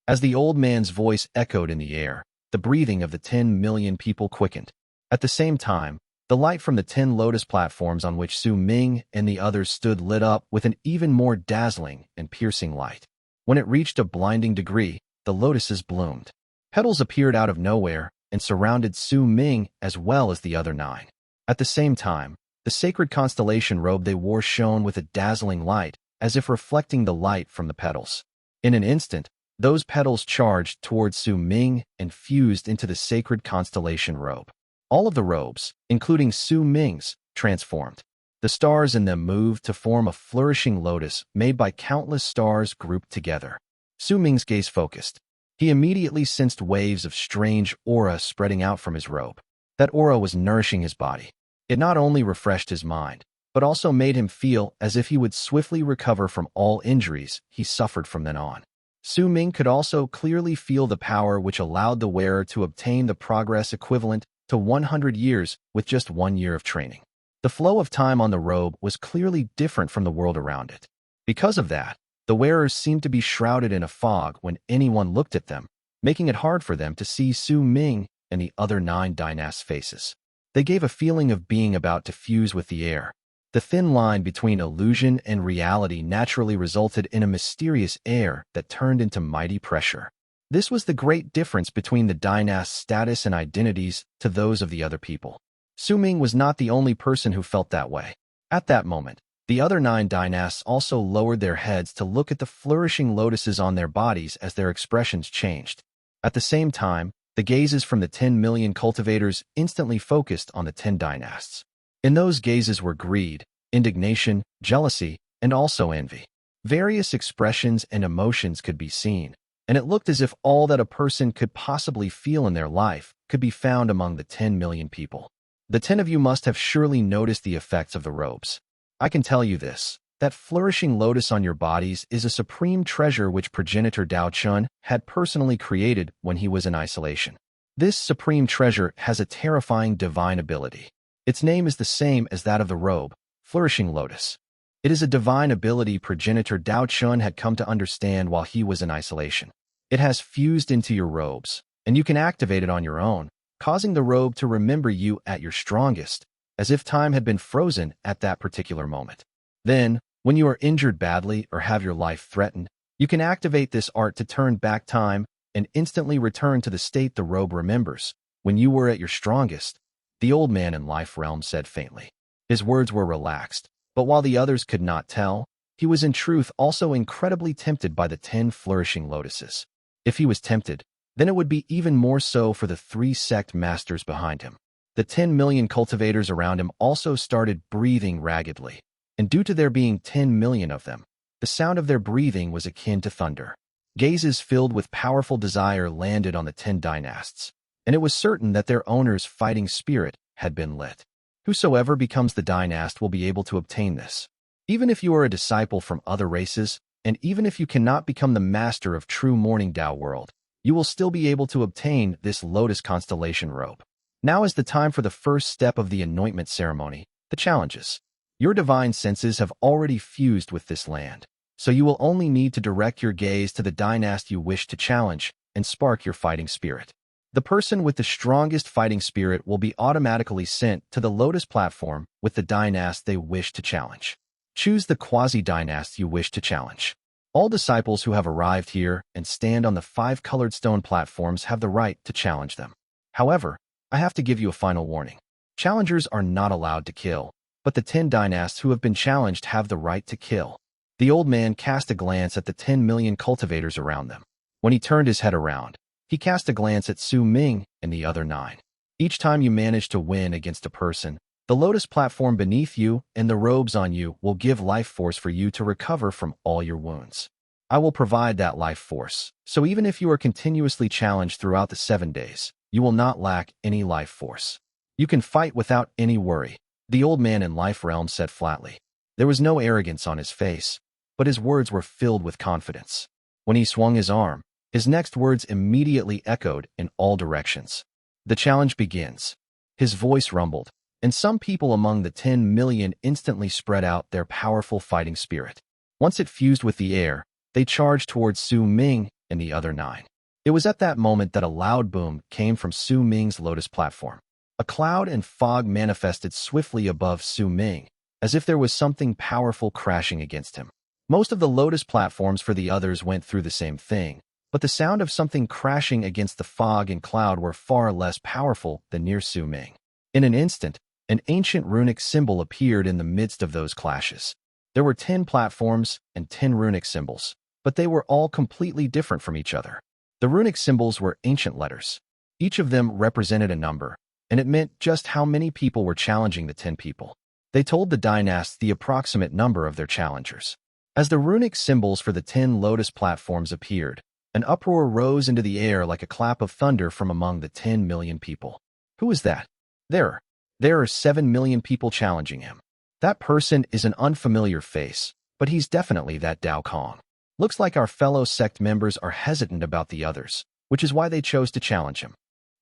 As the old man's voice echoed in the air, the breathing of the 10 million people quickened. At the same time, the light from the 10 lotus platforms on which Su Ming and the others stood lit up with an even more dazzling and piercing light. When it reached a blinding degree, the lotuses bloomed. Petals appeared out of nowhere and surrounded Su Ming as well as the other 9. At the same time, the sacred constellation robe they wore shone with a dazzling light, as if reflecting the light from the petals. In an instant, those petals charged towards Su Ming and fused into the sacred constellation robe. All of the robes, including Su Ming's, transformed. The stars in them moved to form a flourishing lotus made by countless stars grouped together. Su Ming's gaze focused. He immediately sensed waves of strange aura spreading out from his robe. That aura was nourishing his body. It not only refreshed his mind, but also made him feel as if he would swiftly recover from all injuries he suffered from then on. Su Ming could also clearly feel the power which allowed the wearer to obtain the progress equivalent to 100 years with just 1 year of training. The flow of time on the robe was clearly different from the world around it. Because of that, the wearers seemed to be shrouded in a fog when anyone looked at them, making it hard for them to see Su Ming and the other 9 dynasts' faces. They gave a feeling of being about to fuse with the air. The thin line between illusion and reality naturally resulted in a mysterious air that turned into mighty pressure. This was the great difference between the dynast's status and identities to those of the other people. Su Ming was not the only person who felt that way. At that moment, the other 9 dynasts also lowered their heads to look at the flourishing lotuses on their bodies as their expressions changed. At the same time, the gazes from the 10 million cultivators instantly focused on the 10 dynasts. In those gazes were greed, indignation, jealousy, and also envy. Various expressions and emotions could be seen, and it looked as if all that a person could possibly feel in their life could be found among the 10 million people. The 10 of you must have surely noticed the effects of the robes. I can tell you this, that flourishing lotus on your bodies is a supreme treasure which progenitor Dao Chun had personally created when he was in isolation. This supreme treasure has a terrifying divine ability. Its name is the same as that of the robe, Flourishing Lotus. It is a divine ability progenitor Dao Chun had come to understand while he was in isolation. It has fused into your robes, and you can activate it on your own, causing the robe to remember you at your strongest, as if time had been frozen at that particular moment. Then, when you are injured badly or have your life threatened, you can activate this art to turn back time and instantly return to the state the robe remembers, when you were at your strongest, the old man in life realm said faintly. His words were relaxed, but while the others could not tell, he was in truth also incredibly tempted by the 10 flourishing lotuses. If he was tempted, then it would be even more so for the 3 sect masters behind him. The 10 million cultivators around him also started breathing raggedly, and due to there being 10 million of them, the sound of their breathing was akin to thunder. Gazes filled with powerful desire landed on the 10 dynasts, and it was certain that their owner's fighting spirit had been lit. Whosoever becomes the dynast will be able to obtain this. Even if you are a disciple from other races, and even if you cannot become the master of true Morning Dao World, you will still be able to obtain this Lotus Constellation robe. Now is the time for the first step of the Anointment ceremony, the challenges. Your divine senses have already fused with this land, so you will only need to direct your gaze to the dynast you wish to challenge and spark your fighting spirit. The person with the strongest fighting spirit will be automatically sent to the Lotus platform with the dynast they wish to challenge. Choose the quasi-dynast you wish to challenge. All disciples who have arrived here and stand on the 5 colored stone platforms have the right to challenge them. However, I have to give you a final warning. Challengers are not allowed to kill, but the 10 dynasts who have been challenged have the right to kill. The old man cast a glance at the 10 million cultivators around them. When he turned his head around, he cast a glance at Su Ming and the other 9. Each time you manage to win against a person, the Lotus platform beneath you and the robes on you will give life force for you to recover from all your wounds. I will provide that life force, so even if you are continuously challenged throughout the 7 days, you will not lack any life force. You can fight without any worry, the old man in Life Realm said flatly. There was no arrogance on his face, but his words were filled with confidence. When he swung his arm, his next words immediately echoed in all directions. The challenge begins. His voice rumbled, and some people among the 10 million instantly spread out their powerful fighting spirit. Once it fused with the air, they charged towards Su Ming and the other 9. It was at that moment that a loud boom came from Su Ming's Lotus platform. A cloud and fog manifested swiftly above Su Ming, as if there was something powerful crashing against him. Most of the Lotus platforms for the others went through the same thing, but the sound of something crashing against the fog and cloud were far less powerful than near Su Ming. In an instant, an ancient runic symbol appeared in the midst of those clashes. There were 10 platforms and 10 runic symbols, but they were all completely different from each other. The runic symbols were ancient letters. Each of them represented a number, and it meant just how many people were challenging the 10 people. They told the dynasts the approximate number of their challengers. As the runic symbols for the 10 Lotus platforms appeared, an uproar rose into the air like a clap of thunder from among the 10 million people. Who is that? There are 7 million people challenging him. That person is an unfamiliar face, but he's definitely that Dao Kong. Looks like our fellow sect members are hesitant about the others, which is why they chose to challenge him.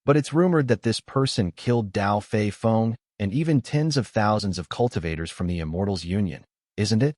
But it's rumored that this person killed Dao Fei Feng and even tens of thousands of cultivators from the Immortals Union, isn't it?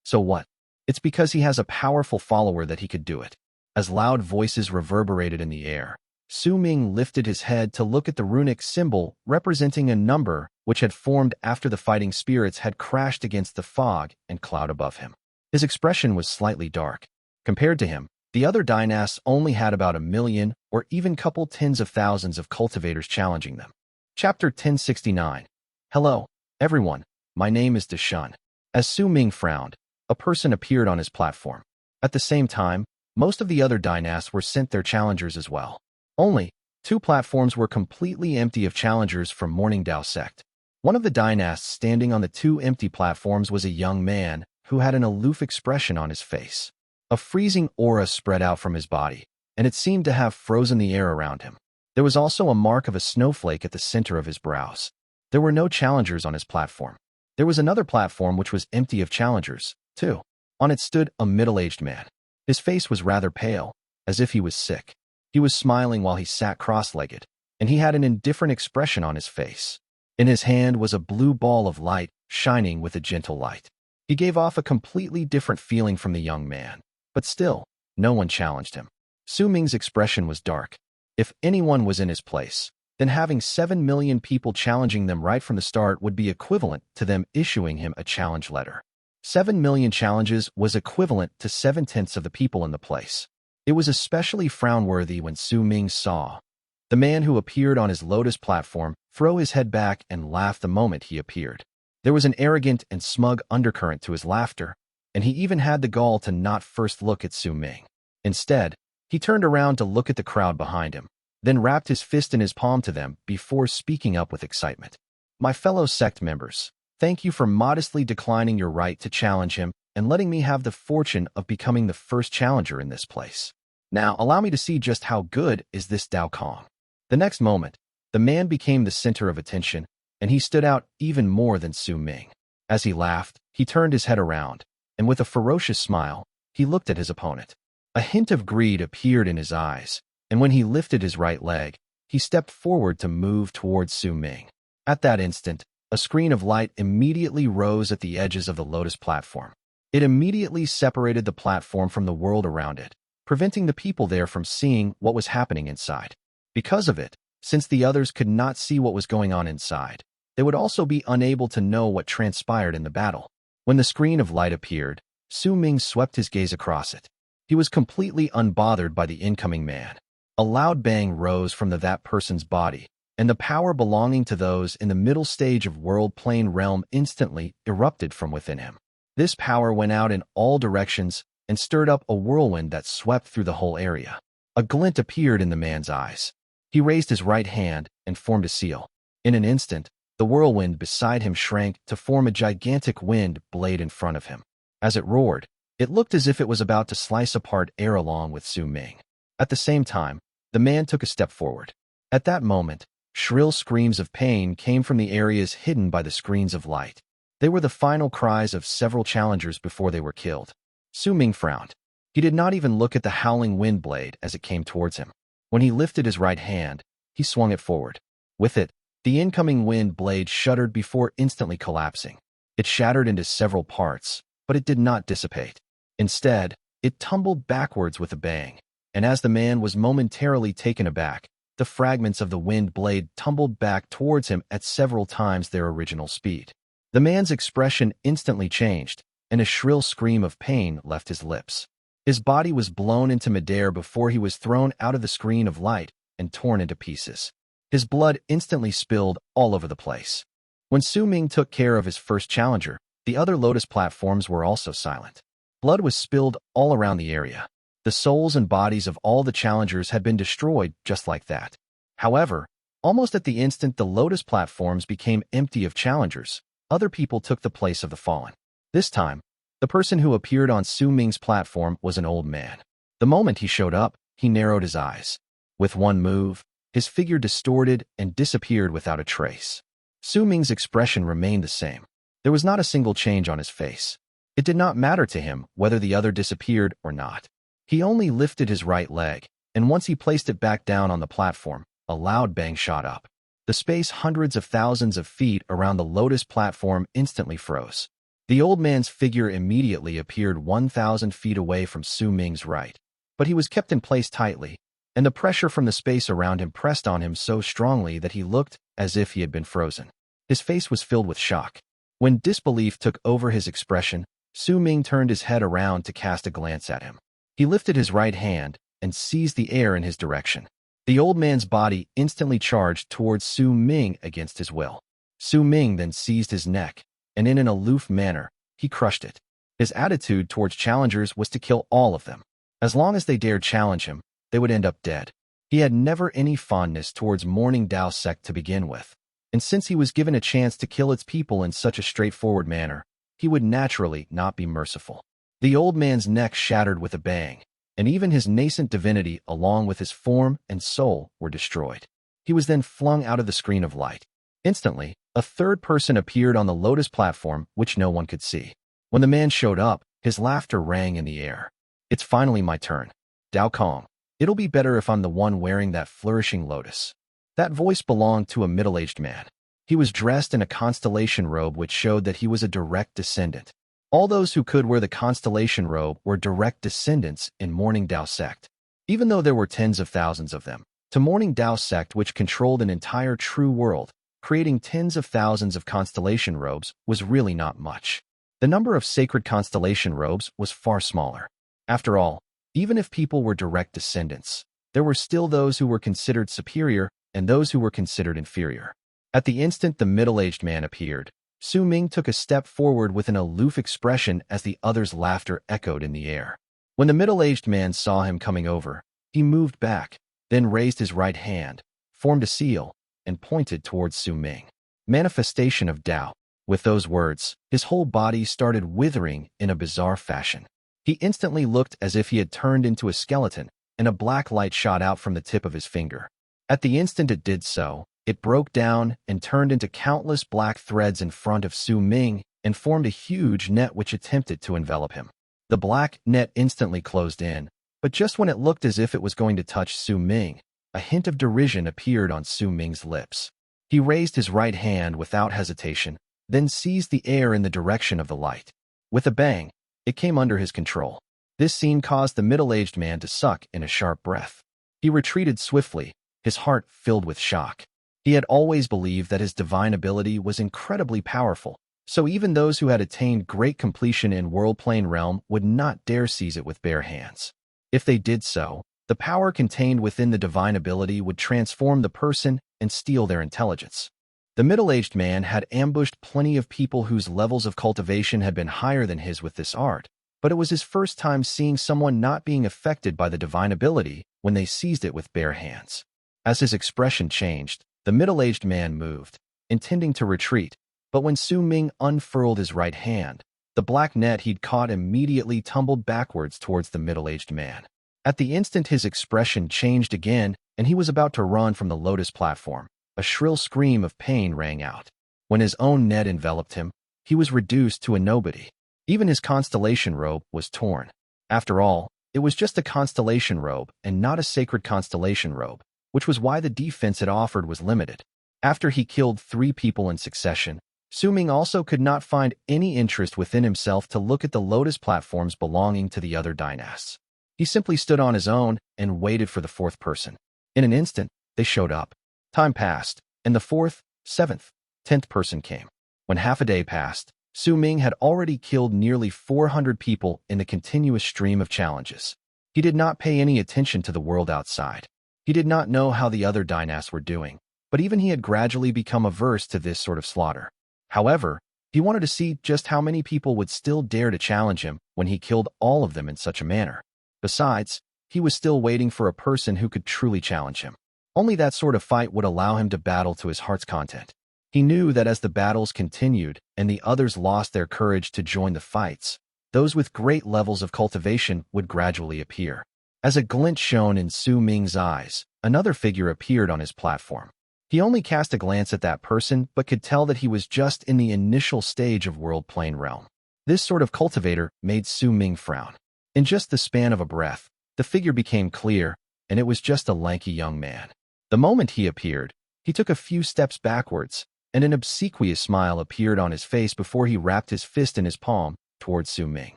So what? It's because he has a powerful follower that he could do it. As loud voices reverberated in the air, Su Ming lifted his head to look at the runic symbol representing a number which had formed after the fighting spirits had crashed against the fog and cloud above him. His expression was slightly dark. Compared to him, the other dynasts only had about 1 million or even couple tens of thousands of cultivators challenging them. Chapter 1069. Hello, everyone. My name is Shun. As Su Ming frowned, a person appeared on his platform. At the same time, most of the other dynasts were sent their challengers as well. Only 2 platforms were completely empty of challengers from Morning Dao Sect. One of the dynasts standing on the 2 empty platforms was a young man who had an aloof expression on his face. A freezing aura spread out from his body, and it seemed to have frozen the air around him. There was also a mark of a snowflake at the center of his brows. There were no challengers on his platform. There was another platform which was empty of challengers, too. On it stood a middle-aged man. His face was rather pale, as if he was sick. He was smiling while he sat cross-legged, and he had an indifferent expression on his face. In his hand was a blue ball of light, shining with a gentle light. He gave off a completely different feeling from the young man, but still, no one challenged him. Su Ming's expression was dark. If anyone was in his place, then having 7 million people challenging them right from the start would be equivalent to them issuing him a challenge letter. 7 million challenges was equivalent to 7/10 of the people in the place. It was especially frown-worthy when Su Ming saw the man who appeared on his Lotus platform throw his head back and laugh the moment he appeared. There was an arrogant and smug undercurrent to his laughter, and he even had the gall to not first look at Su Ming. Instead, he turned around to look at the crowd behind him. then wrapped his fist in his palm to them before speaking up with excitement. My fellow sect members, thank you for modestly declining your right to challenge him and letting me have the fortune of becoming the first challenger in this place. Now, allow me to see just how good is this Dao Kong. The next moment, the man became the center of attention, and he stood out even more than Su Ming. As he laughed, he turned his head around, and with a ferocious smile, he looked at his opponent. A hint of greed appeared in his eyes, and when he lifted his right leg, he stepped forward to move towards Su Ming. At that instant, a screen of light immediately rose at the edges of the lotus platform. It immediately separated the platform from the world around it, preventing the people there from seeing what was happening inside. Because of it, since the others could not see what was going on inside, they would also be unable to know what transpired in the battle. When the screen of light appeared, Su Ming swept his gaze across it. He was completely unbothered by the incoming man. A loud bang rose from that person's body, and the power belonging to those in the middle stage of World Plane Realm instantly erupted from within him. This power went out in all directions and stirred up a whirlwind that swept through the whole area. A glint appeared in the man's eyes. He raised his right hand and formed a seal. In an instant, the whirlwind beside him shrank to form a gigantic wind blade in front of him. As it roared, it looked as if it was about to slice apart air along with Su Ming. At the same time, the man took a step forward. At that moment, shrill screams of pain came from the areas hidden by the screens of light. They were the final cries of several challengers before they were killed. Su Ming frowned. He did not even look at the howling wind blade as it came towards him. When he lifted his right hand, he swung it forward. With it, the incoming wind blade shuddered before instantly collapsing. It shattered into several parts, but it did not dissipate. Instead, it tumbled backwards with a bang, and as the man was momentarily taken aback, the fragments of the wind blade tumbled back towards him at several times their original speed. The man's expression instantly changed, and a shrill scream of pain left his lips. His body was blown into midair before he was thrown out of the screen of light and torn into pieces. His blood instantly spilled all over the place. When Su Ming took care of his first challenger, the other lotus platforms were also silent. Blood was spilled all around the area. The souls and bodies of all the challengers had been destroyed just like that. However, almost at the instant the lotus platforms became empty of challengers, other people took the place of the fallen. This time, the person who appeared on Su Ming's platform was an old man. The moment he showed up, he narrowed his eyes. With one move, his figure distorted and disappeared without a trace. Su Ming's expression remained the same. There was not a single change on his face. It did not matter to him whether the other disappeared or not. He only lifted his right leg, and once he placed it back down on the platform, a loud bang shot up. The space hundreds of thousands of feet around the lotus platform instantly froze. The old man's figure immediately appeared 1,000 feet away from Su Ming's right, but he was kept in place tightly, and the pressure from the space around him pressed on him so strongly that he looked as if he had been frozen. His face was filled with shock. When disbelief took over his expression, Su Ming turned his head around to cast a glance at him. He lifted his right hand and seized the air in his direction. The old man's body instantly charged towards Su Ming against his will. Su Ming then seized his neck, and in an aloof manner, he crushed it. His attitude towards challengers was to kill all of them. As long as they dared challenge him, they would end up dead. He had never any fondness towards Morning Dao Sect to begin with, and since he was given a chance to kill its people in such a straightforward manner, he would naturally not be merciful. The old man's neck shattered with a bang, and even his nascent divinity along with his form and soul were destroyed. He was then flung out of the screen of light. Instantly, a third person appeared on the lotus platform which no one could see. When the man showed up, his laughter rang in the air. It's finally my turn. Dao Kong, it'll be better if I'm the one wearing that flourishing lotus. That voice belonged to a middle-aged man. He was dressed in a constellation robe which showed that he was a direct descendant. All those who could wear the constellation robe were direct descendants in Morning Dao Sect. Even though there were tens of thousands of them, to Morning Dao Sect which controlled an entire true world, creating tens of thousands of constellation robes was really not much. The number of sacred constellation robes was far smaller. After all, even if people were direct descendants, there were still those who were considered superior and those who were considered inferior. At the instant the middle-aged man appeared, Su Ming took a step forward with an aloof expression as the others' laughter echoed in the air. When the middle-aged man saw him coming over, he moved back, then raised his right hand, formed a seal, and pointed towards Su Ming. Manifestation of Tao. With those words, his whole body started withering in a bizarre fashion. He instantly looked as if he had turned into a skeleton, and a black light shot out from the tip of his finger. At the instant it did so, it broke down and turned into countless black threads in front of Su Ming and formed a huge net which attempted to envelop him. The black net instantly closed in, but just when it looked as if it was going to touch Su Ming, a hint of derision appeared on Su Ming's lips. He raised his right hand without hesitation, then seized the air in the direction of the light. With a bang, it came under his control. This scene caused the middle-aged man to suck in a sharp breath. He retreated swiftly, his heart filled with shock. He had always believed that his divine ability was incredibly powerful, so even those who had attained great completion in World Plane Realm would not dare seize it with bare hands. If they did so, the power contained within the divine ability would transform the person and steal their intelligence. The middle-aged man had ambushed plenty of people whose levels of cultivation had been higher than his with this art, but it was his first time seeing someone not being affected by the divine ability when they seized it with bare hands. As his expression changed, the middle-aged man moved, intending to retreat, but when Su Ming unfurled his right hand, the black net he'd caught immediately tumbled backwards towards the middle-aged man. At the instant his expression changed again, and he was about to run from the lotus platform. A shrill scream of pain rang out. When his own net enveloped him, he was reduced to a nobody. Even his constellation robe was torn. After all, it was just a constellation robe and not a sacred constellation robe, which was why the defense it offered was limited. After he killed 3 people in succession, Su Ming also could not find any interest within himself to look at the lotus platforms belonging to the other dynasts. He simply stood on his own and waited for the 4th person. In an instant, they showed up. Time passed, and the 4th, 7th, 10th person came. When half a day passed, Su Ming had already killed nearly 400 people in the continuous stream of challenges. He did not pay any attention to the world outside. He did not know how the other dynasts were doing, but even he had gradually become averse to this sort of slaughter. However, he wanted to see just how many people would still dare to challenge him when he killed all of them in such a manner. Besides, he was still waiting for a person who could truly challenge him. Only that sort of fight would allow him to battle to his heart's content. He knew that as the battles continued and the others lost their courage to join the fights, those with great levels of cultivation would gradually appear. As a glint shone in Su Ming's eyes, another figure appeared on his platform. He only cast a glance at that person but could tell that he was just in the initial stage of World Plane Realm. This sort of cultivator made Su Ming frown. In just the span of a breath, the figure became clear, and it was just a lanky young man. The moment he appeared, he took a few steps backwards, and an obsequious smile appeared on his face before he wrapped his fist in his palm towards Su Ming.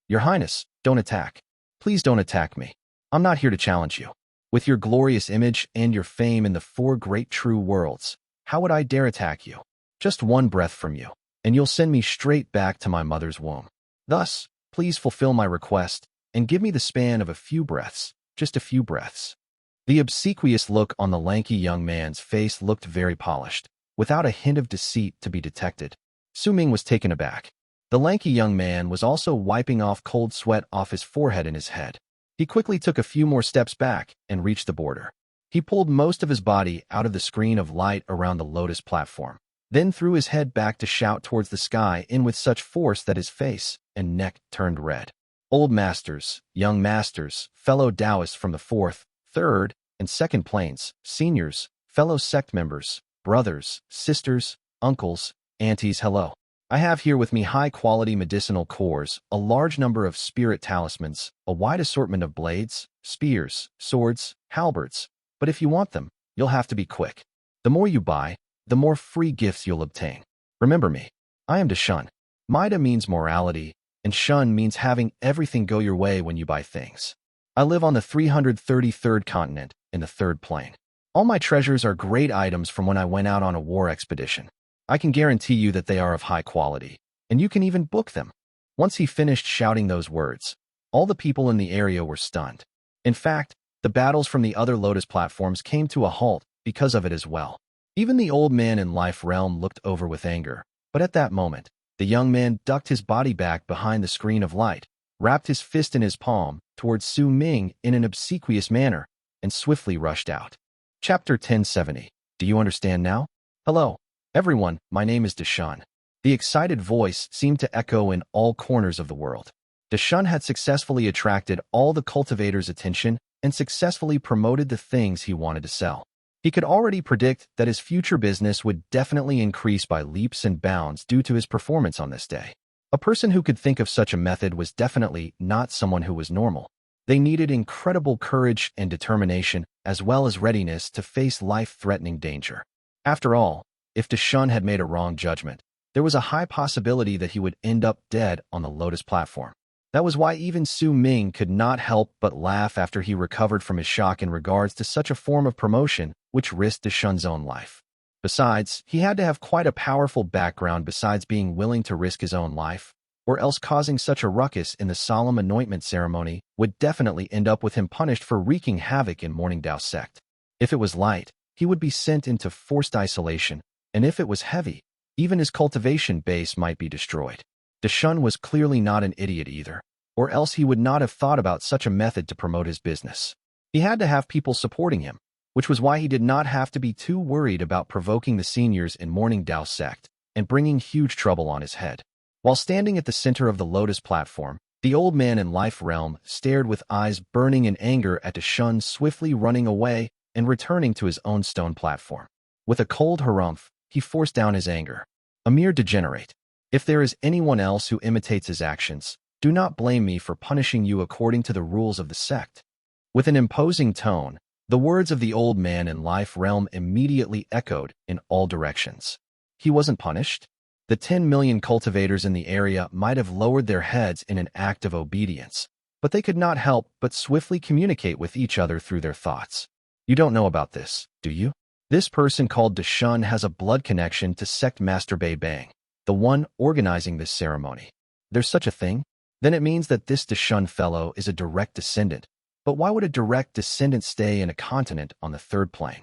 "Your Highness, don't attack. Please don't attack me. I'm not here to challenge you. With your glorious image and your fame in the 4 great true worlds, how would I dare attack you? Just one breath from you, and you'll send me straight back to my mother's womb. Thus, please fulfill my request and give me the span of a few breaths, just a few breaths." The obsequious look on the lanky young man's face looked very polished, without a hint of deceit to be detected. Su Ming was taken aback. The lanky young man was also wiping off cold sweat off his forehead and his head. He quickly took a few more steps back and reached the border. He pulled most of his body out of the screen of light around the lotus platform, then threw his head back to shout towards the sky in with such force that his face and neck turned red. "Old masters, young masters, fellow Taoists from the 4th, 3rd, and 2nd planes, seniors, fellow sect members, brothers, sisters, uncles, aunties, hello. I have here with me high-quality medicinal cores, a large number of spirit talismans, a wide assortment of blades, spears, swords, halberds, but if you want them, you'll have to be quick. The more you buy, the more free gifts you'll obtain. Remember me. I am Shun. Mida means morality, and Shun means having everything go your way when you buy things. I live on the 333rd continent, in the 3rd plane. All my treasures are great items from when I went out on a war expedition. I can guarantee you that they are of high quality, and you can even book them." Once he finished shouting those words, all the people in the area were stunned. In fact, the battles from the other lotus platforms came to a halt because of it as well. Even the old man in Life Realm looked over with anger, but at that moment, the young man ducked his body back behind the screen of light, wrapped his fist in his palm towards Su Ming in an obsequious manner, and swiftly rushed out. Chapter 1070. Do you understand now? Hello, everyone, my name is Shun. The excited voice seemed to echo in all corners of the world. Shun had successfully attracted all the cultivators' attention and successfully promoted the things he wanted to sell. He could already predict that his future business would definitely increase by leaps and bounds due to his performance on this day. A person who could think of such a method was definitely not someone who was normal. They needed incredible courage and determination, as well as readiness to face life-threatening danger. After all, if Shun had made a wrong judgment, there was a high possibility that he would end up dead on the Lotus platform. That was why even Su Ming could not help but laugh after he recovered from his shock in regards to such a form of promotion which risked Shun's own life. Besides, he had to have quite a powerful background besides being willing to risk his own life, or else causing such a ruckus in the solemn anointment ceremony would definitely end up with him punished for wreaking havoc in Morning Dao Sect. If it was light, he would be sent into forced isolation, and if it was heavy, even his cultivation base might be destroyed. Shun was clearly not an idiot either, or else he would not have thought about such a method to promote his business. He had to have people supporting him, which was why he did not have to be too worried about provoking the seniors in Morning Dao Sect and bringing huge trouble on his head. While standing at the center of the Lotus platform, the old man in Life Realm stared with eyes burning in anger at Shun swiftly running away and returning to his own stone platform. With a cold harumph, he forced down his anger. A mere degenerate. If there is anyone else who imitates his actions, do not blame me for punishing you according to the rules of the sect. With an imposing tone, the words of the old man in Life Realm immediately echoed in all directions. He wasn't punished. The 10 million cultivators in the area might have lowered their heads in an act of obedience, but they could not help but swiftly communicate with each other through their thoughts. You don't know about this, do you? This person called Shun has a blood connection to Sect Master Bei Bang, the one organizing this ceremony. There's such a thing? Then it means that this Shun fellow is a direct descendant. But why would a direct descendant stay in a continent on the third plane?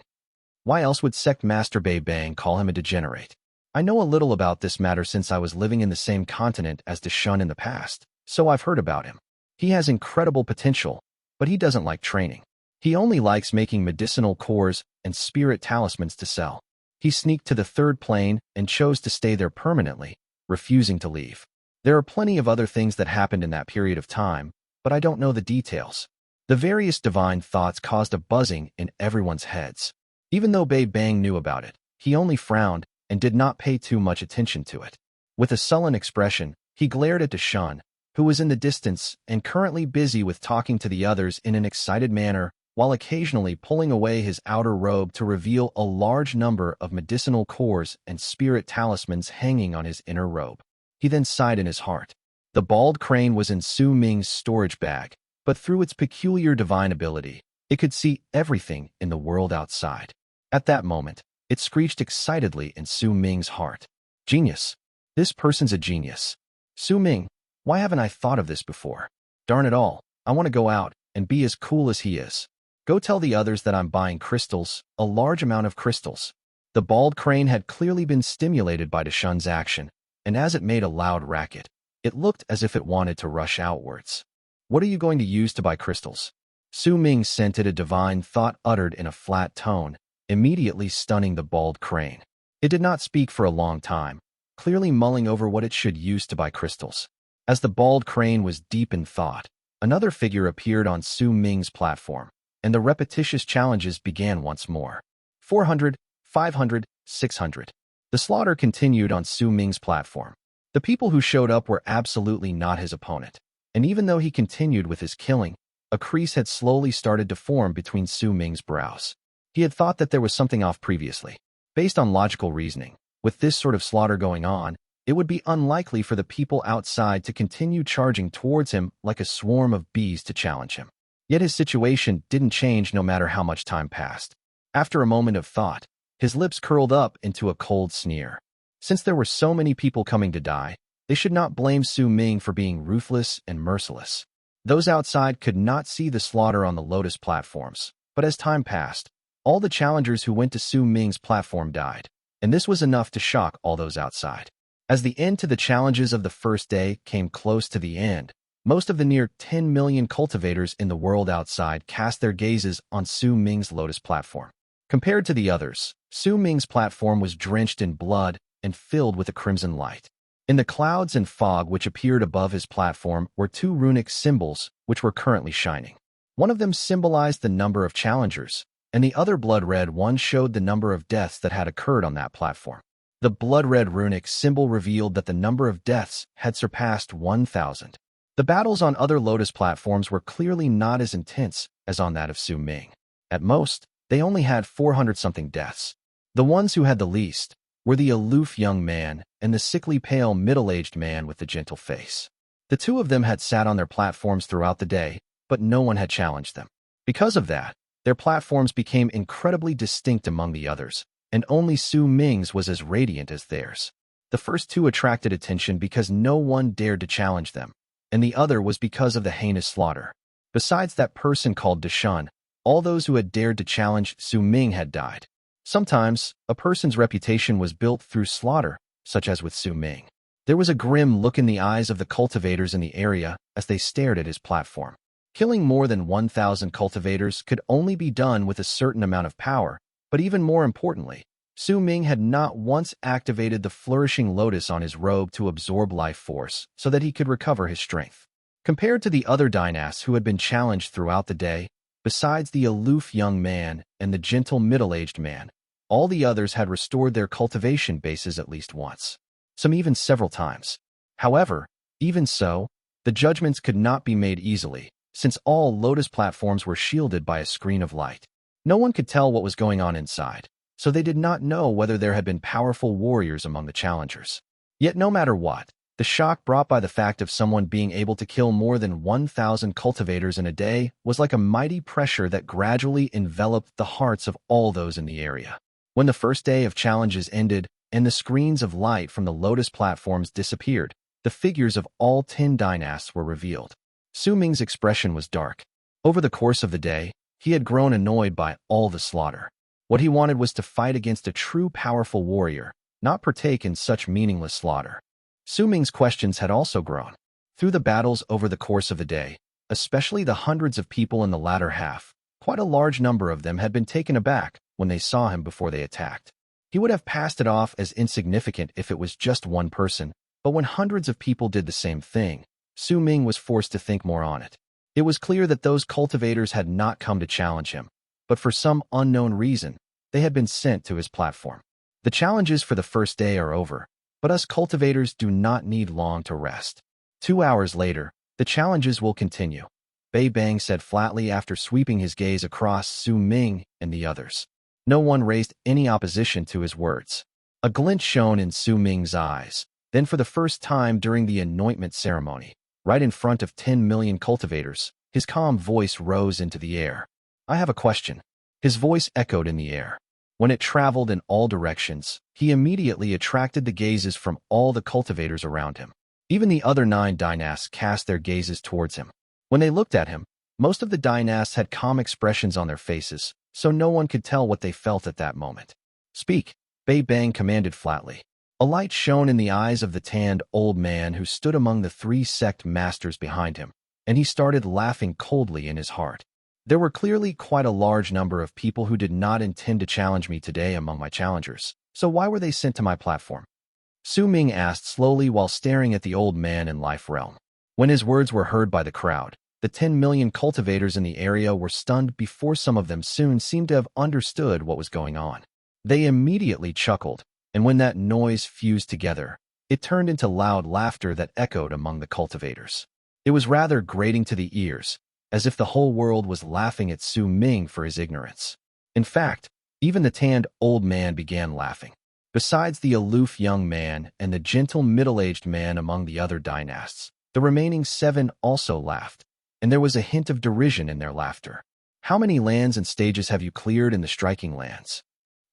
Why else would Sect Master Bei Bang call him a degenerate? I know a little about this matter since I was living in the same continent as Shun in the past, so I've heard about him. He has incredible potential, but he doesn't like training. He only likes making medicinal cores and spirit talismans to sell. He sneaked to the third plane and chose to stay there permanently, refusing to leave. There are plenty of other things that happened in that period of time, but I don't know the details. The various divine thoughts caused a buzzing in everyone's heads. Even though Bei Bang knew about it, he only frowned and did not pay too much attention to it. With a sullen expression, he glared at Shun, who was in the distance and currently busy with talking to the others in an excited manner, while occasionally pulling away his outer robe to reveal a large number of medicinal cores and spirit talismans hanging on his inner robe. He then sighed in his heart. The bald crane was in Su Ming's storage bag, but through its peculiar divine ability, it could see everything in the world outside. At that moment, it screeched excitedly in Su Ming's heart. Genius. This person's a genius. Su Ming, why haven't I thought of this before? Darn it all, I want to go out and be as cool as he is. Go tell the others that I'm buying crystals, a large amount of crystals. The bald crane had clearly been stimulated by Shun's action, and as it made a loud racket, it looked as if it wanted to rush outwards. What are you going to use to buy crystals? Su Ming scented a divine thought uttered in a flat tone, immediately stunning the bald crane. It did not speak for a long time, clearly mulling over what it should use to buy crystals. As the bald crane was deep in thought, another figure appeared on Su Ming's platform, and the repetitious challenges began once more. 400, 500, 600. The slaughter continued on Su Ming's platform. The people who showed up were absolutely not his opponent, and even though he continued with his killing, a crease had slowly started to form between Su Ming's brows. He had thought that there was something off previously. Based on logical reasoning, with this sort of slaughter going on, it would be unlikely for the people outside to continue charging towards him like a swarm of bees to challenge him. Yet his situation didn't change no matter how much time passed. After a moment of thought, his lips curled up into a cold sneer. Since there were so many people coming to die, they should not blame Su Ming for being ruthless and merciless. Those outside could not see the slaughter on the Lotus platforms, but as time passed, all the challengers who went to Su Ming's platform died, and this was enough to shock all those outside. As the end to the challenges of the first day came close to the end, Most of the near 10 million cultivators in the world outside cast their gazes on Su Ming's lotus platform. Compared to the others, Su Ming's platform was drenched in blood and filled with a crimson light. In the clouds and fog which appeared above his platform were two runic symbols which were currently shining. One of them symbolized the number of challengers, and the other blood-red one showed the number of deaths that had occurred on that platform. The blood-red runic symbol revealed that the number of deaths had surpassed 1,000. The battles on other lotus platforms were clearly not as intense as on that of Su Ming. At most, they only had 400-something deaths. The ones who had the least were the aloof young man and the sickly pale middle-aged man with the gentle face. The two of them had sat on their platforms throughout the day, but no one had challenged them. Because of that, their platforms became incredibly distinct among the others, and only Su Ming's was as radiant as theirs. The first two attracted attention because no one dared to challenge them, and the other was because of the heinous slaughter. Besides that person called Shun, all those who had dared to challenge Su Ming had died. Sometimes, a person's reputation was built through slaughter, such as with Su Ming. There was a grim look in the eyes of the cultivators in the area as they stared at his platform. Killing more than 1,000 cultivators could only be done with a certain amount of power, but even more importantly, Su Ming had not once activated the flourishing lotus on his robe to absorb life force so that he could recover his strength. Compared to the other Dynasts who had been challenged throughout the day, besides the aloof young man and the gentle middle-aged man, all the others had restored their cultivation bases at least once, some even several times. However, even so, the judgments could not be made easily, since all lotus platforms were shielded by a screen of light. No one could tell what was going on inside, so they did not know whether there had been powerful warriors among the challengers. Yet no matter what, the shock brought by the fact of someone being able to kill more than 1,000 cultivators in a day was like a mighty pressure that gradually enveloped the hearts of all those in the area. When the first day of challenges ended and the screens of light from the lotus platforms disappeared, the figures of all 10 dynasts were revealed. Su Ming's expression was dark. Over the course of the day, he had grown annoyed by all the slaughter. What he wanted was to fight against a true powerful warrior, not partake in such meaningless slaughter. Su Ming's questions had also grown. Through the battles over the course of the day, especially the hundreds of people in the latter half, quite a large number of them had been taken aback when they saw him before they attacked. He would have passed it off as insignificant if it was just one person, but when hundreds of people did the same thing, Su Ming was forced to think more on it. It was clear that those cultivators had not come to challenge him, but for some unknown reason, they had been sent to his platform. The challenges for the first day are over, but us cultivators do not need long to rest. 2 hours later, the challenges will continue, Bei Bang said flatly after sweeping his gaze across Su Ming and the others. No one raised any opposition to his words. A glint shone in Su Ming's eyes. Then for the first time during the anointment ceremony, right in front of 10 million cultivators, his calm voice rose into the air. I have a question. His voice echoed in the air. When it traveled in all directions, he immediately attracted the gazes from all the cultivators around him. Even the other 9 dynasts cast their gazes towards him. When they looked at him, most of the dynasts had calm expressions on their faces, so no one could tell what they felt at that moment. Speak, Bei Bang commanded flatly. A light shone in the eyes of the tanned old man who stood among the 3 sect masters behind him, and he started laughing coldly in his heart. There were clearly quite a large number of people who did not intend to challenge me today among my challengers, so why were they sent to my platform? Su Ming asked slowly while staring at the old man in Life Realm. When his words were heard by the crowd, the 10 million cultivators in the area were stunned before some of them soon seemed to have understood what was going on. They immediately chuckled, and when that noise fused together, it turned into loud laughter that echoed among the cultivators. It was rather grating to the ears, as if the whole world was laughing at Su Ming for his ignorance. In fact, even the tanned old man began laughing. Besides the aloof young man and the gentle middle-aged man among the other dynasts, the remaining 7 also laughed, and there was a hint of derision in their laughter. How many lands and stages have you cleared in the striking lands?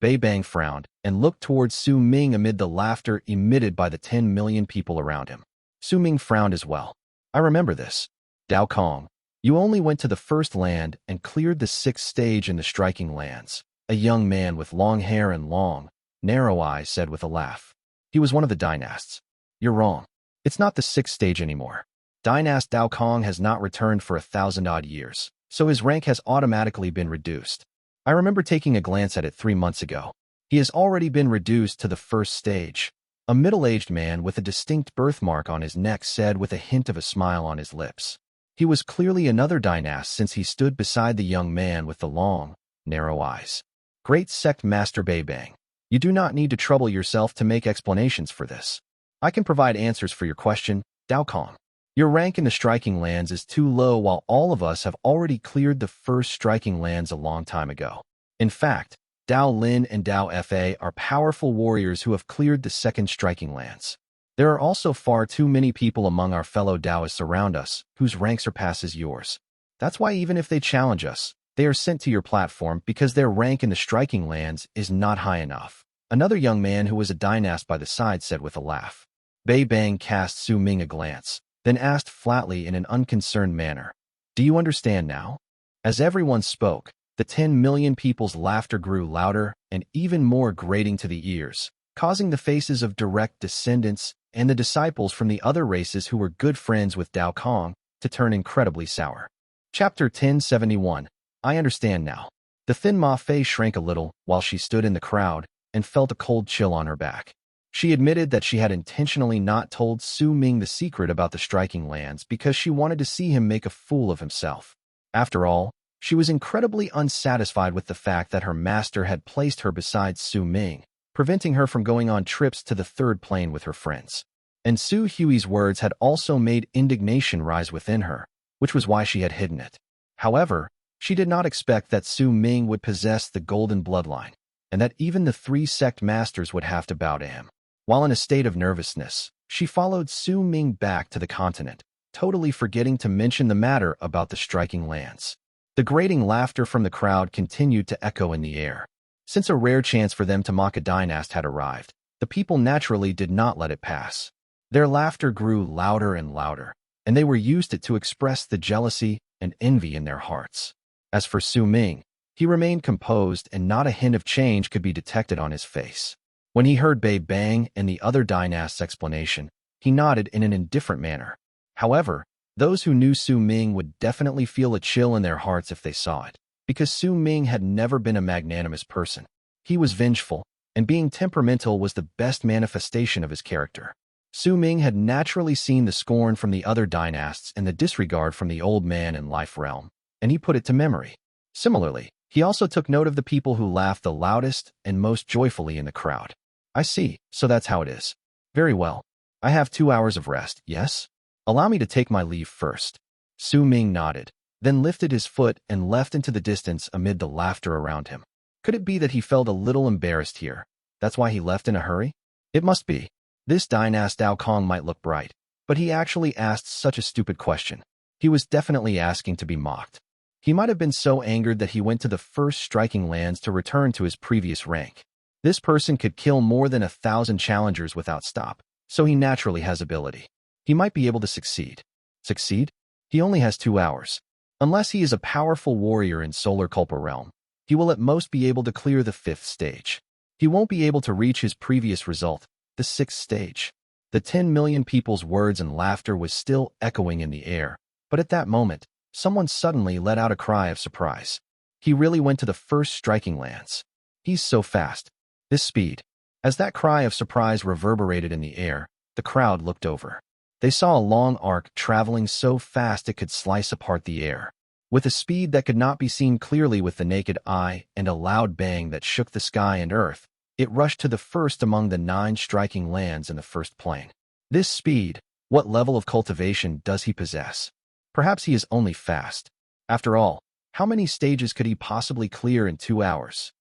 Bei Bang frowned and looked towards Su Ming amid the laughter emitted by the 10 million people around him. Su Ming frowned as well. I remember this. Dao Kong, you only went to the first land and cleared the 6th stage in the striking lands. A young man with long hair and long, narrow eyes said with a laugh. He was one of the dynasts. You're wrong. It's not the 6th stage anymore. Dynast Dao Kong has not returned for 1,000-odd years, so his rank has automatically been reduced. I remember taking a glance at it 3 months ago. He has already been reduced to the first stage. A middle-aged man with a distinct birthmark on his neck said with a hint of a smile on his lips. He was clearly another Dynast since he stood beside the young man with the long, narrow eyes. Great Sect Master Beibang, you do not need to trouble yourself to make explanations for this. I can provide answers for your question, Dao Kong. Your rank in the striking lands is too low while all of us have already cleared the first striking lands a long time ago. In fact, Dao Lin and Dao Fa are powerful warriors who have cleared the second striking lands. There are also far too many people among our fellow Daoists around us whose rank surpasses yours. That's why even if they challenge us, they are sent to your platform because their rank in the striking lands is not high enough. Another young man who was a Dynast by the side said with a laugh. Beibang cast Su Ming a glance, then asked flatly in an unconcerned manner, "Do you understand now?" As everyone spoke, the 10 million people's laughter grew louder and even more grating to the ears, causing the faces of direct descendants and the disciples from the other races who were good friends with Dao Kong to turn incredibly sour. Chapter 1071. I understand now. The thin Ma Fei shrank a little while she stood in the crowd and felt a cold chill on her back. She admitted that she had intentionally not told Su Ming the secret about the striking lands because she wanted to see him make a fool of himself. After all, she was incredibly unsatisfied with the fact that her master had placed her beside Su Ming, preventing her from going on trips to the third plane with her friends. And Su Hui's words had also made indignation rise within her, which was why she had hidden it. However, she did not expect that Su Ming would possess the golden bloodline, and that even the 3 sect masters would have to bow to him. While in a state of nervousness, she followed Su Ming back to the continent, totally forgetting to mention the matter about the striking lands. The grating laughter from the crowd continued to echo in the air. Since a rare chance for them to mock a Dynast had arrived, the people naturally did not let it pass. Their laughter grew louder and louder, and they were used it to express the jealousy and envy in their hearts. As for Su Ming, he remained composed and not a hint of change could be detected on his face. When he heard Beibang and the other Dynast's explanation, he nodded in an indifferent manner. However, those who knew Su Ming would definitely feel a chill in their hearts if they saw it, because Su Ming had never been a magnanimous person. He was vengeful, and being temperamental was the best manifestation of his character. Su Ming had naturally seen the scorn from the other Dynasts and the disregard from the old man in Life Realm, and he put it to memory. Similarly, he also took note of the people who laughed the loudest and most joyfully in the crowd. I see, so that's how it is. Very well. I have 2 hours of rest, yes? Allow me to take my leave first. Su Ming nodded, then lifted his foot and left into the distance amid the laughter around him. Could it be that he felt a little embarrassed here? That's why he left in a hurry? It must be. This Dynast Dao Kong might look bright, but he actually asked such a stupid question. He was definitely asking to be mocked. He might have been so angered that he went to the first striking lands to return to his previous rank. This person could kill more than 1,000 challengers without stop, so he naturally has ability. He might be able to succeed. Succeed? He only has 2 hours. Unless he is a powerful warrior in Solar Culpa Realm, he will at most be able to clear the 5th stage. He won't be able to reach his previous result, the 6th stage. The 10 million people's words and laughter was still echoing in the air, but at that moment, someone suddenly let out a cry of surprise. He really went to the first striking lands. He's so fast. This speed. As that cry of surprise reverberated in the air, the crowd looked over. They saw a long arc traveling so fast it could slice apart the air. With a speed that could not be seen clearly with the naked eye and a loud bang that shook the sky and earth, it rushed to the first among the 9 striking lands in the first plane. This speed, what level of cultivation does he possess? Perhaps he is only fast. After all, how many stages could he possibly clear in 2 hours?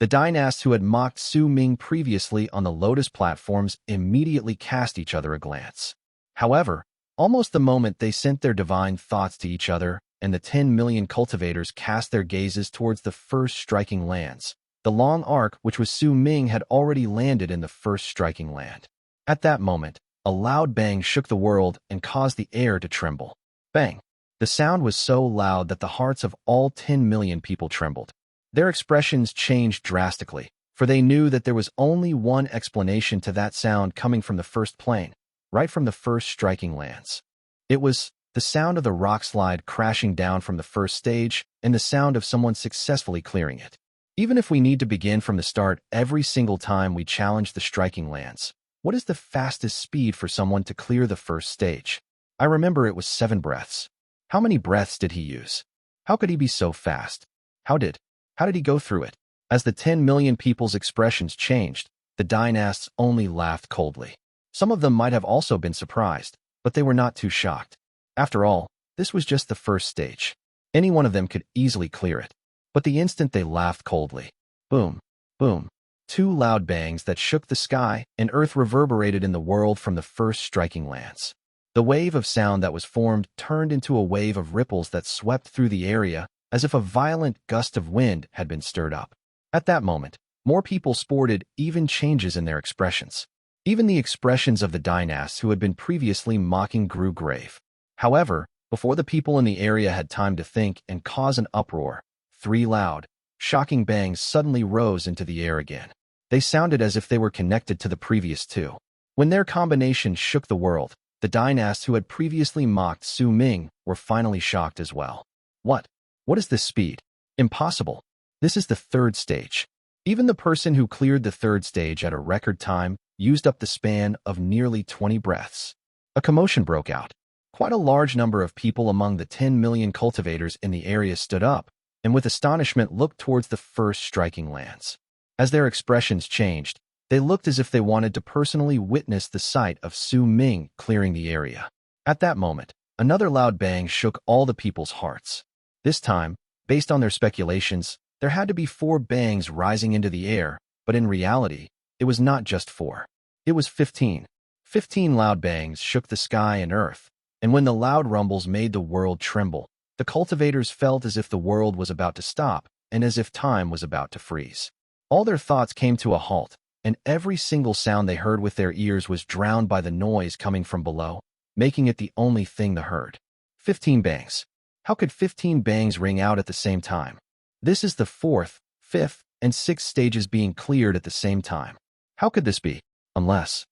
The Dynasts who had mocked Su Ming previously on the Lotus platforms immediately cast each other a glance. However, almost the moment they sent their divine thoughts to each other, and the 10 million cultivators cast their gazes towards the first striking lands, the long arc which was Su Ming had already landed in the first striking land. At that moment, a loud bang shook the world and caused the air to tremble. Bang! The sound was so loud that the hearts of all 10 million people trembled. Their expressions changed drastically, for they knew that there was only one explanation to that sound coming from the first plane, right from the first striking lands. It was the sound of the rock slide crashing down from the first stage, and the sound of someone successfully clearing it. Even if we need to begin from the start every single time we challenge the striking lands, what is the fastest speed for someone to clear the first stage? I remember it was 7 breaths. How many breaths did he use? How could he be so fast? How did he go through it? As the 10 million people's expressions changed, the Dynasts only laughed coldly. Some of them might have also been surprised, but they were not too shocked. After all, this was just the first stage. Any one of them could easily clear it. But the instant they laughed coldly, boom, boom, 2 loud bangs that shook the sky and earth reverberated in the world from the first striking lance. The wave of sound that was formed turned into a wave of ripples that swept through the area as if a violent gust of wind had been stirred up. At that moment, more people sported even changes in their expressions. Even the expressions of the Dynasts who had been previously mocking grew grave. However, before the people in the area had time to think and cause an uproar, 3 loud, shocking bangs suddenly rose into the air again. They sounded as if they were connected to the previous 2. When their combination shook the world, the Dynasts who had previously mocked Su Ming were finally shocked as well. What is this speed? Impossible. This is the 3rd stage. Even the person who cleared the 3rd stage at a record time used up the span of nearly 20 breaths. A commotion broke out. Quite a large number of people among the 10 million cultivators in the area stood up, and with astonishment looked towards the first striking lance. As their expressions changed, they looked as if they wanted to personally witness the sight of Su Ming clearing the area. At that moment, another loud bang shook all the people's hearts. This time, based on their speculations, there had to be 4 bangs rising into the air, but in reality, it was not just 4. It was 15. 15 loud bangs shook the sky and earth, and when the loud rumbles made the world tremble, the cultivators felt as if the world was about to stop and as if time was about to freeze. All their thoughts came to a halt, and every single sound they heard with their ears was drowned by the noise coming from below, making it the only thing they heard. 15 bangs. How could 15 bangs ring out at the same time? This is the 4th, 5th, and 6th stages being cleared at the same time. How could this be? Unless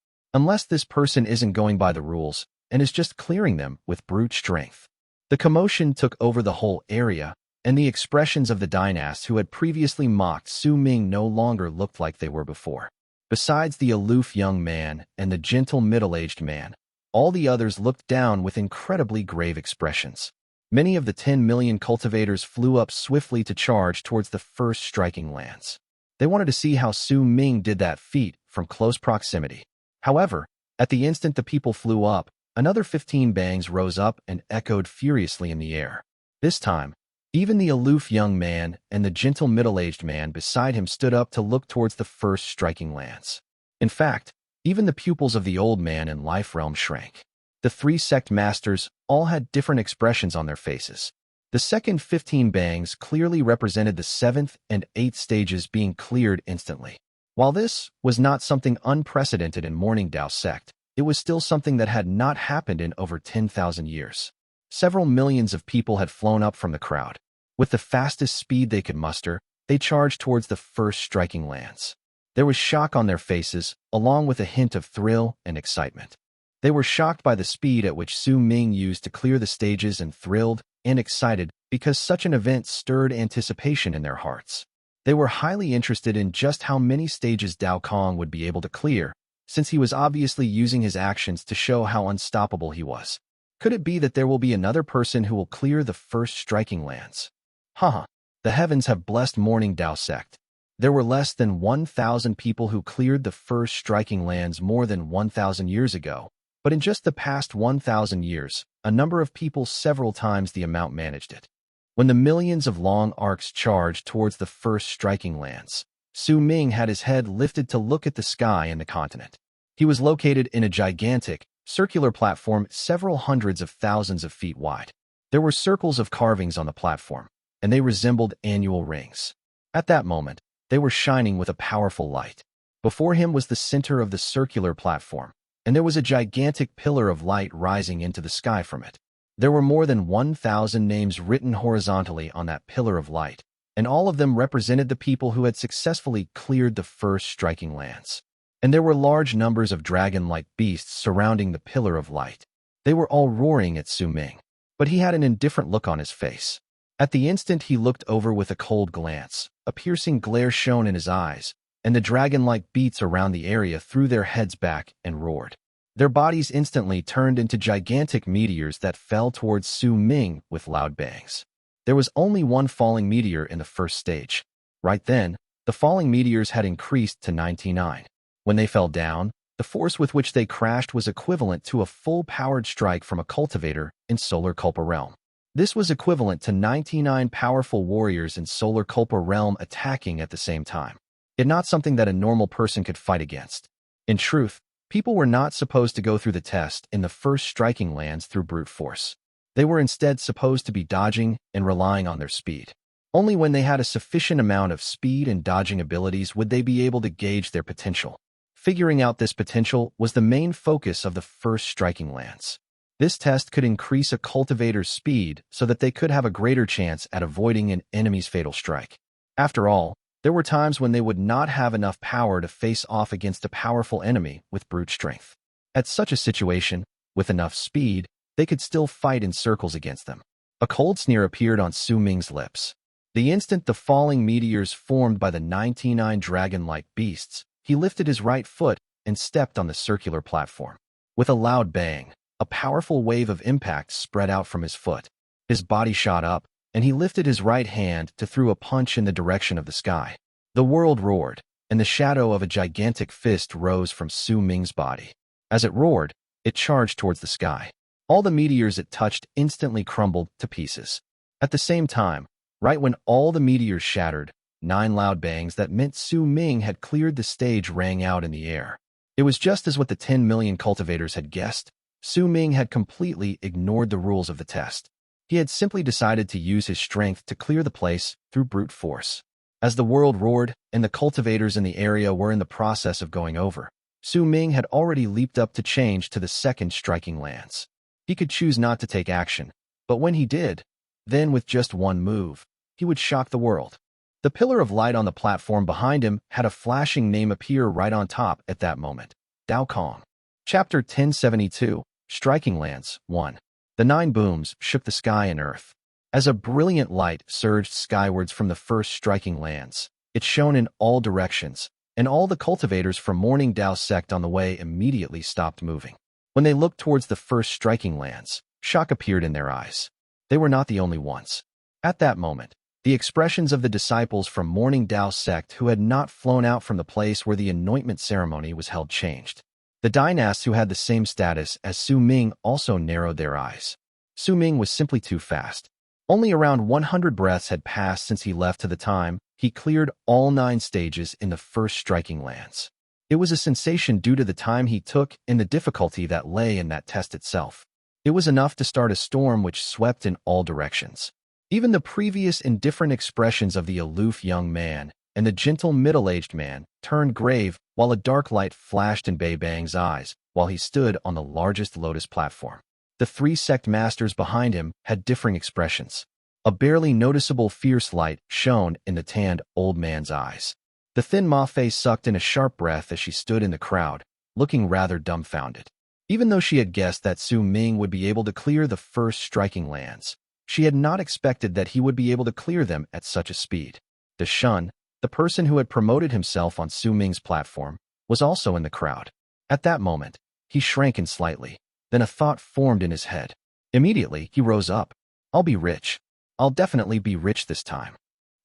this person isn't going by the rules and is just clearing them with brute strength. The commotion took over the whole area, and the expressions of the Dynasts who had previously mocked Su Ming no longer looked like they were before. Besides the aloof young man and the gentle middle-aged man, all the others looked down with incredibly grave expressions. Many of the 10 million cultivators flew up swiftly to charge towards the first striking lance. They wanted to see how Su Ming did that feat from close proximity. However, at the instant the people flew up, another 15 bangs rose up and echoed furiously in the air. This time, even the aloof young man and the gentle middle-aged man beside him stood up to look towards the first striking lance. In fact, even the pupils of the old man in Life Realm shrank. The 3 sect masters all had different expressions on their faces. The second 15 bangs clearly represented the 7th and 8th stages being cleared instantly. While this was not something unprecedented in Morning Dao Sect, it was still something that had not happened in over 10,000 years. Several millions of people had flown up from the crowd. With the fastest speed they could muster, they charged towards the first striking lance. There was shock on their faces, along with a hint of thrill and excitement. They were shocked by the speed at which Su Ming used to clear the stages and thrilled and excited because such an event stirred anticipation in their hearts. They were highly interested in just how many stages Dao Kong would be able to clear, since he was obviously using his actions to show how unstoppable he was. Could it be that there will be another person who will clear the first striking lance? Haha, the heavens have blessed Morning Dao Sect. There were less than 1,000 people who cleared the first striking lands more than 1,000 years ago, but in just the past 1,000 years, a number of people several times the amount managed it. When the millions of long arcs charged towards the first striking lance, Su Ming had his head lifted to look at the sky and the continent. He was located in a gigantic, circular platform several hundreds of thousands of feet wide. There were circles of carvings on the platform, and they resembled annual rings. At that moment, they were shining with a powerful light. Before him was the center of the circular platform, and there was a gigantic pillar of light rising into the sky from it. There were more than 1,000 names written horizontally on that pillar of light, and all of them represented the people who had successfully cleared the first striking lance. And there were large numbers of dragon-like beasts surrounding the pillar of light. They were all roaring at Su Ming. but he had an indifferent look on his face. At the instant he looked over with a cold glance, a piercing glare shone in his eyes, and the dragon-like beasts around the area threw their heads back and roared. Their bodies instantly turned into gigantic meteors that fell towards Su Ming with loud bangs. There was only one falling meteor in the first stage. Right then, the falling meteors had increased to 99. When they fell down, the force with which they crashed was equivalent to a full-powered strike from a cultivator in Solar Culpa Realm. This was equivalent to 99 powerful warriors in Solar Culpa Realm attacking at the same time. Yet not something that a normal person could fight against. In truth, people were not supposed to go through the test in the first striking lands through brute force. They were instead supposed to be dodging and relying on their speed. Only when they had a sufficient amount of speed and dodging abilities would they be able to gauge their potential. Figuring out this potential was the main focus of the first striking lands. This test could increase a cultivator's speed so that they could have a greater chance at avoiding an enemy's fatal strike. After all, there were times when they would not have enough power to face off against a powerful enemy with brute strength. At such a situation, with enough speed, they could still fight in circles against them. A cold sneer appeared on Su Ming's lips. The instant the falling meteors formed by the 99 dragon-like beasts, he lifted his right foot and stepped on the circular platform. With a loud bang, a powerful wave of impact spread out from his foot. His body shot up, and he lifted his right hand to throw a punch in the direction of the sky. The world roared, and the shadow of a gigantic fist rose from Su Ming's body. As it roared, it charged towards the sky. All the meteors it touched instantly crumbled to pieces. At the same time, right when all the meteors shattered, 9 loud bangs that meant Su Ming had cleared the stage rang out in the air. It was just as what the 10 million cultivators had guessed. Su Ming had completely ignored the rules of the test. He had simply decided to use his strength to clear the place through brute force. As the world roared and the cultivators in the area were in the process of going over, Su Ming had already leaped up to change to the second striking lance. He could choose not to take action, but when he did, then with just one move, he would shock the world. The pillar of light on the platform behind him had a flashing name appear right on top at that moment. Dao Kong. Chapter 1072, Striking Lance 1. The 9 booms shook the sky and earth. As a brilliant light surged skywards from the first striking lance, it shone in all directions, and all the cultivators from Morning Dao Sect on the way immediately stopped moving. When they looked towards the first striking lance, shock appeared in their eyes. They were not the only ones. At that moment, the expressions of the disciples from Morning Dao Sect who had not flown out from the place where the anointment ceremony was held changed. The Dynast who had the same status as Su Ming also narrowed their eyes. Su Ming was simply too fast. Only around 100 breaths had passed since he left to the time he cleared all 9 stages in the first striking lance. It was a sensation due to the time he took and the difficulty that lay in that test itself. It was enough to start a storm which swept in all directions. Even the previous indifferent expressions of the aloof young man and the gentle middle-aged man turned grave while a dark light flashed in Bei Bang's eyes while he stood on the largest lotus platform. The 3 sect masters behind him had differing expressions. A barely noticeable fierce light shone in the tanned old man's eyes. The thin Ma-Fei sucked in a sharp breath as she stood in the crowd, looking rather dumbfounded. Even though she had guessed that Su Ming would be able to clear the first striking lands, she had not expected that he would be able to clear them at such a speed. The Shun, the person who had promoted himself on Su Ming's platform, was also in the crowd. At that moment, he shrank in slightly. Then a thought formed in his head. Immediately, he rose up. I'll be rich. I'll definitely be rich this time.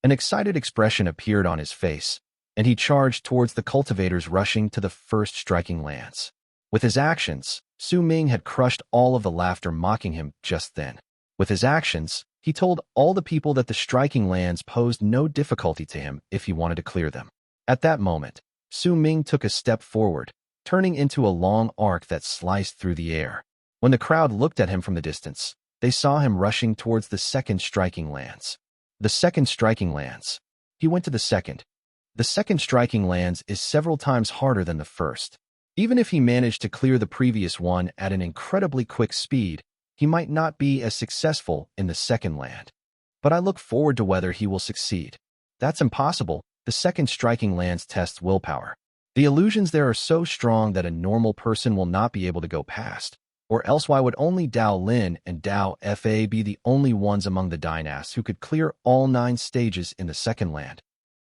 An excited expression appeared on his face, and he charged towards the cultivators rushing to the first striking lance. With his actions, Su Ming had crushed all of the laughter mocking him just then. With his actions, he told all the people that the striking lands posed no difficulty to him if he wanted to clear them. At that moment, Su Ming took a step forward, turning into a long arc that sliced through the air. When the crowd looked at him from the distance, they saw him rushing towards the second striking lance. The second striking lance. He went to the second. The second striking lance is several times harder than the first. Even if he managed to clear the previous one at an incredibly quick speed, he might not be as successful in the second land. But I look forward to whether he will succeed. That's impossible. The second striking lance tests willpower. The illusions there are so strong that a normal person will not be able to go past. Or else why would only Dao Lin and Dao Fa be the only ones among the Dynasts who could clear all 9 stages in the second land?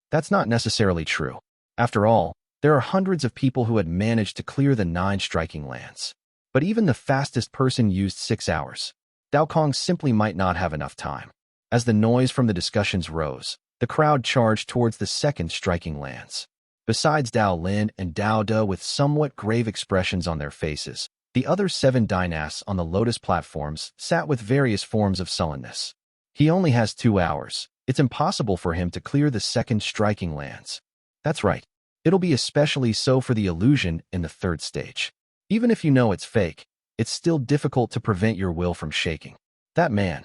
That's not necessarily true. After all, there are hundreds of people who had managed to clear the 9 striking lands. But even the fastest person used 6 hours. Dao Kong simply might not have enough time. As the noise from the discussions rose, the crowd charged towards the second striking lands. Besides Dao Lin and Dao De with somewhat grave expressions on their faces, the other 7 dynasts on the Lotus platforms sat with various forms of sullenness. He only has 2 hours. It's impossible for him to clear the second striking lands. That's right. It'll be especially so for the illusion in the 3rd stage. Even if you know it's fake, it's still difficult to prevent your will from shaking. That man,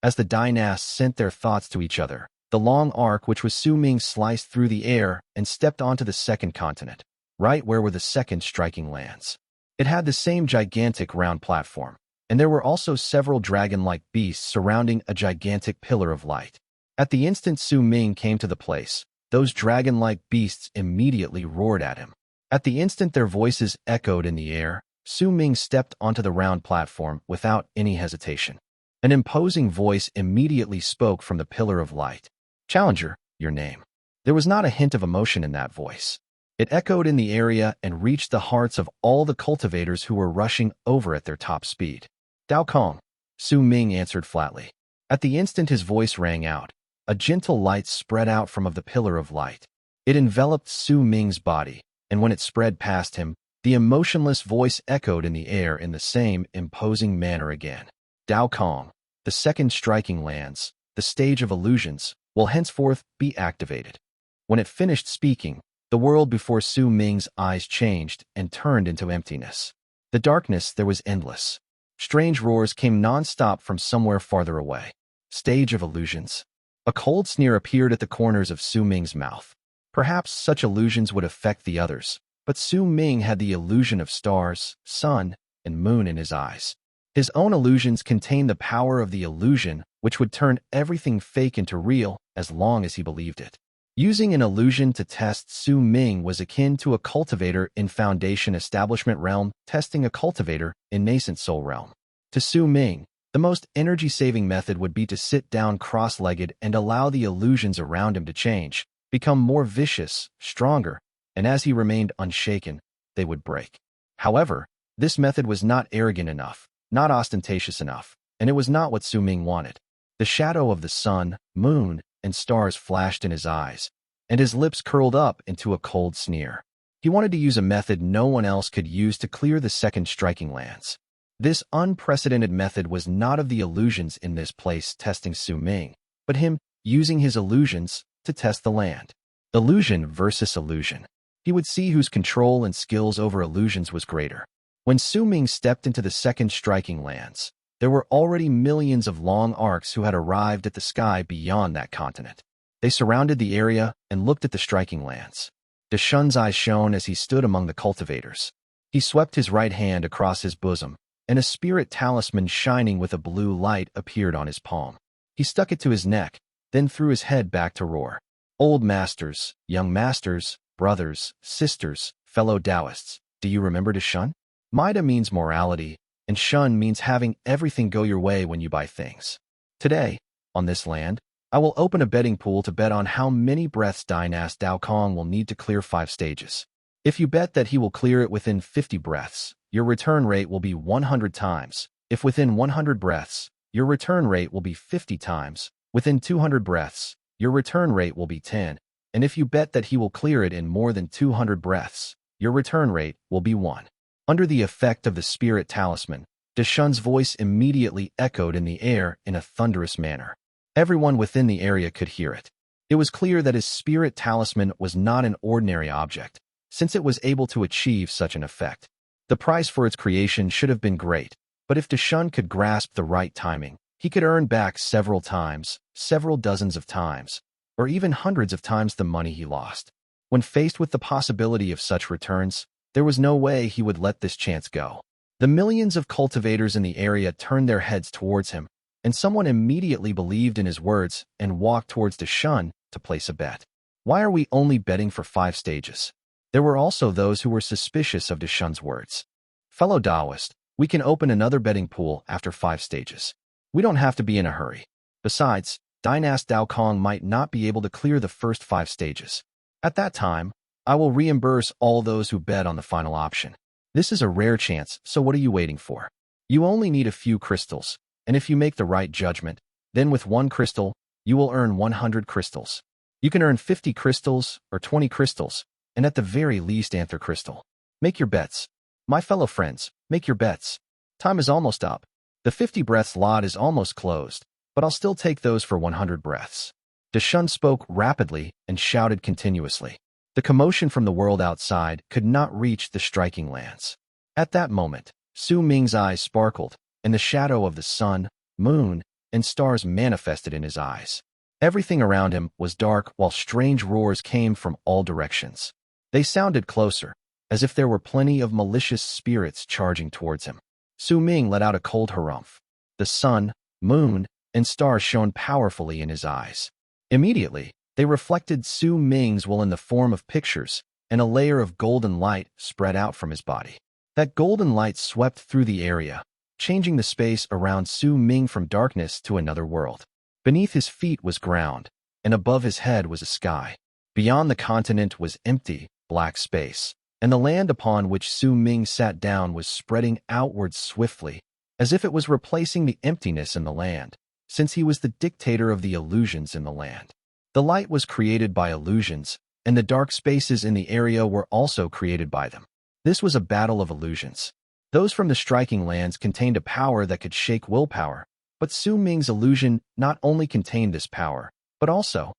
As the dynasts sent their thoughts to each other, the long arc which was Su Ming sliced through the air and stepped onto the second continent, right where were the second striking lands. It had the same gigantic round platform, and there were also several dragon-like beasts surrounding a gigantic pillar of light. At the instant Su Ming came to the place, those dragon-like beasts immediately roared at him. At the instant their voices echoed in the air, Su Ming stepped onto the round platform without any hesitation. An imposing voice immediately spoke from the pillar of light. "Challenger, your name." There was not a hint of emotion in that voice. It echoed in the area and reached the hearts of all the cultivators who were rushing over at their top speed. "Dao Kong," Su Ming answered flatly. At the instant his voice rang out, a gentle light spread out from the pillar of light. It enveloped Su Ming's body, and when it spread past him, the emotionless voice echoed in the air in the same imposing manner again. "Dao Kong, the second striking lands, the stage of illusions, will henceforth be activated." When it finished speaking, the world before Su Ming's eyes changed and turned into emptiness. The darkness there was endless. Strange roars came non-stop from somewhere farther away. Stage of illusions. A cold sneer appeared at the corners of Su Ming's mouth. Perhaps such illusions would affect the others, but Su Ming had the illusion of stars, sun, and moon in his eyes. His own illusions contained the power of the illusion, which would turn everything fake into real as long as he believed it. Using an illusion to test Su Ming was akin to a cultivator in Foundation Establishment realm testing a cultivator in Nascent Soul realm. To Su Ming, the most energy-saving method would be to sit down cross-legged and allow the illusions around him to change, become more vicious, stronger, and as he remained unshaken, they would break. However, this method was not arrogant enough, not ostentatious enough, and it was not what Su Ming wanted. The shadow of the sun, moon, and stars flashed in his eyes, and his lips curled up into a cold sneer. He wanted to use a method no one else could use to clear the second striking lands. This unprecedented method was not of the illusions in this place testing Su Ming, but him using his illusions to test the land. Illusion versus illusion. He would see whose control and skills over illusions was greater. When Su Ming stepped into the second striking lands, there were already millions of long arcs who had arrived at the sky beyond that continent. They surrounded the area and looked at the striking lands. Shun's eyes shone as he stood among the cultivators. He swept his right hand across his bosom, and a spirit talisman shining with a blue light appeared on his palm. He stuck it to his neck, then threw his head back to roar. "Old masters, young masters, brothers, sisters, fellow Taoists, do you remember Shun? Mida means morality, and Shun means having everything go your way when you buy things. Today, on this land, I will open a betting pool to bet on how many breaths Dynast Dao Kong will need to clear 5 stages. If you bet that he will clear it within 50 breaths, your return rate will be 100 times. If within 100 breaths, your return rate will be 50 times. Within 200 breaths, your return rate will be 10. And if you bet that he will clear it in more than 200 breaths, your return rate will be 1. Under the effect of the spirit talisman, Shun's voice immediately echoed in the air in a thunderous manner. Everyone within the area could hear it. It was clear that his spirit talisman was not an ordinary object, since it was able to achieve such an effect. The price for its creation should have been great, but if Shun could grasp the right timing, he could earn back several times, several dozens of times, or even hundreds of times the money he lost. When faced with the possibility of such returns, there was no way he would let this chance go. The millions of cultivators in the area turned their heads towards him, and someone immediately believed in his words and walked towards Shun to place a bet. Why are we only betting for 5 stages? There were also those who were suspicious of Shun's words. "Fellow Taoist, We can open another betting pool after 5 stages. We don't have to be in a hurry. Besides, Dynast Dao Kong might not be able to clear the first 5 stages. At that time, I will reimburse all those who bet on the final option. This is a rare chance, so what are you waiting for? You only need a few crystals, and if you make the right judgment, then with 1 crystal, you will earn 100 crystals. You can earn 50 crystals or 20 crystals, and at the very least Anther crystal. Make your bets. My fellow friends, make your bets. Time is almost up. The 50 breaths lot is almost closed, but I'll still take those for 100 breaths. Shun spoke rapidly and shouted continuously. The commotion from the world outside could not reach the striking lands. At that moment, Su Ming's eyes sparkled, and the shadow of the sun, moon, and stars manifested in his eyes. Everything around him was dark while strange roars came from all directions. They sounded closer, as if there were plenty of malicious spirits charging towards him. Su Ming let out a cold harumph. The sun, moon, and stars shone powerfully in his eyes. Immediately, they reflected Su Ming's will in the form of pictures, and a layer of golden light spread out from his body. That golden light swept through the area, changing the space around Su Ming from darkness to another world. Beneath his feet was ground, and above his head was a sky. Beyond the continent was empty, black space, and the land upon which Su Ming sat down was spreading outwards swiftly, as if it was replacing the emptiness in the land, since he was the dictator of the illusions in the land. The light was created by illusions, and the dark spaces in the area were also created by them. This was a battle of illusions. Those from the striking lands contained a power that could shake willpower, but Su Ming's illusion not only contained this power, but also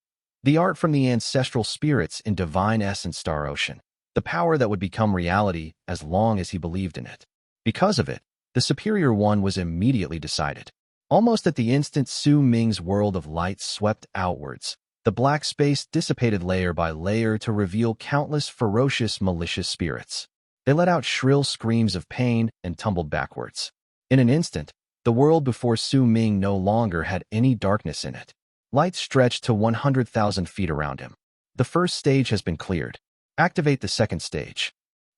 the art from the ancestral spirits in divine essence Star Ocean, the power that would become reality as long as he believed in it. Because of it, the superior one was immediately decided. Almost at the instant Su Ming's world of light swept outwards, the black space dissipated layer by layer to reveal countless ferocious, malicious spirits. They let out shrill screams of pain and tumbled backwards. In an instant, the world before Su Ming no longer had any darkness in it. Light stretched to 100,000 feet around him. The first stage has been cleared. Activate the second stage.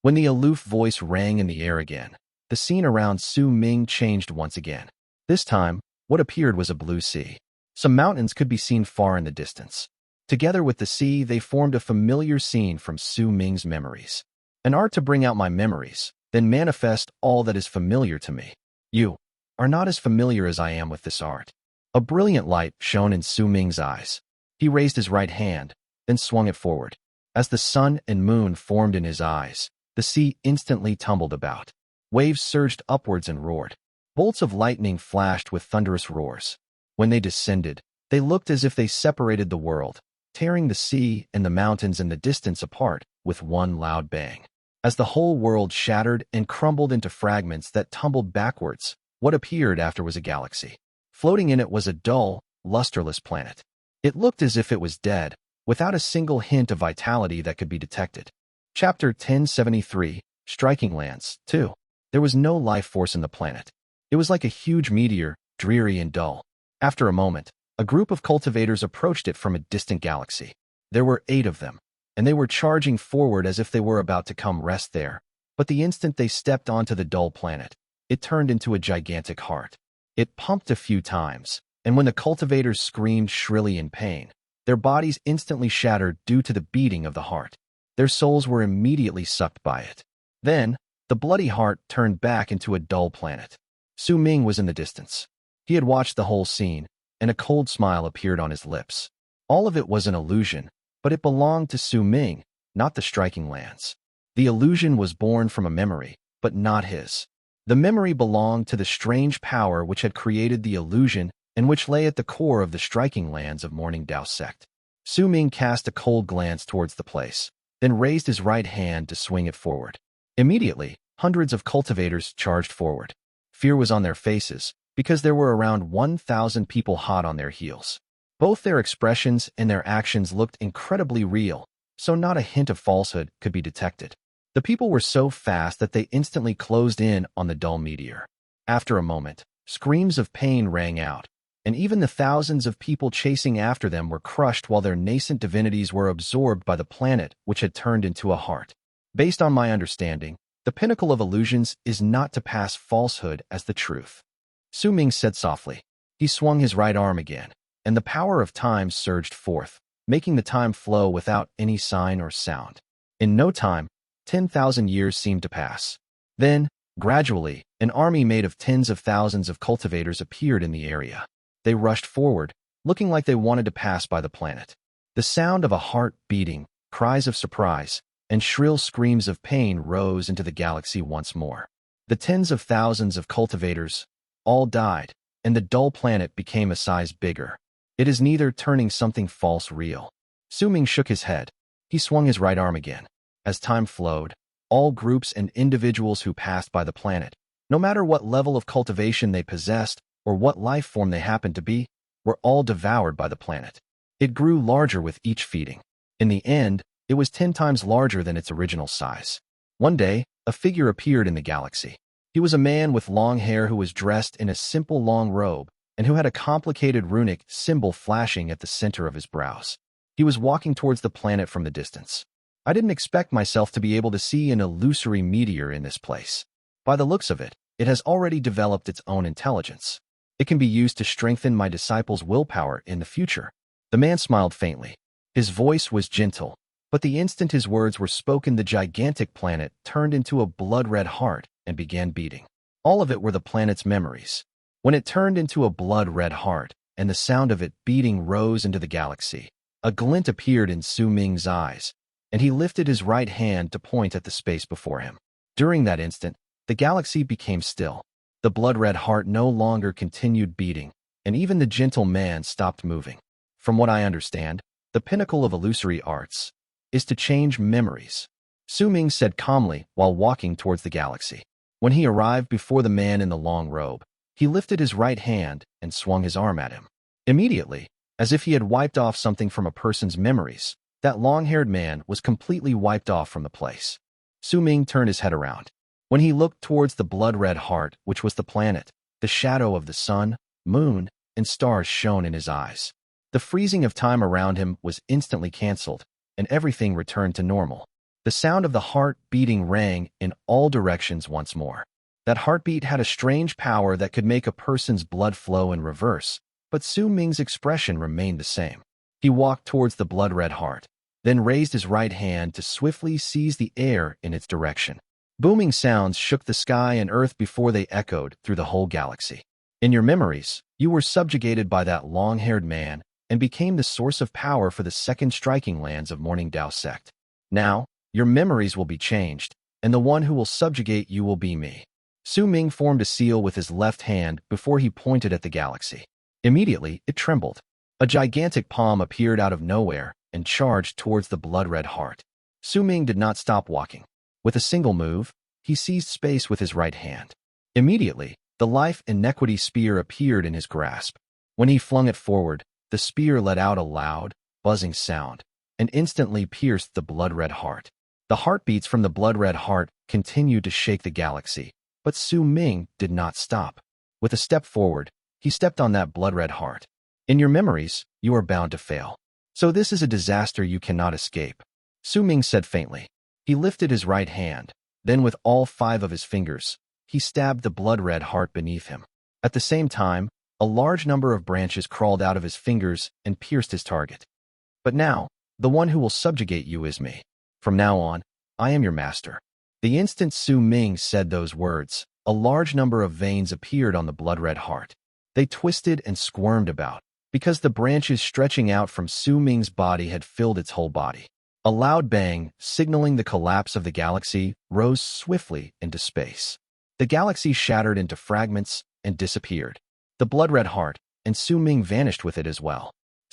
When the aloof voice rang in the air again, the scene around Su Ming changed once again. This time, what appeared was a blue sea. Some mountains could be seen far in the distance. Together with the sea, they formed a familiar scene from Su Ming's memories. An art to bring out my memories, then manifest all that is familiar to me. You are not as familiar as I am with this art. A brilliant light shone in Su Ming's eyes. He raised his right hand, then swung it forward. As the sun and moon formed in his eyes, the sea instantly tumbled about. Waves surged upwards and roared. Bolts of lightning flashed with thunderous roars. When they descended, they looked as if they separated the world, tearing the sea and the mountains in the distance apart with one loud bang. As the whole world shattered and crumbled into fragments that tumbled backwards, what appeared after was a galaxy. Floating in it was a dull, lusterless planet. It looked as if it was dead, without a single hint of vitality that could be detected. Chapter 1073, Striking Lands, 2. There was no life force in the planet. It was like a huge meteor, dreary and dull. After a moment, a group of cultivators approached it from a distant galaxy. There were 8 of them, and they were charging forward as if they were about to come rest there. But the instant they stepped onto the dull planet, it turned into a gigantic heart. It pumped a few times, and when the cultivators screamed shrilly in pain, their bodies instantly shattered due to the beating of the heart. Their souls were immediately sucked by it. Then, the bloody heart turned back into a dull planet. Su Ming was in the distance. He had watched the whole scene, and a cold smile appeared on his lips. All of it was an illusion, but it belonged to Su Ming, not the striking lands. The illusion was born from a memory, but not his. The memory belonged to the strange power which had created the illusion and which lay at the core of the striking lands of Morning Dao Sect. Su Ming cast a cold glance towards the place, then raised his right hand to swing it forward. Immediately, hundreds of cultivators charged forward. Fear was on their faces, because there were around 1,000 people hot on their heels. Both their expressions and their actions looked incredibly real, so not a hint of falsehood could be detected. The people were so fast that they instantly closed in on the dull meteor. After a moment, screams of pain rang out, and even the thousands of people chasing after them were crushed while their nascent divinities were absorbed by the planet which had turned into a heart. Based on my understanding, The pinnacle of illusions is not to pass falsehood as the truth. Ming said softly. He swung his right arm again, and the power of time surged forth, making the time flow without any sign or sound. In no time, 10,000 years seemed to pass. Then, gradually, an army made of tens of thousands of cultivators appeared in the area. They rushed forward, looking like they wanted to pass by the planet. The sound of a heart beating, cries of surprise, and shrill screams of pain rose into the galaxy once more. The tens of thousands of cultivators all died, and the dull planet became a size bigger. It is neither turning something false real. Ming shook his head. He swung his right arm again. As time flowed, all groups and individuals who passed by the planet, no matter what level of cultivation they possessed or what life form they happened to be, were all devoured by the planet. It grew larger with each feeding. In the end, it was 10 times larger than its original size. One day, a figure appeared in the galaxy. He was a man with long hair who was dressed in a simple long robe and who had a complicated runic symbol flashing at the center of his brows. He was walking towards the planet from the distance. I didn't expect myself to be able to see an illusory meteor in this place. By the looks of it, it has already developed its own intelligence. It can be used to strengthen my disciples' willpower in the future. The man smiled faintly. His voice was gentle, but the instant his words were spoken, the gigantic planet turned into a blood-red heart and began beating. All of it were the planet's memories. When it turned into a blood-red heart, and the sound of it beating rose into the galaxy, a glint appeared in Ming's eyes, and he lifted his right hand to point at the space before him. During that instant, the galaxy became still. The blood-red heart no longer continued beating, and even the gentle man stopped moving. From what I understand, the pinnacle of illusory arts is to change memories, Ming said calmly while walking towards the galaxy. When he arrived before the man in the long robe, he lifted his right hand and swung his arm at him. Immediately, as if he had wiped off something from a person's memories, that long-haired man was completely wiped off from the place. Ming turned his head around. When he looked towards the blood-red heart, which was the planet, the shadow of the sun, moon, and stars shone in his eyes. The freezing of time around him was instantly cancelled, and everything returned to normal. The sound of the heart beating rang in all directions once more. That heartbeat had a strange power that could make a person's blood flow in reverse, but Ming's expression remained the same. He walked towards the blood-red heart, then raised his right hand to swiftly seize the air in its direction. Booming sounds shook the sky and earth before they echoed through the whole galaxy. In your memories, you were subjugated by that long-haired man and became the source of power for the second striking lands of Morning Dao Sect. Now, your memories will be changed, and the one who will subjugate you will be me. Ming formed a seal with his left hand before he pointed at the galaxy. Immediately, it trembled. A gigantic palm appeared out of nowhere and charged towards the blood-red heart. Ming did not stop walking. With a single move, he seized space with his right hand. Immediately, the life inequity spear appeared in his grasp. When he flung it forward, the spear let out a loud, buzzing sound and instantly pierced the blood-red heart. The heartbeats from the blood-red heart continued to shake the galaxy, but Ming did not stop. With a step forward, he stepped on that blood-red heart. In your memories, you are bound to fail. So this is a disaster you cannot escape. Ming said faintly. He lifted his right hand, then with all 5 of his fingers, he stabbed the blood-red heart beneath him. At the same time, a large number of branches crawled out of his fingers and pierced his target. But now, the one who will subjugate you is me. From now on, I am your master. The instant Ming said those words, a large number of veins appeared on the blood-red heart. They twisted and squirmed about, because the branches stretching out from Ming's body had filled its whole body. A loud bang, signaling the collapse of the galaxy, rose swiftly into space. The galaxy shattered into fragments and disappeared. The blood-red heart and Ming vanished with it as well.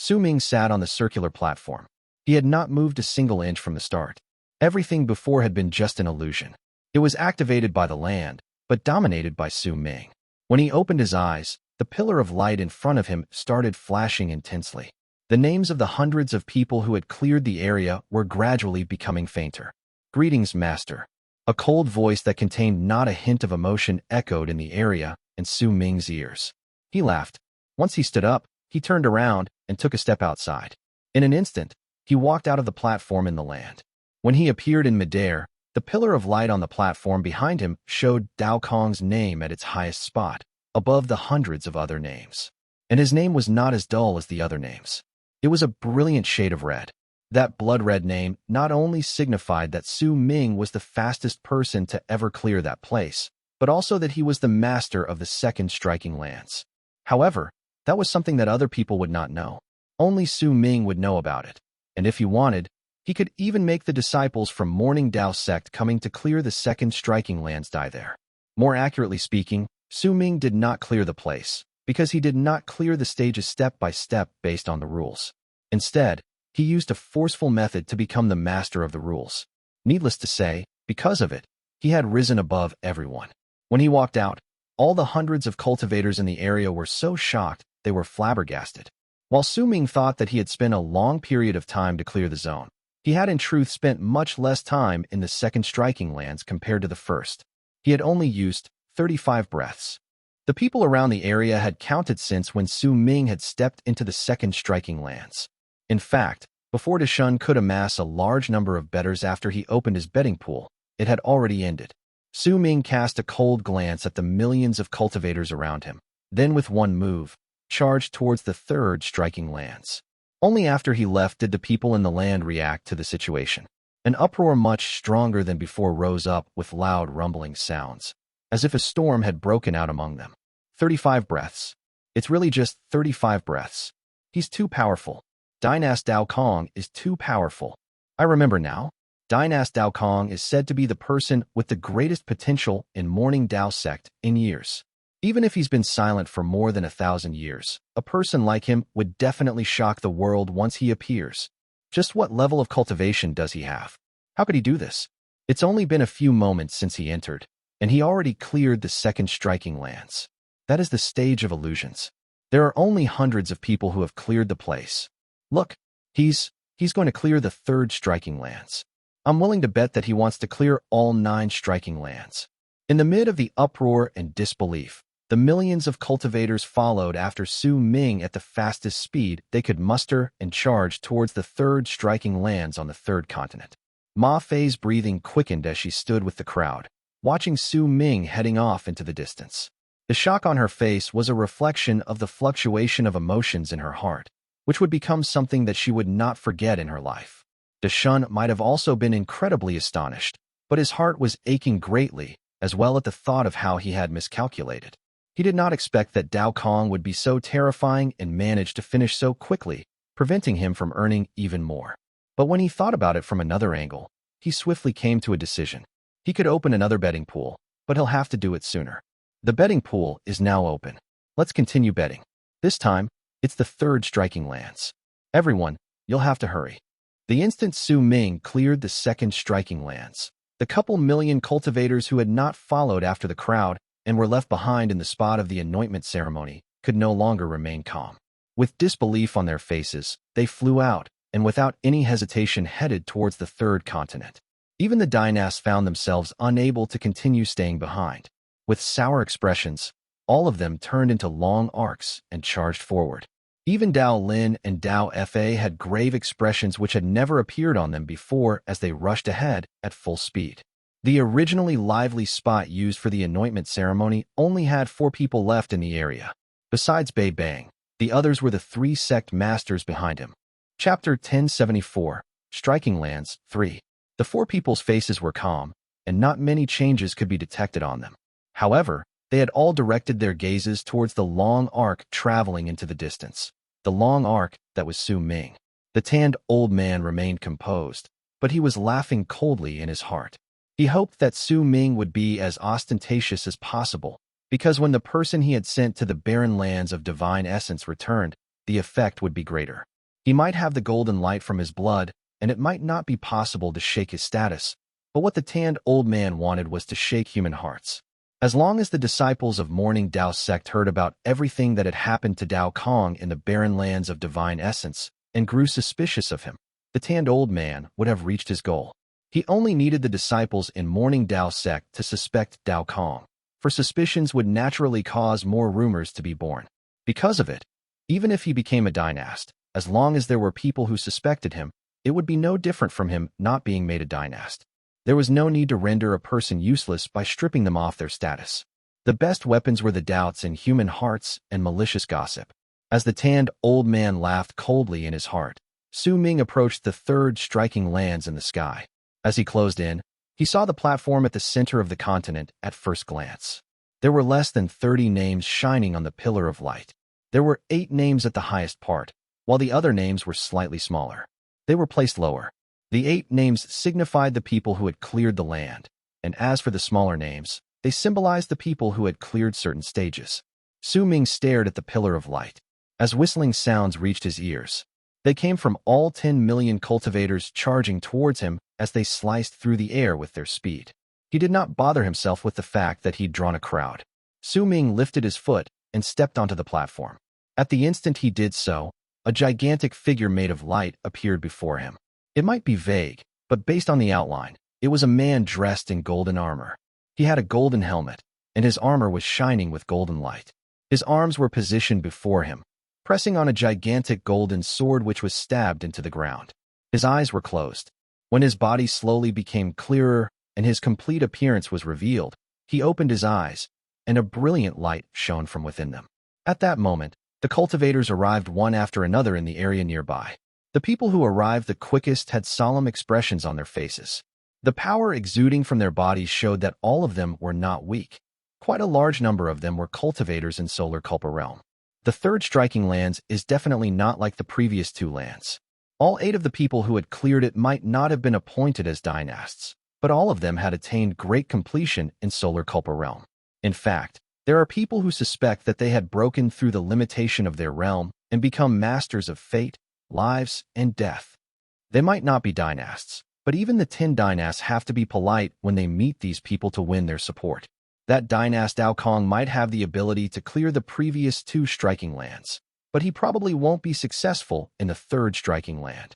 Ming sat on the circular platform. He had not moved a single inch from the start. Everything before had been just an illusion. It was activated by the land, but dominated by Ming. When he opened his eyes, the pillar of light in front of him started flashing intensely. The names of the hundreds of people who had cleared the area were gradually becoming fainter. Greetings, Master. A cold voice that contained not a hint of emotion echoed in the area in Ming's ears. He laughed. Once he stood up, he turned around and took a step outside. In an instant, he walked out of the platform in the land. When he appeared in midair, The pillar of light on the platform behind him showed Dao Kong's name at its highest spot, above the hundreds of other names. And his name was not as dull as the other names. It was a brilliant shade of red. That blood-red name not only signified that Su Ming was the fastest person to ever clear that place, but also that he was the master of the second striking lance. However, that was something that other people would not know. Only Su Ming would know about it. And if he wanted, he could even make the disciples from Morning Dao Sect coming to clear the second striking lands die there. More accurately speaking, Su Ming did not clear the place, because he did not clear the stages step by step based on the rules. Instead, he used a forceful method to become the master of the rules. Needless to say, because of it, he had risen above everyone. When he walked out, all the hundreds of cultivators in the area were so shocked they were flabbergasted. While Su Ming thought that he had spent a long period of time to clear the zone, he had in truth spent much less time in the second striking lands compared to the first. He had only used 35 breaths. The people around the area had counted since when Su Ming had stepped into the second striking lands. In fact, before Shun could amass a large number of bettors after he opened his betting pool, it had already ended. Su Ming cast a cold glance at the millions of cultivators around him, then with one move, charged towards the third striking lands. Only after he left did the people in the land react to the situation. An uproar much stronger than before rose up with loud rumbling sounds, as if a storm had broken out among them. 35 breaths. It's really just 35 breaths. He's too powerful. Dynast Dao Kong is too powerful. I remember now. Dynast Dao Kong is said to be the person with the greatest potential in Morning Dao Sect in years. Even if he's been silent for more than 1,000 years, a person like him would definitely shock the world once he appears. Just what level of cultivation does he have? How could he do this? It's only been a few moments since he entered, and he already cleared the second striking lands. That is the stage of illusions. There are only hundreds of people who have cleared the place. Look, he's going to clear the third striking lands. I'm willing to bet that he wants to clear all 9 striking lands. In the mid of the uproar and disbelief, the millions of cultivators followed after Su Ming at the fastest speed they could muster and charged towards the third striking lands on the third continent. Ma Fei's breathing quickened as she stood with the crowd, watching Su Ming heading off into the distance. The shock on her face was a reflection of the fluctuation of emotions in her heart, which would become something that she would not forget in her life. Shun might have also been incredibly astonished, but his heart was aching greatly, as well at the thought of how he had miscalculated. He did not expect that Dao Kong would be so terrifying and manage to finish so quickly, preventing him from earning even more. But when he thought about it from another angle, he swiftly came to a decision. He could open another betting pool, but he'll have to do it sooner. The betting pool is now open. Let's continue betting. This time, it's the third striking lands. Everyone, you'll have to hurry. The instant Su Ming cleared the second striking lands, the couple million cultivators who had not followed after the crowd and were left behind in the spot of the anointment ceremony could no longer remain calm. With disbelief on their faces, they flew out and without any hesitation headed towards the third continent. Even the Dynast found themselves unable to continue staying behind. With sour expressions, all of them turned into long arcs and charged forward. Even Dao Lin and Dao Fa had grave expressions which had never appeared on them before as they rushed ahead at full speed. The originally lively spot used for the anointment ceremony only had 4 people left in the area. Besides Bei Bang, the others were the 3 sect masters behind him. Chapter 1074, Striking Lands 3. The 4 people's faces were calm, and not many changes could be detected on them. However, they had all directed their gazes towards the long arc traveling into the distance. The long arc that was Su Ming. The tanned old man remained composed, but he was laughing coldly in his heart. He hoped that Su Ming would be as ostentatious as possible, because when the person he had sent to the barren lands of divine essence returned, the effect would be greater. He might have the golden light from his blood, and it might not be possible to shake his status, but what the tanned old man wanted was to shake human hearts. As long as the disciples of Morning Dao Sect heard about everything that had happened to Dao Kong in the barren lands of divine essence and grew suspicious of him, the tanned old man would have reached his goal. He only needed the disciples in Morning Dao Sect to suspect Dao Kong, for suspicions would naturally cause more rumors to be born. Because of it, even if he became a Dynast, as long as there were people who suspected him, it would be no different from him not being made a Dynast. There was no need to render a person useless by stripping them off their status. The best weapons were the doubts in human hearts and malicious gossip. As the tanned old man laughed coldly in his heart, Su Ming approached the third, striking lands in the sky. As he closed in, he saw the platform at the center of the continent at first glance. There were less than 30 names shining on the pillar of light. There were 8 names at the highest part, while the other names were slightly smaller. They were placed lower. The 8 names signified the people who had cleared the land, and as for the smaller names, they symbolized the people who had cleared certain stages. Su Ming stared at the pillar of light. As whistling sounds reached his ears, they came from all 10 million cultivators charging towards him as they sliced through the air with their speed. He did not bother himself with the fact that he'd drawn a crowd. Su Ming lifted his foot and stepped onto the platform. At the instant he did so, a gigantic figure made of light appeared before him. It might be vague, but based on the outline, it was a man dressed in golden armor. He had a golden helmet, and his armor was shining with golden light. His arms were positioned before him, pressing on a gigantic golden sword which was stabbed into the ground. His eyes were closed. When his body slowly became clearer and his complete appearance was revealed, he opened his eyes, and a brilliant light shone from within them. At that moment, the cultivators arrived one after another in the area nearby. The people who arrived the quickest had solemn expressions on their faces. The power exuding from their bodies showed that all of them were not weak. Quite a large number of them were cultivators in Solar Culpa Realm. The third striking lands is definitely not like the previous 2 lands. All 8 of the people who had cleared it might not have been appointed as dynasts, but all of them had attained great completion in Solar Culpa Realm. In fact, there are people who suspect that they had broken through the limitation of their realm and become masters of fate, lives, and death. They might not be dynasts, but even the 10 dynasts have to be polite when they meet these people to win their support. That dynast Dao Kong might have the ability to clear the previous 2 striking lands, but he probably won't be successful in the third striking land.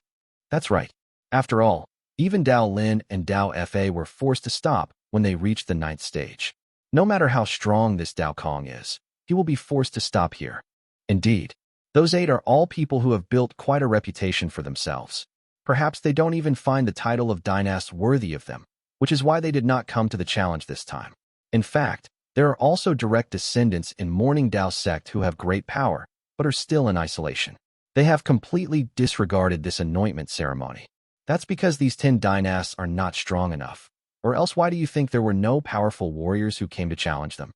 That's right. After all, even Dao Lin and Dao Fa were forced to stop when they reached the 9th stage. No matter how strong this Dao Kong is, he will be forced to stop here. Indeed, those 8 are all people who have built quite a reputation for themselves. Perhaps they don't even find the title of dynast worthy of them, which is why they did not come to the challenge this time. In fact, there are also direct descendants in Morning Dao Sect who have great power, but are still in isolation. They have completely disregarded this anointment ceremony. That's because these 10 dynasts are not strong enough. Or else why do you think there were no powerful warriors who came to challenge them?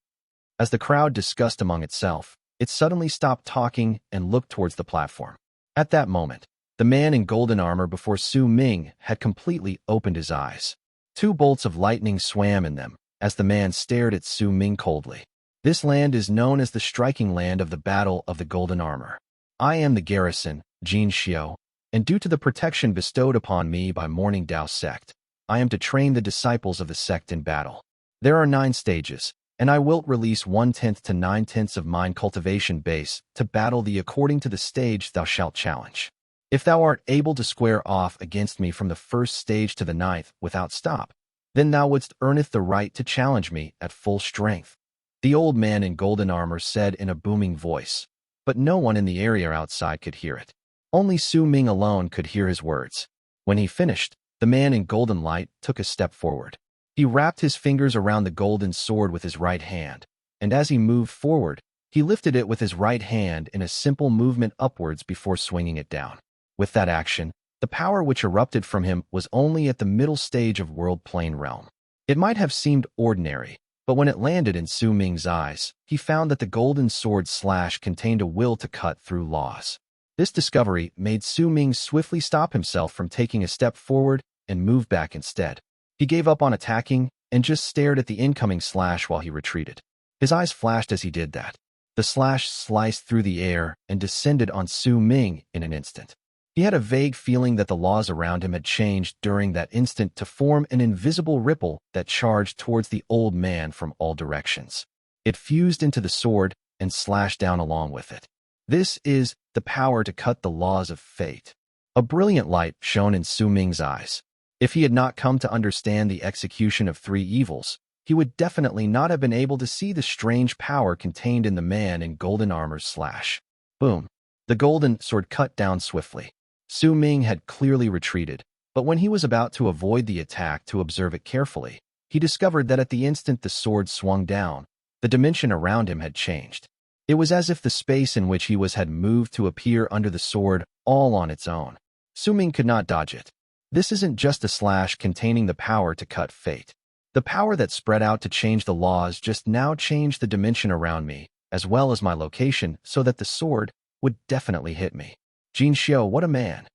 As the crowd discussed among itself, it suddenly stopped talking and looked towards the platform. At that moment, the man in golden armor before Su Ming had completely opened his eyes. 2 bolts of lightning swam in them as the man stared at Su Ming coldly. This land is known as the striking land of the Battle of the Golden Armor. I am the garrison, Jin Xiao, and due to the protection bestowed upon me by Morning Dao Sect, I am to train the disciples of the sect in battle. There are 9 stages, and I wilt release 1/10 to 9/10 of mine cultivation base to battle thee according to the stage thou shalt challenge. If thou art able to square off against me from the 1st stage to the 9th without stop, then thou wouldst earneth the right to challenge me at full strength. The old man in golden armor said in a booming voice, but no one in the area outside could hear it. Only Su Ming alone could hear his words. When he finished, the man in golden light took a step forward. He wrapped his fingers around the golden sword with his right hand, and as he moved forward, he lifted it with his right hand in a simple movement upwards before swinging it down. With that action, the power which erupted from him was only at the middle stage of World Plane Realm. It might have seemed ordinary, but when it landed in Su Ming's eyes, he found that the golden sword slash contained a will to cut through laws. This discovery made Su Ming swiftly stop himself from taking a step forward and move back instead. He gave up on attacking and just stared at the incoming slash while he retreated. His eyes flashed as he did that. The slash sliced through the air and descended on Su Ming in an instant. He had a vague feeling that the laws around him had changed during that instant to form an invisible ripple that charged towards the old man from all directions. It fused into the sword and slashed down along with it. This is the power to cut the laws of fate. A brilliant light shone in Su Ming's eyes. If he had not come to understand the execution of 3 evils, he would definitely not have been able to see the strange power contained in the man in golden armor's slash. Boom. The golden sword cut down swiftly. Su Ming had clearly retreated, But when he was about to avoid the attack to observe it carefully, he discovered that at the instant the sword swung down, the dimension around him had changed. It was as if the space in which he was had moved to appear under the sword all on its own. Sowing could not dodge it. This isn't just a slash containing the power to cut fate. The power that spread out to change the laws just now changed the dimension around me, as well as my location, so that the sword would definitely hit me. Jin Xiu, what a man.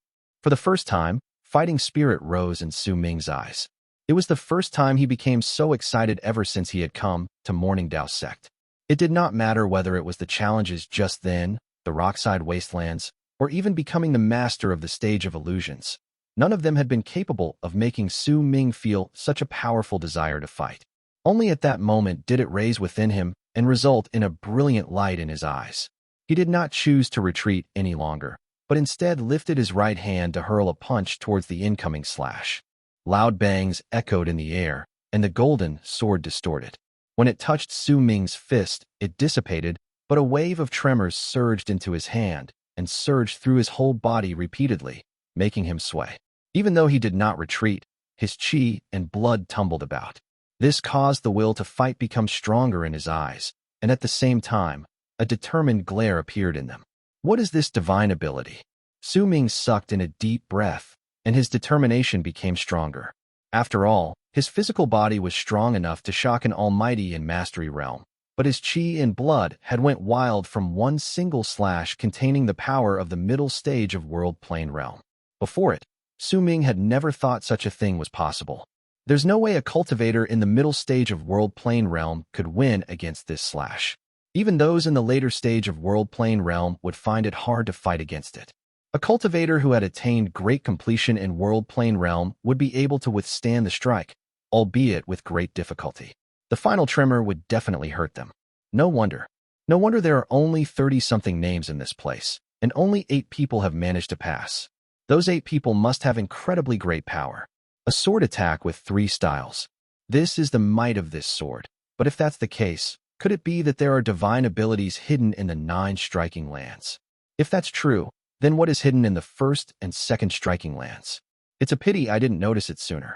For the first time, fighting spirit rose in Su Ming's eyes. It was the first time he became so excited ever since he had come to Morning Dao Sect. It did not matter whether it was the challenges just then, the rockside wastelands, or even becoming the master of the stage of illusions. None of them had been capable of making Su Ming feel such a powerful desire to fight. Only at that moment did it raise within him and result in a brilliant light in his eyes. He did not choose to retreat any longer, but instead lifted his right hand to hurl a punch towards the incoming slash. Loud bangs echoed in the air, and the golden sword distorted. When it touched Su Ming's fist, it dissipated, but a wave of tremors surged into his hand and surged through his whole body repeatedly, making him sway. Even though he did not retreat, his qi and blood tumbled about. This caused the will to fight become stronger in his eyes, and at the same time, a determined glare appeared in them. What is this divine ability? Su Ming sucked in a deep breath, and his determination became stronger. After all, his physical body was strong enough to shock an almighty in mastery realm, but his qi and blood had went wild from one single slash containing the power of the middle stage of world plane realm. Before it, Su Ming had never thought such a thing was possible. There's no way a cultivator in the middle stage of world plane realm could win against this slash. Even those in the later stage of world plane realm would find it hard to fight against it. A cultivator who had attained great completion in world plane realm would be able to withstand the strike, albeit with great difficulty. The final tremor would definitely hurt them. No wonder. No wonder there are only 30-something names in this place, and only 8 people have managed to pass. Those 8 people must have incredibly great power. A sword attack with 3 styles. This is the might of this sword. But if that's the case, could it be that there are divine abilities hidden in the 9 striking lands? If that's true, then what is hidden in the 1st and 2nd striking lands? It's a pity I didn't notice it sooner.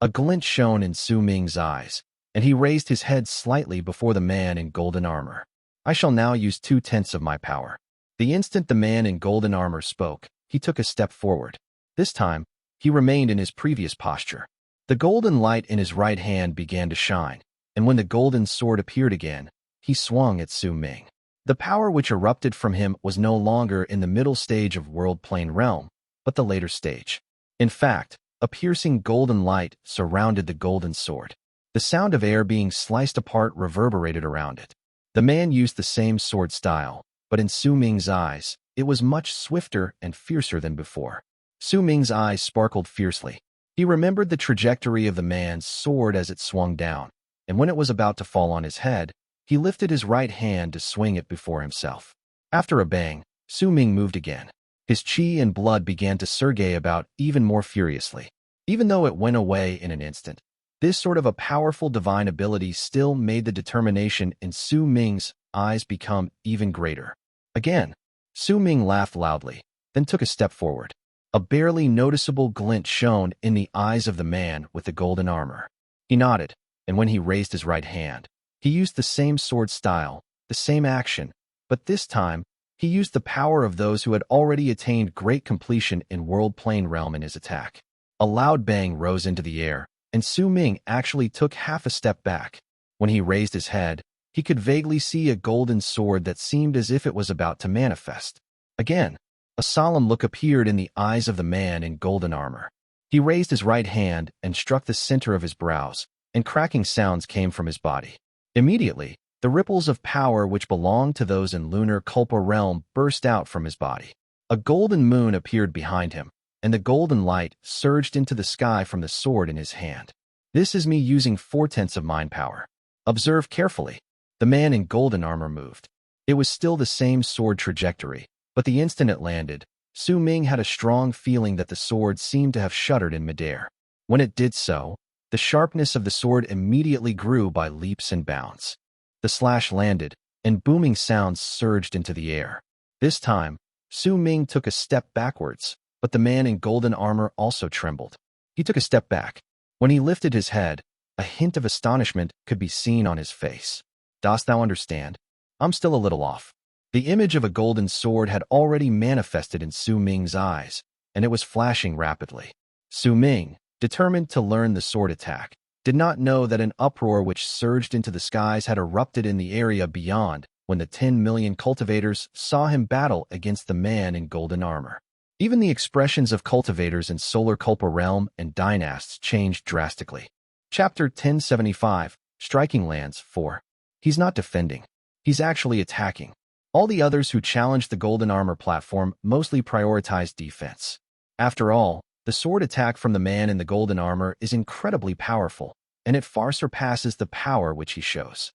A glint shone in Su Ming's eyes, and he raised his head slightly before the man in golden armor. I shall now use 2/10 of my power. The instant the man in golden armor spoke, he took a step forward. This time, he remained in his previous posture. The golden light in his right hand began to shine, and when the golden sword appeared again, he swung at Su Ming. The power which erupted from him was no longer in the middle stage of world plane realm, but the later stage. In fact, a piercing golden light surrounded the golden sword. The sound of air being sliced apart reverberated around it. The man used the same sword style, but in Su Ming's eyes, it was much swifter and fiercer than before. Su Ming's eyes sparkled fiercely. He remembered the trajectory of the man's sword as it swung down, and when it was about to fall on his head, he lifted his right hand to swing it before himself. After a bang, Su Ming moved again. His qi and blood began to surge about even more furiously. Even though it went away in an instant, this sort of a powerful divine ability still made the determination in Su Ming's eyes become even greater. Again, Su Ming laughed loudly, then took a step forward. A barely noticeable glint shone in the eyes of the man with the golden armor. He nodded, and when he raised his right hand, he used the same sword style, the same action, but this time, he used the power of those who had already attained great completion in world plane realm in his attack. A loud bang rose into the air, and Su Ming actually took half a step back. When he raised his head, he could vaguely see a golden sword that seemed as if it was about to manifest. Again, a solemn look appeared in the eyes of the man in golden armor. He raised his right hand and struck the center of his brows, and cracking sounds came from his body. Immediately, the ripples of power which belonged to those in lunar Kulpa realm burst out from his body. A golden moon appeared behind him, and the golden light surged into the sky from the sword in his hand. This is me using 4/10 of mind power. Observe carefully. The man in golden armor moved. It was still the same sword trajectory, but the instant it landed, Su Ming had a strong feeling that the sword seemed to have shuddered in midair. When it did so, the sharpness of the sword immediately grew by leaps and bounds. The slash landed, and booming sounds surged into the air. This time, Su Ming took a step backwards, but the man in golden armor also trembled. He took a step back. When he lifted his head, a hint of astonishment could be seen on his face. Dost thou understand? I'm still a little off. The image of a golden sword had already manifested in Su Ming's eyes, and it was flashing rapidly. Su Ming, determined to learn the sword attack, did not know that an uproar which surged into the skies had erupted in the area beyond when the 10 million cultivators saw him battle against the man in golden armor. Even the expressions of cultivators in Solar Culpa Realm and Dynasts changed drastically. Chapter 1075, Striking Lands 4. He's not defending. He's actually attacking. All the others who challenged the golden armor platform mostly prioritized defense. After all, the sword attack from the man in the golden armor is incredibly powerful, and it far surpasses the power which he shows.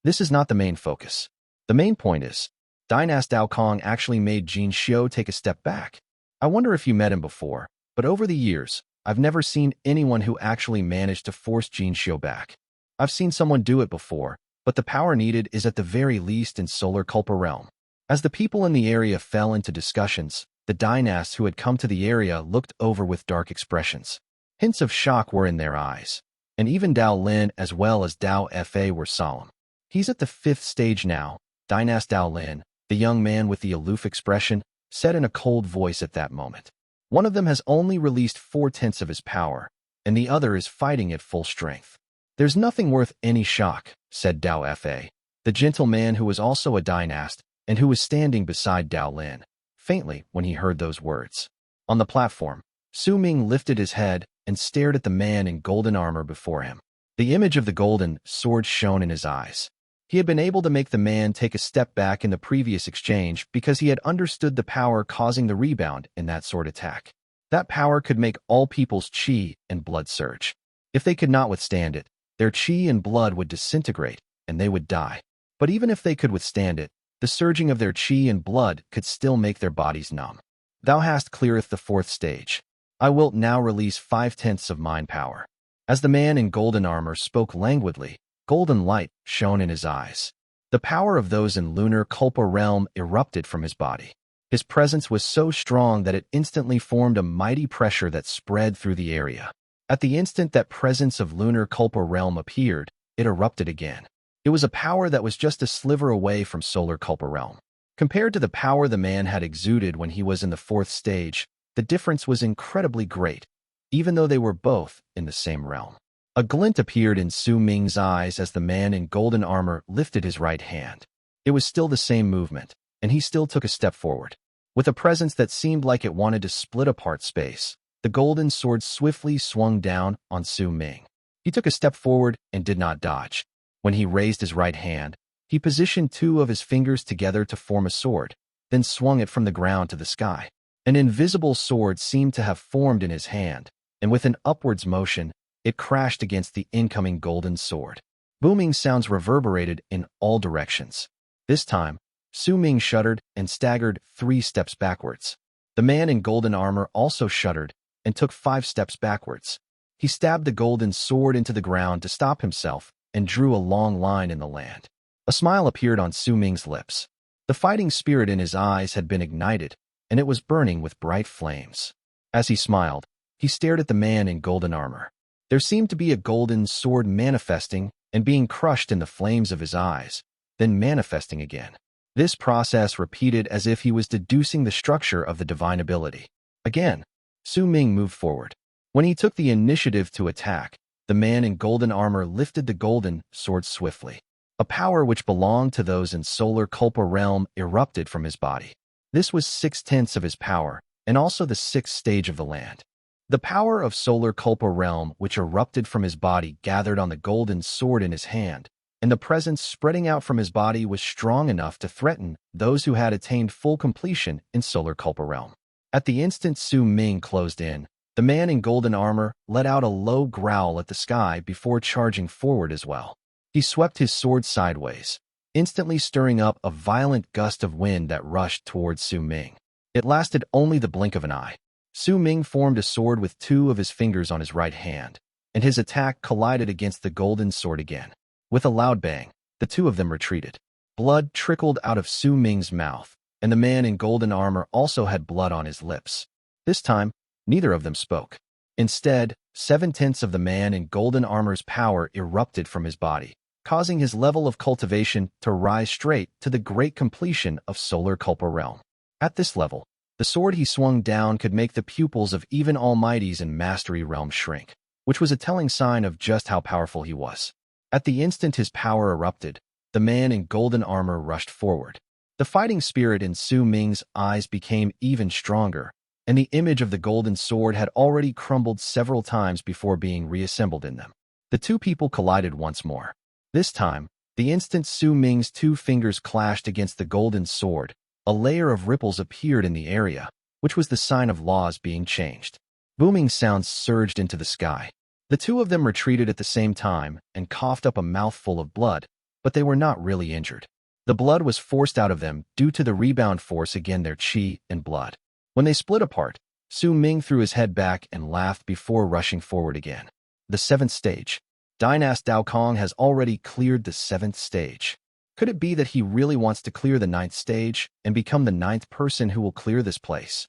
This is not the main focus. The main point is, Dynast Dao Kong actually made Jin Xiu take a step back. I wonder if you met him before, but over the years, I've never seen anyone who actually managed to force Jin Xiu back. I've seen someone do it before, but the power needed is at the very least in Solar Culpa Realm. As the people in the area fell into discussions, the Dynasts who had come to the area looked over with dark expressions. Hints of shock were in their eyes, and even Dao Lin as well as Dao Fa were solemn. He's at the 5th stage now, Dynast Dao Lin, the young man with the aloof expression, said in a cold voice at that moment. One of them has only released 4/10 of his power, and the other is fighting at full strength. There's nothing worth any shock, said Dao Fa, the gentle man who was also a Dynast and who was standing beside Dao Lin, faintly when he heard those words. On the platform, Su Ming lifted his head and stared at the man in golden armor before him. The image of the golden sword shone in his eyes. He had been able to make the man take a step back in the previous exchange because he had understood the power causing the rebound in that sword attack. That power could make all people's chi and blood surge. If they could not withstand it, their chi and blood would disintegrate and they would die. But even if they could withstand it, the surging of their chi and blood could still make their bodies numb. Thou hast cleareth the 4th stage. I wilt now release 5/10 of mind power. As the man in golden armor spoke languidly, golden light shone in his eyes. The power of those in lunar Culpa realm erupted from his body. His presence was so strong that it instantly formed a mighty pressure that spread through the area. At the instant that presence of lunar Culpa realm appeared, it erupted again. It was a power that was just a sliver away from solar Culpa realm. Compared to the power the man had exuded when he was in the 4th stage, the difference was incredibly great, even though they were both in the same realm. A glint appeared in Su Ming's eyes as the man in golden armor lifted his right hand. It was still the same movement, and he still took a step forward. With a presence that seemed like it wanted to split apart space, the golden sword swiftly swung down on Su Ming. He took a step forward and did not dodge. When he raised his right hand, he positioned 2 of his fingers together to form a sword, then swung it from the ground to the sky. An invisible sword seemed to have formed in his hand, and with an upwards motion, it crashed against the incoming golden sword. Booming sounds reverberated in all directions. This time, Su Ming shuddered and staggered 3 steps backwards. The man in golden armor also shuddered and took 5 steps backwards. He stabbed the golden sword into the ground to stop himself and drew a long line in the land. A smile appeared on Su Ming's lips. The fighting spirit in his eyes had been ignited, and it was burning with bright flames. As he smiled, he stared at the man in golden armor. There seemed to be a golden sword manifesting and being crushed in the flames of his eyes, then manifesting again. This process repeated as if he was deducing the structure of the divine ability. Again, Su Ming moved forward. When he took the initiative to attack, the man in golden armor lifted the golden sword swiftly. A power which belonged to those in solar Culpa realm erupted from his body. This was 6/10 of his power, and also the 6th stage of the land. The power of solar Culpa realm which erupted from his body gathered on the golden sword in his hand, and the presence spreading out from his body was strong enough to threaten those who had attained full completion in solar Culpa realm. At the instant Su Ming closed in, the man in golden armor let out a low growl at the sky before charging forward as well. He swept his sword sideways, instantly stirring up a violent gust of wind that rushed towards Su Ming. It lasted only the blink of an eye. Su Ming formed a sword with 2 of his fingers on his right hand, and his attack collided against the golden sword again. With a loud bang, the 2 of them retreated. Blood trickled out of Su Ming's mouth, and the man in golden armor also had blood on his lips. This time, neither of them spoke. Instead, 7/10 of the man in golden armor's power erupted from his body, causing his level of cultivation to rise straight to the great completion of Solar Culpa realm. At this level, the sword he swung down could make the pupils of even Almighties in Mastery realm shrink, which was a telling sign of just how powerful he was. At the instant his power erupted, the man in golden armor rushed forward. The fighting spirit in Su Ming's eyes became even stronger, and the image of the golden sword had already crumbled several times before being reassembled in them. The two people collided once more. This time, the instant Su Ming's two fingers clashed against the golden sword, a layer of ripples appeared in the area, which was the sign of laws being changed. Booming sounds surged into the sky. The two of them retreated at the same time and coughed up a mouthful of blood, but they were not really injured. The blood was forced out of them due to the rebound force against their chi and blood. When they split apart, Su Ming threw his head back and laughed before rushing forward again. The 7th stage. Dynast Dao Kong has already cleared the 7th stage. Could it be that he really wants to clear the 9th stage and become the 9th person who will clear this place?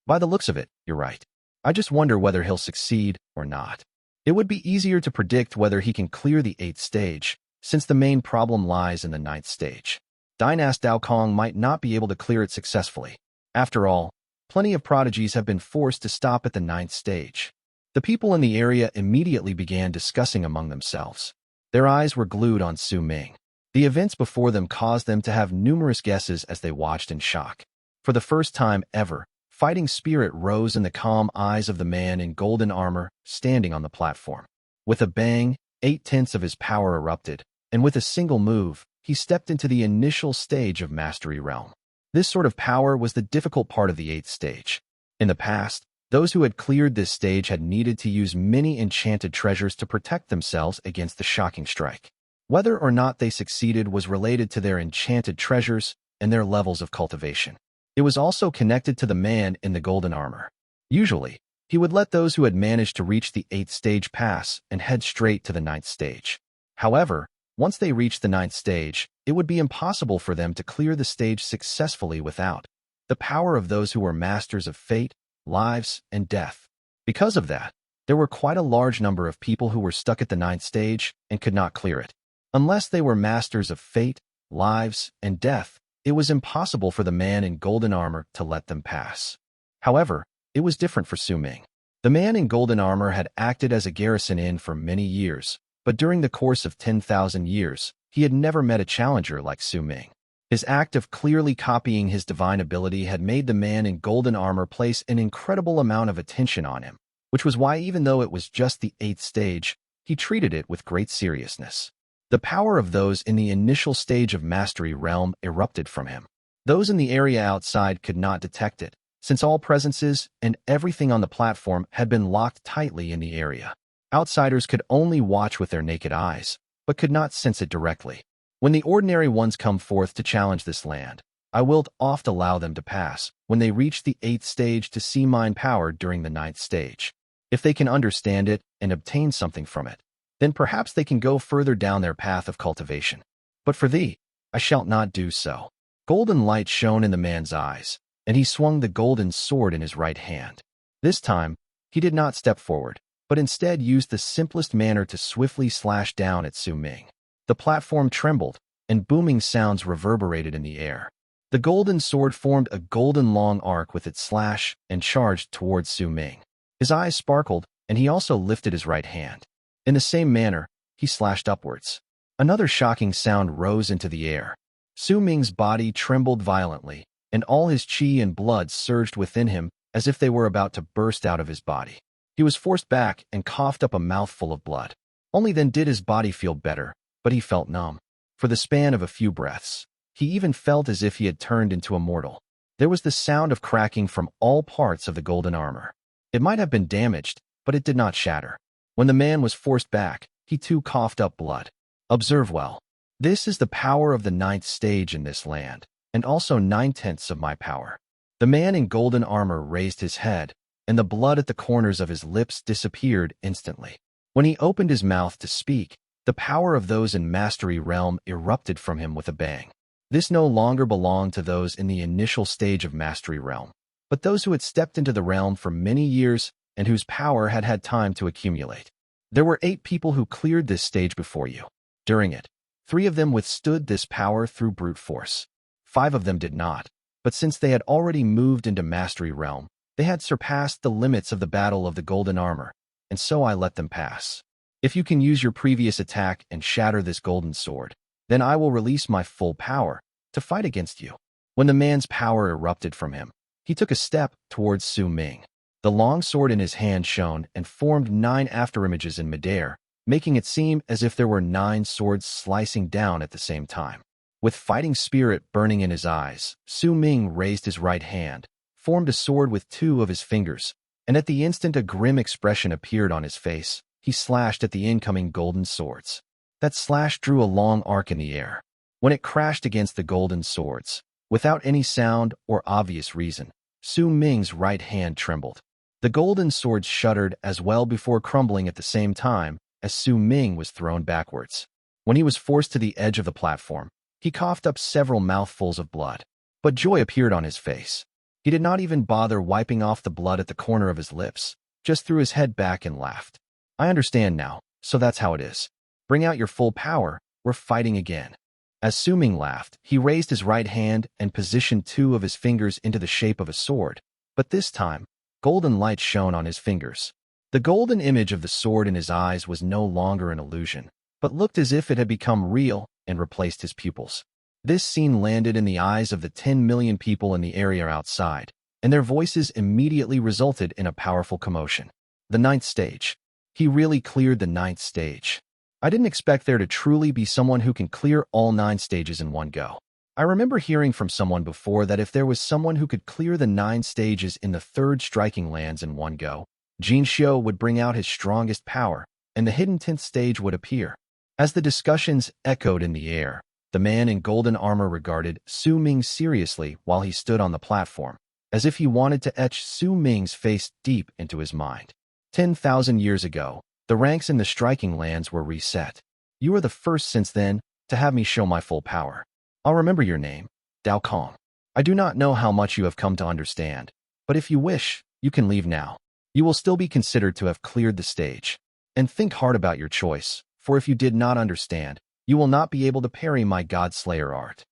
By the looks of it, you're right. I just wonder whether he'll succeed or not. It would be easier to predict whether he can clear the 8th stage, since the main problem lies in the 9th stage. Dynast Dao Kong might not be able to clear it successfully. After all, plenty of prodigies have been forced to stop at the 9th stage. The people in the area immediately began discussing among themselves. Their eyes were glued on Su Ming. The events before them caused them to have numerous guesses as they watched in shock. For the first time ever, fighting spirit rose in the calm eyes of the man in golden armor standing on the platform. With a bang, 8/10 of his power erupted, and with a single move, he stepped into the initial stage of Mastery Realm. This sort of power was the difficult part of the 8th stage. In the past, those who had cleared this stage had needed to use many enchanted treasures to protect themselves against the shocking strike. Whether or not they succeeded was related to their enchanted treasures and their levels of cultivation. It was also connected to the man in the golden armor. Usually, he would let those who had managed to reach the 8th stage pass and head straight to the 9th stage. However, once they reached the 9th stage, it would be impossible for them to clear the stage successfully without the power of those who were masters of fate, lives, and death. Because of that, there were quite a large number of people who were stuck at the 9th stage and could not clear it. Unless they were masters of fate, lives, and death, it was impossible for the man in golden armor to let them pass. However, it was different for Su Ming. The man in golden armor had acted as a garrison inn for many years, but during the course of 10,000 years, he had never met a challenger like Su Ming. His act of clearly copying his divine ability had made the man in golden armor place an incredible amount of attention on him, which was why even though it was just the 8th stage, he treated it with great seriousness. The power of those in the initial stage of Mastery Realm erupted from him. Those in the area outside could not detect it, since all presences and everything on the platform had been locked tightly in the area. Outsiders could only watch with their naked eyes, but could not sense it directly. When the ordinary ones come forth to challenge this land, I will oft allow them to pass when they reach the 8th stage to see mine power during the 9th stage. If they can understand it and obtain something from it, then perhaps they can go further down their path of cultivation. But for thee, I shall not do so. Golden light shone in the man's eyes, and he swung the golden sword in his right hand. This time, he did not step forward, but instead used the simplest manner to swiftly slash down at Su Ming. The platform trembled, and booming sounds reverberated in the air. The golden sword formed a golden long arc with its slash and charged towards Su Ming. His eyes sparkled, and he also lifted his right hand. In the same manner, he slashed upwards. Another shocking sound rose into the air. Su Ming's body trembled violently, and all his qi and blood surged within him as if they were about to burst out of his body. He was forced back and coughed up a mouthful of blood. Only then did his body feel better, but he felt numb. For the span of a few breaths, he even felt as if he had turned into a mortal. There was the sound of cracking from all parts of the golden armor. It might have been damaged, but it did not shatter. When the man was forced back, he too coughed up blood. Observe well. This is the power of the 9th stage in this land, and also 9/10 of my power. The man in golden armor raised his head, and the blood at the corners of his lips disappeared instantly. When he opened his mouth to speak, the power of those in Mastery Realm erupted from him with a bang. This no longer belonged to those in the initial stage of Mastery Realm, but those who had stepped into the realm for many years and whose power had had time to accumulate. There were 8 people who cleared this stage before you. During it, 3 of them withstood this power through brute force. 5 of them did not, but since they had already moved into Mastery Realm, they had surpassed the limits of the Battle of the Golden Armor, and so I let them pass. If you can use your previous attack and shatter this golden sword, then I will release my full power to fight against you." When the man's power erupted from him, he took a step towards Su Ming. The long sword in his hand shone and formed 9 afterimages in midair, making it seem as if there were 9 swords slicing down at the same time. With fighting spirit burning in his eyes, Su Ming raised his right hand, formed a sword with 2 of his fingers, and at the instant a grim expression appeared on his face. He slashed at the incoming golden swords. That slash drew a long arc in the air. When it crashed against the golden swords, without any sound or obvious reason, Su Ming's right hand trembled. The golden swords shuddered as well before crumbling at the same time as Su Ming was thrown backwards. When he was forced to the edge of the platform, he coughed up several mouthfuls of blood, but joy appeared on his face. He did not even bother wiping off the blood at the corner of his lips, just threw his head back and laughed. "I understand now, so that's how it is. Bring out your full power, we're fighting again." As Su Ming laughed, he raised his right hand and positioned 2 of his fingers into the shape of a sword, but this time, golden light shone on his fingers. The golden image of the sword in his eyes was no longer an illusion, but looked as if it had become real and replaced his pupils. This scene landed in the eyes of the 10 million people in the area outside, and their voices immediately resulted in a powerful commotion. The 9th stage. He really cleared the 9th stage. I didn't expect there to truly be someone who can clear all 9 stages in one go. I remember hearing from someone before that if there was someone who could clear the 9 stages in the 3rd striking lands in one go, Jin Xiu would bring out his strongest power, and the hidden 10th stage would appear. As the discussions echoed in the air, the man in golden armor regarded Su Ming seriously while he stood on the platform, as if he wanted to etch Su Ming's face deep into his mind. 10,000 years ago, the ranks in the striking lands were reset. You are the first since then to have me show my full power. I'll remember your name, Dao Kong. I do not know how much you have come to understand, but if you wish, you can leave now. You will still be considered to have cleared the stage. And think hard about your choice, for if you did not understand, you will not be able to parry my God Slayer art.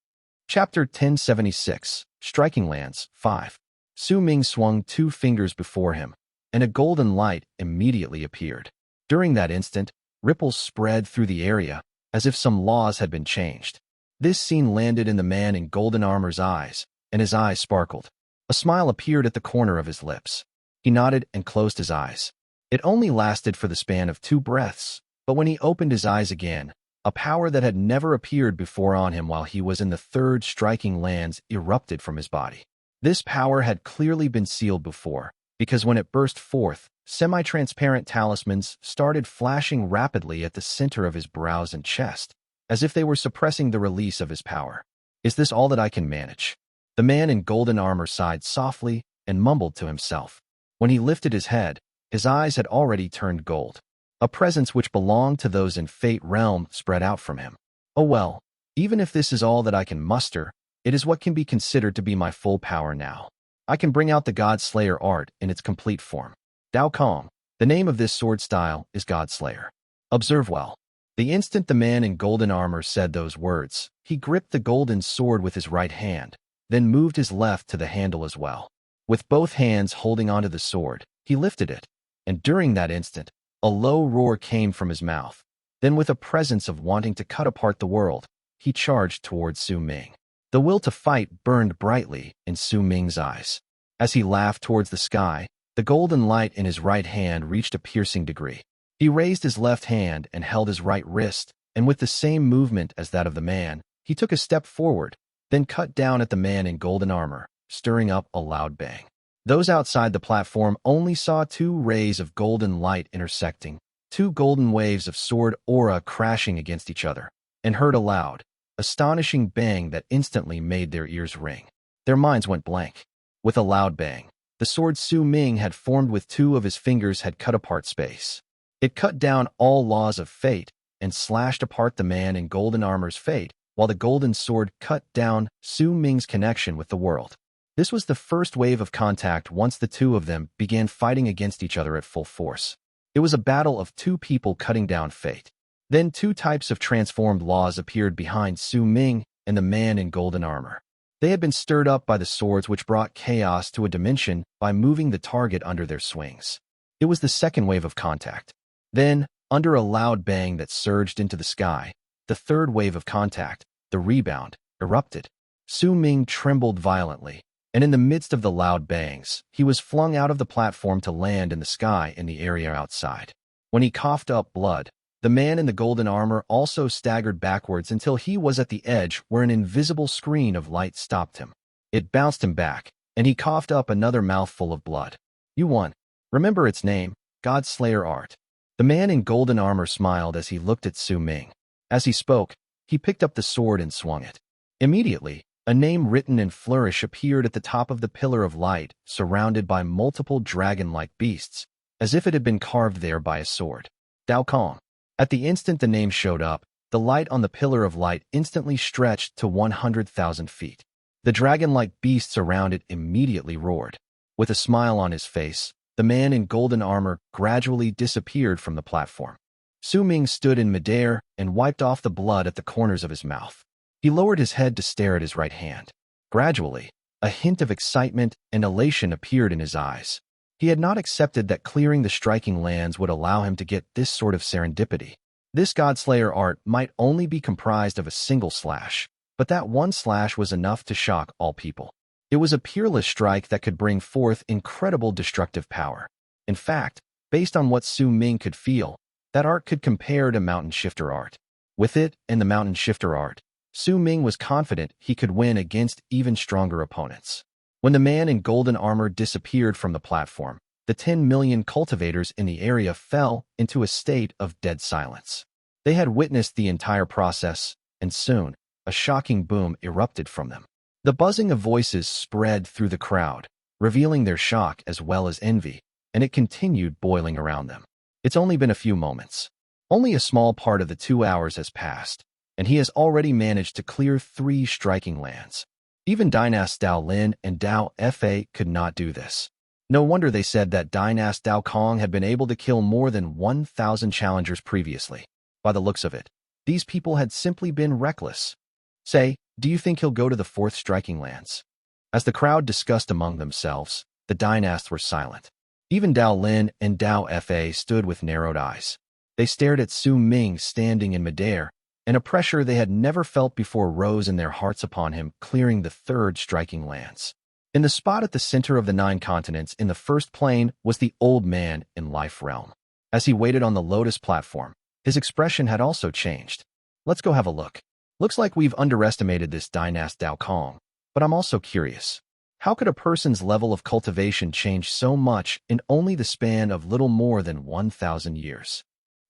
Chapter 1076, Striking Lands, 5. Su Ming swung 2 fingers before him, and a golden light immediately appeared. During that instant, ripples spread through the area, as if some laws had been changed. This scene landed in the man in golden armor's eyes, and his eyes sparkled. A smile appeared at the corner of his lips. He nodded and closed his eyes. It only lasted for the span of 2 breaths, but when he opened his eyes again, a power that had never appeared before on him while he was in the 3rd striking lands erupted from his body. This power had clearly been sealed before, because when it burst forth, semi-transparent talismans started flashing rapidly at the center of his brows and chest, as if they were suppressing the release of his power. "Is this all that I can manage?" The man in golden armor sighed softly and mumbled to himself. When he lifted his head, his eyes had already turned gold. A presence which belonged to those in Fate Realm spread out from him. "Oh well, even if this is all that I can muster, it is what can be considered to be my full power now. I can bring out the God Slayer art in its complete form. Dao Kong, the name of this sword style is God Slayer. Observe well." The instant the man in golden armor said those words, he gripped the golden sword with his right hand, then moved his left to the handle as well. With both hands holding onto the sword, he lifted it, and during that instant, a low roar came from his mouth. Then with a presence of wanting to cut apart the world, he charged towards Su Ming. The will to fight burned brightly in Su Ming's eyes. As he laughed towards the sky, the golden light in his right hand reached a piercing degree. He raised his left hand and held his right wrist, and with the same movement as that of the man, he took a step forward, then cut down at the man in golden armor, stirring up a loud bang. Those outside the platform only saw 2 rays of golden light intersecting, 2 golden waves of sword aura crashing against each other, and heard a loud, astonishing bang that instantly made their ears ring. Their minds went blank. With a loud bang, the sword Su Ming had formed with 2 of his fingers had cut apart space. It cut down all laws of fate and slashed apart the man in golden armor's fate, while the golden sword cut down Su Ming's connection with the world. This was the first wave of contact once the two of them began fighting against each other at full force. It was a battle of two people cutting down fate. Then two types of transformed laws appeared behind Su Ming and the man in golden armor. They had been stirred up by the swords which brought chaos to a dimension by moving the target under their swings. It was the second wave of contact. Then, under a loud bang that surged into the sky, the third wave of contact, the rebound, erupted. Su Ming trembled violently, and in the midst of the loud bangs, he was flung out of the platform to land in the sky in the area outside. When he coughed up blood, the man in the golden armor also staggered backwards until he was at the edge where an invisible screen of light stopped him. It bounced him back, and he coughed up another mouthful of blood. You won. Remember its name, God Slayer Art. The man in golden armor smiled as he looked at Su Ming. As he spoke, he picked up the sword and swung it. Immediately, a name written in flourish appeared at the top of the pillar of light, surrounded by multiple dragon-like beasts, as if it had been carved there by a sword. Dao Kong. At the instant the name showed up, the light on the pillar of light instantly stretched to 100,000 feet. The dragon-like beasts around it immediately roared. With a smile on his face, the man in golden armor gradually disappeared from the platform. Su Ming stood in midair and wiped off the blood at the corners of his mouth. He lowered his head to stare at his right hand. Gradually, a hint of excitement and elation appeared in his eyes. He had not accepted that clearing the striking lands would allow him to get this sort of serendipity. This Godslayer art might only be comprised of a single slash, but that one slash was enough to shock all people. It was a peerless strike that could bring forth incredible destructive power. In fact, based on what Su Ming could feel, that art could compare to Mountain Shifter art. With it and the Mountain Shifter art, Su Ming was confident he could win against even stronger opponents. When the man in golden armor disappeared from the platform, the 10 million cultivators in the area fell into a state of dead silence. They had witnessed the entire process, and soon, a shocking boom erupted from them. The buzzing of voices spread through the crowd, revealing their shock as well as envy, and it continued boiling around them. It's only been a few moments. Only a small part of the 2 hours has passed, and he has already managed to clear 3 striking lands. Even Dynast Dao Lin and Dao Fa could not do this. No wonder they said that Dynast Dao Kong had been able to kill more than 1,000 challengers previously. By the looks of it, these people had simply been reckless. Say, do you think he'll go to the 4th striking lands? As the crowd discussed among themselves, the Dynasts were silent. Even Dao Lin and Dao Fa stood with narrowed eyes. They stared at Su Ming standing in midair, and a pressure they had never felt before rose in their hearts upon him, clearing the 3rd striking lands. In the spot at the center of the 9 continents in the first plane was the old man in Life Realm. As he waited on the Lotus platform, his expression had also changed. Let's go have a look. Looks like we've underestimated this Dynast Dao Kong, but I'm also curious. How could a person's level of cultivation change so much in only the span of little more than 1,000 years?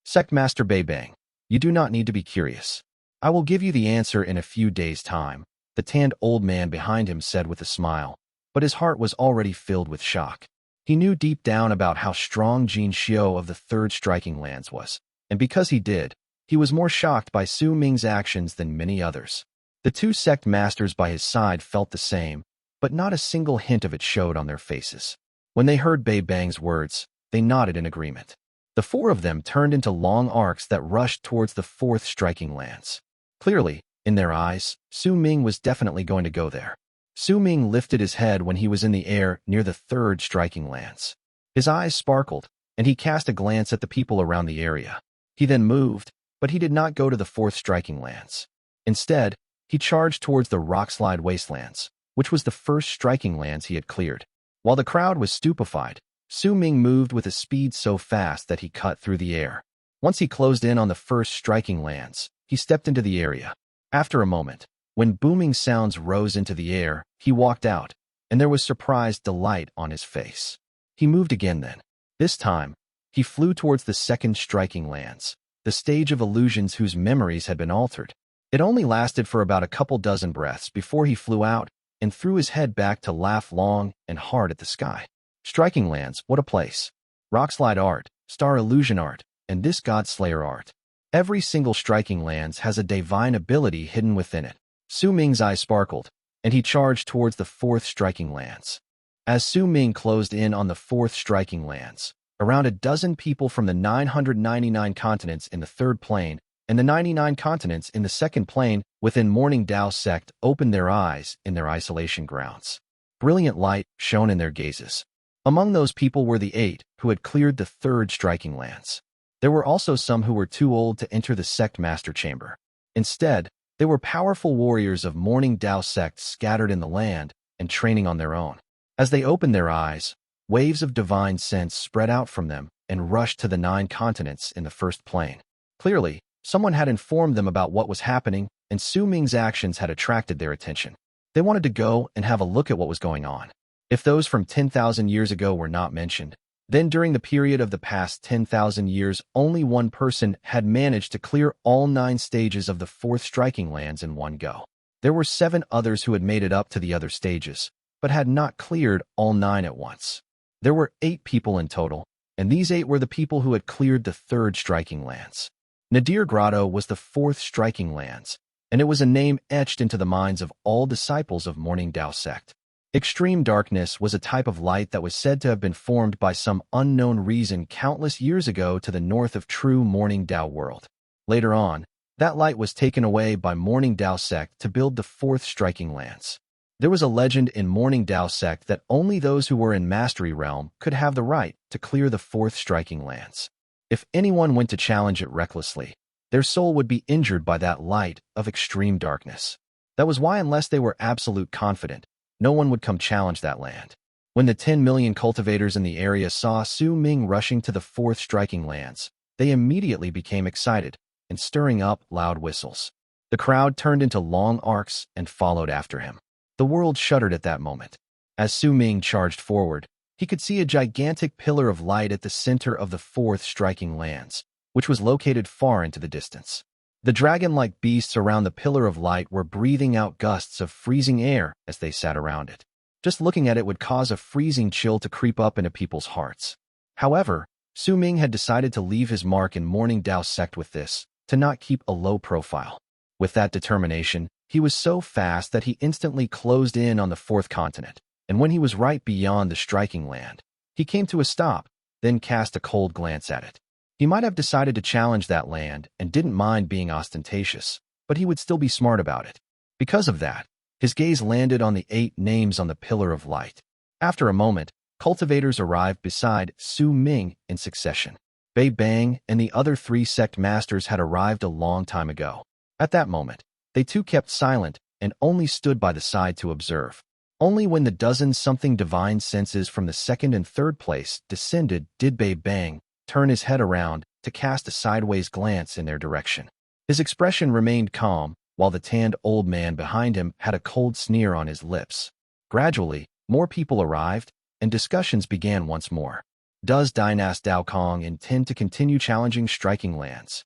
Sect Master Bei Bang. You do not need to be curious. I will give you the answer in a few days' time, the tanned old man behind him said with a smile, but his heart was already filled with shock. He knew deep down about how strong Jin Xiu of the 3rd striking lands was, and because he did, he was more shocked by Su Ming's actions than many others. The 2 sect masters by his side felt the same, but not a single hint of it showed on their faces. When they heard Bei Bang's words, they nodded in agreement. The 4 of them turned into long arcs that rushed towards the 4th striking lands. Clearly, in their eyes, Su Ming was definitely going to go there. Su Ming lifted his head when he was in the air near the 3rd striking lands. His eyes sparkled, and he cast a glance at the people around the area. He then moved, but he did not go to the 4th striking lands. Instead, he charged towards the rockslide wastelands, which was the 1st striking lands he had cleared. While the crowd was stupefied, Su Ming moved with a speed so fast that he cut through the air. Once he closed in on the 1st striking lands, he stepped into the area. After a moment, when booming sounds rose into the air, he walked out, and there was surprised delight on his face. He moved again then. This time, he flew towards the 2nd striking lands, the stage of illusions whose memories had been altered. It only lasted for about a couple dozen breaths before he flew out and threw his head back to laugh long and hard at the sky. Striking lands, what a place. Rockslide art, star illusion art, and this God Slayer art. Every single striking lands has a divine ability hidden within it. Su Ming's eyes sparkled, and he charged towards the fourth striking lance. As Su Ming closed in on the fourth striking lance, around a dozen people from the 999 continents in the third plane and the 99 continents in the second plane within Morning Dao Sect opened their eyes in their isolation grounds. Brilliant light shone in their gazes. Among those people were the 8 who had cleared the third striking lance. There were also some who were too old to enter the Sect Master Chamber. Instead, they were powerful warriors of Morning Dao Sect scattered in the land and training on their own. As they opened their eyes, waves of divine sense spread out from them and rushed to the 9 continents in the first plane. Clearly, someone had informed them about what was happening, and Su Ming's actions had attracted their attention. They wanted to go and have a look at what was going on. If those from 10,000 years ago were not mentioned, then during the period of the past 10,000 years, only one person had managed to clear all 9 stages of the fourth striking lands in one go. There were 7 others who had made it up to the other stages, but had not cleared all 9 at once. There were 8 people in total, and these 8 were the people who had cleared the third striking lance. Nadir Grotto was the fourth striking lance, and it was a name etched into the minds of all disciples of Morning Dao Sect. Extreme darkness was a type of light that was said to have been formed by some unknown reason countless years ago to the north of true Morning Dao World. Later on, that light was taken away by Morning Dao Sect to build the fourth striking lance. There was a legend in Morning Dao Sect that only those who were in Mastery Realm could have the right to clear the fourth striking lance. If anyone went to challenge it recklessly, their soul would be injured by that light of extreme darkness. That was why, unless they were absolute confident, no one would come challenge that land. When the 10 million cultivators in the area saw Su Ming rushing to the fourth striking lance, they immediately became excited and stirring up loud whistles. The crowd turned into long arcs and followed after him. The world shuddered at that moment. As Su Ming charged forward, he could see a gigantic pillar of light at the center of the fourth striking lance, which was located far into the distance. The dragon-like beasts around the pillar of light were breathing out gusts of freezing air as they sat around it. Just looking at it would cause a freezing chill to creep up into people's hearts. However, Su Ming had decided to leave his mark in Morning Dao Sect with this, to not keep a low profile. With that determination, he was so fast that he instantly closed in on the fourth continent, and when he was right beyond the striking land, he came to a stop, then cast a cold glance at it. He might have decided to challenge that land and didn't mind being ostentatious, but he would still be smart about it. Because of that, his gaze landed on the 8 names on the pillar of light. After a moment, cultivators arrived beside Su Ming in succession. Bei Bang and the other 3 sect masters had arrived a long time ago. At that moment, they too kept silent and only stood by the side to observe. Only when the dozen-something divine senses from the second and third place descended did Bei Bang turn his head around to cast a sideways glance in their direction. His expression remained calm, while the tanned old man behind him had a cold sneer on his lips. Gradually, more people arrived, and discussions began once more. Does Dynast Dao Kong intend to continue challenging striking lands?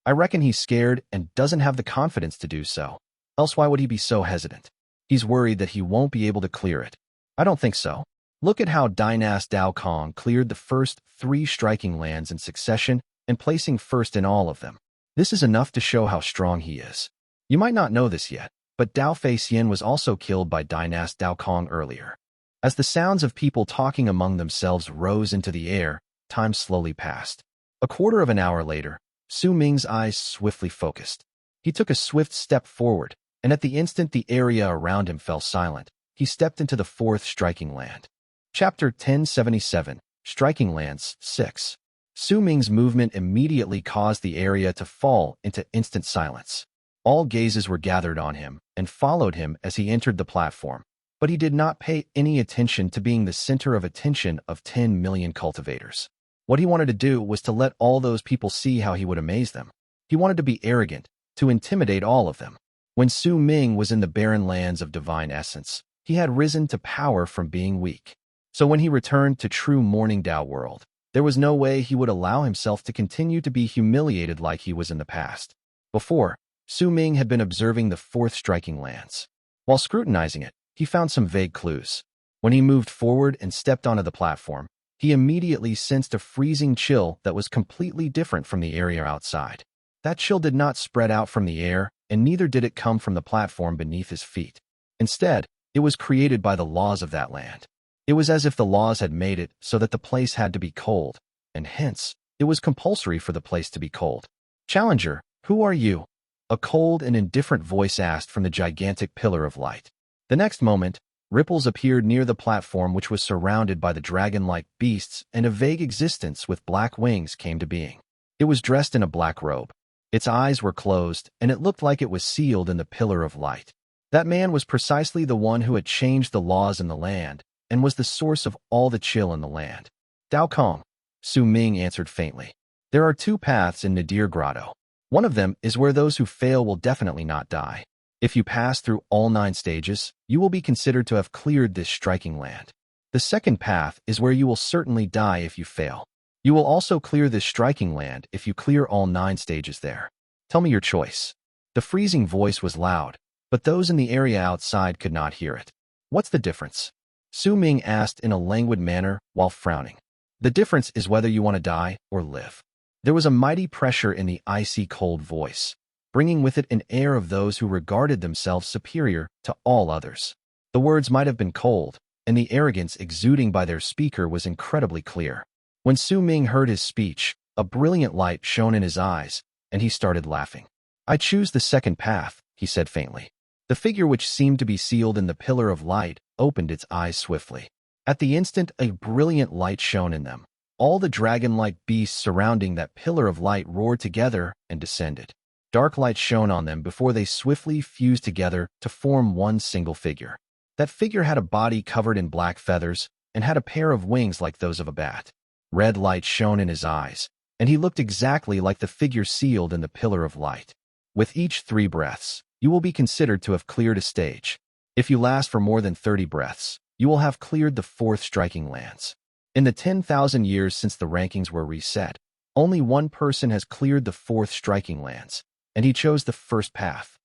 I reckon he's scared and doesn't have the confidence to do so. Else why would he be so hesitant? He's worried that he won't be able to clear it. I don't think so. Look at how Dynast Dao Kong cleared the first 3 striking lands in succession and placing first in all of them. This is enough to show how strong he is. You might not know this yet, but Dao Fei Xian was also killed by Dynast Dao Kong earlier. As the sounds of people talking among themselves rose into the air, time slowly passed. A quarter of an hour later, Su Ming's eyes swiftly focused. He took a swift step forward, and at the instant the area around him fell silent, he stepped into the fourth striking land. Chapter 1077, Striking Lands 6. Su Ming's movement immediately caused the area to fall into instant silence. All gazes were gathered on him and followed him as he entered the platform, but he did not pay any attention to being the center of attention of 10 million cultivators. What he wanted to do was to let all those people see how he would amaze them. He wanted to be arrogant, to intimidate all of them. When Su Ming was in the barren lands of divine essence, he had risen to power from being weak. So when he returned to true Morning Dao World, there was no way he would allow himself to continue to be humiliated like he was in the past. Before, Su Ming had been observing the fourth striking lance. While scrutinizing it, he found some vague clues. When he moved forward and stepped onto the platform, he immediately sensed a freezing chill that was completely different from the area outside. That chill did not spread out from the air, and neither did it come from the platform beneath his feet. Instead, it was created by the laws of that land. It was as if the laws had made it so that the place had to be cold, and hence, it was compulsory for the place to be cold. Challenger, who are you? A cold and indifferent voice asked from the gigantic pillar of light. The next moment, ripples appeared near the platform which was surrounded by the dragon-like beasts, and a vague existence with black wings came to being. It was dressed in a black robe. Its eyes were closed, and it looked like it was sealed in the pillar of light. That man was precisely the one who had changed the laws in the land, and was the source of all the chill in the land. Dao Kong, Su Ming answered faintly. There are two paths in Nadir Grotto. One of them is where those who fail will definitely not die. If you pass through all 9 stages, you will be considered to have cleared this striking land. The second path is where you will certainly die if you fail. You will also clear this striking land if you clear all 9 stages there. Tell me your choice. The freezing voice was loud, but those in the area outside could not hear it. What's the difference? Su Ming asked in a languid manner while frowning. The difference is whether you want to die or live. There was a mighty pressure in the icy cold voice, bringing with it an air of those who regarded themselves superior to all others. The words might have been cold, and the arrogance exuding by their speaker was incredibly clear. When Su Ming heard his speech, a brilliant light shone in his eyes, and he started laughing. I choose the second path, he said faintly. The figure which seemed to be sealed in the pillar of light opened its eyes swiftly. At the instant, a brilliant light shone in them. All the dragon-like beasts surrounding that pillar of light roared together and descended. Dark light shone on them before they swiftly fused together to form one single figure. That figure had a body covered in black feathers and had a pair of wings like those of a bat. Red light shone in his eyes, and he looked exactly like the figure sealed in the pillar of light. With each 3 breaths, you will be considered to have cleared a stage. If you last for more than 30 breaths, you will have cleared the 4th striking lands. In the 10,000 years since the rankings were reset, only one person has cleared the 4th striking lands, and he chose the first path.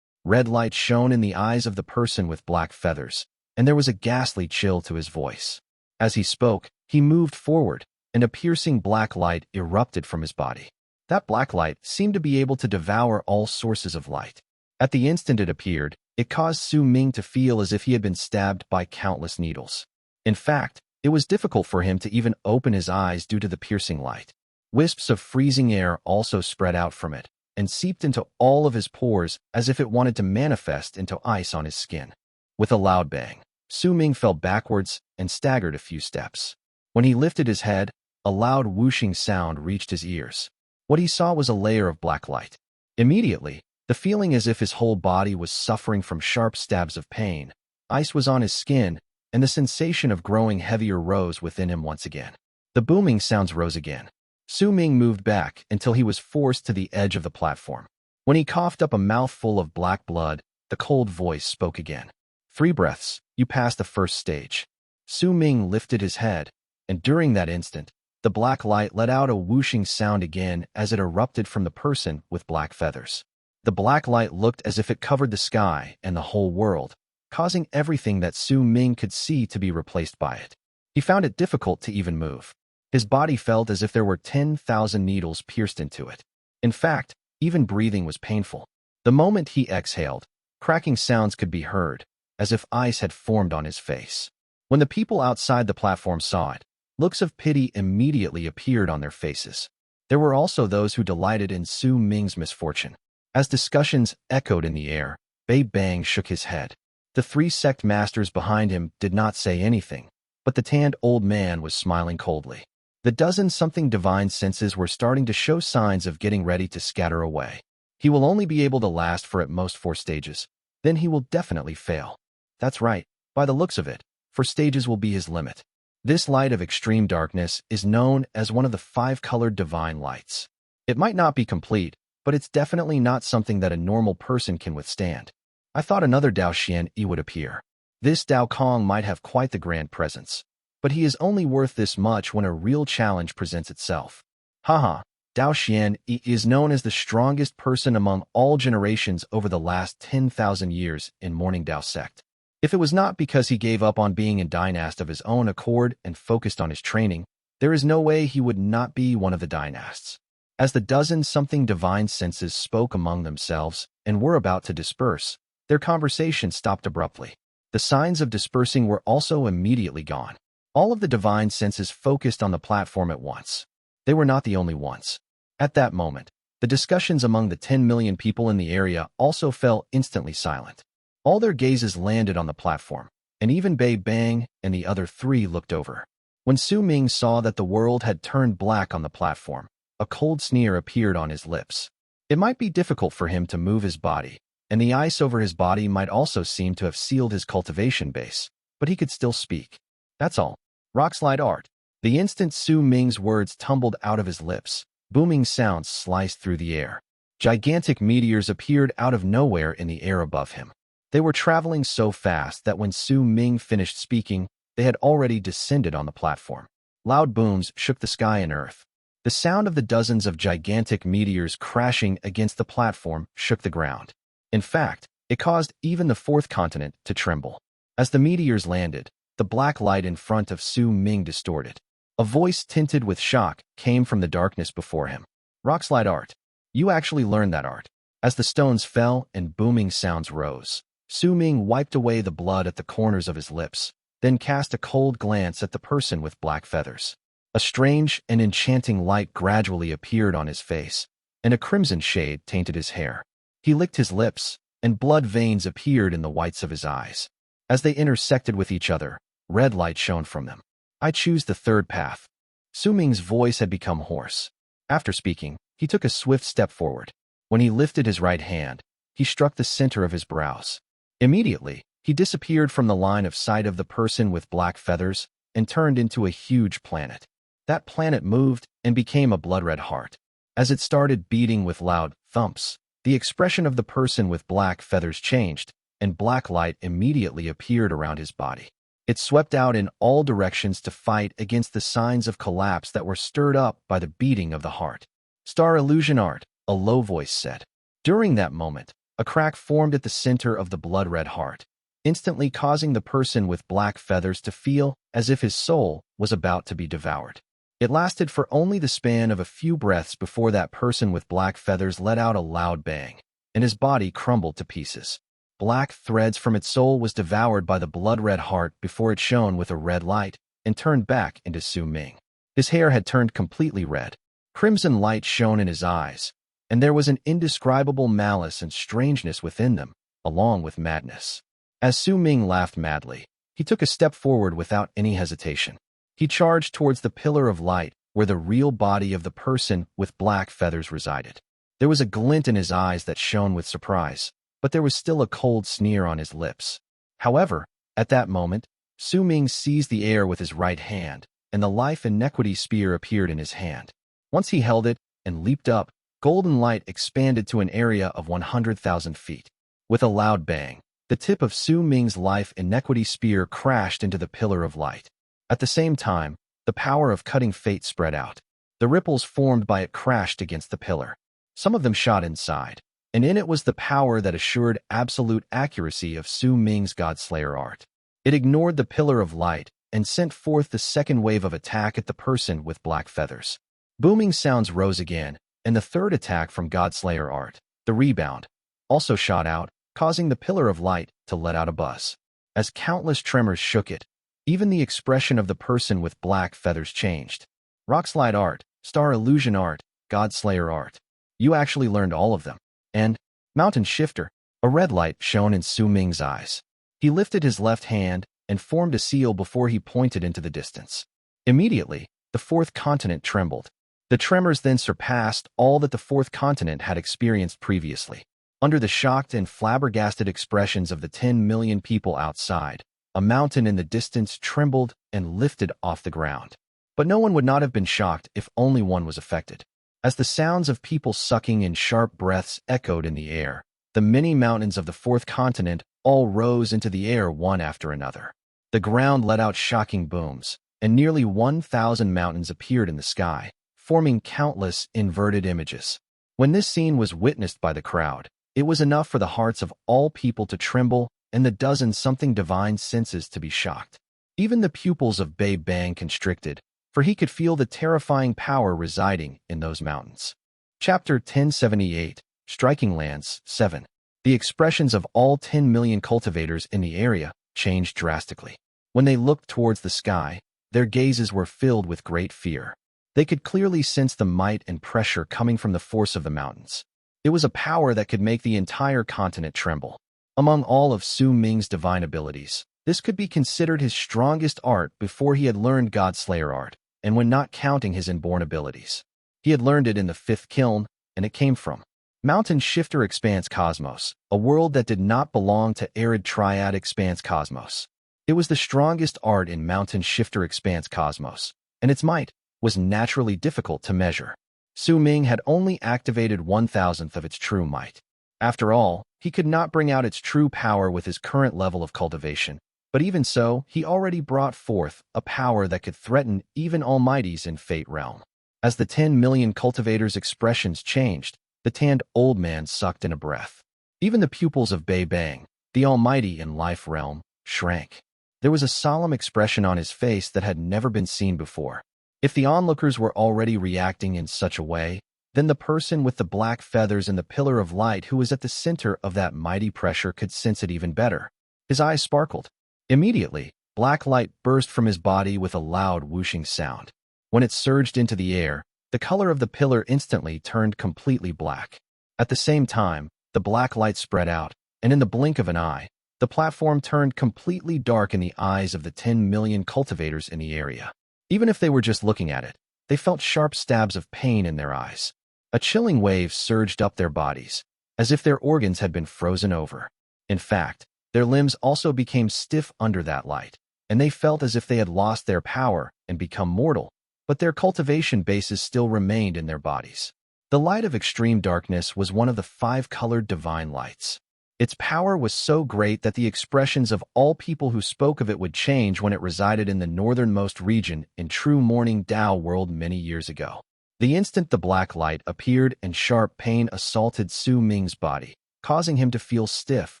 Red light shone in the eyes of the person with black feathers, and there was a ghastly chill to his voice. As he spoke, he moved forward, and a piercing black light erupted from his body. That black light seemed to be able to devour all sources of light. At the instant it appeared, it caused Su Ming to feel as if he had been stabbed by countless needles. In fact, it was difficult for him to even open his eyes due to the piercing light. Wisps of freezing air also spread out from it, and seeped into all of his pores as if it wanted to manifest into ice on his skin. With a loud bang, Su Ming fell backwards and staggered a few steps. When he lifted his head, a loud whooshing sound reached his ears. What he saw was a layer of black light. Immediately, the feeling as if his whole body was suffering from sharp stabs of pain, ice was on his skin, and the sensation of growing heavier rose within him once again. The booming sounds rose again. Su Ming moved back until he was forced to the edge of the platform. When he coughed up a mouthful of black blood, the cold voice spoke again. 3 breaths, you passed the first stage. Su Ming lifted his head, and during that instant, the black light let out a whooshing sound again as it erupted from the person with black feathers. The black light looked as if it covered the sky and the whole world, causing everything that Su Ming could see to be replaced by it. He found it difficult to even move. His body felt as if there were 10,000 needles pierced into it. In fact, even breathing was painful. The moment he exhaled, cracking sounds could be heard, as if ice had formed on his face. When the people outside the platform saw it, looks of pity immediately appeared on their faces. There were also those who delighted in Su Ming's misfortune. As discussions echoed in the air, Bei Bang shook his head. The 3 sect masters behind him did not say anything, but the tanned old man was smiling coldly. The dozen-something divine senses were starting to show signs of getting ready to scatter away. He will only be able to last for at most 4 stages. Then he will definitely fail. That's right, by the looks of it, 4 stages will be his limit. This light of extreme darkness is known as one of the 5-colored divine lights. It might not be complete, but it's definitely not something that a normal person can withstand. I thought another Dao Xian Yi would appear. This Dao Kong might have quite the grand presence, but he is only worth this much when a real challenge presents itself. Haha, Dao Xian Yi is known as the strongest person among all generations over the last 10,000 years in Morning Dao Sect. If it was not because he gave up on being in Dynast of his own accord and focused on his training, there is no way he would not be one of the Dynasts. As the dozen-something divine senses spoke among themselves and were about to disperse, their conversation stopped abruptly. The signs of dispersing were also immediately gone. All of the divine senses focused on the platform at once. They were not the only ones. At that moment, the discussions among the 10 million people in the area also fell instantly silent. All their gazes landed on the platform, and even Bei Bang and the other three looked over. When Su Ming saw that the world had turned black on the platform, a cold sneer appeared on his lips. It might be difficult for him to move his body, and the ice over his body might also seem to have sealed his cultivation base, but he could still speak. That's all. Rockslide art. The instant Su Ming's words tumbled out of his lips, booming sounds sliced through the air. Gigantic meteors appeared out of nowhere in the air above him. They were traveling so fast that when Su Ming finished speaking, they had already descended on the platform. Loud booms shook the sky and earth. The sound of the dozens of gigantic meteors crashing against the platform shook the ground. In fact, it caused even the fourth continent to tremble. As the meteors landed, the black light in front of Su Ming distorted. A voice tinted with shock came from the darkness before him. Rockslide art. You actually learned that art. As the stones fell and booming sounds rose, Su Ming wiped away the blood at the corners of his lips, then cast a cold glance at the person with black feathers. A strange and enchanting light gradually appeared on his face, and a crimson shade tainted his hair. He licked his lips, and blood veins appeared in the whites of his eyes. As they intersected with each other, red light shone from them. I choose the third path. Su Ming's voice had become hoarse. After speaking, he took a swift step forward. When he lifted his right hand, he struck the center of his brows. Immediately, he disappeared from the line of sight of the person with black feathers and turned into a huge planet. That planet moved and became a blood-red heart. As it started beating with loud thumps, the expression of the person with black feathers changed, and black light immediately appeared around his body. It swept out in all directions to fight against the signs of collapse that were stirred up by the beating of the heart. Star illusion art, a low voice said. During that moment, a crack formed at the center of the blood-red heart, instantly causing the person with black feathers to feel as if his soul was about to be devoured. It lasted for only the span of a few breaths before that person with black feathers let out a loud bang, and his body crumbled to pieces. Black threads from its soul was devoured by the blood-red heart before it shone with a red light and turned back into Su Ming. His hair had turned completely red. Crimson light shone in his eyes, and there was an indescribable malice and strangeness within them, along with madness. As Su Ming laughed madly, he took a step forward without any hesitation. He charged towards the pillar of light where the real body of the person with black feathers resided. There was a glint in his eyes that shone with surprise, but there was still a cold sneer on his lips. However, at that moment, Su Ming seized the air with his right hand, and the life inequity spear appeared in his hand. Once he held it and leaped up, golden light expanded to an area of 100,000 feet. With a loud bang, the tip of Su Ming's life inequity spear crashed into the pillar of light. At the same time, the power of cutting fate spread out. The ripples formed by it crashed against the pillar. Some of them shot inside, and in it was the power that assured absolute accuracy of Su Ming's Godslayer art. It ignored the pillar of light and sent forth the second wave of attack at the person with black feathers. Booming sounds rose again, and the third attack from Godslayer art, the rebound, also shot out, causing the pillar of light to let out a buzz. As countless tremors shook it, even the expression of the person with black feathers changed. Rockslide art, Star illusion art, Godslayer art. You actually learned all of them. And, Mountain Shifter, a red light shone in Su Ming's eyes. He lifted his left hand and formed a seal before he pointed into the distance. Immediately, the fourth continent trembled. The tremors then surpassed all that the fourth continent had experienced previously. Under the shocked and flabbergasted expressions of the 10 million people outside, a mountain in the distance trembled and lifted off the ground. But no one would not have been shocked if only one was affected. As the sounds of people sucking in sharp breaths echoed in the air, the many mountains of the fourth continent all rose into the air one after another. The ground let out shocking booms, and nearly 1,000 mountains appeared in the sky, forming countless inverted images. When this scene was witnessed by the crowd, it was enough for the hearts of all people to tremble and the dozen-something divine senses to be shocked. Even the pupils of Bei Bang constricted, for he could feel the terrifying power residing in those mountains. Chapter 1078, Striking Lands 7. The expressions of all 10 million cultivators in the area changed drastically. When they looked towards the sky, their gazes were filled with great fear. They could clearly sense the might and pressure coming from the force of the mountains. It was a power that could make the entire continent tremble. Among all of Su Ming's divine abilities, this could be considered his strongest art before he had learned Godslayer art, and when not counting his inborn abilities. He had learned it in the 5th kiln, and it came from Mountain Shifter Expanse Cosmos, a world that did not belong to Arid Triad Expanse Cosmos. It was the strongest art in Mountain Shifter Expanse Cosmos, and its might was naturally difficult to measure. Su Ming had only activated 1,000th of its true might. After all, he could not bring out its true power with his current level of cultivation, but even so, he already brought forth a power that could threaten even almighties in Fate Realm. As the 10 million cultivators' expressions changed, the tanned old man sucked in a breath. Even the pupils of Bei Bang, the almighty in Life Realm, shrank. There was a solemn expression on his face that had never been seen before. If the onlookers were already reacting in such a way, then the person with the black feathers and the pillar of light who was at the center of that mighty pressure could sense it even better. His eyes sparkled. Immediately, black light burst from his body with a loud whooshing sound. When it surged into the air, the color of the pillar instantly turned completely black. At the same time, the black light spread out, and in the blink of an eye, the platform turned completely dark in the eyes of the 10 million cultivators in the area. Even if they were just looking at it, they felt sharp stabs of pain in their eyes. A chilling wave surged up their bodies, as if their organs had been frozen over. In fact, their limbs also became stiff under that light, and they felt as if they had lost their power and become mortal, but their cultivation bases still remained in their bodies. The light of extreme darkness was one of the 5-colored divine lights. Its power was so great that the expressions of all people who spoke of it would change when it resided in the northernmost region in true Morning Dao World many years ago. The instant the black light appeared and sharp pain assaulted Su Ming's body, causing him to feel stiff,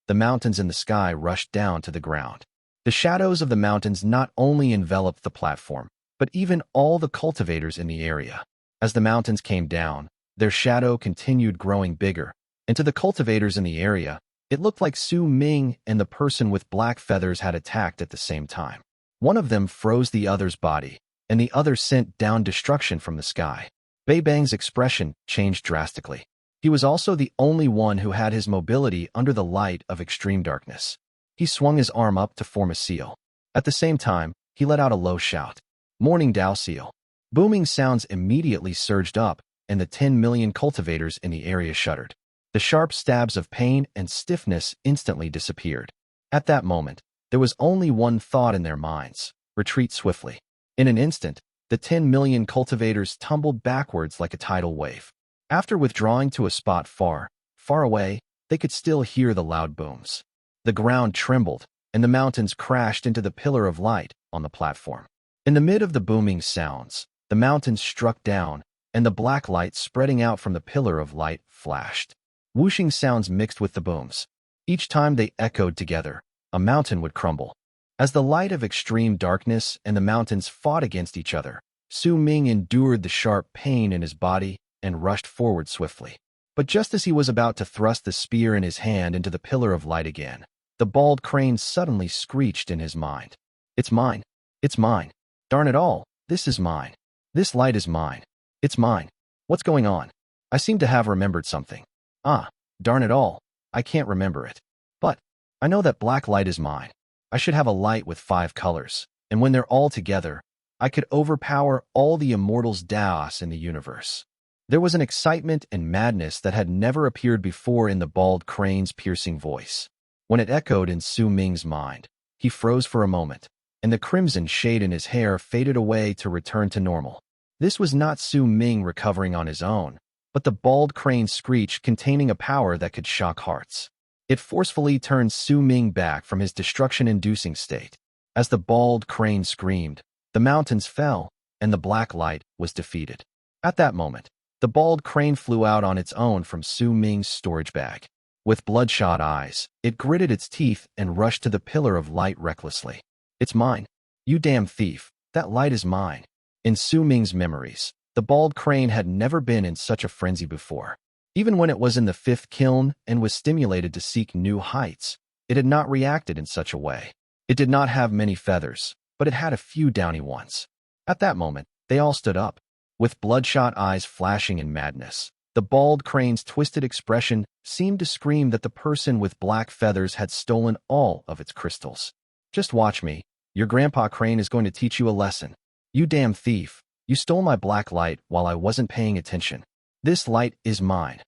the mountains in the sky rushed down to the ground. The shadows of the mountains not only enveloped the platform, but even all the cultivators in the area. As the mountains came down, their shadow continued growing bigger, and to the cultivators in the area, it looked like Su Ming and the person with black feathers had attacked at the same time. One of them froze the other's body, and the other sent down destruction from the sky. Bei Bang's expression changed drastically. He was also the only one who had his mobility under the light of extreme darkness. He swung his arm up to form a seal. At the same time, he let out a low shout. Morning Dao Seal. Booming sounds immediately surged up, and the 10 million cultivators in the area shuddered. The sharp stabs of pain and stiffness instantly disappeared. At that moment, there was only one thought in their minds: retreat swiftly. In an instant, the 10 million cultivators tumbled backwards like a tidal wave. After withdrawing to a spot far, far away, they could still hear the loud booms. The ground trembled, and the mountains crashed into the pillar of light on the platform. In the mid of the booming sounds, the mountains struck down, and the black light spreading out from the pillar of light flashed. Whooshing sounds mixed with the booms. Each time they echoed together, a mountain would crumble. As the light of extreme darkness and the mountains fought against each other, Su Ming endured the sharp pain in his body and rushed forward swiftly. But just as he was about to thrust the spear in his hand into the pillar of light again, the bald crane suddenly screeched in his mind. "It's mine! It's mine! Darn it all, this is mine! This light is mine! It's mine! What's going on? I seem to have remembered something. Ah, darn it all, I can't remember it. But I know that black light is mine. I should have a light with 5 colors, and when they're all together, I could overpower all the immortals' Daos in the universe." There was an excitement and madness that had never appeared before in the bald crane's piercing voice. When it echoed in Su Ming's mind, he froze for a moment, and the crimson shade in his hair faded away to return to normal. This was not Su Ming recovering on his own, but the bald crane's screech containing a power that could shock hearts. It forcefully turned Su Ming back from his destruction-inducing state. As the bald crane screamed, the mountains fell, and the black light was defeated. At that moment, the bald crane flew out on its own from Su Ming's storage bag. With bloodshot eyes, it gritted its teeth and rushed to the pillar of light recklessly. "It's mine! You damn thief! That light is mine!" In Su Ming's memories, the bald crane had never been in such a frenzy before. Even when it was in the 5th kiln and was stimulated to seek new heights, it had not reacted in such a way. It did not have many feathers, but it had a few downy ones. At that moment, they all stood up, with bloodshot eyes flashing in madness. The bald crane's twisted expression seemed to scream that the person with black feathers had stolen all of its crystals. Just watch me. Your grandpa crane is going to teach you a lesson. You damn thief. You stole my black light while I wasn't paying attention. This light is mine.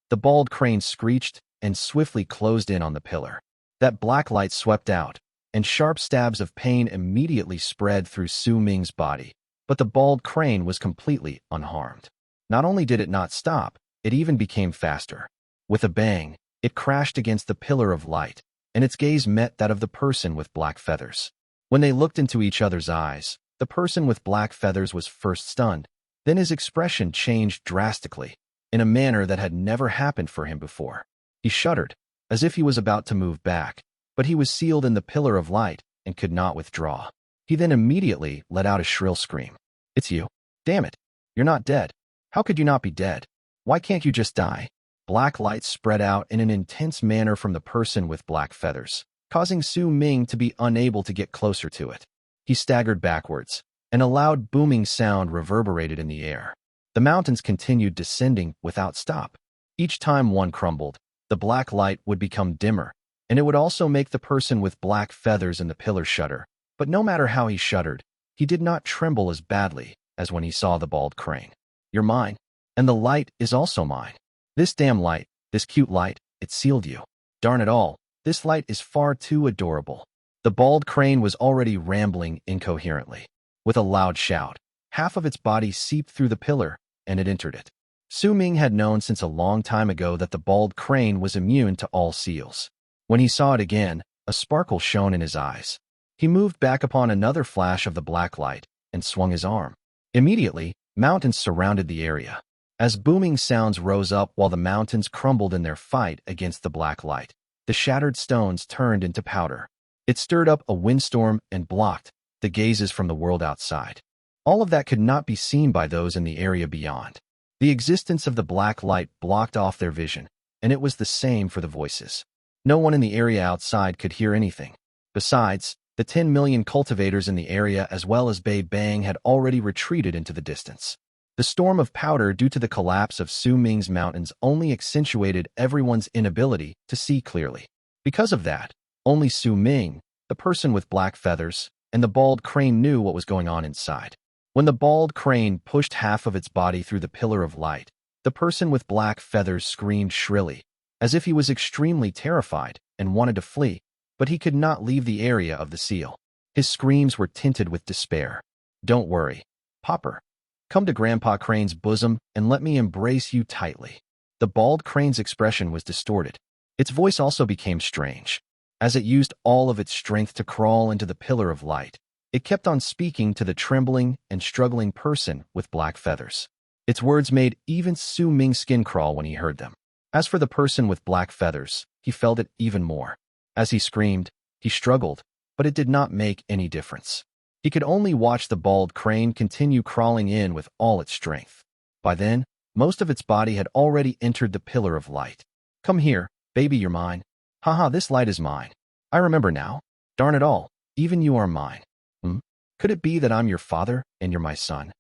The bald crane screeched and swiftly closed in on the pillar. That black light swept out, and sharp stabs of pain immediately spread through Su Ming's body. But the bald crane was completely unharmed. Not only did it not stop, it even became faster. With a bang, it crashed against the pillar of light, and its gaze met that of the person with black feathers. When they looked into each other's eyes, the person with black feathers was first stunned, then his expression changed drastically, in a manner that had never happened for him before. He shuddered, as if he was about to move back, but he was sealed in the pillar of light and could not withdraw. He then immediately let out a shrill scream. It's you. Damn it. You're not dead. How could you not be dead? Why can't you just die? Black light spread out in an intense manner from the person with black feathers, causing Su Ming to be unable to get closer to it. He staggered backwards, and a loud booming sound reverberated in the air. The mountains continued descending without stop. Each time one crumbled, the black light would become dimmer, and it would also make the person with black feathers in the pillar shudder. But no matter how he shuddered, he did not tremble as badly as when he saw the bald crane. You're mine, and the light is also mine. This damn light, this cute light, it sealed you. Darn it all, this light is far too adorable. The bald crane was already rambling incoherently. With a loud shout, half of its body seeped through the pillar, and it entered it. Su Ming had known since a long time ago that the bald crane was immune to all seals. When he saw it again, a sparkle shone in his eyes. He moved back upon another flash of the black light and swung his arm. Immediately, mountains surrounded the area. As booming sounds rose up while the mountains crumbled in their fight against the black light, the shattered stones turned into powder. It stirred up a windstorm and blocked the gazes from the world outside. All of that could not be seen by those in the area beyond. The existence of the black light blocked off their vision, and it was the same for the voices. No one in the area outside could hear anything. Besides, the 10 million cultivators in the area as well as Bei Bang had already retreated into the distance. The storm of powder due to the collapse of Su Ming's mountains only accentuated everyone's inability to see clearly. Because of that, only Su Ming, the person with black feathers, and the bald crane knew what was going on inside. When the bald crane pushed half of its body through the pillar of light, the person with black feathers screamed shrilly, as if he was extremely terrified and wanted to flee, but he could not leave the area of the seal. His screams were tinted with despair. Don't worry, Popper. Come to Grandpa Crane's bosom and let me embrace you tightly. The bald crane's expression was distorted. Its voice also became strange. As it used all of its strength to crawl into the pillar of light, it kept on speaking to the trembling and struggling person with black feathers. Its words made even Su Ming's skin crawl when he heard them. As for the person with black feathers, he felt it even more. As he screamed, he struggled, but it did not make any difference. He could only watch the bald crane continue crawling in with all its strength. By then, most of its body had already entered the pillar of light. Come here, baby, you're mine. Haha, this light is mine. I remember now. Darn it all, even you are mine. Could it be that I'm your father and you're my son?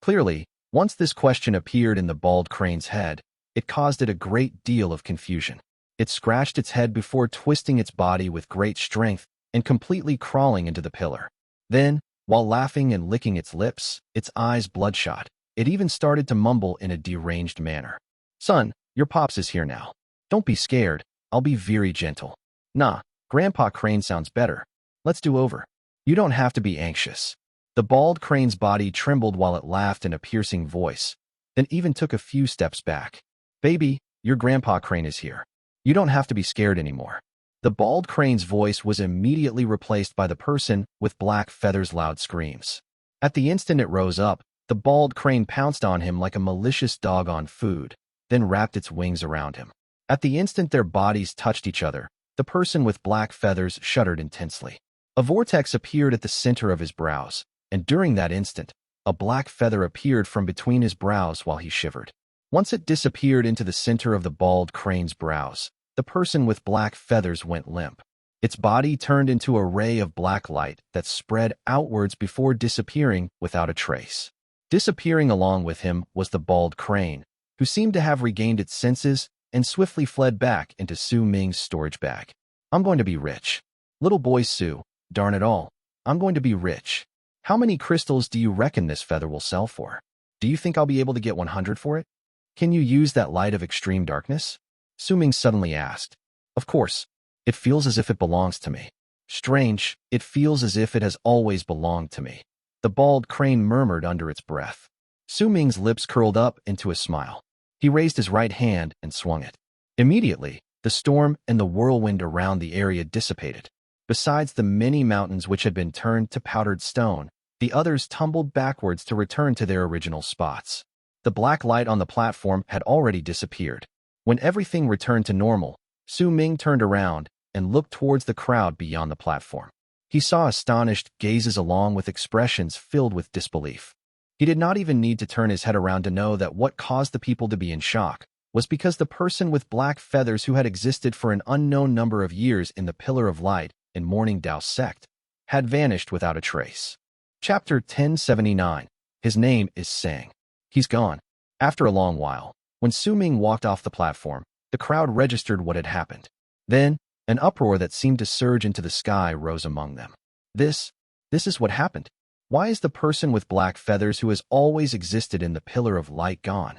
Clearly, once this question appeared in the bald crane's head, it caused it a great deal of confusion. It scratched its head before twisting its body with great strength and completely crawling into the pillar. Then, while laughing and licking its lips, its eyes bloodshot, it even started to mumble in a deranged manner. Son, your pops is here now. Don't be scared, I'll be very gentle. Nah, Grandpa Crane sounds better. Let's do over. You don't have to be anxious. The bald crane's body trembled while it laughed in a piercing voice, then even took a few steps back. Baby, your Grandpa Crane is here. You don't have to be scared anymore. The bald crane's voice was immediately replaced by the person with black feathers' loud screams. At the instant it rose up, the bald crane pounced on him like a malicious dog on food, then wrapped its wings around him. At the instant their bodies touched each other, the person with black feathers shuddered intensely. A vortex appeared at the center of his brows, and during that instant, a black feather appeared from between his brows while he shivered. Once it disappeared into the center of the bald crane's brows, the person with black feathers went limp. Its body turned into a ray of black light that spread outwards before disappearing without a trace. Disappearing along with him was the bald crane, who seemed to have regained its senses and swiftly fled back into Su Ming's storage bag. I'm going to be rich. Little boy Su, darn it all. I'm going to be rich. How many crystals do you reckon this feather will sell for? Do you think I'll be able to get 100 for it? Can you use that light of extreme darkness? Su Ming suddenly asked. Of course. It feels as if it belongs to me. Strange, it feels as if it has always belonged to me. The bald crane murmured under its breath. Su Ming's lips curled up into a smile. He raised his right hand and swung it. Immediately, the storm and the whirlwind around the area dissipated. Besides the many mountains which had been turned to powdered stone, the others tumbled backwards to return to their original spots. The black light on the platform had already disappeared. When everything returned to normal, Su Ming turned around and looked towards the crowd beyond the platform. He saw astonished gazes along with expressions filled with disbelief. He did not even need to turn his head around to know that what caused the people to be in shock was because the person with black feathers who had existed for an unknown number of years in the Pillar of Light in Morning Dao Sect had vanished without a trace. Chapter 1079. His name is Sang. He's gone. After a long while, when Su Ming walked off the platform, the crowd registered what had happened. Then, an uproar that seemed to surge into the sky rose among them. This is what happened. Why is the person with black feathers who has always existed in the Pillar of Light gone?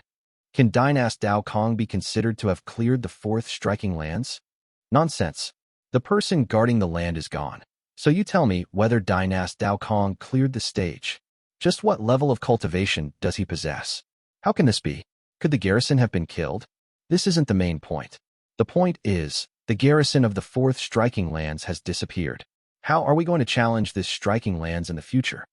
Can Dynast Dao Kong be considered to have cleared the fourth striking lands? Nonsense. The person guarding the land is gone. So you tell me whether Dynast Dao Kong cleared the stage. Just what level of cultivation does he possess? How can this be? Could the garrison have been killed? This isn't the main point. The point is, the garrison of the fourth striking lands has disappeared. How are we going to challenge this striking lands in the future?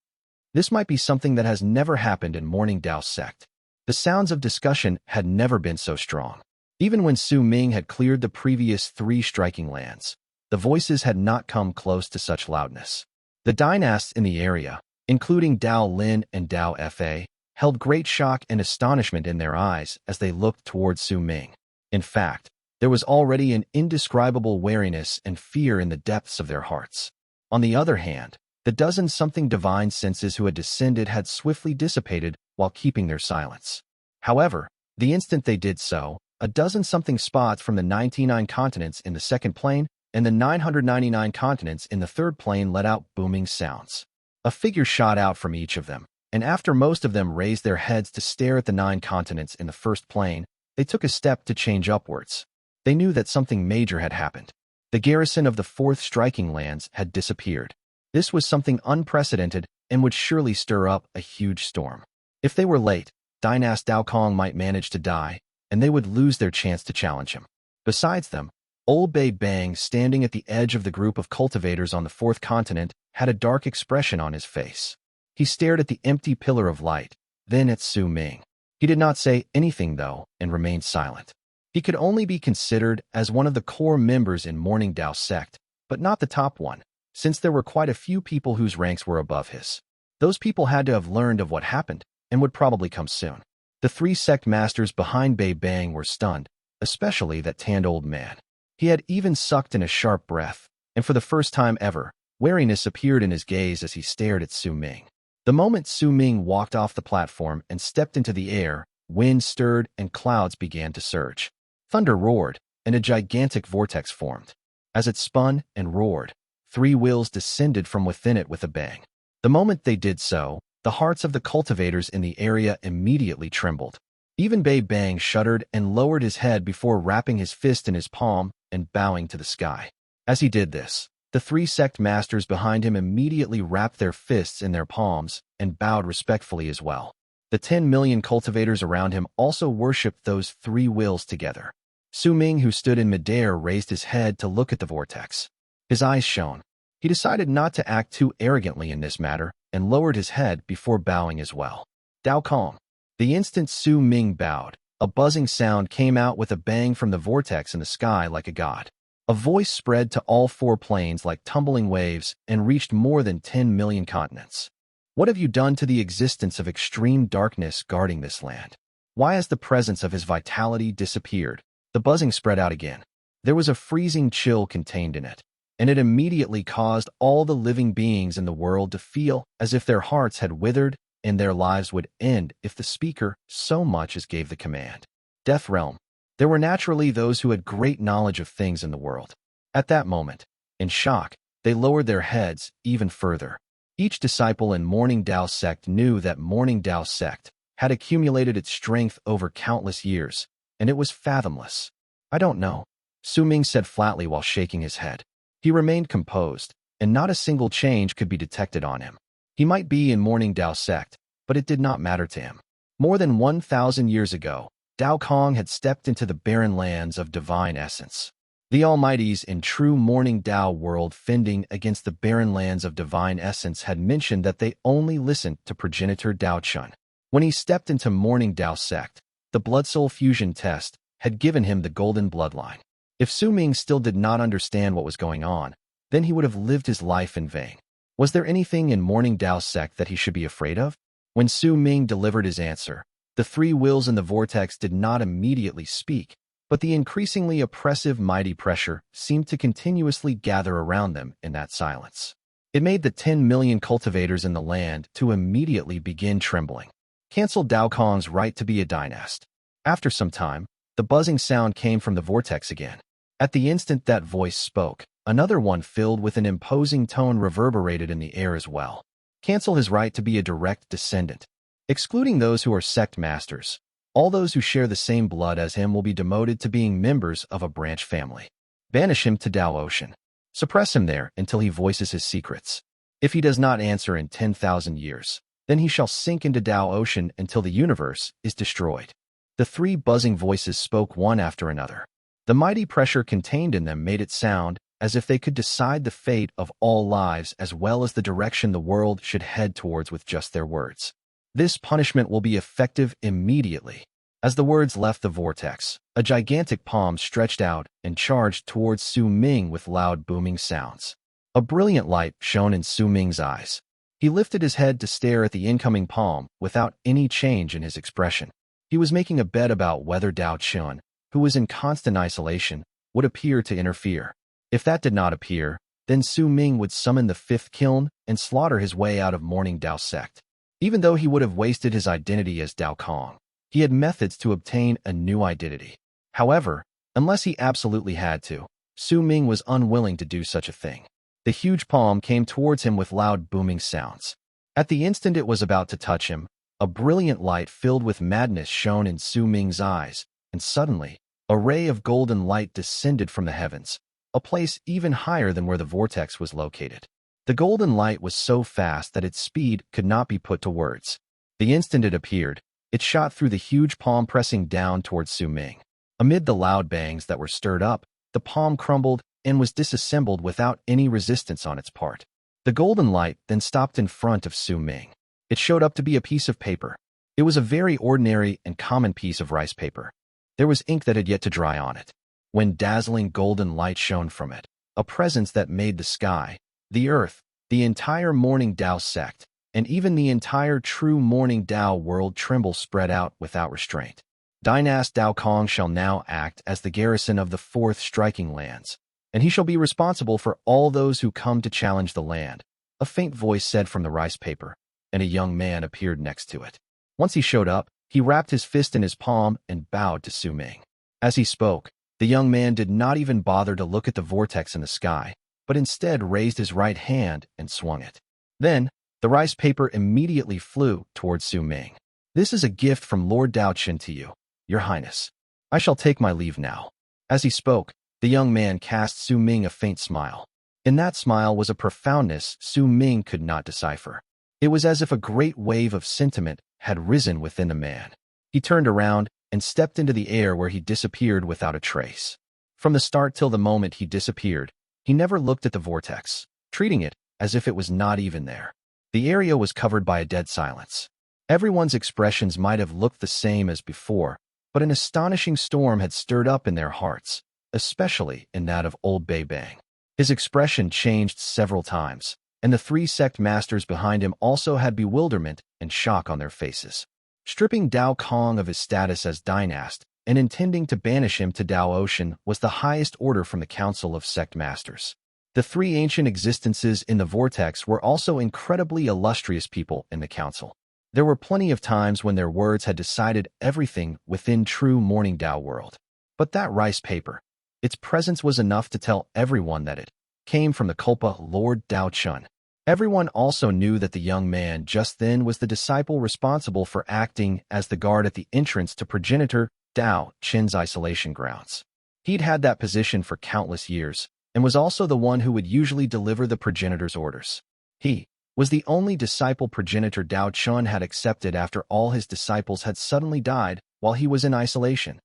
This might be something that has never happened in Morning Dao Sect. The sounds of discussion had never been so strong. Even when Su Ming had cleared the previous 3 striking lands, the voices had not come close to such loudness. The dynasts in the area, including Dao Lin and Dao Fa, held great shock and astonishment in their eyes as they looked towards Su Ming. In fact, there was already an indescribable wariness and fear in the depths of their hearts. On the other hand, the dozen-something divine senses who had descended had swiftly dissipated while keeping their silence. However, the instant they did so, a dozen-something spots from the 99 continents in the second plane and the 999 continents in the third plane let out booming sounds. A figure shot out from each of them, and after most of them raised their heads to stare at the 9 continents in the first plane, they took a step to change upwards. They knew that something major had happened. The garrison of the fourth striking lands had disappeared. This was something unprecedented and would surely stir up a huge storm. If they were late, Dynast Dao Kong might manage to die, and they would lose their chance to challenge him. Besides them, Old Bei Bang, standing at the edge of the group of cultivators on the fourth continent, had a dark expression on his face. He stared at the empty Pillar of Light, then at Su Ming. He did not say anything, though, and remained silent. He could only be considered as one of the core members in Morning Dao Sect, but not the top one, since there were quite a few people whose ranks were above his. Those people had to have learned of what happened, and would probably come soon. The 3 sect masters behind Bei Bang were stunned, especially that tanned old man. He had even sucked in a sharp breath, and for the first time ever, wariness appeared in his gaze as he stared at Su Ming. The moment Su Ming walked off the platform and stepped into the air, wind stirred and clouds began to surge. Thunder roared, and a gigantic vortex formed. As it spun and roared, 3 wheels descended from within it with a bang. The moment they did so, the hearts of the cultivators in the area immediately trembled. Even Bei Bang shuddered and lowered his head before wrapping his fist in his palm and bowing to the sky. As he did this, the 3 sect masters behind him immediately wrapped their fists in their palms and bowed respectfully as well. The 10 million cultivators around him also worshipped those 3 wills together. Su Ming, who stood in midair, raised his head to look at the vortex. His eyes shone. He decided not to act too arrogantly in this matter and lowered his head before bowing as well. Dao Kong. The instant Su Ming bowed, a buzzing sound came out with a bang from the vortex in the sky like a god. A voice spread to all 4 planes like tumbling waves and reached more than 10 million continents. What have you done to the existence of extreme darkness guarding this land? Why has the presence of his vitality disappeared? The buzzing spread out again. There was a freezing chill contained in it. and it immediately caused all the living beings in the world to feel as if their hearts had withered and their lives would end if the speaker so much as gave the command. Death Realm. There were naturally those who had great knowledge of things in the world. At that moment, in shock, they lowered their heads even further. Each disciple in Morning Dao Sect knew that Morning Dao Sect had accumulated its strength over countless years, and it was fathomless. I don't know, Su Ming said flatly while shaking his head. He remained composed, and not a single change could be detected on him. He might be in Morning Dao Sect, but it did not matter to him. More than 1,000 years ago, Dao Kong had stepped into the barren lands of divine essence. The Almighties in true Morning Dao World fending against the barren lands of divine essence had mentioned that they only listened to progenitor Dao Shun. When he stepped into Morning Dao Sect, the blood-soul fusion test had given him the golden bloodline. If Su Ming still did not understand what was going on, then he would have lived his life in vain. Was there anything in Morning Dao Sect that he should be afraid of? When Su Ming delivered his answer, the three wills in the vortex did not immediately speak, but the increasingly oppressive mighty pressure seemed to continuously gather around them in that silence. It made the 10 million cultivators in the land to immediately begin trembling. Cancel Dao Kong's right to be a Dynast. After some time, the buzzing sound came from the vortex again. At the instant that voice spoke, another one filled with an imposing tone reverberated in the air as well. Cancel his right to be a direct descendant. Excluding those who are sect masters, all those who share the same blood as him will be demoted to being members of a branch family. Banish him to Dao Ocean. Suppress him there until he voices his secrets. If he does not answer in 10,000 years, then he shall sink into Dao Ocean until the universe is destroyed. The three buzzing voices spoke one after another. The mighty pressure contained in them made it sound as if they could decide the fate of all lives as well as the direction the world should head towards with just their words. This punishment will be effective immediately. As the words left the vortex, a gigantic palm stretched out and charged towards Su Ming with loud booming sounds. A brilliant light shone in Su Ming's eyes. He lifted his head to stare at the incoming palm without any change in his expression. He was making a bet about whether Dao Shun, who was in constant isolation, would appear to interfere. If that did not appear, then Su Ming would summon the fifth kiln and slaughter his way out of Morning Dao Sect. Even though he would have wasted his identity as Dao Kong, he had methods to obtain a new identity. However, unless he absolutely had to, Su Ming was unwilling to do such a thing. The huge palm came towards him with loud booming sounds. At the instant it was about to touch him, a brilliant light filled with madness shone in Su Ming's eyes, and suddenly, a ray of golden light descended from the heavens, a place even higher than where the vortex was located. The golden light was so fast that its speed could not be put to words. The instant it appeared, it shot through the huge palm pressing down towards Su Ming. Amid the loud bangs that were stirred up, the palm crumbled and was disassembled without any resistance on its part. The golden light then stopped in front of Su Ming. It showed up to be a piece of paper. It was a very ordinary and common piece of rice paper. There was ink that had yet to dry on it. When dazzling golden light shone from it, a presence that made the sky, the earth, the entire Morning Dao Sect, and even the entire true Morning Dao World tremble spread out without restraint. Dynast Dao Kong shall now act as the garrison of the fourth striking lands, and he shall be responsible for all those who come to challenge the land, a faint voice said from the rice paper, and a young man appeared next to it. Once he showed up, he wrapped his fist in his palm and bowed to Su Ming. As he spoke, the young man did not even bother to look at the vortex in the sky, but instead raised his right hand and swung it. Then, the rice paper immediately flew towards Su Ming. This is a gift from Lord Dao Qin to you, Your Highness. I shall take my leave now. As he spoke, the young man cast Su Ming a faint smile. In that smile was a profoundness Su Ming could not decipher. It was as if a great wave of sentiment had risen within the man. He turned around and stepped into the air where he disappeared without a trace. From the start till the moment he disappeared, he never looked at the vortex, treating it as if it was not even there. The area was covered by a dead silence. Everyone's expressions might have looked the same as before, but an astonishing storm had stirred up in their hearts, especially in that of Old Bei Bang. His expression changed several times, and the three sect masters behind him also had bewilderment and shock on their faces. Stripping Dao Kong of his status as Dynast and intending to banish him to Dao Ocean was the highest order from the Council of Sect Masters. The three ancient existences in the vortex were also incredibly illustrious people in the council. There were plenty of times when their words had decided everything within true Morning Dao World. But that rice paper, its presence was enough to tell everyone that it came from the Culpa Lord Dao Shun. Everyone also knew that the young man just then was the disciple responsible for acting as the guard at the entrance to progenitor Dao Chin's isolation grounds. He'd had that position for countless years, and was also the one who would usually deliver the progenitor's orders. He was the only disciple progenitor Dao Chun had accepted after all his disciples had suddenly died while he was in isolation.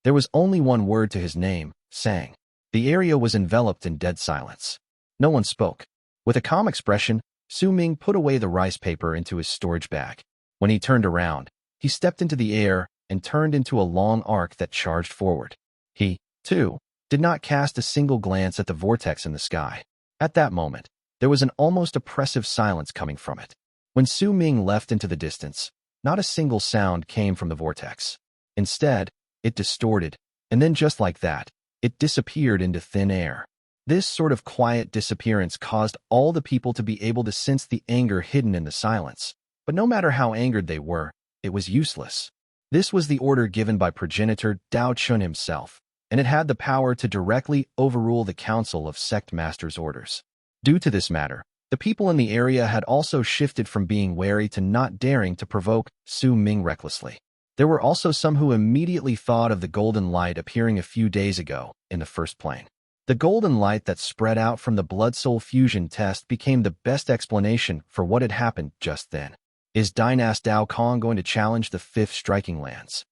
There was only one word to his name, Sang. The area was enveloped in dead silence. No one spoke. With a calm expression, Su Ming put away the rice paper into his storage bag. When he turned around, he stepped into the air and turned into a long arc that charged forward. He, too, did not cast a single glance at the vortex in the sky. At that moment, there was an almost oppressive silence coming from it. When Su Ming left into the distance, not a single sound came from the vortex. Instead, it distorted, and then just like that, it disappeared into thin air. This sort of quiet disappearance caused all the people to be able to sense the anger hidden in the silence. But no matter how angered they were, it was useless. This was the order given by progenitor Dao Chun himself, and it had the power to directly overrule the Council of Sect Masters' orders. Due to this matter, the people in the area had also shifted from being wary to not daring to provoke Su Ming recklessly. There were also some who immediately thought of the golden light appearing a few days ago in the first plane. The golden light that spread out from the blood-soul fusion test became the best explanation for what had happened just then. Is Dynast Dao Kong going to challenge the fifth striking lance?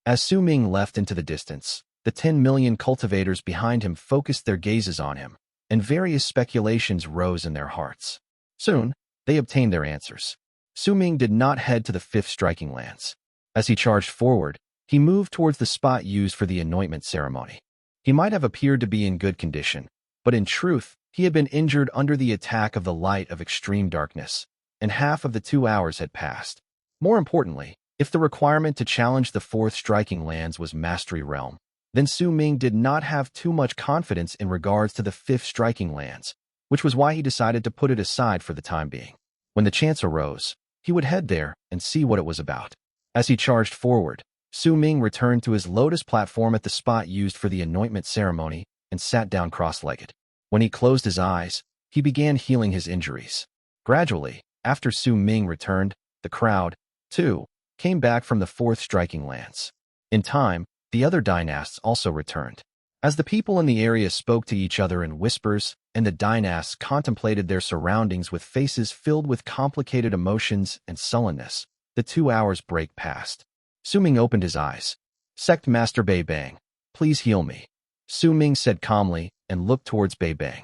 As Su Ming left into the distance, the 10 million cultivators behind him focused their gazes on him, and various speculations rose in their hearts. Soon, they obtained their answers. Su Ming did not head to the fifth striking lance. As he charged forward, he moved towards the spot used for the anointment ceremony. He might have appeared to be in good condition, but in truth, he had been injured under the attack of the light of extreme darkness, and half of the 2 hours had passed. More importantly, if the requirement to challenge the fourth striking lance was Mastery Realm, then Su Ming did not have too much confidence in regards to the fifth striking lance, which was why he decided to put it aside for the time being. When the chance arose, he would head there and see what it was about. As he charged forward, Su Ming returned to his lotus platform at the spot used for the anointment ceremony and sat down cross-legged. When he closed his eyes, he began healing his injuries. Gradually, after Su Ming returned, the crowd, too, came back from the fourth striking lance. In time, the other dynasts also returned. As the people in the area spoke to each other in whispers, and the dynasts contemplated their surroundings with faces filled with complicated emotions and sullenness, the 2 hours break passed. Su Ming opened his eyes. Sect Master Bei Bang, please heal me. Su Ming said calmly and looked towards Bei Bang.